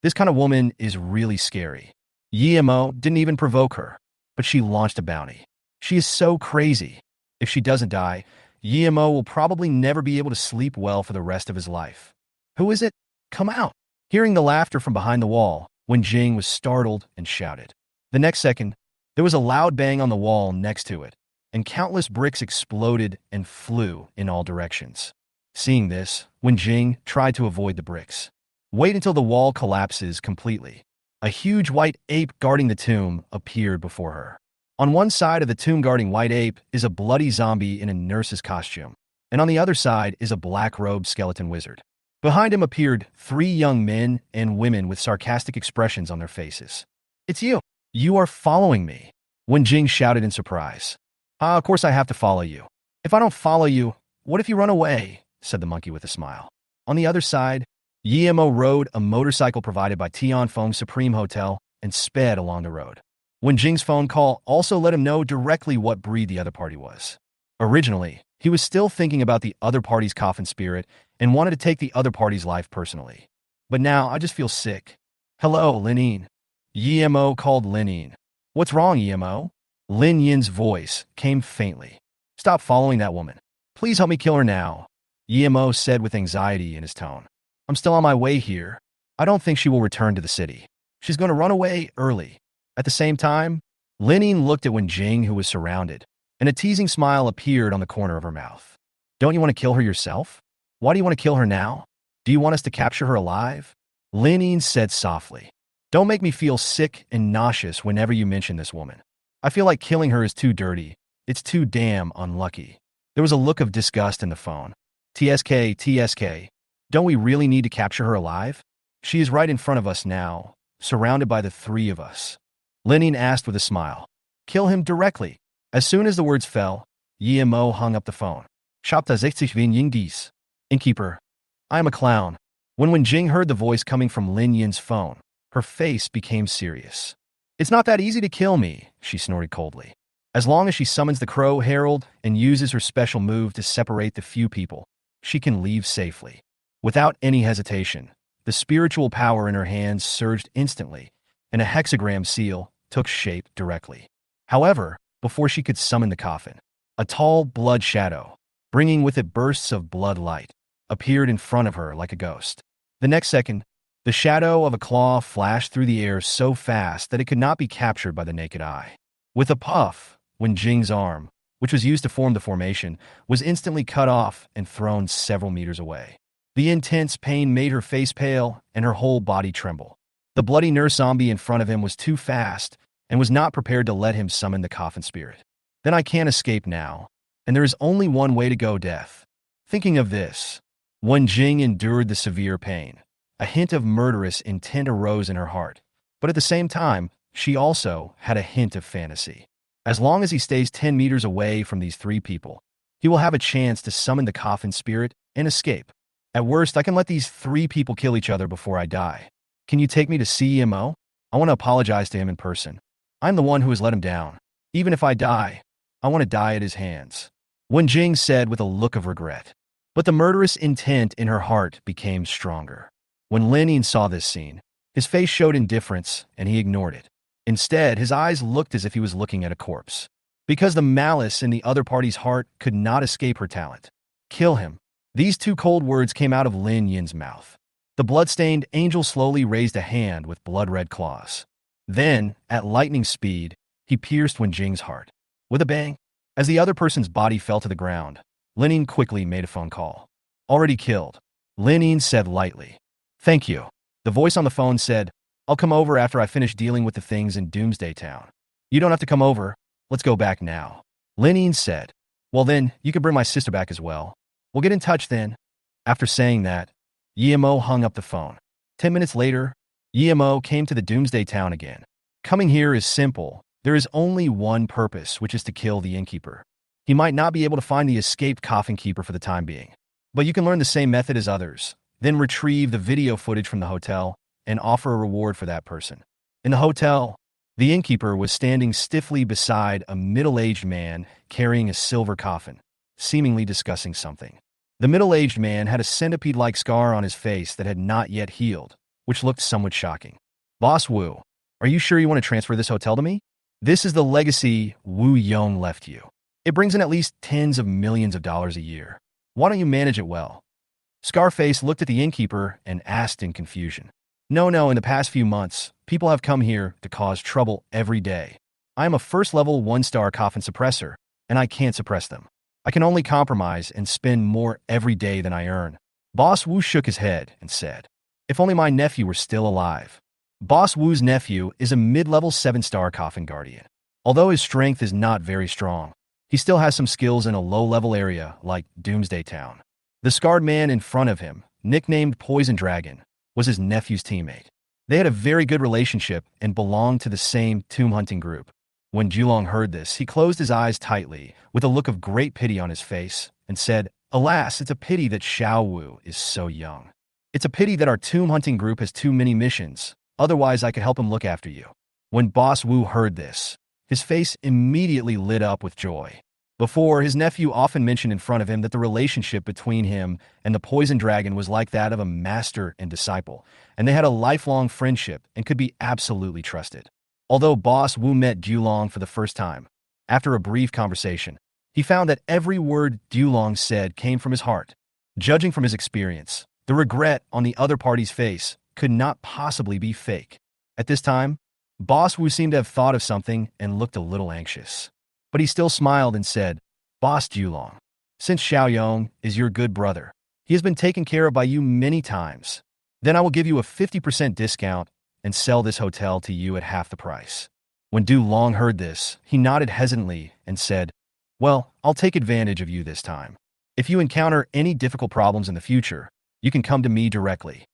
This kind of woman is really scary. Yi Mo didn't even provoke her, but she launched a bounty. She is so crazy. If she doesn't die, Yi Mo will probably never be able to sleep well for the rest of his life. Who is it? Come out. Hearing the laughter from behind the wall, Wen Jing was startled and shouted. The next second, there was a loud bang on the wall next to it, and countless bricks exploded and flew in all directions. Seeing this, Wen Jing tried to avoid the bricks. Wait until the wall collapses completely. A huge white ape guarding the tomb appeared before her. On one side of the tomb guarding white ape is a bloody zombie in a nurse's costume, and on the other side is a black-robed skeleton wizard. Behind him appeared 3 young men and women with sarcastic expressions on their faces. It's you. You are following me. Wen Jing shouted in surprise. Of course I have to follow you. If I don't follow you, what if you run away? Said the monkey with a smile. On the other side, Yi Mo rode a motorcycle provided by Tianfeng Supreme Hotel and sped along the road. Wen Jing's phone call also let him know directly what breed the other party was. Originally, he was still thinking about the other party's coffin spirit and wanted to take the other party's life personally. But now I just feel sick. Hello, Linine. Yi Mo called Linine. What's wrong, Yi Mo? Lin Yin's voice came faintly. Stop following that woman. Please help me kill her now, Yimo said with anxiety in his tone. I'm still on my way here. I don't think she will return to the city. She's going to run away early. At the same time, Lin Yin looked at Wen Jing, who was surrounded, and a teasing smile appeared on the corner of her mouth. Don't you want to kill her yourself? Why do you want to kill her now? Do you want us to capture her alive? Lin Yin said softly. Don't make me feel sick and nauseous whenever you mention this woman. I feel like killing her is too dirty. It's too damn unlucky. There was a look of disgust in the phone. TSK, don't we really need to capture her alive? She is right in front of us now, surrounded by the three of us. Lin Yin asked with a smile. Kill him directly. As soon as the words fell, Yimo hung up the phone. Shopta 60 Vin Ying dies. Innkeeper, I am a clown. When Wen Jing heard the voice coming from Lin Yin's phone, her face became serious. It's not that easy to kill me, she snorted coldly. As long as she summons the Crow Herald and uses her special move to separate the few people, she can leave safely. Without any hesitation, the spiritual power in her hands surged instantly, and a hexagram seal took shape directly. However, before she could summon the coffin, a tall blood shadow, bringing with it bursts of blood light, appeared in front of her like a ghost. The next second, the shadow of a claw flashed through the air so fast that it could not be captured by the naked eye. With a puff, Wen Jing's arm, which was used to form the formation, was instantly cut off and thrown several meters away. The intense pain made her face pale and her whole body tremble. The bloody nurse zombie in front of him was too fast and was not prepared to let him summon the coffin spirit. Then I can't escape now, and there is only one way to go, death. Thinking of this, Wen Jing endured the severe pain. A hint of murderous intent arose in her heart, but at the same time, she also had a hint of fantasy. As long as he stays 10 meters away from these three people, he will have a chance to summon the coffin spirit and escape. At worst, I can let these three people kill each other before I die. Can you take me to CMO? I want to apologize to him in person. I'm the one who has let him down. Even if I die, I want to die at his hands. Wen Jing said with a look of regret. But the murderous intent in her heart became stronger. When Lin Yin saw this scene, his face showed indifference and he ignored it. Instead, his eyes looked as if he was looking at a corpse. Because the malice in the other party's heart could not escape her talent. Kill him. These two cold words came out of Lin Yin's mouth. The blood-stained angel slowly raised a hand with blood-red claws. Then, at lightning speed, he pierced Wen Jing's heart. With a bang, as the other person's body fell to the ground, Lin Yin quickly made a phone call. Already killed, Lin Yin said lightly. Thank you. The voice on the phone said, I'll come over after I finish dealing with the things in Doomsday Town. You don't have to come over. Let's go back now. Lin Yin said. Well then, you can bring my sister back as well. We'll get in touch then. After saying that, Yimo hung up the phone. 10 minutes later, Yimo came to the Doomsday Town again. Coming here is simple. There is only one purpose, which is to kill the innkeeper. He might not be able to find the escaped coffin keeper for the time being, but you can learn the same method as others, then retrieve the video footage from the hotel and offer a reward for that person. In the hotel, the innkeeper was standing stiffly beside a middle-aged man carrying a silver coffin, seemingly discussing something. The middle-aged man had a centipede-like scar on his face that had not yet healed, which looked somewhat shocking. Boss Wu, are you sure you want to transfer this hotel to me? This is the legacy Wu Yong left you. It brings in at least tens of millions of dollars a year. Why don't you manage it well? Scarface looked at the innkeeper and asked in confusion. No, in the past few months, people have come here to cause trouble every day. I am a first-level 1-star coffin suppressor, and I can't suppress them. I can only compromise and spend more every day than I earn. Boss Wu shook his head and said, If only my nephew were still alive. Boss Wu's nephew is a mid-level 7-star coffin guardian. Although his strength is not very strong, he still has some skills in a low-level area like Doomsday Town. The scarred man in front of him, nicknamed Poison Dragon, was his nephew's teammate. They had a very good relationship and belonged to the same tomb hunting group. When Julong heard this, he closed his eyes tightly with a look of great pity on his face and said, Alas, it's a pity that Xiao Wu is so young. It's a pity that our tomb hunting group has too many missions, otherwise I could help him look after you. When Boss Wu heard this, his face immediately lit up with joy. Before, his nephew often mentioned in front of him that the relationship between him and the Poison Dragon was like that of a master and disciple, and they had a lifelong friendship and could be absolutely trusted. Although Boss Wu met Julong for the first time, After a brief conversation, he found that every word Dulong said came from his heart. Judging from his experience, the regret on the other party's face could not possibly be fake. At this time, Boss Wu seemed to have thought of something and looked a little anxious. But he still smiled and said, Boss Dulong, since Xiaoyong is your good brother, he has been taken care of by you many times. Then I will give you a 50% discount and sell this hotel to you at half the price. When Dulong heard this, he nodded hesitantly and said, Well, I'll take advantage of you this time. If you encounter any difficult problems in the future, you can come to me directly.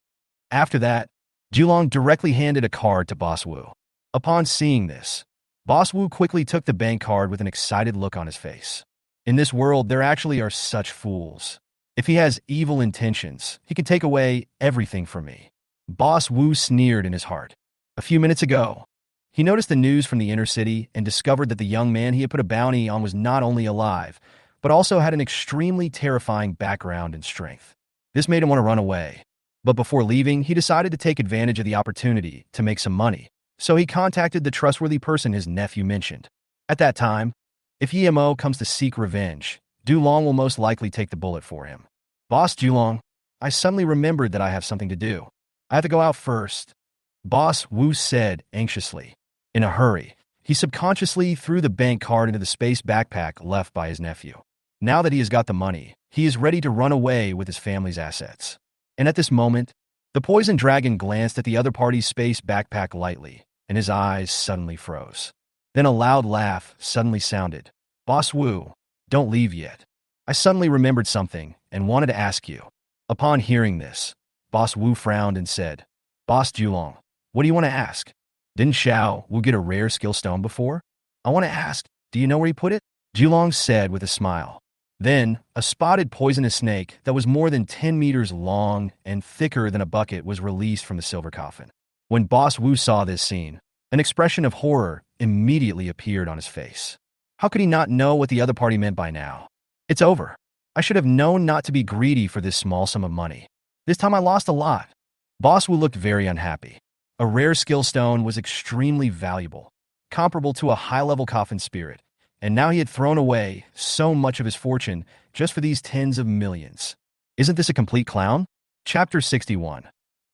After that, Dulong directly handed a card to Boss Wu. Upon seeing this, Boss Wu quickly took the bank card with an excited look on his face. In this world, there actually are such fools. If he has evil intentions, he can take away everything from me. Boss Wu sneered in his heart. A few minutes ago, he noticed the news from the inner city and discovered that the young man he had put a bounty on was not only alive, but also had an extremely terrifying background and strength. This made him want to run away. But before leaving, he decided to take advantage of the opportunity to make some money. So he contacted the trustworthy person his nephew mentioned. At that time, if Yemo comes to seek revenge, Dulong will most likely take the bullet for him. Boss Dulong, I suddenly remembered that I have something to do. I have to go out first. Boss Wu said anxiously. In a hurry, he subconsciously threw the bank card into the space backpack left by his nephew. Now that he has got the money, he is ready to run away with his family's assets. And at this moment, the poison dragon glanced at the other party's space backpack lightly, and his eyes suddenly froze. Then a loud laugh suddenly sounded. Boss Wu, don't leave yet. I suddenly remembered something and wanted to ask you. Upon hearing this, Boss Wu frowned and said, Boss Dulong, what do you want to ask? Didn't Xiao Wu get a rare skill stone before? I want to ask, do you know where he put it? Dulong said with a smile. Then, a spotted poisonous snake that was more than 10 meters long and thicker than a bucket was released from the silver coffin. When Boss Wu saw this scene, an expression of horror immediately appeared on his face. How could he not know what the other party meant by now? It's over. I should have known not to be greedy for this small sum of money. This time I lost a lot. Boss Wu looked very unhappy. A rare skill stone was extremely valuable, comparable to a high-level coffin spirit, and now he had thrown away so much of his fortune just for these tens of millions. Isn't this a complete clown? Chapter 61.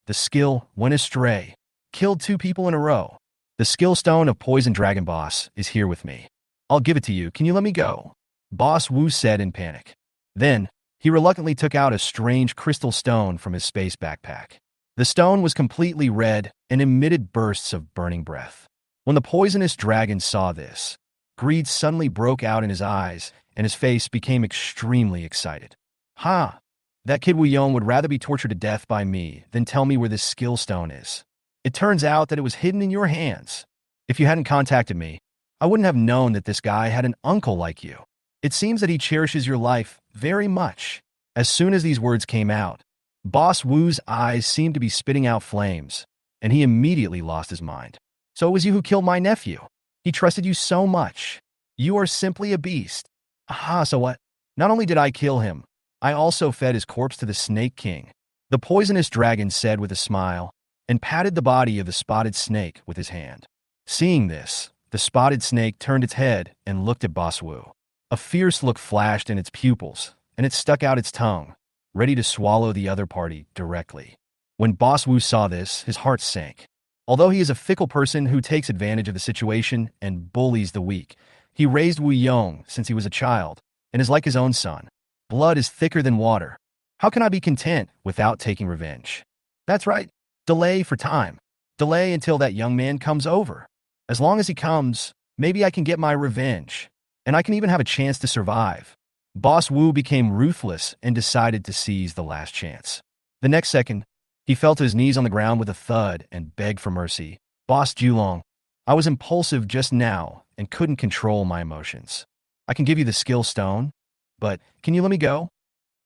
The skill went astray. Killed 2 people in a row. The skill stone of Poison Dragon Boss is here with me. I'll give it to you. Can you let me go? Boss Wu said in panic. Then, he reluctantly took out a strange crystal stone from his space backpack. The stone was completely red and emitted bursts of burning breath. When the poisonous dragon saw this, greed suddenly broke out in his eyes, and his face became extremely excited. Ha! That kid Wu Yong would rather be tortured to death by me than tell me where this skill stone is. It turns out that it was hidden in your hands. If you hadn't contacted me, I wouldn't have known that this guy had an uncle like you. It seems that he cherishes your life very much. As soon as these words came out, Boss Wu's eyes seemed to be spitting out flames, and he immediately lost his mind. So it was you who killed my nephew. He trusted you so much. You are simply a beast. Aha, so what? Not only did I kill him, I also fed his corpse to the Snake King. The poisonous dragon said with a smile, and patted the body of the spotted snake with his hand. Seeing this, the spotted snake turned its head and looked at Boss Wu. A fierce look flashed in its pupils, and it stuck out its tongue, ready to swallow the other party directly. When Boss Wu saw this, his heart sank. Although he is a fickle person who takes advantage of the situation and bullies the weak, he raised Wu Yong since he was a child and is like his own son. Blood is thicker than water. How can I be content without taking revenge? That's right. Delay for time. Delay until that young man comes over. As long as he comes, maybe I can get my revenge, and I can even have a chance to survive. Boss Wu became ruthless and decided to seize the last chance. The next second, he fell to his knees on the ground with a thud and begged for mercy. Boss Dulong, I was impulsive just now and couldn't control my emotions. I can give you the skill stone, but can you let me go?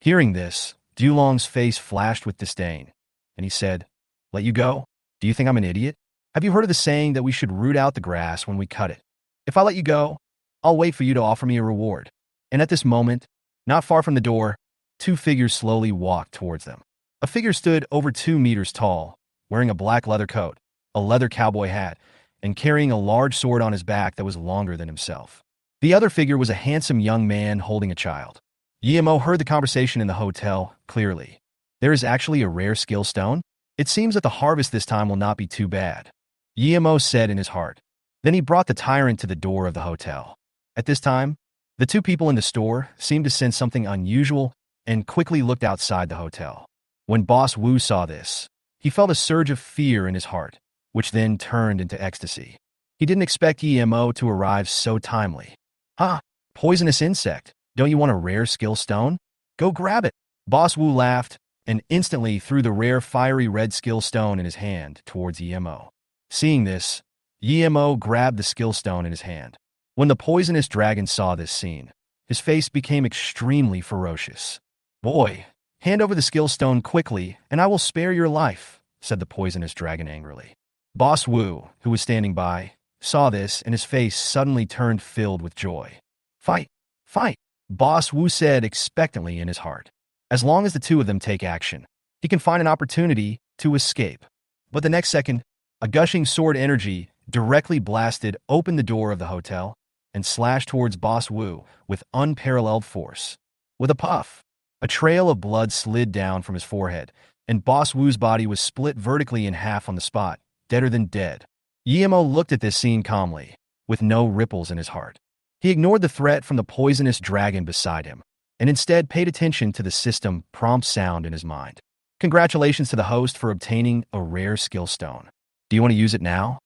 Hearing this, Dulong's face flashed with disdain, and he said, Let you go? Do you think I'm an idiot? Have you heard of the saying that we should root out the grass when we cut it? If I let you go, I'll wait for you to offer me a reward. And at this moment, not far from the door, 2 figures slowly walked towards them. A figure stood over 2 meters tall, wearing a black leather coat, a leather cowboy hat, and carrying a large sword on his back that was longer than himself. The other figure was a handsome young man holding a child. Yemo heard the conversation in the hotel clearly. There is actually a rare skill stone? It seems that the harvest this time will not be too bad, Yemo said in his heart. Then he brought the tyrant to the door of the hotel. At this time, the two people in the store seemed to sense something unusual and quickly looked outside the hotel. When Boss Wu saw this, he felt a surge of fear in his heart, which then turned into ecstasy. He didn't expect Yemo to arrive so timely. "Ha! Poisonous insect. Don't you want a rare skill stone? Go grab it." Boss Wu laughed and instantly threw the rare fiery red skill stone in his hand towards Yemo. Seeing this, Yemo grabbed the skill stone in his hand. When the poisonous dragon saw this scene, his face became extremely ferocious. "Boy, hand over the skill stone quickly, and I will spare your life," said the poisonous dragon angrily. Boss Wu, who was standing by, saw this, and his face suddenly turned filled with joy. "Fight! Fight!" Boss Wu said expectantly in his heart. As long as the two of them take action, he can find an opportunity to escape. But the next second, a gushing sword energy directly blasted open the door of the hotel and slashed towards Boss Wu with unparalleled force. With a puff, a trail of blood slid down from his forehead, and Boss Wu's body was split vertically in half on the spot, deader than dead. Yemo looked at this scene calmly, with no ripples in his heart. He ignored the threat from the poisonous dragon beside him, and instead paid attention to the system prompt sound in his mind. "Congratulations to the host for obtaining a rare skill stone. Do you want to use it now?"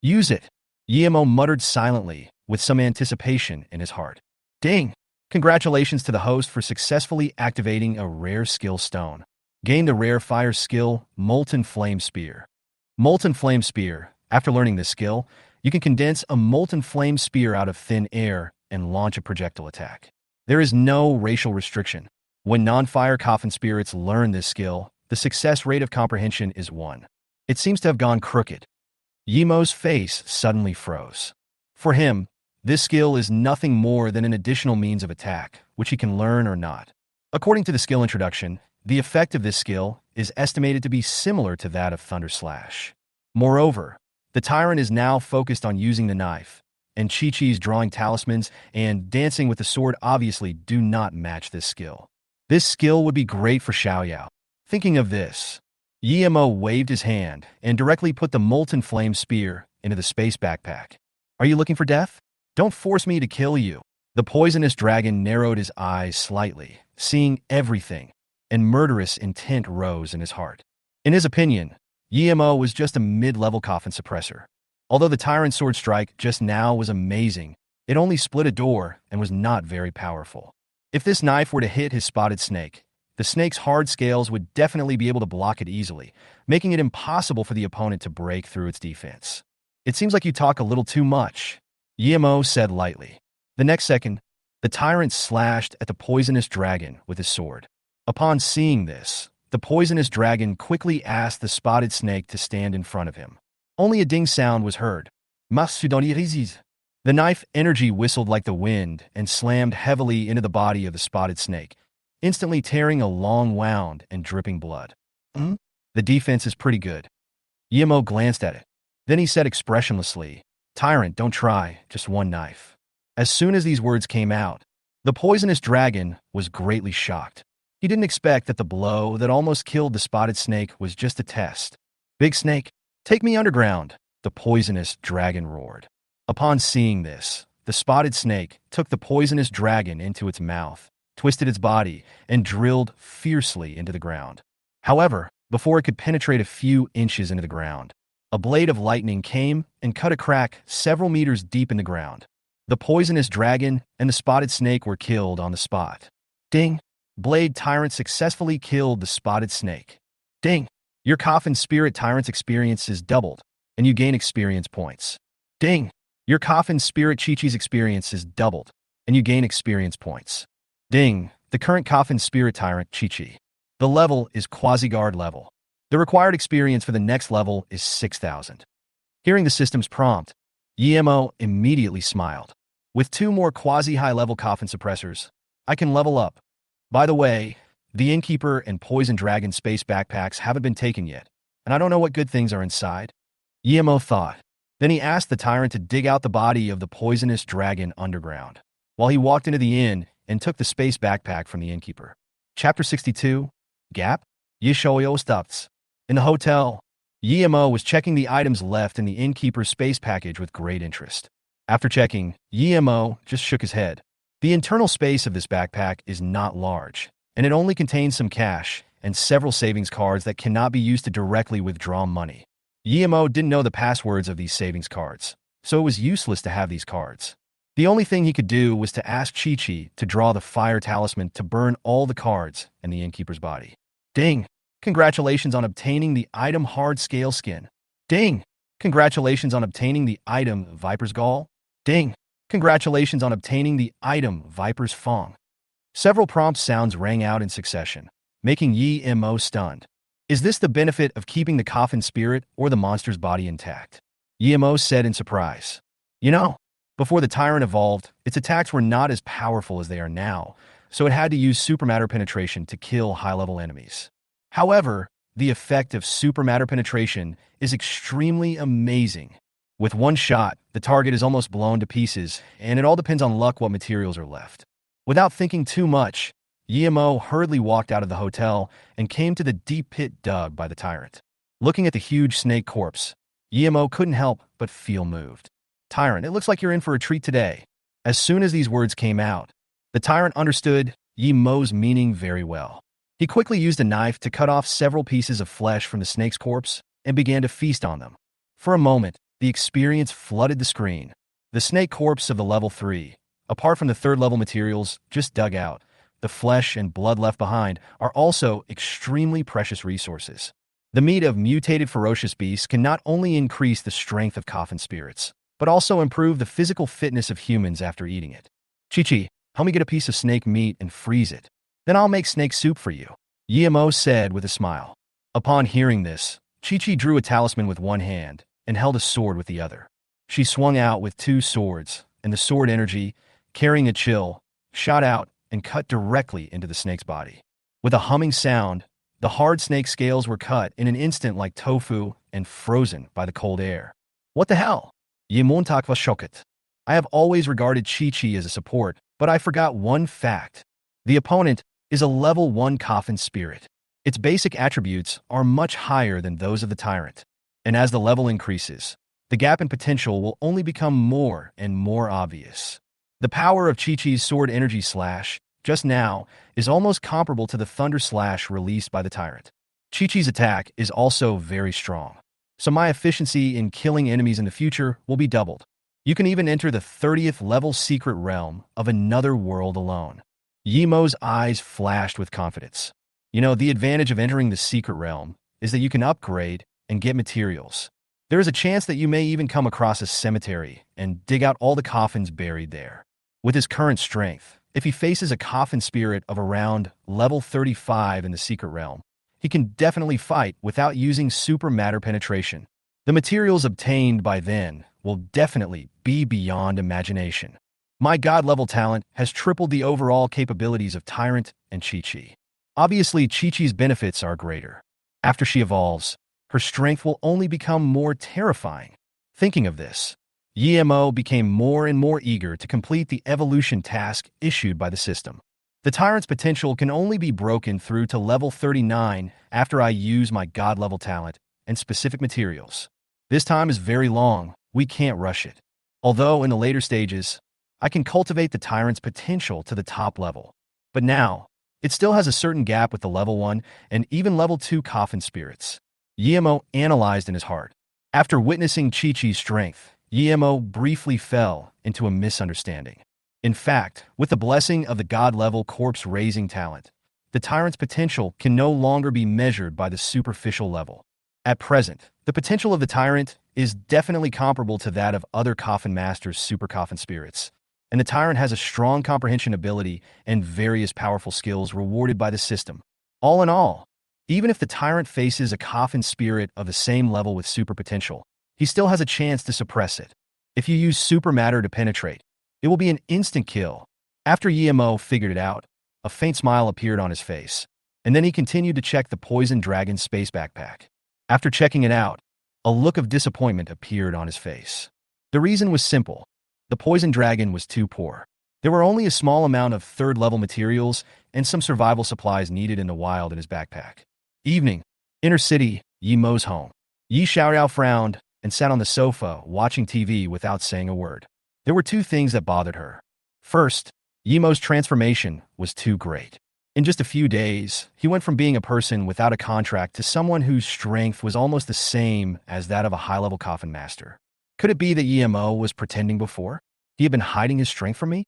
"Use it," Yemo muttered silently, with some anticipation in his heart. "Ding! Congratulations to the host for successfully activating a rare skill stone. Gain the rare fire skill, Molten Flame Spear." Molten Flame Spear. After learning this skill, you can condense a molten flame spear out of thin air and launch a projectile attack. There is no racial restriction. When non-fire Coffin spirits learn this skill, the success rate of comprehension is 1. It seems to have gone crooked. Yemo's face suddenly froze. For him, this skill is nothing more than an additional means of attack, which he can learn or not. According to the skill introduction, the effect of this skill is estimated to be similar to that of Thunder Slash. Moreover, the Tyrant is now focused on using the knife, and Chi-Chi's drawing talismans and dancing with the sword obviously do not match this skill. This skill would be great for Xiaoyao. Thinking of this, Yemo waved his hand and directly put the molten flame spear into the space backpack. "Are you looking for death? Don't force me to kill you." The poisonous dragon narrowed his eyes slightly, seeing everything, and murderous intent rose in his heart. In his opinion, Yemo was just a mid-level Coffin suppressor. Although the Tyrant sword strike just now was amazing, it only split a door and was not very powerful. If this knife were to hit his spotted snake, the snake's hard scales would definitely be able to block it easily, making it impossible for the opponent to break through its defense. "It seems like you talk a little too much," Yemo said lightly. The next second, the Tyrant slashed at the poisonous dragon with his sword. Upon seeing this, the poisonous dragon quickly asked the spotted snake to stand in front of him. Only a ding sound was heard. The knife energy whistled like the wind and slammed heavily into the body of the spotted snake, instantly tearing a long wound and dripping blood. The defense is pretty good." Yemo glanced at it. Then he said expressionlessly, "Tyrant, don't try, just one knife." As soon as these words came out, the poisonous dragon was greatly shocked. He didn't expect that the blow that almost killed the spotted snake was just a test. "Big snake, take me underground," the poisonous dragon roared. Upon seeing this, the spotted snake took the poisonous dragon into its mouth, twisted its body, and drilled fiercely into the ground. However, before it could penetrate a few inches into the ground, a blade of lightning came and cut a crack several meters deep in the ground. The poisonous dragon and the spotted snake were killed on the spot. Ding! Blade Tyrant successfully killed the spotted snake. Ding! Your Coffin Spirit Tyrant's experience is doubled, and you gain experience points. Ding! Your Coffin Spirit Chi-Chi's experience is doubled, and you gain experience points. Ding! The current Coffin Spirit Tyrant Chi-Chi. The level is Quasi-Guard level. The required experience for the next level is 6,000. Hearing the system's prompt, Yemo immediately smiled. With 2 more quasi-high-level Coffin suppressors, I can level up. By the way, the Innkeeper and Poison Dragon space backpacks haven't been taken yet, and I don't know what good things are inside. Yemo thought. Then he asked the Tyrant to dig out the body of the poisonous dragon underground, while he walked into the inn and took the space backpack from the innkeeper. Chapter 62, Gap? Yishoyo Stuffs. In the hotel, Yimo was checking the items left in the innkeeper's space package with great interest. After checking, Yimo just shook his head. The internal space of this backpack is not large, and it only contains some cash and several savings cards that cannot be used to directly withdraw money. Yimo didn't know the passwords of these savings cards, so it was useless to have these cards. The only thing he could do was to ask Chi-Chi to draw the fire talisman to burn all the cards in the innkeeper's body. Ding! Congratulations on obtaining the item Hard Scale Skin. Ding! Congratulations on obtaining the item Viper's Gall. Ding! Congratulations on obtaining the item Viper's Fong. Several prompt sounds rang out in succession, making Yi-Mo stunned. Is this the benefit of keeping the Coffin spirit or the monster's body intact? Yi-Mo said in surprise. You know, before the Tyrant evolved, its attacks were not as powerful as they are now, so it had to use supermatter penetration to kill high-level enemies. However, the effect of supermatter penetration is extremely amazing. With one shot, the target is almost blown to pieces, and it all depends on luck what materials are left. Without thinking too much, Yi-Mo hurriedly walked out of the hotel and came to the deep pit dug by the Tyrant. Looking at the huge snake corpse, Yi-Mo couldn't help but feel moved. Tyrant, it looks like you're in for a treat today. As soon as these words came out, the Tyrant understood Yi-Mo's meaning very well. He quickly used a knife to cut off several pieces of flesh from the snake's corpse and began to feast on them. For a moment, the experience flooded the screen. The snake corpse of the level 3, apart from the third-level materials just dug out, the flesh and blood left behind are also extremely precious resources. The meat of mutated ferocious beasts can not only increase the strength of Coffin spirits, but also improve the physical fitness of humans after eating it. Chi-Chi, help me get a piece of snake meat and freeze it. Then I'll make snake soup for you, Yi-Mo said with a smile. Upon hearing this, Chi-Chi drew a talisman with one hand and held a sword with the other. She swung out with two swords, and the sword energy, carrying a chill, shot out and cut directly into the snake's body. With a humming sound, the hard snake scales were cut in an instant like tofu and frozen by the cold air. What the hell? Yimontakva shoket. I have always regarded Chi-Chi as a support, but I forgot one fact. The opponent is a level 1 Coffin spirit. Its basic attributes are much higher than those of the Tyrant, and as the level increases, the gap in potential will only become more and more obvious. The power of Chi-Chi's sword energy slash, just now, is almost comparable to the thunder slash released by the Tyrant. Chi-Chi's attack is also very strong, so my efficiency in killing enemies in the future will be doubled. You can even enter the 30th level secret realm of another world alone. Yi-Mo's eyes flashed with confidence. You know, the advantage of entering the secret realm is that you can upgrade and get materials. There is a chance that you may even come across a cemetery and dig out all the coffins buried there. With his current strength, if he faces a Coffin spirit of around level 35 in the secret realm, he can definitely fight without using super matter penetration. The materials obtained by then will definitely be beyond imagination. My god-level talent has tripled the overall capabilities of Tyrant and Chi-Chi. Obviously, Chi-Chi's benefits are greater. After she evolves, her strength will only become more terrifying. Thinking of this, Yi-Mo became more and more eager to complete the evolution task issued by the system. The Tyrant's potential can only be broken through to level 39 after I use my god-level talent and specific materials. This time is very long, we can't rush it. Although in the later stages, I can cultivate the Tyrant's potential to the top level. But now, it still has a certain gap with the level 1 and even level 2 Coffin spirits. Yi-Mo analyzed in his heart. After witnessing Chi-Chi's strength, Yi-Mo briefly fell into a misunderstanding. In fact, with the blessing of the god-level corpse-raising talent, the Tyrant's potential can no longer be measured by the superficial level. At present, the potential of the Tyrant is definitely comparable to that of other Coffin Masters' super Coffin spirits, and the Tyrant has a strong comprehension ability and various powerful skills rewarded by the system. All in all, even if the Tyrant faces a Coffin spirit of the same level with super potential, he still has a chance to suppress it. If you use super matter to penetrate, it will be an instant kill. After Yi-Mo figured it out, a faint smile appeared on his face, and then he continued to check the poison dragon space backpack. After checking it out, A look of disappointment appeared on his face. The reason was simple. The poison dragon was too poor. There were only a small amount of third-level materials and some survival supplies needed in the wild in his backpack. Evening. Inner city, Yi Mo's home. Yi Xiaoyao frowned and sat on the sofa watching TV without saying a word. There were two things that bothered her. First, Yi Mo's transformation was too great. In just a few days, he went from being a person without a contract to someone whose strength was almost the same as that of a high-level coffin master. Could it be that Yi Mo was pretending before? He had been hiding his strength from me?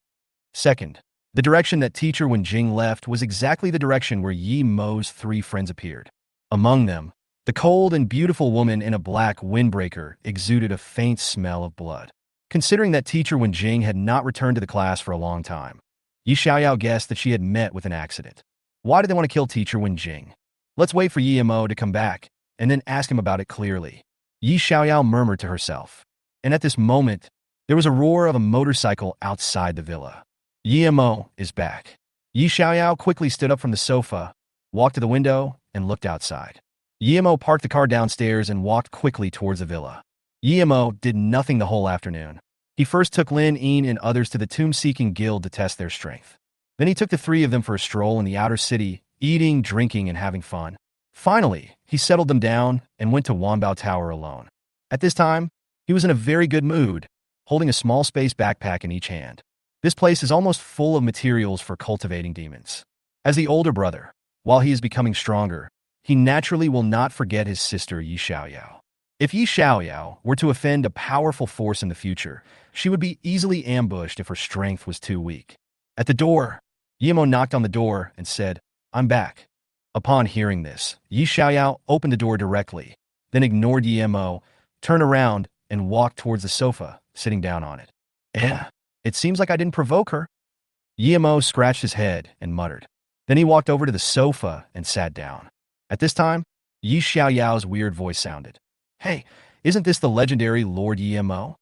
Second, the direction that teacher Wenjing left was exactly the direction where Yi Mo's three friends appeared. Among them, the cold and beautiful woman in a black windbreaker exuded a faint smell of blood. Considering that teacher Wenjing had not returned to the class for a long time, Yi Xiaoyao guessed that she had met with an accident. Why did they want to kill teacher Wenjing? Let's wait for Yi Mo to come back, and then ask him about it clearly. Yi Xiaoyao murmured to herself. And at this moment, there was a roar of a motorcycle outside the villa. Yi Mo is back. Yi Xiaoyao quickly stood up from the sofa, walked to the window, and looked outside. Yi Mo parked the car downstairs and walked quickly towards the villa. Yi Mo did nothing the whole afternoon. He first took Lin Yin and others to the tomb-seeking guild to test their strength. Then he took the three of them for a stroll in the outer city, eating, drinking, and having fun. Finally, he settled them down and went to Wanbao Tower alone. At this time, he was in a very good mood, holding a small space backpack in each hand. This place is almost full of materials for cultivating demons. As the older brother, while he is becoming stronger, he naturally will not forget his sister Yi Xiaoyao. If Yi Xiaoyao were to offend a powerful force in the future, she would be easily ambushed if her strength was too weak. At the door, Yi Mo knocked on the door and said, "I'm back." Upon hearing this, Yi Xiaoyao opened the door directly, then ignored Yi Mo, turned around, and walked towards the sofa, sitting down on it. It seems like I didn't provoke her." Yi Mo scratched his head and muttered. Then he walked over to the sofa and sat down. At this time, Yi Xiaoyao's weird voice sounded. "Hey, isn't this the legendary Lord Yi Mo?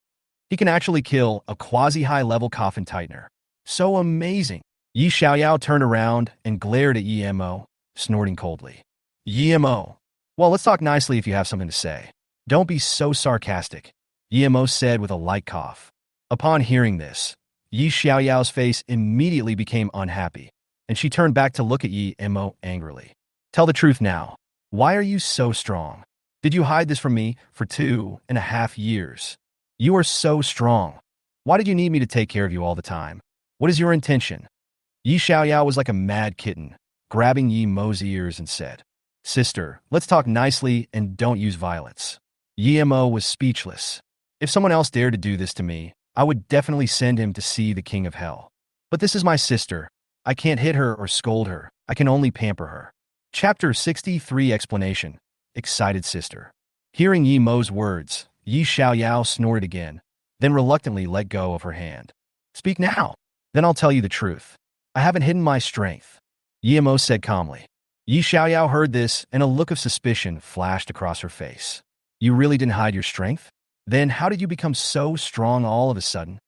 He can actually kill a quasi-high-level coffin tightener. So amazing." Yi Xiaoyao turned around and glared at Yi Mo, snorting coldly. "Yi Mo, well, let's talk nicely if you have something to say. Don't be so sarcastic," Yi Mo said with a light cough. Upon hearing this, Yi Xiaoyao's face immediately became unhappy, and she turned back to look at Yi Mo angrily. "Tell the truth now. Why are you so strong? Did you hide this from me for 2.5 years? You are so strong. Why did you need me to take care of you all the time? What is your intention?" Yi Xiaoyao was like a mad kitten, grabbing Yi Mo's ears and said, "Sister, let's talk nicely and don't use violence." Yi Mo was speechless. If someone else dared to do this to me, I would definitely send him to see the king of hell. But this is my sister. I can't hit her or scold her. I can only pamper her. Chapter 63 Explanation. Excited sister. Hearing Yi Mo's words, Yi Xiaoyao snorted again, then reluctantly let go of her hand. "Speak now. Then I'll tell you the truth. I haven't hidden my strength," Yi Mo said calmly. Yi Xiaoyao heard this, and a look of suspicion flashed across her face. "You really didn't hide your strength? Then how did you become so strong all of a sudden?"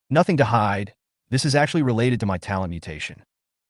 "Nothing to hide. This is actually related to my talent mutation."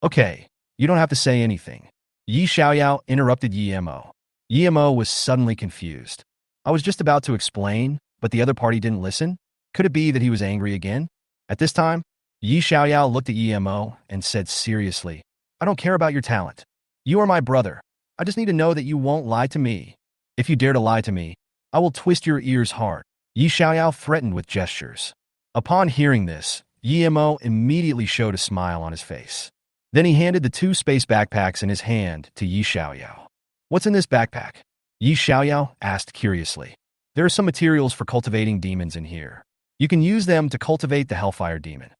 "Okay, you don't have to say anything." Yi Xiaoyao interrupted Yi Mo. Yi Mo was suddenly confused. "I was just about to explain, but the other party didn't listen? Could it be that he was angry again?" At this time, Yi Xiaoyao looked at Yi Mo and said seriously, "I don't care about your talent. You are my brother. I just need to know that you won't lie to me. If you dare to lie to me, I will twist your ears hard." Yi Xiaoyao threatened with gestures. Upon hearing this, Yi Mo immediately showed a smile on his face. Then he handed the 2 space backpacks in his hand to Yi Xiaoyao. "What's in this backpack?" Yi Xiaoyao asked curiously. "There are some materials for cultivating demons in here. You can use them to cultivate the Hellfire demon."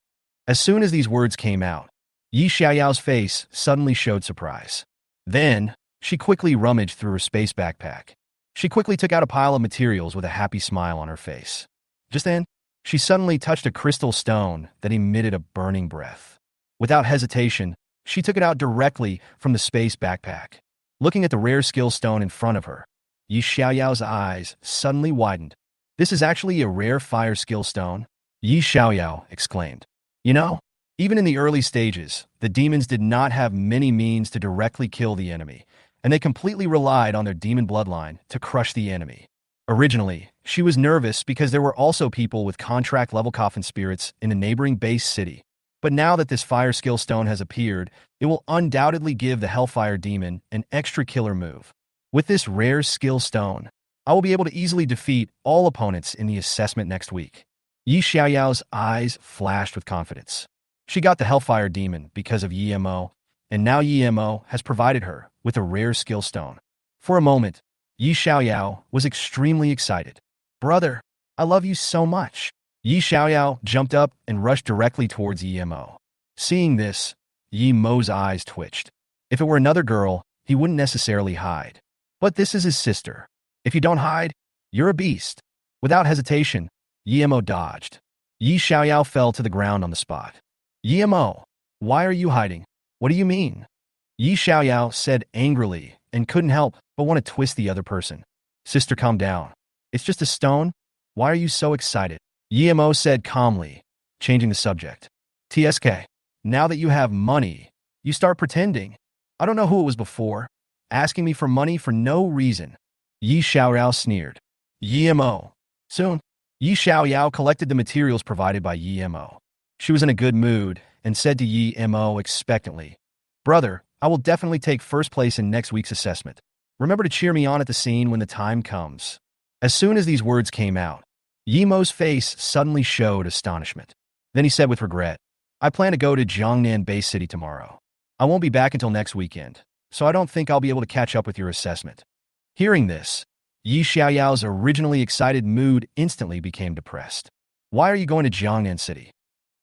As soon as these words came out, Yi Xiaoyao's face suddenly showed surprise. Then, she quickly rummaged through her space backpack. She quickly took out a pile of materials with a happy smile on her face. Just then, she suddenly touched a crystal stone that emitted a burning breath. Without hesitation, she took it out directly from the space backpack. Looking at the rare skill stone in front of her, Yi Xiaoyao's eyes suddenly widened. "This is actually a rare fire skill stone?" Yi Xiaoyao exclaimed. "You know, even in the early stages, the demons did not have many means to directly kill the enemy, and they completely relied on their demon bloodline to crush the enemy. Originally, she was nervous because there were also people with contract-level coffin spirits in a neighboring base city. But now that this fire skill stone has appeared, it will undoubtedly give the Hellfire Demon an extra killer move. With this rare skill stone, I will be able to easily defeat all opponents in the assessment next week. Yi Xiaoyao's eyes flashed with confidence. She got the Hellfire Demon because of Yi Mo, and now Yi Mo has provided her with a rare skill stone. For a moment, Yi Xiaoyao was extremely excited. "Brother, I love you so much." Yi Xiaoyao jumped up and rushed directly towards Yi Mo. Seeing this, Yi Mo's eyes twitched. If it were another girl, he wouldn't necessarily hide. But this is his sister. If you don't hide, you're a beast. Without hesitation, Yi Mo dodged. Yi Xiaoyao fell to the ground on the spot. "Yi Mo, why are you hiding? What do you mean?" Yi Xiaoyao said angrily and couldn't help but want to twist the other person. "Sister, calm down. It's just a stone. Why are you so excited?" Yi Mo said calmly, changing the subject. "TSK, now that you have money, you start pretending. I don't know who it was before, asking me for money for no reason." Yi Xiaoyao sneered. "Yi Mo." Soon, Yi Xiaoyao collected the materials provided by Yi Mo. She was in a good mood and said to Yi Mo expectantly, "Brother, I will definitely take first place in next week's assessment. Remember to cheer me on at the scene when the time comes." As soon as these words came out, Yi Mo's face suddenly showed astonishment. Then he said with regret, "I plan to go to Jiangnan Bay City tomorrow. I won't be back until next weekend, so I don't think I'll be able to catch up with your assessment." Hearing this, Yi Xiaoyao's originally excited mood instantly became depressed. "Why are you going to Jiangnan City?"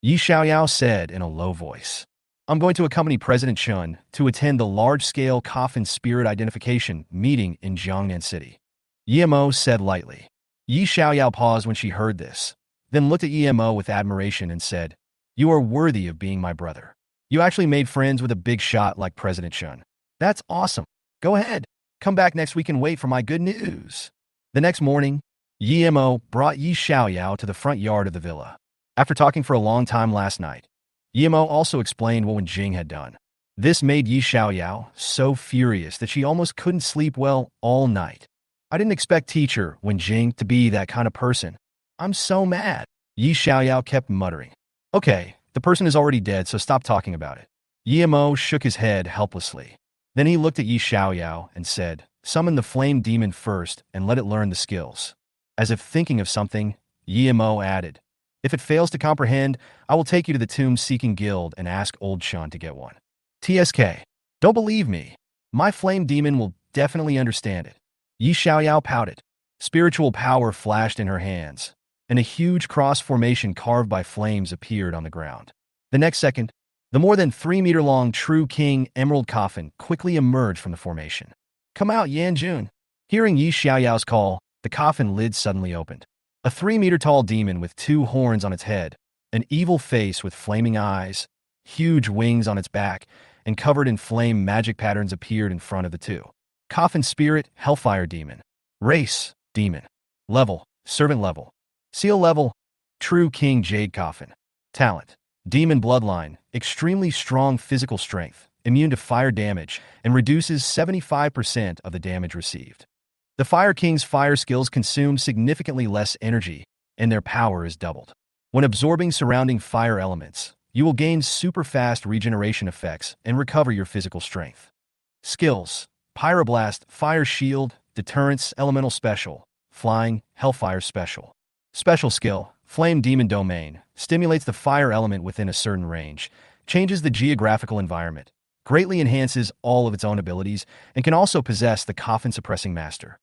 Yi Xiaoyao said in a low voice. "I'm going to accompany President Chun to attend the large-scale Coffin Spirit Identification meeting in Jiangnan City." Yi Mo said lightly. Yi Xiaoyao paused when she heard this, then looked at Yi Mo with admiration and said, "You are worthy of being my brother. You actually made friends with a big shot like President Chun. That's awesome. Go ahead. Come back next week and wait for my good news." The next morning, Yi Mo brought Yi Xiaoyao to the front yard of the villa. After talking for a long time last night, Yi Mo also explained what Wen Jing had done. This made Yi Xiaoyao so furious that she almost couldn't sleep well all night. "I didn't expect teacher Wen Jing to be that kind of person. I'm so mad." Yi Xiaoyao kept muttering. "Okay, the person is already dead, so stop talking about it." Yi Mo shook his head helplessly. Then he looked at Yi Xiaoyao and said, "Summon the flame demon first and let it learn the skills." As if thinking of something, Yi Mo added, "If it fails to comprehend, I will take you to the tomb-seeking guild and ask Old Chun to get one." "TSK, don't believe me. My flame demon will definitely understand it." Yi Xiaoyao pouted. Spiritual power flashed in her hands, and a huge cross formation carved by flames appeared on the ground. The next second, the more than 3-meter-long True King Emerald Coffin quickly emerged from the formation. "Come out, Yanjun." Hearing Yi Xiaoyao's call, the coffin lid suddenly opened. A 3-meter-tall demon with 2 horns on its head, an evil face with flaming eyes, huge wings on its back, and covered in flame magic patterns appeared in front of the two. Coffin Spirit, Hellfire Demon. Race, Demon. Level, Servant Level. Seal Level, True King Jade Coffin. Talent, Demon Bloodline, extremely strong physical strength, immune to fire damage, and reduces 75% of the damage received. The Fire King's fire skills consume significantly less energy, and their power is doubled. When absorbing surrounding fire elements, you will gain super fast regeneration effects and recover your physical strength. Skills: Pyroblast, Fire Shield, Deterrence, Elemental Special, Flying, Hellfire Special. Special skill: Flame Demon Domain, stimulates the fire element within a certain range, changes the geographical environment, greatly enhances all of its own abilities, and can also possess the Coffin Suppressing Master.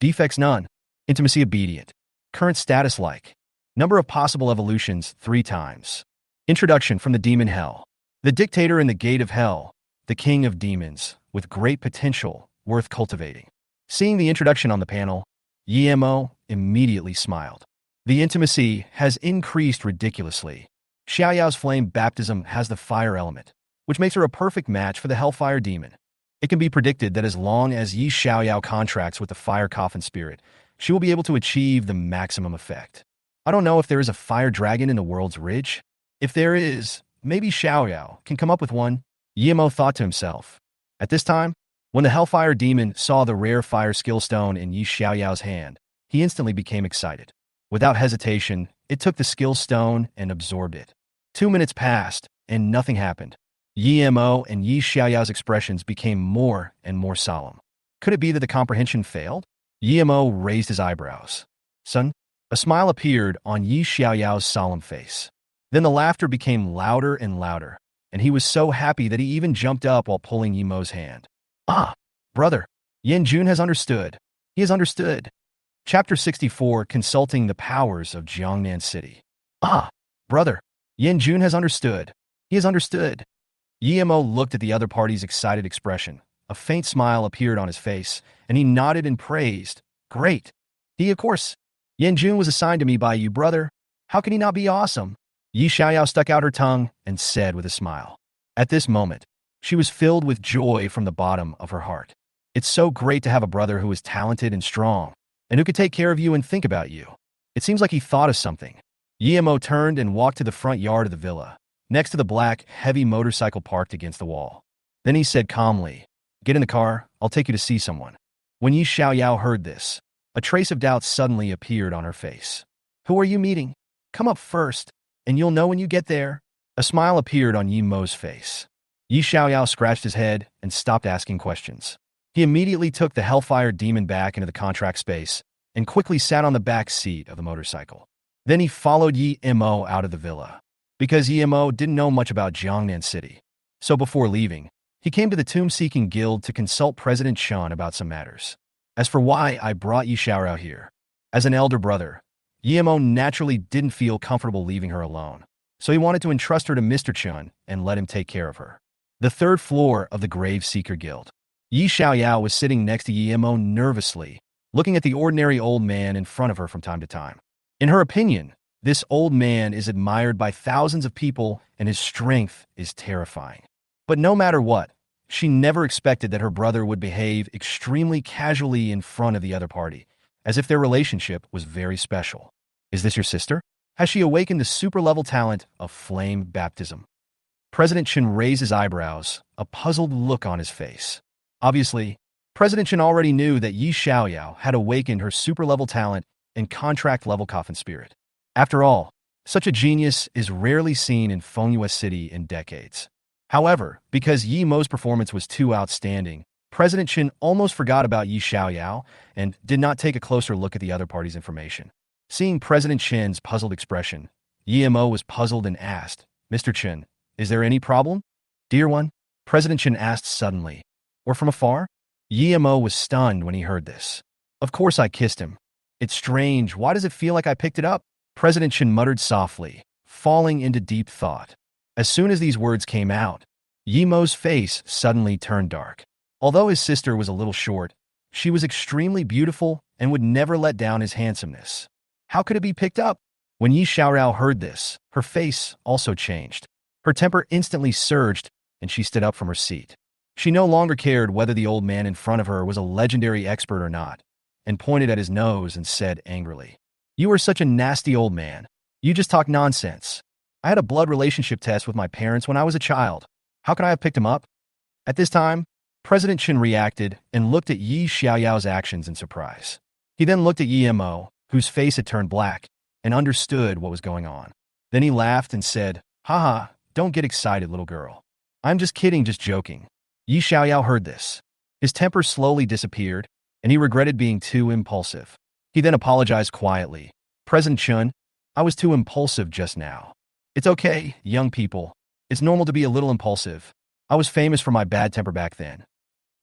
Defects: none. Intimacy obedient. Current status like. Number of possible evolutions 3 times. Introduction from the Demon Hell. The Dictator in the Gate of Hell, the King of Demons, with great potential, worth cultivating. Seeing the introduction on the panel, Yi Mo immediately smiled. The intimacy has increased ridiculously. Xiaoyao's flame baptism has the fire element, which makes her a perfect match for the Hellfire Demon. It can be predicted that as long as Yi Xiaoyao contracts with the Fire Coffin Spirit, she will be able to achieve the maximum effect. I don't know if there is a fire dragon in the world's ridge. If there is, maybe Xiaoyao can come up with one, Yi Mo thought to himself. At this time, when the Hellfire Demon saw the rare fire skill stone in Yi Xiaoyao's hand, he instantly became excited. Without hesitation, it took the skill stone and absorbed it. 2 minutes passed, and nothing happened. Yi Mo and Yi Xiaoyao's expressions became more and more solemn. Could it be that the comprehension failed? Yi Mo raised his eyebrows. Son? A smile appeared on Yi Xiaoyao's solemn face. Then the laughter became louder and louder, and he was so happy that he even jumped up while pulling Yi Mo's hand. Ah, brother, Yan Jun has understood. He has understood. Chapter 64, Consulting the Powers of Jiangnan City. Ah, brother, Yan Jun has understood. He has understood. Yi Mo looked at the other party's excited expression. A faint smile appeared on his face, and he nodded and praised. Great. Of course. Yan Jun was assigned to me by you, brother. How can he not be awesome? Yi Xiaoyao stuck out her tongue and said with a smile. At this moment, she was filled with joy from the bottom of her heart. It's so great to have a brother who is talented and strong, and who could take care of you and think about you. It seems like he thought of something. Yi Mo turned and walked to the front yard of the villa, next to the black, heavy motorcycle parked against the wall. Then he said calmly, Get in the car, I'll take you to see someone. When Yi Xiaoyao heard this, a trace of doubt suddenly appeared on her face. Who are you meeting? Come up first, and you'll know when you get there. A smile appeared on Yi Mo's face. Yi Xiaoyao scratched his head and stopped asking questions. He immediately took the Hellfire Demon back into the contract space and quickly sat on the back seat of the motorcycle. Then he followed Yi Mo out of the villa. Because Yi Mo didn't know much about Jiangnan City, so before leaving, he came to the Tomb-Seeking Guild to consult President Chen about some matters. As for why I brought Yi Xiaorao here, as an elder brother, Yi Mo naturally didn't feel comfortable leaving her alone, so he wanted to entrust her to Mr. Chen and let him take care of her. The third floor of the Grave Seeker Guild. Yi Xiaoyao was sitting next to Yi Mo nervously, looking at the ordinary old man in front of her from time to time. In her opinion, this old man is admired by thousands of people and his strength is terrifying. But no matter what, she never expected that her brother would behave extremely casually in front of the other party, as if their relationship was very special. Is this your sister? Has she awakened the super-level talent of flame baptism? President Chen raised his eyebrows, a puzzled look on his face. Obviously, President Chen already knew that Yi Xiaoyao had awakened her super-level talent and contract-level Coffin spirit. After all, such a genius is rarely seen in Fengyue City in decades. However, because Yi Mo's performance was too outstanding, President Chen almost forgot about Yi Xiaoyao and did not take a closer look at the other party's information. Seeing President Chen's puzzled expression, Yi Mo was puzzled and asked, Mr. Chen, is there any problem? Dear one, President Chen asked suddenly, or from afar? Yi Mo was stunned when he heard this. Of course I kissed him. It's strange, why does it feel like I picked it up? President Chen muttered softly, falling into deep thought. As soon as these words came out, Yi Mo's face suddenly turned dark. Although his sister was a little short, she was extremely beautiful and would never let down his handsomeness. How could it be picked up? When Yi Xiaorao heard this, her face also changed. Her temper instantly surged, and she stood up from her seat. She no longer cared whether the old man in front of her was a legendary expert or not, and pointed at his nose and said angrily, You are such a nasty old man. You just talk nonsense. I had a blood relationship test with my parents when I was a child. How could I have picked him up? At this time, President Chen reacted and looked at Yi Xiaoyao's actions in surprise. He then looked at Yi Mo, whose face had turned black, and understood what was going on. Then he laughed and said, Haha, don't get excited, little girl. I'm just kidding, just joking. Yi Xiaoyao heard this. His temper slowly disappeared, and he regretted being too impulsive. He then apologized quietly. President Chen, I was too impulsive just now. It's okay, young people. It's normal to be a little impulsive. I was famous for my bad temper back then.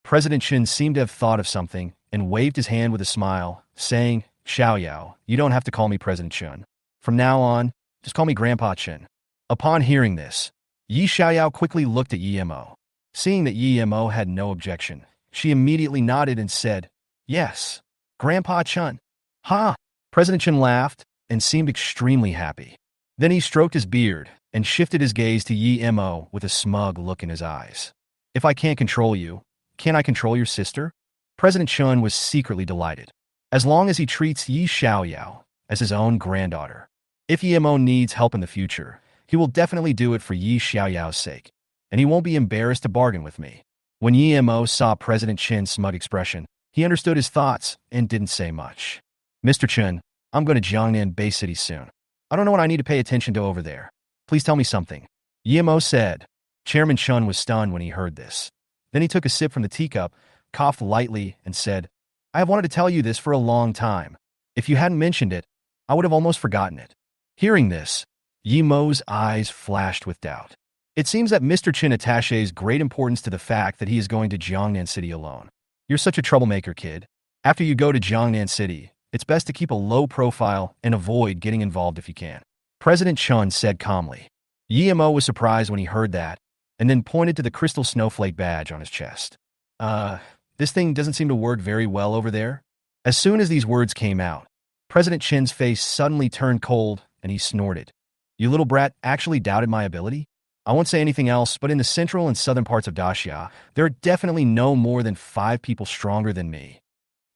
President Chen seemed to have thought of something and waved his hand with a smile, saying, Xiaoyao, you don't have to call me President Chen. From now on, just call me Grandpa Chen. Upon hearing this, Yi Xiaoyao quickly looked at Yi Mo. Seeing that Yi Mo had no objection, she immediately nodded and said, Yes, Grandpa Chen. Ha! President Chen laughed and seemed extremely happy. Then he stroked his beard and shifted his gaze to Yi Mo with a smug look in his eyes. If I can't control you, can I control your sister? President Chen was secretly delighted. As long as he treats Yi Xiaoyao as his own granddaughter. If Yi Mo needs help in the future, he will definitely do it for Yi Xiaoyao's sake, and he won't be embarrassed to bargain with me. When Yi Mo saw President Chen's smug expression, he understood his thoughts and didn't say much. Mr. Chun, I'm going to Jiangnan Bay City soon. I don't know what I need to pay attention to over there. Please tell me something. Yimo said. Chairman Chun was stunned when he heard this. Then he took a sip from the teacup, coughed lightly, and said, I have wanted to tell you this for a long time. If you hadn't mentioned it, I would have almost forgotten it. Hearing this, Yimo's eyes flashed with doubt. It seems that Mr. Chin attaches great importance to the fact that he is going to Jiangnan City alone. You're such a troublemaker, kid. After you go to Jiangnan City, it's best to keep a low profile and avoid getting involved if you can. President Chun said calmly. Yimo was surprised when he heard that, and then pointed to the crystal snowflake badge on his chest. This thing doesn't seem to work very well over there. As soon as these words came out, President Chin's face suddenly turned cold, and he snorted. You little brat actually doubted my ability? I won't say anything else, but in the central and southern parts of Daxia, there are definitely no more than 5 people stronger than me.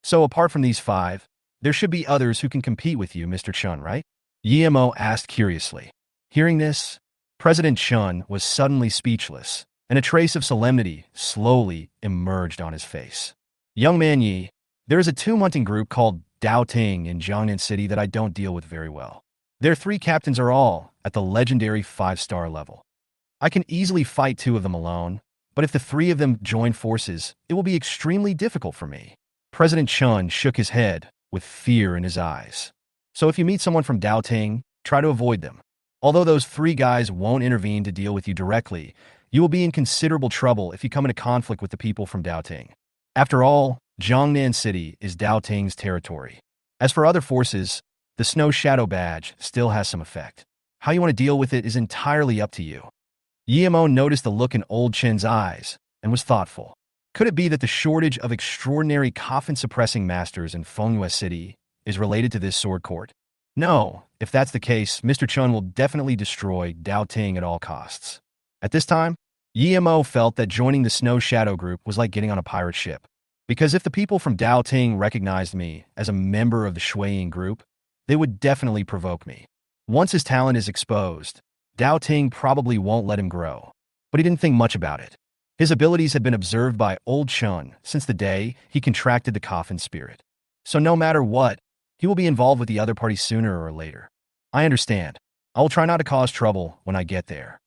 So apart from these 5, there should be others who can compete with you, Mr. Chun, right? Yimo asked curiously. Hearing this, President Chun was suddenly speechless, and a trace of solemnity slowly emerged on his face. Young man Yi, there is a tomb-hunting group called Dao Ting in Jiangnan City that I don't deal with very well. Their 3 captains are all at the legendary 5-star level. I can easily fight 2 of them alone, but if the 3 of them join forces, it will be extremely difficult for me. President Chun shook his head with fear in his eyes. So if you meet someone from Dao Ting, try to avoid them. Although those 3 guys won't intervene to deal with you directly, you will be in considerable trouble if you come into conflict with the people from Dao Ting. After all, Jiangnan City is Dao Ting's territory. As for other forces, the Snow Shadow Badge still has some effect. How you want to deal with it is entirely up to you. Yimo noticed the look in Old Chin's eyes and was thoughtful. Could it be that the shortage of extraordinary coffin-suppressing masters in Fengyue City is related to this sword court? No, if that's the case, Mr. Chun will definitely destroy Dao Ting at all costs. At this time, Yimo felt that joining the Snow Shadow group was like getting on a pirate ship. Because if the people from Dao Ting recognized me as a member of the Shuiying group, they would definitely provoke me. Once his talent is exposed, Dao Ting probably won't let him grow. But he didn't think much about it. His abilities had been observed by Old Chun since the day he contracted the Coffin spirit. So no matter what, he will be involved with the other party sooner or later. I understand. I will try not to cause trouble when I get there.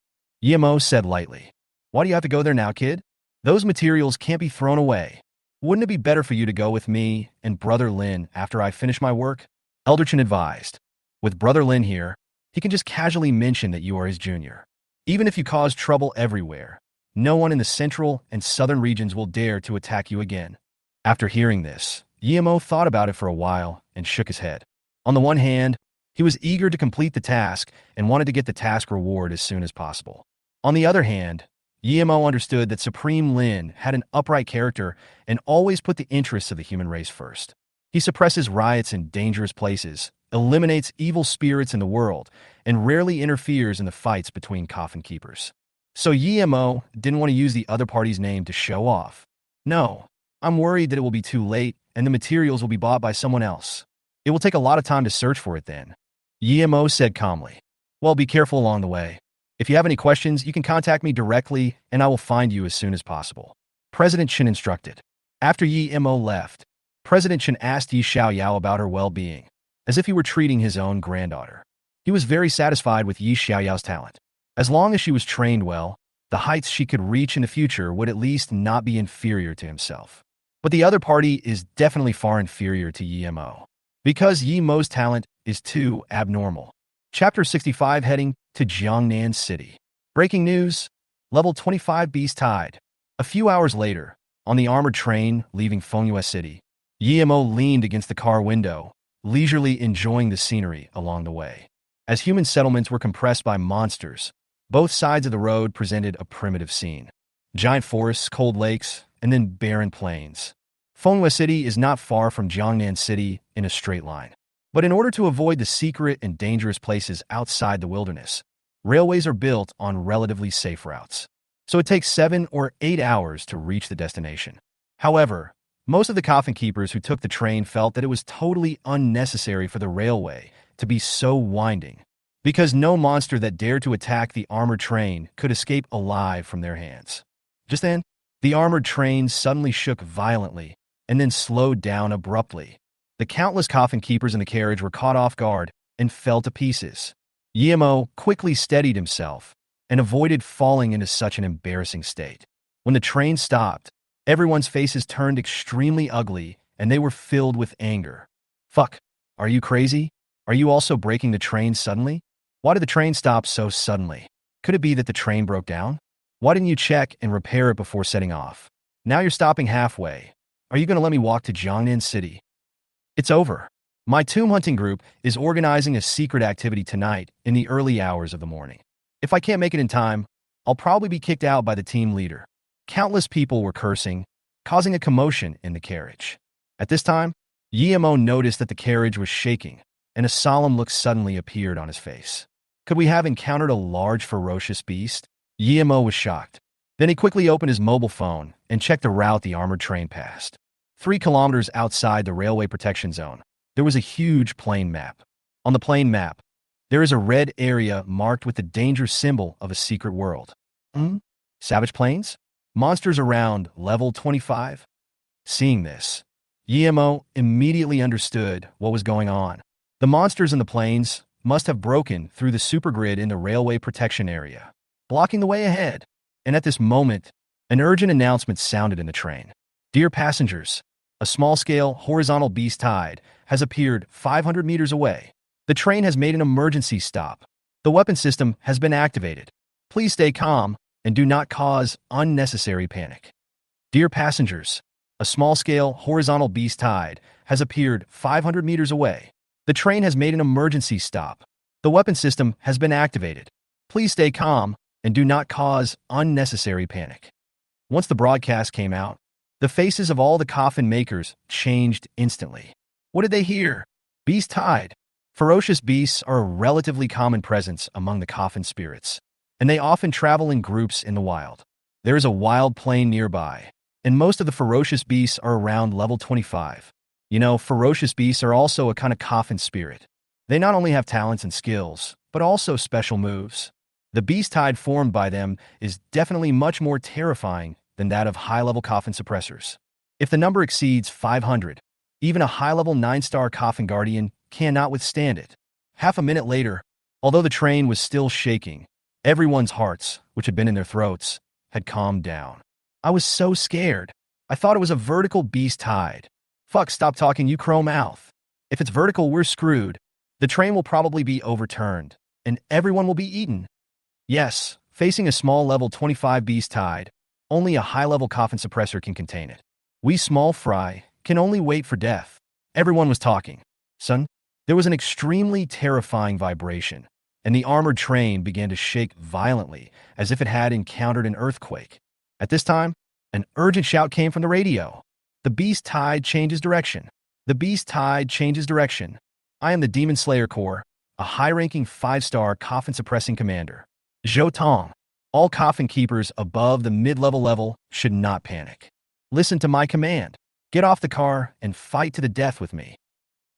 Yimo said lightly. Why do you have to go there now, kid? Those materials can't be thrown away. Wouldn't it be better for you to go with me and Brother Lin after I finish my work? Elder Chen advised. With Brother Lin here, he can just casually mention that you are his junior. Even if you cause trouble everywhere, no one in the central and southern regions will dare to attack you again. After hearing this, Yimo thought about it for a while and shook his head. On the one hand, he was eager to complete the task and wanted to get the task reward as soon as possible. On the other hand, Yimo understood that Supreme Lin had an upright character and always put the interests of the human race first. He suppresses riots in dangerous places, eliminates evil spirits in the world, and rarely interferes in the fights between coffin keepers. So Yimo didn't want to use the other party's name to show off. No, I'm worried that it will be too late and the materials will be bought by someone else. It will take a lot of time to search for it then. Yimo said calmly. Well, be careful along the way. If you have any questions, you can contact me directly and I will find you as soon as possible. President Chen instructed. After Yimo left, President Chen asked Yi Xiaoyao about her well-being, as if he were treating his own granddaughter. He was very satisfied with Yi Xiaoyao's talent. As long as she was trained well, the heights she could reach in the future would at least not be inferior to himself. But the other party is definitely far inferior to Yimo, because Yimo's talent is too abnormal. Chapter 65 heading to Jiangnan City. Breaking news, level 25 Beast Tide. A few hours later, on the armored train leaving Fengyue City, Yimo leaned against the car window, leisurely enjoying the scenery along the way. As human settlements were compressed by monsters, both sides of the road presented a primitive scene. Giant forests, cold lakes, and then barren plains. Fengyue City is not far from Jiangnan City in a straight line. But in order to avoid the secret and dangerous places outside the wilderness, railways are built on relatively safe routes. So it takes 7 or 8 hours to reach the destination. However, most of the coffin keepers who took the train felt that it was totally unnecessary for the railway to be so winding, because no monster that dared to attack the armored train could escape alive from their hands. Just then, the armored train suddenly shook violently and then slowed down abruptly. The countless coffin keepers in the carriage were caught off guard and fell to pieces. Yemo quickly steadied himself and avoided falling into such an embarrassing state. When the train stopped, everyone's faces turned extremely ugly and they were filled with anger. Fuck, are you crazy? Are you also breaking the train suddenly? Why did the train stop so suddenly? Could it be that the train broke down? Why didn't you check and repair it before setting off? Now you're stopping halfway. Are you going to let me walk to Jiangnan City? It's over. My tomb hunting group is organizing a secret activity tonight in the early hours of the morning. If I can't make it in time, I'll probably be kicked out by the team leader. Countless people were cursing, causing a commotion in the carriage. At this time, Yemo noticed that the carriage was shaking, and a solemn look suddenly appeared on his face. Could we have encountered a large, ferocious beast? Yemo was shocked. Then he quickly opened his mobile phone and checked the route the armored train passed. 3 kilometers outside the railway protection zone, there was a huge plain map. On the plain map, there is a red area marked with the danger symbol of a secret world. Savage plains? Monsters around level 25? Seeing this, Yemo immediately understood what was going on. The monsters in the plains must have broken through the supergrid in the railway protection area, blocking the way ahead. And at this moment, an urgent announcement sounded in the train. Dear passengers, a small-scale horizontal beast tide has appeared 500 meters away. The train has made an emergency stop. The weapon system has been activated. Please stay calm and do not cause unnecessary panic. Dear passengers, a small-scale horizontal beast tide has appeared 500 meters away. The train has made an emergency stop. The weapon system has been activated. Please stay calm and do not cause unnecessary panic. Once the broadcast came out, the faces of all the coffin makers changed instantly. What did they hear? Beast tide. Ferocious beasts are a relatively common presence among the coffin spirits, and they often travel in groups in the wild. There is a wild plain nearby, and most of the ferocious beasts are around level 25. You know, ferocious beasts are also a kind of coffin spirit. They not only have talents and skills, but also special moves. The beast tide formed by them is definitely much more terrifying than that of high-level coffin suppressors. If the number exceeds 500, even a high-level 9-star coffin guardian cannot withstand it. Half a minute later, although the train was still shaking, everyone's hearts, which had been in their throats, had calmed down. I was so scared. I thought it was a vertical beast tide. Fuck, stop talking, you crow mouth. If it's vertical, we're screwed. The train will probably be overturned, and everyone will be eaten. Yes, facing a small level 25 beast tide, only a high-level coffin suppressor can contain it. We small fry can only wait for death. Everyone was talking. Son, there was an extremely terrifying vibration, and the armored train began to shake violently as if it had encountered an earthquake. At this time, an urgent shout came from the radio. The beast tide changes direction. The beast tide changes direction. I am the Demon Slayer Corps, a high-ranking 5-star coffin-suppressing commander. Zhou Tong. All coffin keepers above the mid-level level should not panic. Listen to my command. Get off the car and fight to the death with me.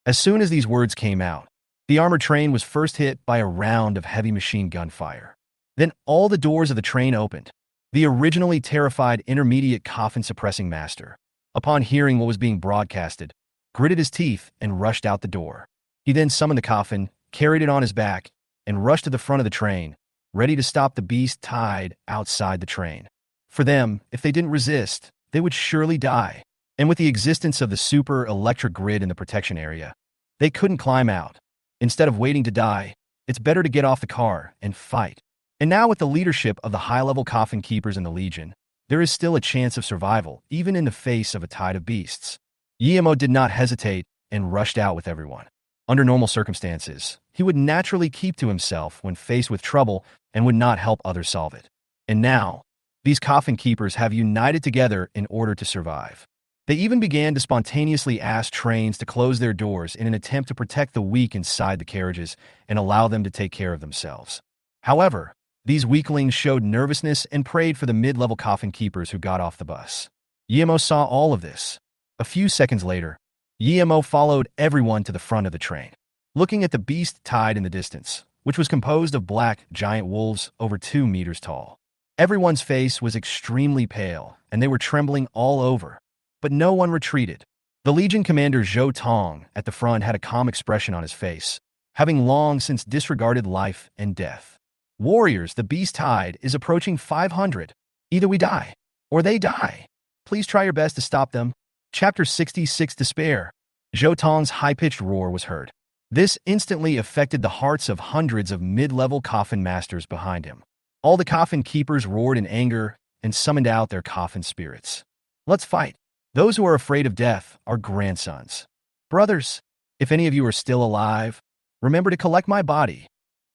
As soon as these words came out, the armored train was first hit by a round of heavy machine gun fire. Then all the doors of the train opened. The originally terrified intermediate coffin-suppressing master, upon hearing what was being broadcasted, gritted his teeth and rushed out the door. He then summoned the coffin, carried it on his back, and rushed to the front of the train, ready to stop the beast tide outside the train. For them, if they didn't resist, they would surely die. And with the existence of the super electric grid in the protection area, they couldn't climb out. Instead of waiting to die, it's better to get off the car and fight. And now with the leadership of the high-level coffin keepers in the Legion, there is still a chance of survival, even in the face of a tide of beasts. Yemo did not hesitate and rushed out with everyone. Under normal circumstances, he would naturally keep to himself when faced with trouble and would not help others solve it. And now, these coffin keepers have united together in order to survive. They even began to spontaneously ask trains to close their doors in an attempt to protect the weak inside the carriages and allow them to take care of themselves. However, these weaklings showed nervousness and prayed for the mid-level coffin keepers who got off the bus. Yemo saw all of this. A few seconds later, Yemo followed everyone to the front of the train. Looking at the beast tide in the distance, which was composed of black giant wolves over 2 meters tall. Everyone's face was extremely pale, and they were trembling all over. But no one retreated. The Legion commander Zhou Tong at the front had a calm expression on his face, having long since disregarded life and death. Warriors, the beast tide is approaching 500. Either we die, or they die. Please try your best to stop them. Chapter 66 Despair. Zhou Tong's high-pitched roar was heard. This instantly affected the hearts of hundreds of mid-level Coffin masters behind him. All the Coffin keepers roared in anger and summoned out their Coffin spirits. Let's fight. Those who are afraid of death are grandsons. Brothers, if any of you are still alive, remember to collect my body.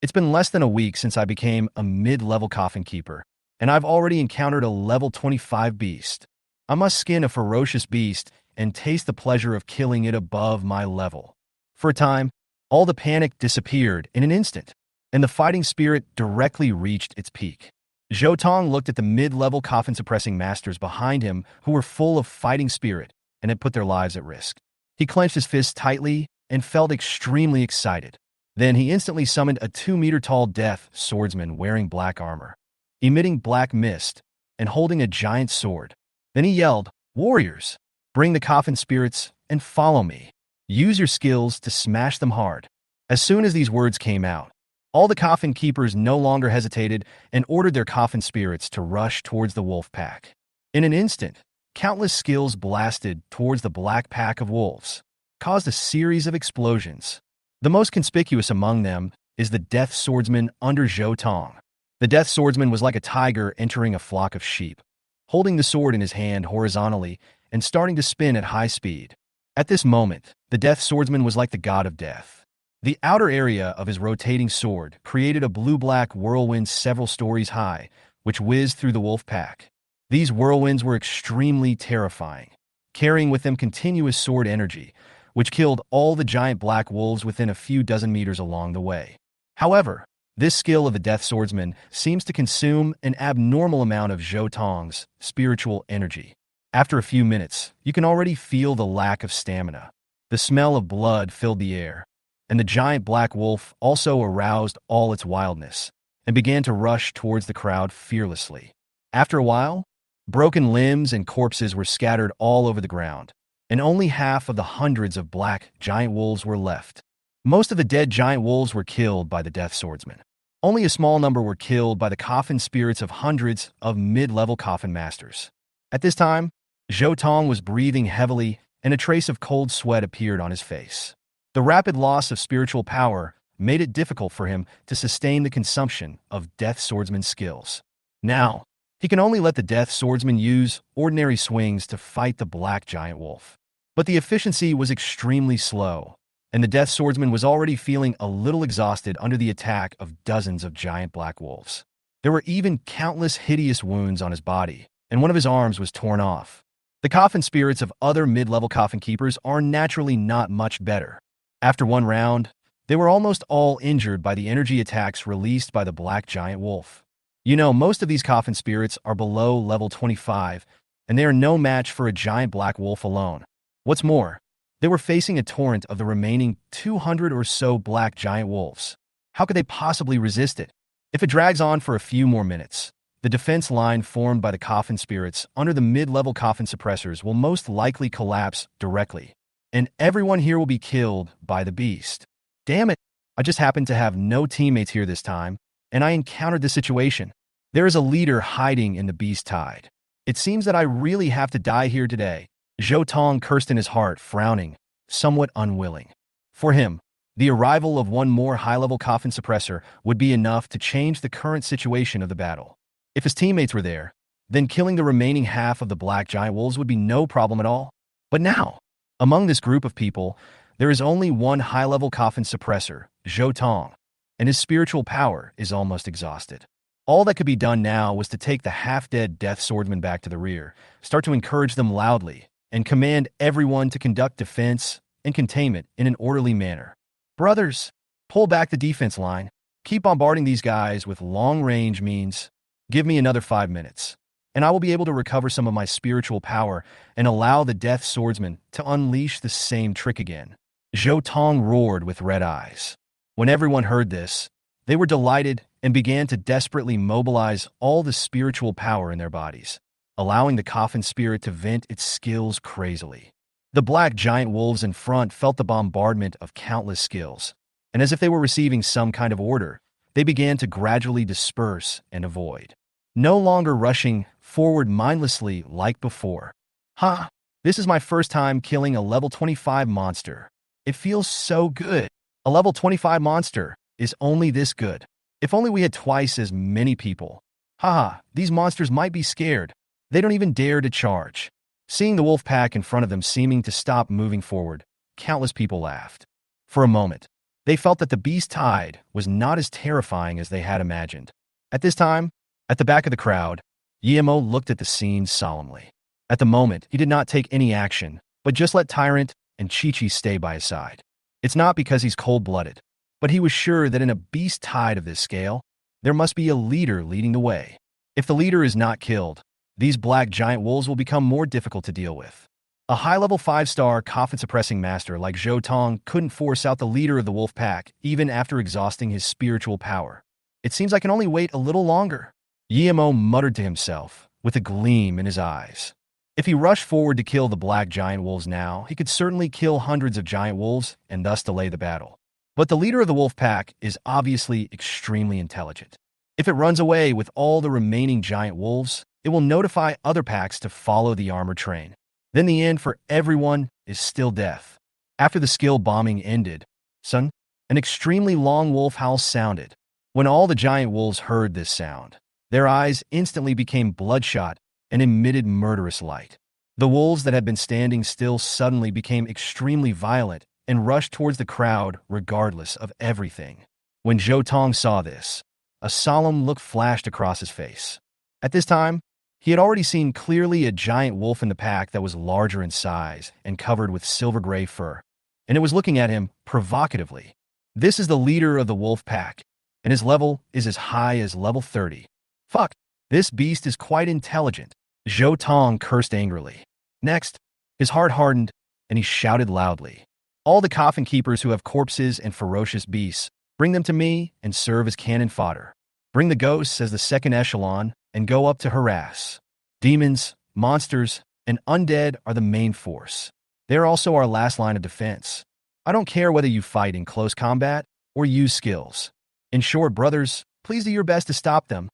It's been less than a week since I became a mid-level Coffin keeper, and I've already encountered a level 25 beast. I must skin a ferocious beast and taste the pleasure of killing it above my level. For a time, all the panic disappeared in an instant, and the fighting spirit directly reached its peak. Zhou Tong looked at the mid-level Coffin-suppressing masters behind him who were full of fighting spirit and had put their lives at risk. He clenched his fists tightly and felt extremely excited. Then he instantly summoned a 2-meter-tall death swordsman wearing black armor, emitting black mist, and holding a giant sword. Then he yelled, "Warriors, bring the Coffin spirits and follow me. Use your skills to smash them hard." As soon as these words came out, all the Coffin keepers no longer hesitated and ordered their Coffin spirits to rush towards the wolf pack. In an instant, countless skills blasted towards the black pack of wolves, caused a series of explosions. The most conspicuous among them is the Death Swordsman under Zhou Tong. The Death Swordsman was like a tiger entering a flock of sheep, holding the sword in his hand horizontally and starting to spin at high speed. At this moment, the Death Swordsman was like the god of death. The outer area of his rotating sword created a blue-black whirlwind several stories high, which whizzed through the wolf pack. These whirlwinds were extremely terrifying, carrying with them continuous sword energy, which killed all the giant black wolves within a few dozen meters along the way. However, this skill of the Death Swordsman seems to consume an abnormal amount of Zhou Tong's spiritual energy. After a few minutes, you can already feel the lack of stamina. The smell of blood filled the air, and the giant black wolf also aroused all its wildness and began to rush towards the crowd fearlessly. After a while, broken limbs and corpses were scattered all over the ground, and only half of the hundreds of black giant wolves were left. Most of the dead giant wolves were killed by the Death Swordsman. Only a small number were killed by the Coffin spirits of hundreds of mid-level Coffin masters. At this time, Zhou Tong was breathing heavily, and a trace of cold sweat appeared on his face. The rapid loss of spiritual power made it difficult for him to sustain the consumption of Death Swordsman's skills. Now, he can only let the Death Swordsman use ordinary swings to fight the black giant wolf. But the efficiency was extremely slow, and the Death Swordsman was already feeling a little exhausted under the attack of dozens of giant black wolves. There were even countless hideous wounds on his body, and one of his arms was torn off. The Coffin spirits of other mid-level Coffin keepers are naturally not much better. After one round, they were almost all injured by the energy attacks released by the black giant wolf. You know, most of these Coffin spirits are below level 25, and they are no match for a giant black wolf alone. What's more, they were facing a torrent of the remaining 200 or so black giant wolves. How could they possibly resist it? If it drags on for a few more minutes, the defense line formed by the Coffin spirits under the mid-level Coffin suppressors will most likely collapse directly, and everyone here will be killed by the beast. Damn it, I just happened to have no teammates here this time, and I encountered the situation. There is a leader hiding in the beast tide. It seems that I really have to die here today. Zhou Tong cursed in his heart, frowning, somewhat unwilling. For him, the arrival of one more high-level Coffin suppressor would be enough to change the current situation of the battle. If his teammates were there, then killing the remaining half of the black giant wolves would be no problem at all. But now, among this group of people, there is only one high-level Coffin suppressor, Zhou Tong, and his spiritual power is almost exhausted. All that could be done now was to take the half-dead Death Swordsman back to the rear, start to encourage them loudly, and command everyone to conduct defense and containment in an orderly manner. Brothers, pull back the defense line. Keep bombarding these guys with long-range means. Give me another 5 minutes, and I will be able to recover some of my spiritual power and allow the Death Swordsman to unleash the same trick again. Zhou Tong roared with red eyes. When everyone heard this, they were delighted and began to desperately mobilize all the spiritual power in their bodies, allowing the Coffin spirit to vent its skills crazily. The black giant wolves in front felt the bombardment of countless skills, and as if they were receiving some kind of order, they began to gradually disperse and avoid, no longer rushing forward mindlessly like before. Ha! This is my first time killing a level 25 monster. It feels so good. A level 25 monster is only this good. If only we had twice as many people. Haha, these monsters might be scared. They don't even dare to charge. Seeing the wolf pack in front of them seeming to stop moving forward, countless people laughed. For a moment, they felt that the beast tide was not as terrifying as they had imagined. At this time, at the back of the crowd, Yemo looked at the scene solemnly. At the moment, he did not take any action, but just let Tyrant and Chi-Chi stay by his side. It's not because he's cold-blooded, but he was sure that in a beast tide of this scale, there must be a leader leading the way. If the leader is not killed, these black giant wolves will become more difficult to deal with. A high-level 5-star coffin-suppressing master like Zhou Tong couldn't force out the leader of the wolf pack even after exhausting his spiritual power. It seems I can only wait a little longer, Yemo muttered to himself, with a gleam in his eyes. If he rushed forward to kill the black giant wolves now, he could certainly kill hundreds of giant wolves and thus delay the battle. But the leader of the wolf pack is obviously extremely intelligent. If it runs away with all the remaining giant wolves, it will notify other packs to follow the armored train. Then the end for everyone is still death. After the skill bombing ended, an extremely long wolf howl sounded. When all the giant wolves heard this sound, their eyes instantly became bloodshot and emitted murderous light. The wolves that had been standing still suddenly became extremely violent and rushed towards the crowd regardless of everything. When Zhou Tong saw this, a solemn look flashed across his face. At this time, he had already seen clearly a giant wolf in the pack that was larger in size and covered with silver-gray fur, and it was looking at him provocatively. This is the leader of the wolf pack, and his level is as high as level 30. Fuck, this beast is quite intelligent. Zhou Tong cursed angrily. Next, his heart hardened, and he shouted loudly. All the coffin keepers who have corpses and ferocious beasts, bring them to me and serve as cannon fodder. Bring the ghosts as the second echelon and go up to harass. Demons, monsters, and undead are the main force. They're also our last line of defense. I don't care whether you fight in close combat or use skills. In short, brothers, please do your best to stop them.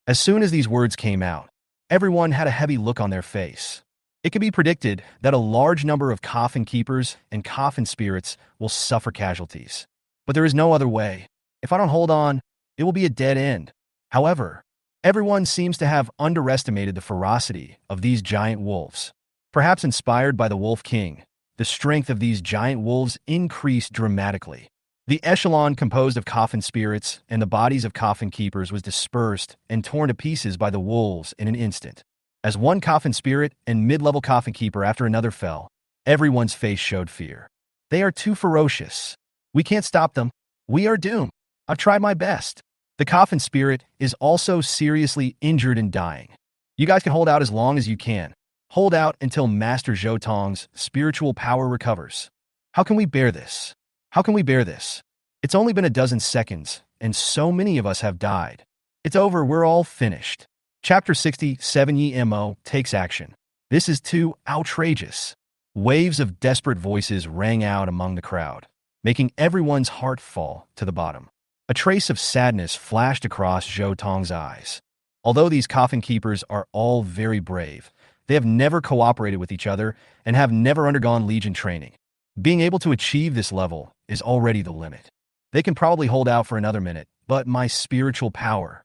As soon as these words came out, everyone had a heavy look on their face. It could be predicted that a large number of coffin keepers and coffin spirits will suffer casualties. But there is no other way. If I don't hold on, it will be a dead end. However, everyone seems to have underestimated the ferocity of these giant wolves. Perhaps inspired by the Wolf King, the strength of these giant wolves increased dramatically. The echelon composed of coffin spirits and the bodies of coffin keepers was dispersed and torn to pieces by the wolves in an instant. As one coffin spirit and mid-level coffin keeper after another fell, everyone's face showed fear. They are too ferocious. We can't stop them. We are doomed. I've tried my best. The coffin spirit is also seriously injured and dying. You guys can hold out as long as you can. Hold out until Master Zhou Tong's spiritual power recovers. How can we bear this? How can we bear this? It's only been a dozen seconds, and so many of us have died. It's over, we're all finished. Chapter 67 Yemo takes action. This is too outrageous. Waves of desperate voices rang out among the crowd, making everyone's heart fall to the bottom. A trace of sadness flashed across Zhou Tong's eyes. Although these coffin keepers are all very brave, they have never cooperated with each other and have never undergone Legion training. Being able to achieve this level is already the limit. They can probably hold out for another minute, but my spiritual power.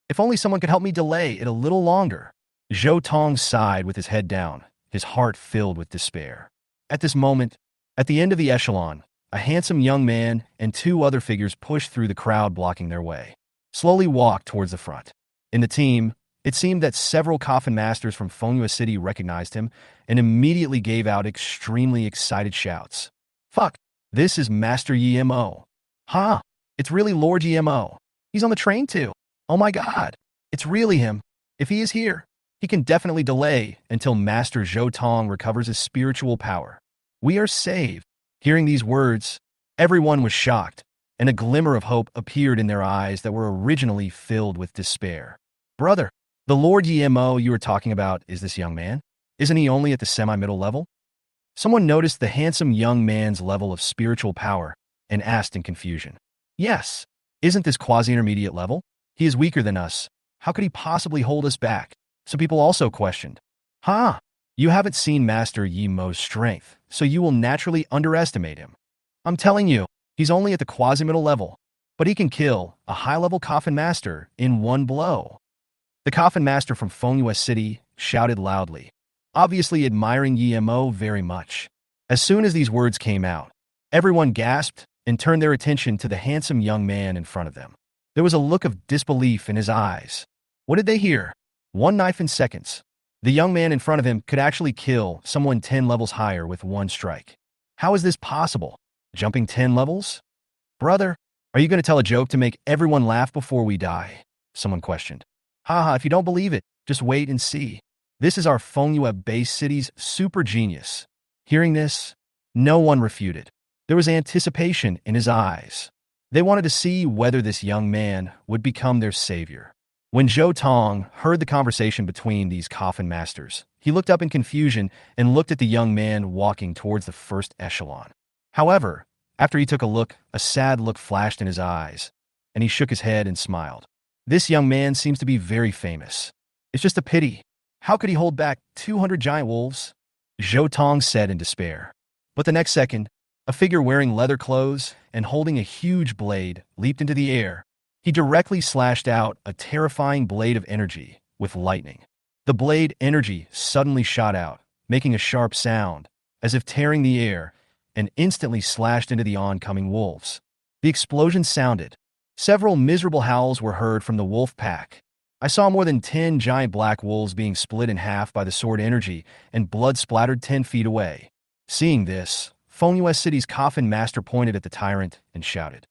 If only someone could help me delay it a little longer. Zhou Tong sighed with his head down, his heart filled with despair. At this moment, at the end of the echelon, a handsome young man and two other figures pushed through the crowd blocking their way, slowly walked towards the front. In the team, it seemed that several coffin masters from Fengyue City recognized him and immediately gave out extremely excited shouts. Fuck, this is Master Yemo. Ha, it's really Lord Yemo. He's on the train too. Oh my god, it's really him. If he is here, he can definitely delay until Master Zhou Tong recovers his spiritual power. We are saved. Hearing these words, everyone was shocked, and a glimmer of hope appeared in their eyes that were originally filled with despair. Brother, the Lord Yemo you were talking about is this young man? Isn't he only at the semi-middle level? Someone noticed the handsome young man's level of spiritual power and asked in confusion. Yes, isn't this quasi-intermediate level? He is weaker than us. How could he possibly hold us back? Some people also questioned. You haven't seen Master Yi Mo's strength, so you will naturally underestimate him. I'm telling you, he's only at the quasi-middle level, but he can kill a high-level Coffin Master in one blow. The Coffin Master from Fengyue City shouted loudly, obviously admiring Yi Mo very much. As soon as these words came out, everyone gasped and turned their attention to the handsome young man in front of them. There was a look of disbelief in his eyes. What did they hear? One knife in seconds. The young man in front of him could actually kill someone 10 levels higher with one strike. How is this possible? Jumping 10 levels? Brother, are you going to tell a joke to make everyone laugh before we die? Someone questioned. Haha, if you don't believe it, just wait and see. This is our Fengyue base city's super genius. Hearing this, no one refuted. There was anticipation in his eyes. They wanted to see whether this young man would become their savior. When Zhou Tong heard the conversation between these Coffin Masters, he looked up in confusion and looked at the young man walking towards the first echelon. However, after he took a look, a sad look flashed in his eyes, and he shook his head and smiled. This young man seems to be very famous. It's just a pity. How could he hold back 200 giant wolves? Zhou Tong said in despair. But the next second, a figure wearing leather clothes and holding a huge blade leaped into the air. He directly slashed out a terrifying blade of energy with lightning. The blade energy suddenly shot out, making a sharp sound, as if tearing the air, and instantly slashed into the oncoming wolves. The explosion sounded. Several miserable howls were heard from the wolf pack. I saw more than 10 giant black wolves being split in half by the sword energy, and blood splattered 10 feet away. Seeing this, Fengyue City's Coffin Master pointed at the Tyrant and shouted,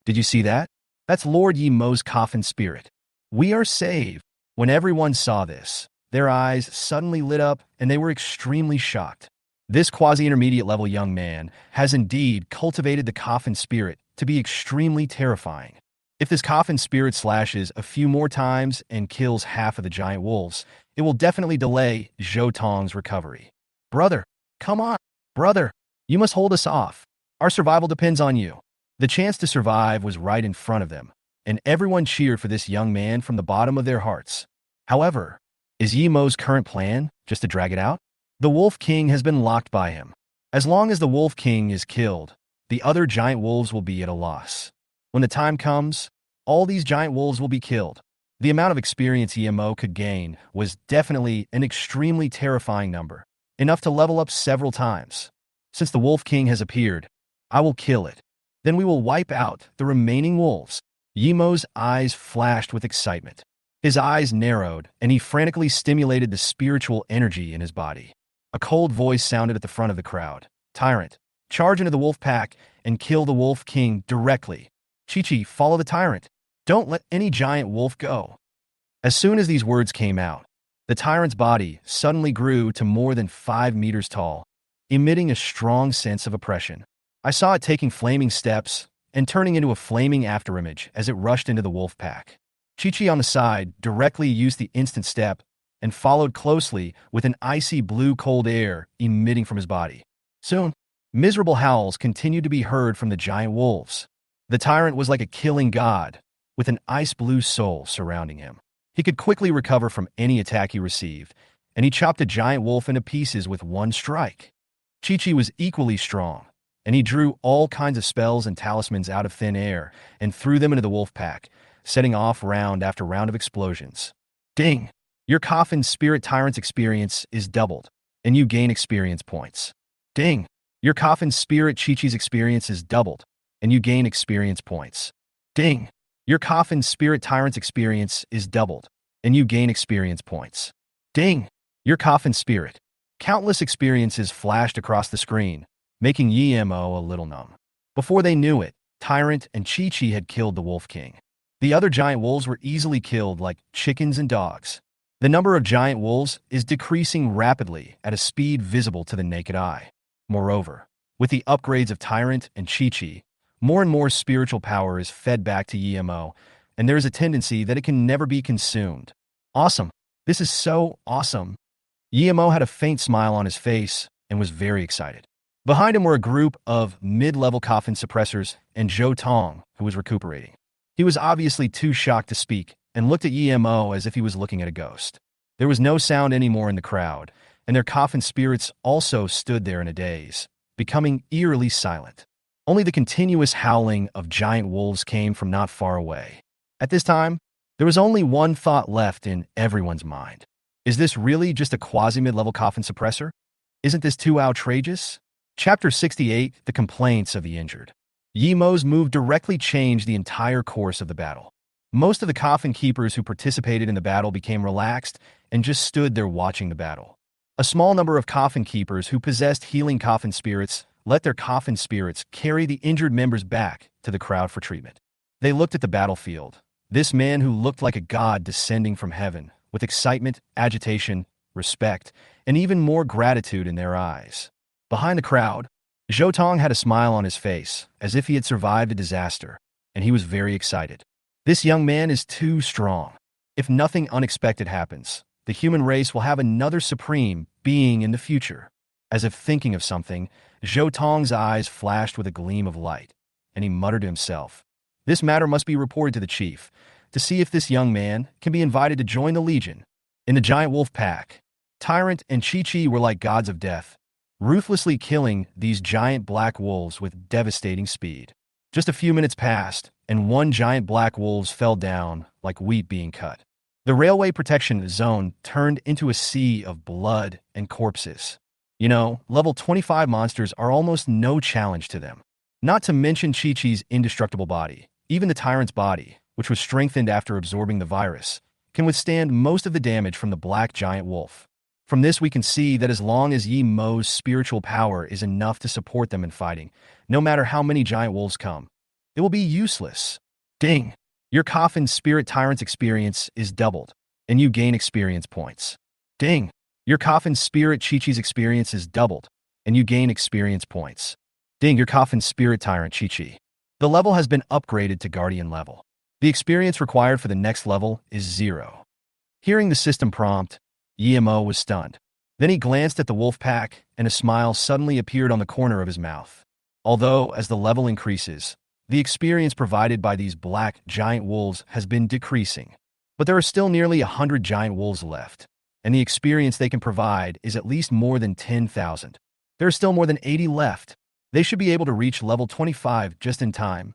Did you see that? That's Lord Yi Mo's Coffin Spirit. We are saved. When everyone saw this, their eyes suddenly lit up and they were extremely shocked. This quasi-intermediate level young man has indeed cultivated the Coffin Spirit to be extremely terrifying. If this Coffin Spirit slashes a few more times and kills half of the giant wolves, it will definitely delay Zhou Tong's recovery. Brother, come on. Brother, you must hold us off. Our survival depends on you. The chance to survive was right in front of them, and everyone cheered for this young man from the bottom of their hearts. However, is Yi Mo's current plan just to drag it out? The Wolf King has been locked by him. As long as the Wolf King is killed, the other giant wolves will be at a loss. When the time comes, all these giant wolves will be killed. The amount of experience Yi Mo could gain was definitely an extremely terrifying number, enough to level up several times. Since the Wolf King has appeared, I will kill it. Then we will wipe out the remaining wolves. Yi Mo's eyes flashed with excitement. His eyes narrowed, and he frantically stimulated the spiritual energy in his body. A cold voice sounded at the front of the crowd. Tyrant, charge into the wolf pack and kill the Wolf King directly. Chi-Chi, follow the Tyrant. Don't let any giant wolf go. As soon as these words came out, the Tyrant's body suddenly grew to more than 5 meters tall, emitting a strong sense of oppression. I saw it taking flaming steps and turning into a flaming afterimage as it rushed into the wolf pack. Chi-Chi on the side directly used the instant step and followed closely with an icy blue cold air emitting from his body. Soon, miserable howls continued to be heard from the giant wolves. The Tyrant was like a killing god, with an ice-blue soul surrounding him. He could quickly recover from any attack he received, and he chopped a giant wolf into pieces with one strike. Chi-Chi was equally strong, and he drew all kinds of spells and talismans out of thin air and threw them into the wolf pack, setting off round after round of explosions. Ding! Your Coffin Spirit Tyrant's experience is doubled, and you gain experience points. Ding! Your Coffin Spirit Chi-Chi's experience is doubled, and you gain experience points. Ding! Your Coffin Spirit Tyrant's experience is doubled, and you gain experience points. Ding! Your Coffin Spirit. Countless experiences flashed across the screen, making Yi Mo a little numb. Before they knew it, Tyrant and Chi-Chi had killed the Wolf King. The other giant wolves were easily killed like chickens and dogs. The number of giant wolves is decreasing rapidly at a speed visible to the naked eye. Moreover, with the upgrades of Tyrant and Chi-Chi, more and more spiritual power is fed back to Yi Mo, and there is a tendency that it can never be consumed. Awesome. This is so awesome. Yi Mo had a faint smile on his face and was very excited. Behind him were a group of mid-level coffin suppressors and Zhou Tong, who was recuperating. He was obviously too shocked to speak and looked at Yemo as if he was looking at a ghost. There was no sound anymore in the crowd, and their coffin spirits also stood there in a daze, becoming eerily silent. Only the continuous howling of giant wolves came from not far away. At this time, there was only one thought left in everyone's mind. Is this really just a quasi-mid-level coffin suppressor? Isn't this too outrageous? Chapter 68, The Complaints of the Injured. Yemo's move directly changed the entire course of the battle. Most of the coffin keepers who participated in the battle became relaxed and just stood there watching the battle. A small number of coffin keepers who possessed healing coffin spirits let their coffin spirits carry the injured members back to the crowd for treatment. They looked at the battlefield. This man who looked like a god descending from heaven, with excitement, agitation, respect, and even more gratitude in their eyes. Behind the crowd, Zhou Tong had a smile on his face, as if he had survived a disaster, and he was very excited. This young man is too strong. If nothing unexpected happens, the human race will have another supreme being in the future. As if thinking of something, Zhou Tong's eyes flashed with a gleam of light, and he muttered to himself, "This matter must be reported to the chief, to see if this young man can be invited to join the Legion." In the giant wolf pack, Tyrant and Chi-Chi were like gods of death, ruthlessly killing these giant black wolves with devastating speed. Just a few minutes passed, and one giant black wolf fell down like wheat being cut. The railway protection zone turned into a sea of blood and corpses. Level 25 monsters are almost no challenge to them. Not to mention Chi-Chi's indestructible body. Even the Tyrant's body, which was strengthened after absorbing the virus, can withstand most of the damage from the black giant wolf. From this we can see that as long as Yi Mo's spiritual power is enough to support them in fighting, no matter how many giant wolves come, it will be useless. Ding! Your coffin spirit Tyrant's experience is doubled, and you gain experience points. Ding! Your coffin spirit Chi-Chi's experience is doubled, and you gain experience points. Ding! Your coffin spirit Tyrant Chi-Chi. The level has been upgraded to Guardian level. The experience required for the next level is 0. Hearing the system prompt, Yemo was stunned. Then he glanced at the wolf pack, and a smile suddenly appeared on the corner of his mouth. Although, as the level increases, the experience provided by these black giant wolves has been decreasing. But there are still nearly 100 giant wolves left, and the experience they can provide is at least more than 10,000. There are still more than 80 left. They should be able to reach level 25 just in time,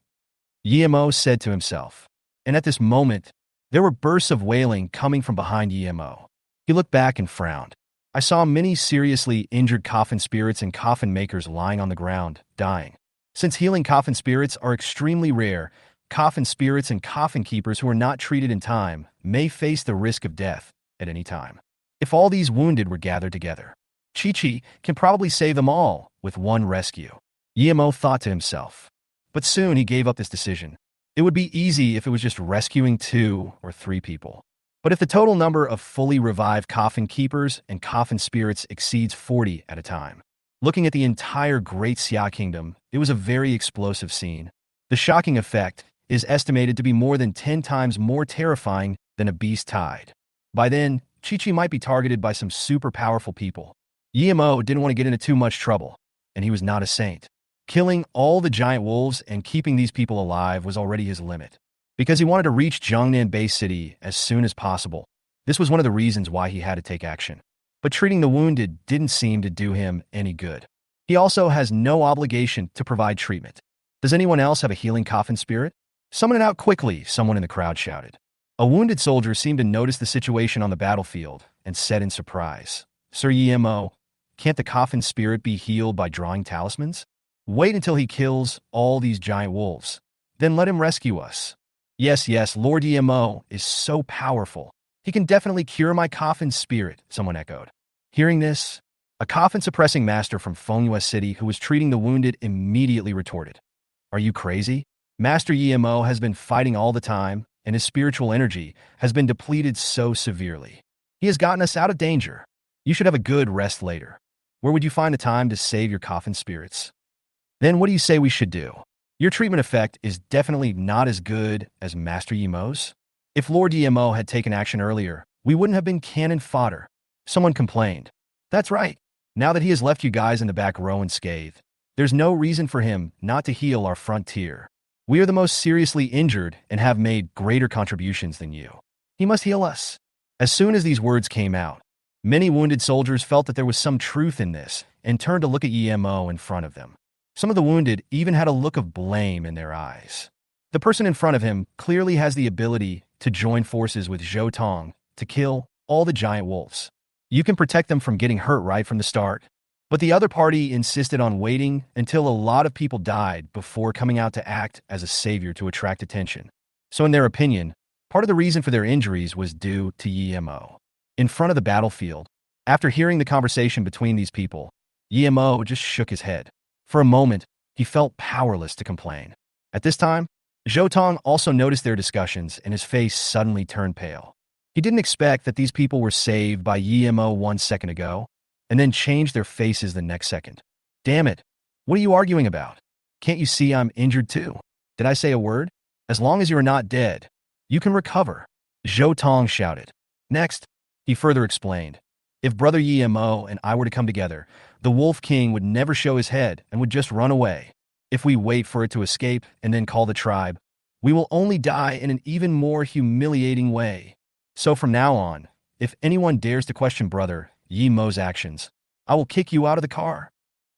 Yemo said to himself. And at this moment, there were bursts of wailing coming from behind Yemo. He looked back and frowned. I saw many seriously injured coffin spirits and coffin makers lying on the ground, dying. Since healing coffin spirits are extremely rare, coffin spirits and coffin keepers who are not treated in time may face the risk of death at any time. If all these wounded were gathered together, Chi-Chi can probably save them all with one rescue, Yemo thought to himself. But soon he gave up this decision. It would be easy if it was just rescuing 2 or 3 people. But if the total number of fully revived coffin keepers and coffin spirits exceeds 40 at a time. Looking at the entire Great Xia Kingdom, it was a very explosive scene. The shocking effect is estimated to be more than 10 times more terrifying than a beast tide. By then, Chi-Chi might be targeted by some super powerful people. Yemo didn't want to get into too much trouble, and he was not a saint. Killing all the giant wolves and keeping these people alive was already his limit. Because he wanted to reach Jiangnan Bay City as soon as possible. This was one of the reasons why he had to take action. But treating the wounded didn't seem to do him any good. He also has no obligation to provide treatment. Does anyone else have a healing coffin spirit? Summon it out quickly, someone in the crowd shouted. A wounded soldier seemed to notice the situation on the battlefield and said in surprise, "Sir Yemo, can't the coffin spirit be healed by drawing talismans? Wait until he kills all these giant wolves. Then let him rescue us." Yes, Lord Yemo is so powerful. He can definitely cure my coffin spirit, someone echoed. Hearing this, a coffin-suppressing master from Fengyue City who was treating the wounded immediately retorted, "Are you crazy? Master Yemo has been fighting all the time, and his spiritual energy has been depleted so severely. He has gotten us out of danger. You should have a good rest later. Where would you find the time to save your coffin spirits? Then what do you say we should do? Your treatment effect is definitely not as good as Master Yemo's. If Lord Yemo had taken action earlier, we wouldn't have been cannon fodder." Someone complained. "That's right. Now that he has left you guys in the back row unscathed, there's no reason for him not to heal our front tier. We are the most seriously injured and have made greater contributions than you. He must heal us." As soon as these words came out, many wounded soldiers felt that there was some truth in this and turned to look at EMO in front of them. Some of the wounded even had a look of blame in their eyes. The person in front of him clearly has the ability to join forces with Zhou Tong to kill all the giant wolves. You can protect them from getting hurt right from the start. But the other party insisted on waiting until a lot of people died before coming out to act as a savior to attract attention. So in their opinion, part of the reason for their injuries was due to EMO. In front of the battlefield, after hearing the conversation between these people, EMO just shook his head. For a moment, he felt powerless to complain. At this time, Zhou Tong also noticed their discussions and his face suddenly turned pale. He didn't expect that these people were saved by EMO 1 second ago, and then changed their faces the next second. "Damn it, what are you arguing about? Can't you see I'm injured too? Did I say a word? As long as you are not dead, you can recover," Zhou Tong shouted. Next, he further explained, "If Brother EMO and I were to come together, the Wolf King would never show his head and would just run away. If we wait for it to escape and then call the tribe, we will only die in an even more humiliating way. So from now on, if anyone dares to question Brother EMO's actions, I will kick you out of the car."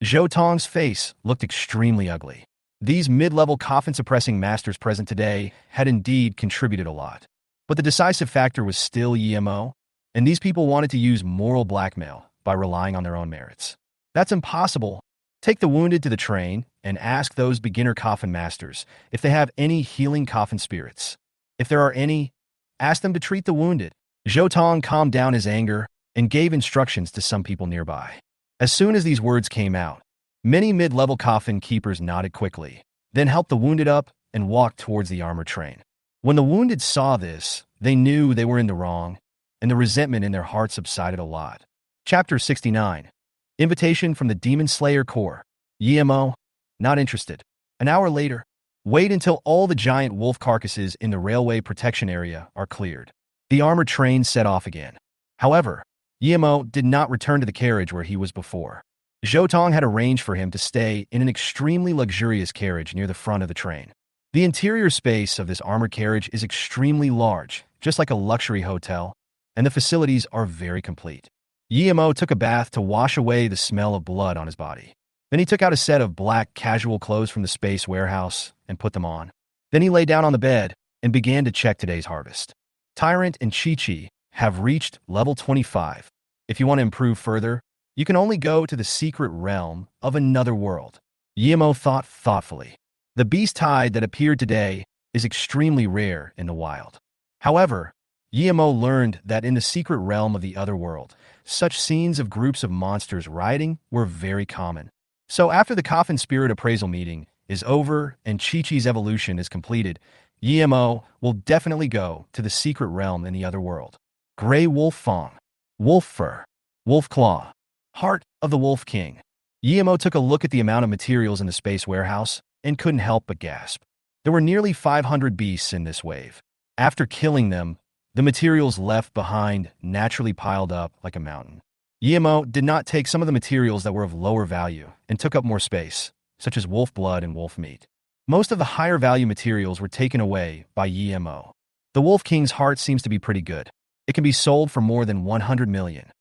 Zhou Tong's face looked extremely ugly. These mid-level coffin-suppressing masters present today had indeed contributed a lot. But the decisive factor was still EMO, and these people wanted to use moral blackmail by relying on their own merits. That's impossible. Take the wounded to the train and ask those beginner coffin masters if they have any healing coffin spirits. If there are any, ask them to treat the wounded. Zhou Tong calmed down his anger and gave instructions to some people nearby. As soon as these words came out, many mid-level coffin keepers nodded quickly, then helped the wounded up and walked towards the armored train. When the wounded saw this, they knew they were in the wrong, and the resentment in their hearts subsided a lot. Chapter 69. Invitation from the Demon Slayer Corps. EMO, not interested. An hour later, wait until all the giant wolf carcasses in the railway protection area are cleared. The armored train set off again. However, EMO did not return to the carriage where he was before. Zhou Tong had arranged for him to stay in an extremely luxurious carriage near the front of the train. The interior space of this armored carriage is extremely large, just like a luxury hotel, and the facilities are very complete. EMO took a bath to wash away the smell of blood on his body. Then he took out a set of black casual clothes from the space warehouse and put them on. Then he lay down on the bed and began to check today's harvest. Tyrant and Chi-Chi have reached level 25. If you want to improve further, you can only go to the secret realm of another world. EMO thought thoughtfully. The beast hide that appeared today is extremely rare in the wild. However, EMO learned that in the secret realm of the other world, such scenes of groups of monsters riding were very common. So after the Coffin Spirit appraisal meeting is over and Chi-Chi's evolution is completed, EMO will definitely go to the secret realm in the other world. Gray Wolf Fang, Wolf Fur, Wolf Claw, Heart of the Wolf King. EMO took a look at the amount of materials in the space warehouse and couldn't help but gasp. There were nearly 500 beasts in this wave. After killing them, the materials left behind naturally piled up like a mountain. EMO did not take some of the materials that were of lower value and took up more space, such as wolf blood and wolf meat. Most of the higher value materials were taken away by EMO. The Wolf King's heart seems to be pretty good. It can be sold for more than 100 million.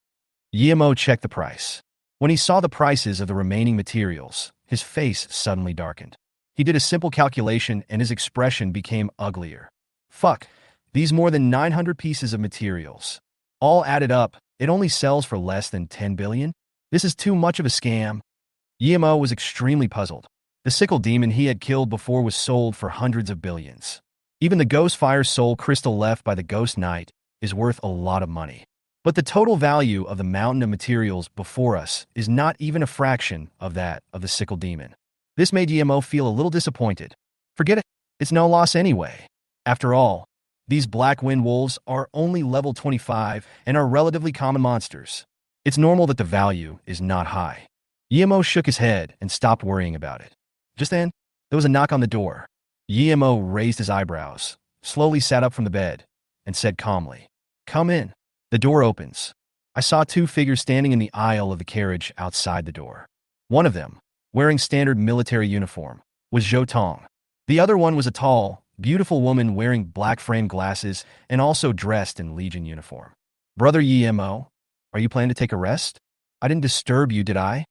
EMO checked the price. When he saw the prices of the remaining materials, his face suddenly darkened. He did a simple calculation and his expression became uglier. Fuck, these more than 900 pieces of materials. All added up, it only sells for less than 10 billion? This is too much of a scam. EMO was extremely puzzled. The sickle demon he had killed before was sold for hundreds of billions. Even the Ghost Fire Soul crystal left by the Ghost Knight is worth a lot of money. But the total value of the mountain of materials before us is not even a fraction of that of the sickle demon. This made EMO feel a little disappointed. Forget it, it's no loss anyway. After all, these Black Wind Wolves are only level 25 and are relatively common monsters. It's normal that the value is not high. EMO shook his head and stopped worrying about it. Just then, there was a knock on the door. EMO raised his eyebrows, slowly sat up from the bed, and said calmly, "Come in." The door opens. I saw two figures standing in the aisle of the carriage outside the door. One of them, wearing standard military uniform, was Zhou Tong. The other one was a tall, beautiful woman wearing black frame glasses and also dressed in Legion uniform. Brother Yemo, are you planning to take a rest? I didn't disturb you, did I?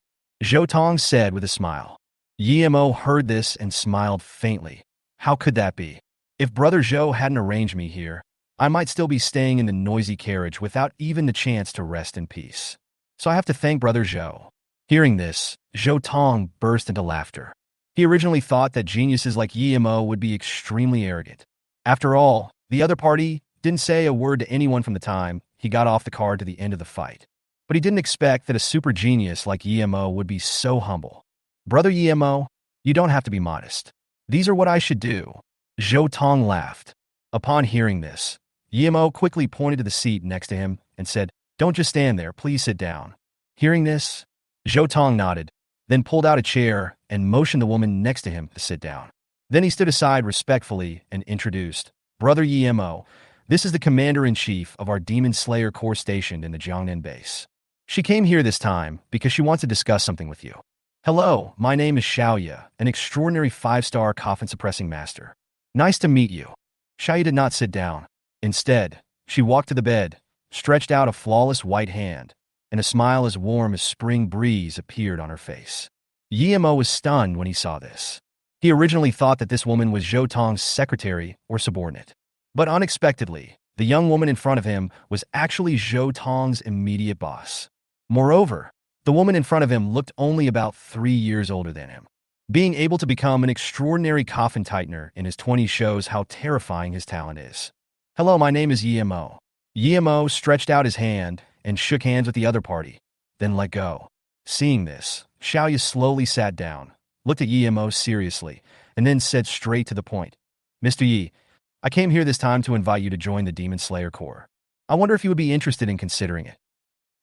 Zhou Tong said with a smile. Yemo heard this and smiled faintly. How could that be? If Brother Zhou hadn't arranged me here, I might still be staying in the noisy carriage without even the chance to rest in peace. So I have to thank Brother Zhou. Hearing this, Zhou Tong burst into laughter. He originally thought that geniuses like Yemo would be extremely arrogant. After all, the other party didn't say a word to anyone from the time he got off the car to the end of the fight. But he didn't expect that a super genius like Yemo would be so humble. Brother Yemo, you don't have to be modest. These are what I should do. Zhou Tong laughed. Upon hearing this, Yemo quickly pointed to the seat next to him and said, Don't just stand there, please sit down. Hearing this, Zhou Tong nodded, then pulled out a chair and motioned the woman next to him to sit down. Then he stood aside respectfully and introduced, Brother Yemo, this is the Commander-in-Chief of our Demon Slayer Corps stationed in the Jiangnan base. She came here this time because she wants to discuss something with you. Hello, my name is Xiaoya, an extraordinary 5-star coffin-suppressing master. Nice to meet you. Xiaoya did not sit down. Instead, she walked to the bed, stretched out a flawless white hand, and a smile as warm as spring breeze appeared on her face. Yemo was stunned when he saw this. He originally thought that this woman was Zhou Tong's secretary or subordinate. But unexpectedly, the young woman in front of him was actually Zhou Tong's immediate boss. Moreover, the woman in front of him looked only about 3 years older than him. Being able to become an extraordinary coffin tightener in his 20s shows how terrifying his talent is. Hello, my name is Yemo. Yemo stretched out his hand and shook hands with the other party, then let go. Seeing this, Xiaoya slowly sat down, looked at Yemo seriously, and then said straight to the point, Mr. Yi, I came here this time to invite you to join the Demon Slayer Corps. I wonder if you would be interested in considering it.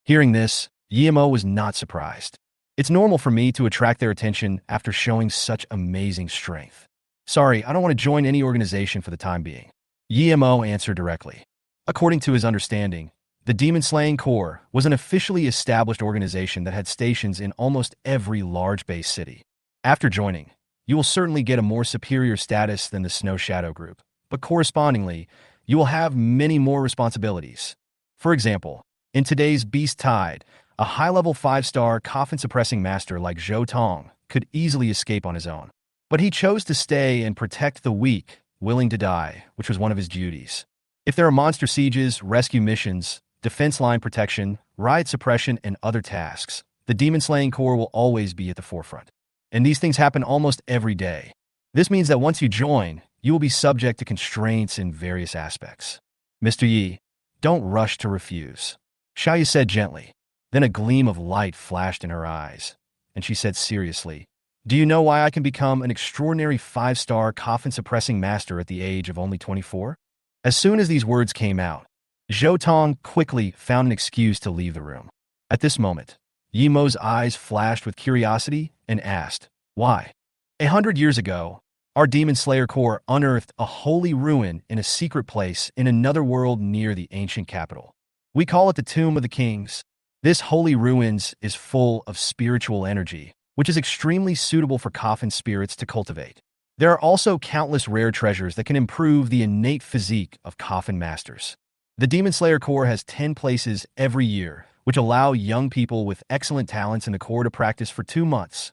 Hearing this, Yemo was not surprised. It's normal for me to attract their attention after showing such amazing strength. Sorry, I don't want to join any organization for the time being. Yemo answered directly. According to his understanding, the Demon Slaying Corps was an officially established organization that had stations in almost every large base city. After joining, you will certainly get a more superior status than the Snow Shadow group, but correspondingly, you will have many more responsibilities. For example, in today's Beast Tide, a high-level 5-star coffin-suppressing master like Zhou Tong could easily escape on his own. But he chose to stay and protect the weak, willing to die, which was one of his duties. If there are monster sieges, rescue missions, defense line protection, riot suppression, and other tasks, the Demon Slaying Corps will always be at the forefront. And these things happen almost every day. This means that once you join, you will be subject to constraints in various aspects. Mr. Yi, don't rush to refuse. Xiaoya said gently. Then a gleam of light flashed in her eyes, and she said seriously, Do you know why I can become an extraordinary 5-star coffin-suppressing master at the age of only 24? As soon as these words came out, Zhou Tong quickly found an excuse to leave the room. At this moment, Yemo's eyes flashed with curiosity and asked, Why? 100 years ago, our Demon Slayer Corps unearthed a holy ruin in a secret place in another world near the ancient capital. We call it the Tomb of the Kings. This holy ruins is full of spiritual energy, which is extremely suitable for coffin spirits to cultivate. There are also countless rare treasures that can improve the innate physique of coffin masters. The Demon Slayer Corps has 10 places every year, which allow young people with excellent talents in the Corps to practice for 2 months.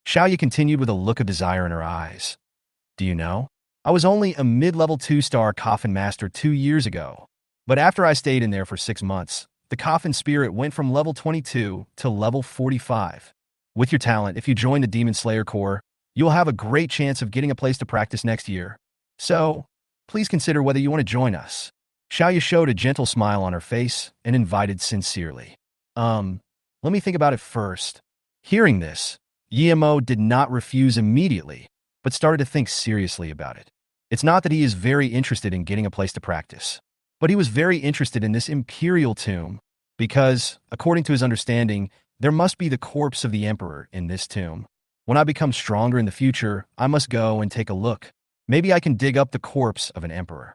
Xiaoya continued with a look of desire in her eyes. Do you know? I was only a mid-level 2-star coffin master 2 years ago. But after I stayed in there for 6 months, the coffin spirit went from level 22 to level 45. With your talent, if you join the Demon Slayer Corps, you will have a great chance of getting a place to practice next year. So, please consider whether you want to join us. Xiaoya showed a gentle smile on her face and invited sincerely. Let me think about it first. Hearing this, Yemo did not refuse immediately, but started to think seriously about it. It's not that he is very interested in getting a place to practice, but he was very interested in this imperial tomb because, according to his understanding, there must be the corpse of the emperor in this tomb. When I become stronger in the future, I must go and take a look. Maybe I can dig up the corpse of an emperor.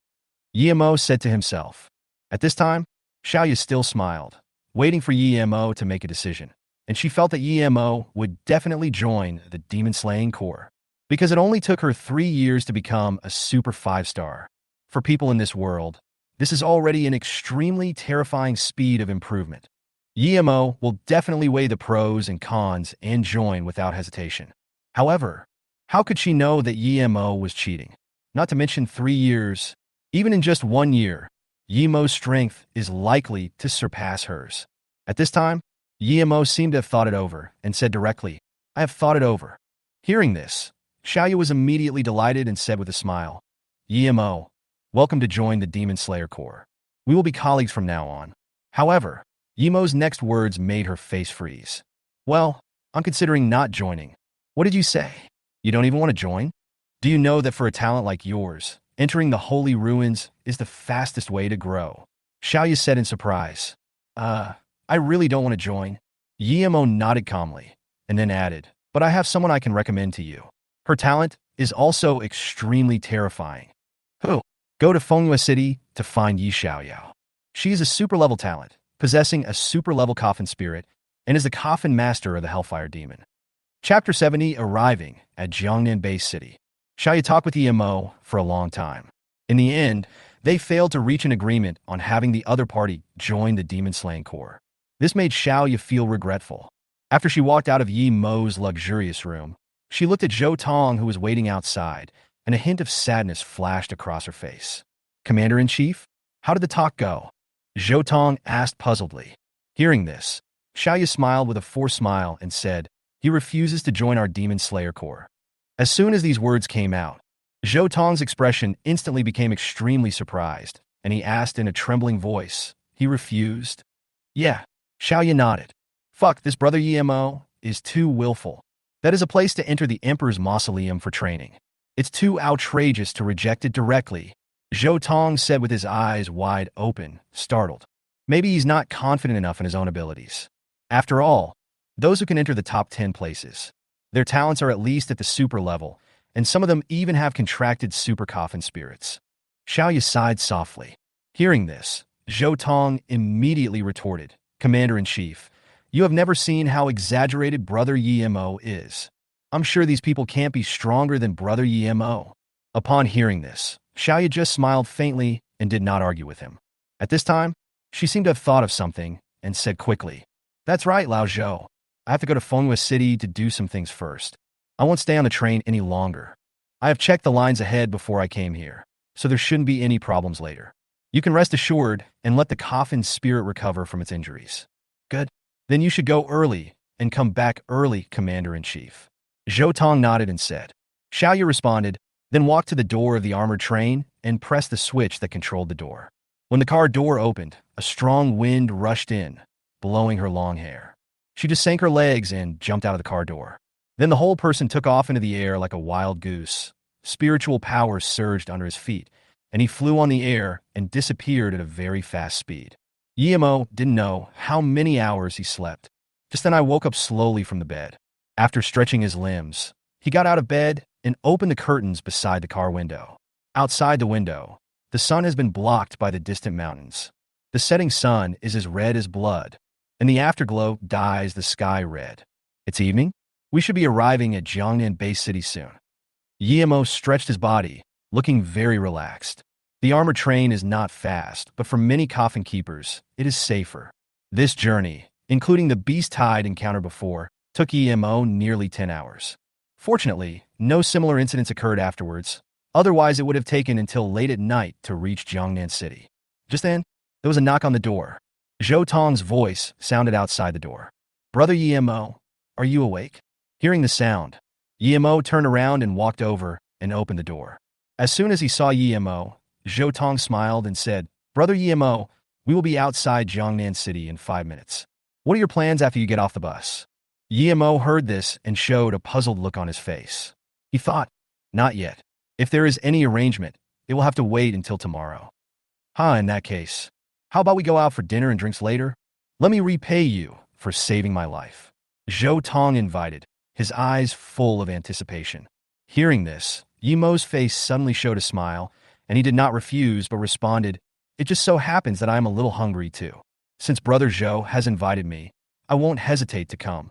Yemo said to himself. At this time, Xiaoya still smiled, waiting for Yemo to make a decision, and she felt that Yemo would definitely join the demon-slaying corps, because it only took her 3 years to become a super 5-star. For people in this world, this is already an extremely terrifying speed of improvement. Yemo will definitely weigh the pros and cons and join without hesitation. However, how could she know that Yemo was cheating? Not to mention 3 years. Even in just 1 year, Yemo's strength is likely to surpass hers. At this time, Yemo seemed to have thought it over and said directly, "I have thought it over." Hearing this, Xiaoyu was immediately delighted and said with a smile, "Yemo, welcome to join the Demon Slayer Corps. We will be colleagues from now on." However, Yemo's next words made her face freeze. "Well, I'm considering not joining." "What did you say? You don't even want to join? Do you know that for a talent like yours, entering the Holy Ruins is the fastest way to grow?" Xiaoyu said in surprise. I really don't want to join." Yemo nodded calmly, and then added, "But I have someone I can recommend to you. Her talent is also extremely terrifying." "Who?" "Go to Fengyue City to find Yi Xiaoyao. She is a super-level talent, possessing a super-level Coffin spirit, and is the Coffin master of the Hellfire Demon." Chapter 70. Arriving at Jiangnan Base City. Xiaoyu talked with Yemo for a long time. In the end, they failed to reach an agreement on having the other party join the demon-slaying corps. This made Xiaoyu feel regretful. After she walked out of Yi Mo's luxurious room, she looked at Zhou Tong, who was waiting outside, and a hint of sadness flashed across her face. "Commander-in-Chief, how did the talk go?" Zhou Tong asked puzzledly. Hearing this, Xiaoyu smiled with a forced smile and said, "He refuses to join our Demon Slayer Corps." As soon as these words came out, Zhou Tong's expression instantly became extremely surprised, and he asked in a trembling voice, "He refused?" "Yeah." Xiaoyu nodded. "Fuck, this brother Yemo is too willful. That is a place to enter the Emperor's mausoleum for training. It's too outrageous to reject it directly," Zhou Tong said with his eyes wide open, startled. Maybe he's not confident enough in his own abilities. After all, those who can enter the top 10 places, their talents are at least at the super level, and some of them even have contracted super coffin spirits. Xiaoyu sighed softly. Hearing this, Zhou Tong immediately retorted, "Commander-in-Chief, you have never seen how exaggerated Brother Yemo is. I'm sure these people can't be stronger than Brother Yemo." Upon hearing this, Xiaoyu just smiled faintly and did not argue with him. At this time, she seemed to have thought of something and said quickly, "That's right, Lao Zhou. I have to go to Fengyue City to do some things first. I won't stay on the train any longer. I have checked the lines ahead before I came here, so there shouldn't be any problems later. You can rest assured and let the Coffin spirit recover from its injuries." "Good. Then you should go early and come back early, Commander-in-Chief." Zhou Tong nodded and said. Xiaoyu responded, then walked to the door of the armored train and pressed the switch that controlled the door. When the car door opened, a strong wind rushed in, blowing her long hair. She just sank her legs and jumped out of the car door. Then the whole person took off into the air like a wild goose. Spiritual power surged under his feet, and he flew on the air and disappeared at a very fast speed. Yemo didn't know how many hours he slept. Just then I woke up slowly from the bed. After stretching his limbs, he got out of bed and opened the curtains beside the car window. Outside the window, the sun has been blocked by the distant mountains. The setting sun is as red as blood, and the afterglow dyes the sky red. It's evening. We should be arriving at Jiangnan Base City soon. Yemo stretched his body, looking very relaxed. The armored train is not fast, but for many coffin keepers, it is safer. This journey, including the beast tide encountered before, took Yemo nearly 10 hours. Fortunately, no similar incidents occurred afterwards. Otherwise, it would have taken until late at night to reach Jiangnan City. Just then, there was a knock on the door. Zhou Tong's voice sounded outside the door. "Brother Yemo, are you awake?" Hearing the sound, Yemo turned around and walked over and opened the door. As soon as he saw Yemo, Zhou Tong smiled and said, "Brother Yemo, we will be outside Jiangnan City in 5 minutes. What are your plans after you get off the bus?" Yemo heard this and showed a puzzled look on his face. He thought, "Not yet. If there is any arrangement, it will have to wait until tomorrow." In that case, how about we go out for dinner and drinks later? Let me repay you for saving my life." Zhou Tong invited, his eyes full of anticipation. Hearing this, Yemo's face suddenly showed a smile, and he did not refuse but responded, "It just so happens that I am a little hungry too." Since Brother Zhou has invited me, I won't hesitate to come."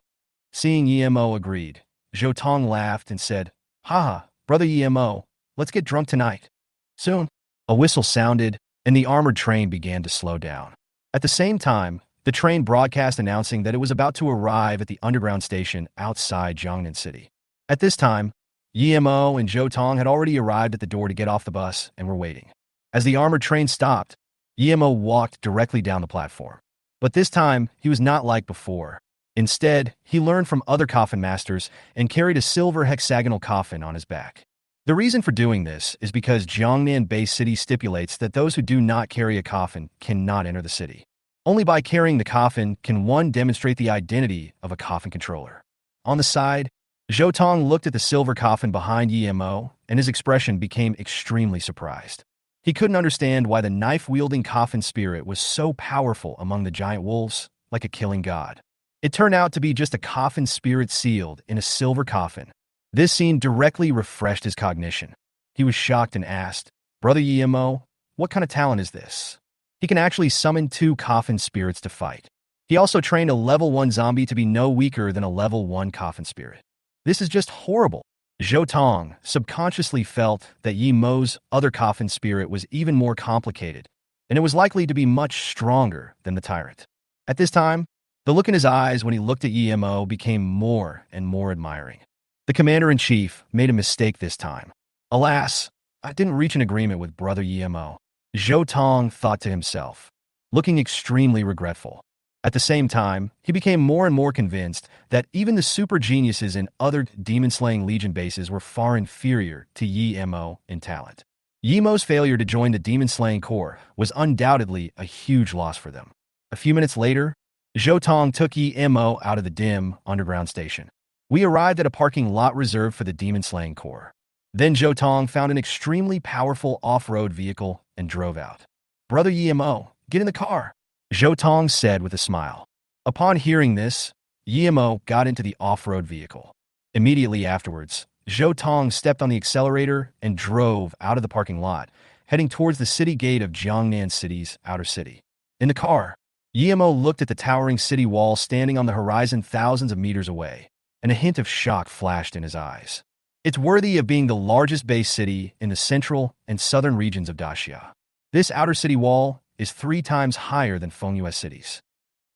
Seeing Yemo agreed, Zhou Tong laughed and said, "Haha, Brother Yemo, let's get drunk tonight." Soon, a whistle sounded, and the armored train began to slow down. At the same time, the train broadcast announcing that it was about to arrive at the underground station outside Jiangnan City. At this time, Yemo and Zhou Tong had already arrived at the door to get off the bus and were waiting. As the armored train stopped, Yemo walked directly down the platform. But this time, he was not like before. Instead, he learned from other coffin masters and carried a silver hexagonal coffin on his back. The reason for doing this is because Jiangnan Bay City stipulates that those who do not carry a coffin cannot enter the city. Only by carrying the coffin can one demonstrate the identity of a coffin controller. On the side, Zhou Tong looked at the silver coffin behind Yemo, and his expression became extremely surprised. He couldn't understand why the knife-wielding coffin spirit was so powerful among the giant wolves, like a killing god. It turned out to be just a coffin spirit sealed in a silver coffin. This scene directly refreshed his cognition. He was shocked and asked, "Brother Yemo, what kind of talent is this?" He can actually summon 2 coffin spirits to fight. He also trained a level 1 zombie to be no weaker than a level 1 coffin spirit. This is just horrible. Zhou Tong subconsciously felt that Yemo's other coffin spirit was even more complicated, and it was likely to be much stronger than the Tyrant. At this time, the look in his eyes when he looked at Yemo became more and more admiring. The commander-in-chief made a mistake this time. "Alas, I didn't reach an agreement with Brother Yemo," Zhou Tong thought to himself, looking extremely regretful. At the same time, he became more and more convinced that even the super geniuses in other demon-slaying legion bases were far inferior to Yemo in talent. Yemo's failure to join the demon-slaying corps was undoubtedly a huge loss for them. A few minutes later, Zhou Tong took Yemo out of the dim underground station. We arrived at a parking lot reserved for the demon-slaying corps. Then Zhou Tong found an extremely powerful off-road vehicle and drove out. "Brother Yemo, get in the car," Zhou Tong said with a smile. Upon hearing this, Yemo got into the off-road vehicle. Immediately afterwards, Zhou Tong stepped on the accelerator and drove out of the parking lot, heading towards the city gate of Jiangnan City's outer city. In the car, Yemo looked at the towering city wall standing on the horizon thousands of meters away, and a hint of shock flashed in his eyes. It's worthy of being the largest base city in the central and southern regions of Daxia. This outer city wall is 3 times higher than Fengyue City's.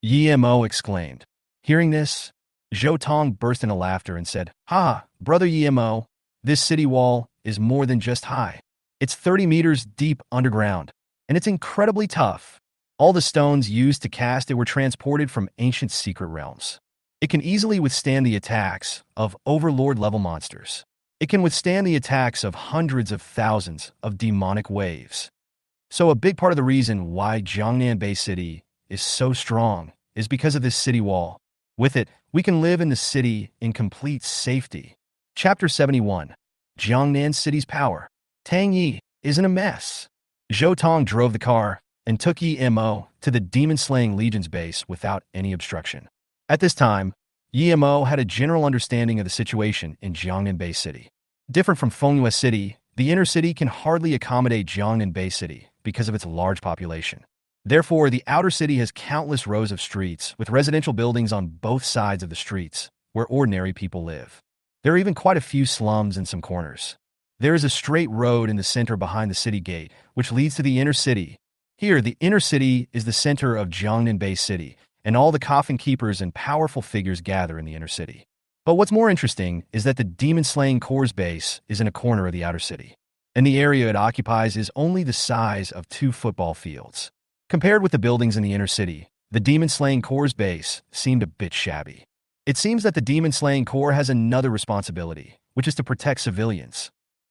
Yemo exclaimed. Hearing this, Zhou Tong burst into laughter and said, "Ha, Brother Yemo, this city wall is more than just high. It's 30 meters deep underground, and it's incredibly tough. All the stones used to cast it were transported from ancient secret realms. It can easily withstand the attacks of overlord-level monsters. It can withstand the attacks of hundreds of thousands of demonic waves. So a big part of the reason why Jiangnan Bay City is so strong is because of this city wall. With it, we can live in the city in complete safety." Chapter 71. Jiangnan City's Power. Tang Yi is in a mess. Zhou Tong drove the car and took Yemo to the demon-slaying legion's base without any obstruction. At this time, Yemo had a general understanding of the situation in Jiangnan Bay City. Different from Fengyue City, the inner city can hardly accommodate Jiangnan Bay City because of its large population. Therefore, the outer city has countless rows of streets with residential buildings on both sides of the streets where ordinary people live. There are even quite a few slums in some corners. There is a straight road in the center behind the city gate, which leads to the inner city. Here, the inner city is the center of Jiangnan Bay City, and all the coffin keepers and powerful figures gather in the inner city. But what's more interesting is that the demon-slaying corps base is in a corner of the outer city, and the area it occupies is only the size of 2 football fields. Compared with the buildings in the inner city, the demon-slaying corps base seemed a bit shabby. It seems that the demon-slaying corps has another responsibility, which is to protect civilians.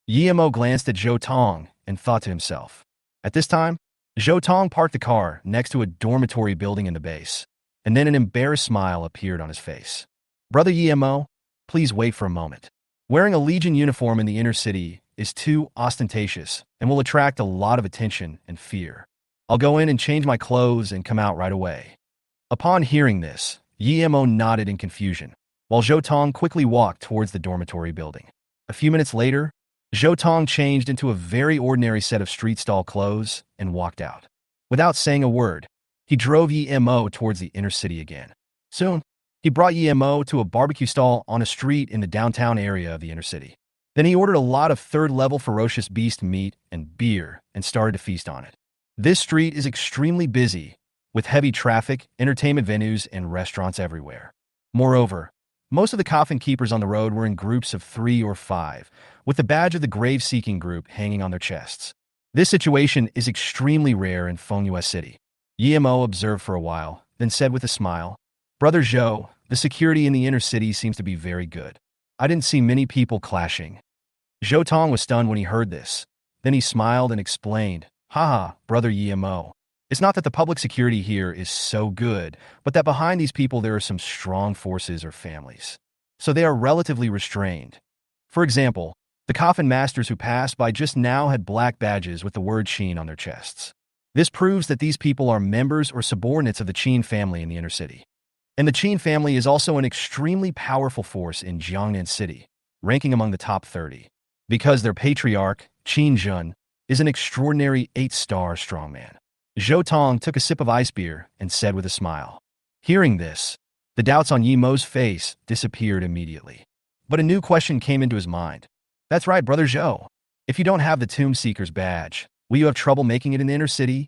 Yemo glanced at Zhou Tong and thought to himself. At this time, Zhou Tong parked the car next to a dormitory building in the base, and then an embarrassed smile appeared on his face. "Brother Yemo, please wait for a moment. Wearing a Legion uniform in the inner city is too ostentatious and will attract a lot of attention and fear. I'll go in and change my clothes and come out right away." Upon hearing this, Yemo nodded in confusion, while Zhou Tong quickly walked towards the dormitory building. A few minutes later, Zhou Tong changed into a very ordinary set of street stall clothes and walked out. Without saying a word, he drove Emo towards the inner city again. Soon, he brought Emo to a barbecue stall on a street in the downtown area of the inner city. Then he ordered a lot of third-level ferocious beast meat and beer and started to feast on it. This street is extremely busy, with heavy traffic, entertainment venues, and restaurants everywhere. Moreover, most of the coffin keepers on the road were in groups of 3 or 5, with the badge of the grave-seeking group hanging on their chests. This situation is extremely rare in Fengyue City. Emo observed for a while, then said with a smile, "Brother Zhou, the security in the inner city seems to be very good. I didn't see many people clashing." Zhou Tong was stunned when he heard this. Then he smiled and explained, "Haha, Brother Emo. It's not that the public security here is so good, but that behind these people there are some strong forces or families. So they are relatively restrained. For example, the coffin masters who passed by just now had black badges with the word Qin on their chests. This proves that these people are members or subordinates of the Qin family in the inner city. And the Qin family is also an extremely powerful force in Jiangnan City, ranking among the top 30. Because their patriarch, Qin Jun, is an extraordinary 8-star strongman." Zhou Tong took a sip of ice beer and said with a smile. Hearing this, the doubts on Yemo's face disappeared immediately. But a new question came into his mind. "That's right, Brother Zhou. If you don't have the Tomb Seeker's badge, will you have trouble making it in the inner city?"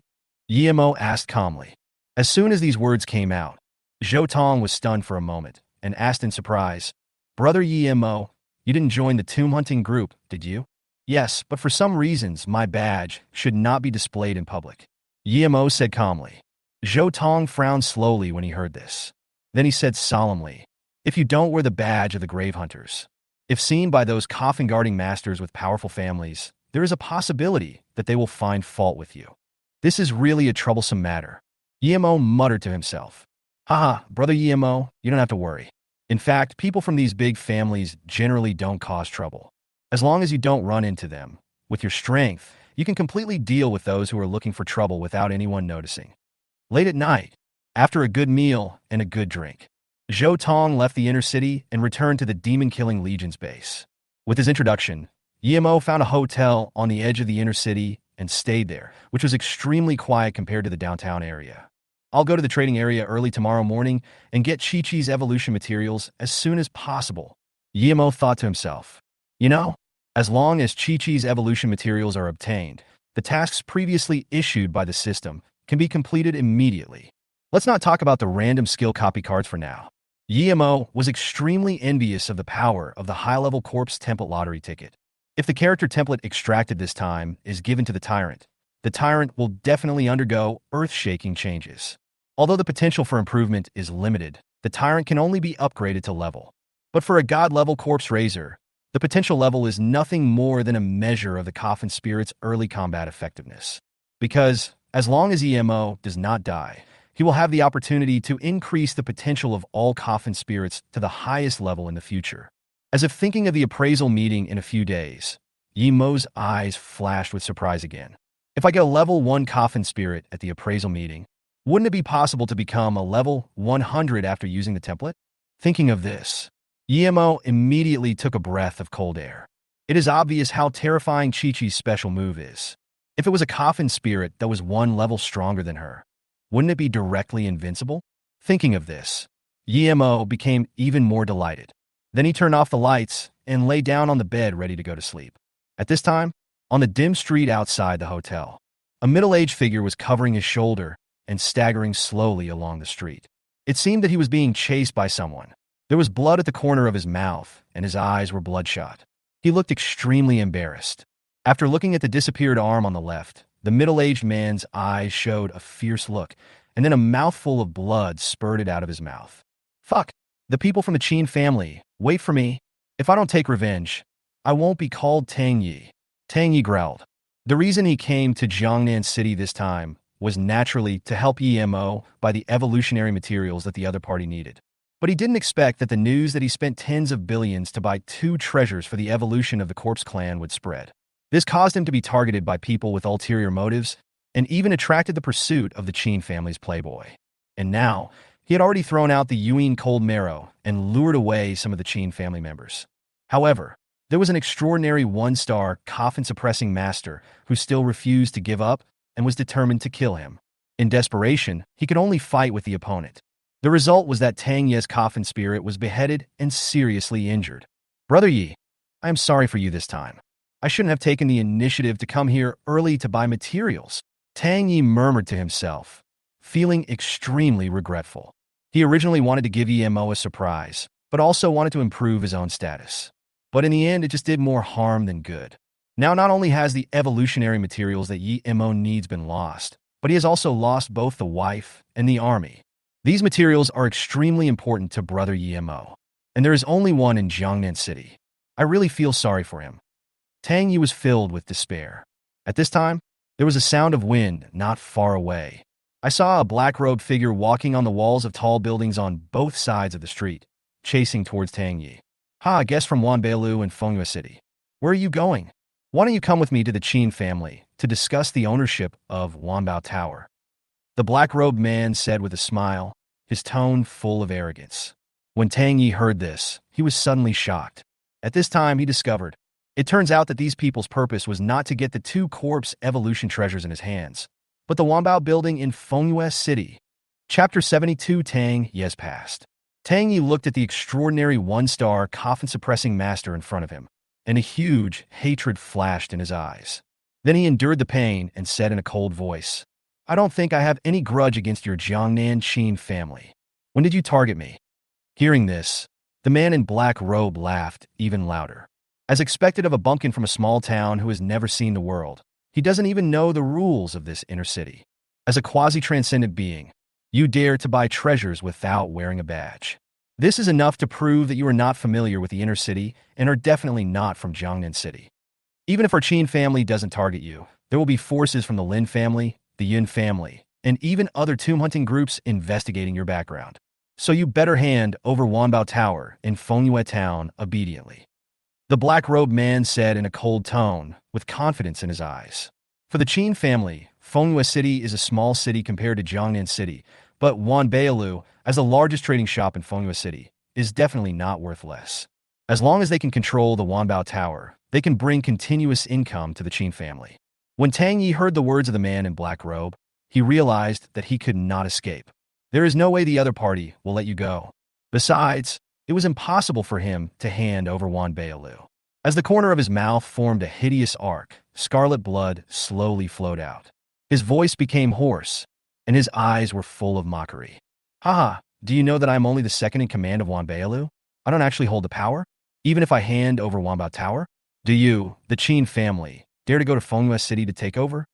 Yemo asked calmly. As soon as these words came out, Zhou Tong was stunned for a moment and asked in surprise, "Brother Yemo, you didn't join the tomb hunting group, did you?" "Yes, but for some reasons my badge should not be displayed in public," Yemo said calmly. Zhou Tong frowned slowly when he heard this. Then he said solemnly, "If you don't wear the badge of the grave hunters, if seen by those coffin-guarding masters with powerful families, there is a possibility that they will find fault with you. This is really a troublesome matter." Yemo muttered to himself. "Haha, Brother Yemo, you don't have to worry. In fact, people from these big families generally don't cause trouble. As long as you don't run into them, with your strength, you can completely deal with those who are looking for trouble without anyone noticing." Late at night, after a good meal and a good drink, Zhou Tong left the inner city and returned to the Demon-Killing Legion's base. With his introduction, Yemo found a hotel on the edge of the inner city and stayed there, which was extremely quiet compared to the downtown area. "I'll go to the trading area early tomorrow morning and get Chi-Chi's evolution materials as soon as possible," Yemo thought to himself. You know, as long as Chi-Chi's evolution materials are obtained, the tasks previously issued by the system can be completed immediately. Let's not talk about the random skill copy cards for now. Yemo was extremely envious of the power of the high-level corpse template lottery ticket. If the character template extracted this time is given to the Tyrant will definitely undergo earth-shaking changes. Although the potential for improvement is limited, the Tyrant can only be upgraded to level. But for a god-level corpse raiser, the potential level is nothing more than a measure of the Coffin Spirit's early combat effectiveness. Because, as long as Emo does not die, he will have the opportunity to increase the potential of all Coffin Spirits to the highest level in the future. As if thinking of the appraisal meeting in a few days, Yemo's eyes flashed with surprise again. If I get a level 1 Coffin Spirit at the appraisal meeting, wouldn't it be possible to become a level 100 after using the template? Thinking of this, Yemo immediately took a breath of cold air. It is obvious how terrifying Chi-Chi's special move is. If it was a Coffin Spirit that was 1 level stronger than her, wouldn't it be directly invincible? Thinking of this, Yemo became even more delighted. Then he turned off the lights and lay down on the bed ready to go to sleep. At this time, on the dim street outside the hotel, a middle-aged figure was covering his shoulder and staggering slowly along the street. It seemed that he was being chased by someone. There was blood at the corner of his mouth, and his eyes were bloodshot. He looked extremely embarrassed. After looking at the disappeared arm on the left, the middle-aged man's eyes showed a fierce look, and then a mouthful of blood spurted out of his mouth. "Fuck! The people from the Qin family, wait for me. If I don't take revenge, I won't be called Tang Yi." Tang Yi growled. The reason he came to Jiangnan City this time was naturally to help Emo buy the evolutionary materials that the other party needed. But he didn't expect that the news that he spent tens of billions to buy 2 treasures for the evolution of the Corpse Clan would spread. This caused him to be targeted by people with ulterior motives and even attracted the pursuit of the Qin family's playboy. And now, he had already thrown out the Yuan cold marrow and lured away some of the Qin family members. However, there was an extraordinary 1-star coffin-suppressing master who still refused to give up and was determined to kill him. In desperation, he could only fight with the opponent. The result was that Tang Ye's coffin spirit was beheaded and seriously injured. Brother Yi, I am sorry for you this time. I shouldn't have taken the initiative to come here early to buy materials. Tang Yi murmured to himself, feeling extremely regretful. He originally wanted to give Yi Mo a surprise, but also wanted to improve his own status. But in the end, it just did more harm than good. Now, not only has the evolutionary materials that Yi Mo needs been lost, but he has also lost both the wife and the army. These materials are extremely important to Brother Yi Mo, and there is only one in Jiangnan City. I really feel sorry for him. Tang Yi was filled with despair. At this time, there was a sound of wind not far away. I saw a black-robed figure walking on the walls of tall buildings on both sides of the street, chasing towards Tang Yi. A guest from Wanbeilu in Fengyue City. Where are you going? Why don't you come with me to the Qin family to discuss the ownership of Wanbao Tower? The black-robed man said with a smile, his tone full of arrogance. When Tang Yi heard this, he was suddenly shocked. At this time, he discovered, it turns out that these people's purpose was not to get the two corpse evolution treasures in his hands, but the Wanbao building in Fengyue City. Chapter 72. Tang Ye's Past. Tang Yi looked at the extraordinary one-star coffin-suppressing master in front of him, and a huge hatred flashed in his eyes. Then he endured the pain and said in a cold voice, I don't think I have any grudge against your Jiangnan Qin family. When did you target me? Hearing this, the man in black robe laughed even louder. As expected of a bumpkin from a small town who has never seen the world, he doesn't even know the rules of this inner city. As a quasi-transcendent being, you dare to buy treasures without wearing a badge. This is enough to prove that you are not familiar with the inner city and are definitely not from Jiangnan City. Even if our Qin family doesn't target you, there will be forces from the Lin family, the Yin family, and even other tomb hunting groups investigating your background. So you better hand over Wanbao Tower in Fengyue Town obediently. The black-robed man said in a cold tone, with confidence in his eyes. For the Qin family, Fengyue City is a small city compared to Jiangnan City, but Wanbeilu, as the largest trading shop in Fengyue City, is definitely not worth less. As long as they can control the Wanbao Tower, they can bring continuous income to the Qin family. When Tang Yi heard the words of the man in black robe, he realized that he could not escape. There is no way the other party will let you go. Besides, it was impossible for him to hand over Wanbeilu. As the corner of his mouth formed a hideous arc, scarlet blood slowly flowed out. His voice became hoarse, and his eyes were full of mockery. Haha, do you know that I'm only the second in command of Wanbeilu? I don't actually hold the power, even if I hand over Wanbao Tower? Do you, the Qin family, dare to go to Fengyue City to take over?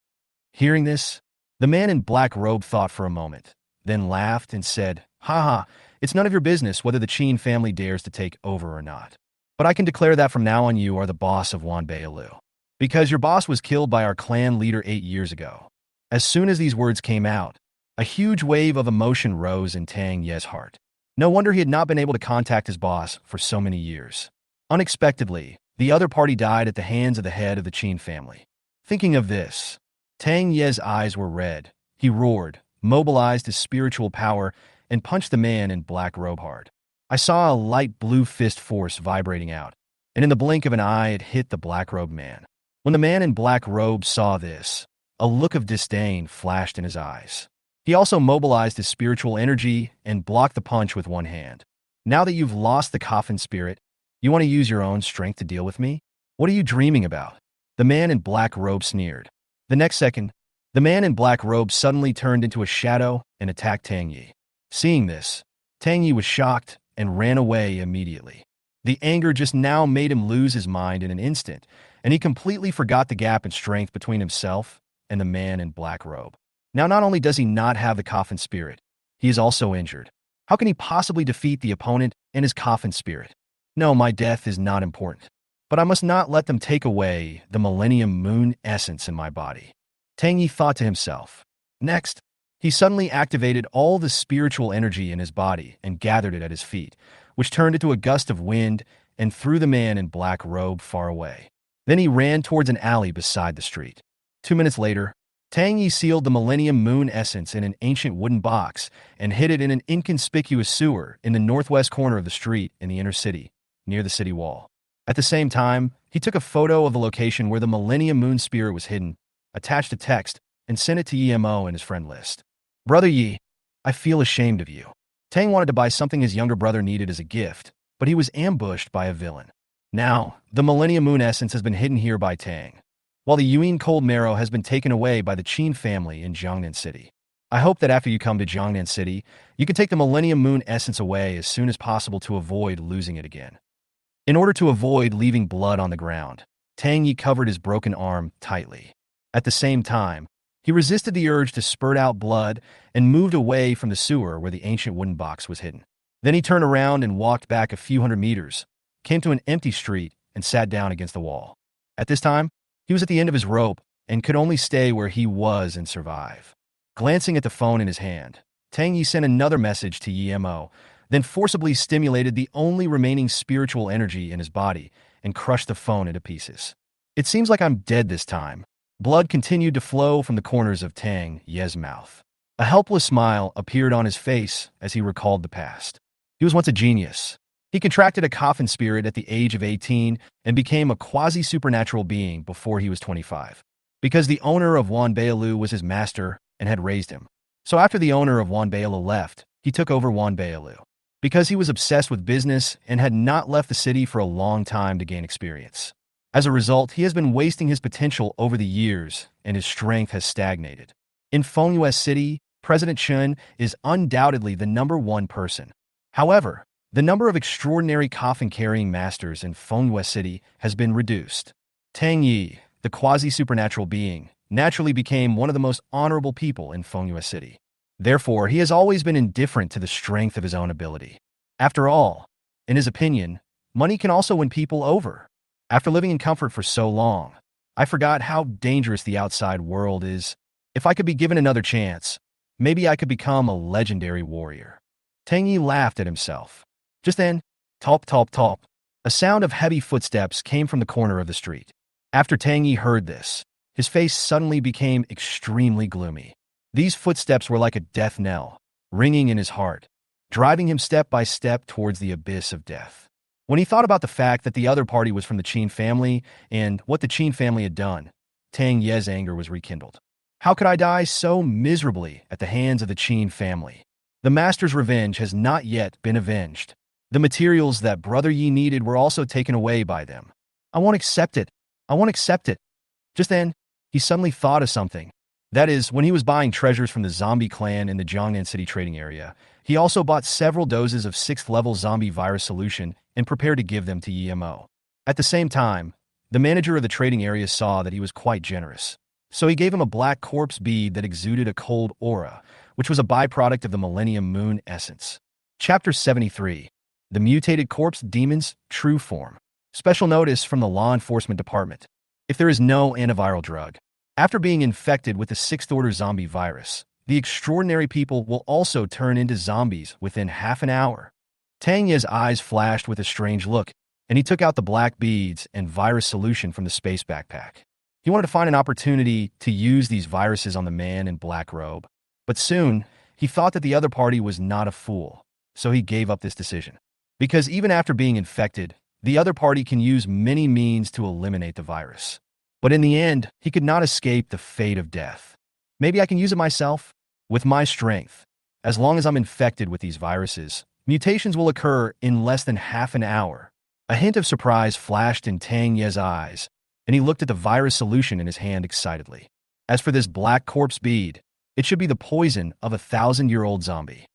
Hearing this, the man in black robe thought for a moment, then laughed and said, Haha, it's none of your business whether the Qin family dares to take over or not. But I can declare that from now on you are the boss of Wanbeilu. Because your boss was killed by our clan leader 8 years ago. As soon as these words came out, a huge wave of emotion rose in Tang Ye's heart. No wonder he had not been able to contact his boss for so many years. Unexpectedly, the other party died at the hands of the head of the Qin family. Thinking of this, Tang Ye's eyes were red. He roared, mobilized his spiritual power, and punched the man in black robe hard. I saw a light blue fist force vibrating out, and in the blink of an eye it hit the black-robed man. When the man in black robe saw this, a look of disdain flashed in his eyes. He also mobilized his spiritual energy and blocked the punch with one hand. Now that you've lost the coffin spirit, you want to use your own strength to deal with me? What are you dreaming about? The man in black robe sneered. The next second, the man in black robe suddenly turned into a shadow and attacked Tang Yi. Seeing this, Tang Yi was shocked and ran away immediately. The anger just now made him lose his mind in an instant, and he completely forgot the gap in strength between himself and the man in black robe. Now not only does he not have the coffin spirit, he is also injured. How can he possibly defeat the opponent and his coffin spirit? No, my death is not important. But I must not let them take away the Millennium Moon essence in my body. Tang Yi thought to himself. Next, he suddenly activated all the spiritual energy in his body and gathered it at his feet, which turned into a gust of wind and threw the man in black robe far away. Then he ran towards an alley beside the street. 2 minutes later, Tang Yi sealed the Millennium Moon essence in an ancient wooden box and hid it in an inconspicuous sewer in the northwest corner of the street in the inner city, near the city wall. At the same time, he took a photo of the location where the Millennium Moon spirit was hidden, attached a text, and sent it to EMO in his friend list. Brother Yi, I feel ashamed of you. Tang wanted to buy something his younger brother needed as a gift, but he was ambushed by a villain. Now, the Millennium Moon Essence has been hidden here by Tang, while the Yuan Cold Marrow has been taken away by the Qin family in Jiangnan City. I hope that after you come to Jiangnan City, you can take the Millennium Moon Essence away as soon as possible to avoid losing it again. In order to avoid leaving blood on the ground, Tang Yi covered his broken arm tightly. At the same time, he resisted the urge to spurt out blood and moved away from the sewer where the ancient wooden box was hidden. Then he turned around and walked back a few hundred meters, came to an empty street, and sat down against the wall. At this time, he was at the end of his rope and could only stay where he was and survive. Glancing at the phone in his hand, Tang Yi sent another message to Yemo, then forcibly stimulated the only remaining spiritual energy in his body and crushed the phone into pieces. It seems like I'm dead this time. Blood continued to flow from the corners of Tang Ye's mouth. A helpless smile appeared on his face as he recalled the past. He was once a genius. He contracted a Coffin spirit at the age of 18 and became a quasi-supernatural being before he was 25. Because the owner of Wanbeilu was his master and had raised him. So after the owner of Wanbeilu left, he took over Wanbeilu. Because he was obsessed with business and had not left the city for a long time to gain experience. As a result, he has been wasting his potential over the years, and his strength has stagnated. In Fengyue City, President Chen is undoubtedly the #1 person. However, the number of extraordinary coffin-carrying masters in Fengyue City has been reduced. Tang Yi, the quasi-supernatural being, naturally became one of the most honorable people in Fengyue City. Therefore, he has always been indifferent to the strength of his own ability. After all, in his opinion, money can also win people over. After living in comfort for so long, I forgot how dangerous the outside world is. If I could be given another chance, maybe I could become a legendary warrior. Tang Yi laughed at himself. Just then, top, top, top, a sound of heavy footsteps came from the corner of the street. After Tang Yi heard this, his face suddenly became extremely gloomy. These footsteps were like a death knell, ringing in his heart, driving him step by step towards the abyss of death. When he thought about the fact that the other party was from the Qin family and what the Qin family had done, Tang Ye's anger was rekindled. How could I die so miserably at the hands of the Qin family? The master's revenge has not yet been avenged. The materials that Brother Yi needed were also taken away by them. I won't accept it. I won't accept it. Just then, he suddenly thought of something. That is, when he was buying treasures from the zombie clan in the Jiangnan City trading area, he also bought several doses of 6th-level zombie virus solution and prepared to give them to Yemo. At the same time, the manager of the trading area saw that he was quite generous. So he gave him a black corpse bead that exuded a cold aura, which was a byproduct of the Millennium Moon Essence. Chapter 73. The Mutated Corpse Demon's True Form. Special notice from the Law Enforcement Department. If there is no antiviral drug, after being infected with the 6th-order zombie virus, the extraordinary people will also turn into zombies within half an hour. Tang Ye's eyes flashed with a strange look, and he took out the black beads and virus solution from the space backpack. He wanted to find an opportunity to use these viruses on the man in black robe. But soon, he thought that the other party was not a fool, so he gave up this decision. Because even after being infected, the other party can use many means to eliminate the virus. But in the end, he could not escape the fate of death. Maybe I can use it myself? With my strength. As long as I'm infected with these viruses, mutations will occur in less than half an hour. A hint of surprise flashed in Tang Ye's eyes, and he looked at the virus solution in his hand excitedly. As for this black corpse bead, it should be the poison of a 1,000-year-old zombie.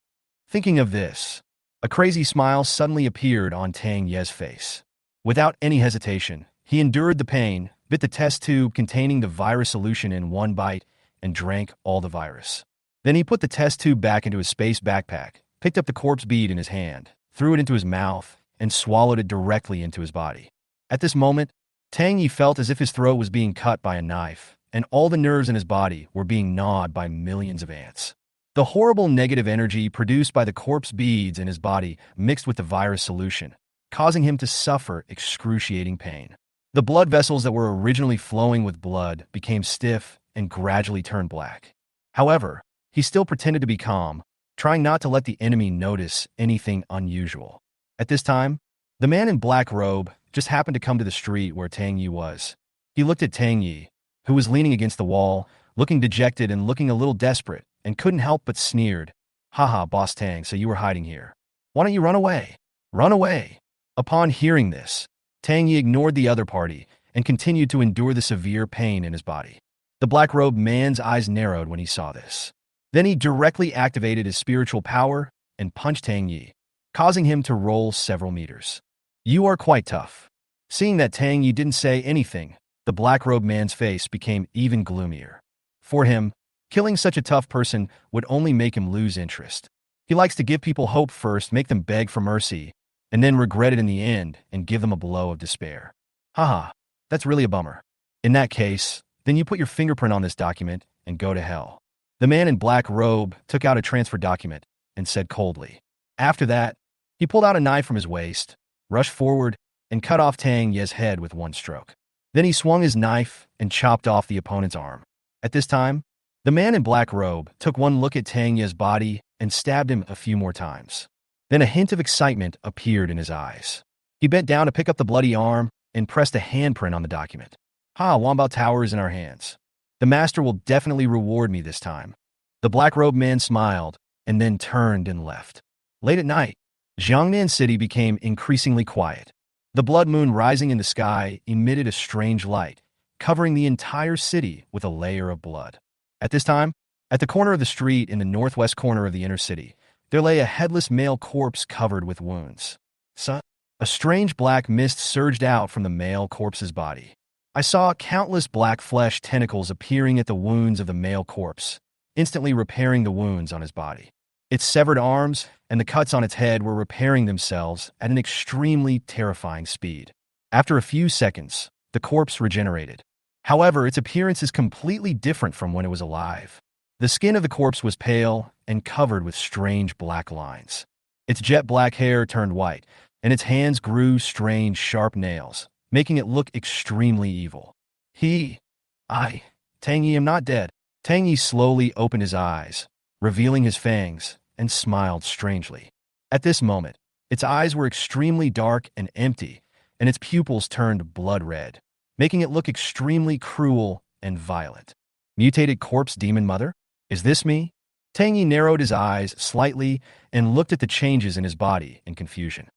Thinking of this, a crazy smile suddenly appeared on Tang Ye's face. Without any hesitation, he endured the pain, bit the test tube containing the virus solution in one bite, and drank all the virus. Then he put the test tube back into his space backpack, picked up the corpse bead in his hand, threw it into his mouth, and swallowed it directly into his body. At this moment, Tang Yi felt as if his throat was being cut by a knife, and all the nerves in his body were being gnawed by millions of ants. The horrible negative energy produced by the corpse beads in his body mixed with the virus solution, causing him to suffer excruciating pain. The blood vessels that were originally flowing with blood became stiff and gradually turned black. However, he still pretended to be calm, trying not to let the enemy notice anything unusual. At this time, the man in black robe just happened to come to the street where Tang Yi was. He looked at Tang Yi, who was leaning against the wall, looking dejected and looking a little desperate, and couldn't help but sneered. Haha, Boss Tang, so you were hiding here. Why don't you run away? Run away! Upon hearing this, Tang Yi ignored the other party and continued to endure the severe pain in his body. The black-robed man's eyes narrowed when he saw this. Then he directly activated his spiritual power and punched Tang Yi, causing him to roll several meters. You are quite tough. Seeing that Tang Yi didn't say anything, the black-robed man's face became even gloomier. For him, killing such a tough person would only make him lose interest. He likes to give people hope first, make them beg for mercy, and then regret it in the end and give them a blow of despair. Haha, that's really a bummer. In that case, then you put your fingerprint on this document and go to hell. The man in black robe took out a transfer document and said coldly. After that, he pulled out a knife from his waist, rushed forward, and cut off Tang Ye's head with one stroke. Then he swung his knife and chopped off the opponent's arm. At this time, the man in black robe took one look at Tang Ye's body and stabbed him a few more times. Then a hint of excitement appeared in his eyes. He bent down to pick up the bloody arm and pressed a handprint on the document. Ha, Wambao Tower is in our hands. The master will definitely reward me this time. The black-robed man smiled and then turned and left. Late at night, Jiangnan City became increasingly quiet. The blood moon rising in the sky emitted a strange light, covering the entire city with a layer of blood. At this time, at the corner of the street in the northwest corner of the inner city, there lay a headless male corpse covered with wounds. A strange black mist surged out from the male corpse's body. I saw countless black flesh tentacles appearing at the wounds of the male corpse, instantly repairing the wounds on his body. Its severed arms and the cuts on its head were repairing themselves at an extremely terrifying speed. After a few seconds, the corpse regenerated. However, its appearance is completely different from when it was alive. The skin of the corpse was pale and covered with strange black lines. Its jet black hair turned white, and its hands grew strange sharp nails, making it look extremely evil. Tang Yi am not dead. Tang Yi slowly opened his eyes, revealing his fangs, and smiled strangely. At this moment, its eyes were extremely dark and empty, and its pupils turned blood red, making it look extremely cruel and violent. Mutated corpse demon mother? Is this me? Tang Yi narrowed his eyes slightly and looked at the changes in his body in confusion.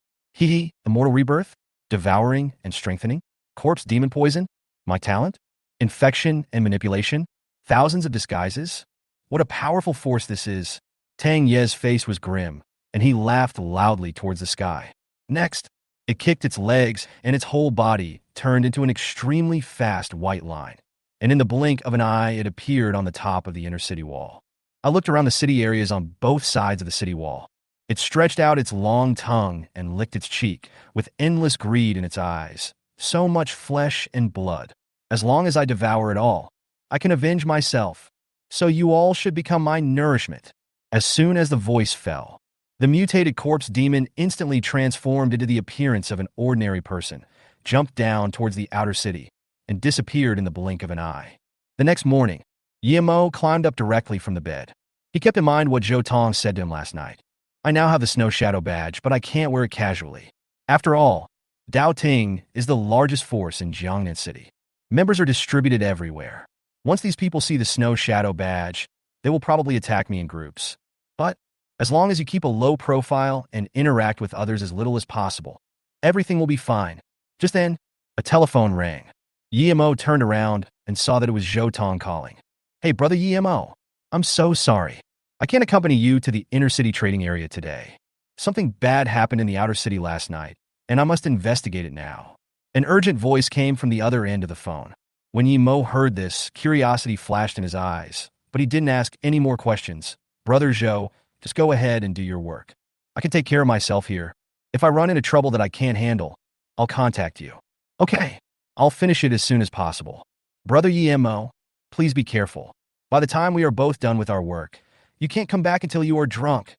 Immortal rebirth? Devouring and strengthening? Corpse demon poison? My talent? Infection and manipulation? Thousands of disguises? What a powerful force this is. Tang Ye's face was grim, and he laughed loudly towards the sky. Next, it kicked its legs, and its whole body turned into an extremely fast white line. And in the blink of an eye, it appeared on the top of the inner city wall. I looked around the city areas on both sides of the city wall. It stretched out its long tongue and licked its cheek, with endless greed in its eyes. So much flesh and blood. As long as I devour it all, I can avenge myself. So you all should become my nourishment. As soon as the voice fell, the mutated corpse demon instantly transformed into the appearance of an ordinary person, jumped down towards the outer city, and disappeared in the blink of an eye. The next morning, Yimo climbed up directly from the bed. He kept in mind what Zhou Tong said to him last night. I now have the Snow Shadow badge, but I can't wear it casually. After all, Dao Ting is the largest force in Jiangnan City. Members are distributed everywhere. Once these people see the Snow Shadow badge, they will probably attack me in groups. But as long as you keep a low profile and interact with others as little as possible, everything will be fine. Just then, a telephone rang. Yimo turned around and saw that it was Zhou Tong calling. Hey, brother Yimo, I'm so sorry. I can't accompany you to the inner city trading area today. Something bad happened in the outer city last night, and I must investigate it now. An urgent voice came from the other end of the phone. When Yimo heard this, curiosity flashed in his eyes, but he didn't ask any more questions. Brother Zhou, just go ahead and do your work. I can take care of myself here. If I run into trouble that I can't handle, I'll contact you. Okay, I'll finish it as soon as possible. Brother Yimo, please be careful. By the time we are both done with our work, you can't come back until you are drunk,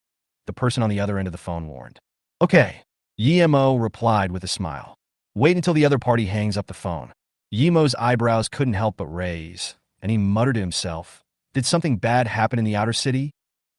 the person on the other end of the phone warned. Okay, Yimo replied with a smile. Wait until the other party hangs up the phone. Yimo's eyebrows couldn't help but raise, and he muttered to himself, did something bad happen in the outer city?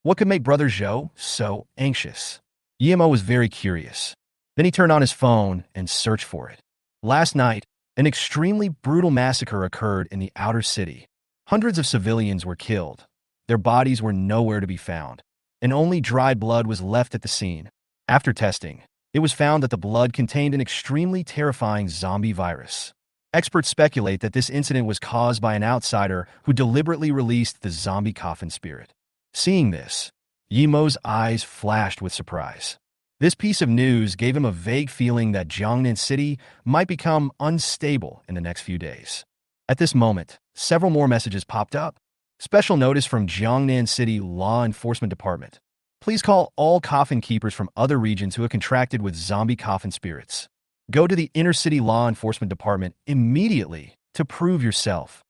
What could make Brother Zhou so anxious? Yimo was very curious. Then he turned on his phone and searched for it. Last night, an extremely brutal massacre occurred in the outer city. Hundreds of civilians were killed. Their bodies were nowhere to be found, and only dried blood was left at the scene. After testing, it was found that the blood contained an extremely terrifying zombie virus. Experts speculate that this incident was caused by an outsider who deliberately released the zombie Coffin spirit. Seeing this, Yimo's eyes flashed with surprise. This piece of news gave him a vague feeling that Jiangnan City might become unstable in the next few days. At this moment, several more messages popped up. Special notice from Jiangnan City Law Enforcement Department. Please call all coffin keepers from other regions who have contracted with zombie coffin spirits. Go to the Inner City Law Enforcement Department immediately to prove yourself.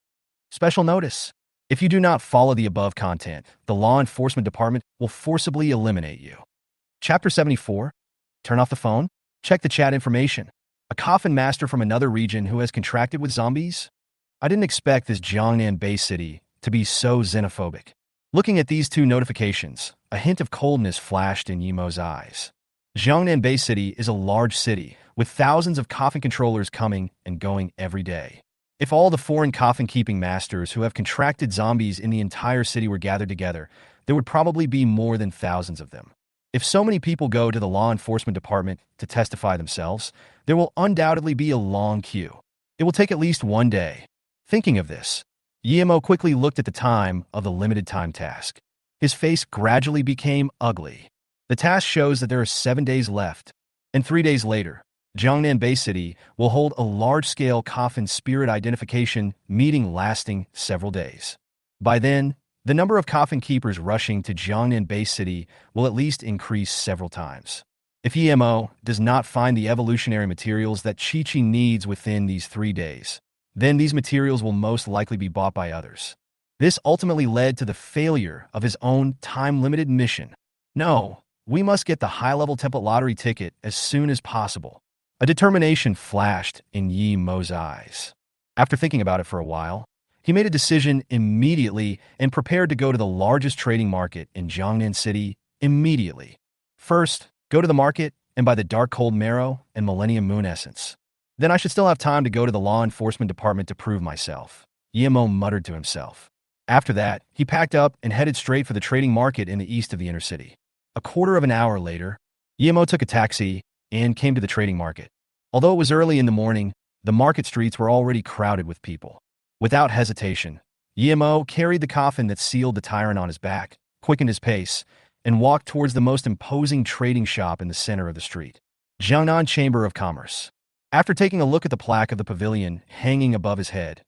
Special notice. If you do not follow the above content, the Law Enforcement Department will forcibly eliminate you. Chapter 74. Turn off the phone. Check the chat information. A coffin master from another region who has contracted with zombies? I didn't expect this Jiangnan Bay City to be so xenophobic. Looking at these two notifications, a hint of coldness flashed in Yimo's eyes. Jiangnan Bay City is a large city with thousands of coffin controllers coming and going every day. If all the foreign coffin-keeping masters who have contracted zombies in the entire city were gathered together, there would probably be more than thousands of them. If so many people go to the law enforcement department to testify themselves, there will undoubtedly be a long queue. It will take at least one day. Thinking of this, Yimo quickly looked at the time of the limited time task. His face gradually became ugly. The task shows that there are 7 days left, and 3 days later, Jiangnan Bay City will hold a large-scale coffin spirit identification meeting lasting several days. By then, the number of coffin keepers rushing to Jiangnan Bay City will at least increase several times. If EMO does not find the evolutionary materials that Chi-Chi needs within these 3 days, then these materials will most likely be bought by others. This ultimately led to the failure of his own time-limited mission. No, we must get the high-level template lottery ticket as soon as possible. A determination flashed in Yimo's eyes. After thinking about it for a while, he made a decision immediately and prepared to go to the largest trading market in Jiangnan City immediately. First, go to the market and buy the Dark Cold Marrow and Millennium Moon Essence. Then I should still have time to go to the law enforcement department to prove myself, Yimo muttered to himself. After that, he packed up and headed straight for the trading market in the east of the inner city. A quarter of an hour later, Yimo took a taxi and came to the trading market. Although it was early in the morning, the market streets were already crowded with people. Without hesitation, Yimo carried the coffin that sealed the Tyrant on his back, quickened his pace, and walked towards the most imposing trading shop in the center of the street, Jiangnan Chamber of Commerce. After taking a look at the plaque of the pavilion hanging above his head,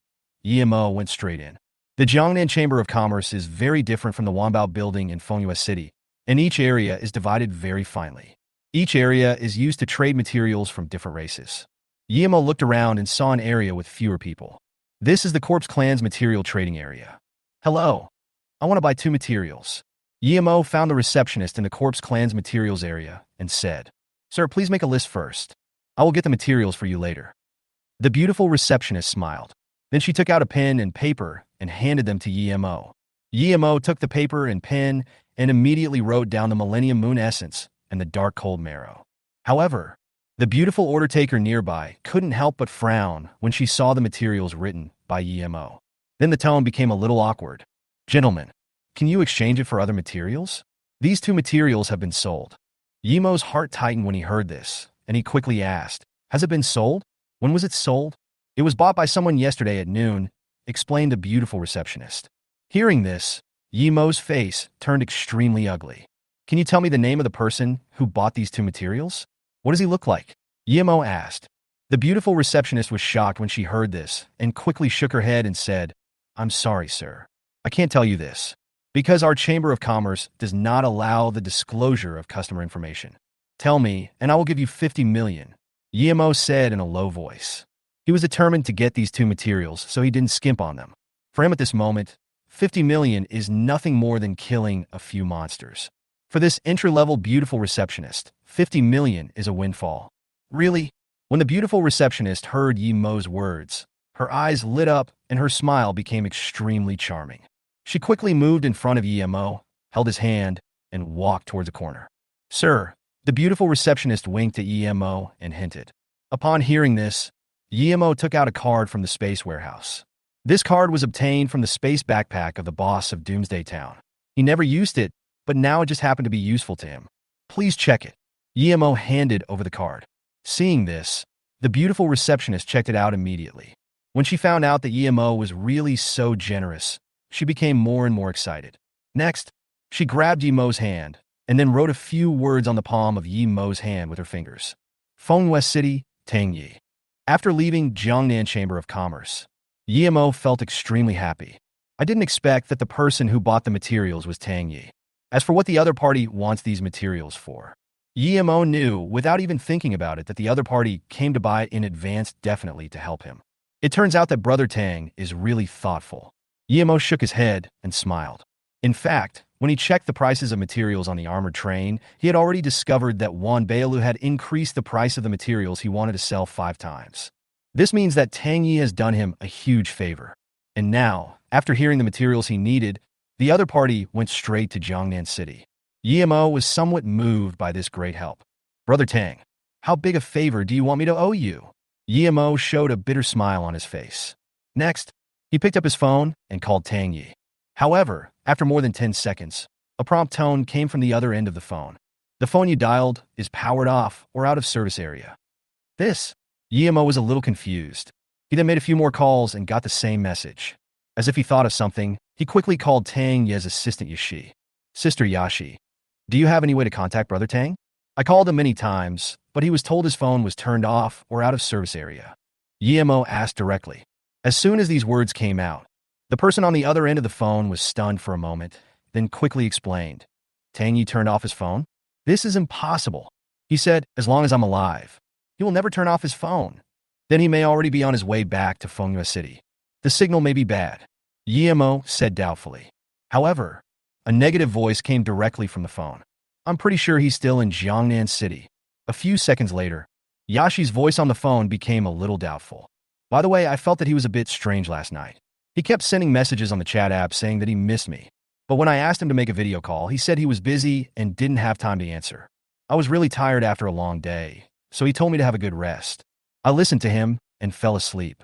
Yimo went straight in. The Jiangnan Chamber of Commerce is very different from the Wanbao building in Fengyue City, and each area is divided very finely. Each area is used to trade materials from different races. Yimo looked around and saw an area with fewer people. This is the Corpse Clan's material trading area. Hello, I want to buy 2 materials. Yimo found the receptionist in the Corpse Clan's materials area and said, Sir, please make a list first. I will get the materials for you later. The beautiful receptionist smiled. Then she took out a pen and paper and handed them to Yimo. Yimo took the paper and pen and immediately wrote down the Millennium Moon Essence and the Dark Cold Marrow. However, the beautiful order taker nearby couldn't help but frown when she saw the materials written by Yimo. Then the tone became a little awkward. Gentlemen, can you exchange it for other materials? These 2 materials have been sold. Yimo's heart tightened when he heard this, and he quickly asked, Has it been sold? When was it sold? It was bought by someone yesterday at noon, explained the beautiful receptionist. Hearing this, Yimo's face turned extremely ugly. Can you tell me the name of the person who bought these 2 materials? What does he look like? Yimo asked. The beautiful receptionist was shocked when she heard this and quickly shook her head and said, I'm sorry, sir. I can't tell you this, because our Chamber of Commerce does not allow the disclosure of customer information. Tell me, and I will give you 50 million, Yimo said in a low voice. He was determined to get these 2 materials, so he didn't skimp on them. For him at this moment, 50 million is nothing more than killing a few monsters. For this entry-level beautiful receptionist, 50 million is a windfall. Really? When the beautiful receptionist heard Yimo's words, her eyes lit up and her smile became extremely charming. She quickly moved in front of Yimo, held his hand, and walked towards a corner. Sir, the beautiful receptionist winked at Yimo and hinted. Upon hearing this, Yimo took out a card from the space warehouse. This card was obtained from the space backpack of the boss of Doomsday Town. He never used it, but now it just happened to be useful to him. Please check it. Yemo handed over the card. Seeing this, the beautiful receptionist checked it out immediately. When she found out that Yemo was really so generous, she became more and more excited. Next, she grabbed Yemo's hand and then wrote a few words on the palm of Yemo's hand with her fingers. Fengyue City, Tangyi. After leaving Jiangnan Chamber of Commerce, Yemo felt extremely happy. I didn't expect that the person who bought the materials was Tangyi. As for what the other party wants these materials for, Yemo knew, without even thinking about it, that the other party came to buy it in advance definitely to help him. It turns out that Brother Tang is really thoughtful. Yemo shook his head and smiled. In fact, when he checked the prices of materials on the armored train, he had already discovered that Wan Bailu had increased the price of the materials he wanted to sell 5 times. This means that Tangyi has done him a huge favor. And now, after hearing the materials he needed, the other party went straight to Jiangnan City. Yemo was somewhat moved by this great help. Brother Tang, how big a favor do you want me to owe you? Yemo showed a bitter smile on his face. Next, he picked up his phone and called Tangyi. However, after more than 10 seconds, a prompt tone came from the other end of the phone. The phone you dialed is powered off or out of service area. Yemo was a little confused. He then made a few more calls and got the same message. As if he thought of something, he quickly called Tang Ye's assistant Yashi. Sister Yashi, do you have any way to contact Brother Tang? I called him many times, but he was told his phone was turned off or out of service area. Yemo asked directly. As soon as these words came out, the person on the other end of the phone was stunned for a moment, then quickly explained. Tangyi turned off his phone? This is impossible. He said, as long as I'm alive, he will never turn off his phone. Then he may already be on his way back to Fengyue City. The signal may be bad, Yemo said doubtfully. However, a negative voice came directly from the phone. I'm pretty sure he's still in Jiangnan City. A few seconds later, Yashi's voice on the phone became a little doubtful. By the way, I felt that he was a bit strange last night. He kept sending messages on the chat app saying that he missed me. But when I asked him to make a video call, he said he was busy and didn't have time to answer. I was really tired after a long day, so he told me to have a good rest. I listened to him and fell asleep.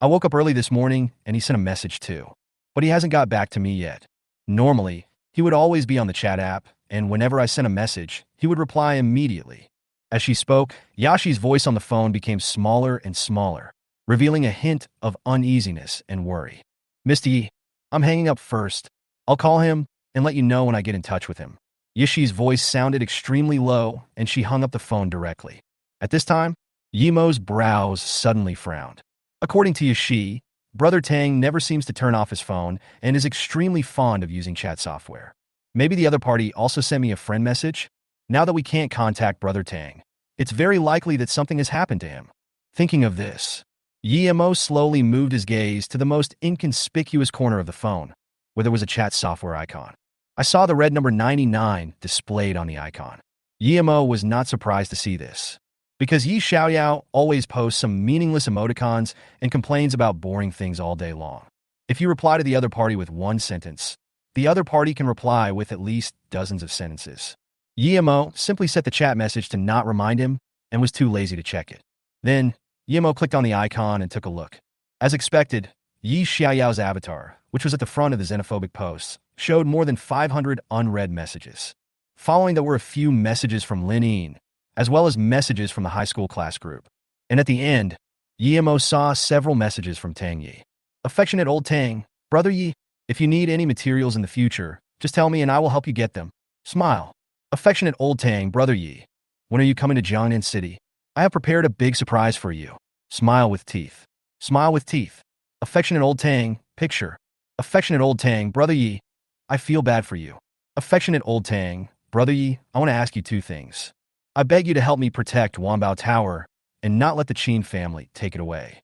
I woke up early this morning and he sent a message too. But he hasn't got back to me yet. Normally, he would always be on the chat app, and whenever I sent a message, he would reply immediately. As she spoke, Yashi's voice on the phone became smaller and smaller, revealing a hint of uneasiness and worry. Misty, I'm hanging up first. I'll call him and let you know when I get in touch with him. Yashi's voice sounded extremely low, and she hung up the phone directly. At this time, Yemo's brows suddenly frowned. According to Yashi, Brother Tang never seems to turn off his phone and is extremely fond of using chat software. Maybe the other party also sent me a friend message? Now that we can't contact Brother Tang, it's very likely that something has happened to him. Thinking of this, Yemo slowly moved his gaze to the most inconspicuous corner of the phone, where there was a chat software icon. I saw the red number 99 displayed on the icon. Yemo was not surprised to see this, because Yi Xiaoyao always posts some meaningless emoticons and complains about boring things all day long. If you reply to the other party with one sentence, the other party can reply with at least dozens of sentences. Yemo simply set the chat message to not remind him and was too lazy to check it. Then, Yemo clicked on the icon and took a look. As expected, Yi Xiaoyao's avatar, which was at the front of the xenophobic posts, showed more than 500 unread messages. Following that were a few messages from Lin Yin, as well as messages from the high school class group. And at the end, Yemo saw several messages from Tang Yi. Affectionate old Tang, Brother Yi, if you need any materials in the future, just tell me and I will help you get them. Smile. Affectionate old Tang, Brother Yi, when are you coming to Jiangnan City? I have prepared a big surprise for you. Smile with teeth. Smile with teeth. Affectionate old Tang, picture. Affectionate old Tang, Brother Yi, I feel bad for you. Affectionate old Tang, Brother Yi, I want to ask you 2 things. I beg you to help me protect Wanbao Tower and not let the Qin family take it away.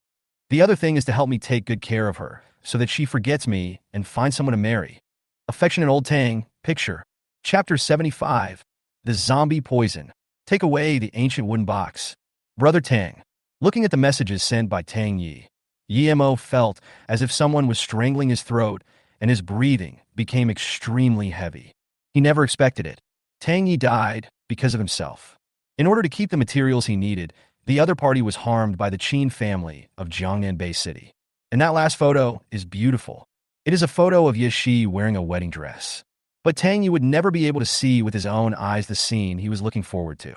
The other thing is to help me take good care of her so that she forgets me and finds someone to marry. Affectionate old Tang, picture. Chapter 75, The Zombie Poison. Take away the ancient wooden box. Brother Tang. Looking at the messages sent by Tang Yi, Yemo felt as if someone was strangling his throat and his breathing became extremely heavy. He never expected it. Tang Yi died because of himself. In order to keep the materials he needed, the other party was harmed by the Qin family of Jiangnan Bay City. And that last photo is beautiful. It is a photo of Yashi wearing a wedding dress. But Tang Yi would never be able to see with his own eyes the scene he was looking forward to.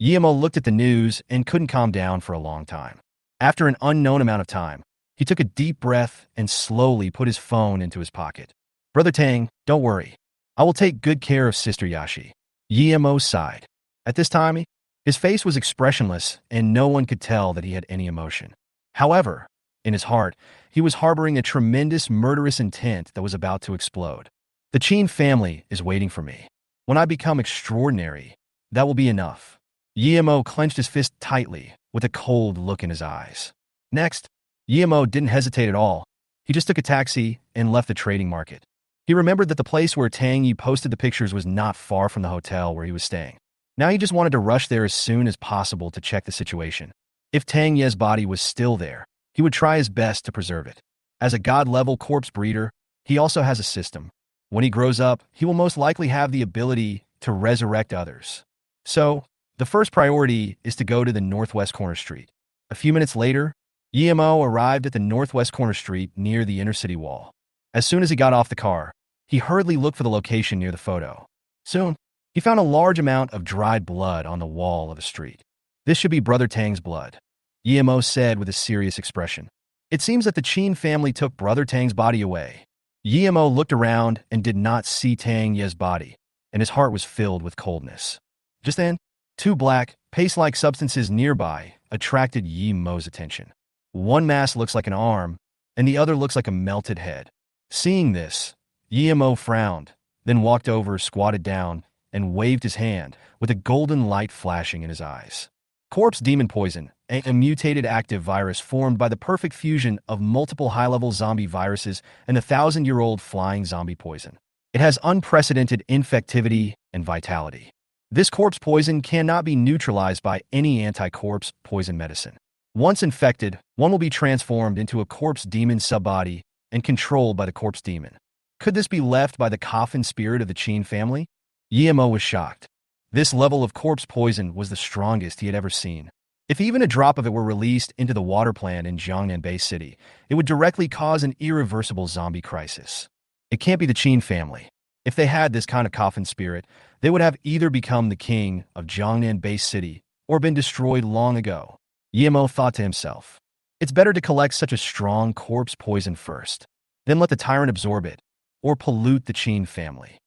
Yimo looked at the news and couldn't calm down for a long time. After an unknown amount of time, he took a deep breath and slowly put his phone into his pocket. Brother Tang, don't worry. I will take good care of Sister Yashi. Yimo sighed. At this time, his face was expressionless and no one could tell that he had any emotion. However, in his heart, he was harboring a tremendous murderous intent that was about to explode. The Qin family is waiting for me. When I become extraordinary, that will be enough. Yimo clenched his fist tightly, with a cold look in his eyes. Next, Yimo didn't hesitate at all. He just took a taxi and left the trading market. He remembered that the place where Tang Yi posted the pictures was not far from the hotel where he was staying. Now he just wanted to rush there as soon as possible to check the situation. If Tang Ye's body was still there, he would try his best to preserve it. As a god-level corpse breeder, he also has a system. When he grows up, he will most likely have the ability to resurrect others. So, the first priority is to go to the northwest corner street. A few minutes later, Yimo arrived at the northwest corner street near the inner city wall. As soon as he got off the car, he hurriedly looked for the location near the photo. Soon, he found a large amount of dried blood on the wall of the street. This should be Brother Tang's blood, Yimo said with a serious expression. It seems that the Qin family took Brother Tang's body away. Yimo looked around and did not see Tang Ye's body, and his heart was filled with coldness. Just then, two black, paste-like substances nearby attracted Yimo's attention. One mass looks like an arm, and the other looks like a melted head. Seeing this, Yimo frowned, then walked over, squatted down, and waved his hand, with a golden light flashing in his eyes. Corpse demon poison, a mutated active virus formed by the perfect fusion of multiple high-level zombie viruses and the 1,000-year-old flying zombie poison. It has unprecedented infectivity and vitality. This corpse poison cannot be neutralized by any anti-corpse poison medicine. Once infected, one will be transformed into a corpse demon subbody and controlled by the corpse demon. Could this be left by the Coffin spirit of the Qin family? Yimo was shocked. This level of corpse poison was the strongest he had ever seen. If even a drop of it were released into the water plant in Jiangnan Bay City, it would directly cause an irreversible zombie crisis. It can't be the Qin family. If they had this kind of Coffin spirit, they would have either become the king of Jiangnan Bay City or been destroyed long ago. Yimo thought to himself, it's better to collect such a strong corpse poison first, then let the tyrant absorb it, or pollute the Qin family.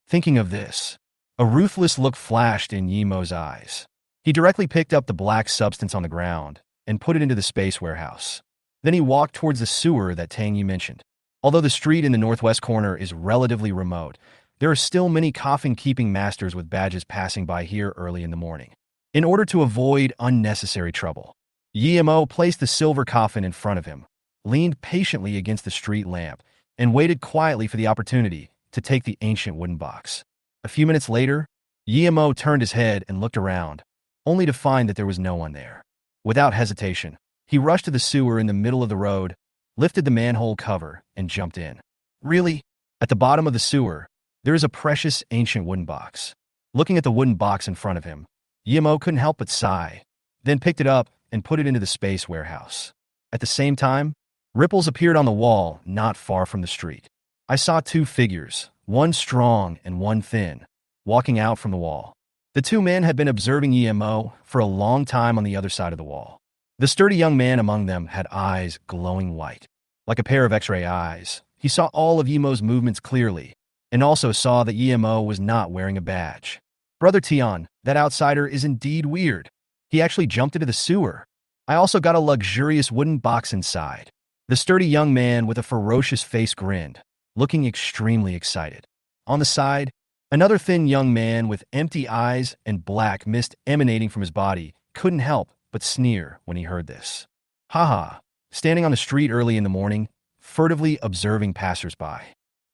Thinking of this, a ruthless look flashed in Yimo's eyes. He directly picked up the black substance on the ground and put it into the space warehouse. Then he walked towards the sewer that Tang Yi mentioned. Although the street in the northwest corner is relatively remote, there are still many coffin-keeping masters with badges passing by here early in the morning. In order to avoid unnecessary trouble, Yimo placed the silver coffin in front of him, leaned patiently against the street lamp, and waited quietly for the opportunity to take the ancient wooden box. A few minutes later, Yimo turned his head and looked around, only to find that there was no one there. Without hesitation, he rushed to the sewer in the middle of the road, lifted the manhole cover, and jumped in. Really? At the bottom of the sewer, there is a precious ancient wooden box. Looking at the wooden box in front of him, Yimo couldn't help but sigh, then picked it up and put it into the space warehouse. At the same time, ripples appeared on the wall not far from the street. I saw two figures, one strong and one thin, walking out from the wall. The two men had been observing Yimo for a long time on the other side of the wall. The sturdy young man among them had eyes glowing white. Like a pair of X-ray eyes, he saw all of Yimo's movements clearly, and also saw that Yimo was not wearing a badge. Brother Tian, that outsider is indeed weird. He actually jumped into the sewer. I also got a luxurious wooden box inside. The sturdy young man with a ferocious face grinned, looking extremely excited. On the side, another thin young man with empty eyes and black mist emanating from his body couldn't help but sneer when he heard this. Haha, standing on the street early in the morning, furtively observing passersby.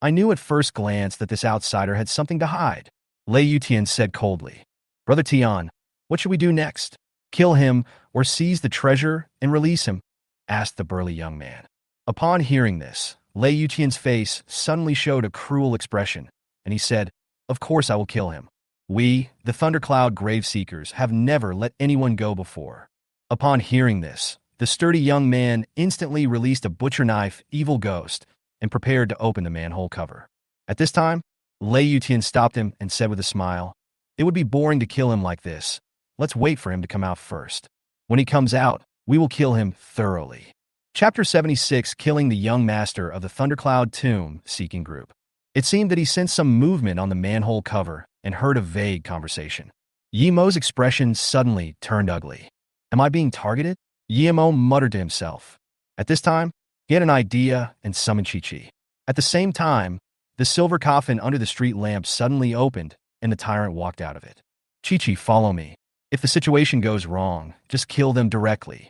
I knew at first glance that this outsider had something to hide. Lei Yutian said coldly. Brother Tian, what should we do next? Kill him or seize the treasure and release him? Asked the burly young man. Upon hearing this, Lei Yutian's face suddenly showed a cruel expression, and he said, Of course I will kill him. We, the Thundercloud Graveseekers, have never let anyone go before. Upon hearing this, the sturdy young man instantly released a butcher knife, evil ghost, and prepared to open the manhole cover. At this time, Lei Yutian stopped him and said with a smile, "It would be boring to kill him like this. Let's wait for him to come out first. When he comes out, we will kill him thoroughly." Chapter 76, Killing the Young Master of the Thundercloud Tomb Seeking Group. It seemed that he sensed some movement on the manhole cover and heard a vague conversation. Yimo's expression suddenly turned ugly. "Am I being targeted?" Yimo muttered to himself. At this time, he had an idea and summoned Chi-Chi. At the same time, the silver coffin under the street lamp suddenly opened and the tyrant walked out of it. "Chi-Chi, follow me. If the situation goes wrong, just kill them directly,"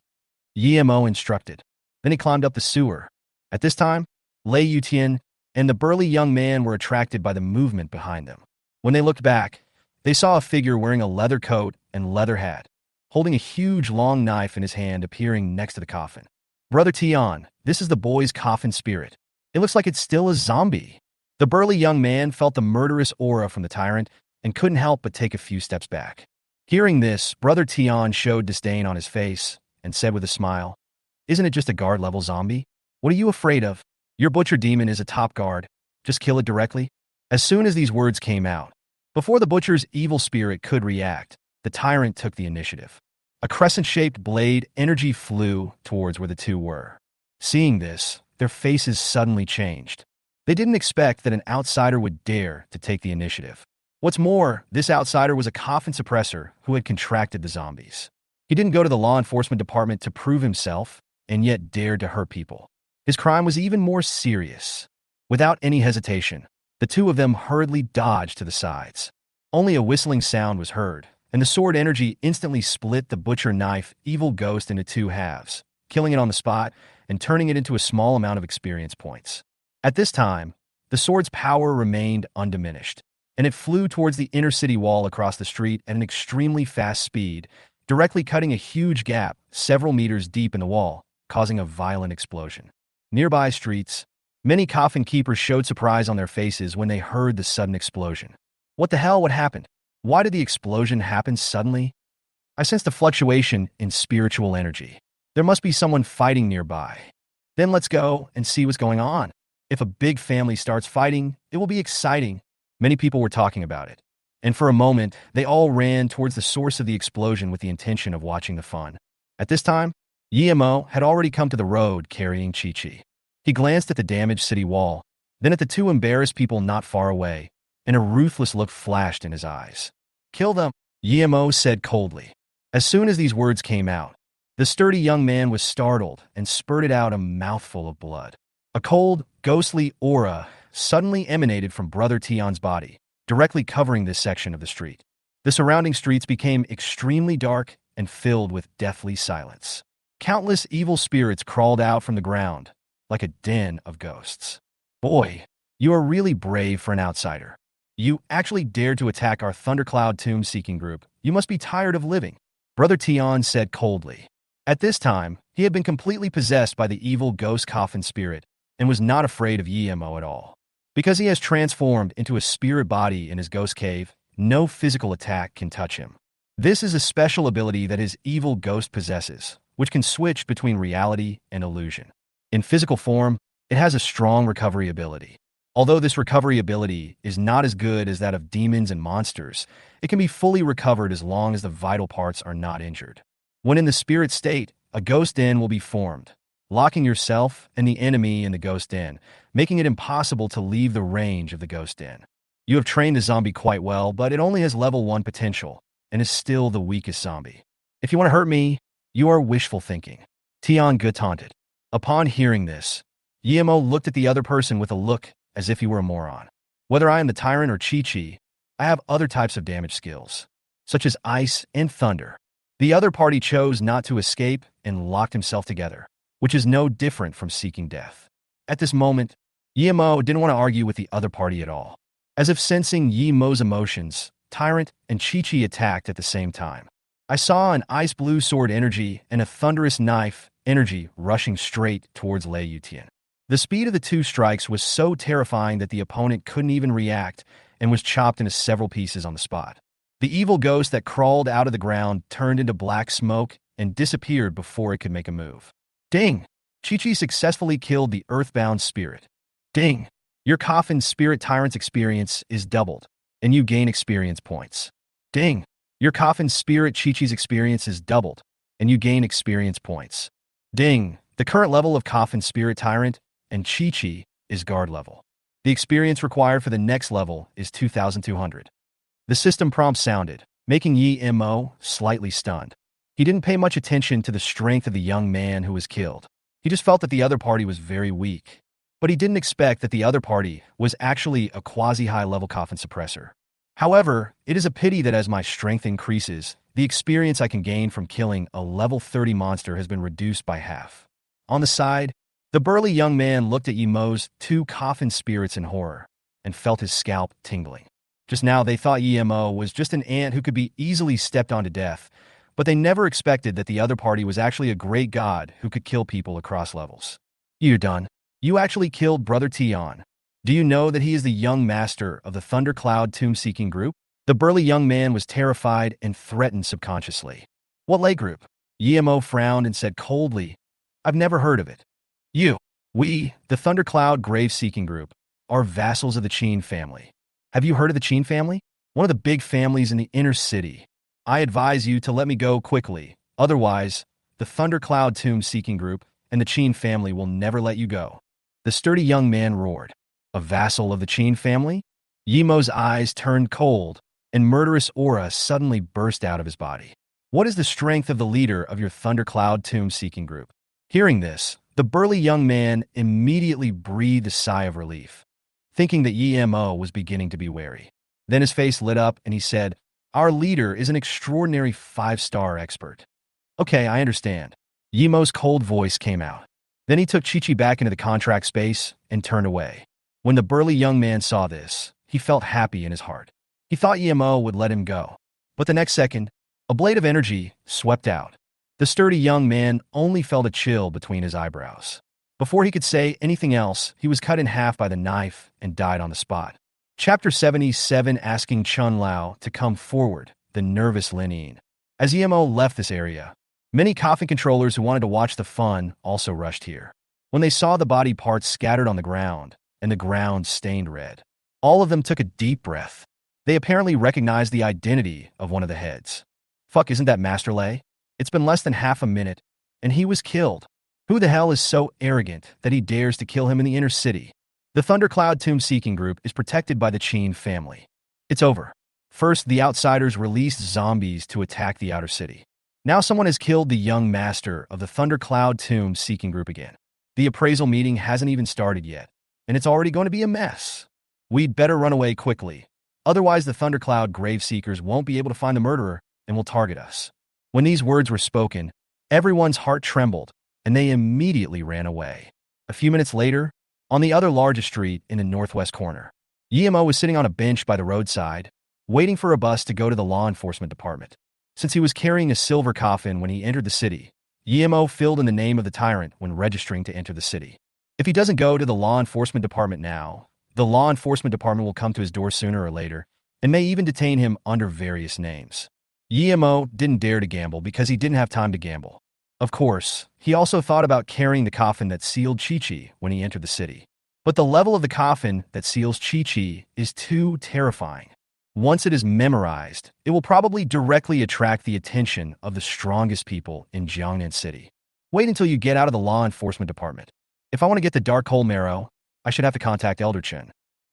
Yimo instructed. Then he climbed up the sewer. At this time, Lei Yutian and the burly young man were attracted by the movement behind them. When they looked back, they saw a figure wearing a leather coat and leather hat, holding a huge long knife in his hand appearing next to the coffin. "Brother Tian, this is the boy's coffin spirit. It looks like it's still a zombie." The burly young man felt the murderous aura from the tyrant and couldn't help but take a few steps back. Hearing this, Brother Tian showed disdain on his face and said with a smile, "Isn't it just a guard-level zombie? What are you afraid of? Your butcher demon is a top guard. Just kill it directly." As soon as these words came out, before the butcher's evil spirit could react, the tyrant took the initiative. A crescent-shaped blade energy flew towards where the two were. Seeing this, their faces suddenly changed. They didn't expect that an outsider would dare to take the initiative. What's more, this outsider was a coffin suppressor who had contracted the zombies. He didn't go to the law enforcement department to prove himself, and yet dared to hurt people. His crime was even more serious. Without any hesitation, the two of them hurriedly dodged to the sides. Only a whistling sound was heard, and the sword energy instantly split the butcher knife evil ghost into two halves, killing it on the spot and turning it into a small amount of experience points. At this time, the sword's power remained undiminished, and it flew towards the inner city wall across the street at an extremely fast speed, directly cutting a huge gap several meters deep in the wall, causing a violent explosion. Nearby streets, many coffin keepers showed surprise on their faces when they heard the sudden explosion. What the hell? What happened? Why did the explosion happen suddenly? I sensed a fluctuation in spiritual energy. There must be someone fighting nearby. Then let's go and see what's going on. If a big family starts fighting, it will be exciting. Many people were talking about it. And for a moment, they all ran towards the source of the explosion with the intention of watching the fun. At this time, Yimo had already come to the road carrying Chi-Chi. He glanced at the damaged city wall, then at the two embarrassed people not far away, and a ruthless look flashed in his eyes. "Kill them," Yimo said coldly. As soon as these words came out, the sturdy young man was startled and spurted out a mouthful of blood. A cold, ghostly aura suddenly emanated from Brother Tian's body, directly covering this section of the street. The surrounding streets became extremely dark and filled with deathly silence. Countless evil spirits crawled out from the ground, like a den of ghosts. "Boy, you are really brave for an outsider. You actually dared to attack our Thundercloud Tomb Seeking Group. You must be tired of living," Brother Tian said coldly. At this time, he had been completely possessed by the evil ghost coffin spirit and was not afraid of Yimo at all. Because he has transformed into a spirit body in his ghost cave, no physical attack can touch him. This is a special ability that his evil ghost possesses, which can switch between reality and illusion. In physical form, it has a strong recovery ability. Although this recovery ability is not as good as that of demons and monsters, it can be fully recovered as long as the vital parts are not injured. When in the spirit state, a ghost den will be formed, locking yourself and the enemy in the ghost den, making it impossible to leave the range of the ghost den. You have trained the zombie quite well, but it only has level 1 potential, and is still the weakest zombie. "If you want to hurt me, you are wishful thinking," Tian Ge taunted. Upon hearing this, Yimo looked at the other person with a look as if he were a moron. "Whether I am the tyrant or Chi-Chi, I have other types of damage skills, such as ice and thunder." The other party chose not to escape and locked himself together, which is no different from seeking death. At this moment, Yimo didn't want to argue with the other party at all. As if sensing Yimo's emotions, Tyrant and Chi-Chi attacked at the same time. I saw an ice blue sword energy and a thunderous knife energy rushing straight towards Lei Yutian. The speed of the two strikes was so terrifying that the opponent couldn't even react and was chopped into several pieces on the spot. The evil ghost that crawled out of the ground turned into black smoke and disappeared before it could make a move. Ding! Chi-Chi successfully killed the earthbound spirit. Ding! Your Coffin Spirit Tyrant's experience is doubled, and you gain experience points. Ding! Your Coffin Spirit Chi-Chi's experience is doubled, and you gain experience points. Ding! The current level of Coffin Spirit Tyrant and Chi-Chi is guard level. The experience required for the next level is 2,200. The system prompt sounded, making Yi Mo slightly stunned. He didn't pay much attention to the strength of the young man who was killed. He just felt that the other party was very weak. But he didn't expect that the other party was actually a quasi-high-level coffin suppressor. However, it is a pity that as my strength increases, the experience I can gain from killing a level 30 monster has been reduced by half. On the side, the burly young man looked at Yemo's two coffin spirits in horror and felt his scalp tingling. Just now, they thought Yemo was just an ant who could be easily stepped on to death, but they never expected that the other party was actually a great god who could kill people across levels. You're done. You actually killed Brother Tion. Do you know that he is the young master of the Thundercloud Tomb-Seeking group? The burly young man was terrified and threatened subconsciously. What lay group? Yemo frowned and said coldly, I've never heard of it. We, the Thundercloud Grave-Seeking group, are vassals of the Qin family. Have you heard of the Qin family? One of the big families in the inner city. I advise you to let me go quickly. Otherwise, the Thundercloud Tomb-Seeking group and the Qin family will never let you go. The sturdy young man roared. A vassal of the Qin family? Yemo's eyes turned cold, and murderous aura suddenly burst out of his body. What is the strength of the leader of your Thundercloud Tomb-Seeking group? Hearing this, the burly young man immediately breathed a sigh of relief, thinking that Yemo was beginning to be wary. Then his face lit up and he said, Our leader is an extraordinary 5-star expert. Okay, I understand. Yemo's cold voice came out. Then he took Chi-Chi back into the contract space and turned away. When the burly young man saw this, he felt happy in his heart. He thought Yemo would let him go. But the next second, a blade of energy swept out. The sturdy young man only felt a chill between his eyebrows. Before he could say anything else, he was cut in half by the knife and died on the spot. Chapter 77 asking Chun Lao to come forward, the nervous Lin. As Yemo left this area, many coffin controllers who wanted to watch the fun also rushed here. When they saw the body parts scattered on the ground, and the ground stained red, all of them took a deep breath. They apparently recognized the identity of one of the heads. Fuck, isn't that Master Lei? It's been less than half a minute, and he was killed. Who the hell is so arrogant that he dares to kill him in the inner city? The Thundercloud Tomb-Seeking group is protected by the Qin family. It's over. First, the outsiders released zombies to attack the outer city. Now someone has killed the young master of the Thundercloud Tomb-Seeking group again. The appraisal meeting hasn't even started yet, and it's already going to be a mess. We'd better run away quickly. Otherwise, the Thundercloud Graveseekers won't be able to find the murderer and will target us. When these words were spoken, everyone's heart trembled, and they immediately ran away. A few minutes later, on the other largest street in the northwest corner, Yemo was sitting on a bench by the roadside, waiting for a bus to go to the law enforcement department. Since he was carrying a silver coffin when he entered the city, Yemo filled in the name of the Tyrant when registering to enter the city. If he doesn't go to the law enforcement department now, the law enforcement department will come to his door sooner or later and may even detain him under various names. Yemo didn't dare to gamble because he didn't have time to gamble. Of course, he also thought about carrying the coffin that sealed Chi-Chi when he entered the city. But the level of the coffin that seals Chi-Chi is too terrifying. Once it is memorized, it will probably directly attract the attention of the strongest people in Jiangnan City. Wait until you get out of the law enforcement department. If I want to get the dark coal marrow, I should have to contact Elder Chun.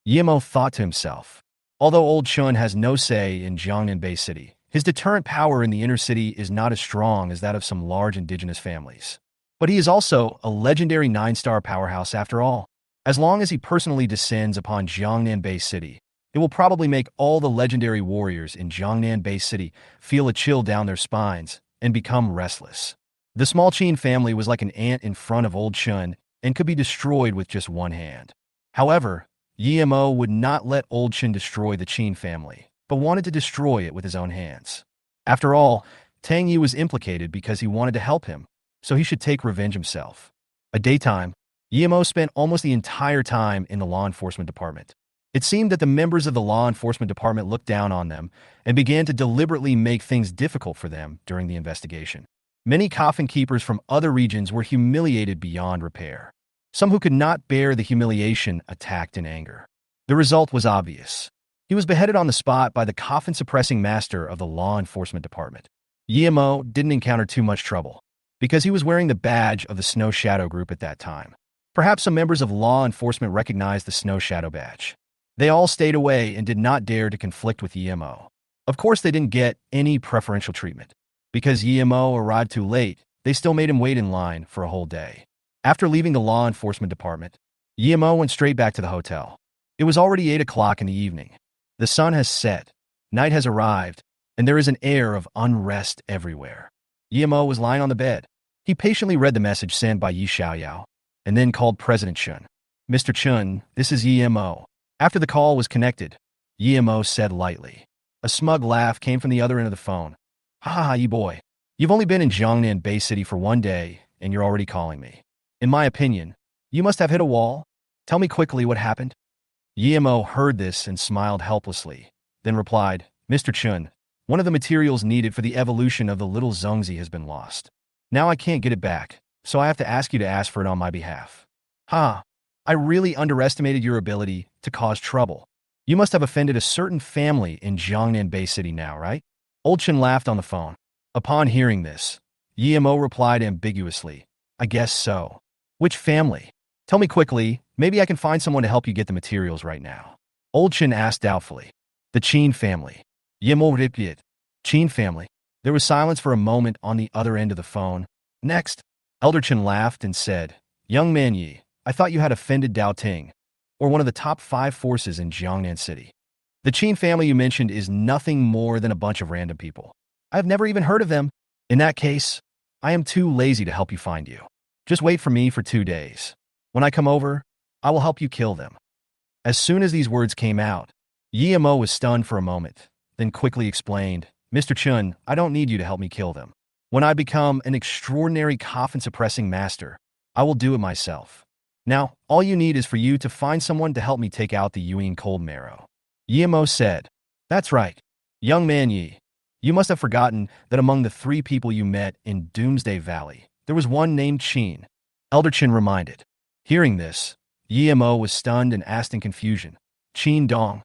Yemo thought to himself. Although Old Chun has no say in Jiangnan Bay City, his deterrent power in the inner city is not as strong as that of some large indigenous families. But he is also a legendary 9-star powerhouse after all. As long as he personally descends upon Jiangnan Bay City, it will probably make all the legendary warriors in Jiangnan Bay City feel a chill down their spines and become restless. The small Qin family was like an ant in front of Old Chun and could be destroyed with just one hand. However, Yemo would not let Old Chun destroy the Qin family, but wanted to destroy it with his own hands. After all, Tang Yi was implicated because he wanted to help him, so he should take revenge himself. A daytime, Yemo spent almost the entire time in the law enforcement department. It seemed that the members of the law enforcement department looked down on them and began to deliberately make things difficult for them during the investigation. Many coffin keepers from other regions were humiliated beyond repair. Some who could not bear the humiliation attacked in anger. The result was obvious. He was beheaded on the spot by the coffin-suppressing master of the law enforcement department. Yemo didn't encounter too much trouble, because he was wearing the badge of the Snow Shadow group at that time. Perhaps some members of law enforcement recognized the Snow Shadow badge. They all stayed away and did not dare to conflict with Yemo. Of course, they didn't get any preferential treatment. Because Yemo arrived too late, they still made him wait in line for a whole day. After leaving the law enforcement department, Yemo went straight back to the hotel. It was already 8 o'clock in the evening. The sun has set, night has arrived, and there is an air of unrest everywhere. Yemo was lying on the bed. He patiently read the message sent by Yi Xiaoyao, and then called President Chun. "Mr. Chun, this is Yemo." After the call was connected, Yemo said lightly. A smug laugh came from the other end of the phone. "Ha ha, Yi boy. You've only been in Jiangnan Bay City for 1 day, and you're already calling me. In my opinion, you must have hit a wall. Tell me quickly what happened." Yemo heard this and smiled helplessly, then replied, "Mr. Chun, one of the materials needed for the evolution of the little Zhongzi has been lost. Now I can't get it back, so I have to ask you to ask for it on my behalf." "Ha, I really underestimated your ability to cause trouble. You must have offended a certain family in Jiangnan Bay City now, right?" Old Chen laughed on the phone. Upon hearing this, Yemo replied ambiguously, "I guess so." "Which family? Tell me quickly, maybe I can find someone to help you get the materials right now." Old Chen asked doubtfully. "The Qin family." Yemo repeated. "Qin family." There was silence for a moment on the other end of the phone. Next, Elder Chen laughed and said, "Young man Yi, I thought you had offended Dao Ting, or one of the top 5 forces in Jiangnan City. The Qin family you mentioned is nothing more than a bunch of random people. I have never even heard of them. In that case, I am too lazy to help you find you. Just wait for me for 2 days. When I come over, I will help you kill them." As soon as these words came out, Yemo was stunned for a moment, then quickly explained, "Mr. Chun, I don't need you to help me kill them. When I become an extraordinary coffin-suppressing master, I will do it myself. Now, all you need is for you to find someone to help me take out the Yuan cold marrow." Yemo said, "That's right. Young man Yi, you must have forgotten that among the 3 people you met in Doomsday Valley, there was one named Qin." Elder Chen reminded. Hearing this, Yemo was stunned and asked in confusion, "Qin Dong?"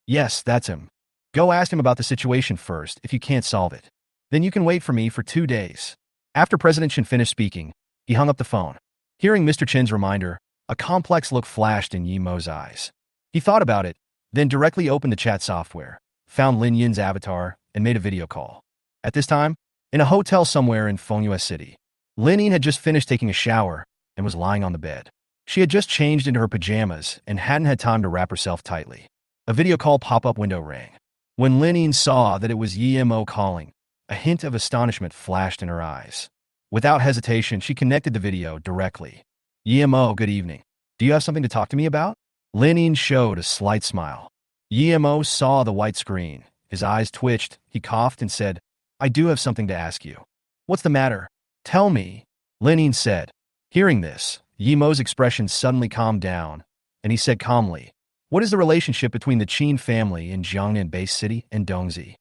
"Yes, that's him. Go ask him about the situation first if you can't solve it. Then you can wait for me for 2 days." After President Chen finished speaking, he hung up the phone. Hearing Mr. Chen's reminder, a complex look flashed in Yemo's eyes. He thought about it, then directly opened the chat software, found Lin Yin's avatar, and made a video call. At this time, in a hotel somewhere in Fengyue City, Lin Yin had just finished taking a shower and was lying on the bed. She had just changed into her pajamas and hadn't had time to wrap herself tightly. A video call pop-up window rang. When Lin Yin saw that it was Yemo calling, a hint of astonishment flashed in her eyes. Without hesitation, she connected the video directly. "Yemo, good evening. Do you have something to talk to me about?" Lin Yin showed a slight smile. Yemo saw the white screen. His eyes twitched, he coughed and said, "I do have something to ask you." "What's the matter? Tell me," Lin Yin said. Hearing this, Yemo's expression suddenly calmed down, and he said calmly, "What is the relationship between the Qin family in Jiangnan Bay City and Dongzi?"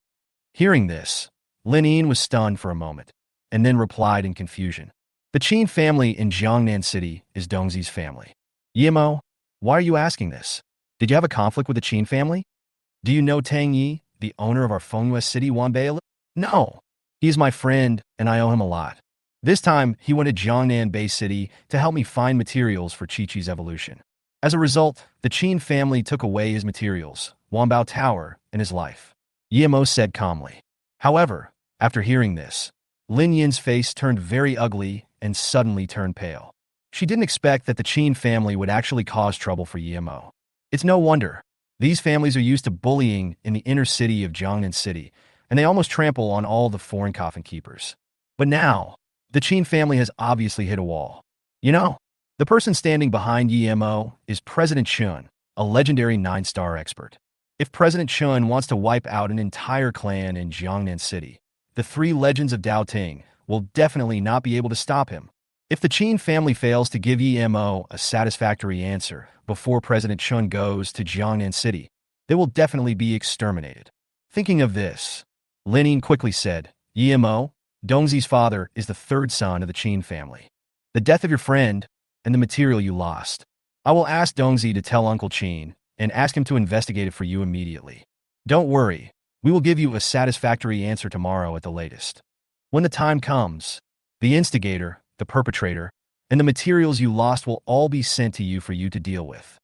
Hearing this, Lin Yin was stunned for a moment, and then replied in confusion, "The Qin family in Jiangnan City is Dongzi's family." "Yemo, why are you asking this? Did you have a conflict with the Qin family? Do you know Tang Yi, the owner of our Fengyue City Wanbei?" "No. He is my friend, and I owe him a lot. This time, he went to Jiangnan Bay City to help me find materials for Chi-Chi's evolution. As a result, the Qin family took away his materials, Wanbao Tower, and his life," Yemo said calmly. However, after hearing this, Lin Yin's face turned very ugly and suddenly turned pale. She didn't expect that the Qin family would actually cause trouble for Yemo. It's no wonder. These families are used to bullying in the inner city of Jiangnan City, and they almost trample on all the foreign coffin keepers. But now, the Qin family has obviously hit a wall. You know, the person standing behind Yemo is President Chun, a legendary 9-star expert. If President Chun wants to wipe out an entire clan in Jiangnan City, the 3 legends of Dao Ting will definitely not be able to stop him. If the Qin family fails to give Yemo a satisfactory answer before President Chun goes to Jiangnan City, they will definitely be exterminated. Thinking of this, Lin Yin quickly said, "Yemo, Dongzi's father is the third son of the Qin family. The death of your friend and the material you lost. I will ask Dongzi to tell Uncle Qin and ask him to investigate it for you immediately. Don't worry, we will give you a satisfactory answer tomorrow at the latest. When the time comes, the instigator, the perpetrator, and the materials you lost will all be sent to you for you to deal with.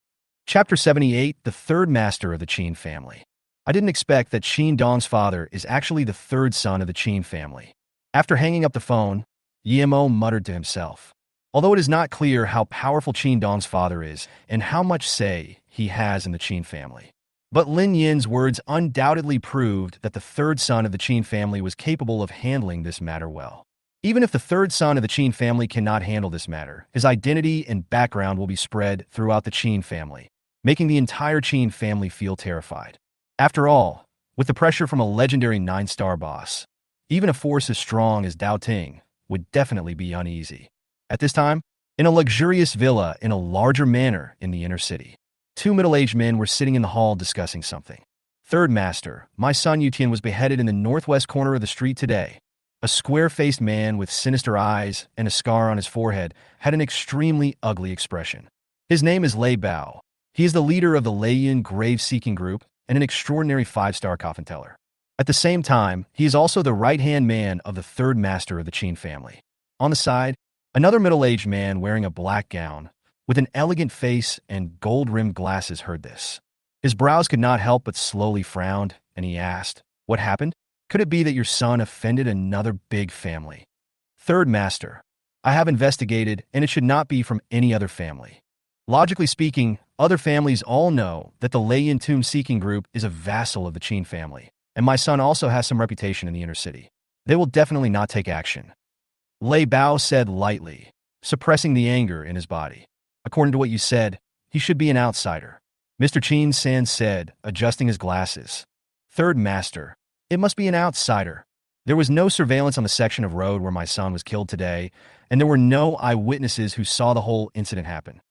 Chapter 78, the third master of the Qin family. I didn't expect that Qin Dong's father is actually the third son of the Qin family. After hanging up the phone, Yemo muttered to himself. Although it is not clear how powerful Qin Dong's father is and how much say he has in the Qin family. But Lin Yin's words undoubtedly proved that the third son of the Qin family was capable of handling this matter well. Even if the third son of the Qin family cannot handle this matter, his identity and background will be spread throughout the Qin family, making the entire Qin family feel terrified. After all, with the pressure from a legendary 9-star boss, even a force as strong as Dao Ting would definitely be uneasy. At this time, in a luxurious villa in a larger manor in the inner city, 2 middle-aged men were sitting in the hall discussing something. Third master, my son Yutian was beheaded in the northwest corner of the street today. A square-faced man with sinister eyes and a scar on his forehead had an extremely ugly expression. His name is Lei Bao. He is the leader of the Leiyin grave-seeking group and an extraordinary 5-star coffin teller. At the same time, he is also the right-hand man of the third master of the Qin family. On the side, another middle-aged man wearing a black gown, with an elegant face and gold-rimmed glasses heard this. His brows could not help but slowly frowned, and he asked, "What happened? Could it be that your son offended another big family?" Third master, I have investigated, and it should not be from any other family. Logically speaking, other families all know that the Leiyin tomb-seeking group is a vassal of the Qin family, and my son also has some reputation in the inner city. They will definitely not take action. Lei Bao said lightly, suppressing the anger in his body. According to what you said, he should be an outsider. Mr. Qin San said, adjusting his glasses. Third master, it must be an outsider. There was no surveillance on the section of road where my son was killed today, and there were no eyewitnesses who saw the whole incident happen.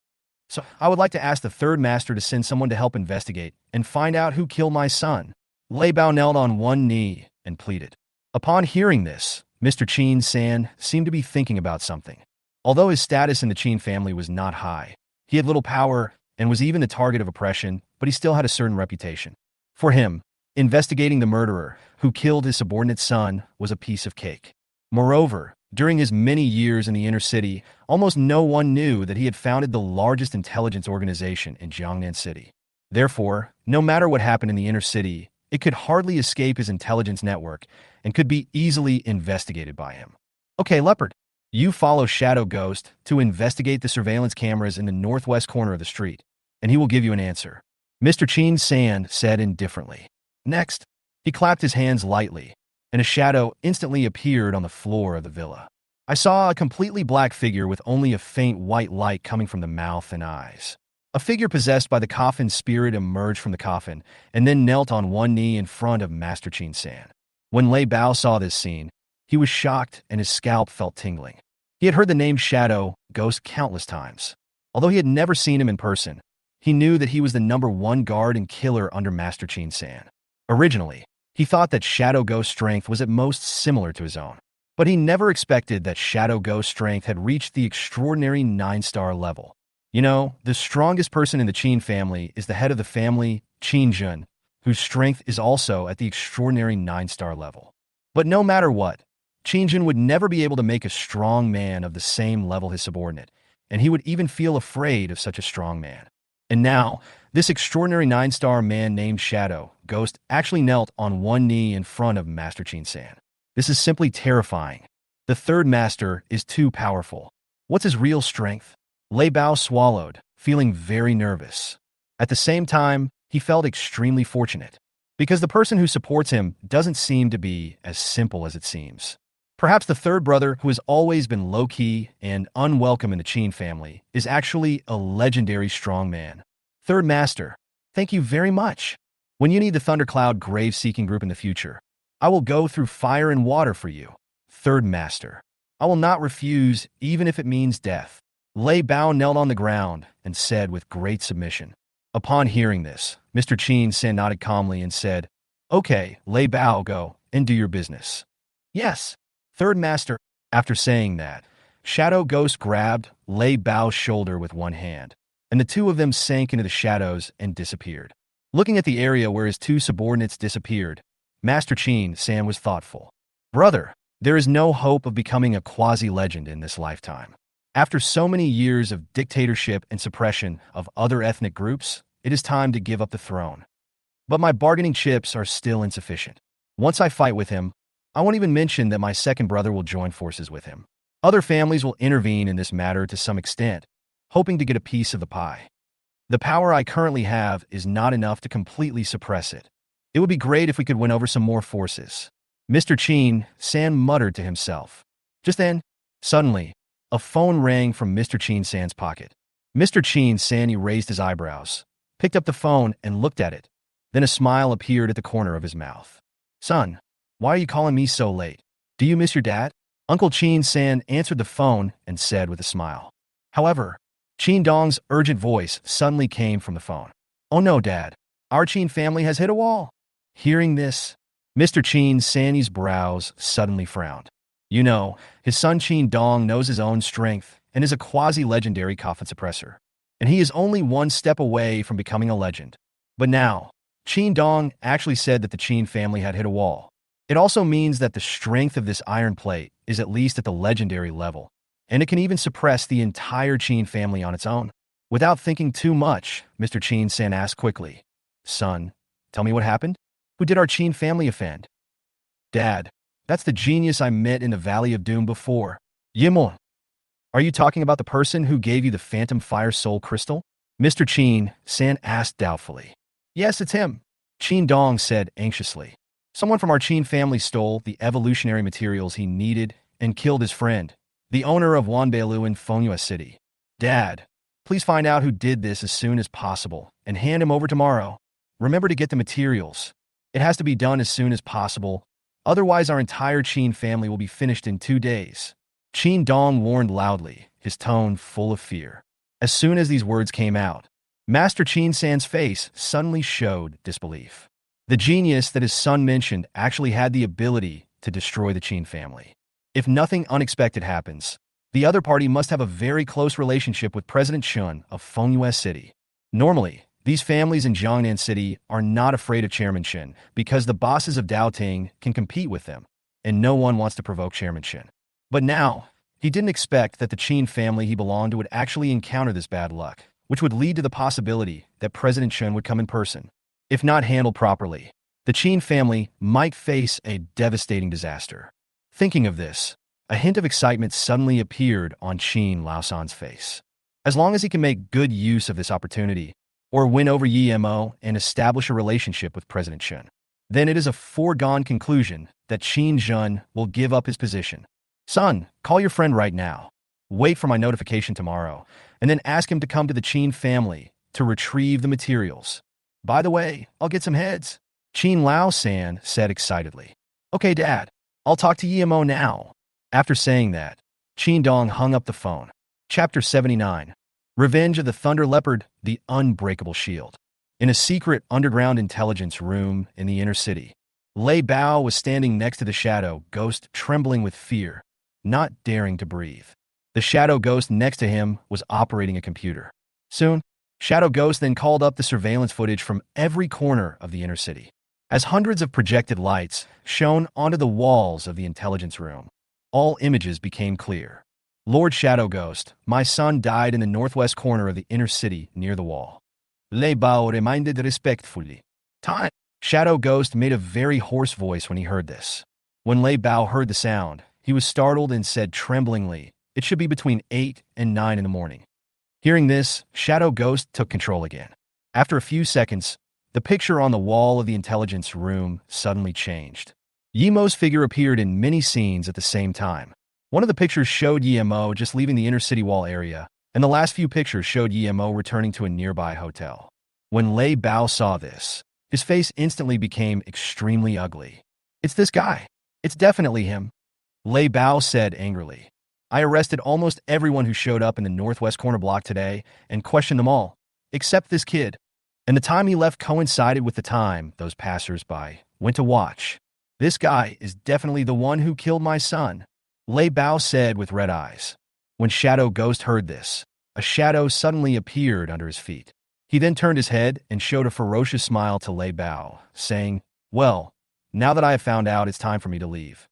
So I would like to ask the third master to send someone to help investigate and find out who killed my son. Lei Bao knelt on one knee and pleaded. Upon hearing this, Mr. Qin San seemed to be thinking about something. Although his status in the Qin family was not high, he had little power and was even the target of oppression, but he still had a certain reputation. For him, investigating the murderer who killed his subordinate son was a piece of cake. Moreover, during his many years in the inner city, almost no one knew that he had founded the largest intelligence organization in Jiangnan City. Therefore, no matter what happened in the inner city, it could hardly escape his intelligence network and could be easily investigated by him. Okay, Leopard, you follow Shadow Ghost to investigate the surveillance cameras in the northwest corner of the street, and he will give you an answer. Mr. Qin San said indifferently. Next, he clapped his hands lightly, and a shadow instantly appeared on the floor of the villa. I saw a completely black figure with only a faint white light coming from the mouth and eyes. A figure possessed by the Coffin spirit emerged from the coffin and then knelt on one knee in front of Master Qin San. When Lei Bao saw this scene, he was shocked and his scalp felt tingling. He had heard the name Shadow Ghost countless times. Although he had never seen him in person, he knew that he was the #1 guard and killer under Master Qin San. Originally, he thought that Shadow Ghost's strength was at most similar to his own, but he never expected that Shadow Ghost's strength had reached the extraordinary 9-star level. You know, the strongest person in the Qin family is the head of the family, Qin Jun, whose strength is also at the extraordinary 9-star level. But no matter what, Qin Jun would never be able to make a strong man of the same level his subordinate, and he would even feel afraid of such a strong man. And now, this extraordinary 9-star man named Shadow Ghost actually knelt on one knee in front of Master Qin San. This is simply terrifying. The third master is too powerful. What's his real strength? Lei Bao swallowed, feeling very nervous. At the same time, he felt extremely fortunate, because the person who supports him doesn't seem to be as simple as it seems. Perhaps the third brother, who has always been low-key and unwelcome in the Qin family, is actually a legendary strong man. Third master, thank you very much. When you need the Thundercloud grave-seeking group in the future, I will go through fire and water for you. Third master, I will not refuse even if it means death. Lei Bao knelt on the ground and said with great submission. Upon hearing this, Mr. Qin San nodded calmly and said, Okay, Lei Bao, go and do your business. Yes. Third master. After saying that, Shadow Ghost grabbed Lei Bao's shoulder with one hand, and the two of them sank into the shadows and disappeared. Looking at the area where his two subordinates disappeared, Master Qin San was thoughtful. Brother, there is no hope of becoming a quasi-legend in this lifetime. After so many years of dictatorship and suppression of other ethnic groups, it is time to give up the throne. But my bargaining chips are still insufficient. Once I fight with him, I won't even mention that my second brother will join forces with him. Other families will intervene in this matter to some extent, hoping to get a piece of the pie. The power I currently have is not enough to completely suppress it. It would be great if we could win over some more forces. Mr. Qin San muttered to himself. Just then, suddenly, a phone rang from Mr. Qin San's pocket. Mr. Qin San raised his eyebrows, picked up the phone and looked at it. Then a smile appeared at the corner of his mouth. Son, why are you calling me so late? Do you miss your dad? Uncle Qin San answered the phone and said with a smile. However, Qin Dong's urgent voice suddenly came from the phone. Oh no, Dad. Our Qin family has hit a wall. Hearing this, Mr. Qin San's brows suddenly frowned. You know, his son Qin Dong knows his own strength and is a quasi-legendary Coffin suppressor. And he is only one step away from becoming a legend. But now, Qin Dong actually said that the Qin family had hit a wall. It also means that the strength of this iron plate is at least at the legendary level, and it can even suppress the entire Qin family on its own. Without thinking too much, Mr. Qin San asked quickly, Son, tell me what happened? Who did our Qin family offend? Dad, that's the genius I met in the Valley of Doom before. Yimon. Are you talking about the person who gave you the Phantom Fire Soul Crystal? Mr. Qin San asked doubtfully. Yes, it's him, Qin Dong said anxiously. Someone from our Qin family stole the evolutionary materials he needed and killed his friend, the owner of Wanbeilu in Fengyue City. Dad, please find out who did this as soon as possible and hand him over tomorrow. Remember to get the materials. It has to be done as soon as possible, otherwise our entire Qin family will be finished in 2 days. Qin Dong warned loudly, his tone full of fear. As soon as these words came out, Master Qin San's face suddenly showed disbelief. The genius that his son mentioned actually had the ability to destroy the Qin family. If nothing unexpected happens, the other party must have a very close relationship with President Shun of Fengyue City. Normally, these families in Jiangnan City are not afraid of Chairman Shen because the bosses of Daoting can compete with them, and no one wants to provoke Chairman Shen. But now, he didn't expect that the Qin family he belonged to would actually encounter this bad luck, which would lead to the possibility that President Shen would come in person. If not handled properly, the Qin family might face a devastating disaster. Thinking of this, a hint of excitement suddenly appeared on Qin Laosan's face. As long as he can make good use of this opportunity, or win over Yi Mo and establish a relationship with President Shen, then it is a foregone conclusion that Qin Zhen will give up his position. Son, call your friend right now. Wait for my notification tomorrow, and then ask him to come to the Qin family to retrieve the materials. By the way, I'll get some heads. Qin Lao-san said excitedly. Okay, Dad, I'll talk to Yi Mo now. After saying that, Qin Dong hung up the phone. Chapter 79. Revenge of the Thunder Leopard, the Unbreakable Shield. In a secret underground intelligence room in the inner city, Lei Bao was standing next to the Shadow Ghost, trembling with fear, not daring to breathe. The Shadow Ghost next to him was operating a computer. Soon, Shadow Ghost then called up the surveillance footage from every corner of the inner city. As hundreds of projected lights shone onto the walls of the intelligence room, all images became clear. Lord Shadow Ghost, my son died in the northwest corner of the inner city near the wall. Lei Bao reminded respectfully. Time. Shadow Ghost made a very hoarse voice when he heard this. When Lei Bao heard the sound, he was startled and said tremblingly, it should be between 8 and 9 in the morning. Hearing this, Shadow Ghost took control again. After a few seconds, the picture on the wall of the intelligence room suddenly changed. Yi Mo's figure appeared in many scenes at the same time. One of the pictures showed Yi Mo just leaving the inner city wall area, and the last few pictures showed Yi Mo returning to a nearby hotel. When Lei Bao saw this, his face instantly became extremely ugly. It's this guy. It's definitely him. Lei Bao said angrily. I arrested almost everyone who showed up in the northwest corner block today and questioned them all, except this kid. And the time he left coincided with the time those passers-by went to watch. This guy is definitely the one who killed my son. Lei Bao said with red eyes. When Shadow Ghost heard this, a shadow suddenly appeared under his feet. He then turned his head and showed a ferocious smile to Lei Bao, saying, "Well, now that I have found out, it's time for me to leave.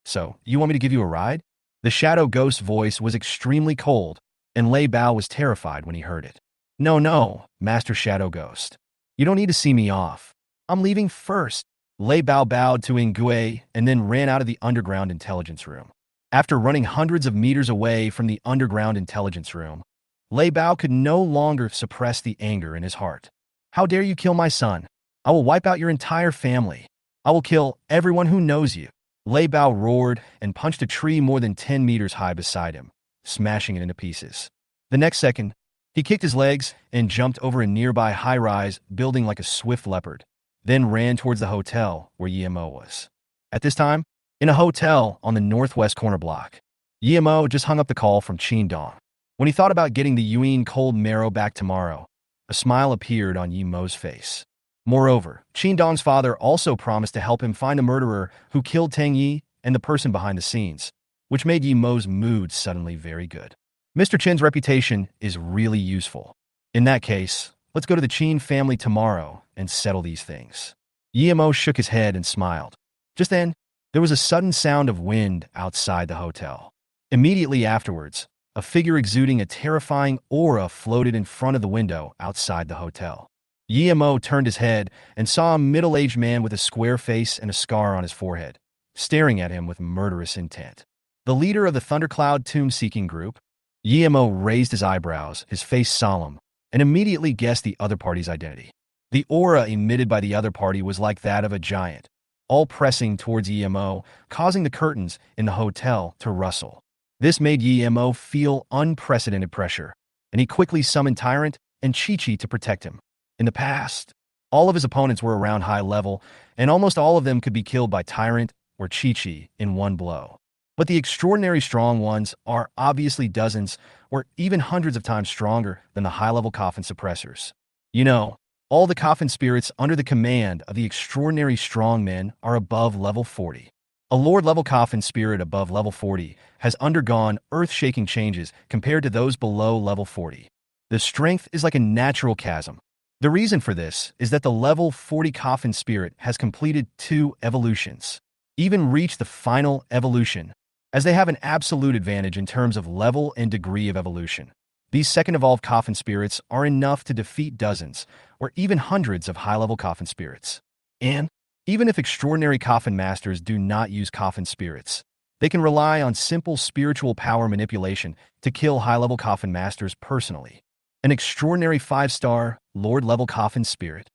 So, you want me to give you a ride?" The Shadow Ghost's voice was extremely cold, and Lei Bao was terrified when he heard it. "No, no, Master Shadow Ghost. You don't need to see me off. I'm leaving first." Lei Bao bowed to Ingui and then ran out of the underground intelligence room. After running hundreds of meters away from the underground intelligence room, Lei Bao could no longer suppress the anger in his heart. "How dare you kill my son? I will wipe out your entire family. I will kill everyone who knows you." Lei Bao roared and punched a tree more than 10 meters high beside him, smashing it into pieces. The next second, he kicked his legs and jumped over a nearby high-rise building like a swift leopard, then ran towards the hotel where Yemo was. At this time, in a hotel on the northwest corner block, Yemo just hung up the call from Qin Dong. When he thought about getting the Yuan cold marrow back tomorrow, a smile appeared on Yemo's face. Moreover, Qin Dong's father also promised to help him find a murderer who killed Tang Yi and the person behind the scenes, which made Yemo's mood suddenly very good. Mr. Chin's reputation is really useful. In that case, let's go to the Qin family tomorrow and settle these things. Yemo shook his head and smiled. Just then, there was a sudden sound of wind outside the hotel. Immediately afterwards, a figure exuding a terrifying aura floated in front of the window outside the hotel. Yemo turned his head and saw a middle-aged man with a square face and a scar on his forehead, staring at him with murderous intent. The leader of the Thundercloud tomb-seeking group, Yemo raised his eyebrows, his face solemn, and immediately guessed the other party's identity. The aura emitted by the other party was like that of a giant, all pressing towards Yemo, causing the curtains in the hotel to rustle. This made Yemo feel unprecedented pressure, and he quickly summoned Tyrant and Chi-Chi to protect him. In the past, all of his opponents were around high level, and almost all of them could be killed by Tyrant or Chi-Chi in one blow. But the extraordinary strong ones are obviously dozens or even hundreds of times stronger than the high-level Coffin suppressors. You know, all the Coffin spirits under the command of the extraordinary strong men are above level 40. A Lord-level Coffin spirit above level 40 has undergone earth-shaking changes compared to those below level 40. The strength is like a natural chasm. The reason for this is that the level 40 Coffin spirit has completed 2 evolutions, even reached the final evolution, as they have an absolute advantage in terms of level and degree of evolution. These second evolved Coffin spirits are enough to defeat dozens or even hundreds of high-level Coffin spirits. And even if extraordinary Coffin masters do not use Coffin spirits, they can rely on simple spiritual power manipulation to kill high-level Coffin masters personally. An extraordinary 5-star, Lord-level Coffin spirit.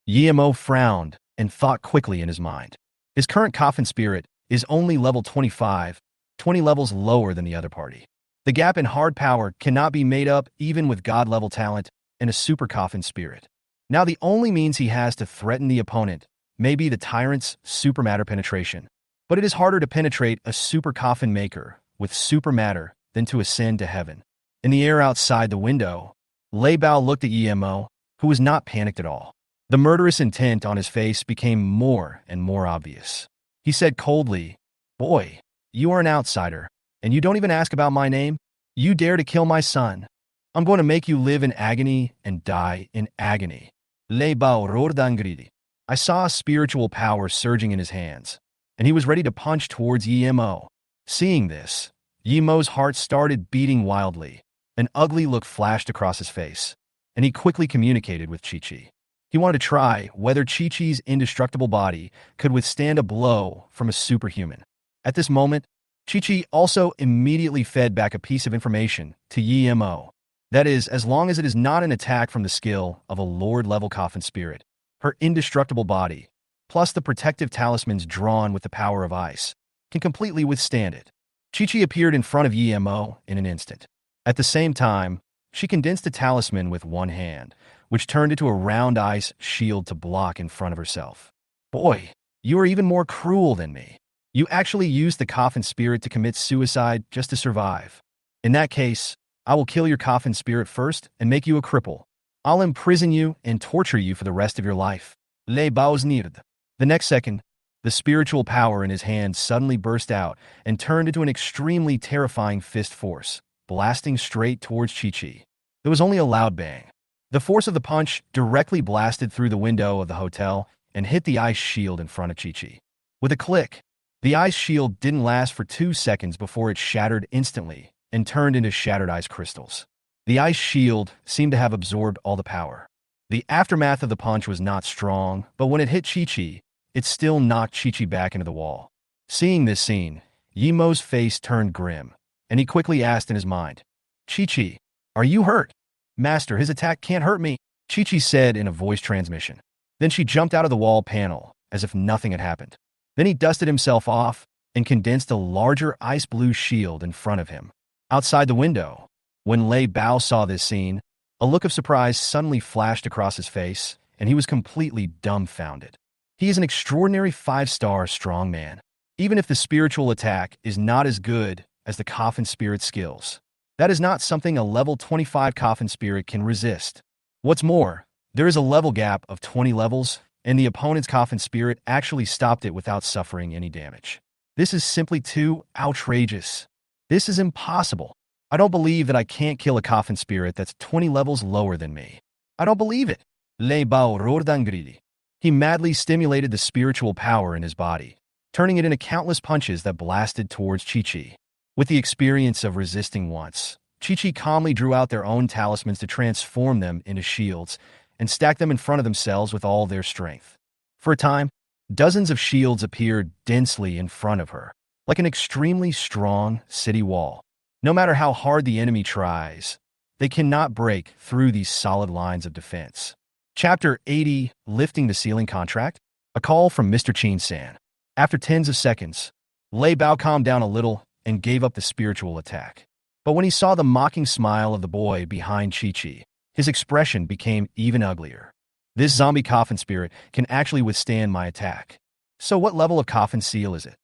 Yemo frowned and thought quickly in his mind. His current Coffin spirit is only level 25, 20 levels lower than the other party. The gap in hard power cannot be made up even with God-level talent and a super Coffin spirit. Now the only means he has to threaten the opponent may be the Tyrant's super matter penetration. But it is harder to penetrate a super Coffin maker with super matter than to ascend to heaven. In the air outside the window, Lei Bao looked at Yemo, who was not panicked at all. The murderous intent on his face became more and more obvious. He said coldly, "Boy, you are an outsider, and you don't even ask about my name? You dare to kill my son? I'm going to make you live in agony and die in agony." Lei Bao roared angrily. I saw a spiritual power surging in his hands, and he was ready to punch towards Yemo. Seeing this, Yemo's heart started beating wildly. An ugly look flashed across his face, and he quickly communicated with Chi-Chi. He wanted to try whether Chi-Chi's indestructible body could withstand a blow from a superhuman. At this moment, Chi-Chi also immediately fed back a piece of information to Yemo. That is, as long as it is not an attack from the skill of a Lord-level Coffin spirit, her indestructible body, plus the protective talismans drawn with the power of ice, can completely withstand it. Chi-Chi appeared in front of Yemo in an instant. At the same time, she condensed a talisman with one hand, which turned into a round ice shield to block in front of herself. "Boy, you are even more cruel than me. You actually used the Coffin spirit to commit suicide just to survive. In that case, I will kill your Coffin spirit first and make you a cripple. I'll imprison you and torture you for the rest of your life." Lei Bao sneered. The next second, The spiritual power in his hand suddenly burst out and turned into an extremely terrifying fist force, blasting straight towards Chi-Chi. There was only a loud bang. The force of the punch directly blasted through the window of the hotel and hit the ice shield in front of Chi-Chi. With a click, the ice shield didn't last for 2 seconds before it shattered instantly and turned into shattered ice crystals. The ice shield seemed to have absorbed all the power. The aftermath of the punch was not strong, but when it hit Chi-Chi, it still knocked Chi-Chi back into the wall. Seeing this scene, Yimo's face turned grim, and he quickly asked in his mind, "Chi-Chi, are you hurt?" "Master, his attack can't hurt me," Chi-Chi said in a voice transmission. Then she jumped out of the wall panel, as if nothing had happened. Then he dusted himself off and condensed a larger ice blue shield in front of him. Outside the window, when Lei Bao saw this scene, a look of surprise suddenly flashed across his face, and he was completely dumbfounded. He is an extraordinary 5-star strong man, even if the spiritual attack is not as good as the Coffin Spirit skills. That is not something a level 25 Coffin Spirit can resist. What's more, there is a level gap of 20 levels, and the opponent's Coffin Spirit actually stopped it without suffering any damage. This is simply too outrageous. This is impossible. I don't believe that I can't kill a Coffin Spirit that's 20 levels lower than me. I don't believe it. Lei Bao roared angrily. He madly stimulated the spiritual power in his body, turning it into countless punches that blasted towards Chi-Chi. With the experience of resisting once, Chi-Chi calmly drew out their own talismans to transform them into shields and stack them in front of themselves with all their strength. For a time, dozens of shields appeared densely in front of her, like an extremely strong city wall. No matter how hard the enemy tries, they cannot break through these solid lines of defense. Chapter 80, Lifting the Ceiling Contract? A call from Mr. Chin-san. After tens of seconds, Lei Bao calmed down a little and gave up the spiritual attack. But when he saw the mocking smile of the boy behind Chi-Chi, his expression became even uglier. This zombie Coffin Spirit can actually withstand my attack. So what level of Coffin Seal is it?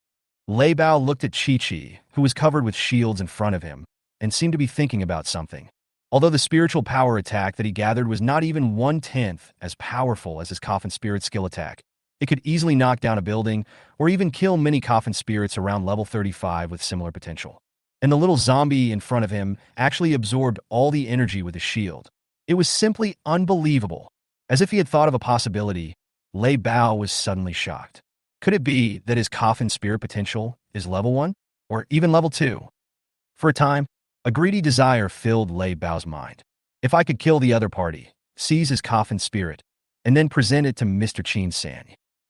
Lei Bao looked at Chi-Chi, who was covered with shields in front of him, and seemed to be thinking about something. Although the spiritual power attack that he gathered was not even 1/10 as powerful as his Coffin Spirit skill attack, it could easily knock down a building or even kill many Coffin Spirits around level 35 with similar potential. And the little zombie in front of him actually absorbed all the energy with his shield. It was simply unbelievable. As if he had thought of a possibility, Lei Bao was suddenly shocked. Could it be that his Coffin Spirit potential is level 1? Or even level 2? For a time, a greedy desire filled Lei Bao's mind. If I could kill the other party, seize his Coffin Spirit, and then present it to Mr. Chin-san,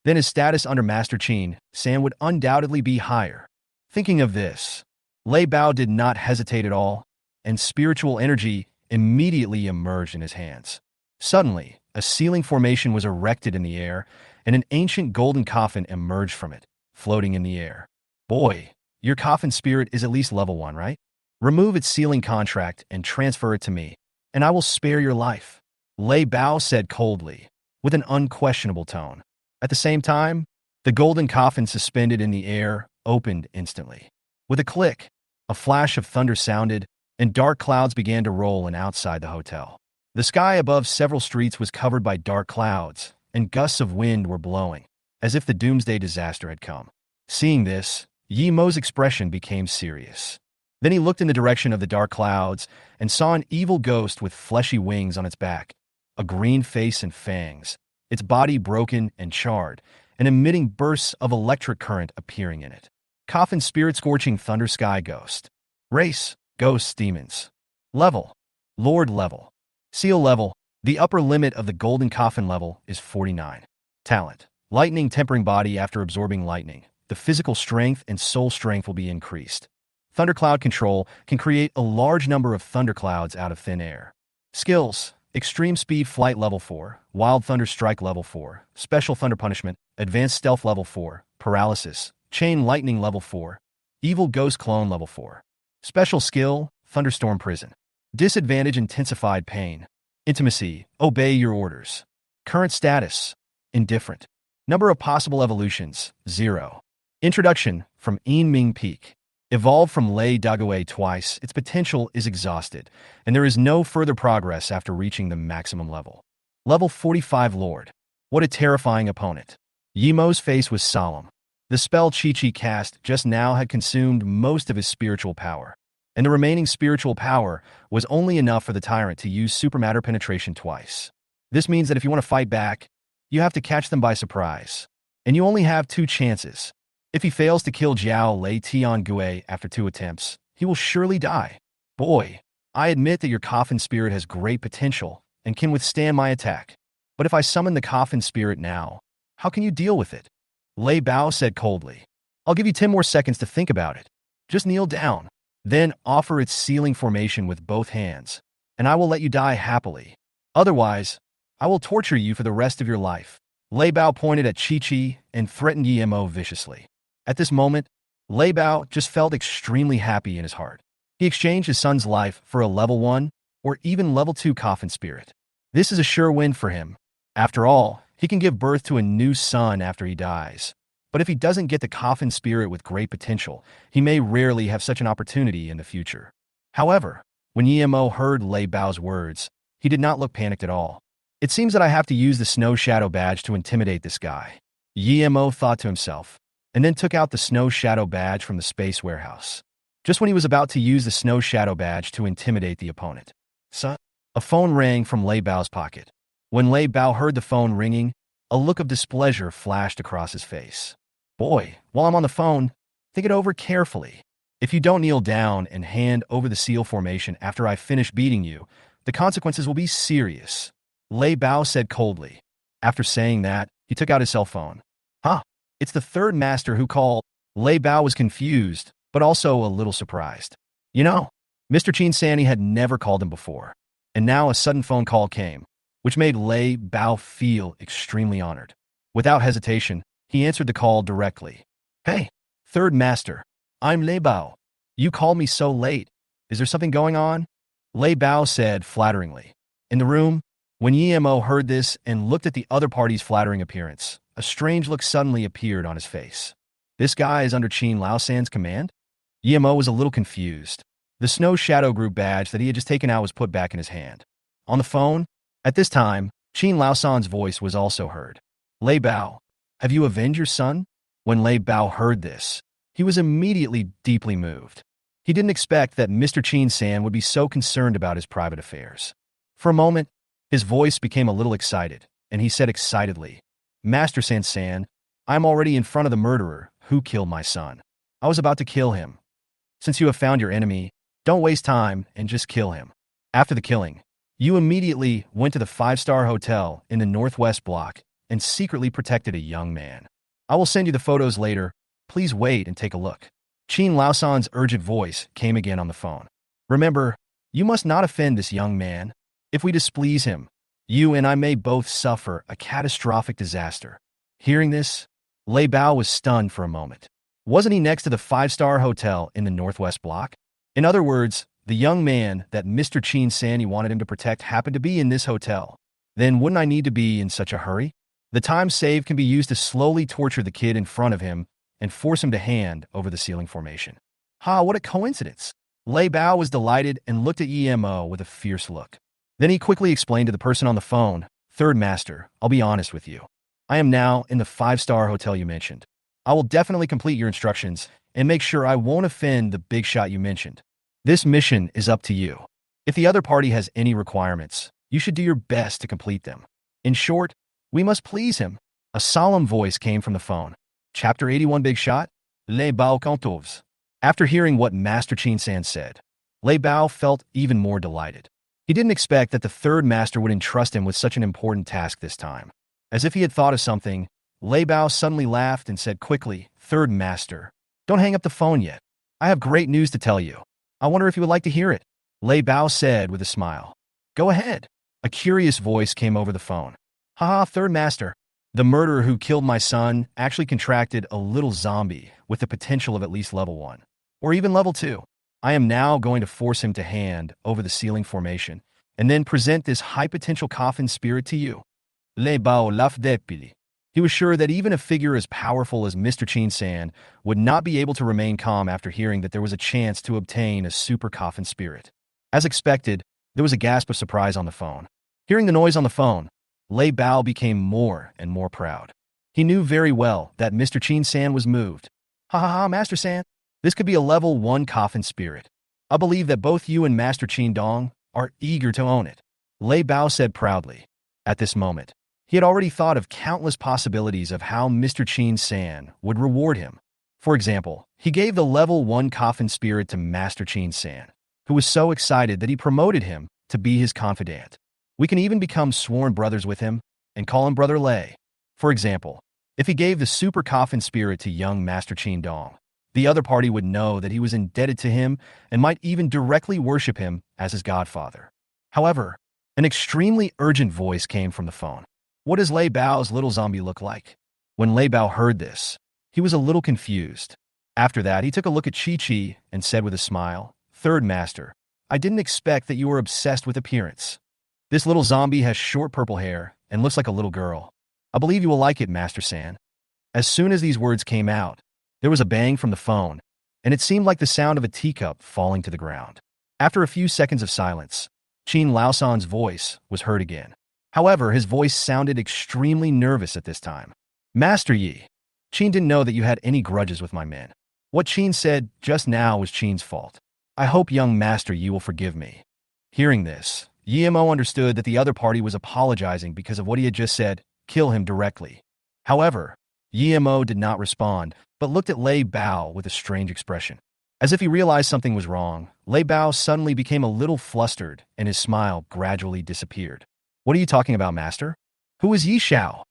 then his status under Master Chin-san would undoubtedly be higher. Thinking of this, Lei Bao did not hesitate at all, and spiritual energy immediately emerged in his hands. Suddenly, a ceiling formation was erected in the air, and an ancient golden coffin emerged from it, floating in the air. "Boy, your Coffin Spirit is at least level 1, right? Remove its ceiling contract and transfer it to me, and I will spare your life," Lei Bao said coldly, with an unquestionable tone. At the same time, the golden coffin suspended in the air opened instantly. With a click, a flash of thunder sounded, and dark clouds began to roll in outside the hotel. The sky above several streets was covered by dark clouds, and gusts of wind were blowing, as if the doomsday disaster had come. Seeing this, Yimo's expression became serious. Then he looked in the direction of the dark clouds and saw an evil ghost with fleshy wings on its back, a green face and fangs, its body broken and charred, and emitting bursts of electric current appearing in it. Coffin Spirit Scorching Thunder Sky Ghost. Race, Ghosts Demons. Level, Lord level. Seal level, the upper limit of the Golden Coffin level is 49. Talent, Lightning Tempering Body after absorbing lightning. The physical strength and soul strength will be increased. Thundercloud Control can create a large number of thunderclouds out of thin air. Skills, Extreme Speed Flight level 4, Wild Thunder Strike level 4, Special Thunder Punishment, Advanced Stealth level 4, Paralysis, Chain Lightning level 4, Evil Ghost Clone level 4. Special Skill, Thunderstorm Prison. Disadvantage Intensified Pain. Intimacy, Obey Your Orders. Current Status, Indifferent. Number of Possible Evolutions, 0. Introduction, from Een Ming Peak. Evolved from Lei Dague twice, its potential is exhausted, and there is no further progress after reaching the maximum level. Level 45 Lord. What a terrifying opponent. Yimo's face was solemn. The spell Chi cast just now had consumed most of his spiritual power, and the remaining spiritual power was only enough for the Tyrant to use supermatter penetration twice. This means that if you want to fight back, you have to catch them by surprise, and you only have 2 chances. If he fails to kill Jiao Lei Tiangui after 2 attempts, he will surely die. Boy, I admit that your Coffin Spirit has great potential and can withstand my attack. But if I summon the Coffin Spirit now, how can you deal with it? Lei Bao said coldly. I'll give you 10 more seconds to think about it. Just kneel down, then offer its sealing formation with both hands, and I will let you die happily. Otherwise, I will torture you for the rest of your life. Lei Bao pointed at Chi and threatened Yemo viciously. At this moment, Lei Bao just felt extremely happy in his heart. He exchanged his son's life for a level 1 or even level 2 Coffin Spirit. This is a sure win for him. After all, he can give birth to a new son after he dies. But if he doesn't get the Coffin Spirit with great potential, he may rarely have such an opportunity in the future. However, when Yemo heard Lei Bao's words, he did not look panicked at all. It seems that I have to use the Snow Shadow Badge to intimidate this guy, Yemo thought to himself, and then took out the Snow Shadow Badge from the space warehouse. Just when he was about to use the Snow Shadow Badge to intimidate the opponent, a phone rang from Lei Bao's pocket. When Lei Bao heard the phone ringing, a look of displeasure flashed across his face. Boy, while I'm on the phone, think it over carefully. If you don't kneel down and hand over the seal formation after I finish beating you, the consequences will be serious. Lei Bao said coldly. After saying that, he took out his cell phone. It's the 3rd master who called. Lei Bao was confused, but also a little surprised. Mr. Qin Sani had never called him before, and now a sudden phone call came, which made Lei Bao feel extremely honored. Without hesitation, he answered the call directly. Hey, 3rd master, I'm Lei Bao. You called me so late. Is there something going on? Lei Bao said flatteringly. In the room, when Yemo heard this and looked at the other party's flattering appearance, a strange look suddenly appeared on his face. This guy is under Qin Laosan's command? Yemo was a little confused. The Snow Shadow Group badge that he had just taken out was put back in his hand. On the phone, at this time, Qin Laosan's voice was also heard. Lei Bao, have you avenged your son? When Lei Bao heard this, he was immediately deeply moved. He didn't expect that Mr. Qin San would be so concerned about his private affairs. For a moment, his voice became a little excited, and he said excitedly, Master San, I'm already in front of the murderer who killed my son. I was about to kill him. Since you have found your enemy, don't waste time and just kill him. After the killing, you immediately went to the 5-star hotel in the Northwest Block and secretly protected a young man. I will send you the photos later. Please wait and take a look. Qin Laosan's urgent voice came again on the phone. Remember, you must not offend this young man. If we displease him, you and I may both suffer a catastrophic disaster. Hearing this, Lei Bao was stunned for a moment. Wasn't he next to the 5-star hotel in the Northwest Block? In other words, the young man that Mr. Qin Sani wanted him to protect happened to be in this hotel. Then wouldn't I need to be in such a hurry? The time saved can be used to slowly torture the kid in front of him and force him to hand over the sealing formation. What a coincidence. Lei Bao was delighted and looked at Yemo with a fierce look. Then he quickly explained to the person on the phone, 3rd master, I'll be honest with you. I am now in the 5-star hotel you mentioned. I will definitely complete your instructions and make sure I won't offend the big shot you mentioned. This mission is up to you. If the other party has any requirements, you should do your best to complete them. In short, we must please him. A solemn voice came from the phone. Chapter 81 Big Shot? Lei Bao Kantovs. After hearing what Master Qin San said, Lei Bao felt even more delighted. He didn't expect that the 3rd master would entrust him with such an important task this time. As if he had thought of something, Lei Bao suddenly laughed and said quickly, 3rd master, don't hang up the phone yet. I have great news to tell you. I wonder if you would like to hear it. Lei Bao said with a smile. Go ahead. A curious voice came over the phone. 3rd master. The murderer who killed my son actually contracted a little zombie with the potential of at least level 1, or even level 2. I am now going to force him to hand over the sealing formation and then present this high-potential Coffin Spirit to you. Lei Bao laughed deeply. He was sure that even a figure as powerful as Mr. Qin San would not be able to remain calm after hearing that there was a chance to obtain a super Coffin Spirit. As expected, there was a gasp of surprise on the phone. Hearing the noise on the phone, Lei Bao became more and more proud. He knew very well that Mr. Chin-san was moved. Ha ha ha, Master-san. This could be a level 1 Coffin spirit. I believe that both you and Master Chin-dong are eager to own it, Lei Bao said proudly. At this moment, he had already thought of countless possibilities of how Mr. Chin-san would reward him. For example, he gave the level 1 Coffin spirit to Master Chin-san, who was so excited that he promoted him to be his confidant. We can even become sworn brothers with him and call him Brother Lei. For example, if he gave the super Coffin spirit to young Master Chin-dong, the other party would know that he was indebted to him and might even directly worship him as his godfather. However, an extremely urgent voice came from the phone. What does Lei Bao's little zombie look like? When Lei Bao heard this, he was a little confused. After that, he took a look at Chi-Chi and said with a smile, "Third Master, I didn't expect that you were obsessed with appearance. This little zombie has short purple hair and looks like a little girl. I believe you will like it, Master-san." As soon as these words came out, there was a bang from the phone, and it seemed like the sound of a teacup falling to the ground. After a few seconds of silence, Qin Laosan's voice was heard again. However, his voice sounded extremely nervous at this time. "Master Yi, Qin didn't know that you had any grudges with my men. What Qin said just now was Qin's fault. I hope young Master Yi will forgive me." Hearing this, Yimo understood that the other party was apologizing because of what he had just said, "Kill him directly." However, Yimo did not respond, but looked at Lei Bao with a strange expression. As if he realized something was wrong, Lei Bao suddenly became a little flustered and his smile gradually disappeared. "What are you talking about, Master? Who is Yi Xiao?"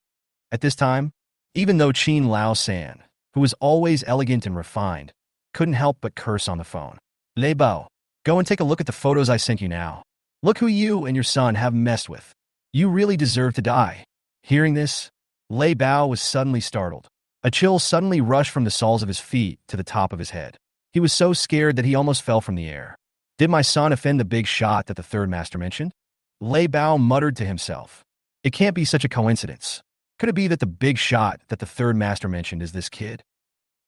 At this time, even though Qin Lao-san, who was always elegant and refined, couldn't help but curse on the phone. "Lei Bao, go and take a look at the photos I sent you now. Look who you and your son have messed with. You really deserve to die." Hearing this, Lei Bao was suddenly startled. A chill suddenly rushed from the soles of his feet to the top of his head. He was so scared that he almost fell from the air. Did my son offend the big shot that the third master mentioned? Lei Bao muttered to himself. It can't be such a coincidence. Could it be that the big shot that the third master mentioned is this kid?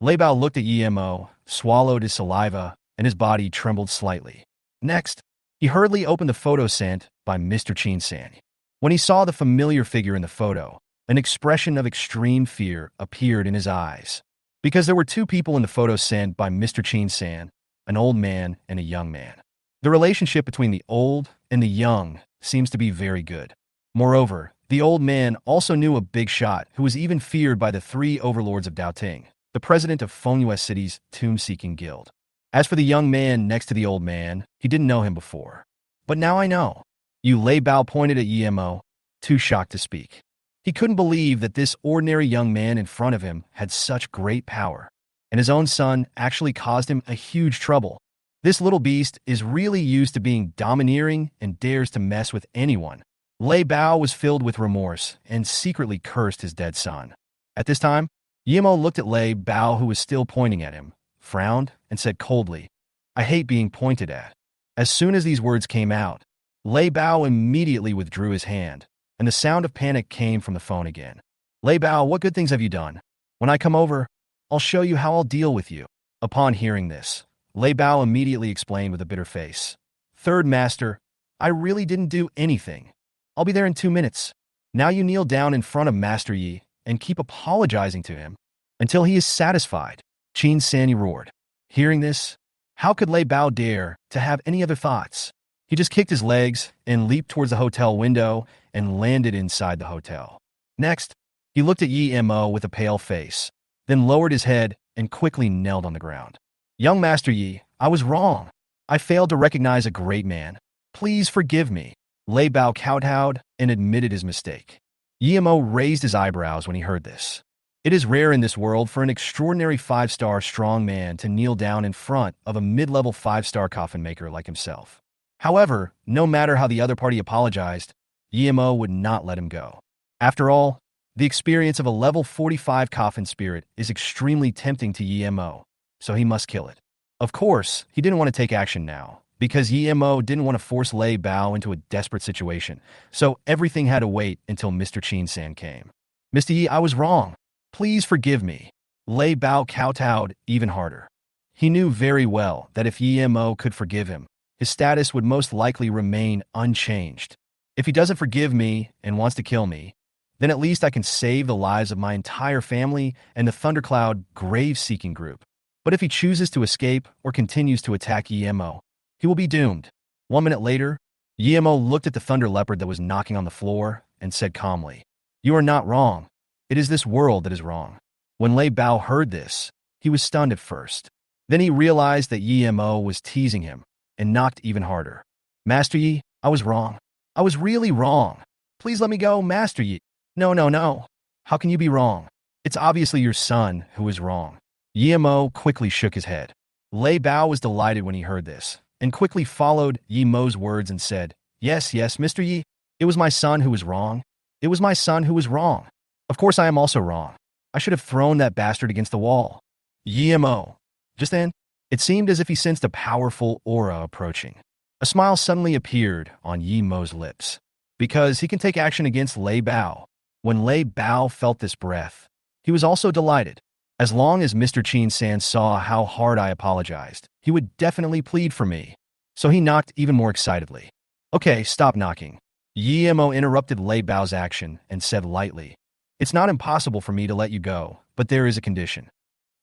Lei Bao looked at Yimo, swallowed his saliva, and his body trembled slightly. Next, he hurriedly opened the photo sent by Mr. Chin-san. When he saw the familiar figure in the photo, an expression of extreme fear appeared in his eyes. Because there were two people in the photo sent by Mr. Chin-san, an old man and a young man. The relationship between the old and the young seems to be very good. Moreover, the old man also knew a big shot who was even feared by the three overlords of Daoting, the president of Fengyue City's tomb-seeking guild. As for the young man next to the old man, he didn't know him before. But now I know. Yu Lei Bao pointed at Yimo, too shocked to speak. He couldn't believe that this ordinary young man in front of him had such great power, and his own son actually caused him a huge trouble. This little beast is really used to being domineering and dares to mess with anyone. Lei Bao was filled with remorse and secretly cursed his dead son. At this time, Yimo looked at Lei Bao, who was still pointing at him, frowned, and said coldly, "I hate being pointed at." As soon as these words came out, Lei Bao immediately withdrew his hand, and the sound of panic came from the phone again. "Lei Bao, what good things have you done? When I come over, I'll show you how I'll deal with you." Upon hearing this, Lei Bao immediately explained with a bitter face, "Third Master, I really didn't do anything. I'll be there in 2 minutes. Now you kneel down in front of Master Yi and keep apologizing to him until he is satisfied." Qin Sanyi roared. Hearing this, how could Lei Bao dare to have any other thoughts? He just kicked his legs and leaped towards the hotel window and landed inside the hotel. Next, he looked at Yi Mo with a pale face, then lowered his head and quickly knelt on the ground. "Young Master Yi, I was wrong. I failed to recognize a great man. Please forgive me." Lei Bao kowtowed and admitted his mistake. Yi Mo raised his eyebrows when he heard this. It is rare in this world for an extraordinary 5-star strong man to kneel down in front of a mid-level 5-star coffin maker like himself. However, no matter how the other party apologized, Yimo would not let him go. After all, the experience of a level 45 coffin spirit is extremely tempting to Yimo, so he must kill it. Of course, he didn't want to take action now, because Yimo didn't want to force Lei Bao into a desperate situation, so everything had to wait until Mr. Chin-san came. "Mr. Yi, I was wrong. Please forgive me." Lei Bao kowtowed even harder. He knew very well that if Yimo could forgive him, his status would most likely remain unchanged. If he doesn't forgive me and wants to kill me, Then at least I can save the lives of my entire family and the Thundercloud grave-seeking group. But if he chooses to escape or continues to attack Yemo, he will be doomed. 1 minute later, Yemo looked at the thunder leopard that was knocking on the floor and said calmly, "You are not wrong. It is this world that is wrong." When Lei Bao heard this, he was stunned at first. Then he realized that Yemo was teasing him and knocked even harder. "Master Yi, I was wrong. I was really wrong. Please let me go, Master Yi." "No, no, no. How can you be wrong? It's obviously your son who is wrong." Yemo quickly shook his head. Lei Bao was delighted when he heard this, and quickly followed Yemo's words and said, "Yes, yes, Mr. Yi, it was my son who was wrong. It was my son who was wrong. Of course I am also wrong. I should have thrown that bastard against the wall." Yemo. Just then, it seemed as if he sensed a powerful aura approaching. A smile suddenly appeared on Yemo's lips, because he can take action against Lei Bao. When Lei Bao felt this breath, he was also delighted. As long as Mr. Qin-san saw how hard I apologized, he would definitely plead for me. So he knocked even more excitedly. "Okay, stop knocking." Yemo interrupted Lei Bao's action and said lightly, "It's not impossible for me to let you go, but there is a condition."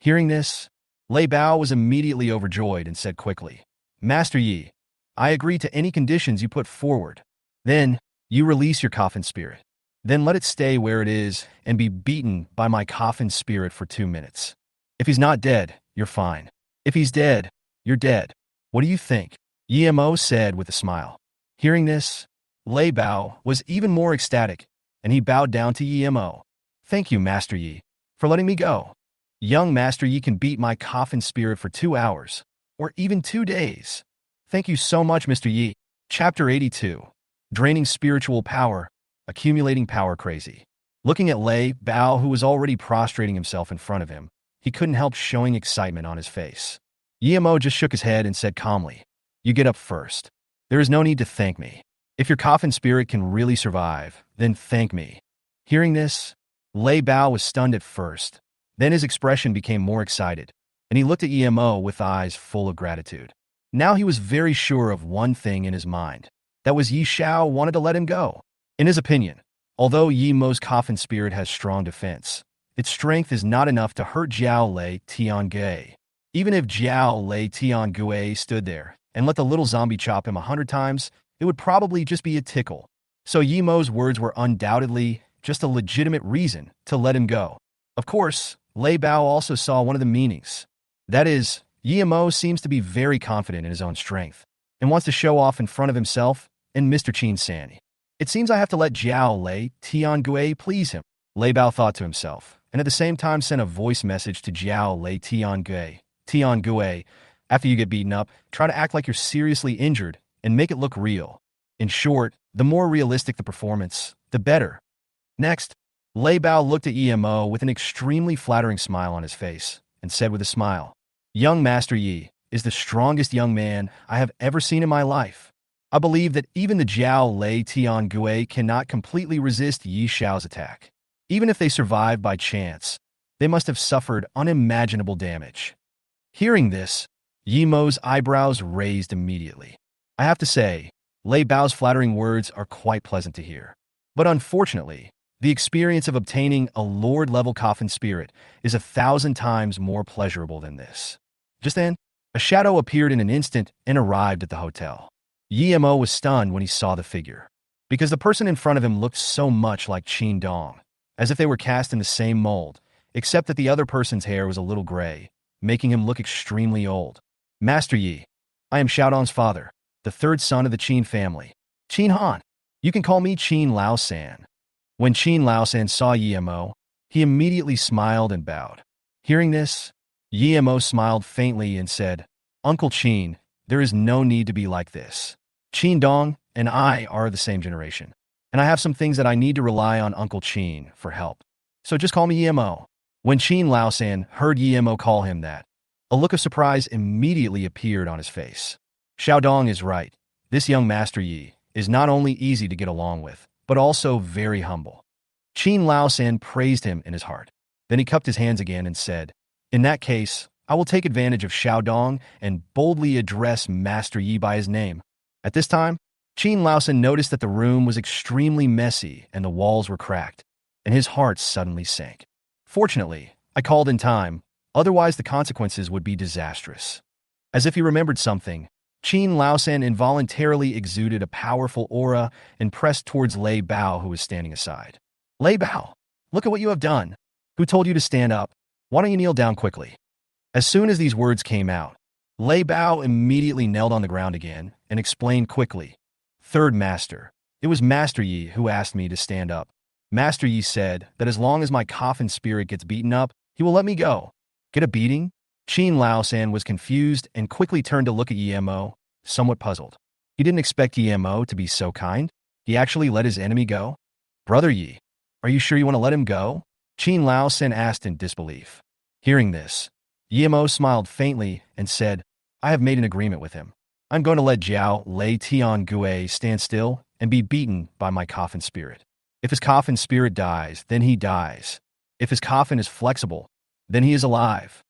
Hearing this, Lei Bao was immediately overjoyed and said quickly, "Master Yi, I agree to any conditions you put forward. Then, you release your Coffin spirit. Then let it stay where it is and be beaten by my Coffin spirit for 2 minutes. If he's not dead, you're fine. If he's dead, you're dead. What do you think?" Yemo said with a smile. Hearing this, Lei Bao was even more ecstatic, and he bowed down to Yemo. "Thank you, Master Yi, for letting me go. Young Master Yi can beat my Coffin spirit for 2 hours, or even 2 days. Thank you so much, Mr. Yi." Chapter 82. Draining Spiritual Power, Accumulating Power Crazy. Looking at Lei Bao, who was already prostrating himself in front of him, he couldn't help showing excitement on his face. Yemo just shook his head and said calmly, "You get up first. There is no need to thank me. If your Coffin spirit can really survive, then thank me." Hearing this, Lei Bao was stunned at first. Then his expression became more excited, and he looked at Yemo with eyes full of gratitude. Now he was very sure of one thing in his mind. That was Yi Xiao wanted to let him go. In his opinion, although Yemo's Coffin spirit has strong defense, its strength is not enough to hurt Jiao Lei Tiangue. Even if Jiao Lei Tiangue stood there and let the little zombie chop him 100 times, it would probably just be a tickle. So Yemo's words were undoubtedly just a legitimate reason to let him go. Of course, Lei Bao also saw one of the meanings. That is, Yemo seems to be very confident in his own strength and wants to show off in front of himself and Mr. Qin-san. It seems I have to let Jiao Lei Tiangue please him. Lei Bao thought to himself, and at the same time sent a voice message to Jiao Lei Tiangue. "Tiangue, after you get beaten up, try to act like you're seriously injured and make it look real. In short, the more realistic the performance, the better." Next, Lei Bao looked at Yemo with an extremely flattering smile on his face and said with a smile, "Young Master Yi is the strongest young man I have ever seen in my life. I believe that even the Jiao Lei Tiangue cannot completely resist Yi Xiao's attack. Even if they survive by chance, they must have suffered unimaginable damage." Hearing this, Yemo's eyebrows raised immediately. I have to say, Lei Bao's flattering words are quite pleasant to hear. But unfortunately, the experience of obtaining a Lord-level Coffin spirit is 1,000 times more pleasurable than this. Just then, a shadow appeared in an instant and arrived at the hotel. Yemo was stunned when he saw the figure, because the person in front of him looked so much like Qin Dong, as if they were cast in the same mold, except that the other person's hair was a little gray, making him look extremely old. "Master Yi, I am Xiaodong's father, the third son of the Qin family. Qin Han. You can call me Qin Lao-san." When Qin Lao-san saw Yemo, he immediately smiled and bowed. Hearing this, Yemo smiled faintly and said, "Uncle Qin, there is no need to be like this. Qin Dong and I are the same generation, and I have some things that I need to rely on Uncle Qin for help. So just call me Yemo." When Qin Lao-san heard Yemo call him that, a look of surprise immediately appeared on his face. Xiaodong is right. This young Master Yi is not only easy to get along with, but also very humble. Qin Lao-san praised him in his heart. Then he cupped his hands again and said, "In that case, I will take advantage of Xiaodong and boldly address Master Yi by his name." At this time, Qin Lao-san noticed that the room was extremely messy and the walls were cracked. and his heart suddenly sank. Fortunately, I called in time, otherwise the consequences would be disastrous. As if he remembered something, Qin Laosan involuntarily exuded a powerful aura and pressed towards Lei Bao, who was standing aside. Lei Bao, look at what you have done. Who told you to stand up? Why don't you kneel down quickly? As soon as these words came out, Lei Bao immediately knelt on the ground again and explained quickly. Third Master, it was Master Yi who asked me to stand up. Master Yi said that as long as my Coffin spirit gets beaten up, he will let me go. Get a beating? Qin Laosan was confused and quickly turned to look at Yemo, somewhat puzzled. He didn't expect Yemo to be so kind. He actually let his enemy go? Brother Yi, are you sure you want to let him go? Qin Laosan asked in disbelief. Hearing this, Yemo smiled faintly and said, I have made an agreement with him. I'm going to let Jiao Lei Tiangue stand still and be beaten by my Coffin spirit. If his Coffin spirit dies, then he dies. If his Coffin is flexible, then he is alive.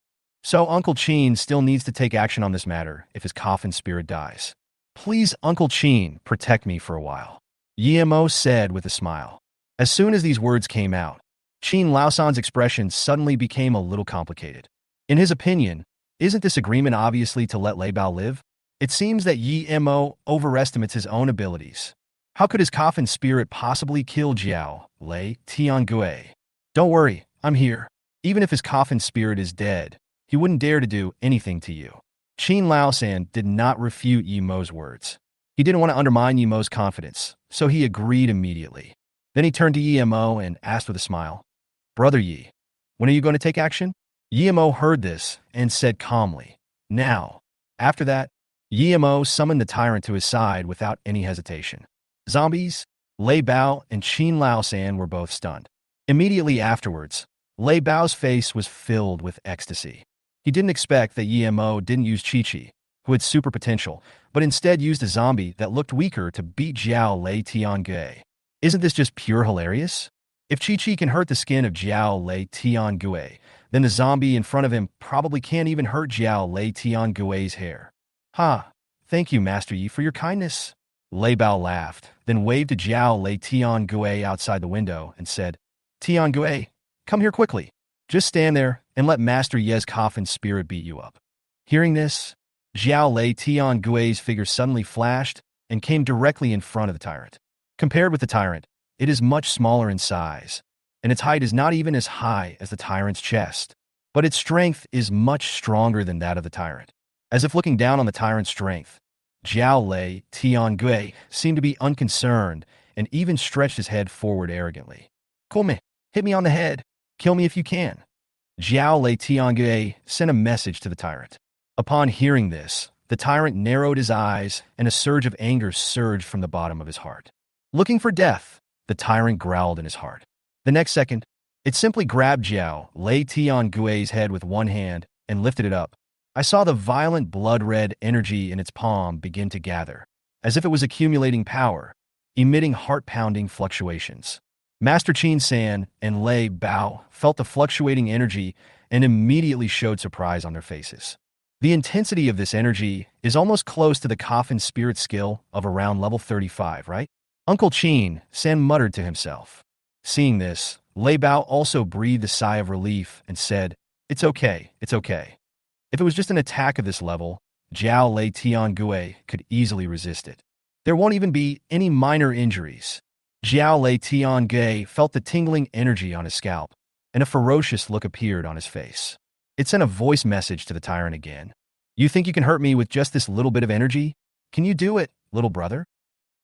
So Uncle Qin still needs to take action on this matter if his Coffin spirit dies. Please, Uncle Qin, protect me for a while, Yemo said with a smile. As soon as these words came out, Qin Laosan's expression suddenly became a little complicated. In his opinion, isn't this agreement obviously to let Lei Bao live? It seems that Yemo overestimates his own abilities. How could his Coffin spirit possibly kill Jiao Lei Tiangue? Don't worry, I'm here. Even if his Coffin spirit is dead, he wouldn't dare to do anything to you. Qin Laosan did not refute Yemo's words. He didn't want to undermine Yemo's confidence, so he agreed immediately. Then he turned to Yemo and asked with a smile, Brother Yi, when are you going to take action? Yemo heard this and said calmly, Now. After that, Yemo summoned the Tyrant to his side without any hesitation. Zombies, Lei Bao and Qin Laosan were both stunned. Immediately afterwards, Lei Bao's face was filled with ecstasy. He didn't expect that Yemo didn't use Chi-Chi, who had super potential, but instead used a zombie that looked weaker to beat Jiao Lei Tiangue. Isn't this just pure hilarious? If Chi-Chi can hurt the skin of Jiao Lei Tiangue, then the zombie in front of him probably can't even hurt Jiao Lei Tiangue's hair. Ha! Thank you, Master Yi, for your kindness. Lei Bao laughed, then waved to Jiao Lei Tiangue outside the window and said, Tiangue, come here quickly. Just stand there and let Master Ye's Coffin spirit beat you up. Hearing this, Jiao Lei Tiangue's figure suddenly flashed and came directly in front of the Tyrant. Compared with the Tyrant, it is much smaller in size, and its height is not even as high as the Tyrant's chest, but its strength is much stronger than that of the Tyrant. As if looking down on the Tyrant's strength, Jiao Lei Tiangue seemed to be unconcerned and even stretched his head forward arrogantly. Come, hit me on the head. Kill me if you can. Jiao Lei Tiangue sent a message to the Tyrant. Upon hearing this, the Tyrant narrowed his eyes and a surge of anger surged from the bottom of his heart. Looking for death, the Tyrant growled in his heart. The next second, it simply grabbed Jiao Lei Tiangue's head with one hand and lifted it up. I saw the violent blood-red energy in its palm begin to gather, as if it was accumulating power, emitting heart-pounding fluctuations. Master Qin San and Lei Bao felt the fluctuating energy and immediately showed surprise on their faces. The intensity of this energy is almost close to the Coffin spirit skill of around level 35, right? Uncle Qin San muttered to himself. Seeing this, Lei Bao also breathed a sigh of relief and said, It's okay, it's okay. If it was just an attack of this level, Jiao Lei Tiangue could easily resist it. There won't even be any minor injuries. Jiao Lei Tiangue felt the tingling energy on his scalp, and a ferocious look appeared on his face. It sent a voice message to the Tyrant again. You think you can hurt me with just this little bit of energy? Can you do it, little brother?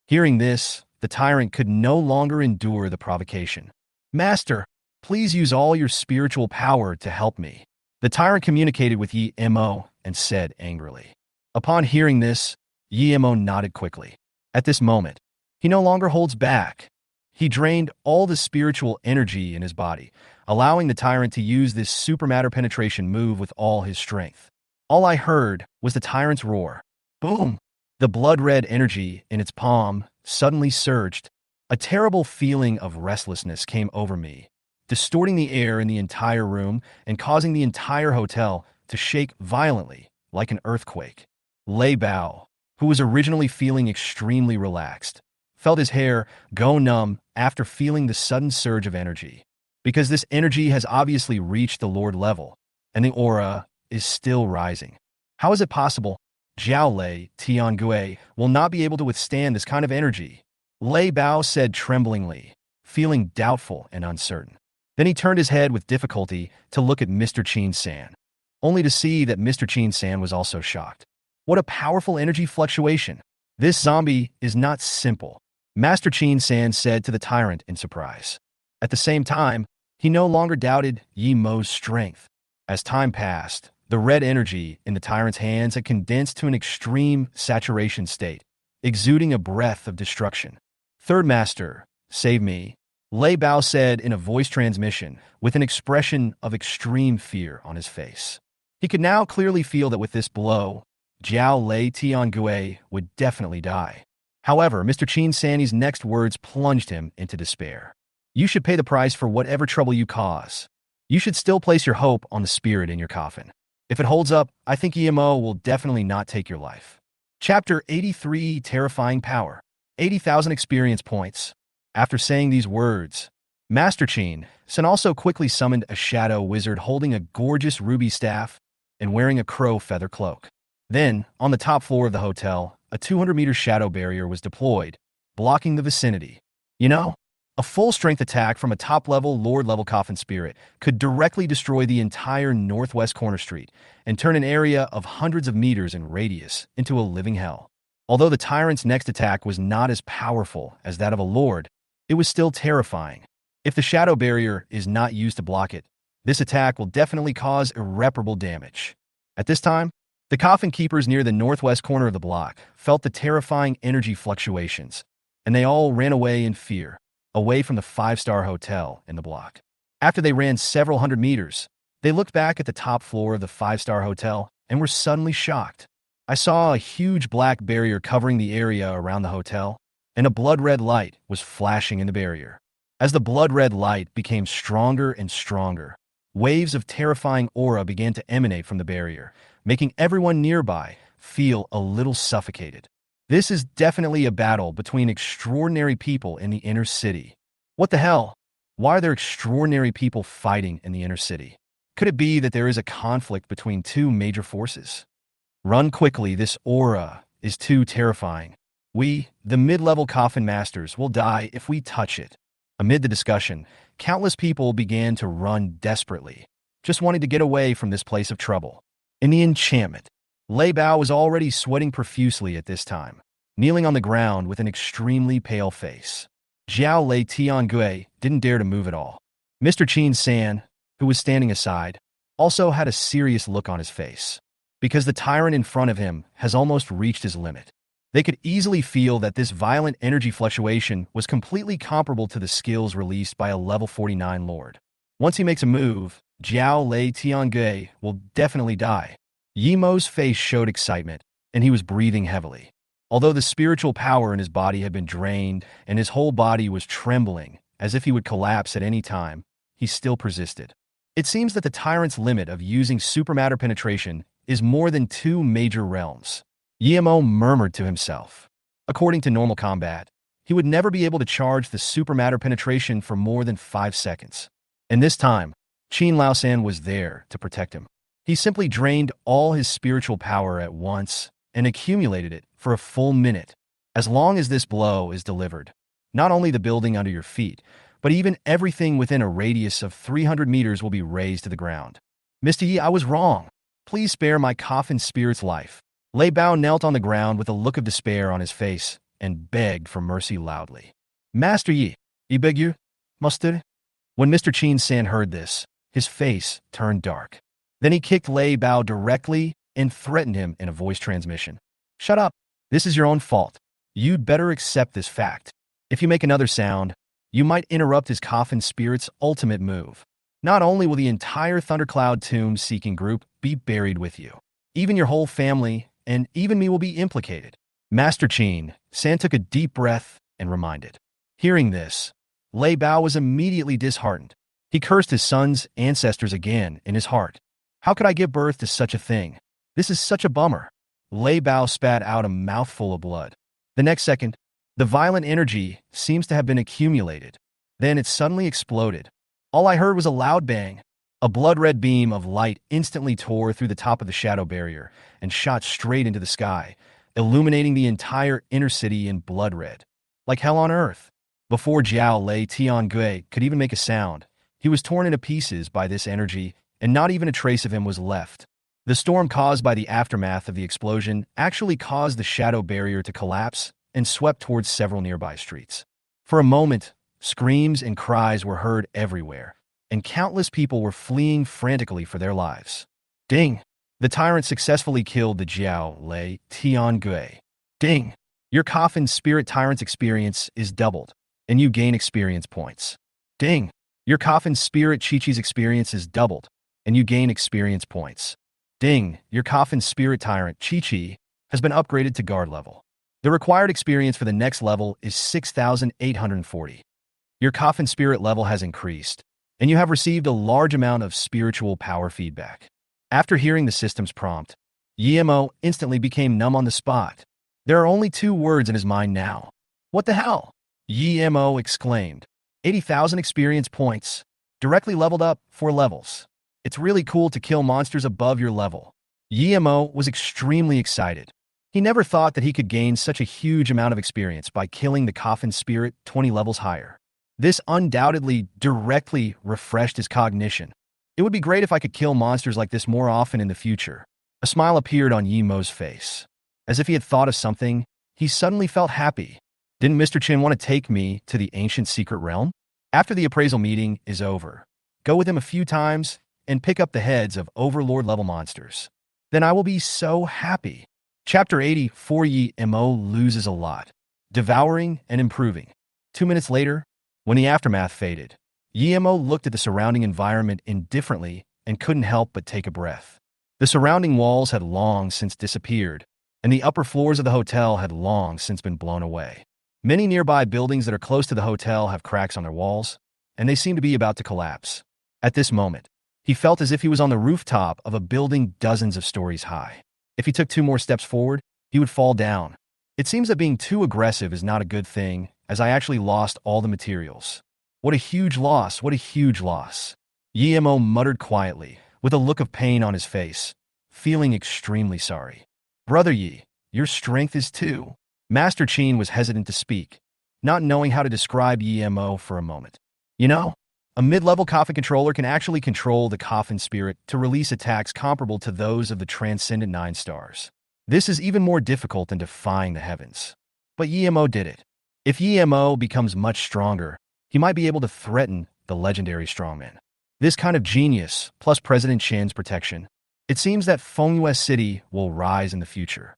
Hearing this, the Tyrant could no longer endure the provocation. Master, please use all your spiritual power to help me. The Tyrant communicated with Yemo and said angrily. Upon hearing this, Yemo nodded quickly. At this moment, he no longer holds back. He drained all the spiritual energy in his body, allowing the Tyrant to use this supermatter penetration move with all his strength. All I heard was the Tyrant's roar. Boom! The blood-red energy in its palm suddenly surged. A terrible feeling of restlessness came over me, distorting the air in the entire room and causing the entire hotel to shake violently like an earthquake. Lei Bao, who was originally feeling extremely relaxed, felt his hair go numb after feeling the sudden surge of energy. Because this energy has obviously reached the Lord level, and the aura is still rising. How is it possible? Jiao Lei Tiangui will not be able to withstand this kind of energy, Lei Bao said tremblingly, feeling doubtful and uncertain. Then he turned his head with difficulty to look at Mr. Chin-san, only to see that Mr. Chin-san was also shocked. What a powerful energy fluctuation! This zombie is not simple, Master Chin-san said to the Tyrant in surprise. At the same time, he no longer doubted Yi Mo's strength. As time passed, the red energy in the Tyrant's hands had condensed to an extreme saturation state, exuding a breath of destruction. Third Master, save me, Lei Bao said in a voice transmission with an expression of extreme fear on his face. He could now clearly feel that with this blow, Jiao Lei Tiangui would definitely die. However, Mr. Chin-san's next words plunged him into despair. You should pay the price for whatever trouble you cause. You should still place your hope on the spirit in your coffin. If it holds up, I think EMO will definitely not take your life. Chapter 83, Terrifying Power. 80,000 experience points. After saying these words, Master Chin-san also quickly summoned a shadow wizard holding a gorgeous ruby staff and wearing a crow feather cloak. Then, on the top floor of the hotel, a 200-meter shadow barrier was deployed, blocking the vicinity. You know, a full-strength attack from a top-level, Lord-level Coffin spirit could directly destroy the entire northwest corner street and turn an area of hundreds of meters in radius into a living hell. Although the Tyrant's next attack was not as powerful as that of a Lord, it was still terrifying. If the shadow barrier is not used to block it, this attack will definitely cause irreparable damage. At this time, the coffin keepers near the northwest corner of the block felt the terrifying energy fluctuations, and they all ran away in fear, away from the five-star hotel in the block. After they ran several hundred meters, they looked back at the top floor of the five-star hotel and were suddenly shocked. I saw a huge black barrier covering the area around the hotel, and a blood-red light was flashing in the barrier. As the blood-red light became stronger and stronger, waves of terrifying aura began to emanate from the barrier, making everyone nearby feel a little suffocated. This is definitely a battle between extraordinary people in the inner city. What the hell? Why are there extraordinary people fighting in the inner city? Could it be that there is a conflict between two major forces? Run quickly, this aura is too terrifying. We, the mid-level coffin masters, will die if we touch it. Amid the discussion, countless people began to run desperately, just wanting to get away from this place of trouble. In the enchantment, Lei Bao was already sweating profusely at this time, kneeling on the ground with an extremely pale face. Jiao Lei Tiangui didn't dare to move at all. Mr. Chin-san, who was standing aside, also had a serious look on his face, because the Tyrant in front of him has almost reached his limit. They could easily feel that this violent energy fluctuation was completely comparable to the skills released by a level 49 Lord. Once he makes a move, Jiao Lei Tiangui will definitely die. Yi Mo's face showed excitement, and he was breathing heavily. Although the spiritual power in his body had been drained and his whole body was trembling as if he would collapse at any time, he still persisted. It seems that the Tyrant's limit of using supermatter penetration is more than 2 major realms. Yi Mo murmured to himself. According to normal combat, he would never be able to charge the supermatter penetration for more than 5 seconds. And this time, Qin Laosan was there to protect him. He simply drained all his spiritual power at once and accumulated it for a full minute. As long as this blow is delivered, not only the building under your feet, but even everything within a radius of 300 meters will be razed to the ground. Mr. Yi, I was wrong. Please spare my coffin spirit's life. Lei Bao knelt on the ground with a look of despair on his face and begged for mercy loudly. Master Yi, I beg you, master. When Mr. Chin-san heard this, his face turned dark. Then he kicked Lei Bao directly and threatened him in a voice transmission. Shut up. This is your own fault. You'd better accept this fact. If you make another sound, you might interrupt his coffin spirit's ultimate move. Not only will the entire Thundercloud Tomb-seeking group be buried with you, even your whole family and even me will be implicated. Master Chin-san took a deep breath and reminded. Hearing this, Lei Bao was immediately disheartened. He cursed his son's ancestors again in his heart. How could I give birth to such a thing? This is such a bummer. Lei Bao spat out a mouthful of blood. The next second, The violent energy seems to have been accumulated. Then it suddenly exploded. All I heard was a loud bang. A blood-red beam of light instantly tore through the top of the shadow barrier and shot straight into the sky, illuminating the entire inner city in blood red. Like hell on earth. Before Jiao Lei Tiangui could even make a sound, he was torn into pieces by this energy, and not even a trace of him was left. The storm caused by the aftermath of the explosion actually caused the shadow barrier to collapse and swept towards several nearby streets. For a moment, screams and cries were heard everywhere, and countless people were fleeing frantically for their lives. Ding! The Tyrant successfully killed the Jiao Lei Tiangui. Ding! Your Coffin Spirit Tyrant's experience is doubled, and you gain experience points. Ding! Your Coffin Spirit Chi-Chi's experience is doubled, and you gain experience points. Ding! Your Coffin Spirit Tyrant Chi-Chi has been upgraded to guard level. The required experience for the next level is 6,840. Your Coffin Spirit level has increased, and you have received a large amount of spiritual power feedback. After hearing the system's prompt, Yemo instantly became numb on the spot. There are only 2 words in his mind now. What the hell? Yemo exclaimed. 80,000 experience points. Directly leveled up 4 levels. It's really cool to kill monsters above your level. Yemo was extremely excited. He never thought that he could gain such a huge amount of experience by killing the Coffin Spirit 20 levels higher. This undoubtedly directly refreshed his cognition. It would be great if I could kill monsters like this more often in the future. A smile appeared on Yemo's face. As if he had thought of something, he suddenly felt happy. Didn't Mr. Chin want to take me to the ancient secret realm? After the appraisal meeting is over, go with him a few times and pick up the heads of Overlord-level monsters. Then I will be so happy. Chapter 84 Yemo loses a lot. Devouring and improving. 2 minutes later, when the aftermath faded, Yemo looked at the surrounding environment indifferently and couldn't help but take a breath. The surrounding walls had long since disappeared, and the upper floors of the hotel had long since been blown away. Many nearby buildings that are close to the hotel have cracks on their walls, and they seem to be about to collapse. At this moment, he felt as if he was on the rooftop of a building dozens of stories high. If he took 2 more steps forward, he would fall down. It seems that being too aggressive is not a good thing, as I actually lost all the materials. What a huge loss, what a huge loss. Yemo muttered quietly, with a look of pain on his face, feeling extremely sorry. Brother Yi, your strength is 2. Master Qin was hesitant to speak, not knowing how to describe Yemo for a moment. You know, a mid-level Coffin controller can actually control the Coffin Spirit to release attacks comparable to those of the Transcendent 9 stars. This is even more difficult than defying the heavens. But Yemo did it. If Yemo becomes much stronger, he might be able to threaten the legendary strongman. This kind of genius, plus President Qin's protection, it seems that Fengyue City will rise in the future.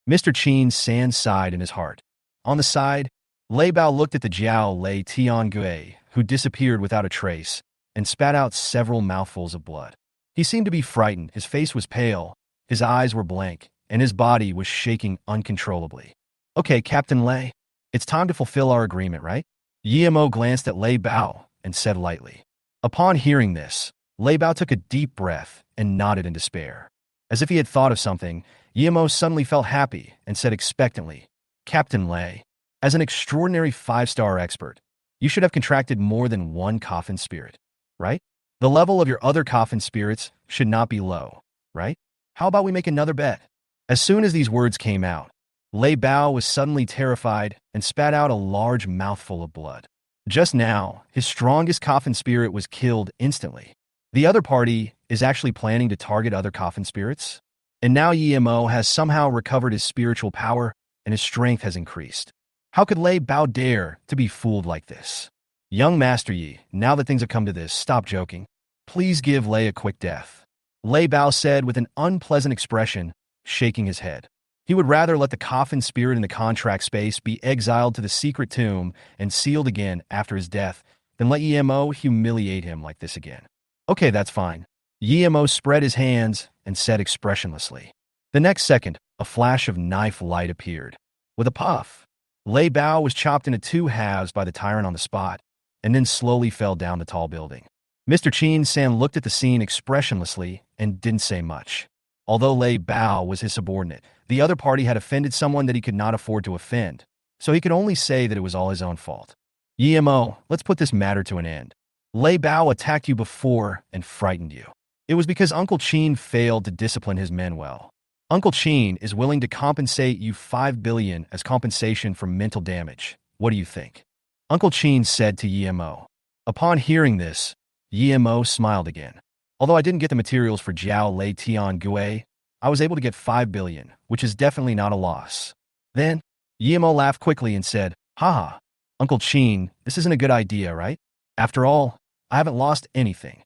Mr. Qin San sighed in his heart. On the side, Lei Bao looked at the Jiao Lei Tiangui, who disappeared without a trace, and spat out several mouthfuls of blood. He seemed to be frightened, his face was pale, his eyes were blank, and his body was shaking uncontrollably. Okay, Captain Lei, it's time to fulfill our agreement, right? Yemo glanced at Lei Bao and said lightly. Upon hearing this, Lei Bao took a deep breath and nodded in despair. As if he had thought of something, Yemo suddenly felt happy and said expectantly, Captain Lei, as an extraordinary 5-star expert, you should have contracted more than 1 Coffin Spirit, right? The level of your other Coffin Spirits should not be low, right? How about we make another bet? As soon as these words came out, Lei Bao was suddenly terrified and spat out a large mouthful of blood. Just now, his strongest Coffin Spirit was killed instantly. The other party is actually planning to target other Coffin Spirits? And now Yemo has somehow recovered his spiritual power and his strength has increased. How could Lei Bao dare to be fooled like this? Young Master Yi, now that things have come to this, stop joking. Please give Lei a quick death. Lei Bao said with an unpleasant expression, shaking his head. He would rather let the Coffin Spirit in the contract space be exiled to the secret tomb and sealed again after his death than let Yemo humiliate him like this again. Okay, that's fine. Yemo spread his hands and said expressionlessly. The next second, a flash of knife light appeared. With a puff, Lei Bao was chopped into 2 halves by the Tyrant on the spot, and then slowly fell down the tall building. Mr. Qin San looked at the scene expressionlessly and didn't say much. Although Lei Bao was his subordinate, the other party had offended someone that he could not afford to offend, so he could only say that it was all his own fault. Yemo, let's put this matter to an end. Lei Bao attacked you before and frightened you. It was because Uncle Qin failed to discipline his men well. Uncle Qin is willing to compensate you 5 billion as compensation for mental damage. What do you think? Uncle Qin said to Yemo. Upon hearing this, Yemo smiled again. Although I didn't get the materials for Jiao Lei Tian Gue, I was able to get 5 billion, which is definitely not a loss. Then, Yemo laughed quickly and said, Haha, Uncle Qin, this isn't a good idea, right? After all, I haven't lost anything.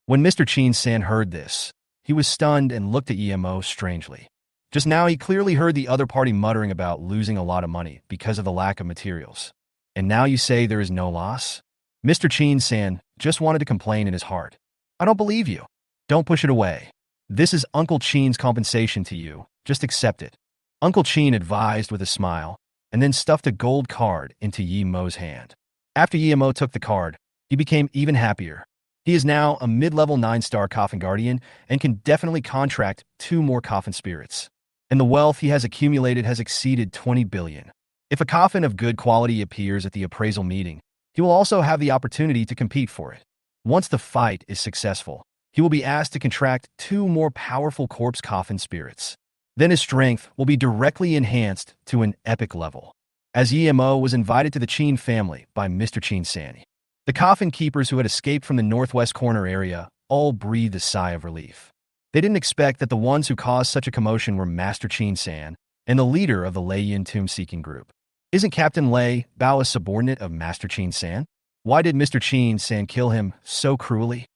When Mr. Qin-san heard this, he was stunned and looked at Yemo strangely. Just now he clearly heard the other party muttering about losing a lot of money because of the lack of materials. And now you say there is no loss? Mr. Qin-san just wanted to complain in his heart. I don't believe you. Don't push it away. This is Uncle Qin's compensation to you. Just accept it. Uncle Qin advised with a smile, and then stuffed a gold card into Yemo's hand. After Yemo took the card, he became even happier. He is now a mid-level 9-star Coffin Guardian and can definitely contract 2 more Coffin Spirits. And the wealth he has accumulated has exceeded 20 billion. If a coffin of good quality appears at the appraisal meeting, he will also have the opportunity to compete for it. Once the fight is successful, he will be asked to contract 2 more powerful corpse Coffin Spirits. Then his strength will be directly enhanced to an epic level. As Yemo was invited to the Qin family by Mr. Qin-san, the coffin keepers who had escaped from the northwest corner area all breathed a sigh of relief. They didn't expect that the ones who caused such a commotion were Master Qin-san and the leader of the Lei Yin tomb-seeking group. Isn't Captain Lei Bao a subordinate of Master Qin-san? Why did Mr. Qin-san kill him so cruelly?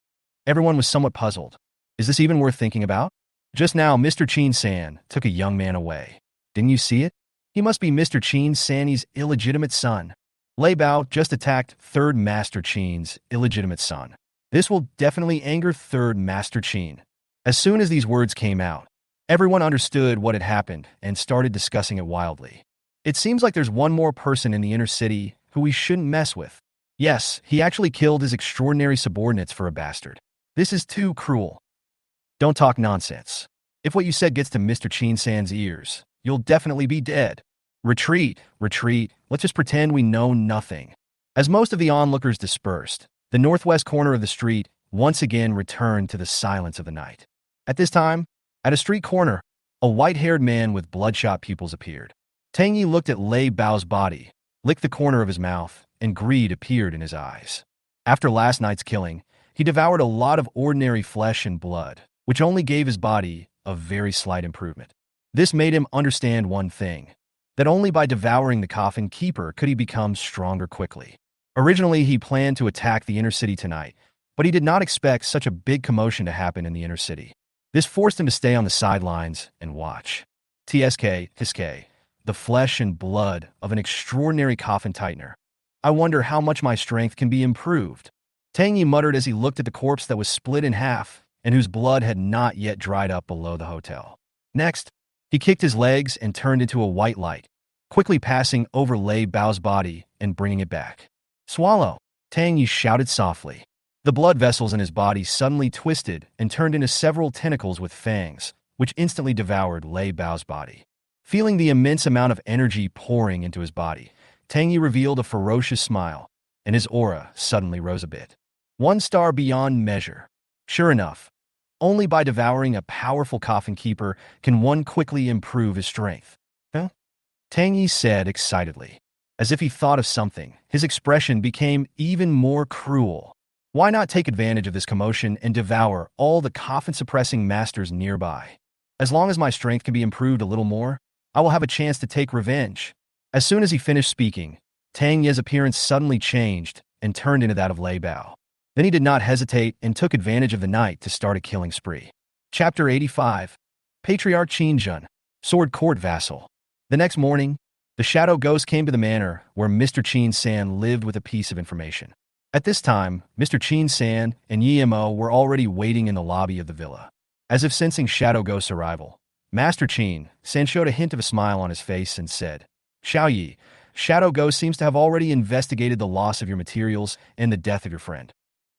Everyone was somewhat puzzled. Is this even worth thinking about? Just now, Mr. Qin-san took a young man away. Didn't you see it? He must be Mr. Qin-san's illegitimate son. Lei Bao just attacked 3rd Master Qin's illegitimate son. This will definitely anger 3rd Master Qin. As soon as these words came out, everyone understood what had happened and started discussing it wildly. It seems like there's one more person in the inner city who we shouldn't mess with. Yes, he actually killed his extraordinary subordinates for a bastard. This is too cruel. Don't talk nonsense. If what you said gets to Mr. Qin-san's ears, you'll definitely be dead. Retreat, retreat, let's just pretend we know nothing. As most of the onlookers dispersed, the northwest corner of the street once again returned to the silence of the night. At this time, at a street corner, a white-haired man with bloodshot pupils appeared. Tang Yi looked at Lei Bao's body, licked the corner of his mouth, and greed appeared in his eyes. After last night's killing, he devoured a lot of ordinary flesh and blood, which only gave his body a very slight improvement. This made him understand one thing, that only by devouring the coffin keeper could he become stronger quickly. Originally, he planned to attack the inner city tonight, but he did not expect such a big commotion to happen in the inner city. This forced him to stay on the sidelines and watch. Hiske, the flesh and blood of an extraordinary coffin tightener. I wonder how much my strength can be improved. Tang Yi muttered as he looked at the corpse that was split in half and whose blood had not yet dried up below the hotel. Next, he kicked his legs and turned into a white light, quickly passing over Lei Bao's body and bringing it back. Swallow! Tang Yi shouted softly. The blood vessels in his body suddenly twisted and turned into several tentacles with fangs, which instantly devoured Lei Bao's body. Feeling the immense amount of energy pouring into his body, Tang Yi revealed a ferocious smile, and his aura suddenly rose a bit. 1 star beyond measure. Sure enough, only by devouring a powerful coffin keeper can one quickly improve his strength. Huh? Tang Yi said excitedly. As if he thought of something, his expression became even more cruel. Why not take advantage of this commotion and devour all the coffin-suppressing masters nearby? As long as my strength can be improved a little more, I will have a chance to take revenge. As soon as he finished speaking, Tang Yi's appearance suddenly changed and turned into that of Lei Bao. Then he did not hesitate and took advantage of the night to start a killing spree. Chapter 85. Patriarch Qin Jun, Sword Court Vassal. The next morning, the shadow ghost came to the manor where Mr. Qin-san lived with a piece of information. At this time, Mr. Qin-san and Yemo were already waiting in the lobby of the villa. As if sensing Shadow Ghost's arrival, Master Qin-san showed a hint of a smile on his face and said, Xiao Yi, Shadow Ghost seems to have already investigated the loss of your materials and the death of your friend.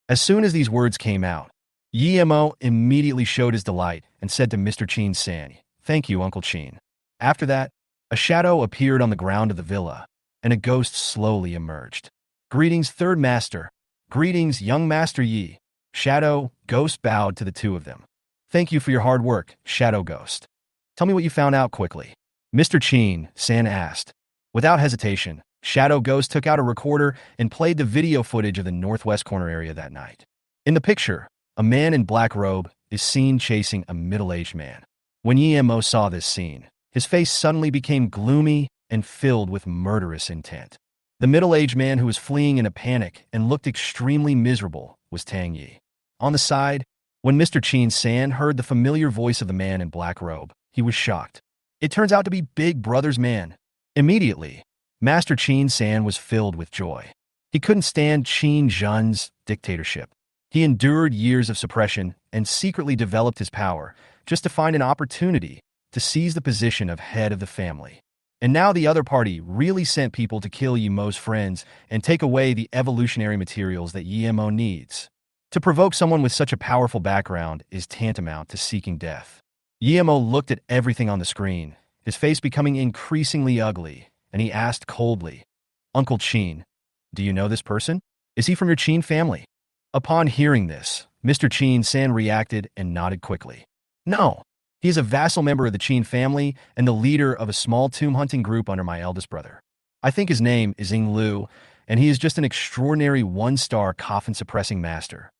As soon as these words came out, Yemo immediately showed his delight and said to Mr. Qin-san, Thank you, Uncle Qin. After that, a shadow appeared on the ground of the villa, and a ghost slowly emerged. "Greetings, Third Master." "Greetings, young Master Yi." Shadow Ghost bowed to the two of them. "Thank you for your hard work, Shadow Ghost. Tell me what you found out quickly." Mr. Chin San asked. Without hesitation, Shadow Ghost took out a recorder and played the video footage of the northwest corner area that night. In the picture, a man in black robe is seen chasing a middle-aged man. When Yemo saw this scene, his face suddenly became gloomy and filled with murderous intent. The middle-aged man who was fleeing in a panic and looked extremely miserable was Tang Yi. On the side, when Mr. Chin San heard the familiar voice of the man in black robe, he was shocked. It turns out to be Big Brother's man. Immediately, Master Chin San was filled with joy. He couldn't stand Qin Zhen's dictatorship. He endured years of suppression and secretly developed his power just to find an opportunity to seize the position of head of the family. And now the other party really sent people to kill Yemo's friends and take away the evolutionary materials that Yemo needs. To provoke someone with such a powerful background is tantamount to seeking death. Yemo looked at everything on the screen, his face becoming increasingly ugly, and he asked coldly, "Uncle Chin, do you know this person? Is he from your Chin family?" Upon hearing this, Mr. Chin San reacted and nodded quickly. "No. He is a vassal member of the Chin family and the leader of a small tomb hunting group under my eldest brother. I think his name is Ying Lu, and he is just an extraordinary one-star coffin suppressing master."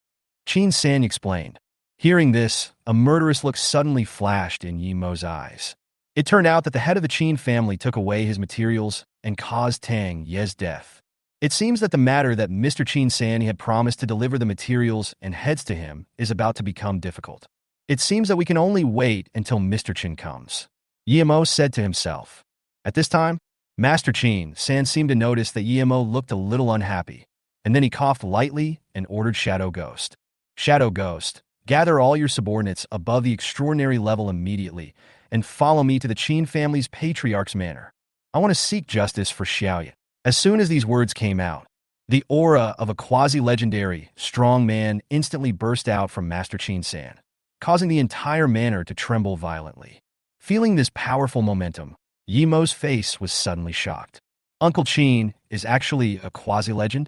Chin San explained. Hearing this, a murderous look suddenly flashed in Yemo's eyes. It turned out that the head of the Chin family took away his materials and caused Tang Ye's death. It seems that the matter that Mr. Chin San had promised to deliver the materials and heads to him is about to become difficult. It seems that we can only wait until Mr. Chin comes, Yemo said to himself. At this time, Master Chin San seemed to notice that Yemo looked a little unhappy, and then he coughed lightly and ordered Shadow Ghost. "Shadow Ghost, gather all your subordinates above the extraordinary level immediately and follow me to the Chin family's patriarch's manor. I want to seek justice for Xiaoyan." As soon as these words came out, the aura of a quasi-legendary, strong man instantly burst out from Master Chin San, causing the entire manor to tremble violently. Feeling this powerful momentum, Yemo's face was suddenly shocked. Uncle Chin is actually a quasi-legend?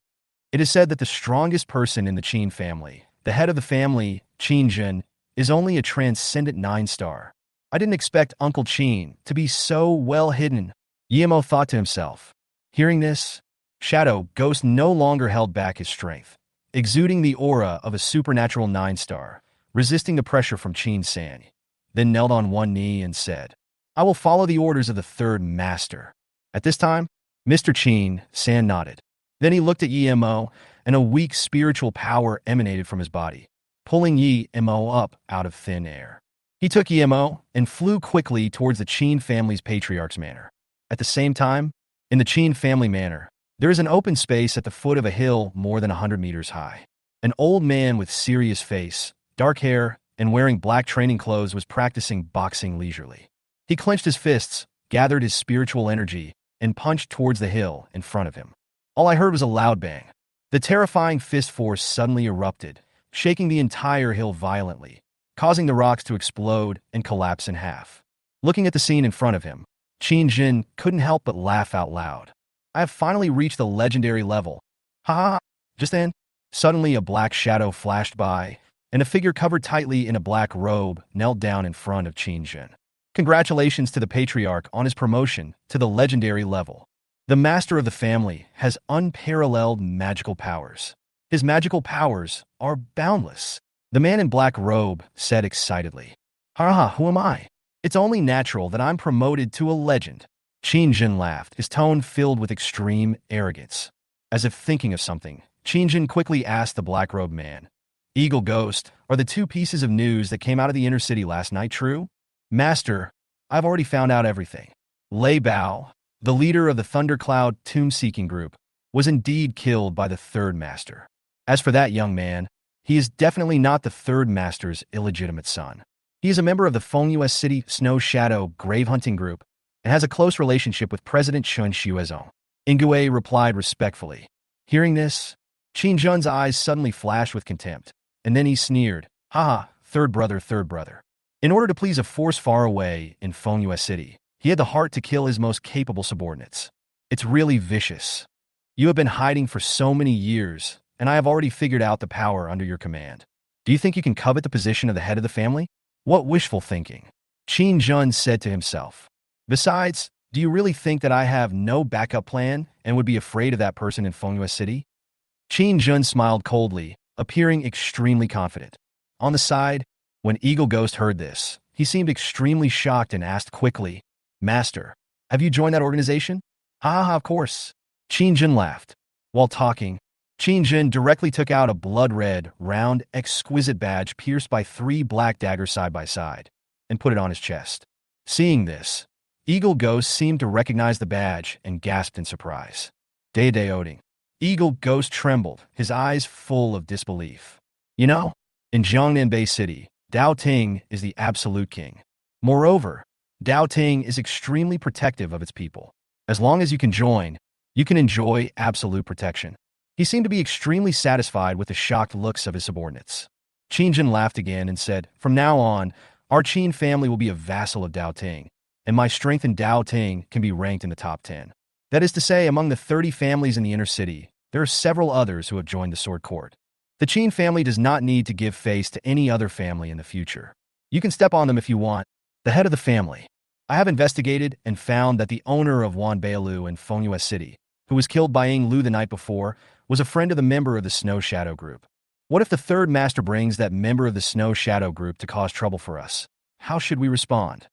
It is said that the strongest person in the Chin family, the head of the family, Qin Zhen, is only a transcendent 9-star. I didn't expect Uncle Chin to be so well hidden, Yemo thought to himself. Hearing this, Shadow Ghost no longer held back his strength, exuding the aura of a supernatural 9-star, resisting the pressure from Chin San, then knelt on one knee and said, "I will follow the orders of the Third Master." At this time, Mr. Chin San nodded. Then he looked at Yemo, and a weak spiritual power emanated from his body, pulling Yemo up out of thin air. He took Yemo and flew quickly towards the Chin family's patriarch's manor. At the same time, in the Chin family manor, there is an open space at the foot of a hill more than 100 meters high. An old man with serious face, dark hair, and wearing black training clothes was practicing boxing leisurely. He clenched his fists, gathered his spiritual energy, and punched towards the hill in front of him. All I heard was a loud bang. The terrifying fist force suddenly erupted, shaking the entire hill violently, causing the rocks to explode and collapse in half. Looking at the scene in front of him, Qin Zhen couldn't help but laugh out loud. "I have finally reached the legendary level. Ha ha!" Just then, suddenly a black shadow flashed by, and a figure covered tightly in a black robe knelt down in front of Qin Zhen. Congratulations to the patriarch on his promotion to the legendary level. The master of the family has unparalleled magical powers. His magical powers are boundless. The man in black robe said excitedly. "Haha, who am I? It's only natural that I'm promoted to a legend." Qin Zhen laughed, his tone filled with extreme arrogance. As if thinking of something, Qin Zhen quickly asked the black-robed man, "Eagle Ghost, are the 2 pieces of news that came out of the inner city last night true?" "Master, I've already found out everything. Lei Bao, the leader of the Thundercloud tomb-seeking group, was indeed killed by the Third Master. As for that young man, he is definitely not the Third Master's illegitimate son. He is a member of the Fengyue City Snow Shadow grave hunting group and has a close relationship with President Chen Xuezong." Ingui replied respectfully. Hearing this, Qin Zhen's eyes suddenly flashed with contempt, and then he sneered, "Haha, third brother, third brother." In order to please a force far away in Fengyue City, he had the heart to kill his most capable subordinates. It's really vicious. You have been hiding for so many years, and I have already figured out the power under your command. Do you think you can covet the position of the head of the family? What wishful thinking. Qin Jun said to himself. Besides, do you really think that I have no backup plan and would be afraid of that person in Fengyue City? Qin Jun smiled coldly, appearing extremely confident. On the side, when Eagle Ghost heard this, he seemed extremely shocked and asked quickly, Master, have you joined that organization? Ah, of course. Qin Jun laughed. While talking, Qin Jun directly took out a blood-red, round, exquisite badge pierced by 3 black daggers side by side, and put it on his chest. Seeing this, Eagle Ghost seemed to recognize the badge and gasped in surprise. Oding. Eagle Ghost trembled, his eyes full of disbelief. You know, in Jiangnan Bay City, Dao Ting is the absolute king. Moreover, Dao Ting is extremely protective of its people. As long as you can join, you can enjoy absolute protection. He seemed to be extremely satisfied with the shocked looks of his subordinates. Qin Jun laughed again and said, From now on, our Qin family will be a vassal of Dao Ting, and my strength in Dao Ting can be ranked in the top 10. That is to say, among the 30 families in the inner city, there are several others who have joined the Sword Court. The Qin family does not need to give face to any other family in the future. You can step on them if you want. The head of the family. I have investigated and found that the owner of Wanbeilu in Fengyue City, who was killed by Ying Lu the night before, was a friend of the member of the Snow Shadow Group. What if the third master brings that member of the Snow Shadow Group to cause trouble for us? How should we respond?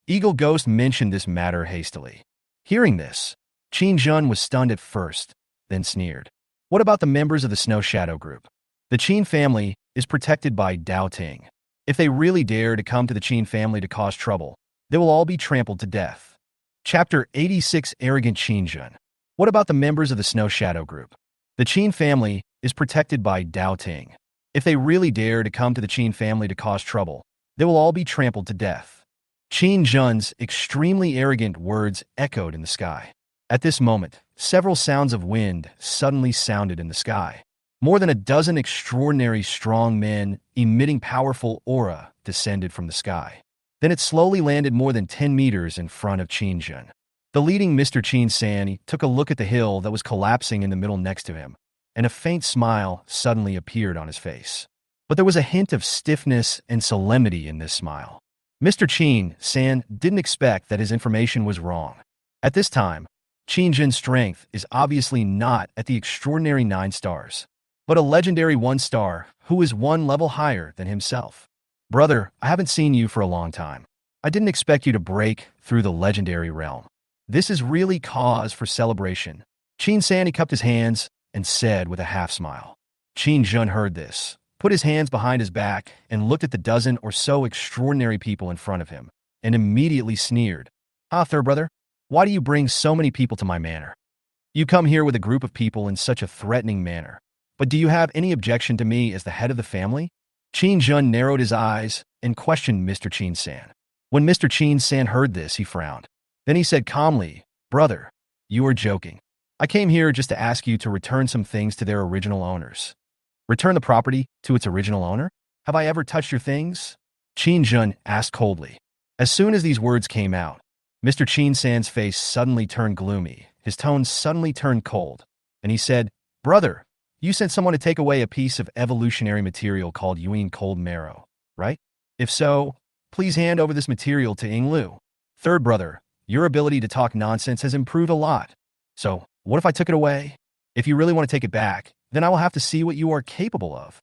Eagle Ghost mentioned this matter hastily. Hearing this, Qin Jun was stunned at first, then sneered. What about the members of the Snow Shadow Group? The Qin family is protected by Dao Ting. If they really dare to come to the Qin family to cause trouble, they will all be trampled to death. Chapter 86 Arrogant Qin Jun. What about the members of the Snow Shadow Group? The Qin family is protected by Dao Ting. If they really dare to come to the Qin family to cause trouble, they will all be trampled to death. Qin Jun's extremely arrogant words echoed in the sky. At this moment, several sounds of wind suddenly sounded in the sky. More than a dozen extraordinary strong men emitting powerful aura descended from the sky. Then it slowly landed more than 10 meters in front of Qin Jun. The leading Mr. Qin San took a look at the hill that was collapsing in the middle next to him, and a faint smile suddenly appeared on his face. But there was a hint of stiffness and solemnity in this smile. Mr. Qin San didn't expect that his information was wrong. At this time, Qin Jun's strength is obviously not at the extraordinary 9 stars, but a legendary 1 star who is 1 level higher than himself. Brother, I haven't seen you for a long time. I didn't expect you to break through the legendary realm. This is really cause for celebration. Qin San cupped his hands and said with a half-smile. Qin Jun heard this, put his hands behind his back, and looked at the dozen or so extraordinary people in front of him, and immediately sneered. Third brother, why do you bring so many people to my manor? You come here with a group of people in such a threatening manner. But do you have any objection to me as the head of the family? Qin Jun narrowed his eyes and questioned Mr. Qin San. When Mr. Qin San heard this, he frowned. Then he said calmly, Brother, you are joking. I came here just to ask you to return some things to their original owners. Return the property to its original owner? Have I ever touched your things? Qin Jun asked coldly. As soon as these words came out, Mr. Qin San's face suddenly turned gloomy, his tone suddenly turned cold, and he said, Brother, you sent someone to take away a piece of evolutionary material called Yuan Cold Marrow, right? If so, please hand over this material to Ying Lu. Third brother, your ability to talk nonsense has improved a lot. So, what if I took it away? If you really want to take it back, then I will have to see what you are capable of.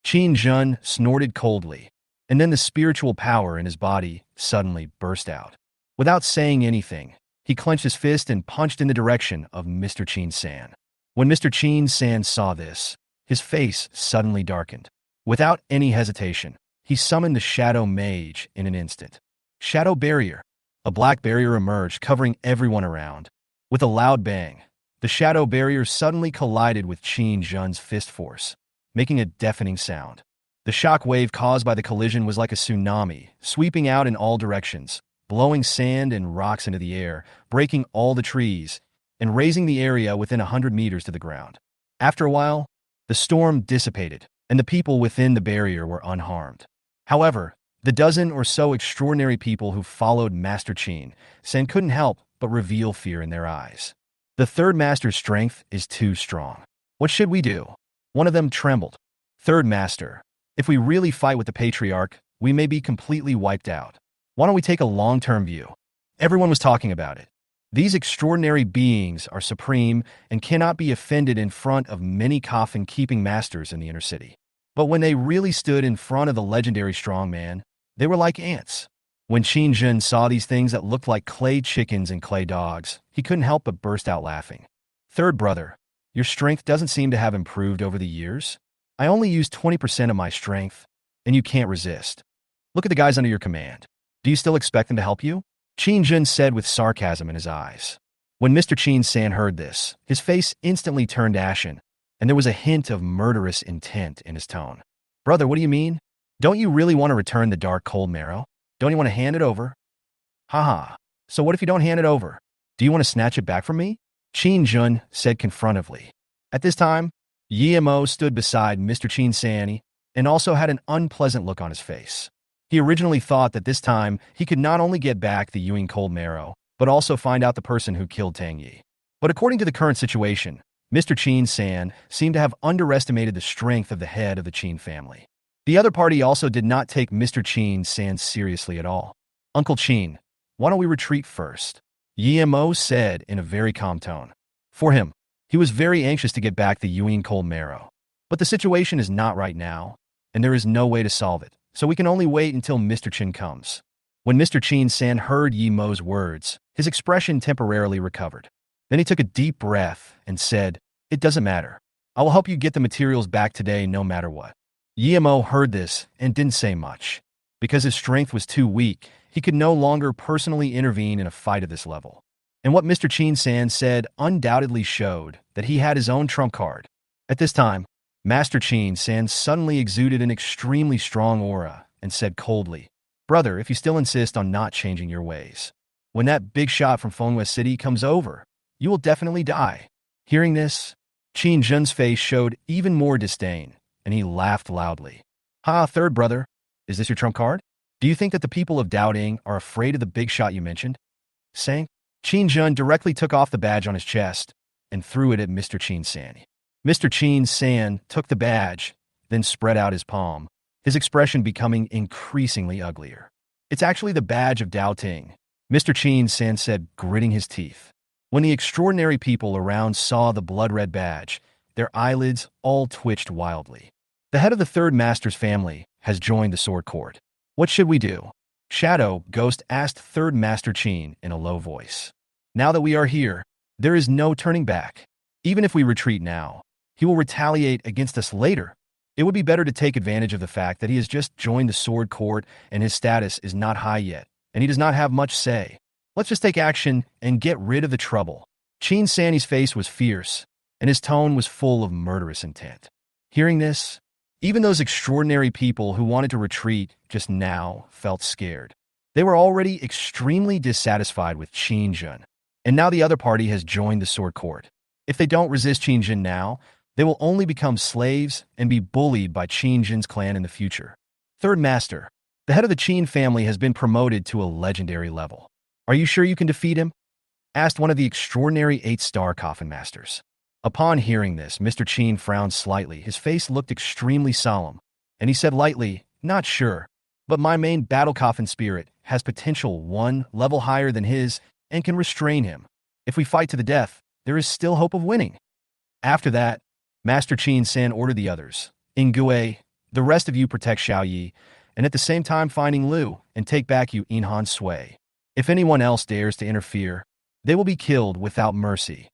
Qin Jun snorted coldly, and then the spiritual power in his body suddenly burst out. Without saying anything, he clenched his fist and punched in the direction of Mr. Qin San. When Mr. Qin San saw this, his face suddenly darkened. Without any hesitation, he summoned the Shadow Mage in an instant. Shadow Barrier. A black barrier emerged, covering everyone around. With a loud bang, the Shadow Barrier suddenly collided with Qin Jun's fist force, making a deafening sound. The shock wave caused by the collision was like a tsunami, sweeping out in all directions, blowing sand and rocks into the air, breaking all the trees, and raising the area within 100 meters to the ground. After a while, the storm dissipated, and the people within the barrier were unharmed. However, the dozen or so extraordinary people who followed Master Qin San couldn't help but reveal fear in their eyes. The third master's strength is too strong. What should we do? One of them trembled. Third master, if we really fight with the patriarch, we may be completely wiped out. Why don't we take a long-term view? Everyone was talking about it. These extraordinary beings are supreme and cannot be offended in front of many coffin-keeping masters in the inner city. But when they really stood in front of the legendary strongman, they were like ants. When Qin Jun saw these things that looked like clay chickens and clay dogs, he couldn't help but burst out laughing. Third brother, your strength doesn't seem to have improved over the years. I only used 20% of my strength, and you can't resist. Look at the guys under your command. Do you still expect them to help you? Qin Jun said with sarcasm in his eyes. When Mr. Qin San heard this, his face instantly turned ashen, and there was a hint of murderous intent in his tone. Brother, what do you mean? Don't you really want to return the dark cold marrow? Don't you want to hand it over? Haha. So what if you don't hand it over? Do you want to snatch it back from me? Qin Jun said confrontively. At this time, Yimo stood beside Mr. Qin San and also had an unpleasant look on his face. He originally thought that this time he could not only get back the Yuan cold marrow, but also find out the person who killed Tang Yi. But according to the current situation, Mr. Qin San seemed to have underestimated the strength of the head of the Qin family. The other party also did not take Mr. Qin San seriously at all. Uncle Qin, why don't we retreat first? Yimo said in a very calm tone. For him, he was very anxious to get back the Yuan cold marrow. But the situation is not right now, and there is no way to solve it, so we can only wait until Mr. Qin comes. When Mr. Qin San heard Yimo's words, his expression temporarily recovered. Then he took a deep breath and said, It doesn't matter. I will help you get the materials back today no matter what. Yimo heard this and didn't say much. Because his strength was too weak, he could no longer personally intervene in a fight of this level. And what Mr. Qin San said undoubtedly showed that he had his own trump card. At this time, Master Qin San suddenly exuded an extremely strong aura and said coldly, Brother, if you still insist on not changing your ways, when that big shot from Fengwei City comes over, you will definitely die. Hearing this, Qin Jun's face showed even more disdain, and he laughed loudly. Ha, third brother, is this your trump card? Do you think that the people of Doubting are afraid of the big shot you mentioned? Saying, Qin Jun directly took off the badge on his chest and threw it at Mr. Qin San. Mr. Qin San took the badge, then spread out his palm, his expression becoming increasingly uglier. It's actually the badge of Doubting, Mr. Qin San said, gritting his teeth. When the extraordinary people around saw the blood-red badge, their eyelids all twitched wildly. The head of the third master's family has joined the sword court. What should we do? Shadow Ghost asked third master Qin in a low voice. Now that we are here, there is no turning back. Even if we retreat now, he will retaliate against us later. It would be better to take advantage of the fact that he has just joined the sword court and his status is not high yet, and he does not have much say. Let's just take action and get rid of the trouble. Qin San's face was fierce, and his tone was full of murderous intent. Hearing this, even those extraordinary people who wanted to retreat just now felt scared. They were already extremely dissatisfied with Qin Jun, and now the other party has joined the sword court. If they don't resist Qin Jun now, they will only become slaves and be bullied by Qin Jun's clan in the future. Third Master, the head of the Qin family has been promoted to a legendary level. Are you sure you can defeat him? Asked one of the extraordinary 8-star Coffin Masters. Upon hearing this, Mr. Qin frowned slightly. His face looked extremely solemn, and he said lightly, Not sure, but my main battle Coffin spirit has potential 1 level higher than his and can restrain him. If we fight to the death, there is still hope of winning. After that, Master Qin San ordered the others, Ingui, the rest of you protect Xiaoyi, and at the same time finding Liu and take back you Inhan Sui. If anyone else dares to interfere, they will be killed without mercy.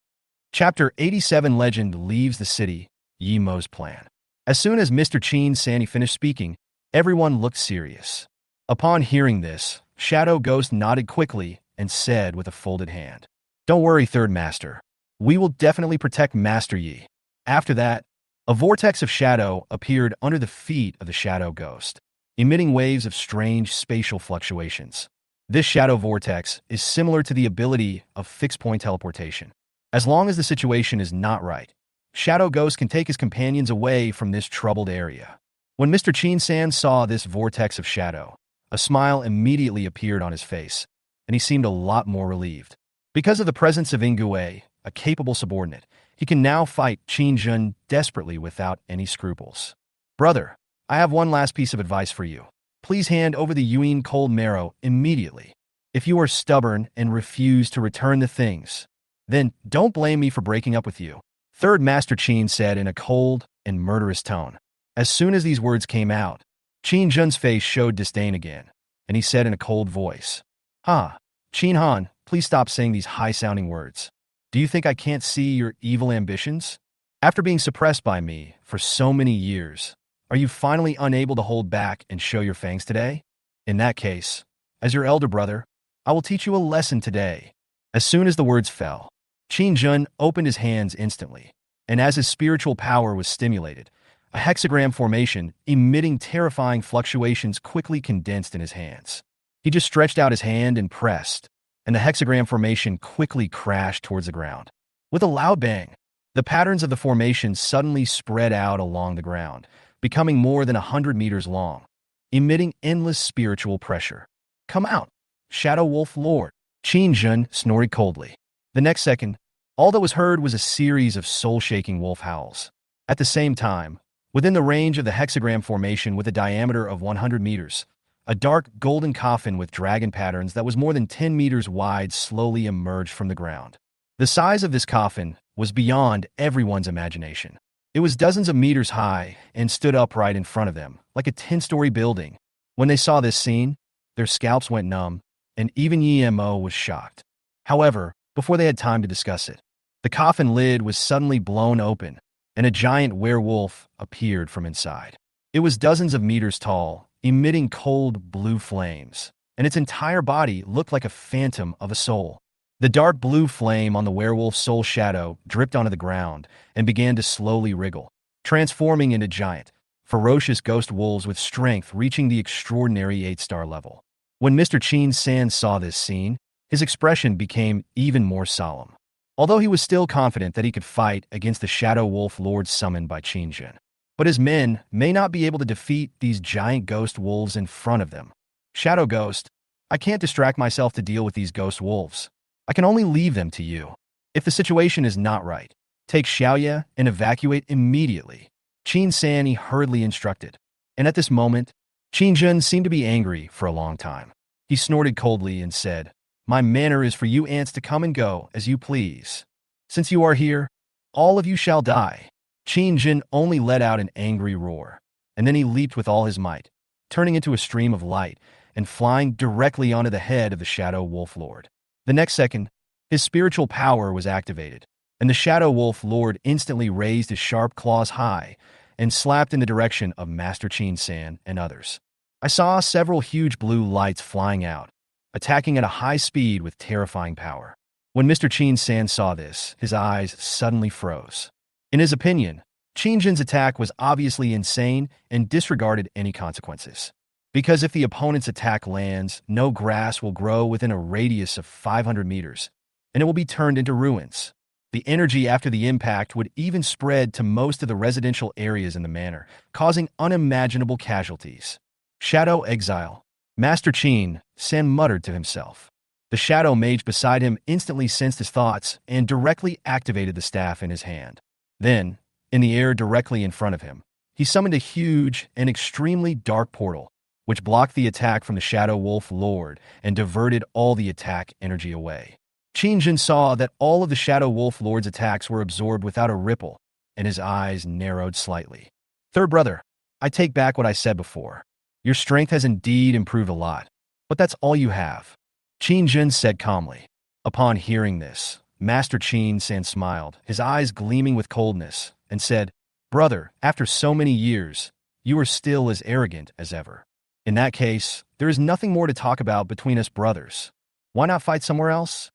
Chapter 87 Legend leaves the city, Yimo's plan. As soon as Mr. Qin San finished speaking, everyone looked serious. Upon hearing this, Shadow Ghost nodded quickly and said with a folded hand, Don't worry, Third Master. We will definitely protect Master Yi. After that, a vortex of shadow appeared under the feet of the Shadow Ghost, emitting waves of strange spatial fluctuations. This shadow vortex is similar to the ability of fixed-point teleportation. As long as the situation is not right, Shadow Ghost can take his companions away from this troubled area. When Mr. Qin San saw this vortex of shadow, a smile immediately appeared on his face, and he seemed a lot more relieved. Because of the presence of Ingui, a capable subordinate. He can now fight Qin Jun desperately without any scruples. Brother, I have one last piece of advice for you. Please hand over the Yuan cold marrow immediately. If you are stubborn and refuse to return the things, then don't blame me for breaking up with you. Third Master Qin said in a cold and murderous tone. As soon as these words came out, Qin Jun's face showed disdain again, and he said in a cold voice, Qin Han, please stop saying these high-sounding words. Do you think I can't see your evil ambitions? After being suppressed by me for so many years, are you finally unable to hold back and show your fangs today? In that case, as your elder brother, I will teach you a lesson today. As soon as the words fell, Qin Jun opened his hands instantly, and as his spiritual power was stimulated, a hexagram formation emitting terrifying fluctuations quickly condensed in his hands. He just stretched out his hand and pressed, and the hexagram formation quickly crashed towards the ground. With a loud bang, the patterns of the formation suddenly spread out along the ground, becoming more than 100 meters long, emitting endless spiritual pressure. Come out, Shadow Wolf Lord, Qin Jun snorted coldly. The next second, all that was heard was a series of soul-shaking wolf howls. At the same time, within the range of the hexagram formation with a diameter of 100 meters, a dark golden coffin with dragon patterns that was more than 10 meters wide slowly emerged from the ground. The size of this coffin was beyond everyone's imagination. It was dozens of meters high and stood upright in front of them, like a 10-story building. When they saw this scene, their scalps went numb, and even Yemo was shocked. However, before they had time to discuss it, the coffin lid was suddenly blown open, and a giant werewolf appeared from inside. It was dozens of meters tall, emitting cold blue flames, and its entire body looked like a phantom of a soul. The dark blue flame on the werewolf's soul shadow dripped onto the ground and began to slowly wriggle, transforming into giant, ferocious ghost wolves with strength reaching the extraordinary 8-star level. When Mr. Qin San saw this scene, his expression became even more solemn, although he was still confident that he could fight against the Shadow Wolf Lord summoned by Qin Jun. But his men may not be able to defeat these giant ghost wolves in front of them. Shadow Ghost, I can't distract myself to deal with these ghost wolves. I can only leave them to you. If the situation is not right, take Xiaoye and evacuate immediately. Qin San hurriedly instructed. And at this moment, Qin Jun seemed to be angry for a long time. He snorted coldly and said, My manner is for you ants to come and go as you please. Since you are here, all of you shall die. Qin Jun only let out an angry roar, and then he leaped with all his might, turning into a stream of light and flying directly onto the head of the Shadow Wolf Lord. The next second, his spiritual power was activated, and the Shadow Wolf Lord instantly raised his sharp claws high and slapped in the direction of Master Qin San and others. I saw several huge blue lights flying out, attacking at a high speed with terrifying power. When Mr. Qin San saw this, his eyes suddenly froze. In his opinion, Qin Jun's attack was obviously insane and disregarded any consequences. Because if the opponent's attack lands, no grass will grow within a radius of 500 meters, and it will be turned into ruins. The energy after the impact would even spread to most of the residential areas in the manor, causing unimaginable casualties. Shadow Exile. Master Qin San muttered to himself. The shadow mage beside him instantly sensed his thoughts and directly activated the staff in his hand. Then, in the air directly in front of him, he summoned a huge and extremely dark portal, which blocked the attack from the Shadow Wolf Lord and diverted all the attack energy away. Qin Jun saw that all of the Shadow Wolf Lord's attacks were absorbed without a ripple, and his eyes narrowed slightly. Third brother, I take back what I said before. Your strength has indeed improved a lot, but that's all you have. Qin Jun said calmly. Upon hearing this, Master Qin San smiled, his eyes gleaming with coldness, and said, Brother, after so many years, you are still as arrogant as ever. In that case, there is nothing more to talk about between us brothers. Why not fight somewhere else?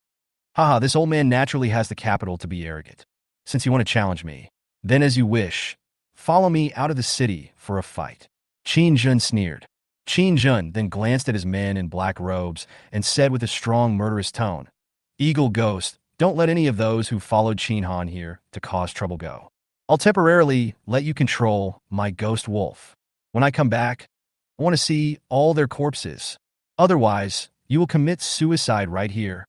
Haha, this old man naturally has the capital to be arrogant. Since you want to challenge me, then as you wish, follow me out of the city for a fight. Qin Jun sneered. Qin Jun then glanced at his men in black robes and said with a strong, murderous tone, Eagle Ghost, don't let any of those who followed Qin Han here to cause trouble go. I'll temporarily let you control my ghost wolf. When I come back, I want to see all their corpses. Otherwise, you will commit suicide right here.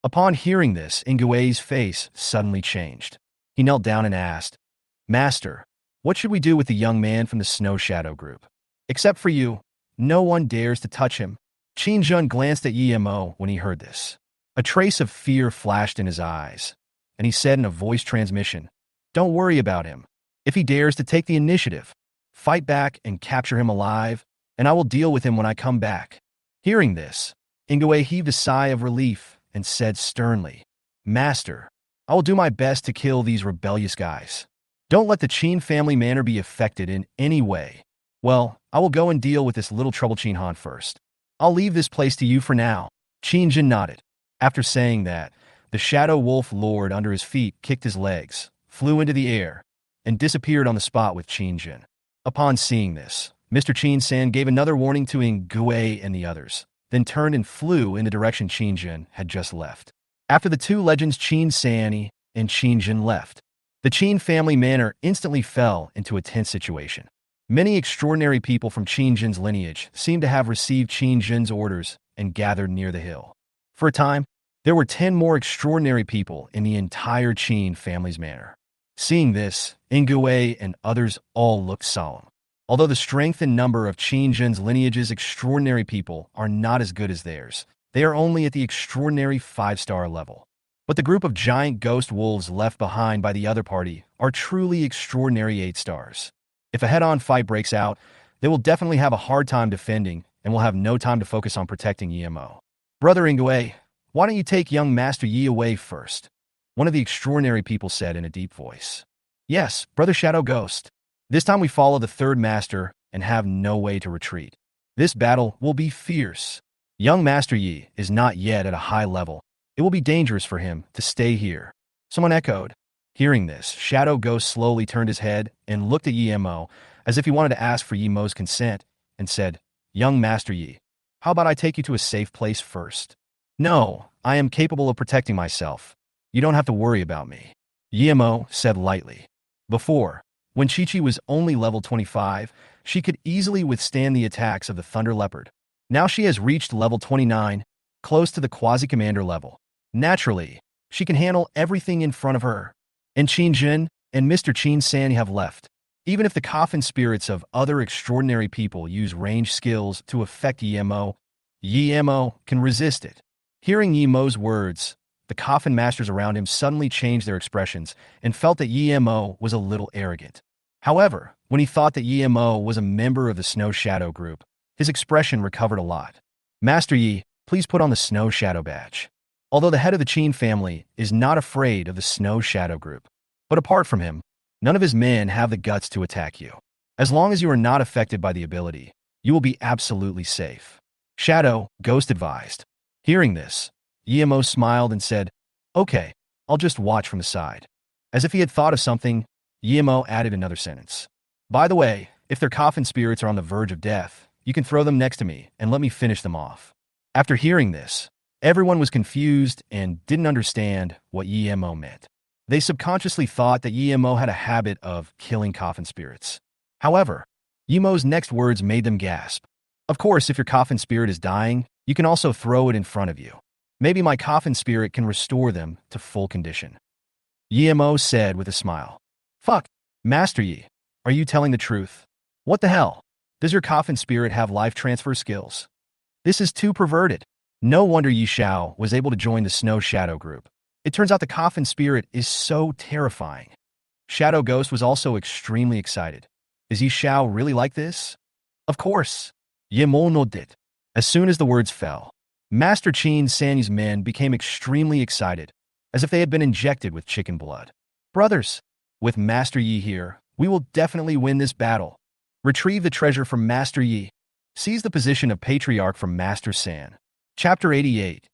Upon hearing this, Nguye's face suddenly changed. He knelt down and asked, Master, what should we do with the young man from the Snow Shadow group? Except for you, no one dares to touch him. Qin Jun glanced at Yemo when he heard this. A trace of fear flashed in his eyes, and he said in a voice transmission, Don't worry about him. If he dares to take the initiative, fight back and capture him alive, and I will deal with him when I come back. Hearing this, Nguye heaved a sigh of relief and said sternly, Master, I will do my best to kill these rebellious guys. Don't let the Qin family manor be affected in any way. Well, I will go and deal with this little trouble Qin Han first. I'll leave this place to you for now. Qin Jin nodded. After saying that, the Shadow Wolf Lord under his feet kicked his legs, flew into the air, and disappeared on the spot with Qin Jin. Upon seeing this, Mr. Qin San gave another warning to Nguye and the others, then turned and flew in the direction Qin Jin had just left. After the two legends Qin San and Qin Jin left, the Qin family manor instantly fell into a tense situation. Many extraordinary people from Qin Jin's lineage seemed to have received Qin Jin's orders and gathered near the hill. For a time, there were 10 more extraordinary people in the entire Qin family's manor. Seeing this, Nguye and others all looked solemn. Although the strength and number of Qin Jin's lineage's extraordinary people are not as good as theirs, they are only at the extraordinary 5-star level. But the group of giant ghost wolves left behind by the other party are truly extraordinary 8 stars. If a head-on fight breaks out, they will definitely have a hard time defending and will have no time to focus on protecting Yemo. Brother Nguye, why don't you take young Master Yi away first? One of the extraordinary people said in a deep voice. Yes, Brother Shadow Ghost. This time we follow the third master and have no way to retreat. This battle will be fierce. Young Master Yi is not yet at a high level. It will be dangerous for him to stay here. Someone echoed. Hearing this, Shadow Ghost slowly turned his head and looked at Yemo as if he wanted to ask for Yemo's consent and said, Young Master Yi, how about I take you to a safe place first? No, I am capable of protecting myself. You don't have to worry about me. Yemo said lightly. Before, when Chi-Chi was only level 25, she could easily withstand the attacks of the Thunder Leopard. Now she has reached level 29, close to the Quasi-Commander level. Naturally, she can handle everything in front of her. And Qin Jin and Mr. Qin San have left. Even if the Coffin spirits of other extraordinary people use range skills to affect Yemo can resist it. Hearing Yemo's words, the Coffin masters around him suddenly changed their expressions and felt that Yemo was a little arrogant. However, when he thought that Yemo was a member of the Snow Shadow group, his expression recovered a lot. Master Yi, please put on the Snow Shadow badge. Although the head of the Qin family is not afraid of the Snow Shadow group, but apart from him, none of his men have the guts to attack you. As long as you are not affected by the ability, you will be absolutely safe. Shadow Ghost advised. Hearing this, Yemo smiled and said, Okay, I'll just watch from the side. As if he had thought of something, Yemo added another sentence. By the way, if their Coffin spirits are on the verge of death, you can throw them next to me and let me finish them off. After hearing this, everyone was confused and didn't understand what Yemo meant. They subconsciously thought that Yemo had a habit of killing Coffin spirits. However, Yemo's next words made them gasp. Of course, if your Coffin spirit is dying, you can also throw it in front of you. Maybe my Coffin spirit can restore them to full condition. Yemo said with a smile. Fuck, Master Yi, are you telling the truth? What the hell? Does your Coffin spirit have life transfer skills? This is too perverted. No wonder Yi Shao was able to join the Snow Shadow group. It turns out the Coffin spirit is so terrifying. Shadow Ghost was also extremely excited. Is Yi Shao really like this? Of course. Yemo nodded. As soon as the words fell, Master Qin San's men became extremely excited, as if they had been injected with chicken blood. Brothers, with Master Yi here, we will definitely win this battle. Retrieve the treasure from Master Yi. Seize the position of Patriarch from Master San. Chapter 88.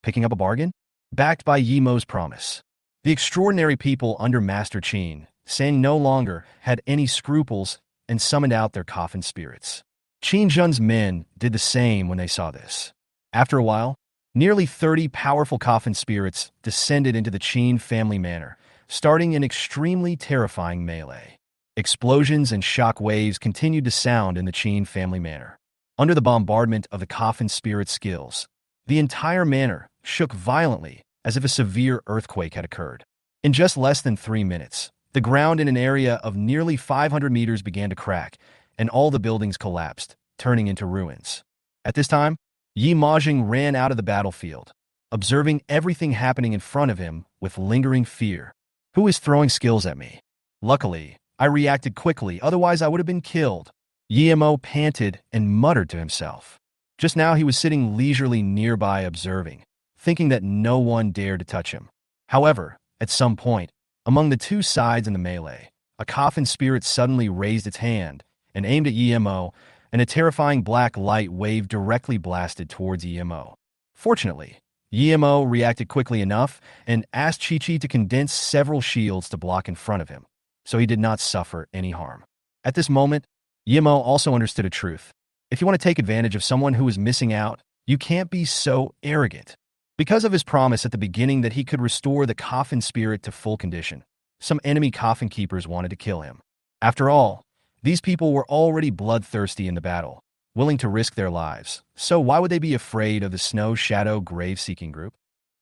Picking up a bargain? Backed by Yemo's promise. The extraordinary people under Master Qin San no longer had any scruples and summoned out their Coffin spirits. Qin Jun's men did the same when they saw this. After a while, nearly 30 powerful Coffin spirits descended into the Qin family manor, starting an extremely terrifying melee. Explosions and shock waves continued to sound in the Qin family manor. Under the bombardment of the Coffin spirit skills, the entire manor shook violently as if a severe earthquake had occurred. In just less than 3 minutes, the ground in an area of nearly 500 meters began to crack, and all the buildings collapsed, turning into ruins. At this time, Yi Majing ran out of the battlefield, observing everything happening in front of him with lingering fear. Who is throwing skills at me? Luckily, I reacted quickly, otherwise I would have been killed. Yimo panted and muttered to himself. Just now he was sitting leisurely nearby observing, thinking that no one dared to touch him. However, at some point, among the two sides in the melee, a Coffin spirit suddenly raised its hand and aimed at Yimo, and a terrifying black light wave directly blasted towards Yimo. Fortunately, Yimo reacted quickly enough and asked Chi-Chi to condense several shields to block in front of him, so he did not suffer any harm. At this moment, Yimo also understood a truth. If you want to take advantage of someone who is missing out, you can't be so arrogant. Because of his promise at the beginning that he could restore the Coffin spirit to full condition, some enemy Coffin keepers wanted to kill him. After all, these people were already bloodthirsty in the battle, willing to risk their lives, so why would they be afraid of the Snow Shadow grave-seeking group?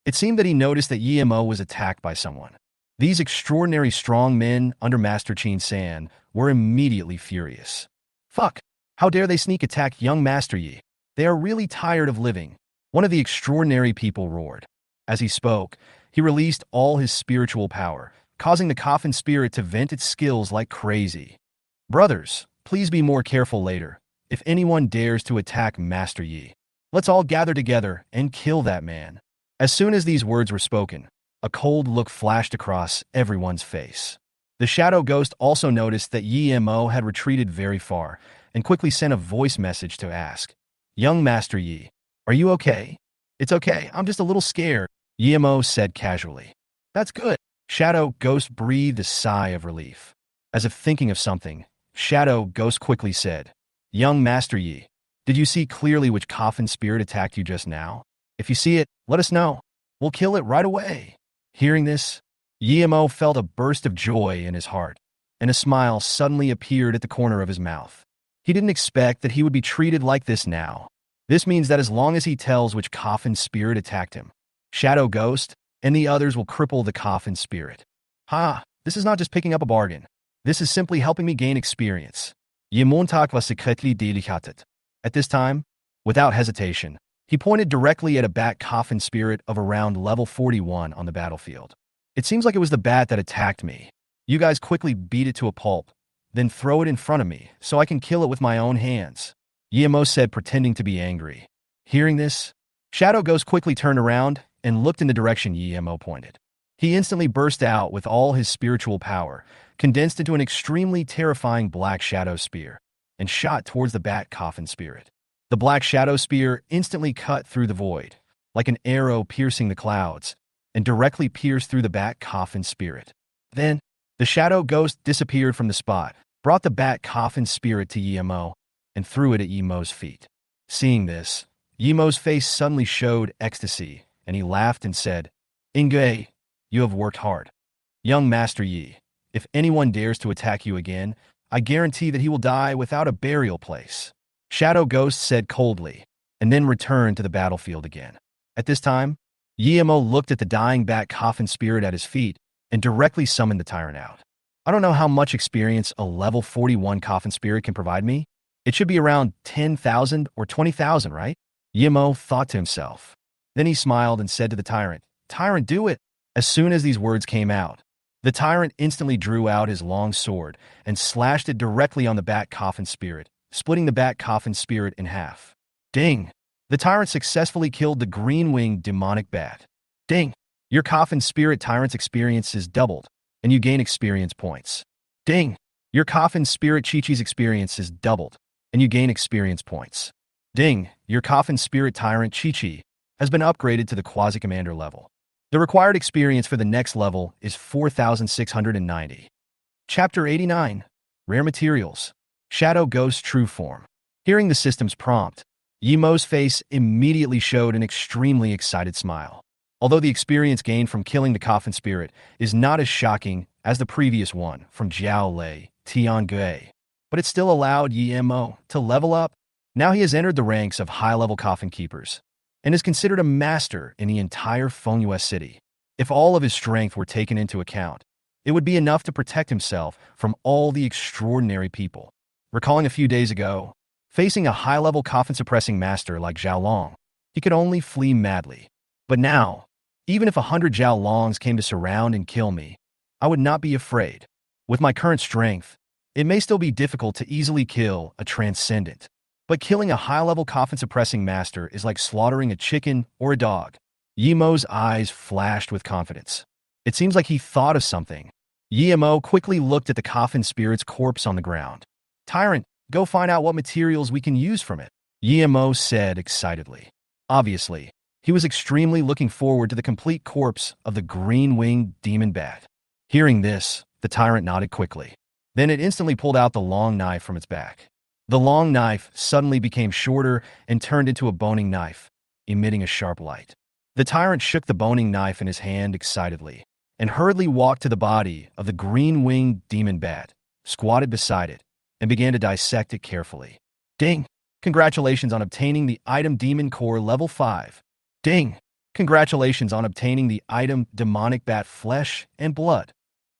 It seemed that he noticed that Yimo was attacked by someone. These extraordinary strong men under Master Chin San were immediately furious. Fuck! How dare they sneak attack young Master Yi? They are really tired of living. One of the extraordinary people roared. As he spoke, he released all his spiritual power, causing the Coffin spirit to vent its skills like crazy. Brothers, please be more careful later. If anyone dares to attack Master Yi, let's all gather together and kill that man. As soon as these words were spoken, a cold look flashed across everyone's face. The Shadow Ghost also noticed that Yi Mo had retreated very far and quickly sent a voice message to ask, "Young Master Yi, are you okay?" "It's okay, I'm just a little scared," Yi Mo said casually. "That's good." Shadow Ghost breathed a sigh of relief. As if thinking of something, Shadow Ghost quickly said, "Young Master Yi, did you see clearly which Coffin spirit attacked you just now? If you see it, let us know. We'll kill it right away." Hearing this, Yimo felt a burst of joy in his heart, and a smile suddenly appeared at the corner of his mouth. He didn't expect that he would be treated like this now. This means that as long as he tells which Coffin spirit attacked him, Shadow Ghost and the others will cripple the Coffin spirit. This is not just picking up a bargain. This is simply helping me gain experience. Yimontak was secretly dedicated. At this time, without hesitation, he pointed directly at a bat Coffin spirit of around level 41 on the battlefield. "It seems like it was the bat that attacked me. You guys quickly beat it to a pulp, then throw it in front of me so I can kill it with my own hands," Yimo said, pretending to be angry. Hearing this, Shadow Ghost quickly turned around and looked in the direction Yimo pointed. He instantly burst out with all his spiritual power, condensed into an extremely terrifying black shadow spear, and shot towards the bat Coffin spirit. The black shadow spear instantly cut through the void, like an arrow piercing the clouds, and directly pierced through the bat Coffin spirit. Then, the Shadow Ghost disappeared from the spot, brought the bat Coffin spirit to Yimo, and threw it at Yimo's feet. Seeing this, Yimo's face suddenly showed ecstasy, and he laughed and said, "Ingei, you have worked hard. Young Master Yi, if anyone dares to attack you again, I guarantee that he will die without a burial place," Shadow Ghost said coldly, and then returned to the battlefield again. At this time, Yimo looked at the dying bat Coffin spirit at his feet and directly summoned the Tyrant out. "I don't know how much experience a level 41 Coffin spirit can provide me. It should be around 10,000 or 20,000, right?" Yimo thought to himself. Then he smiled and said to the Tyrant, "Tyrant, do it." As soon as these words came out, the Tyrant instantly drew out his long sword and slashed it directly on the bat Coffin spirit, splitting the bat Coffin spirit in half. Ding! The Tyrant successfully killed the green-winged demonic bat. Ding! Your Coffin spirit Tyrant's experience is doubled, and you gain experience points. Ding! Your Coffin spirit Chi-Chi's experience is doubled, and you gain experience points. Ding! Your Coffin spirit Tyrant Chi-Chi has been upgraded to the Quasi-Commander level. The required experience for the next level is 4,690. Chapter 89. Rare Materials. Shadow Ghost True Form. Hearing the system's prompt, Yimo's face immediately showed an extremely excited smile. Although the experience gained from killing the Coffin spirit is not as shocking as the previous one from Jiao Lei, Tian Gui, but it still allowed Yimo to level up. Now he has entered the ranks of high-level Coffin keepers, and is considered a master in the entire Fengyue city. If all of his strength were taken into account, it would be enough to protect himself from all the extraordinary people. Recalling a few days ago, facing a high-level coffin-suppressing master like Zhao Long, he could only flee madly. But now, even if 100 Zhao Longs came to surround and kill me, I would not be afraid. With my current strength, it may still be difficult to easily kill a transcendent, but killing a high-level coffin-suppressing master is like slaughtering a chicken or a dog. Yimo's eyes flashed with confidence. It seems like he thought of something. Yimo quickly looked at the coffin spirit's corpse on the ground. Tyrant, go find out what materials we can use from it, Yimo said excitedly. Obviously, he was extremely looking forward to the complete corpse of the green-winged demon bat. Hearing this, the tyrant nodded quickly. Then it instantly pulled out the long knife from its back. The long knife suddenly became shorter and turned into a boning knife, emitting a sharp light. The tyrant shook the boning knife in his hand excitedly and hurriedly walked to the body of the green-winged demon bat, squatted beside it, and began to dissect it carefully. Ding! Congratulations on obtaining the item Demon Core Level 5. Ding! Congratulations on obtaining the item Demonic Bat Flesh and Blood.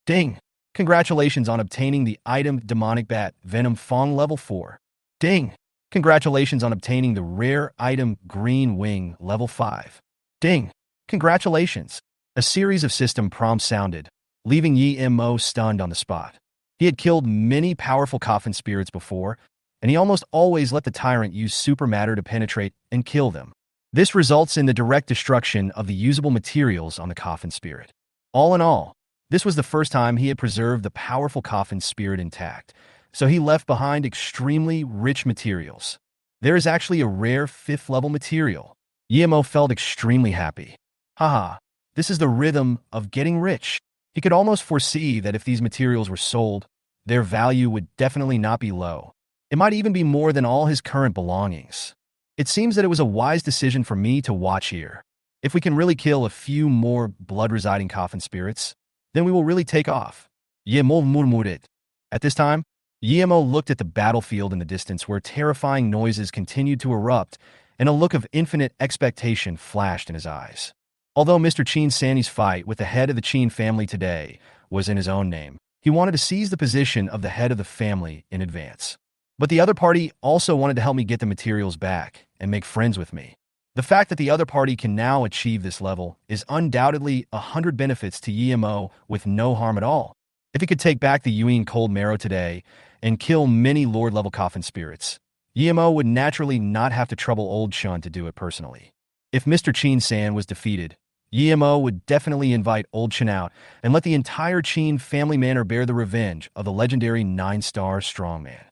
Ding! Congratulations on obtaining the item Demonic Bat Venom Fang Level 4. Ding! Congratulations on obtaining the rare item Green Wing Level 5. Ding! Congratulations! A series of system prompts sounded, leaving Yi Mo stunned on the spot. He had killed many powerful coffin spirits before, and he almost always let the tyrant use super matter to penetrate and kill them. This results in the direct destruction of the usable materials on the coffin spirit. All in all, this was the first time he had preserved the powerful coffin spirit intact, so he left behind extremely rich materials. There is actually a rare 5th level material. Yimo felt extremely happy. Haha, this is the rhythm of getting rich. He could almost foresee that if these materials were sold, their value would definitely not be low. It might even be more than all his current belongings. It seems that it was a wise decision for me to watch here. If we can really kill a few more blood-residing coffin spirits, then we will really take off. Yimo murmured. At this time, Yimo looked at the battlefield in the distance where terrifying noises continued to erupt, and a look of infinite expectation flashed in his eyes. Although Mr. Qin Sanni's fight with the head of the Qin family today was in his own name, he wanted to seize the position of the head of the family in advance. But the other party also wanted to help me get the materials back and make friends with me. The fact that the other party can now achieve this level is undoubtedly 100 benefits to Yimo with no harm at all. If he could take back the Yuan Cold Marrow today and kill many Lord-level coffin spirits, Yimo would naturally not have to trouble Old Shun to do it personally. If Mr. Qin San was defeated, Yimo would definitely invite Old Chen out and let the entire Qin family manor bear the revenge of the legendary 9-star strongman.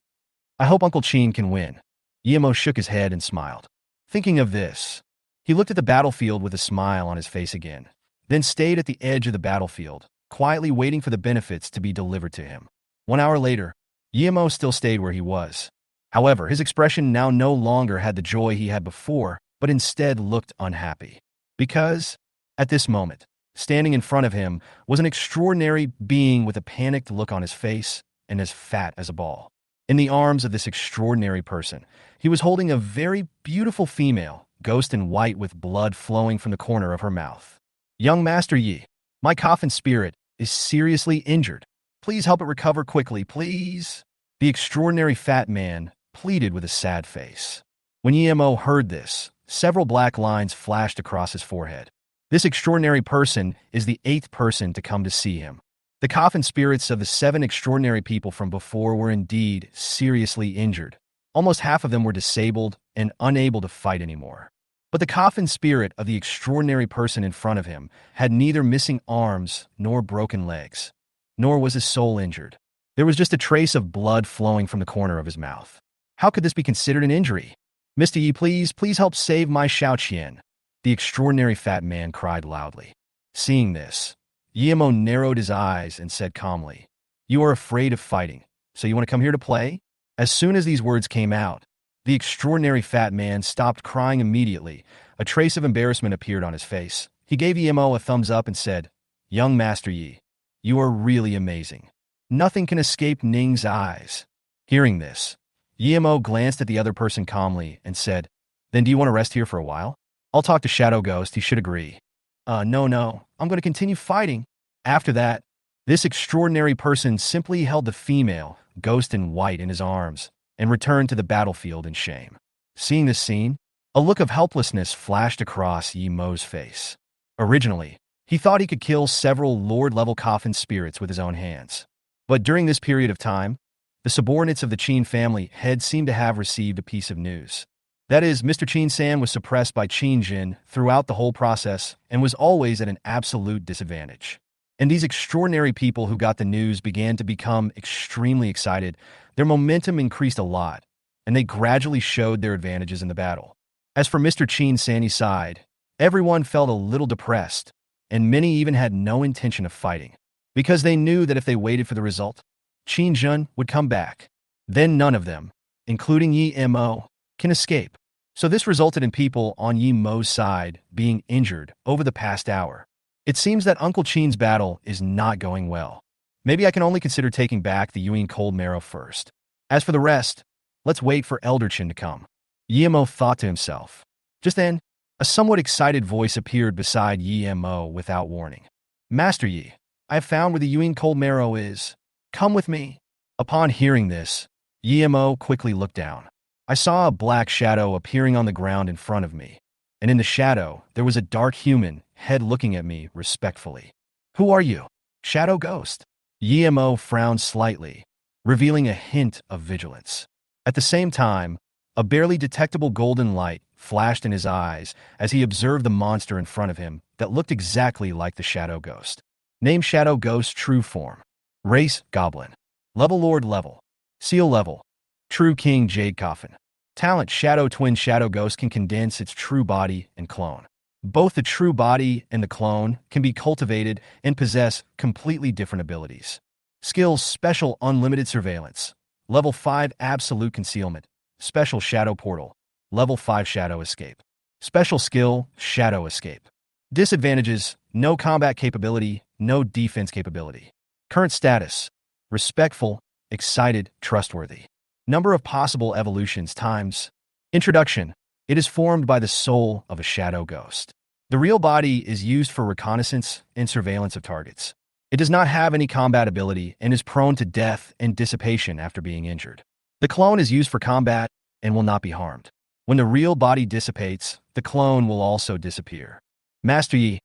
I hope Uncle Qin can win. Yimo shook his head and smiled. Thinking of this, he looked at the battlefield with a smile on his face again, then stayed at the edge of the battlefield, quietly waiting for the benefits to be delivered to him. 1 hour later, Yimo still stayed where he was. However, his expression now no longer had the joy he had before, but instead looked unhappy. Because, at this moment, standing in front of him was an extraordinary being with a panicked look on his face and as fat as a ball. In the arms of this extraordinary person, he was holding a very beautiful female, ghost in white with blood flowing from the corner of her mouth. Young Master Yi, my coffin spirit is seriously injured. Please help it recover quickly, please. The extraordinary fat man pleaded with a sad face. When Yimo heard this, several black lines flashed across his forehead. This extraordinary person is the 8th person to come to see him. The coffin spirits of the 7 extraordinary people from before were indeed seriously injured. Almost half of them were disabled and unable to fight anymore. But the coffin spirit of the extraordinary person in front of him had neither missing arms nor broken legs, nor was his soul injured. There was just a trace of blood flowing from the corner of his mouth. How could this be considered an injury? Mr. Yi, please help save my Xiaoqian. The extraordinary fat man cried loudly. Seeing this, Yimo narrowed his eyes and said calmly, You are afraid of fighting, so you want to come here to play? As soon as these words came out, the extraordinary fat man stopped crying immediately. A trace of embarrassment appeared on his face. He gave Yimo a thumbs up and said, Young Master Yi, you are really amazing. Nothing can escape Ning's eyes. Hearing this, Yimo glanced at the other person calmly and said, Then do you want to rest here for a while? I'll talk to Shadow Ghost, he should agree. No, I'm going to continue fighting. After that, this extraordinary person simply held the female, ghost in white, in his arms and returned to the battlefield in shame. Seeing this scene, a look of helplessness flashed across Yi Mo's face. Originally, he thought he could kill several Lord-level Coffin spirits with his own hands. But during this period of time, the subordinates of the Qin family head seemed to have received a piece of news. That is, Mr. Qin-san was suppressed by Qin Jin throughout the whole process and was always at an absolute disadvantage. And these extraordinary people who got the news began to become extremely excited. Their momentum increased a lot, and they gradually showed their advantages in the battle. As for Mr. Qin-san's side, everyone felt a little depressed, and many even had no intention of fighting, because they knew that if they waited for the result, Qin Jin would come back. Then none of them, including Yi Mo, can escape. So this resulted in people on Yi Mo's side being injured over the past hour. It seems that Uncle Qin's battle is not going well. Maybe I can only consider taking back the Yuan Cold Marrow first. As for the rest, let's wait for Elder Qin to come. Yi Mo thought to himself. Just then, a somewhat excited voice appeared beside Yi Mo without warning. Master Yi, I have found where the Yuan Cold Marrow is. Come with me. Upon hearing this, Yi Mo quickly looked down. I saw a black shadow appearing on the ground in front of me, and in the shadow, there was a dark human head looking at me respectfully. Who are you? Shadow Ghost. Yi Mo frowned slightly, revealing a hint of vigilance. At the same time, a barely detectable golden light flashed in his eyes as he observed the monster in front of him that looked exactly like the Shadow Ghost. Name Shadow Ghost true form. Race Goblin. Level Lord level. Seal level. True King Jade Coffin. Talent Shadow Twin Shadow Ghost can condense its true body and clone. Both the true body and the clone can be cultivated and possess completely different abilities. Skills Special Unlimited Surveillance. Level 5 Absolute Concealment. Special Shadow Portal. Level 5 Shadow Escape. Special Skill Shadow Escape. Disadvantages: no combat capability, no defense capability. Current status: respectful, excited, trustworthy. Number of possible evolutions times. Introduction: it is formed by the soul of a shadow ghost. The real body is used for reconnaissance and surveillance of targets. It does not have any combat ability and is prone to death and dissipation after being injured. The clone is used for combat and will not be harmed. When the real body dissipates, the clone will also disappear. Master Yi,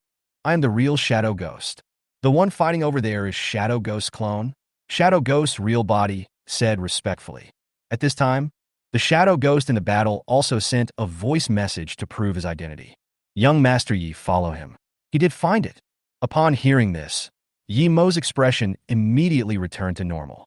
I am the real Shadow Ghost. The one fighting over there is Shadow Ghost's clone. Shadow Ghost's real body said respectfully. At this time, the Shadow Ghost in the battle also sent a voice message to prove his identity. Young Master Yi, follow him. He did find it. Upon hearing this, Yi Mo's expression immediately returned to normal.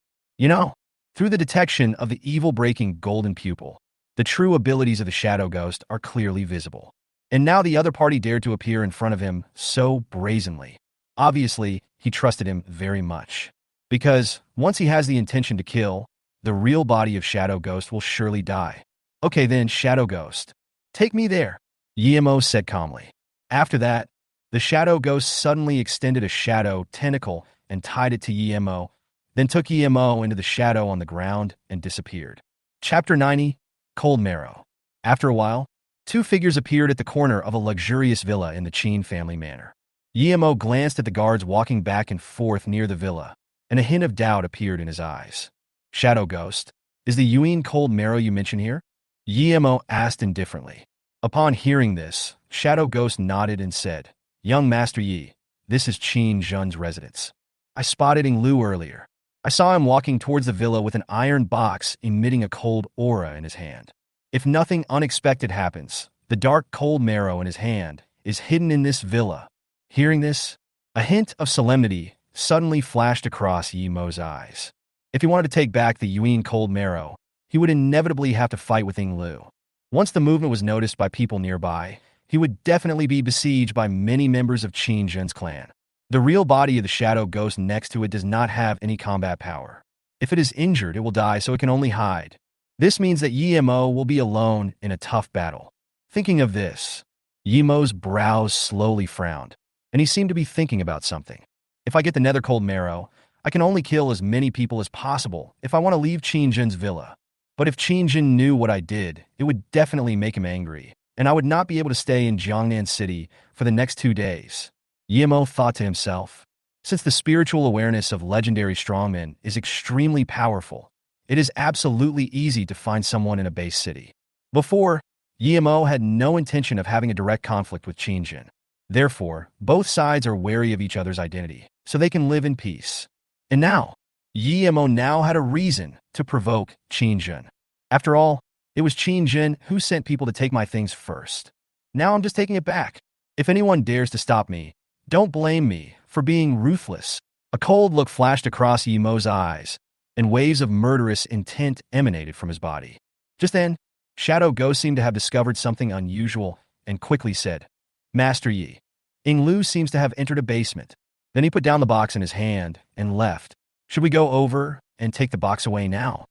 Through the detection of the evil-breaking golden pupil, the true abilities of the Shadow Ghost are clearly visible. And now the other party dared to appear in front of him so brazenly. Obviously, he trusted him very much. Because once he has the intention to kill, the real body of Shadow Ghost will surely die. Okay then, Shadow Ghost. Take me there, Yi Mo said calmly. After that, the Shadow Ghost suddenly extended a shadow tentacle and tied it to Yi Mo, then took Yi Mo into the shadow on the ground and disappeared. Chapter 90, Cold Marrow. After a while, two figures appeared at the corner of a luxurious villa in the Qin family manor. Yi Mo glanced at the guards walking back and forth near the villa, and a hint of doubt appeared in his eyes. Shadow Ghost, is the Yuan Cold Marrow you mention here? Yi Mo asked indifferently. Upon hearing this, Shadow Ghost nodded and said, Young Master Yi, this is Qin Jun's residence. I spotted Ing Lu earlier. I saw him walking towards the villa with an iron box emitting a cold aura in his hand. If nothing unexpected happens, the dark cold marrow in his hand is hidden in this villa. Hearing this, a hint of solemnity suddenly flashed across Yi Mo's eyes. If he wanted to take back the Yuan Cold Marrow, he would inevitably have to fight with Ing Lu. Once the movement was noticed by people nearby, he would definitely be besieged by many members of Qin Jun's clan. The real body of the Shadow Ghost next to it does not have any combat power. If it is injured, it will die, so it can only hide. This means that Yi Mo will be alone in a tough battle. Thinking of this, Yi Mo's brows slowly frowned, and he seemed to be thinking about something. If I get the Nether Cold Marrow, I can only kill as many people as possible if I want to leave Qin Jun's villa. But if Qin Jun knew what I did, it would definitely make him angry, and I would not be able to stay in Jiangnan City for the next 2 days. Yimo thought to himself. Since the spiritual awareness of legendary strongmen is extremely powerful, it is absolutely easy to find someone in a base city. Before, Yimo had no intention of having a direct conflict with Qingjin. Therefore, both sides are wary of each other's identity, so they can live in peace. And now, Yimo now had a reason to provoke Qingjin. After all, it was Qingjin who sent people to take my things first. Now I'm just taking it back. If anyone dares to stop me, don't blame me for being ruthless. A cold look flashed across Yimo's eyes, and waves of murderous intent emanated from his body. Just then, Shadow Ghost seemed to have discovered something unusual and quickly said, "Master Yi, Ying Lu seems to have entered a basement." Then he put down the box in his hand and left. "Should we go over and take the box away now?"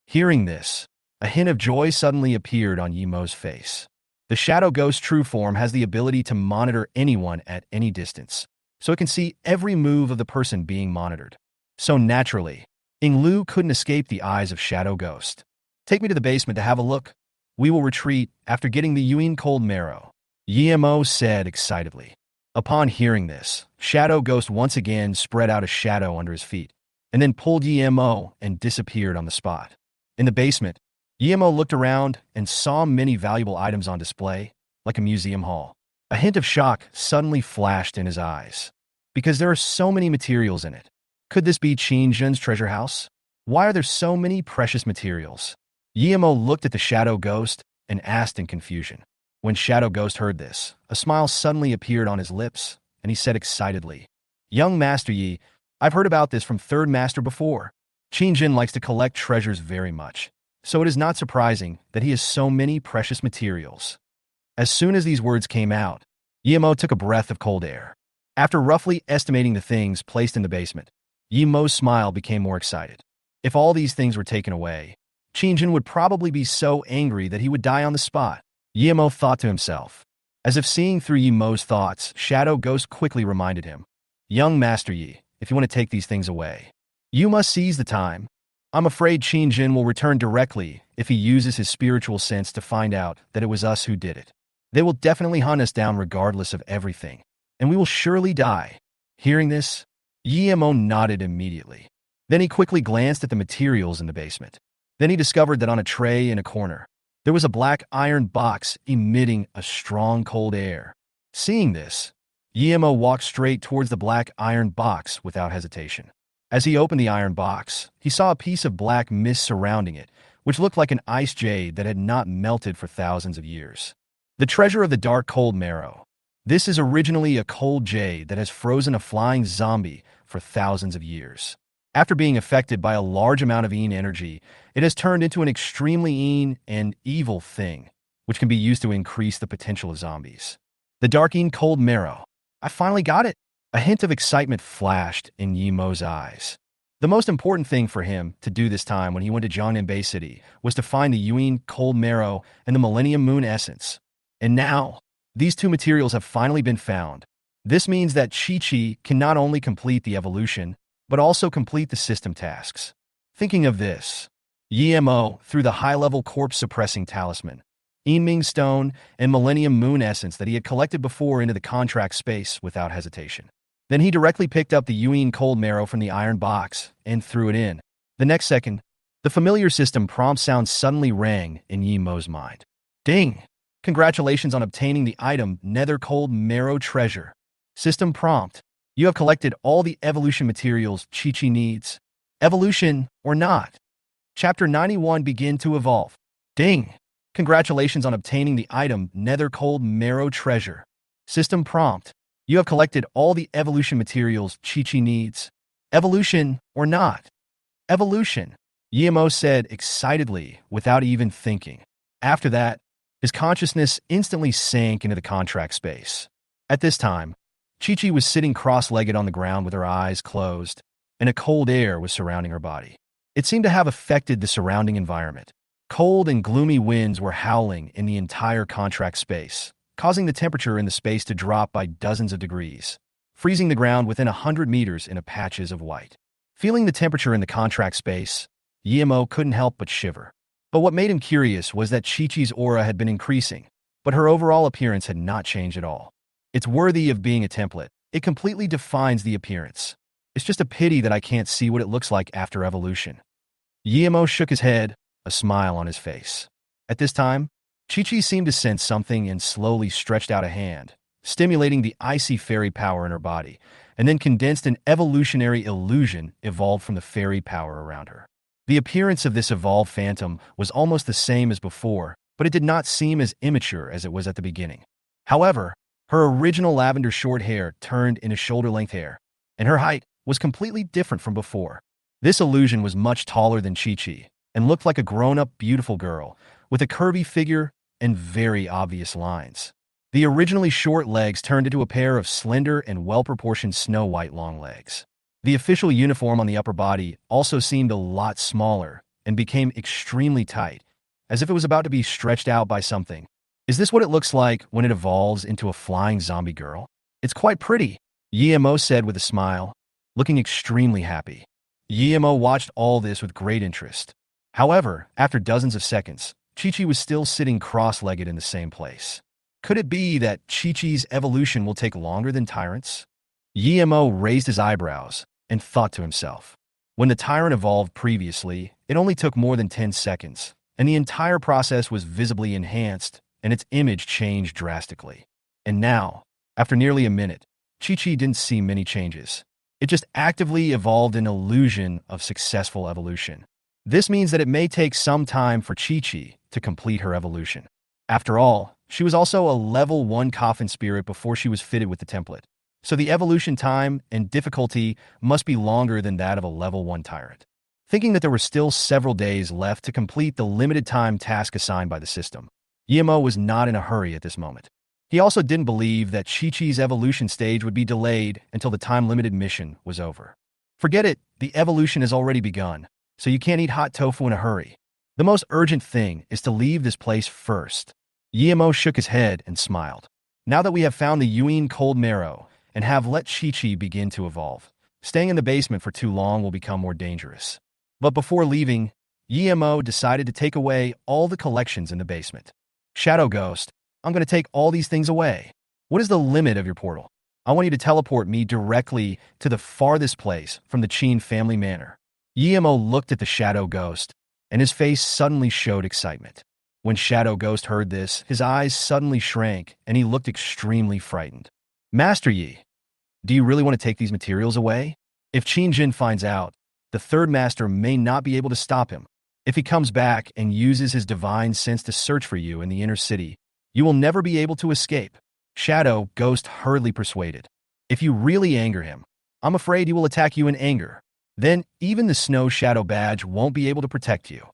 Hearing this, a hint of joy suddenly appeared on Yimo's face. The Shadow Ghost true form has the ability to monitor anyone at any distance, so it can see every move of the person being monitored. So naturally, Ying Lu couldn't escape the eyes of Shadow Ghost. "Take me to the basement to have a look. We will retreat after getting the Yuan cold marrow," Yimo said excitedly. Upon hearing this, Shadow Ghost once again spread out a shadow under his feet, and then pulled Yimo and disappeared on the spot. In the basement, Yimo looked around and saw many valuable items on display, like a museum hall. A hint of shock suddenly flashed in his eyes, because there are so many materials in it. Could this be Qingjin's treasure house? Why are there so many precious materials? Yimo looked at the Shadow Ghost and asked in confusion. When Shadow Ghost heard this, a smile suddenly appeared on his lips, and he said excitedly, "Young Master Yi, I've heard about this from Third Master before. Qingjin likes to collect treasures very much, so it is not surprising that he has so many precious materials." As soon as these words came out, Yimo took a breath of cold air. After roughly estimating the things placed in the basement, Yimo's smile became more excited. If all these things were taken away, Qingjin would probably be so angry that he would die on the spot. Yimo thought to himself. As if seeing through Yimo's thoughts, Shadow Ghost quickly reminded him, "Young Master Yi, if you want to take these things away, you must seize the time. I'm afraid Qingjin will return directly if he uses his spiritual sense to find out that it was us who did it. They will definitely hunt us down regardless of everything, and we will surely die." Hearing this, Yimo nodded immediately. Then he quickly glanced at the materials in the basement. Then he discovered that on a tray in a corner, there was a black iron box emitting a strong cold air. Seeing this, Yimo walked straight towards the black iron box without hesitation. As he opened the iron box, he saw a piece of black mist surrounding it, which looked like an ice jade that had not melted for thousands of years. The treasure of the dark cold marrow. This is originally a cold jade that has frozen a flying zombie for thousands of years. After being affected by a large amount of Yin energy, it has turned into an extremely Yin and evil thing, which can be used to increase the potential of zombies. The dark Yin cold marrow. I finally got it. A hint of excitement flashed in Yimo's eyes. The most important thing for him to do this time when he went to Jiangnan Bay City was to find the Yuan cold marrow and the Millennium Moon essence. And now, these two materials have finally been found. This means that Chi-Chi can not only complete the evolution, but also complete the system tasks. Thinking of this, Yimo threw the high-level corpse-suppressing talisman, Yinming Stone, and Millennium Moon Essence that he had collected before into the contract space without hesitation. Then he directly picked up the Yuan cold marrow from the iron box and threw it in. The next second, the familiar system prompt sound suddenly rang in Yimo's mind. Ding! Congratulations on obtaining the item Nether Cold Marrow Treasure. System prompt. You have collected all the evolution materials Chi-Chi needs. Evolution or not. Chapter 91 Begin to Evolve. Ding! Congratulations on obtaining the item Nether Cold Marrow Treasure. System prompt. You have collected all the evolution materials Chi-Chi needs. Evolution or not. Evolution, Yimo said excitedly without even thinking. After that, his consciousness instantly sank into the contract space. At this time, Chi-Chi was sitting cross-legged on the ground with her eyes closed, and a cold air was surrounding her body. It seemed to have affected the surrounding environment. Cold and gloomy winds were howling in the entire contract space, causing the temperature in the space to drop by dozens of degrees, freezing the ground within 100 meters in patches of white. Feeling the temperature in the contract space, Yimo couldn't help but shiver. But what made him curious was that Chi-Chi's aura had been increasing, but her overall appearance had not changed at all. It's worthy of being a template. It completely defines the appearance. It's just a pity that I can't see what it looks like after evolution. Guillermo shook his head, a smile on his face. At this time, Chi-Chi seemed to sense something and slowly stretched out a hand, stimulating the icy fairy power in her body, and then condensed an evolutionary illusion evolved from the fairy power around her. The appearance of this evolved phantom was almost the same as before, but it did not seem as immature as it was at the beginning. However, her original lavender short hair turned into shoulder-length hair, and her height was completely different from before. This illusion was much taller than Chi-Chi and looked like a grown-up beautiful girl with a curvy figure and very obvious lines. The originally short legs turned into a pair of slender and well-proportioned snow-white long legs. The official uniform on the upper body also seemed a lot smaller and became extremely tight, as if it was about to be stretched out by something. Is this what it looks like when it evolves into a flying zombie girl? It's quite pretty, Guillermo said with a smile, looking extremely happy. Guillermo watched all this with great interest. However, after dozens of seconds, Chi-Chi was still sitting cross-legged in the same place. Could it be that Chi-Chi's evolution will take longer than Tyrant's? Guillermo raised his eyebrows and thought to himself. When the Tyrant evolved previously, it only took more than 10 seconds, and the entire process was visibly enhanced, and its image changed drastically. And now, after nearly a minute, Chi-Chi didn't see many changes. It just actively evolved an illusion of successful evolution. This means that it may take some time for Chi-Chi to complete her evolution. After all, she was also a level 1 Coffin spirit before she was fitted with the template, so the evolution time and difficulty must be longer than that of a level 1 Tyrant. Thinking that there were still several days left to complete the limited time task assigned by the system, Guillermo was not in a hurry at this moment. He also didn't believe that Chi-Chi's evolution stage would be delayed until the time-limited mission was over. Forget it, the evolution has already begun, so you can't eat hot tofu in a hurry. The most urgent thing is to leave this place first. Guillermo shook his head and smiled. Now that we have found the Yuan cold marrow and have let Chi-Chi begin to evolve, staying in the basement for too long will become more dangerous. But before leaving, Guillermo decided to take away all the collections in the basement. Shadow Ghost, I'm going to take all these things away. What is the limit of your portal? I want you to teleport me directly to the farthest place from the Qin family manor. Guillermo looked at the Shadow Ghost, and his face suddenly showed excitement. When Shadow Ghost heard this, his eyes suddenly shrank, and he looked extremely frightened. Master Yi, do you really want to take these materials away? If Qin Jin finds out, the third master may not be able to stop him. If he comes back and uses his divine sense to search for you in the inner city, you will never be able to escape. Shadow Ghost hurriedly persuaded. If you really anger him, I'm afraid he will attack you in anger. Then even the Snow Shadow badge won't be able to protect you.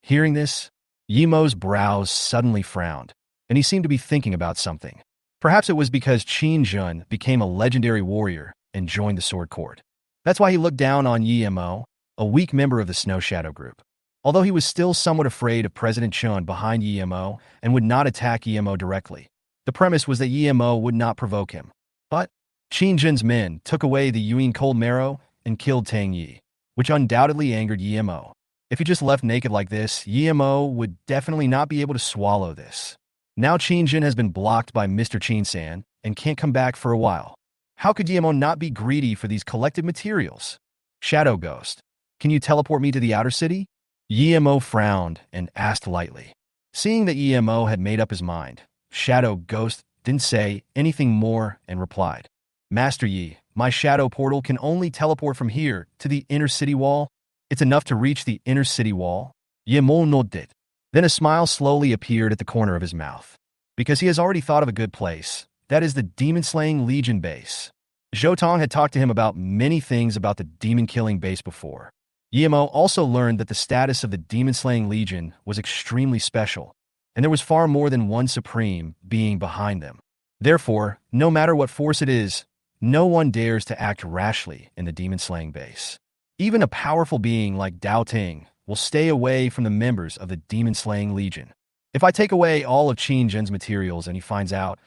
Hearing this, Guillermo's brows suddenly frowned, and he seemed to be thinking about something. Perhaps it was because Qin Jun became a legendary warrior and joined the Sword Court. That's why he looked down on Guillermo, a weak member of the Snow Shadow group. Although he was still somewhat afraid of President Chun behind Guillermo and would not attack Guillermo directly, the premise was that Guillermo would not provoke him. But Qin Jun's men took away the Yuan cold marrow and killed Tang Yi, which undoubtedly angered Guillermo. If he just left naked like this, Guillermo would definitely not be able to swallow this. Now Qin Jin has been blocked by Mr. Qin-san and can't come back for a while. How could Guillermo not be greedy for these collected materials? Shadow Ghost, can you teleport me to the outer city? Guillermo frowned and asked lightly. Seeing that Guillermo had made up his mind, Shadow Ghost didn't say anything more and replied, Master Yi, my shadow portal can only teleport from here to the inner city wall. It's enough to reach the inner city wall. Guillermo nodded. Then a smile slowly appeared at the corner of his mouth. Because he has already thought of a good place. That is the demon-slaying Legion base. Zhou had talked to him about many things about the demon-killing base before. Guillermo also learned that the status of the demon-slaying Legion was extremely special, and there was far more than one supreme being behind them. Therefore, no matter what force it is, no one dares to act rashly in the demon-slaying base. Even a powerful being like Dao Ting will stay away from the members of the demon-slaying Legion. If I take away all of Qin Jin's materials and he finds out,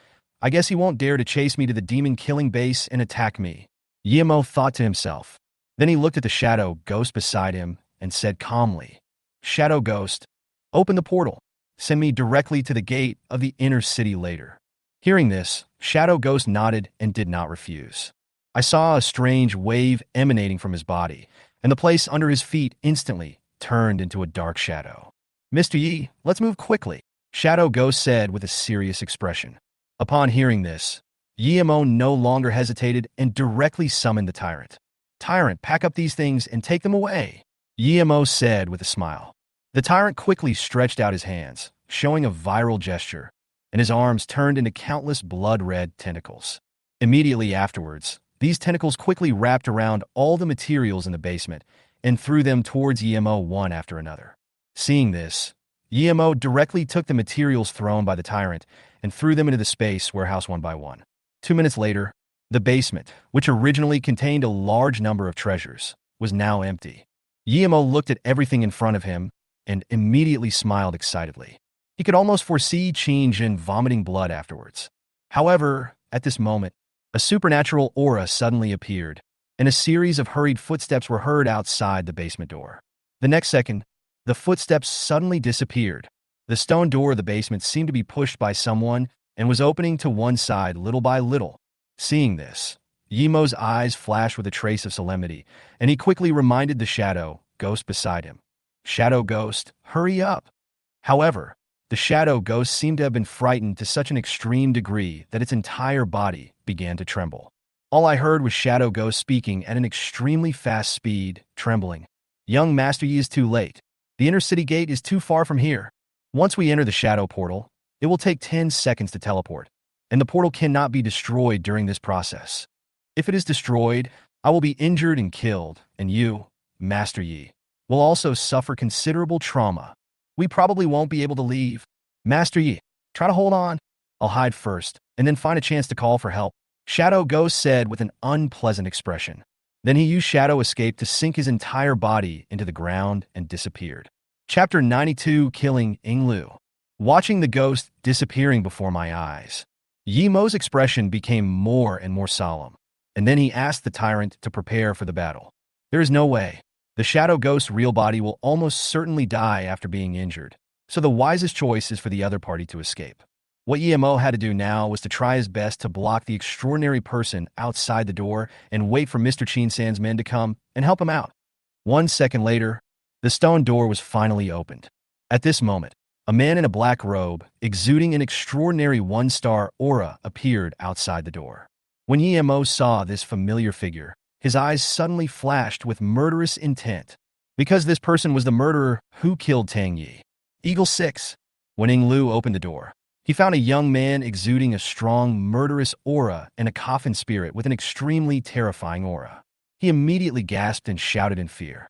I guess he won't dare to chase me to the demon-killing base and attack me. Guillermo thought to himself. Then he looked at the Shadow Ghost beside him and said calmly, Shadow Ghost, open the portal. Send me directly to the gate of the inner city later." Hearing this, Shadow Ghost nodded and did not refuse. I saw a strange wave emanating from his body, and the place under his feet instantly turned into a dark shadow. "Mr. Yi, let's move quickly," Shadow Ghost said with a serious expression. Upon hearing this, Yimo no longer hesitated and directly summoned the Tyrant. "Tyrant, pack up these things and take them away," Yimo said with a smile. The Tyrant quickly stretched out his hands, showing a viral gesture, and his arms turned into countless blood-red tentacles. Immediately afterwards, these tentacles quickly wrapped around all the materials in the basement and threw them towards Yimo one after another. Seeing this, Yimo directly took the materials thrown by the Tyrant and threw them into the space warehouse one by one. 2 minutes later, the basement, which originally contained a large number of treasures, was now empty. Yimo looked at everything in front of him and immediately smiled excitedly. He could almost foresee Qin Jin vomiting blood afterwards. However, at this moment, a supernatural aura suddenly appeared, and a series of hurried footsteps were heard outside the basement door. The next second, the footsteps suddenly disappeared. The stone door of the basement seemed to be pushed by someone and was opening to one side little by little. Seeing this, Yimo's eyes flashed with a trace of solemnity, and he quickly reminded the Shadow Ghost beside him. "Shadow Ghost, hurry up." However, the Shadow Ghost seemed to have been frightened to such an extreme degree that its entire body began to tremble. All I heard was Shadow Ghost speaking at an extremely fast speed, trembling. "Young Master Yi is too late. The inner city gate is too far from here. Once we enter the Shadow Portal, it will take 10 seconds to teleport, and the portal cannot be destroyed during this process. If it is destroyed, I will be injured and killed, and you, Master Yi, will also suffer considerable trauma. We probably won't be able to leave. Master Yi, try to hold on. I'll hide first, and then find a chance to call for help," Shadow Ghost said with an unpleasant expression. Then he used Shadow Escape to sink his entire body into the ground and disappeared. Chapter 92, Killing Yinglu. Watching the ghost disappearing before my eyes, Yimo's expression became more and more solemn, and then he asked the Tyrant to prepare for the battle. There is no way. The Shadow Ghost's real body will almost certainly die after being injured, so the wisest choice is for the other party to escape. What Yimo had to do now was to try his best to block the extraordinary person outside the door and wait for Mr. Chin-san's men to come and help him out. 1 second later, the stone door was finally opened. At this moment, a man in a black robe, exuding an extraordinary one-star aura, appeared outside the door. When Yimo saw this familiar figure, his eyes suddenly flashed with murderous intent, because this person was the murderer who killed Tang Yi. Eagle 6. When Yinglu opened the door, he found a young man exuding a strong, murderous aura and a Coffin spirit with an extremely terrifying aura. He immediately gasped and shouted in fear.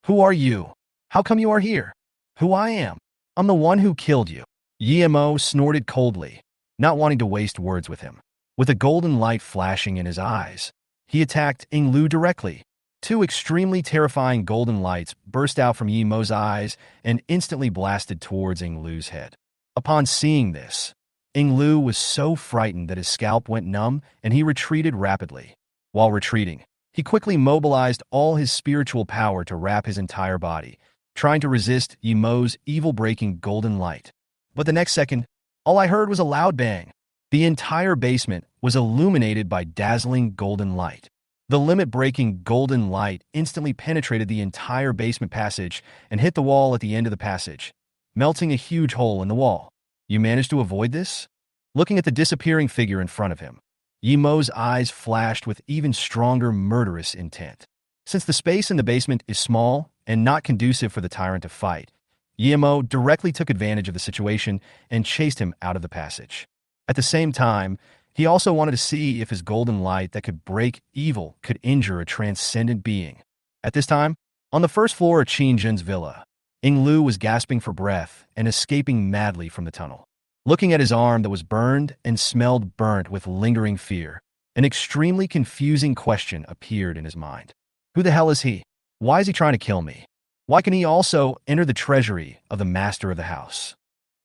"Who are you? How come you are here?" "Who I am? I'm the one who killed you." Yimo snorted coldly, not wanting to waste words with him. With a golden light flashing in his eyes, he attacked Yinglu directly. 2 extremely terrifying golden lights burst out from Yimo's eyes and instantly blasted towards Yinglu's head. Upon seeing this, Yinglu was so frightened that his scalp went numb and he retreated rapidly. While retreating, he quickly mobilized all his spiritual power to wrap his entire body, trying to resist Yimo's evil-breaking golden light. But the next second, all I heard was a loud bang. The entire basement was illuminated by dazzling golden light. The limit-breaking golden light instantly penetrated the entire basement passage and hit the wall at the end of the passage, melting a huge hole in the wall. "You managed to avoid this?" Looking at the disappearing figure in front of him, Yimo's eyes flashed with even stronger murderous intent. Since the space in the basement is small and not conducive for the Tyrant to fight, Yimo directly took advantage of the situation and chased him out of the passage. At the same time, he also wanted to see if his golden light that could break evil could injure a transcendent being. At this time, on the first floor of Qin Jin's villa, Yinglu was gasping for breath and escaping madly from the tunnel. Looking at his arm that was burned and smelled burnt with lingering fear, an extremely confusing question appeared in his mind. Who the hell is he? Why is he trying to kill me? Why can he also enter the treasury of the master of the house?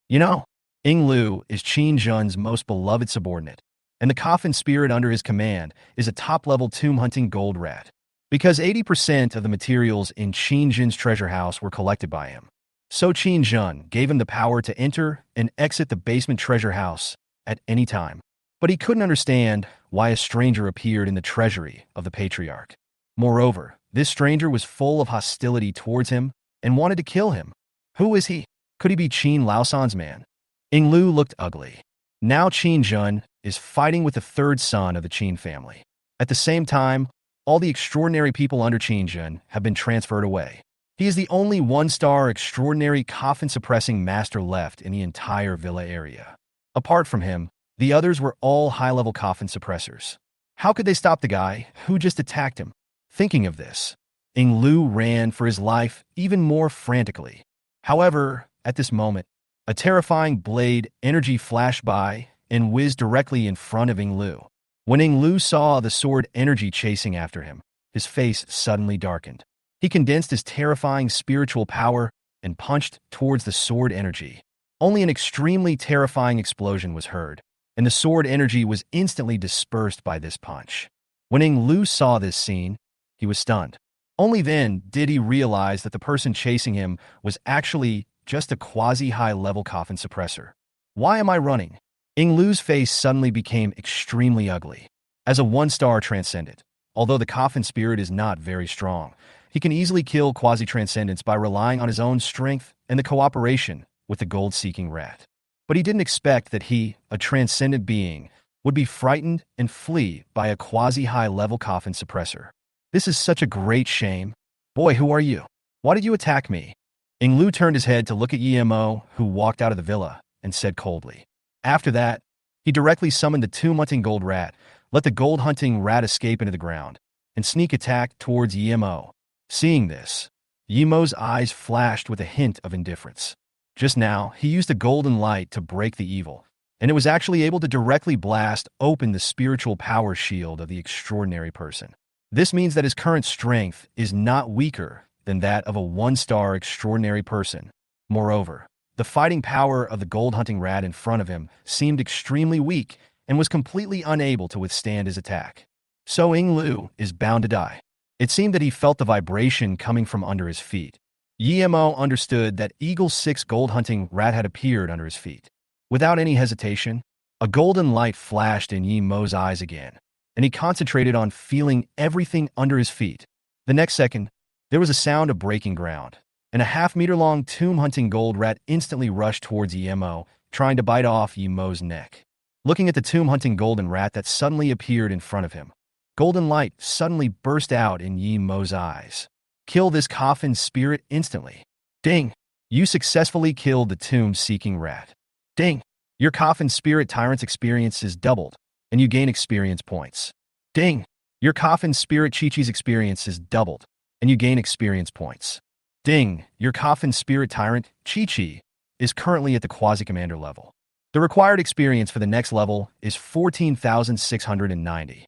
You know, Yinglu is Qin Jin's most beloved subordinate, and the Coffin spirit under his command is a top-level tomb-hunting gold rat. Because 80% of the materials in Qin Jin's treasure house were collected by him, So Qin Jun gave him the power to enter and exit the basement treasure house at any time. But he couldn't understand why a stranger appeared in the treasury of the patriarch. Moreover, this stranger was full of hostility towards him and wanted to kill him. Who is he? Could he be Qin Laosan's man? Ying Lu looked ugly. Now Qin Jun is fighting with the third son of the Qin family. At the same time, all the extraordinary people under Qin Jun have been transferred away. He is the only one-star extraordinary coffin-suppressing master left in the entire villa area. Apart from him, the others were all high-level coffin suppressors. How could they stop the guy who just attacked him? Thinking of this, Ying Lu ran for his life even more frantically. However, at this moment, a terrifying blade energy flashed by and whizzed directly in front of Ying Lu. When Ying Lu saw the sword energy chasing after him, his face suddenly darkened. He condensed his terrifying spiritual power and punched towards the sword energy. Only an extremely terrifying explosion was heard, and the sword energy was instantly dispersed by this punch. When Ying Lu saw this scene, he was stunned. Only then did he realize that the person chasing him was actually just a quasi-high-level coffin suppressor. Why am I running? Ying Lu's face suddenly became extremely ugly. As a one-star transcendent, although the coffin spirit is not very strong, he can easily kill quasi-transcendents by relying on his own strength and the cooperation with the gold-seeking rat. But he didn't expect that he, a transcendent being, would be frightened and flee by a quasi-high-level coffin suppressor. This is such a great shame. Boy, who are you? Why did you attack me? Ying Lu turned his head to look at Yimo, who walked out of the villa, and said coldly. After that, he directly summoned the tomb-hunting gold rat, let the gold-hunting rat escape into the ground, and sneak attack towards Yimo. Seeing this, Yimo's eyes flashed with a hint of indifference. Just now, he used a golden light to break the evil, and it was actually able to directly blast open the spiritual power shield of the extraordinary person. This means that his current strength is not weaker than that of a one-star extraordinary person. Moreover, the fighting power of the gold-hunting rat in front of him seemed extremely weak and was completely unable to withstand his attack. So Ying Lu is bound to die. It seemed that he felt the vibration coming from under his feet. Yimo understood that Eagle 6 gold-hunting rat had appeared under his feet. Without any hesitation, a golden light flashed in Yimo's eyes again, and he concentrated on feeling everything under his feet. The next second, there was a sound of breaking ground, and a half-meter-long tomb-hunting gold rat instantly rushed towards Yimo, trying to bite off Yimo's neck. Looking at the tomb-hunting golden rat that suddenly appeared in front of him, golden light suddenly burst out in Yimo's eyes. Kill this coffin spirit instantly. Ding! You successfully killed the tomb-seeking rat. Ding! Your coffin spirit tyrant's experience is doubled, and you gain experience points. Ding! Your coffin spirit Chi-Chi's experience is doubled, and you gain experience points. Ding! Your coffin spirit tyrant, Chi-Chi, is currently at the quasi-commander level. The required experience for the next level is 14,690.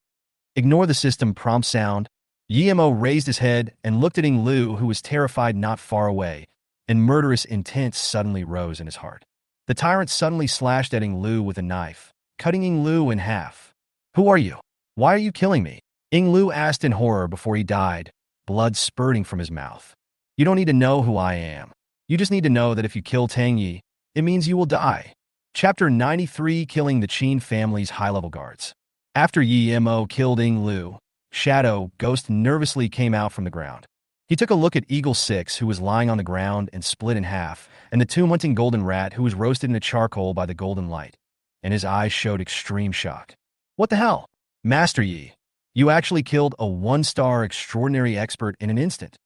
Ignore the system prompt sound. Yimo raised his head and looked at Ying Lu, who was terrified not far away, and murderous intent suddenly rose in his heart. The tyrant suddenly slashed at Ying Lu with a knife, cutting Ying Lu in half. Who are you? Why are you killing me? Ying Lu asked in horror before he died, blood spurting from his mouth. You don't need to know who I am. You just need to know that if you kill Tang Yi, it means you will die. Chapter 93, Killing the Qin Family's High-Level Guards. After Yimo killed Ying Lu, Shadow Ghost nervously came out from the ground. He took a look at Eagle 6, who was lying on the ground and split in half, and the tomb-hunting golden rat, who was roasted in a charcoal by the golden light, and his eyes showed extreme shock. What the hell? Master Yi, you actually killed a one-star extraordinary expert in an instant.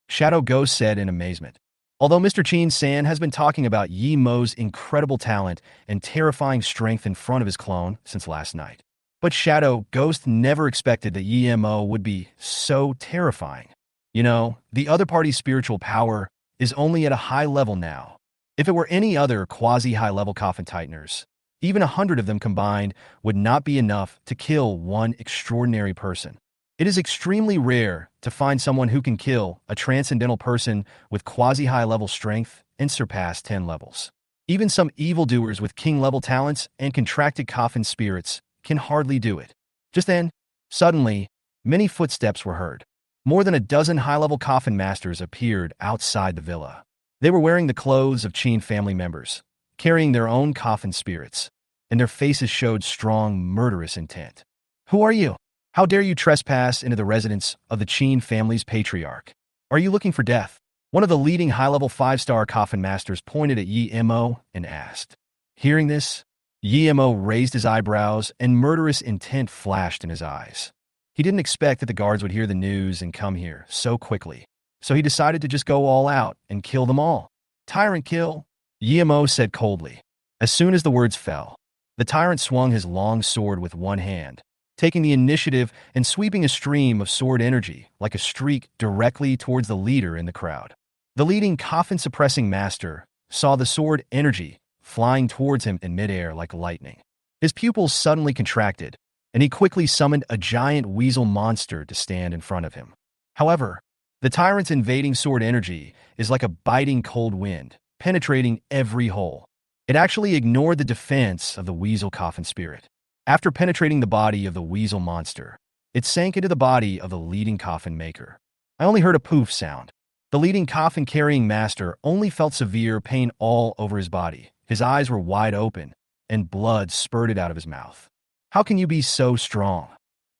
Shadow Ghost said in amazement. Although Mr. Qin San has been talking about Yimo's incredible talent and terrifying strength in front of his clone since last night. But Shadow Ghost never expected that Yimo would be so terrifying. You know, the other party's spiritual power is only at a high level now. If it were any other quasi-high-level coffin tighteners, even 100 of them combined would not be enough to kill one extraordinary person. It is extremely rare to find someone who can kill a transcendental person with quasi-high-level strength and surpass 10 levels. Even some evildoers with king-level talents and contracted coffin spirits can hardly do it. Just then, suddenly, many footsteps were heard. More than a dozen high-level coffin masters appeared outside the villa. They were wearing the clothes of Qin family members, carrying their own coffin spirits, and their faces showed strong, murderous intent. Who are you? How dare you trespass into the residence of the Qin family's patriarch? Are you looking for death? One of the leading high-level 5-star coffin masters pointed at Yi Mo and asked. Hearing this, Yi Mo raised his eyebrows and murderous intent flashed in his eyes. He didn't expect that the guards would hear the news and come here so quickly, so he decided to just go all out and kill them all. Tyrant kill, Yi Mo said coldly. As soon as the words fell, the tyrant swung his long sword with one hand, taking the initiative and sweeping a stream of sword energy like a streak directly towards the leader in the crowd. The leading coffin-suppressing master saw the sword energy flying towards him in midair like lightning. His pupils suddenly contracted, and he quickly summoned a giant weasel monster to stand in front of him. However, the tyrant's invading sword energy is like a biting cold wind, penetrating every hole. It actually ignored the defense of the weasel coffin spirit. After penetrating the body of the weasel monster, it sank into the body of the leading coffin maker. I only heard a poof sound. The leading coffin-carrying master only felt severe pain all over his body. His eyes were wide open, and blood spurted out of his mouth. How can you be so strong?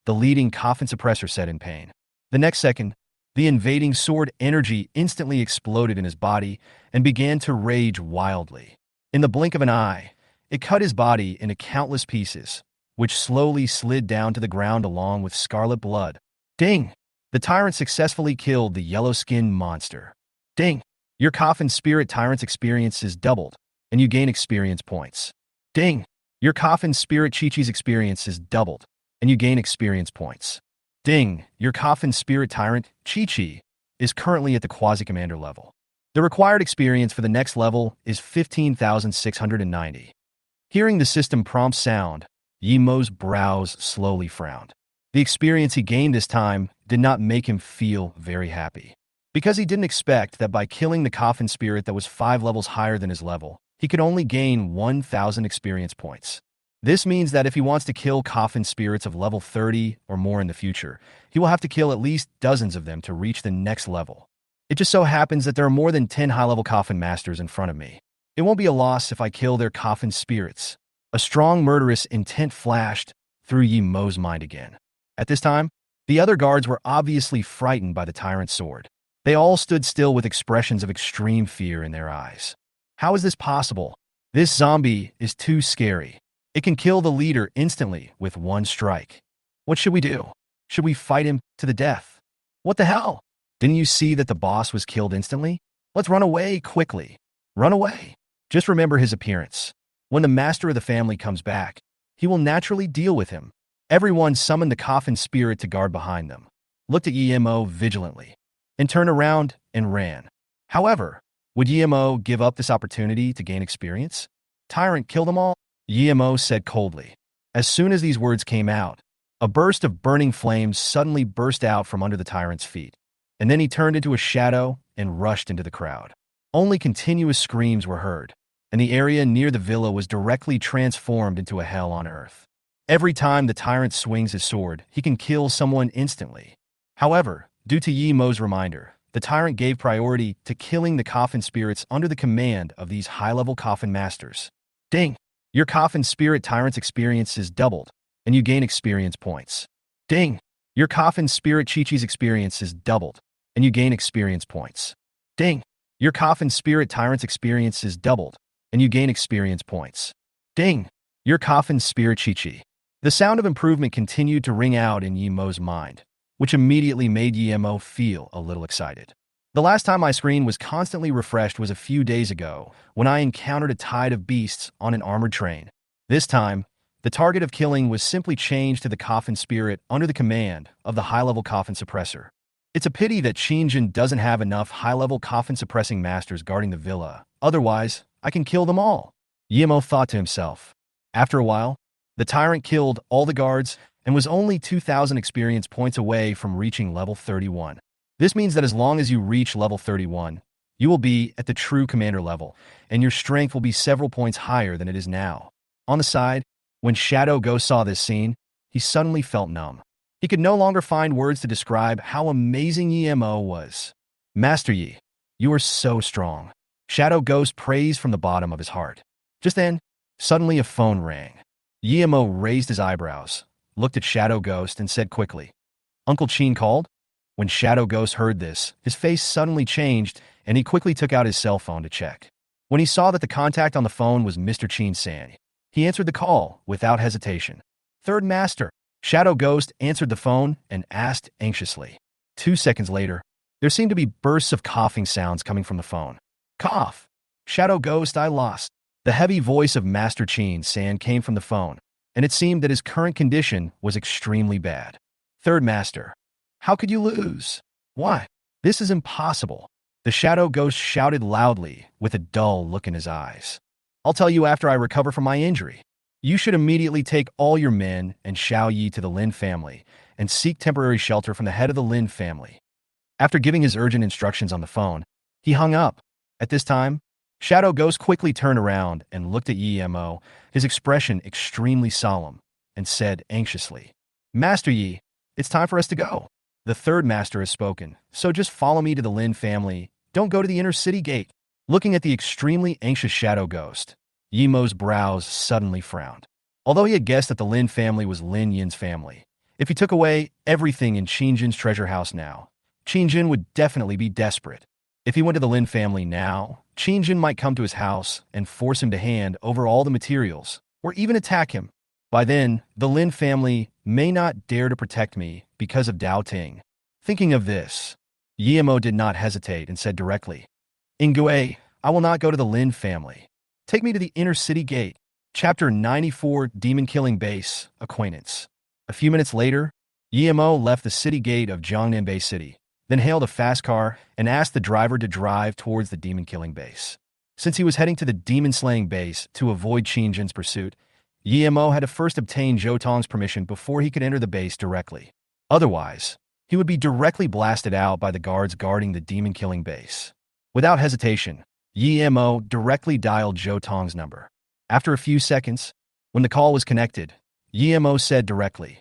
The leading coffin suppressor said in pain. The next second, the invading sword energy instantly exploded in his body and began to rage wildly. In the blink of an eye, it cut his body into countless pieces, which slowly slid down to the ground along with scarlet blood. Ding! The tyrant successfully killed the yellow-skinned monster. Ding! Your coffin spirit tyrant's experience is doubled, and you gain experience points. Ding! Your coffin spirit Chi-Chi's experience is doubled, and you gain experience points. Ding! Your coffin spirit tyrant Chi-Chi is currently at the quasi-commander level. The required experience for the next level is 15,690. Hearing the system prompt sound, Yi Mo's brows slowly frowned. The experience he gained this time did not make him feel very happy, because he didn't expect that by killing the coffin spirit that was 5 levels higher than his level, he could only gain 1,000 experience points. This means that if he wants to kill coffin spirits of level 30 or more in the future, he will have to kill at least dozens of them to reach the next level. It just so happens that there are more than 10 high-level coffin masters in front of me. It won't be a loss if I kill their coffin spirits. A strong murderous intent flashed through Yi Mo's mind again. At this time, the other guards were obviously frightened by the tyrant's sword. They all stood still with expressions of extreme fear in their eyes. How is this possible? This zombie is too scary. It can kill the leader instantly with one strike. What should we do? Should we fight him to the death? What the hell? Didn't you see that the boss was killed instantly? Let's run away quickly. Run away. Just remember his appearance. When the master of the family comes back, he will naturally deal with him. Everyone summoned the coffin spirit to guard behind them, looked at Yi Mo vigilantly, and turned around and ran. However, would Yi Mo give up this opportunity to gain experience? Tyrant, kill them all? Yi Mo said coldly. As soon as these words came out, a burst of burning flames suddenly burst out from under the tyrant's feet, and then he turned into a shadow and rushed into the crowd. Only continuous screams were heard, and the area near the villa was directly transformed into a hell on earth. Every time the tyrant swings his sword, he can kill someone instantly. However, due to Yi Mo's reminder, the tyrant gave priority to killing the coffin spirits under the command of these high-level coffin masters. Ding! Your coffin spirit tyrant's experience is doubled, and you gain experience points. Ding! Your coffin spirit Chi-Chi's experience is doubled, and you gain experience points. Ding! Your coffin spirit tyrant's experience is doubled, and you gain experience points. Ding! Your coffin spirit Chi-Chi. The sound of improvement continued to ring out in Yi Mo's mind, which immediately made Yi Mo feel a little excited. The last time my screen was constantly refreshed was a few days ago, when I encountered a tide of beasts on an armored train. This time, the target of killing was simply changed to the coffin spirit under the command of the high-level coffin suppressor. It's a pity that Xinjiang doesn't have enough high-level coffin-suppressing masters guarding the villa. Otherwise, I can kill them all. Yi Mo thought to himself. After a while, the tyrant killed all the guards and was only 2,000 experience points away from reaching level 31. This means that as long as you reach level 31, you will be at the true commander level, and your strength will be several points higher than it is now. On the side, when Shadow Ghost saw this scene, he suddenly felt numb. He could no longer find words to describe how amazing Yi Mo was. Master Yi, you are so strong. Shadow Ghost praised from the bottom of his heart. Just then, suddenly a phone rang. Yemo raised his eyebrows, looked at Shadow Ghost, and said quickly, "Uncle Chin called?" When Shadow Ghost heard this, his face suddenly changed, and he quickly took out his cell phone to check. When he saw that the contact on the phone was Mr. Chin-san, he answered the call without hesitation. "Third Master." Shadow Ghost answered the phone and asked anxiously. 2 seconds later, there seemed to be bursts of coughing sounds coming from the phone. "Cough." "Shadow Ghost, I lost." The heavy voice of Master Chin-san came from the phone, and it seemed that his current condition was extremely bad. "Third Master, how could you lose? Why? This is impossible." The Shadow Ghost shouted loudly with a dull look in his eyes. "I'll tell you after I recover from my injury. You should immediately take all your men and Xiao Yi to the Lin family and seek temporary shelter from the head of the Lin family." After giving his urgent instructions on the phone, he hung up. At this time, Shadow Ghost quickly turned around and looked at Yemo, his expression extremely solemn, and said anxiously, "Master Yi, it's time for us to go. The third master has spoken, so just follow me to the Lin family. Don't go to the inner city gate." Looking at the extremely anxious Shadow Ghost, Yemo's brows suddenly frowned. Although he had guessed that the Lin family was Lin Yin's family, if he took away everything in Qingjin's treasure house now, Qingjin would definitely be desperate. If he went to the Lin family now, Qingjin might come to his house and force him to hand over all the materials, or even attack him. By then, the Lin family may not dare to protect me because of Dao Ting. Thinking of this, Yemo did not hesitate and said directly, "Ingui, I will not go to the Lin family. Take me to the inner city gate." Chapter 94, Demon Killing Base, Acquaintance. A few minutes later, Yemo left the city gate of Jiangnan Bay City, then hailed a fast car and asked the driver to drive towards the demon killing base. Since he was heading to the demon slaying base to avoid Qingjin's pursuit, Yemo had to first obtain Zhou Tong's permission before he could enter the base directly. Otherwise, he would be directly blasted out by the guards guarding the demon killing base. Without hesitation, Yemo directly dialed Zhou Tong's number. After a few seconds, when the call was connected, Yemo said directly,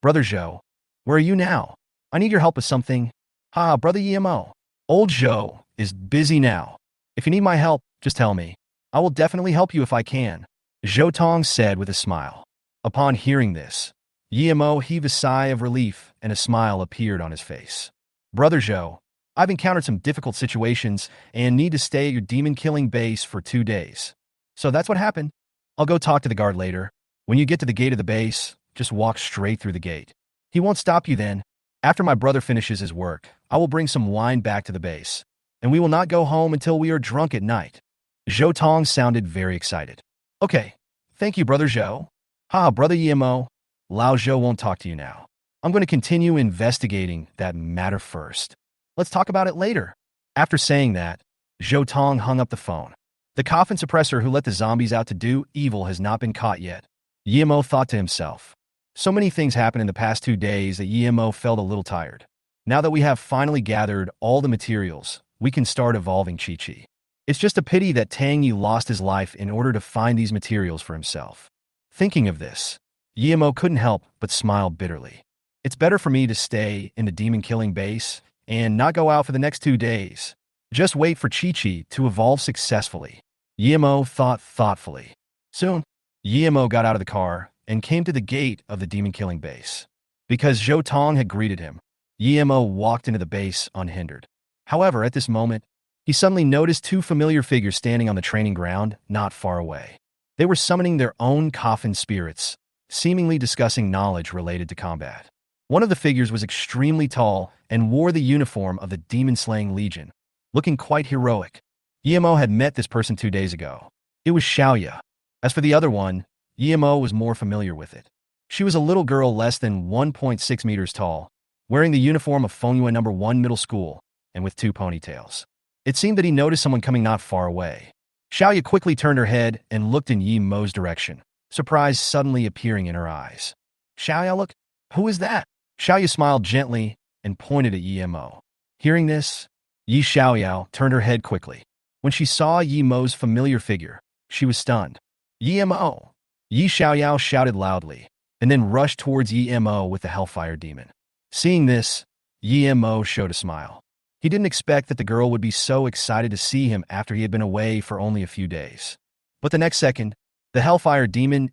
"Brother Zhou, where are you now? I need your help with something." "Ha, Brother Yemo. Old Zhou is busy now. If you need my help, just tell me. I will definitely help you if I can," Zhou Tong said with a smile. Upon hearing this, Yemo heaved a sigh of relief and a smile appeared on his face. "Brother Zhou, I've encountered some difficult situations and need to stay at your demon-killing base for 2 days. So that's what happened. I'll go talk to the guard later. When you get to the gate of the base, just walk straight through the gate. He won't stop you then. After my brother finishes his work, I will bring some wine back to the base, and we will not go home until we are drunk at night." Zhou Tong sounded very excited. "Okay, thank you, Brother Zhou." "Ha, Brother Yemo, Lao Zhou won't talk to you now. I'm going to continue investigating that matter first. Let's talk about it later." After saying that, Zhou Tong hung up the phone. The Coffin suppressor who let the zombies out to do evil has not been caught yet. Yemo thought to himself. So many things happened in the past 2 days that Yemo felt a little tired. Now that we have finally gathered all the materials, we can start evolving Chi-Chi. It's just a pity that Tang Yi lost his life in order to find these materials for himself. Thinking of this, Yemo couldn't help but smile bitterly. It's better for me to stay in the demon-killing base and not go out for the next 2 days. Just wait for Chi-Chi to evolve successfully. Yemo thought thoughtfully. Soon, Yemo got out of the car and came to the gate of the demon-killing base. Because Zhou Tong had greeted him, Yemo walked into the base unhindered. However, at this moment, he suddenly noticed 2 familiar figures standing on the training ground not far away. They were summoning their own Coffin spirits, seemingly discussing knowledge related to combat. One of the figures was extremely tall and wore the uniform of the demon-slaying legion, looking quite heroic. Yemo had met this person 2 days ago. It was Xiaoya. As for the other one, Yemo was more familiar with it. She was a little girl less than 1.6 meters tall, wearing the uniform of Fengyuan No. 1 Middle School, and with 2 ponytails. It seemed that he noticed someone coming not far away. Xiaoya quickly turned her head and looked in Yemo's direction, surprise suddenly appearing in her eyes. "Xiaoya, look, who is that?" Xiaoya smiled gently and pointed at Yemo. Hearing this, Yi Xiaoyao turned her head quickly. When she saw Yemo's familiar figure, she was stunned. "Yemo!" Yi Xiaoyao shouted loudly, and then rushed towards Yemo with the Hellfire Demon. Seeing this, Yemo showed a smile. He didn't expect that the girl would be so excited to see him after he had been away for only a few days. But the next second, the Hellfire demon